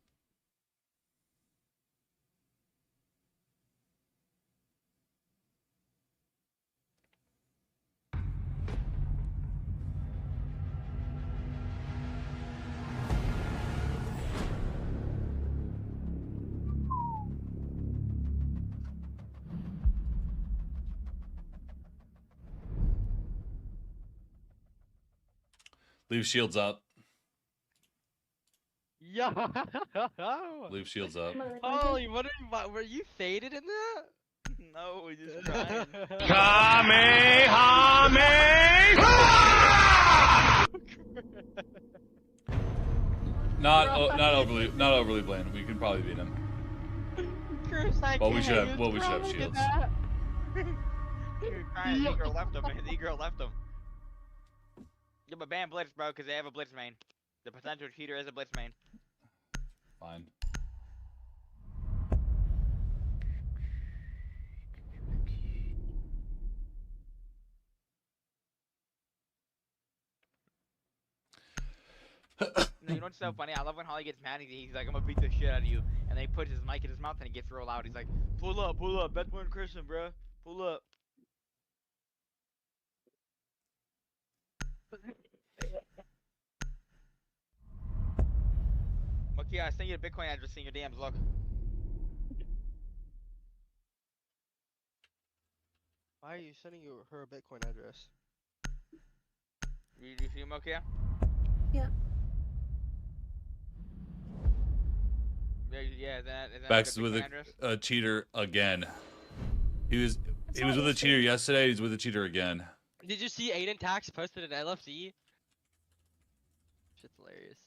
Leave shields up. Yo. Leave shields up. Holy, what were you faded in that? No, we just trying. Not overly bland. We can probably beat him. Chris, I Well, we can't. should have. He Well, was we should have throwing shields. that. The E-girl left him. The E-girl left him. Yeah, but ban Blitz, bro, because they have a Blitz main. The potential cheater is a Blitz main. Fine. No, you know what's so funny? I love when Holly gets mad. He's like, I'm gonna beat the shit out of you. And then he puts his mic in his mouth and he gets real loud. He's like, pull up. Best one Christian, bro. Pull up. Monkey, I sent you a Bitcoin address in your DMs. Look. Why are you sending her a Bitcoin address? You see Mokia? Yeah. Yeah, is that Bax a good with Bitcoin address? a cheater again. He was with a cheater yesterday. He's with a cheater again. Did you see Aiden Tax posted an LFC? Shit's hilarious.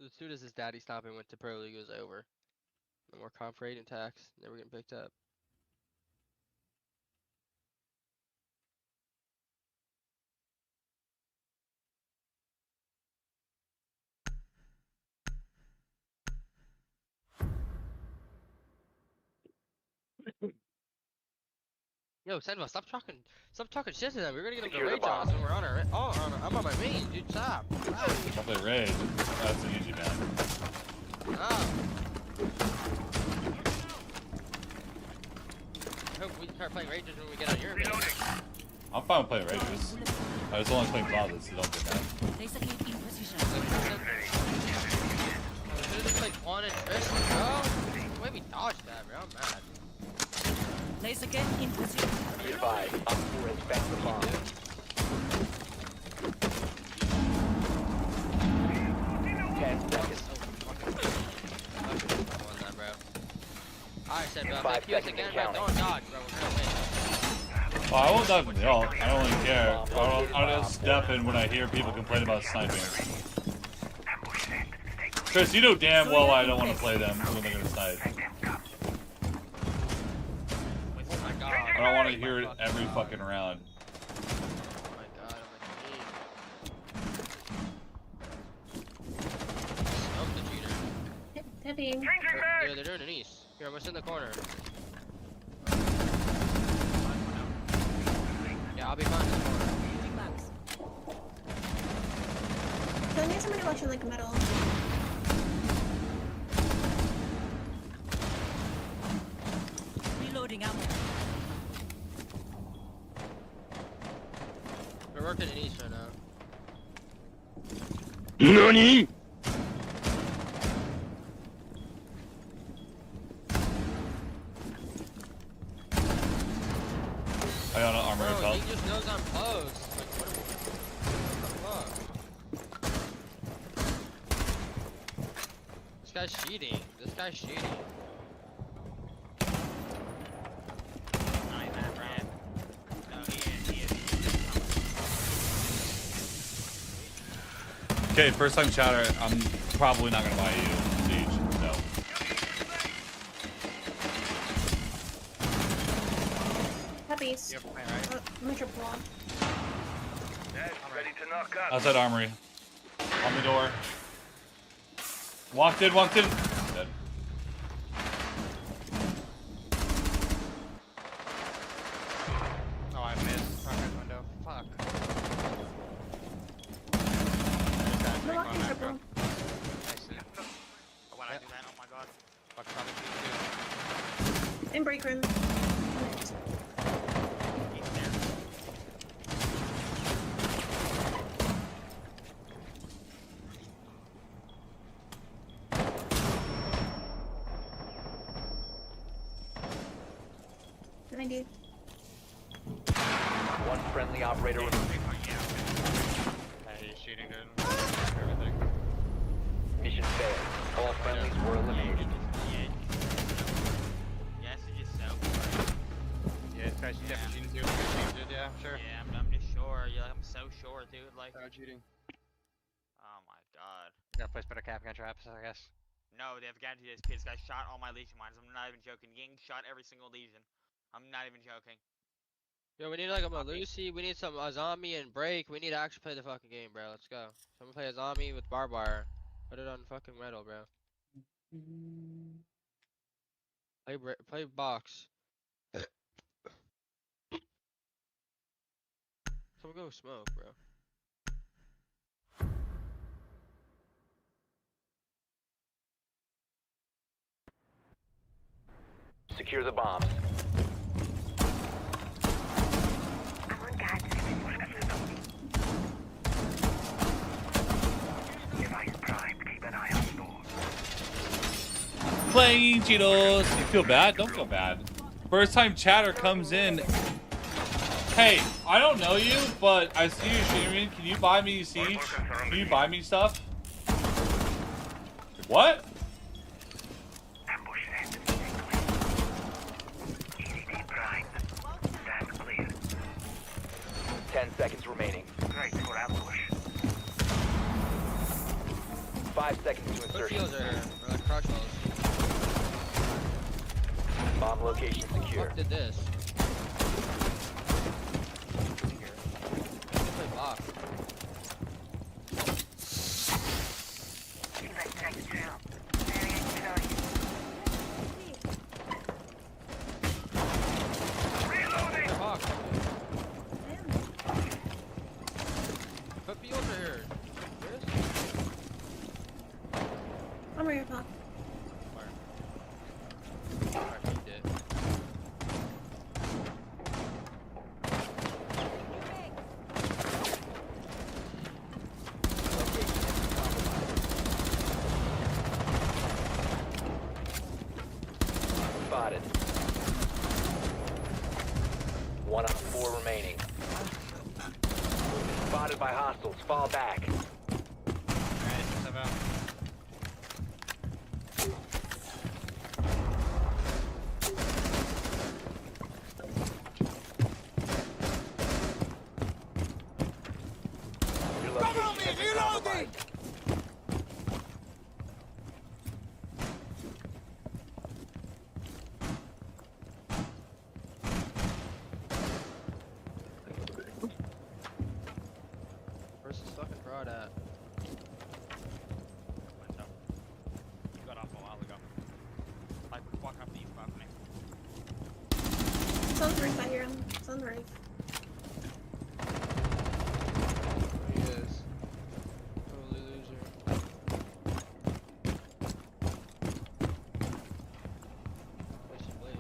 As soon as his daddy stopped and went to Pro League, it was over. No more comp rate and tax. Never getting picked up. Yo, SenVale, stop talking shit to them. We're gonna get them to Secure the rage on us bomb. when we're on our. I'm on my main, dude. Stop. I'll play Rage. That's an easy man. I hope we start playing rages when we get on your main. I'm fine with playing Rages. I was only playing closets, so don't get mad. Should've just played Quan and Trish, bro. The way we dodged that, bro. I'm mad. Place again in position. Be advised, Op 4 has found the bomb. Alright, SenVale, make kills again, bro. Don't dodge, bro. We're gonna win. Well, I won't dive in the ult. I don't really care. I don't step in when I hear people complain about sniping. Chris, you know damn well I don't want to play them when they're gonna snipe. I don't want to hear it every fucking round. Oh my god, I'm the cheater. Tipping. Yeah, they're doing an east. Here, I'm gonna sit in the corner. Yeah, I'll be fine in the corner. So I need somebody watching like metal. Reloading ammo. We're working in east right now. NANI?! I got an armor Bro, hotel. he just knows I'm close. Like, what the fuck? This guy's cheating. This guy's cheating. Okay, first time chatter, I'm probably not gonna buy you Siege, no. Puppies. You're playing, right? I'm gonna triple wall. Ready to knock out. Outside armory. On the door. Walked in. Dead. Oh, I missed. Front window. Fuck. I'm walking triple. Why'd I do that? Oh my god. Fuck, probably too. In break room. I do. One friendly operator remaining. Hey, he's cheating, dude. Everything. Mission failed. All friendlies were eliminated. Yes, it's just so. Yeah, this guy's definitely cheating too. Dude, yeah, sure. Yeah, I'm just sure. Yeah, I'm so sure, dude. Like. Cheating. Oh my god. Gotta place better cap gun traps, I guess. No, they have guaranteed this. This guy shot all my legion mines. I'm not even joking. Ying shot every single legion. I'm not even joking. Yo, we need like a Malusi, we need some Azami and break. We need to actually play the fucking game, bro. Let's go. Someone play Azami with barbed wire. Put it on fucking metal, bro. Play box. Someone go smoke, bro. Secure the bombs. Playing Cheetos. You feel bad? Don't feel bad. First time chatter comes in. Hey, I don't know you, but I see you streaming. Can you buy me Siege? Can you buy me stuff? What? 10 seconds remaining. Great for ambush. 5 5 seconds to Put insertion. fields right here. Or like crush walls. Bomb location secure. Fuck did this? Play box. Fever strikes true. Variant deployed. Play box. Put fields right here. I'm right here, Pop. Alright, he did. Spotted. 1 on 4 remaining. Spotted by hostiles. Fall back. Alright, step out. Your location has been compromised. Where's this fucking fraud at? Window. Got off a while ago. Like, walk up the east balcony. Sun's right by here. Sun's right. There he is. Totally loser. Where's he playing?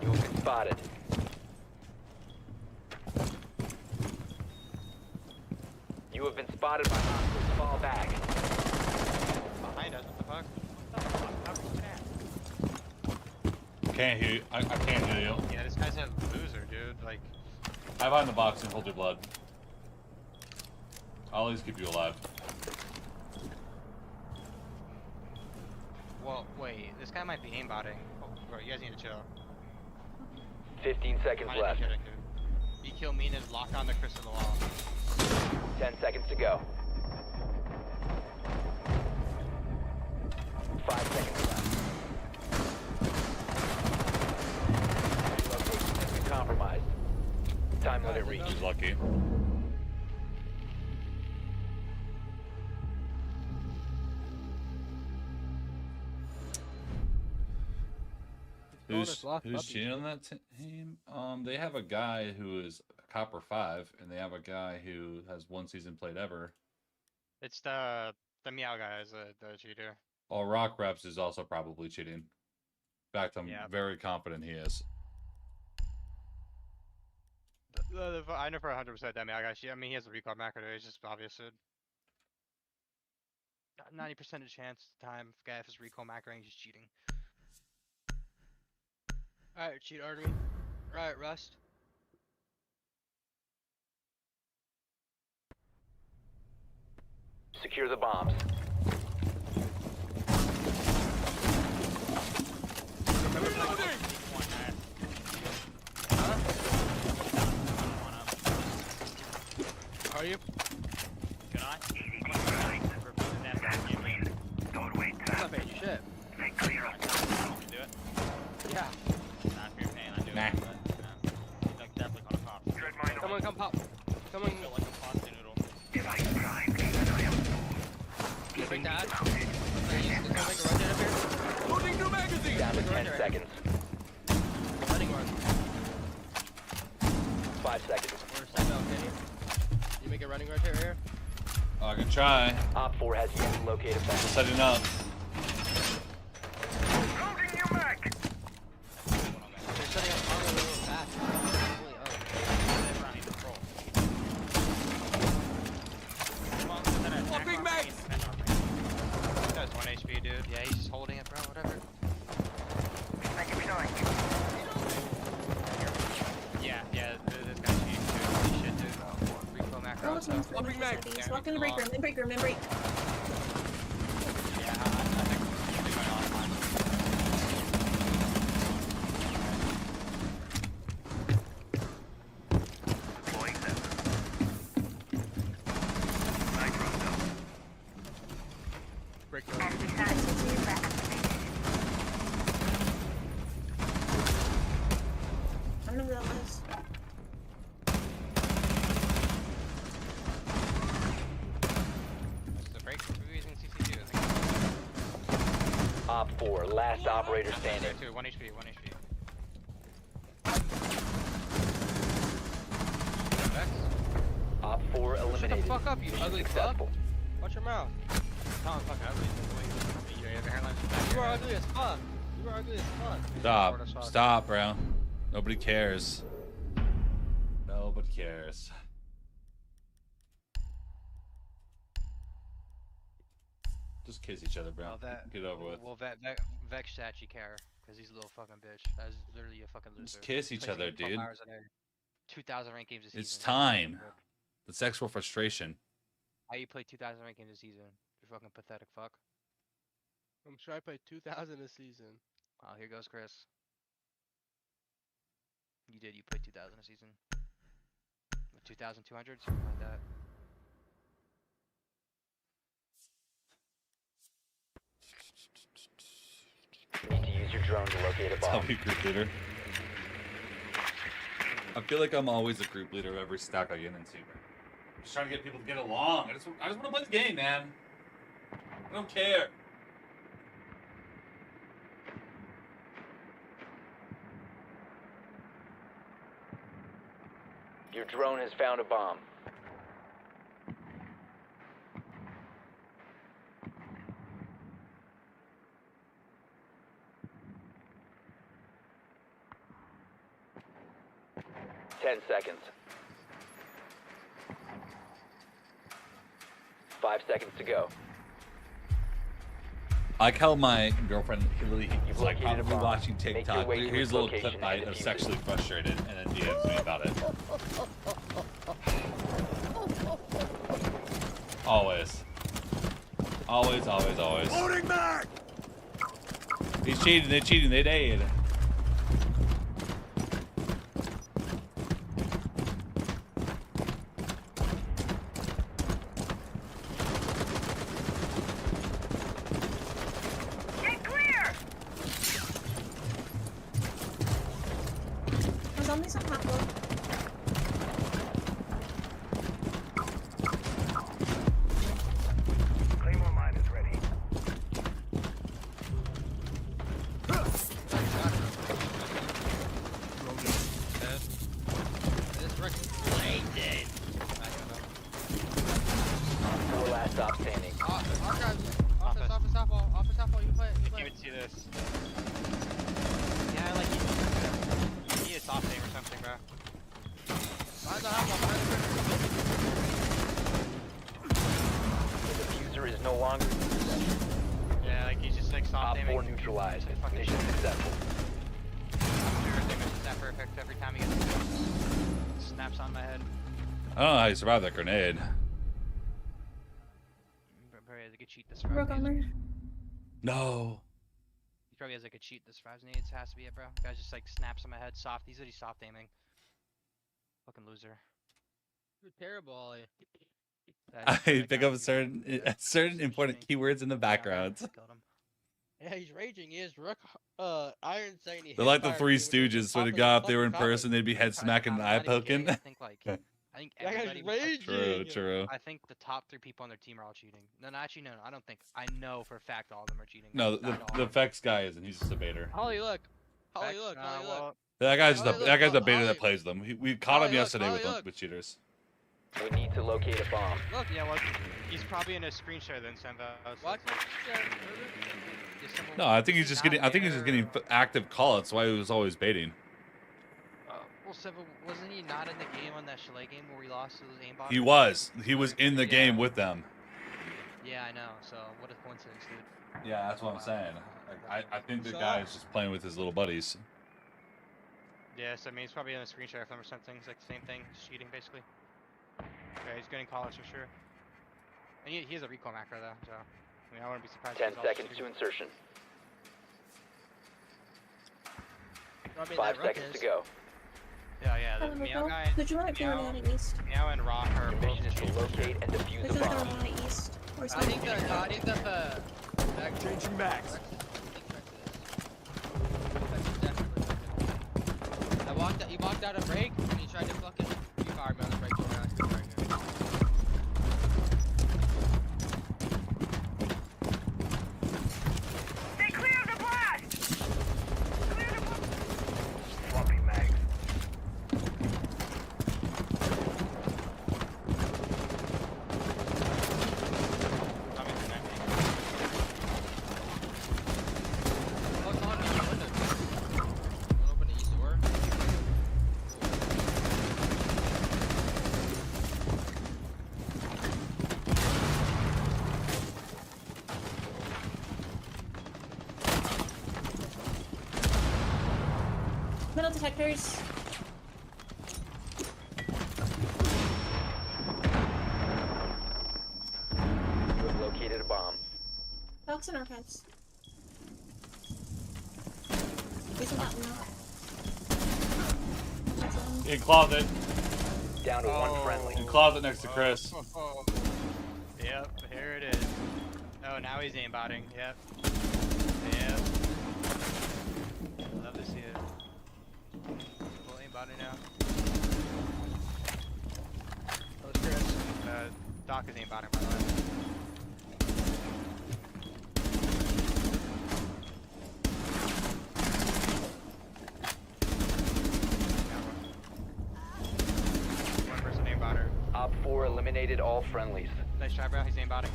You have been spotted. You have been spotted by hostiles. Fall back. Behind us, what the fuck? Can't hear you. I can't hear you. Yeah, this guy's a loser, dude. Like, Hide behind the box and hold your blood. I'll at least keep you alive. well, wait, this guy might be aimbotting. Oh, bro, you guys need to chill. 15 seconds Might be left. kidding, dude. You kill me and then lock on the crystal wall. 10 seconds to go. 5 seconds left. Your location has been compromised. Time limit reached. He's lucky. Who's cheating on that team? They have a guy who is a Copper 5, and they have a guy who has 1 season played ever. It's the meow guy is the cheater. Oh, Rock Reps is also probably cheating. In fact, I'm Yeah. very confident he is. I know for 100% that meow guy. I mean, he has a recall macro. It's just obvious. 90% of chance time if guy has his recall macro, he's just cheating. Alright, cheat artery. Right, Rust. Secure the bombs. Are you? Can I? Don't wait. I'm not paying you shit. Make clear on Do it? Yeah. Nah, if you're paying, I do Nah. it. But, he's like definitely gonna pop. Dread mine. Come on, come pop. Come on. Feel like a pasta noodle. Device prime. I am full. Big dad. Is there make a run up here? Loading new magazine. Down to 10 seconds. Running run. 5 seconds. Or SenVale, can you? You make a running right here? I can try. Op 4 has yet to locate a bomb. Setting up. Loading new mag. They're setting up armor really fast. Really up. Never on either roll. Well, then attack Swapping armor, mags. defend armor. He does 1 HP, dude. Yeah, he's just all teams pretty much just IDs. Walk in the break room, in break room, in break. Yeah, I think they're going offline. Deploying sensor. Nitro zone. Break I don't know who that was. That's the break. We're using CC2, I think. Op 4, last operator standing. 1 HP, 1 HP. Op 4 eliminated. Shut the fuck up, you Mission ugly successful. fuck. Watch your mouth. Tom, fuck ugly. You have the hairline. You are ugly as fuck. You are ugly as fuck. Stop, bro. Nobody cares. Nobody cares. Just kiss each other, bro. Well, Get it over with. Well, Vex should actually care, because he's a little fucking bitch. That's literally a fucking loser. Just kiss each Plays other, like 12 dude. hours a day. 2,000 ranked games a season. It's time. The sexual frustration. How you play 2,000 ranked games a season? You fucking pathetic fuck. I'm sure I played 2,000 a season. Oh, here goes Chris. You did. You played 2,000 a season. 2,200, something like that. Need to use your drone to locate a Tell bomb. me, group leader. I feel like I'm always a group leader of every stack I get into. Just trying to get people to get along. I just want to play the game, man. I don't care. Your drone has found a bomb. Ten seconds. 5 seconds to go. I like how my girlfriend really You've is like located a probably bomb. watching Make your TikTok. way to Here's its a little location clip I and am defuse it. sexually frustrated, and then DMs me about it. Always. Always, always, always. Loading back! He's cheating, they're cheating, they did. Get clear! There's zombies on top floor. Claymore mine is ready. This Rick's bladed. Op 4 last stop standing. Office, you play. You can't even see this. Yeah, like you need a soft aim or something, bro. Behind the The diffuser is no longer in possession. Yeah, like he's just like soft Op aiming. 4 neutralized. Mission successful. Everything is that perfect every time he gets snaps on my head. I don't know how you survived that grenade. Probably has like a cheat that survives. Broke armor. No. He probably has like a cheat that survives nades. Has to be it, bro. Guy just like snaps on my head soft. He's already soft aiming. Fucking loser. You're terrible, Ollie. I pick up certain important keywords in the background. Yeah, he's raging. He is Rook, Iron saying he They're like the Three Stooges. Swear to God, if they were in person, they'd be head smacking and eye poking. I think like I think That guy's everybody. raging. True. I think the top 3 people on their team are all cheating. No, actually, no. I don't think. I know for a fact all of them are cheating. No, Not all. the effects guy isn't. He's just a baiter. Holly, look. Holly, Facts? look. Holly, look. That guy's just Holly, that guy's a look, beta Holly. that plays them. We caught him Holly, look, yesterday Holly, look. with cheaters. We need to locate a bomb. Look, yeah, well, he's probably in a screen share then, SenVale. What? No, I think he's just getting. I think he's just getting active call. That's why he was always baiting. Well, Seven, wasn't he not in the game on that Chalet game where we lost to those aimbots? He was. He was in the game with them. Yeah, I know. So what a coincidence, dude. Yeah, that's what I'm saying. Like, I think the guy is just playing with his little buddies. Yeah, so I mean, he's probably in a screen share with them or something. It's like the same thing, just cheating basically. Yeah, he's getting collars for sure. And he has a recoil macro though, so I mean I wouldn't be surprised. 10 if he's also seconds to shooting. insertion. I mean, 5 that seconds rook to is. go. Yeah, the Hello, Meow Rico. guy. Did you want it Meow, down east? Meow and Rock are Your both mission is to locate and defuse There's the another bomb. one on east. Or I south. think that the Changing max. He walked out a break and he tried to fucking fire me on the break. They cleared the blast! Clear the blast! Swapping mags. What's on me? Don't open the east door. Metal detectors. You have located a bomb. Box and archives. Isn't that enough? In closet. Down to one friendly. In closet next to Chris. Yep, here it is. Oh, now he's aimbotting. Yep. Yep. Love to see it. Full aimbotting now. Oh, it's Chris. Doc is aimbotting, by the way. One person aimbotter. Op 4 eliminated all friendlies. Nice try, bro. He's aimbotting.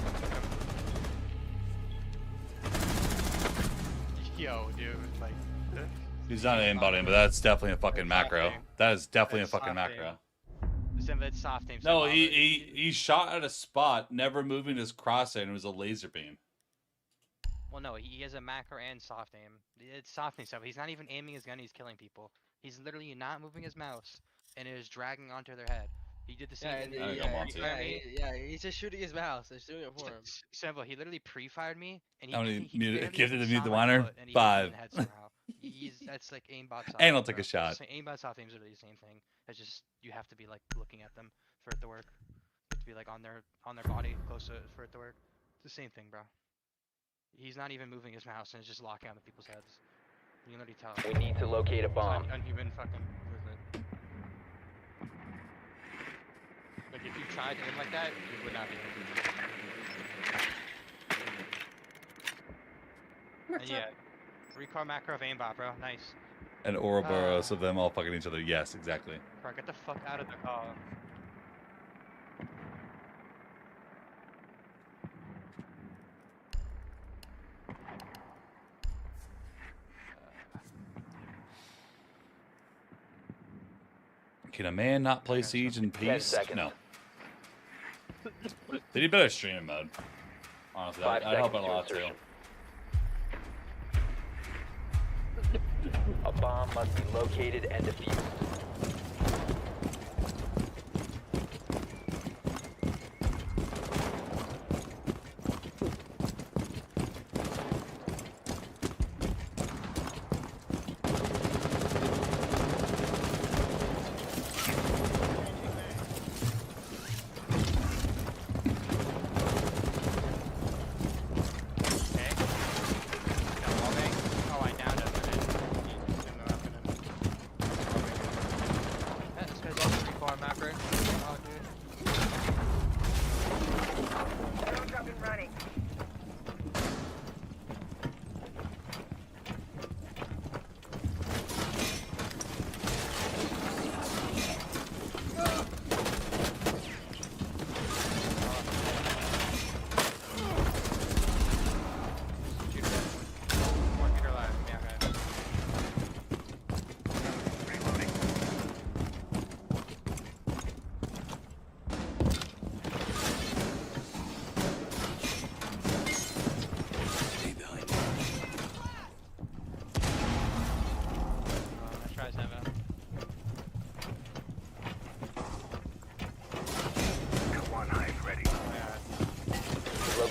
Yo, dude, like. He's not aimbotting, but that's definitely a fucking macro. That is definitely a fucking macro. It's soft aim. No, he shot at a spot, never moving his crosshair, and it was a laser beam. Well, no, he has a macro and soft aim. It's soft aim stuff. He's not even aiming his gun. He's killing people. He's literally not moving his mouse, and it is dragging onto their head. He did the same thing. He's just shooting his mouse. They're doing it for him. SenVale, he literally pre-fired me, and How many he barely gifted to saw mute the my whiner? foot, and he hit me in 5. the head somehow. That's like aimbot soft. And I'll take bro. a shot. Aimbot soft aim is literally the same thing. It's just you have to be like looking at them for it to work. You have to be like on their body close to it for it to work. It's the same thing, bro. He's not even moving his mouse and it's just locking on the people's heads. You can literally tell. We need to locate a bomb. It's unhuman fucking movement. Like if you tried to aim like that, you would not be able to. And yeah, recoil macro of aimbot, bro. Nice. And Ouroboros of them all fucking each other. Yes, exactly. Bro, get the fuck out of the car. Can a man not play Siege in peace? No. They need better streaming mode. Honestly, I'd help it a lot too. A bomb must be located and defused.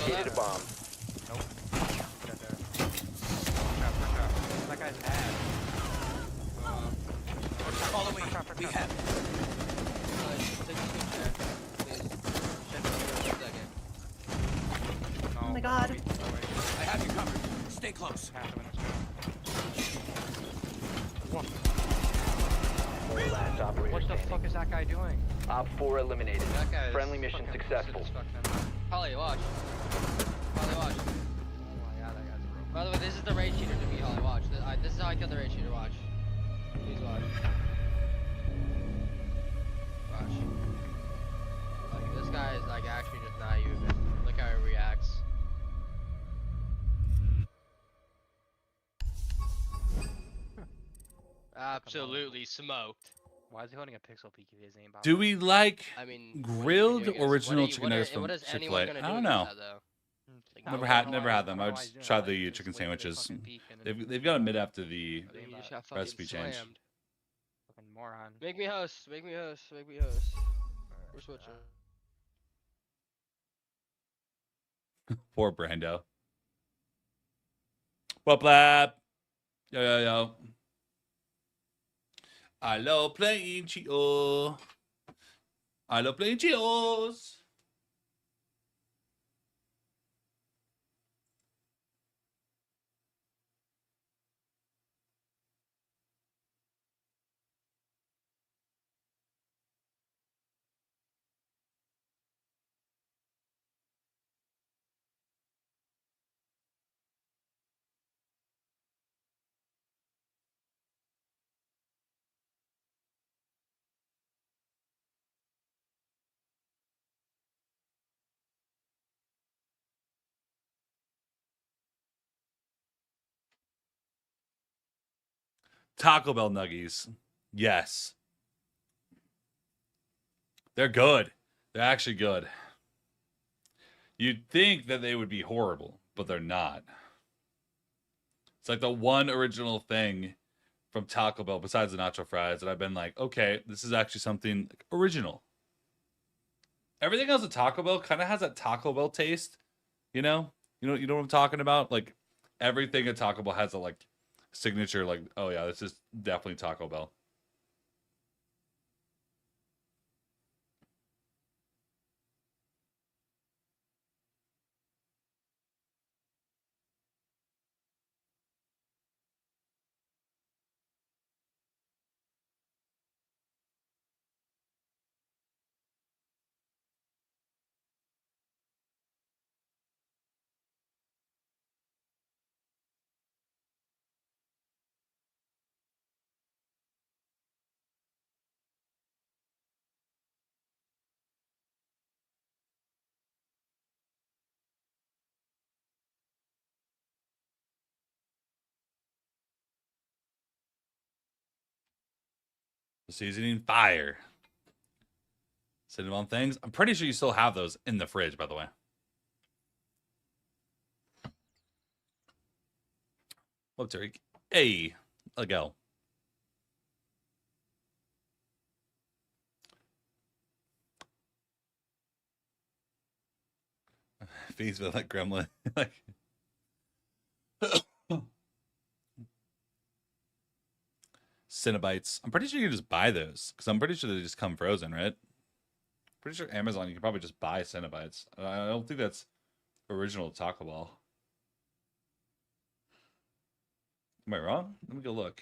located a bomb. Nope. Get there. Watch out. That guy's ass. Follow me. We have Oh my god. I have you covered. Stay close. Last operator What the standing. fuck is that guy doing? Op 4 eliminated. That guy is Friendly mission fucking successful. bullshit as fuck, man. Holly, watch. Holly, watch. Oh my god, that guy's broke. By the way, this is the raid cheater to me, Holly. Watch. This is how I kill the raid cheater. Watch. Please watch. Watch. Like, this guy is like actually just not even. Look how he reacts. Absolutely smoked. Why is he holding a pixel peek if he has aim Do we like I mean, grilled what are you original doing? chicken What nuggets are- from what is Chick-fil-A? anyone gonna I do don't against know. that, though? Never had them. I would just try the chicken sandwiches. They've got a mid after the You just got fucking recipe change. slammed. Fucking moron. Make me host. Make me host. Make me host. We're switching. Poor Brando. What blap? Yo. I love playing Cheetos. I love playing Cheetos. Taco Bell nuggies. Yes. They're good. They're actually good. You'd think that they would be horrible, but they're not. It's like the one original thing from Taco Bell besides the nacho fries that I've been like, okay, this is actually something original. Everything else at Taco Bell kind of has that Taco Bell taste, you know what I'm talking about? Like everything at Taco Bell has a like signature, like, oh yeah, this is definitely Taco Bell. Seasoning fire. Cinnamon things. I'm pretty sure you still have those in the fridge, by the way. What's Eric? Hey, let go. Feeds with like gremlin. Like Cinnabites. I'm pretty sure you can just buy those because I'm pretty sure they just come frozen, right? Pretty sure Amazon you can probably just buy Cinnabites. I don't think that's original Taco Bell. Am I wrong? Let me go look.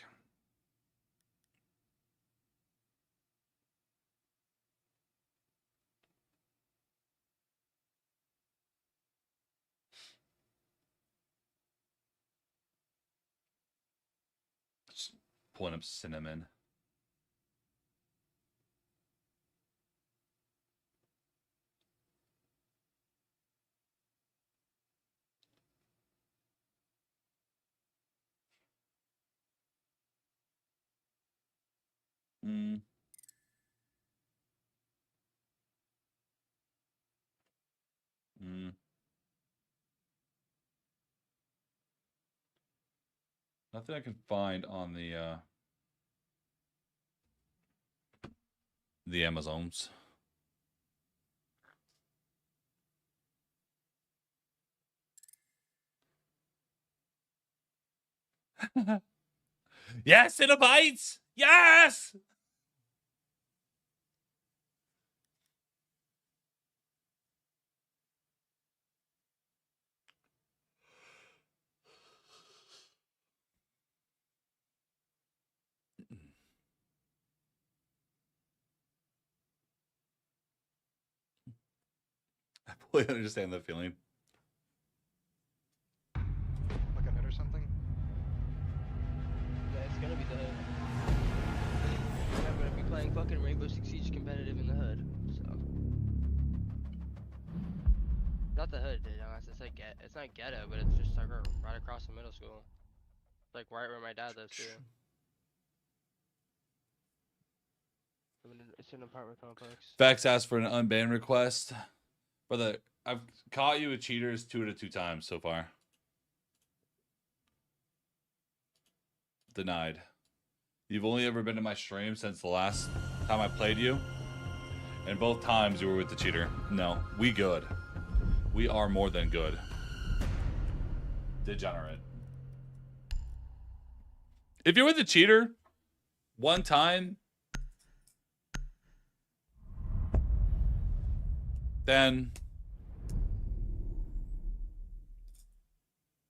Just pulling up cinnamon. Mm. Mm. Nothing I can find on the Amazons. Yes, Cinnabites! Yes! I fully understand that feeling. Like a hood or something? Yeah, it's gonna be the hood. I'm gonna be playing fucking Rainbow Six Siege competitive in the hood, so. Not the hood, dude. It's like it's not ghetto, but it's just like right across the middle school. Like right where my dad lives too. It's an apartment complex. Vex asked for an unban request. Brother, I've caught you with cheaters 2 out of 2 times so far. Denied. You've only ever been in my stream since the last time I played you. And both times you were with the cheater. No, we good. We are more than good. Degenerate. If you're with a cheater one time, then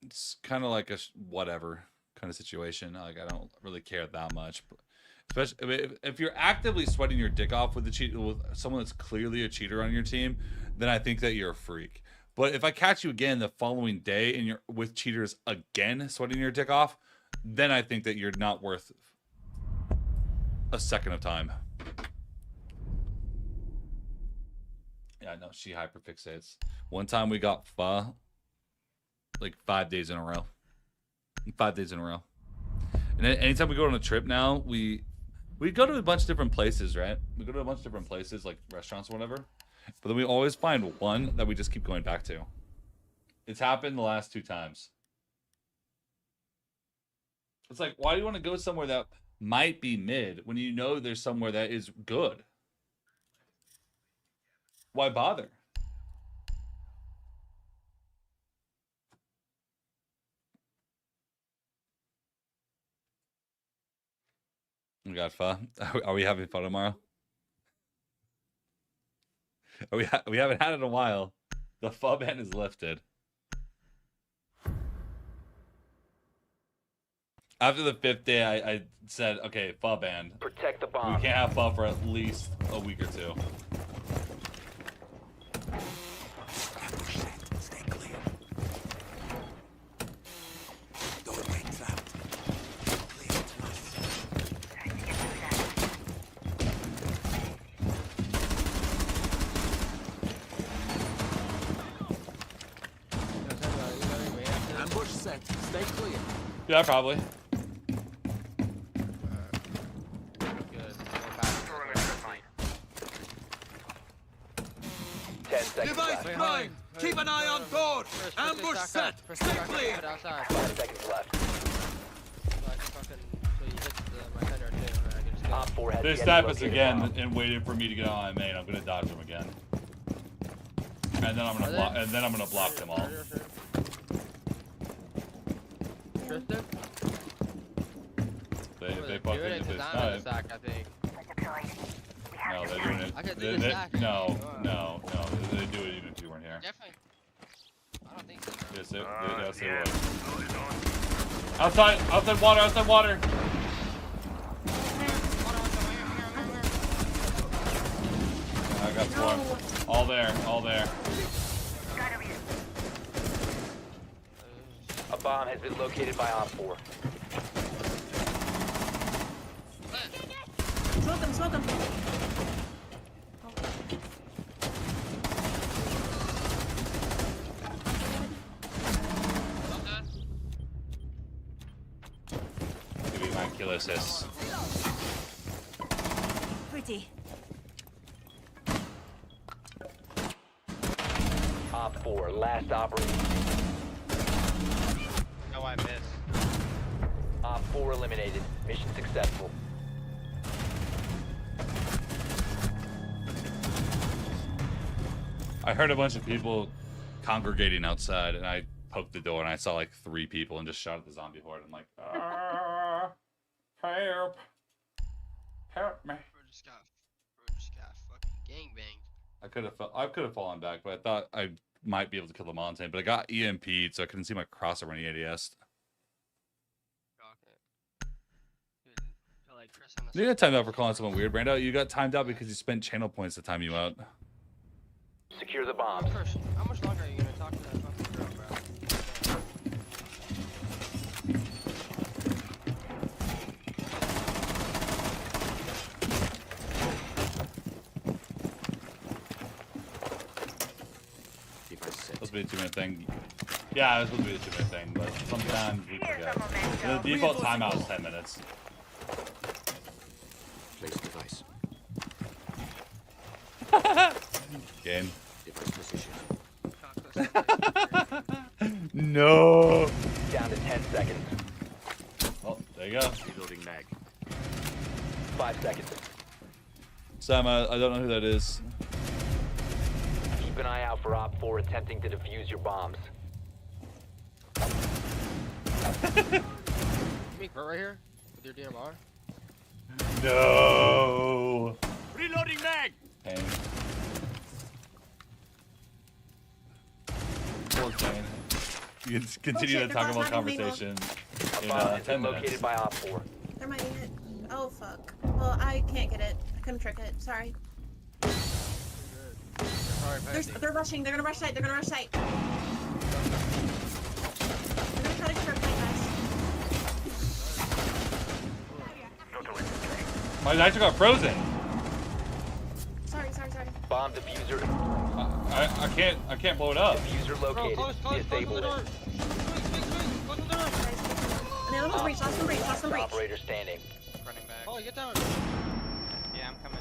it's kind of like a whatever kind of situation. Like, I don't really care that much. But especially if you're actively sweating your dick off with with someone that's clearly a cheater on your team, then I think that you're a freak. But if I catch you again the following day and you're with cheaters again sweating your dick off, then I think that you're not worth a second of time. Yeah, no, she hyperfixates. One time we got pho like 5 days in a row. 5 days in a row. And then anytime we go on a trip now, we go to a bunch of different places, right? We go to a bunch of different places, like restaurants or whatever. But then we always find one that we just keep going back to. It's happened the last 2 times. It's like, why do you want to go somewhere that might be mid when you know there's somewhere that is good? Why bother? We got fun. Are we having fun tomorrow? We haven't had it in a while. The pho ban is lifted. After the 5th day, I said, okay, pho ban. Protect the bomb. We can't have pho for at least a week or 2. Stay clear. Doorway trapped. Clear to us. Ambush set. Stay clear. Yeah, probably. Device prime. Keep an eye on board. Ambush set. Stay clear. 5 seconds left. Op 4 has They yet to snap us locate a again bomb. and waited for me to get on my main. I'm gonna dodge them again. And then I'm gonna block. And then I'm gonna block them all. Tristan? They fucking it they because I'm in the snipe. sack, I think. No, they're doing it. I could do the sack. No. They do it even if you weren't here. Definitely. I don't think so. Yes, they would. Outside water. I got swarm. All there. A bomb has been located by Op 4. Smoke him. Give me my kill assist. Pretty. Op 4, last operator. No, I missed. Op 4 eliminated. Mission successful. I heard a bunch of people congregating outside, and I poked the door and I saw like 3 people and just shot at the zombie horde. I'm like, help, help me. Bro just got fucking gangbanged. I could have fallen back, but I thought I might be able to kill the mountain, but I got EMP'd, so I couldn't see my crossover in the ADS. You got timed out for calling someone weird, Brando. You got timed out because you spent channel points to time you out. Secure the bombs. How much longer are you gonna talk to that fucking girl, bro? Supposed to be a 2-minute thing. Yeah, it's supposed to be a 2-minute thing, but sometimes we forget. The default timeout is 10 minutes. Place device. Game. Device position. No. Down to 10 seconds. Oh, there you go. Reloading mag. 5 seconds. Sam, I don't know who that is. Keep an eye out for Op 4 attempting to defuse your bombs. You make Bert right here with your DMR? No. Reloading mag. Pain. Poor Kane. You can continue to talk about conversation in 10 located minutes. by Op 4. They're mining it. Oh fuck. Well, I can't get it. I couldn't trick it. Sorry. They're rushing. They're gonna rush site. They're gonna rush site. They're gonna try to trick my guys. My nitro got frozen. Sorry. Bomb diffuser. I can't blow it up. Diffuser located. Disable it. And the other one's breach. Last one breach. Operator standing. Running back. Oh, get down. Yeah, I'm coming.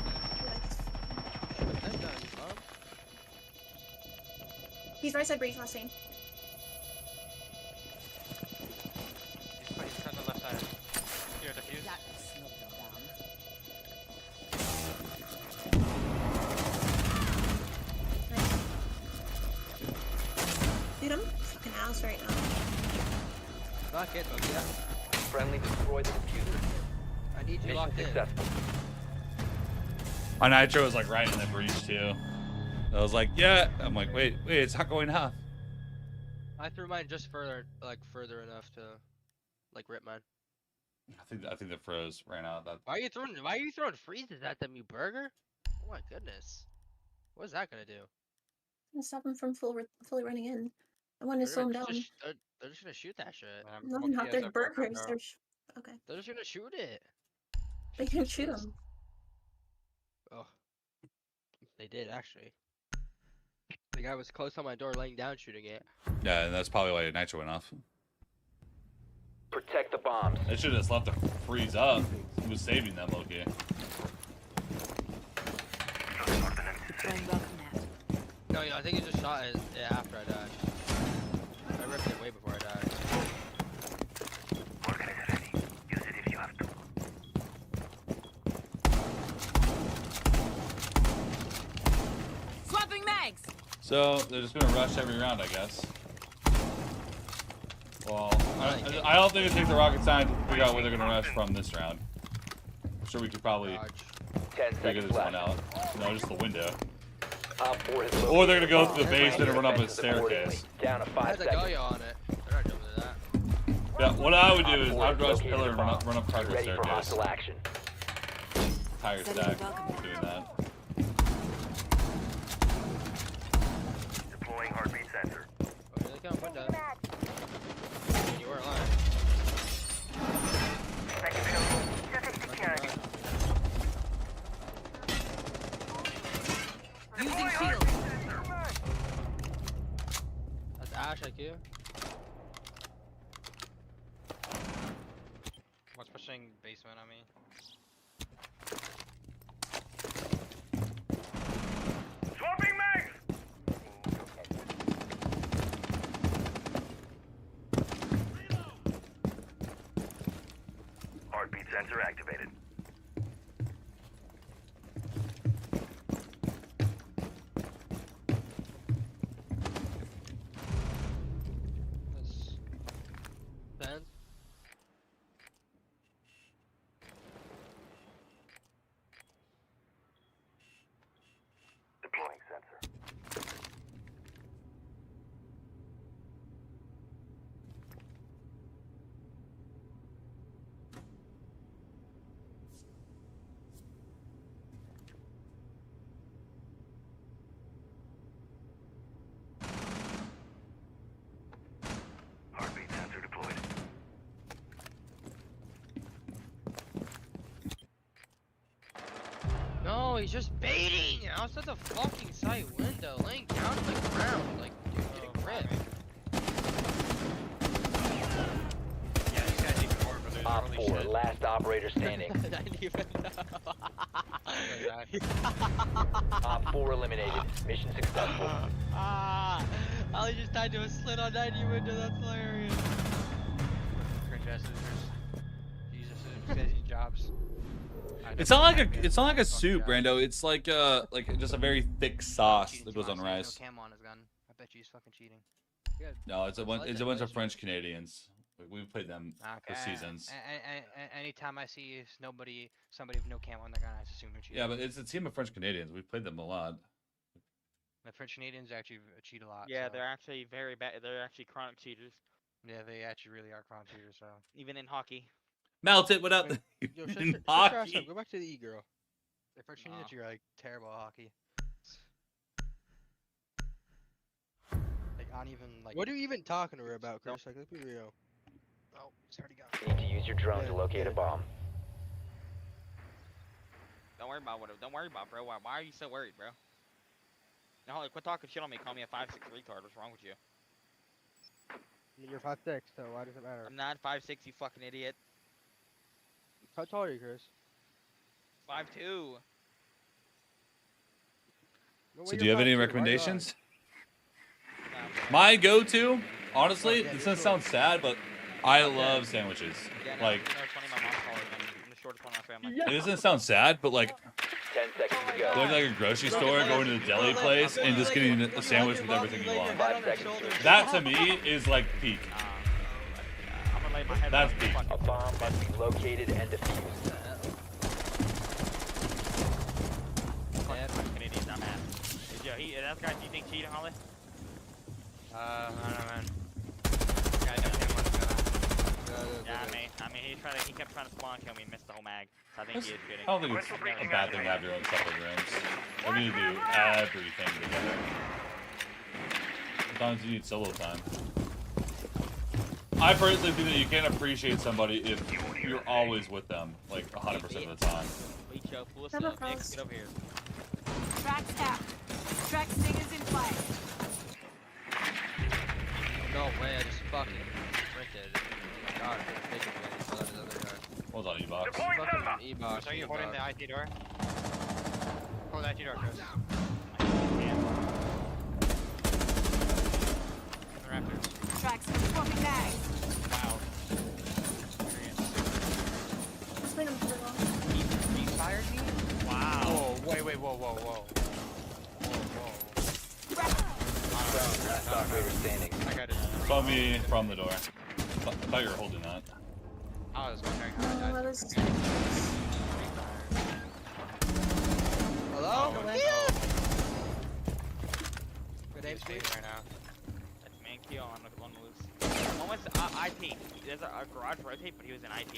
He's right side breach. Last scene. He's on the left side. Here, defuse. Dude, I'm fucking ass right now. Not getting those yet. Friendly destroy the diffuser. I need you locked in. Successful. My nitro was like right in the breach too. I was like, yeah. I'm like, wait, it's not going off. I threw mine just further enough to, like, rip mine. I think the froze ran out. That. Why are you throwing freezes at them, you burger? Oh my goodness. What is that gonna do? And stop him from fully running in. I want to slow him down. They're just gonna shoot that shit. No, not their burgers. Okay. They're just gonna shoot it. They can shoot him. Oh. They did, actually. The guy was close on my door laying down shooting it. Yeah, and that's probably why your nitro went off. Protect the bombs. They should have just left it freeze up. It was saving them, Loki. No, I think he just shot it after I died. I ripped it way before I died. Use it if you have to. Swapping mags. So they're just gonna rush every round, I guess. Well, I don't think it takes a rocket science to figure out where they're gonna rush from this round. I'm sure we could probably figure this one out. No, just the window. Or they're gonna go through the basement and run up a staircase. Down to 5 seconds. Goyo on it. They're not jumping to that. Yeah, what I would do is I'd rush pillar and run up cargo Ready for staircase. hostile action. Tire stack. Doing that. Deploying heartbeat sensor. Oh, here they come, window. You weren't lying. Second field. Surface secured. Using shield. That's Ash IQ. What's pushing basement on me? Swapping mags! Heartbeat sensor activated. he's just baiting outside the fucking site window, laying down on the ground. Like, dude, get a grip. Yeah, these guys even more, but Op 4, last operator standing. I didn't even know. Op 4 eliminated. Mission successful. Ali just tied to a slit on 90 window. That's hilarious. Cringe ass losers. Jesus, these guys need jobs. It's not like a soup, Brando. It's like just a very thick sauce that goes on rice. No cam on his gun. I bet you he's fucking cheating. No, it's a bunch of French Canadians. We've played them for seasons. Anytime I see somebody with no cam on their gun, I just assume they're cheating. Yeah, but it's a team of French Canadians. We've played them a lot. The French Canadians actually cheat a lot. Yeah, so. they're actually very bad. They're actually chronic cheaters. Yeah, they actually really are chronic cheaters. So even in hockey. Melt it. What up? Yo, In shut your hockey. ass up. Go back to the E-girl. the French Canadians are like terrible at hockey. Like on even like. What are you even talking to her about, Chris? Like, let's be real. Oh, he's already gone. You need to use your drone to locate a bomb. Don't worry about what. Don't worry about, bro. Why are you so worried, bro? Now, Holly, quit talking shit on me. Call me a 5'6" retard. What's wrong with you? I mean, you're 5'6", so why does it matter? I'm not 5'6", you fucking idiot. How tall are you, Chris? 5'2". No way So do you're you have any 5'2", why recommendations? My go-to, honestly, this doesn't sound sad, but I love sandwiches. Yeah, no, Like, you know, it's funny, my mom's taller than me. I'm the shortest one in my family. it doesn't sound sad, but like 10 seconds to go. going to like a grocery store, going to the deli place, and just getting a sandwich with everything you want. 5 seconds. That to me is like peak. I'm gonna lay my head That's on peak. A bomb must be located and defused. Fucking Canadian dumbass. Yo, that guy, do you think cheated, Holly? I don't know, man. Guy no cam on his gun. Yeah, he kept trying to spawn kill me and missed the whole mag. So I think he is shooting. I don't think it's a bad thing to have your own separate rooms. We need to do everything together. Sometimes you need solo time. I personally think that you can't appreciate somebody if you're always with them, like 100% of the time. Wait, Joe, pull us up, Nick. Get over here. Track's tapped. Track stingers in flight. No way, I just fucking printed. God, I'm making me fell out his other yard. What was on E-Box? Fucking E-box. So you holding the IT door? Hold the IT door, Chris. The Raptors. Tracks swapping bags. Wow. Let's wait him for a while. He fired me? Wow. Whoa, wait, whoa, whoa, whoa. Last operator standing. I got it. Saw me from the door. I thought you were holding that. I was wondering Oh, how that I was... Hello? Good aim speed right now. That's man kill on the one loose. Almost IT. There's a garage rotate, but he was in IT.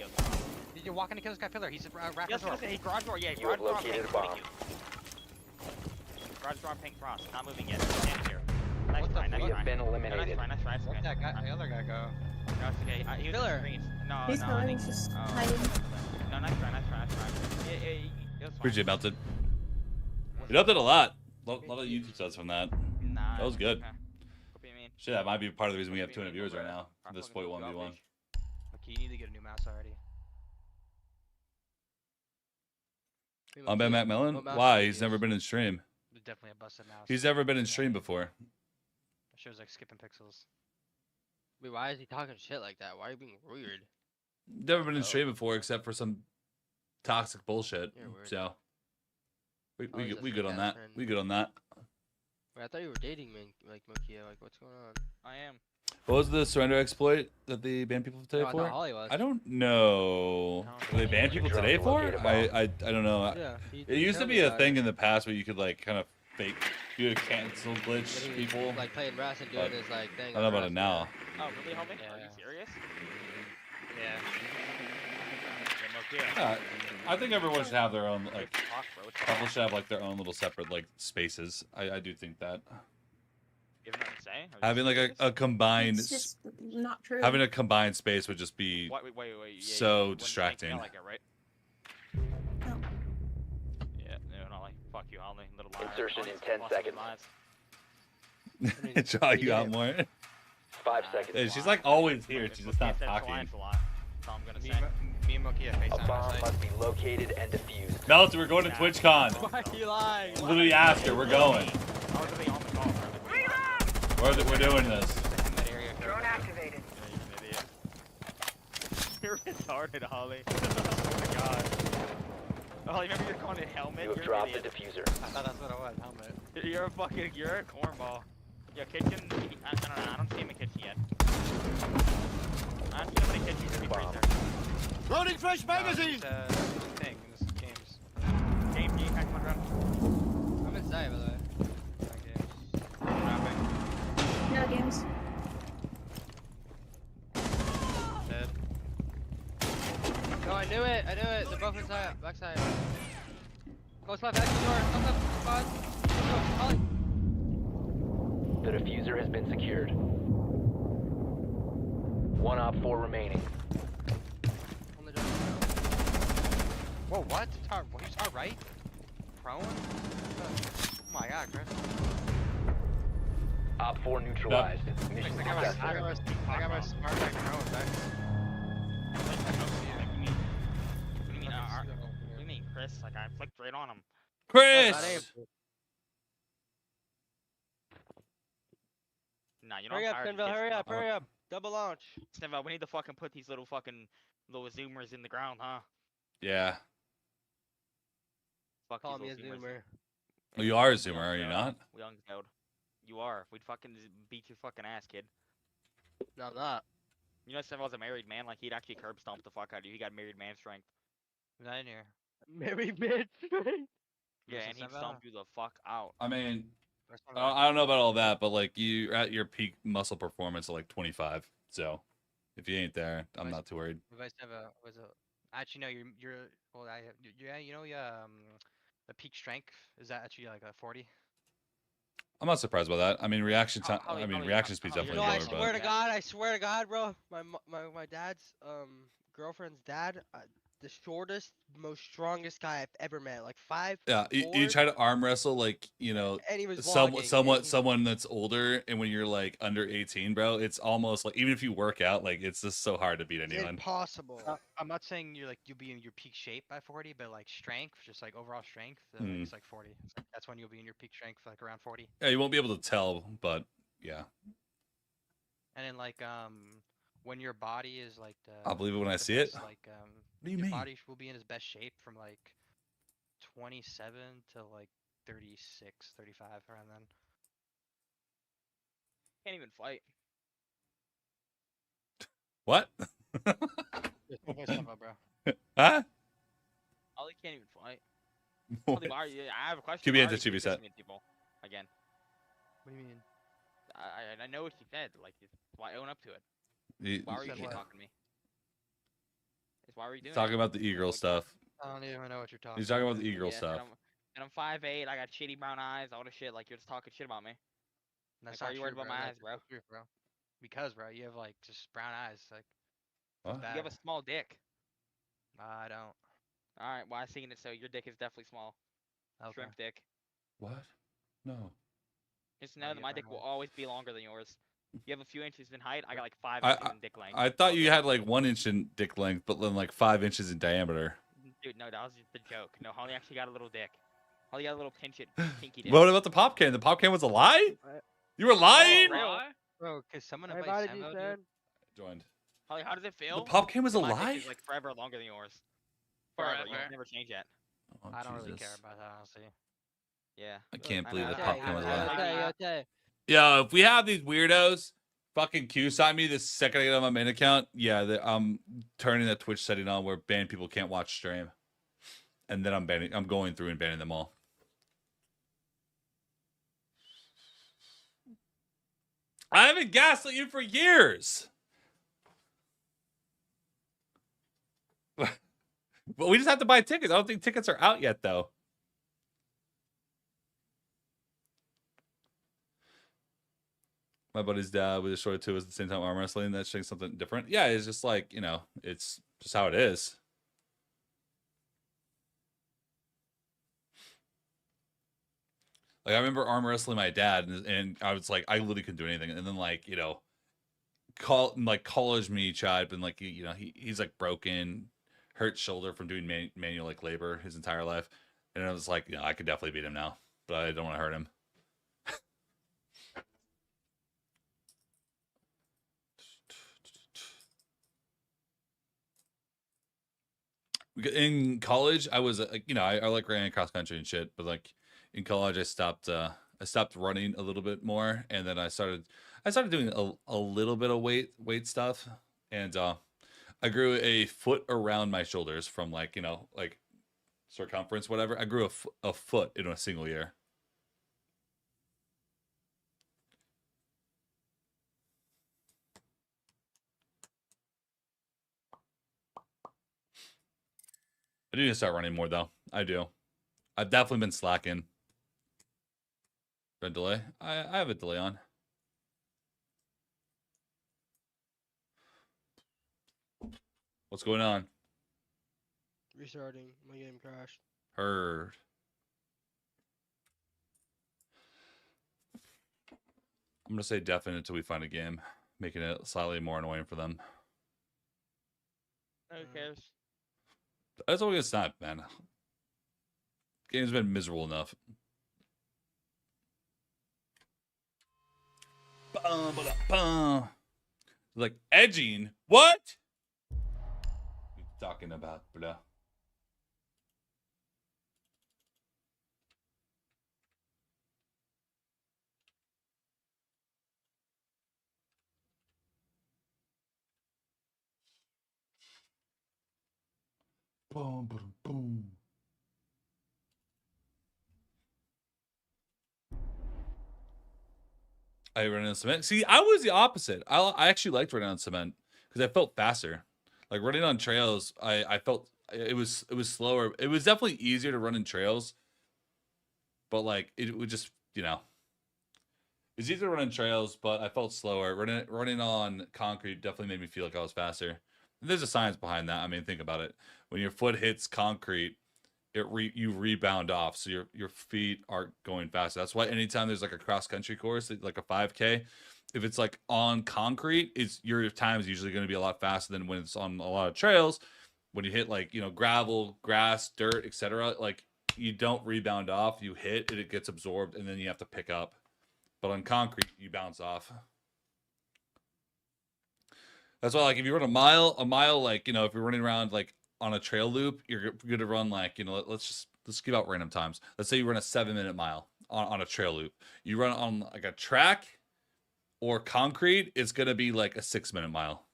Did you walk in to kill this guy Pillar? He's a Raptor Yes, door. he garage door. Yeah, You have garage door. located a Pink. bomb. Thank you. Garage door, pink frost. Not moving yet. Stand here. Nice What the try, nice We try. have been No, nice eliminated. try, nice try. It's Where'd okay. that guy, the other guy go? No, it's okay. He was Pillar. in screens. No, He's no, I fine, think. he's just Oh, hiding. no, nice try, nice try, nice try. It was fine. Appreciate melted. It upped it a lot. A lot of YouTube subs from that. Nah, That was good. okay. What do you mean? Shit, that might be part of the reason we have 200 viewers right now. This point 1v1. Okay, you need to get a new mouse already. I'm Ben Macmillan. Why? He's never been in stream. There's definitely a busted mouse. He's never been in stream before. That shows like skipping pixels. Wait, why is he talking shit like that? Why are you being weird? Never been in stream before except for some toxic bullshit. You're weird. So we Oh, he's a we good on fake-ass that. friend. We good on that. Wait, I thought you were dating like Mokia. Like, what's going on? I am. What was the surrender exploit that they banned people today No, I for? thought Holly was. I don't know. Did they ban people today for? I don't know. Yeah, It used to be a thing in the past where you could like kind of fake do a cancel glitch But he was, people. like playing Brass and doing but his like thing. I don't know about it now. Oh, really, homie? Are you serious? Yeah. Yeah, I think everyone should have their own like. People should have like their own little separate like spaces. I do think that. You have nothing to say? Having like a combined It's just not true. having a combined space would just be Wait. Yeah, so distracting. Like it, right? No. Yeah, no, not like. Fuck you, Holly. Little liar. Insertion in Holly's 10 lost seconds. lives. Draw you out more. 5 seconds. Hey, she's like always here. She's just not Said talking. Alliance a lot. That's all I'm gonna say. Me and Moki have A FaceTime. bomb must be located and defused. Melty, we're going to TwitchCon. Why are you lying? Literally asked her. We're going. I was really on the call. We're doing this. Drone activated. You're retarded, Holly. Oh my god. Holly, remember you're calling it helmet? You have You're dropped an the idiot. diffuser. I thought that's what it was. Helmet. You're a cornball. Yo, kitchen. I don't know. I don't see him in kitchen yet. I don't see him in the kitchen. He's right there. Loading fresh magazine! Thing, this is games. Game, can you pack my drop? I'm inside, by the way. No games. Dead. No, I knew it. They're both inside. Backside. Close left, exit door. Close left, spot. Holly. The diffuser has been secured. 1 op 4 remaining. On the jump. Whoa, what? He's our right? Prone? Oh my god, Chris. Op 4 neutralized. Mission I got my smart back prone back. What do you mean, Chris? Like, I flicked right on him. Chris! Nah, you know Hurry I'm up, tired of SenVale, this hurry shit. up, hurry up. Double launch. SenVale, we need to fucking put these little zoomers in the ground, huh? Yeah. Fuck Call these me a little zoomers. zoomer. Well, you are a zoomer, are you not? We ungoed. You are. We'd fucking beat your fucking ass, kid. No, I'm not. You know, SenVale's a married man. Like, he'd actually curb stomp the fuck out of you. He got married man strength. He's not in here. Married man strength. Yeah, Listen, and he'd SenVale. stomp you the fuck out. I mean, Where's my I don't know about all that, but like you're at your peak muscle performance at like 25. So if you ain't there, I'm not too worried. You guys have actually no, you're well the peak strength is that actually like a 40? I'm not surprised by that. I mean, reaction time. Holly, I mean, Holly, reaction speed's Holly, definitely No, I lower, swear but to God, bro. My dad's girlfriend's dad, the shortest, most strongest guy I've ever met. Like 5'4". yeah, you try to arm wrestle like and he was someone that's older, and when you're like under 18, bro, it's almost like even if you work out, like it's just so hard to beat anyone. Impossible. I'm not saying you'll be in your peak shape by 40, but like strength, just like overall strength, it's like 40. That's when you'll be in your peak strength, like around 40. Yeah, you won't be able to tell, but yeah, And then like when your body is like I'll believe it when I see best, it. like What do you your mean? body will be in its best shape from like 27 to like 36, 35 around then. Can't even fight. What? Bro. Huh? Holly can't even fight. Holly, why are you, I have a question. QB Why into are you QB set. dissing people again? What do you mean? I know what you said. Like, why own up to it? You- Why were you said shit what? talking to me? Why were you doing Talking it? about the e-girl stuff. I don't even know what you're talking. He's talking about the e-girl Yeah, stuff. And I'm 5'8", I got shitty brown eyes, all this shit. Like, you're just talking shit about me. That's Like, why not are you worried true, about my eyes, That's bro? not true, bro. Because, bro, you have like just brown eyes. Like, What? bad. You have a small dick. I don't. Alright, well, I seen it, so your dick is definitely small. Okay. Shrimp dick. What? No. Just No, know you that have my brown dick will eyes. always be longer than yours. You have a few inches in height, I got like 5 I- inches in dick length. I thought you had like 1 inch in dick length, but then like 5 inches in diameter. Dude, no, that was just a joke. No, Holly actually got a little dick. Holly got a little pinky dick. What about the pop can? The pop can was a lie? You were lying? Bro, cause someone I invited invited you, SenVale, Sen. dude. Joined. Holly, how does it feel? The pop can was a My dick lie? is like forever longer than yours. Forever. You Forever. never change that. Oh, I don't really Jesus. care about that, honestly. Yeah. I can't I believe know, the I pop know, can was a I know, lie. I know. Okay. Yeah, if we have these weirdos fucking Q-sign me the second I get on my main account, yeah, I'm turning that Twitch setting on where banned people can't watch stream. And then I'm going through and banning them all. I haven't gaslit you for years. But we just have to buy tickets. I don't think tickets are out yet, though. My buddy's dad with his short too was at the same time arm wrestling. That's showing something different. Yeah, it's just like, it's just how it is. Like I remember arm wrestling my dad, and I was like, I literally couldn't do anything. And then like, you know, college me tried, and like, you know, he's like broken, hurt shoulder from doing manual like labor his entire life. And I was like, you know, I could definitely beat him now, but I don't want to hurt him. In college, I was, you know, I like running cross country and shit, but like in college, I stopped running a little bit more, and then I started doing a little bit of weight stuff, and I grew a foot around my shoulders from like, you know, like circumference, whatever. I grew a foot in a single year. I do need to start running more though. I do. I've definitely been slacking. Red delay? I have a delay on. What's going on? Restarting. My game crashed. Heard. I'm gonna say definite until we find a game, making it slightly more annoying for them. Who cares? That's all it's not, man. Game's been miserable enough. Like edging? What? What are you talking about, blah? Boom, boom, boom. I ran on cement. See, I was the opposite. I actually liked running on cement because I felt faster. Like running on trails, I felt it was slower. It was definitely easier to run in trails, but like it would just, you know, it's easier to run in trails, but I felt slower. Running on concrete definitely made me feel like I was faster. And there's a science behind that. I mean, think about it. When your foot hits concrete, you rebound off, so your feet are going faster. That's why anytime there's like a cross country course, like a 5K, if it's like on concrete, your time is usually going to be a lot faster than when it's on a lot of trails. When you hit like, you know, gravel, grass, dirt, etc., like you don't rebound off. You hit it gets absorbed, and then you have to pick up. But on concrete, you bounce off. That's why, like, if you run a mile, like, you know, if you're running around like on a trail loop, you're going to run like, you know, let's give out random times. Let's say you run a 7-minute mile on a trail loop. You run on like a track or concrete, it's going to be like a 6-minute mile.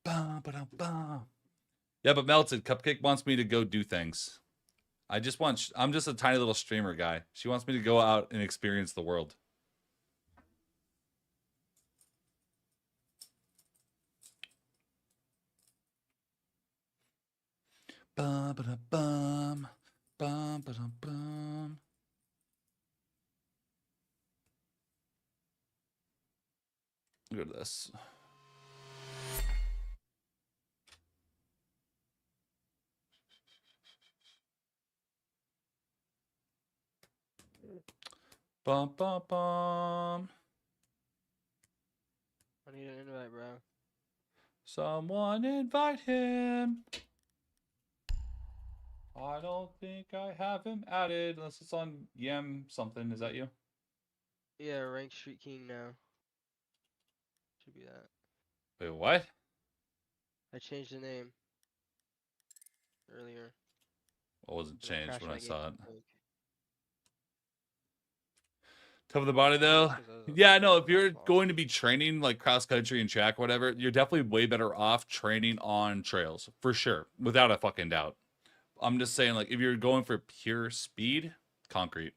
Yeah, but Melted, Cupcake wants me to go do things. I'm just a tiny little streamer guy. She wants me to go out and experience the world. Bum, bum, bum. Look at this. Bum, bum, bum. I need an invite, bro. Someone invite him. I don't think I have him added unless it's on Yem something. Is that you? Yeah, Rank Street King now. Should be that. Wait, what? I changed the name earlier. What wasn't changed when I saw it? Like, Tough of the body though. Yeah, no, if you're going to be training like cross country and track, whatever, you're definitely way better off training on trails for sure, without a fucking doubt. I'm just saying, like, if you're going for pure speed, concrete.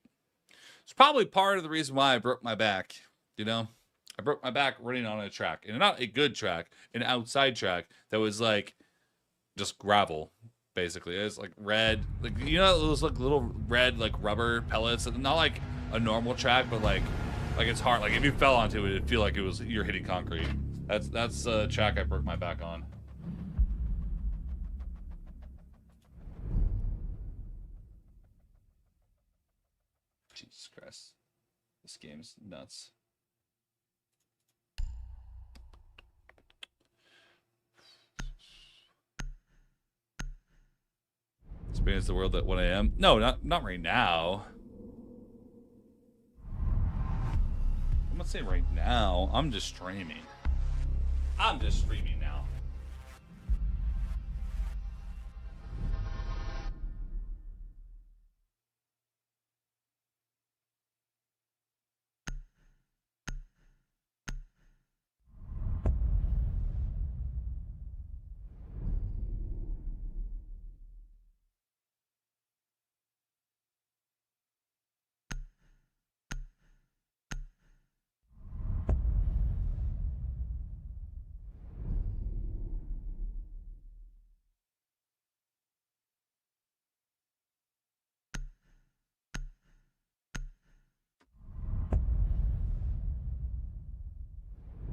It's probably part of the reason why I broke my back. You know, I broke my back running on a track, and not a good track, an outside track that was like just gravel. Basically, it's like red, like, you know, those like little red like rubber pellets, and not like a normal track, but like it's hard. Like if you fell onto it, it'd feel like you're hitting concrete. That's the track I broke my back on. Jesus Christ. This game's nuts. Experience the world at 1 a.m. No, not right now. I'm not saying right now. I'm just streaming. I'm just streaming now.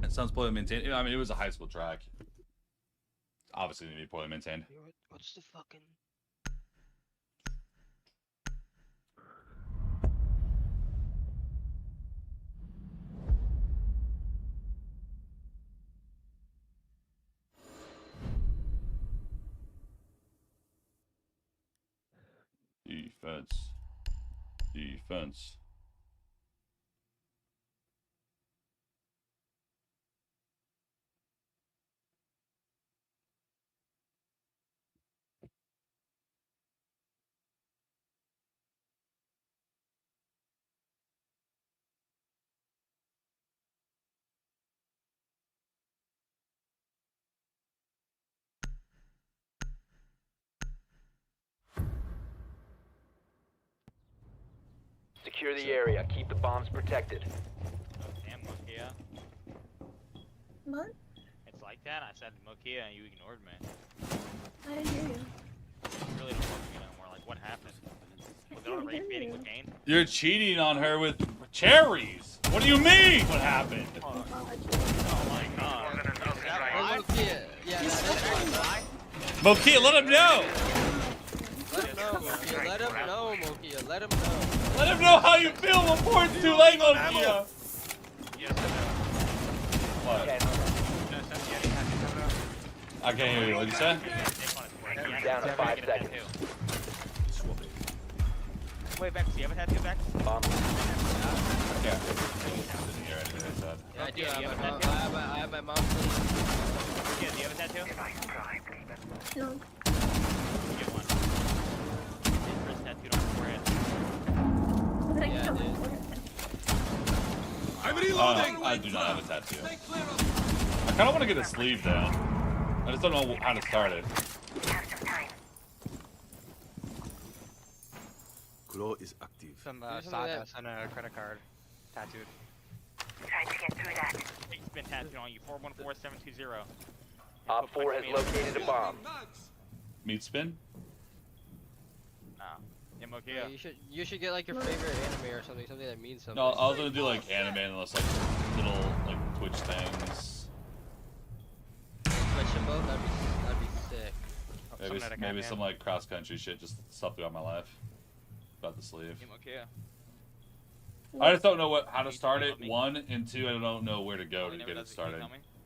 It sounds poorly maintained. I mean, it was a high school track. Obviously, need to be poorly maintained. What's the fucking? Defense. Defense. Secure the area. Keep the bombs protected. Damn, Mokia. What? It's like that. I said Mokia and you ignored me. I didn't hear you. You really don't love me anymore. Like, what happened? Was it already baiting with Kane? You're cheating on her with cherries. What do you mean? What happened? Oh my god. Is that right? Yeah, that is right. Mokia, let him know. Let him know, Mokia. Let him know, Mokia. Let him know. Let him know how you feel before it's too late, Mokia. Yes, I know. What? I can't hear you. What'd you say? Down to 5 seconds. Wait, Vex, do you have a tattoo, Vex? Bomb. Yeah. Didn't hear anything I said. Yeah, I do. Yeah, I you have a have my mom. Yeah, do you have a tattoo? No. Get one. His first tattooed on his forehead. Yeah, dude. I'm reloading. I do not have a tattoo. I kind of want to get a sleeve though. I just don't know how to start it. Claw is active. Some Do something sawdust on a credit card. Tattooed. Trying to get through that. It's been tattooed on you. 414720. Op 4 has located a bomb. Meat spin? Nah. Yeah, Mokia. You should get like your favorite anime or something that means something. No, I was gonna do like anime and like little like Twitch things. Switch them both. That'd be sick. Maybe some like cross country shit, just stuff throughout my life. About the sleeve. Yeah, Mokia. I just don't know how to start it. 1 and 2, I don't know where to go to get it started.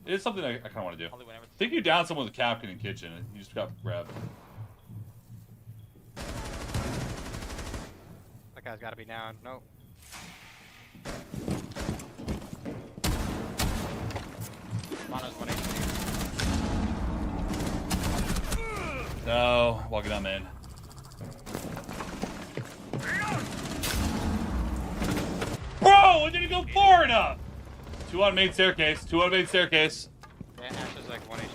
It's something I kind of want to do. I think you down someone with a Captain in kitchen. And you just got grabbed. That guy's gotta be down. Nope. Mono's 1 HP. No, walking down man. Bro, I didn't go far enough. 2 on main staircase. 2 on main staircase. Yeah, Ash is like 1 HP.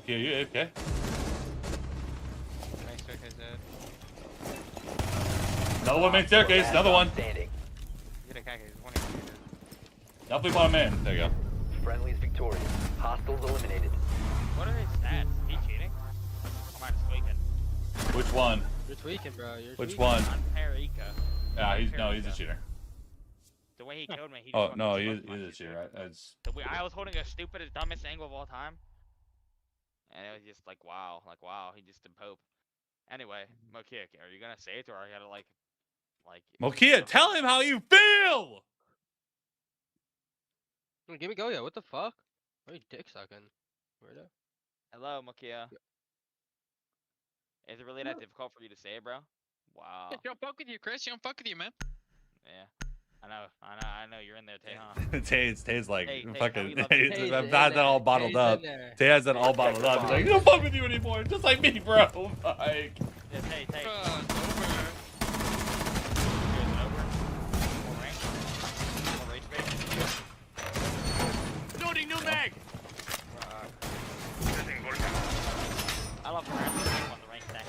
Okay, you okay? Main staircase dead. Another one main staircase. Another one. Standing. Get a kake. He's 1 HP. Definitely bottom man. There you go. Friendly's victorious. Hostiles eliminated. What are his stats? Is he cheating? Or am I just tweaking? Which one? You're tweaking, bro. You're Which tweaking. one? On Parika. Yeah, he's a cheater. The way he killed me, he just Oh fucking no, smoked he's my a shit, cheater. dude. Right? That's The way I was holding the stupidest, dumbest angle of all time. And it was just like, wow, he just did Pope. Anyway, Mokia, are you gonna say it or are you gonna like? Mokia, tell him how you feel. Give me Goya. What the fuck? Why are you dick sucking? Weirdo. Hello, Mokia. Is it really that difficult for you to say it, bro? Wow. She don't fuck with you, Chris. She don't fuck with you, man. Yeah. I know. You're in there, Tay, huh? Tay's like Tay, fucking. how we love you. I've got that all bottled up. Tay has that all bottled up. He's like, he don't fuck with you anymore, just like me, bro. Like. Yeah, Tay. It's over. More range. More rage bait. Loading new mag! I love the range on the rank stack.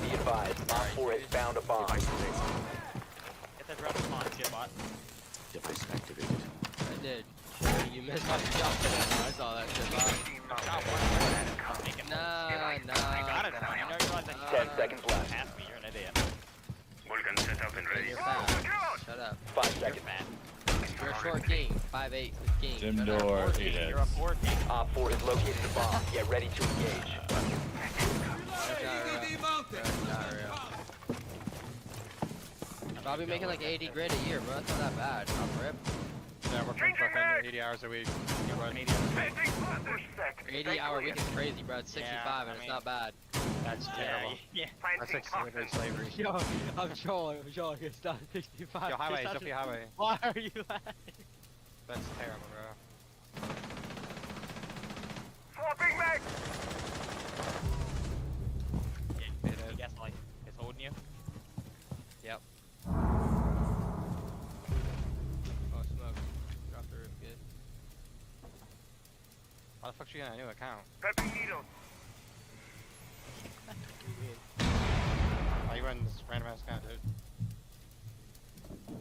Be advised, Op 4 has found a bomb. Get that drone spawn, shit bot. Device activated. I did. You missed my jump. I saw that shit bot. Nah. I got it. I know you realize that 10 seconds left. Pass me, you're an idiot. Vulcan set up and ready. You're fat. Shut up. 5 seconds. You're a short king. 5'8" king. Gym Shut up. door, 8 heads. You're a 4 king. Op 4 has located a bomb. Get ready to engage. I'll be making like 80 grand a year, bro. That's not that bad. I'm rip. Yeah, we're working fucking 80 hours a week. 80 hour week is crazy, bro. It's 65 and it's not bad. That's terrible. Yeah. That's like celebrate slavery. Yo, I'm trolling. It's not 65. Yo, highway, Sophie highway. Why are you laughing? That's terrible, bro. Swapping mag! You guess like it's holding you? Yep. Oh, smoke. Drop the roof, good. Why the fuck you got a new account? Prepping needles. Why you running this random ass account, dude?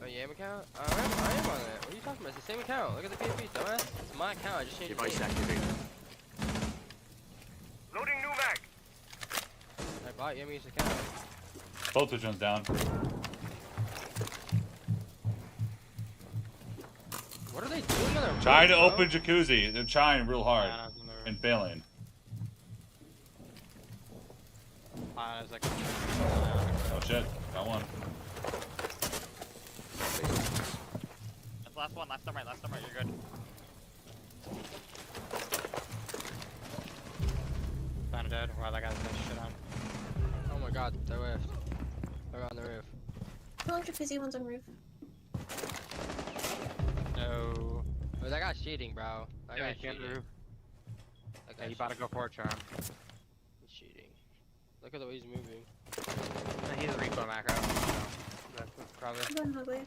Oh, Yam account? I am on it. What are you talking about? It's the same account. Look at the PFP, dumbass. It's my account. I just changed Device the name. activated. Loading new mag. I bought Yami's account. Both switch ones down. What are they doing on their Trying to roof, open jacuzzi. They're trying real hard Yeah, and failing. It's like, Oh shit, got one. That's the last one, last time right, you're good. Found a dead. Wow, that guy's got shit on. Oh my god, they're whiffed. They're on the roof. Two on jacuzzi, one's on roof. No. Oh, that guy's cheating, bro. That Yeah, guy's he can't cheating. move. That Yeah, guy's you about to go for it, Charm. He's cheating. Look at the way he's moving. He's a repo macro. So, probably. I'm going hallway.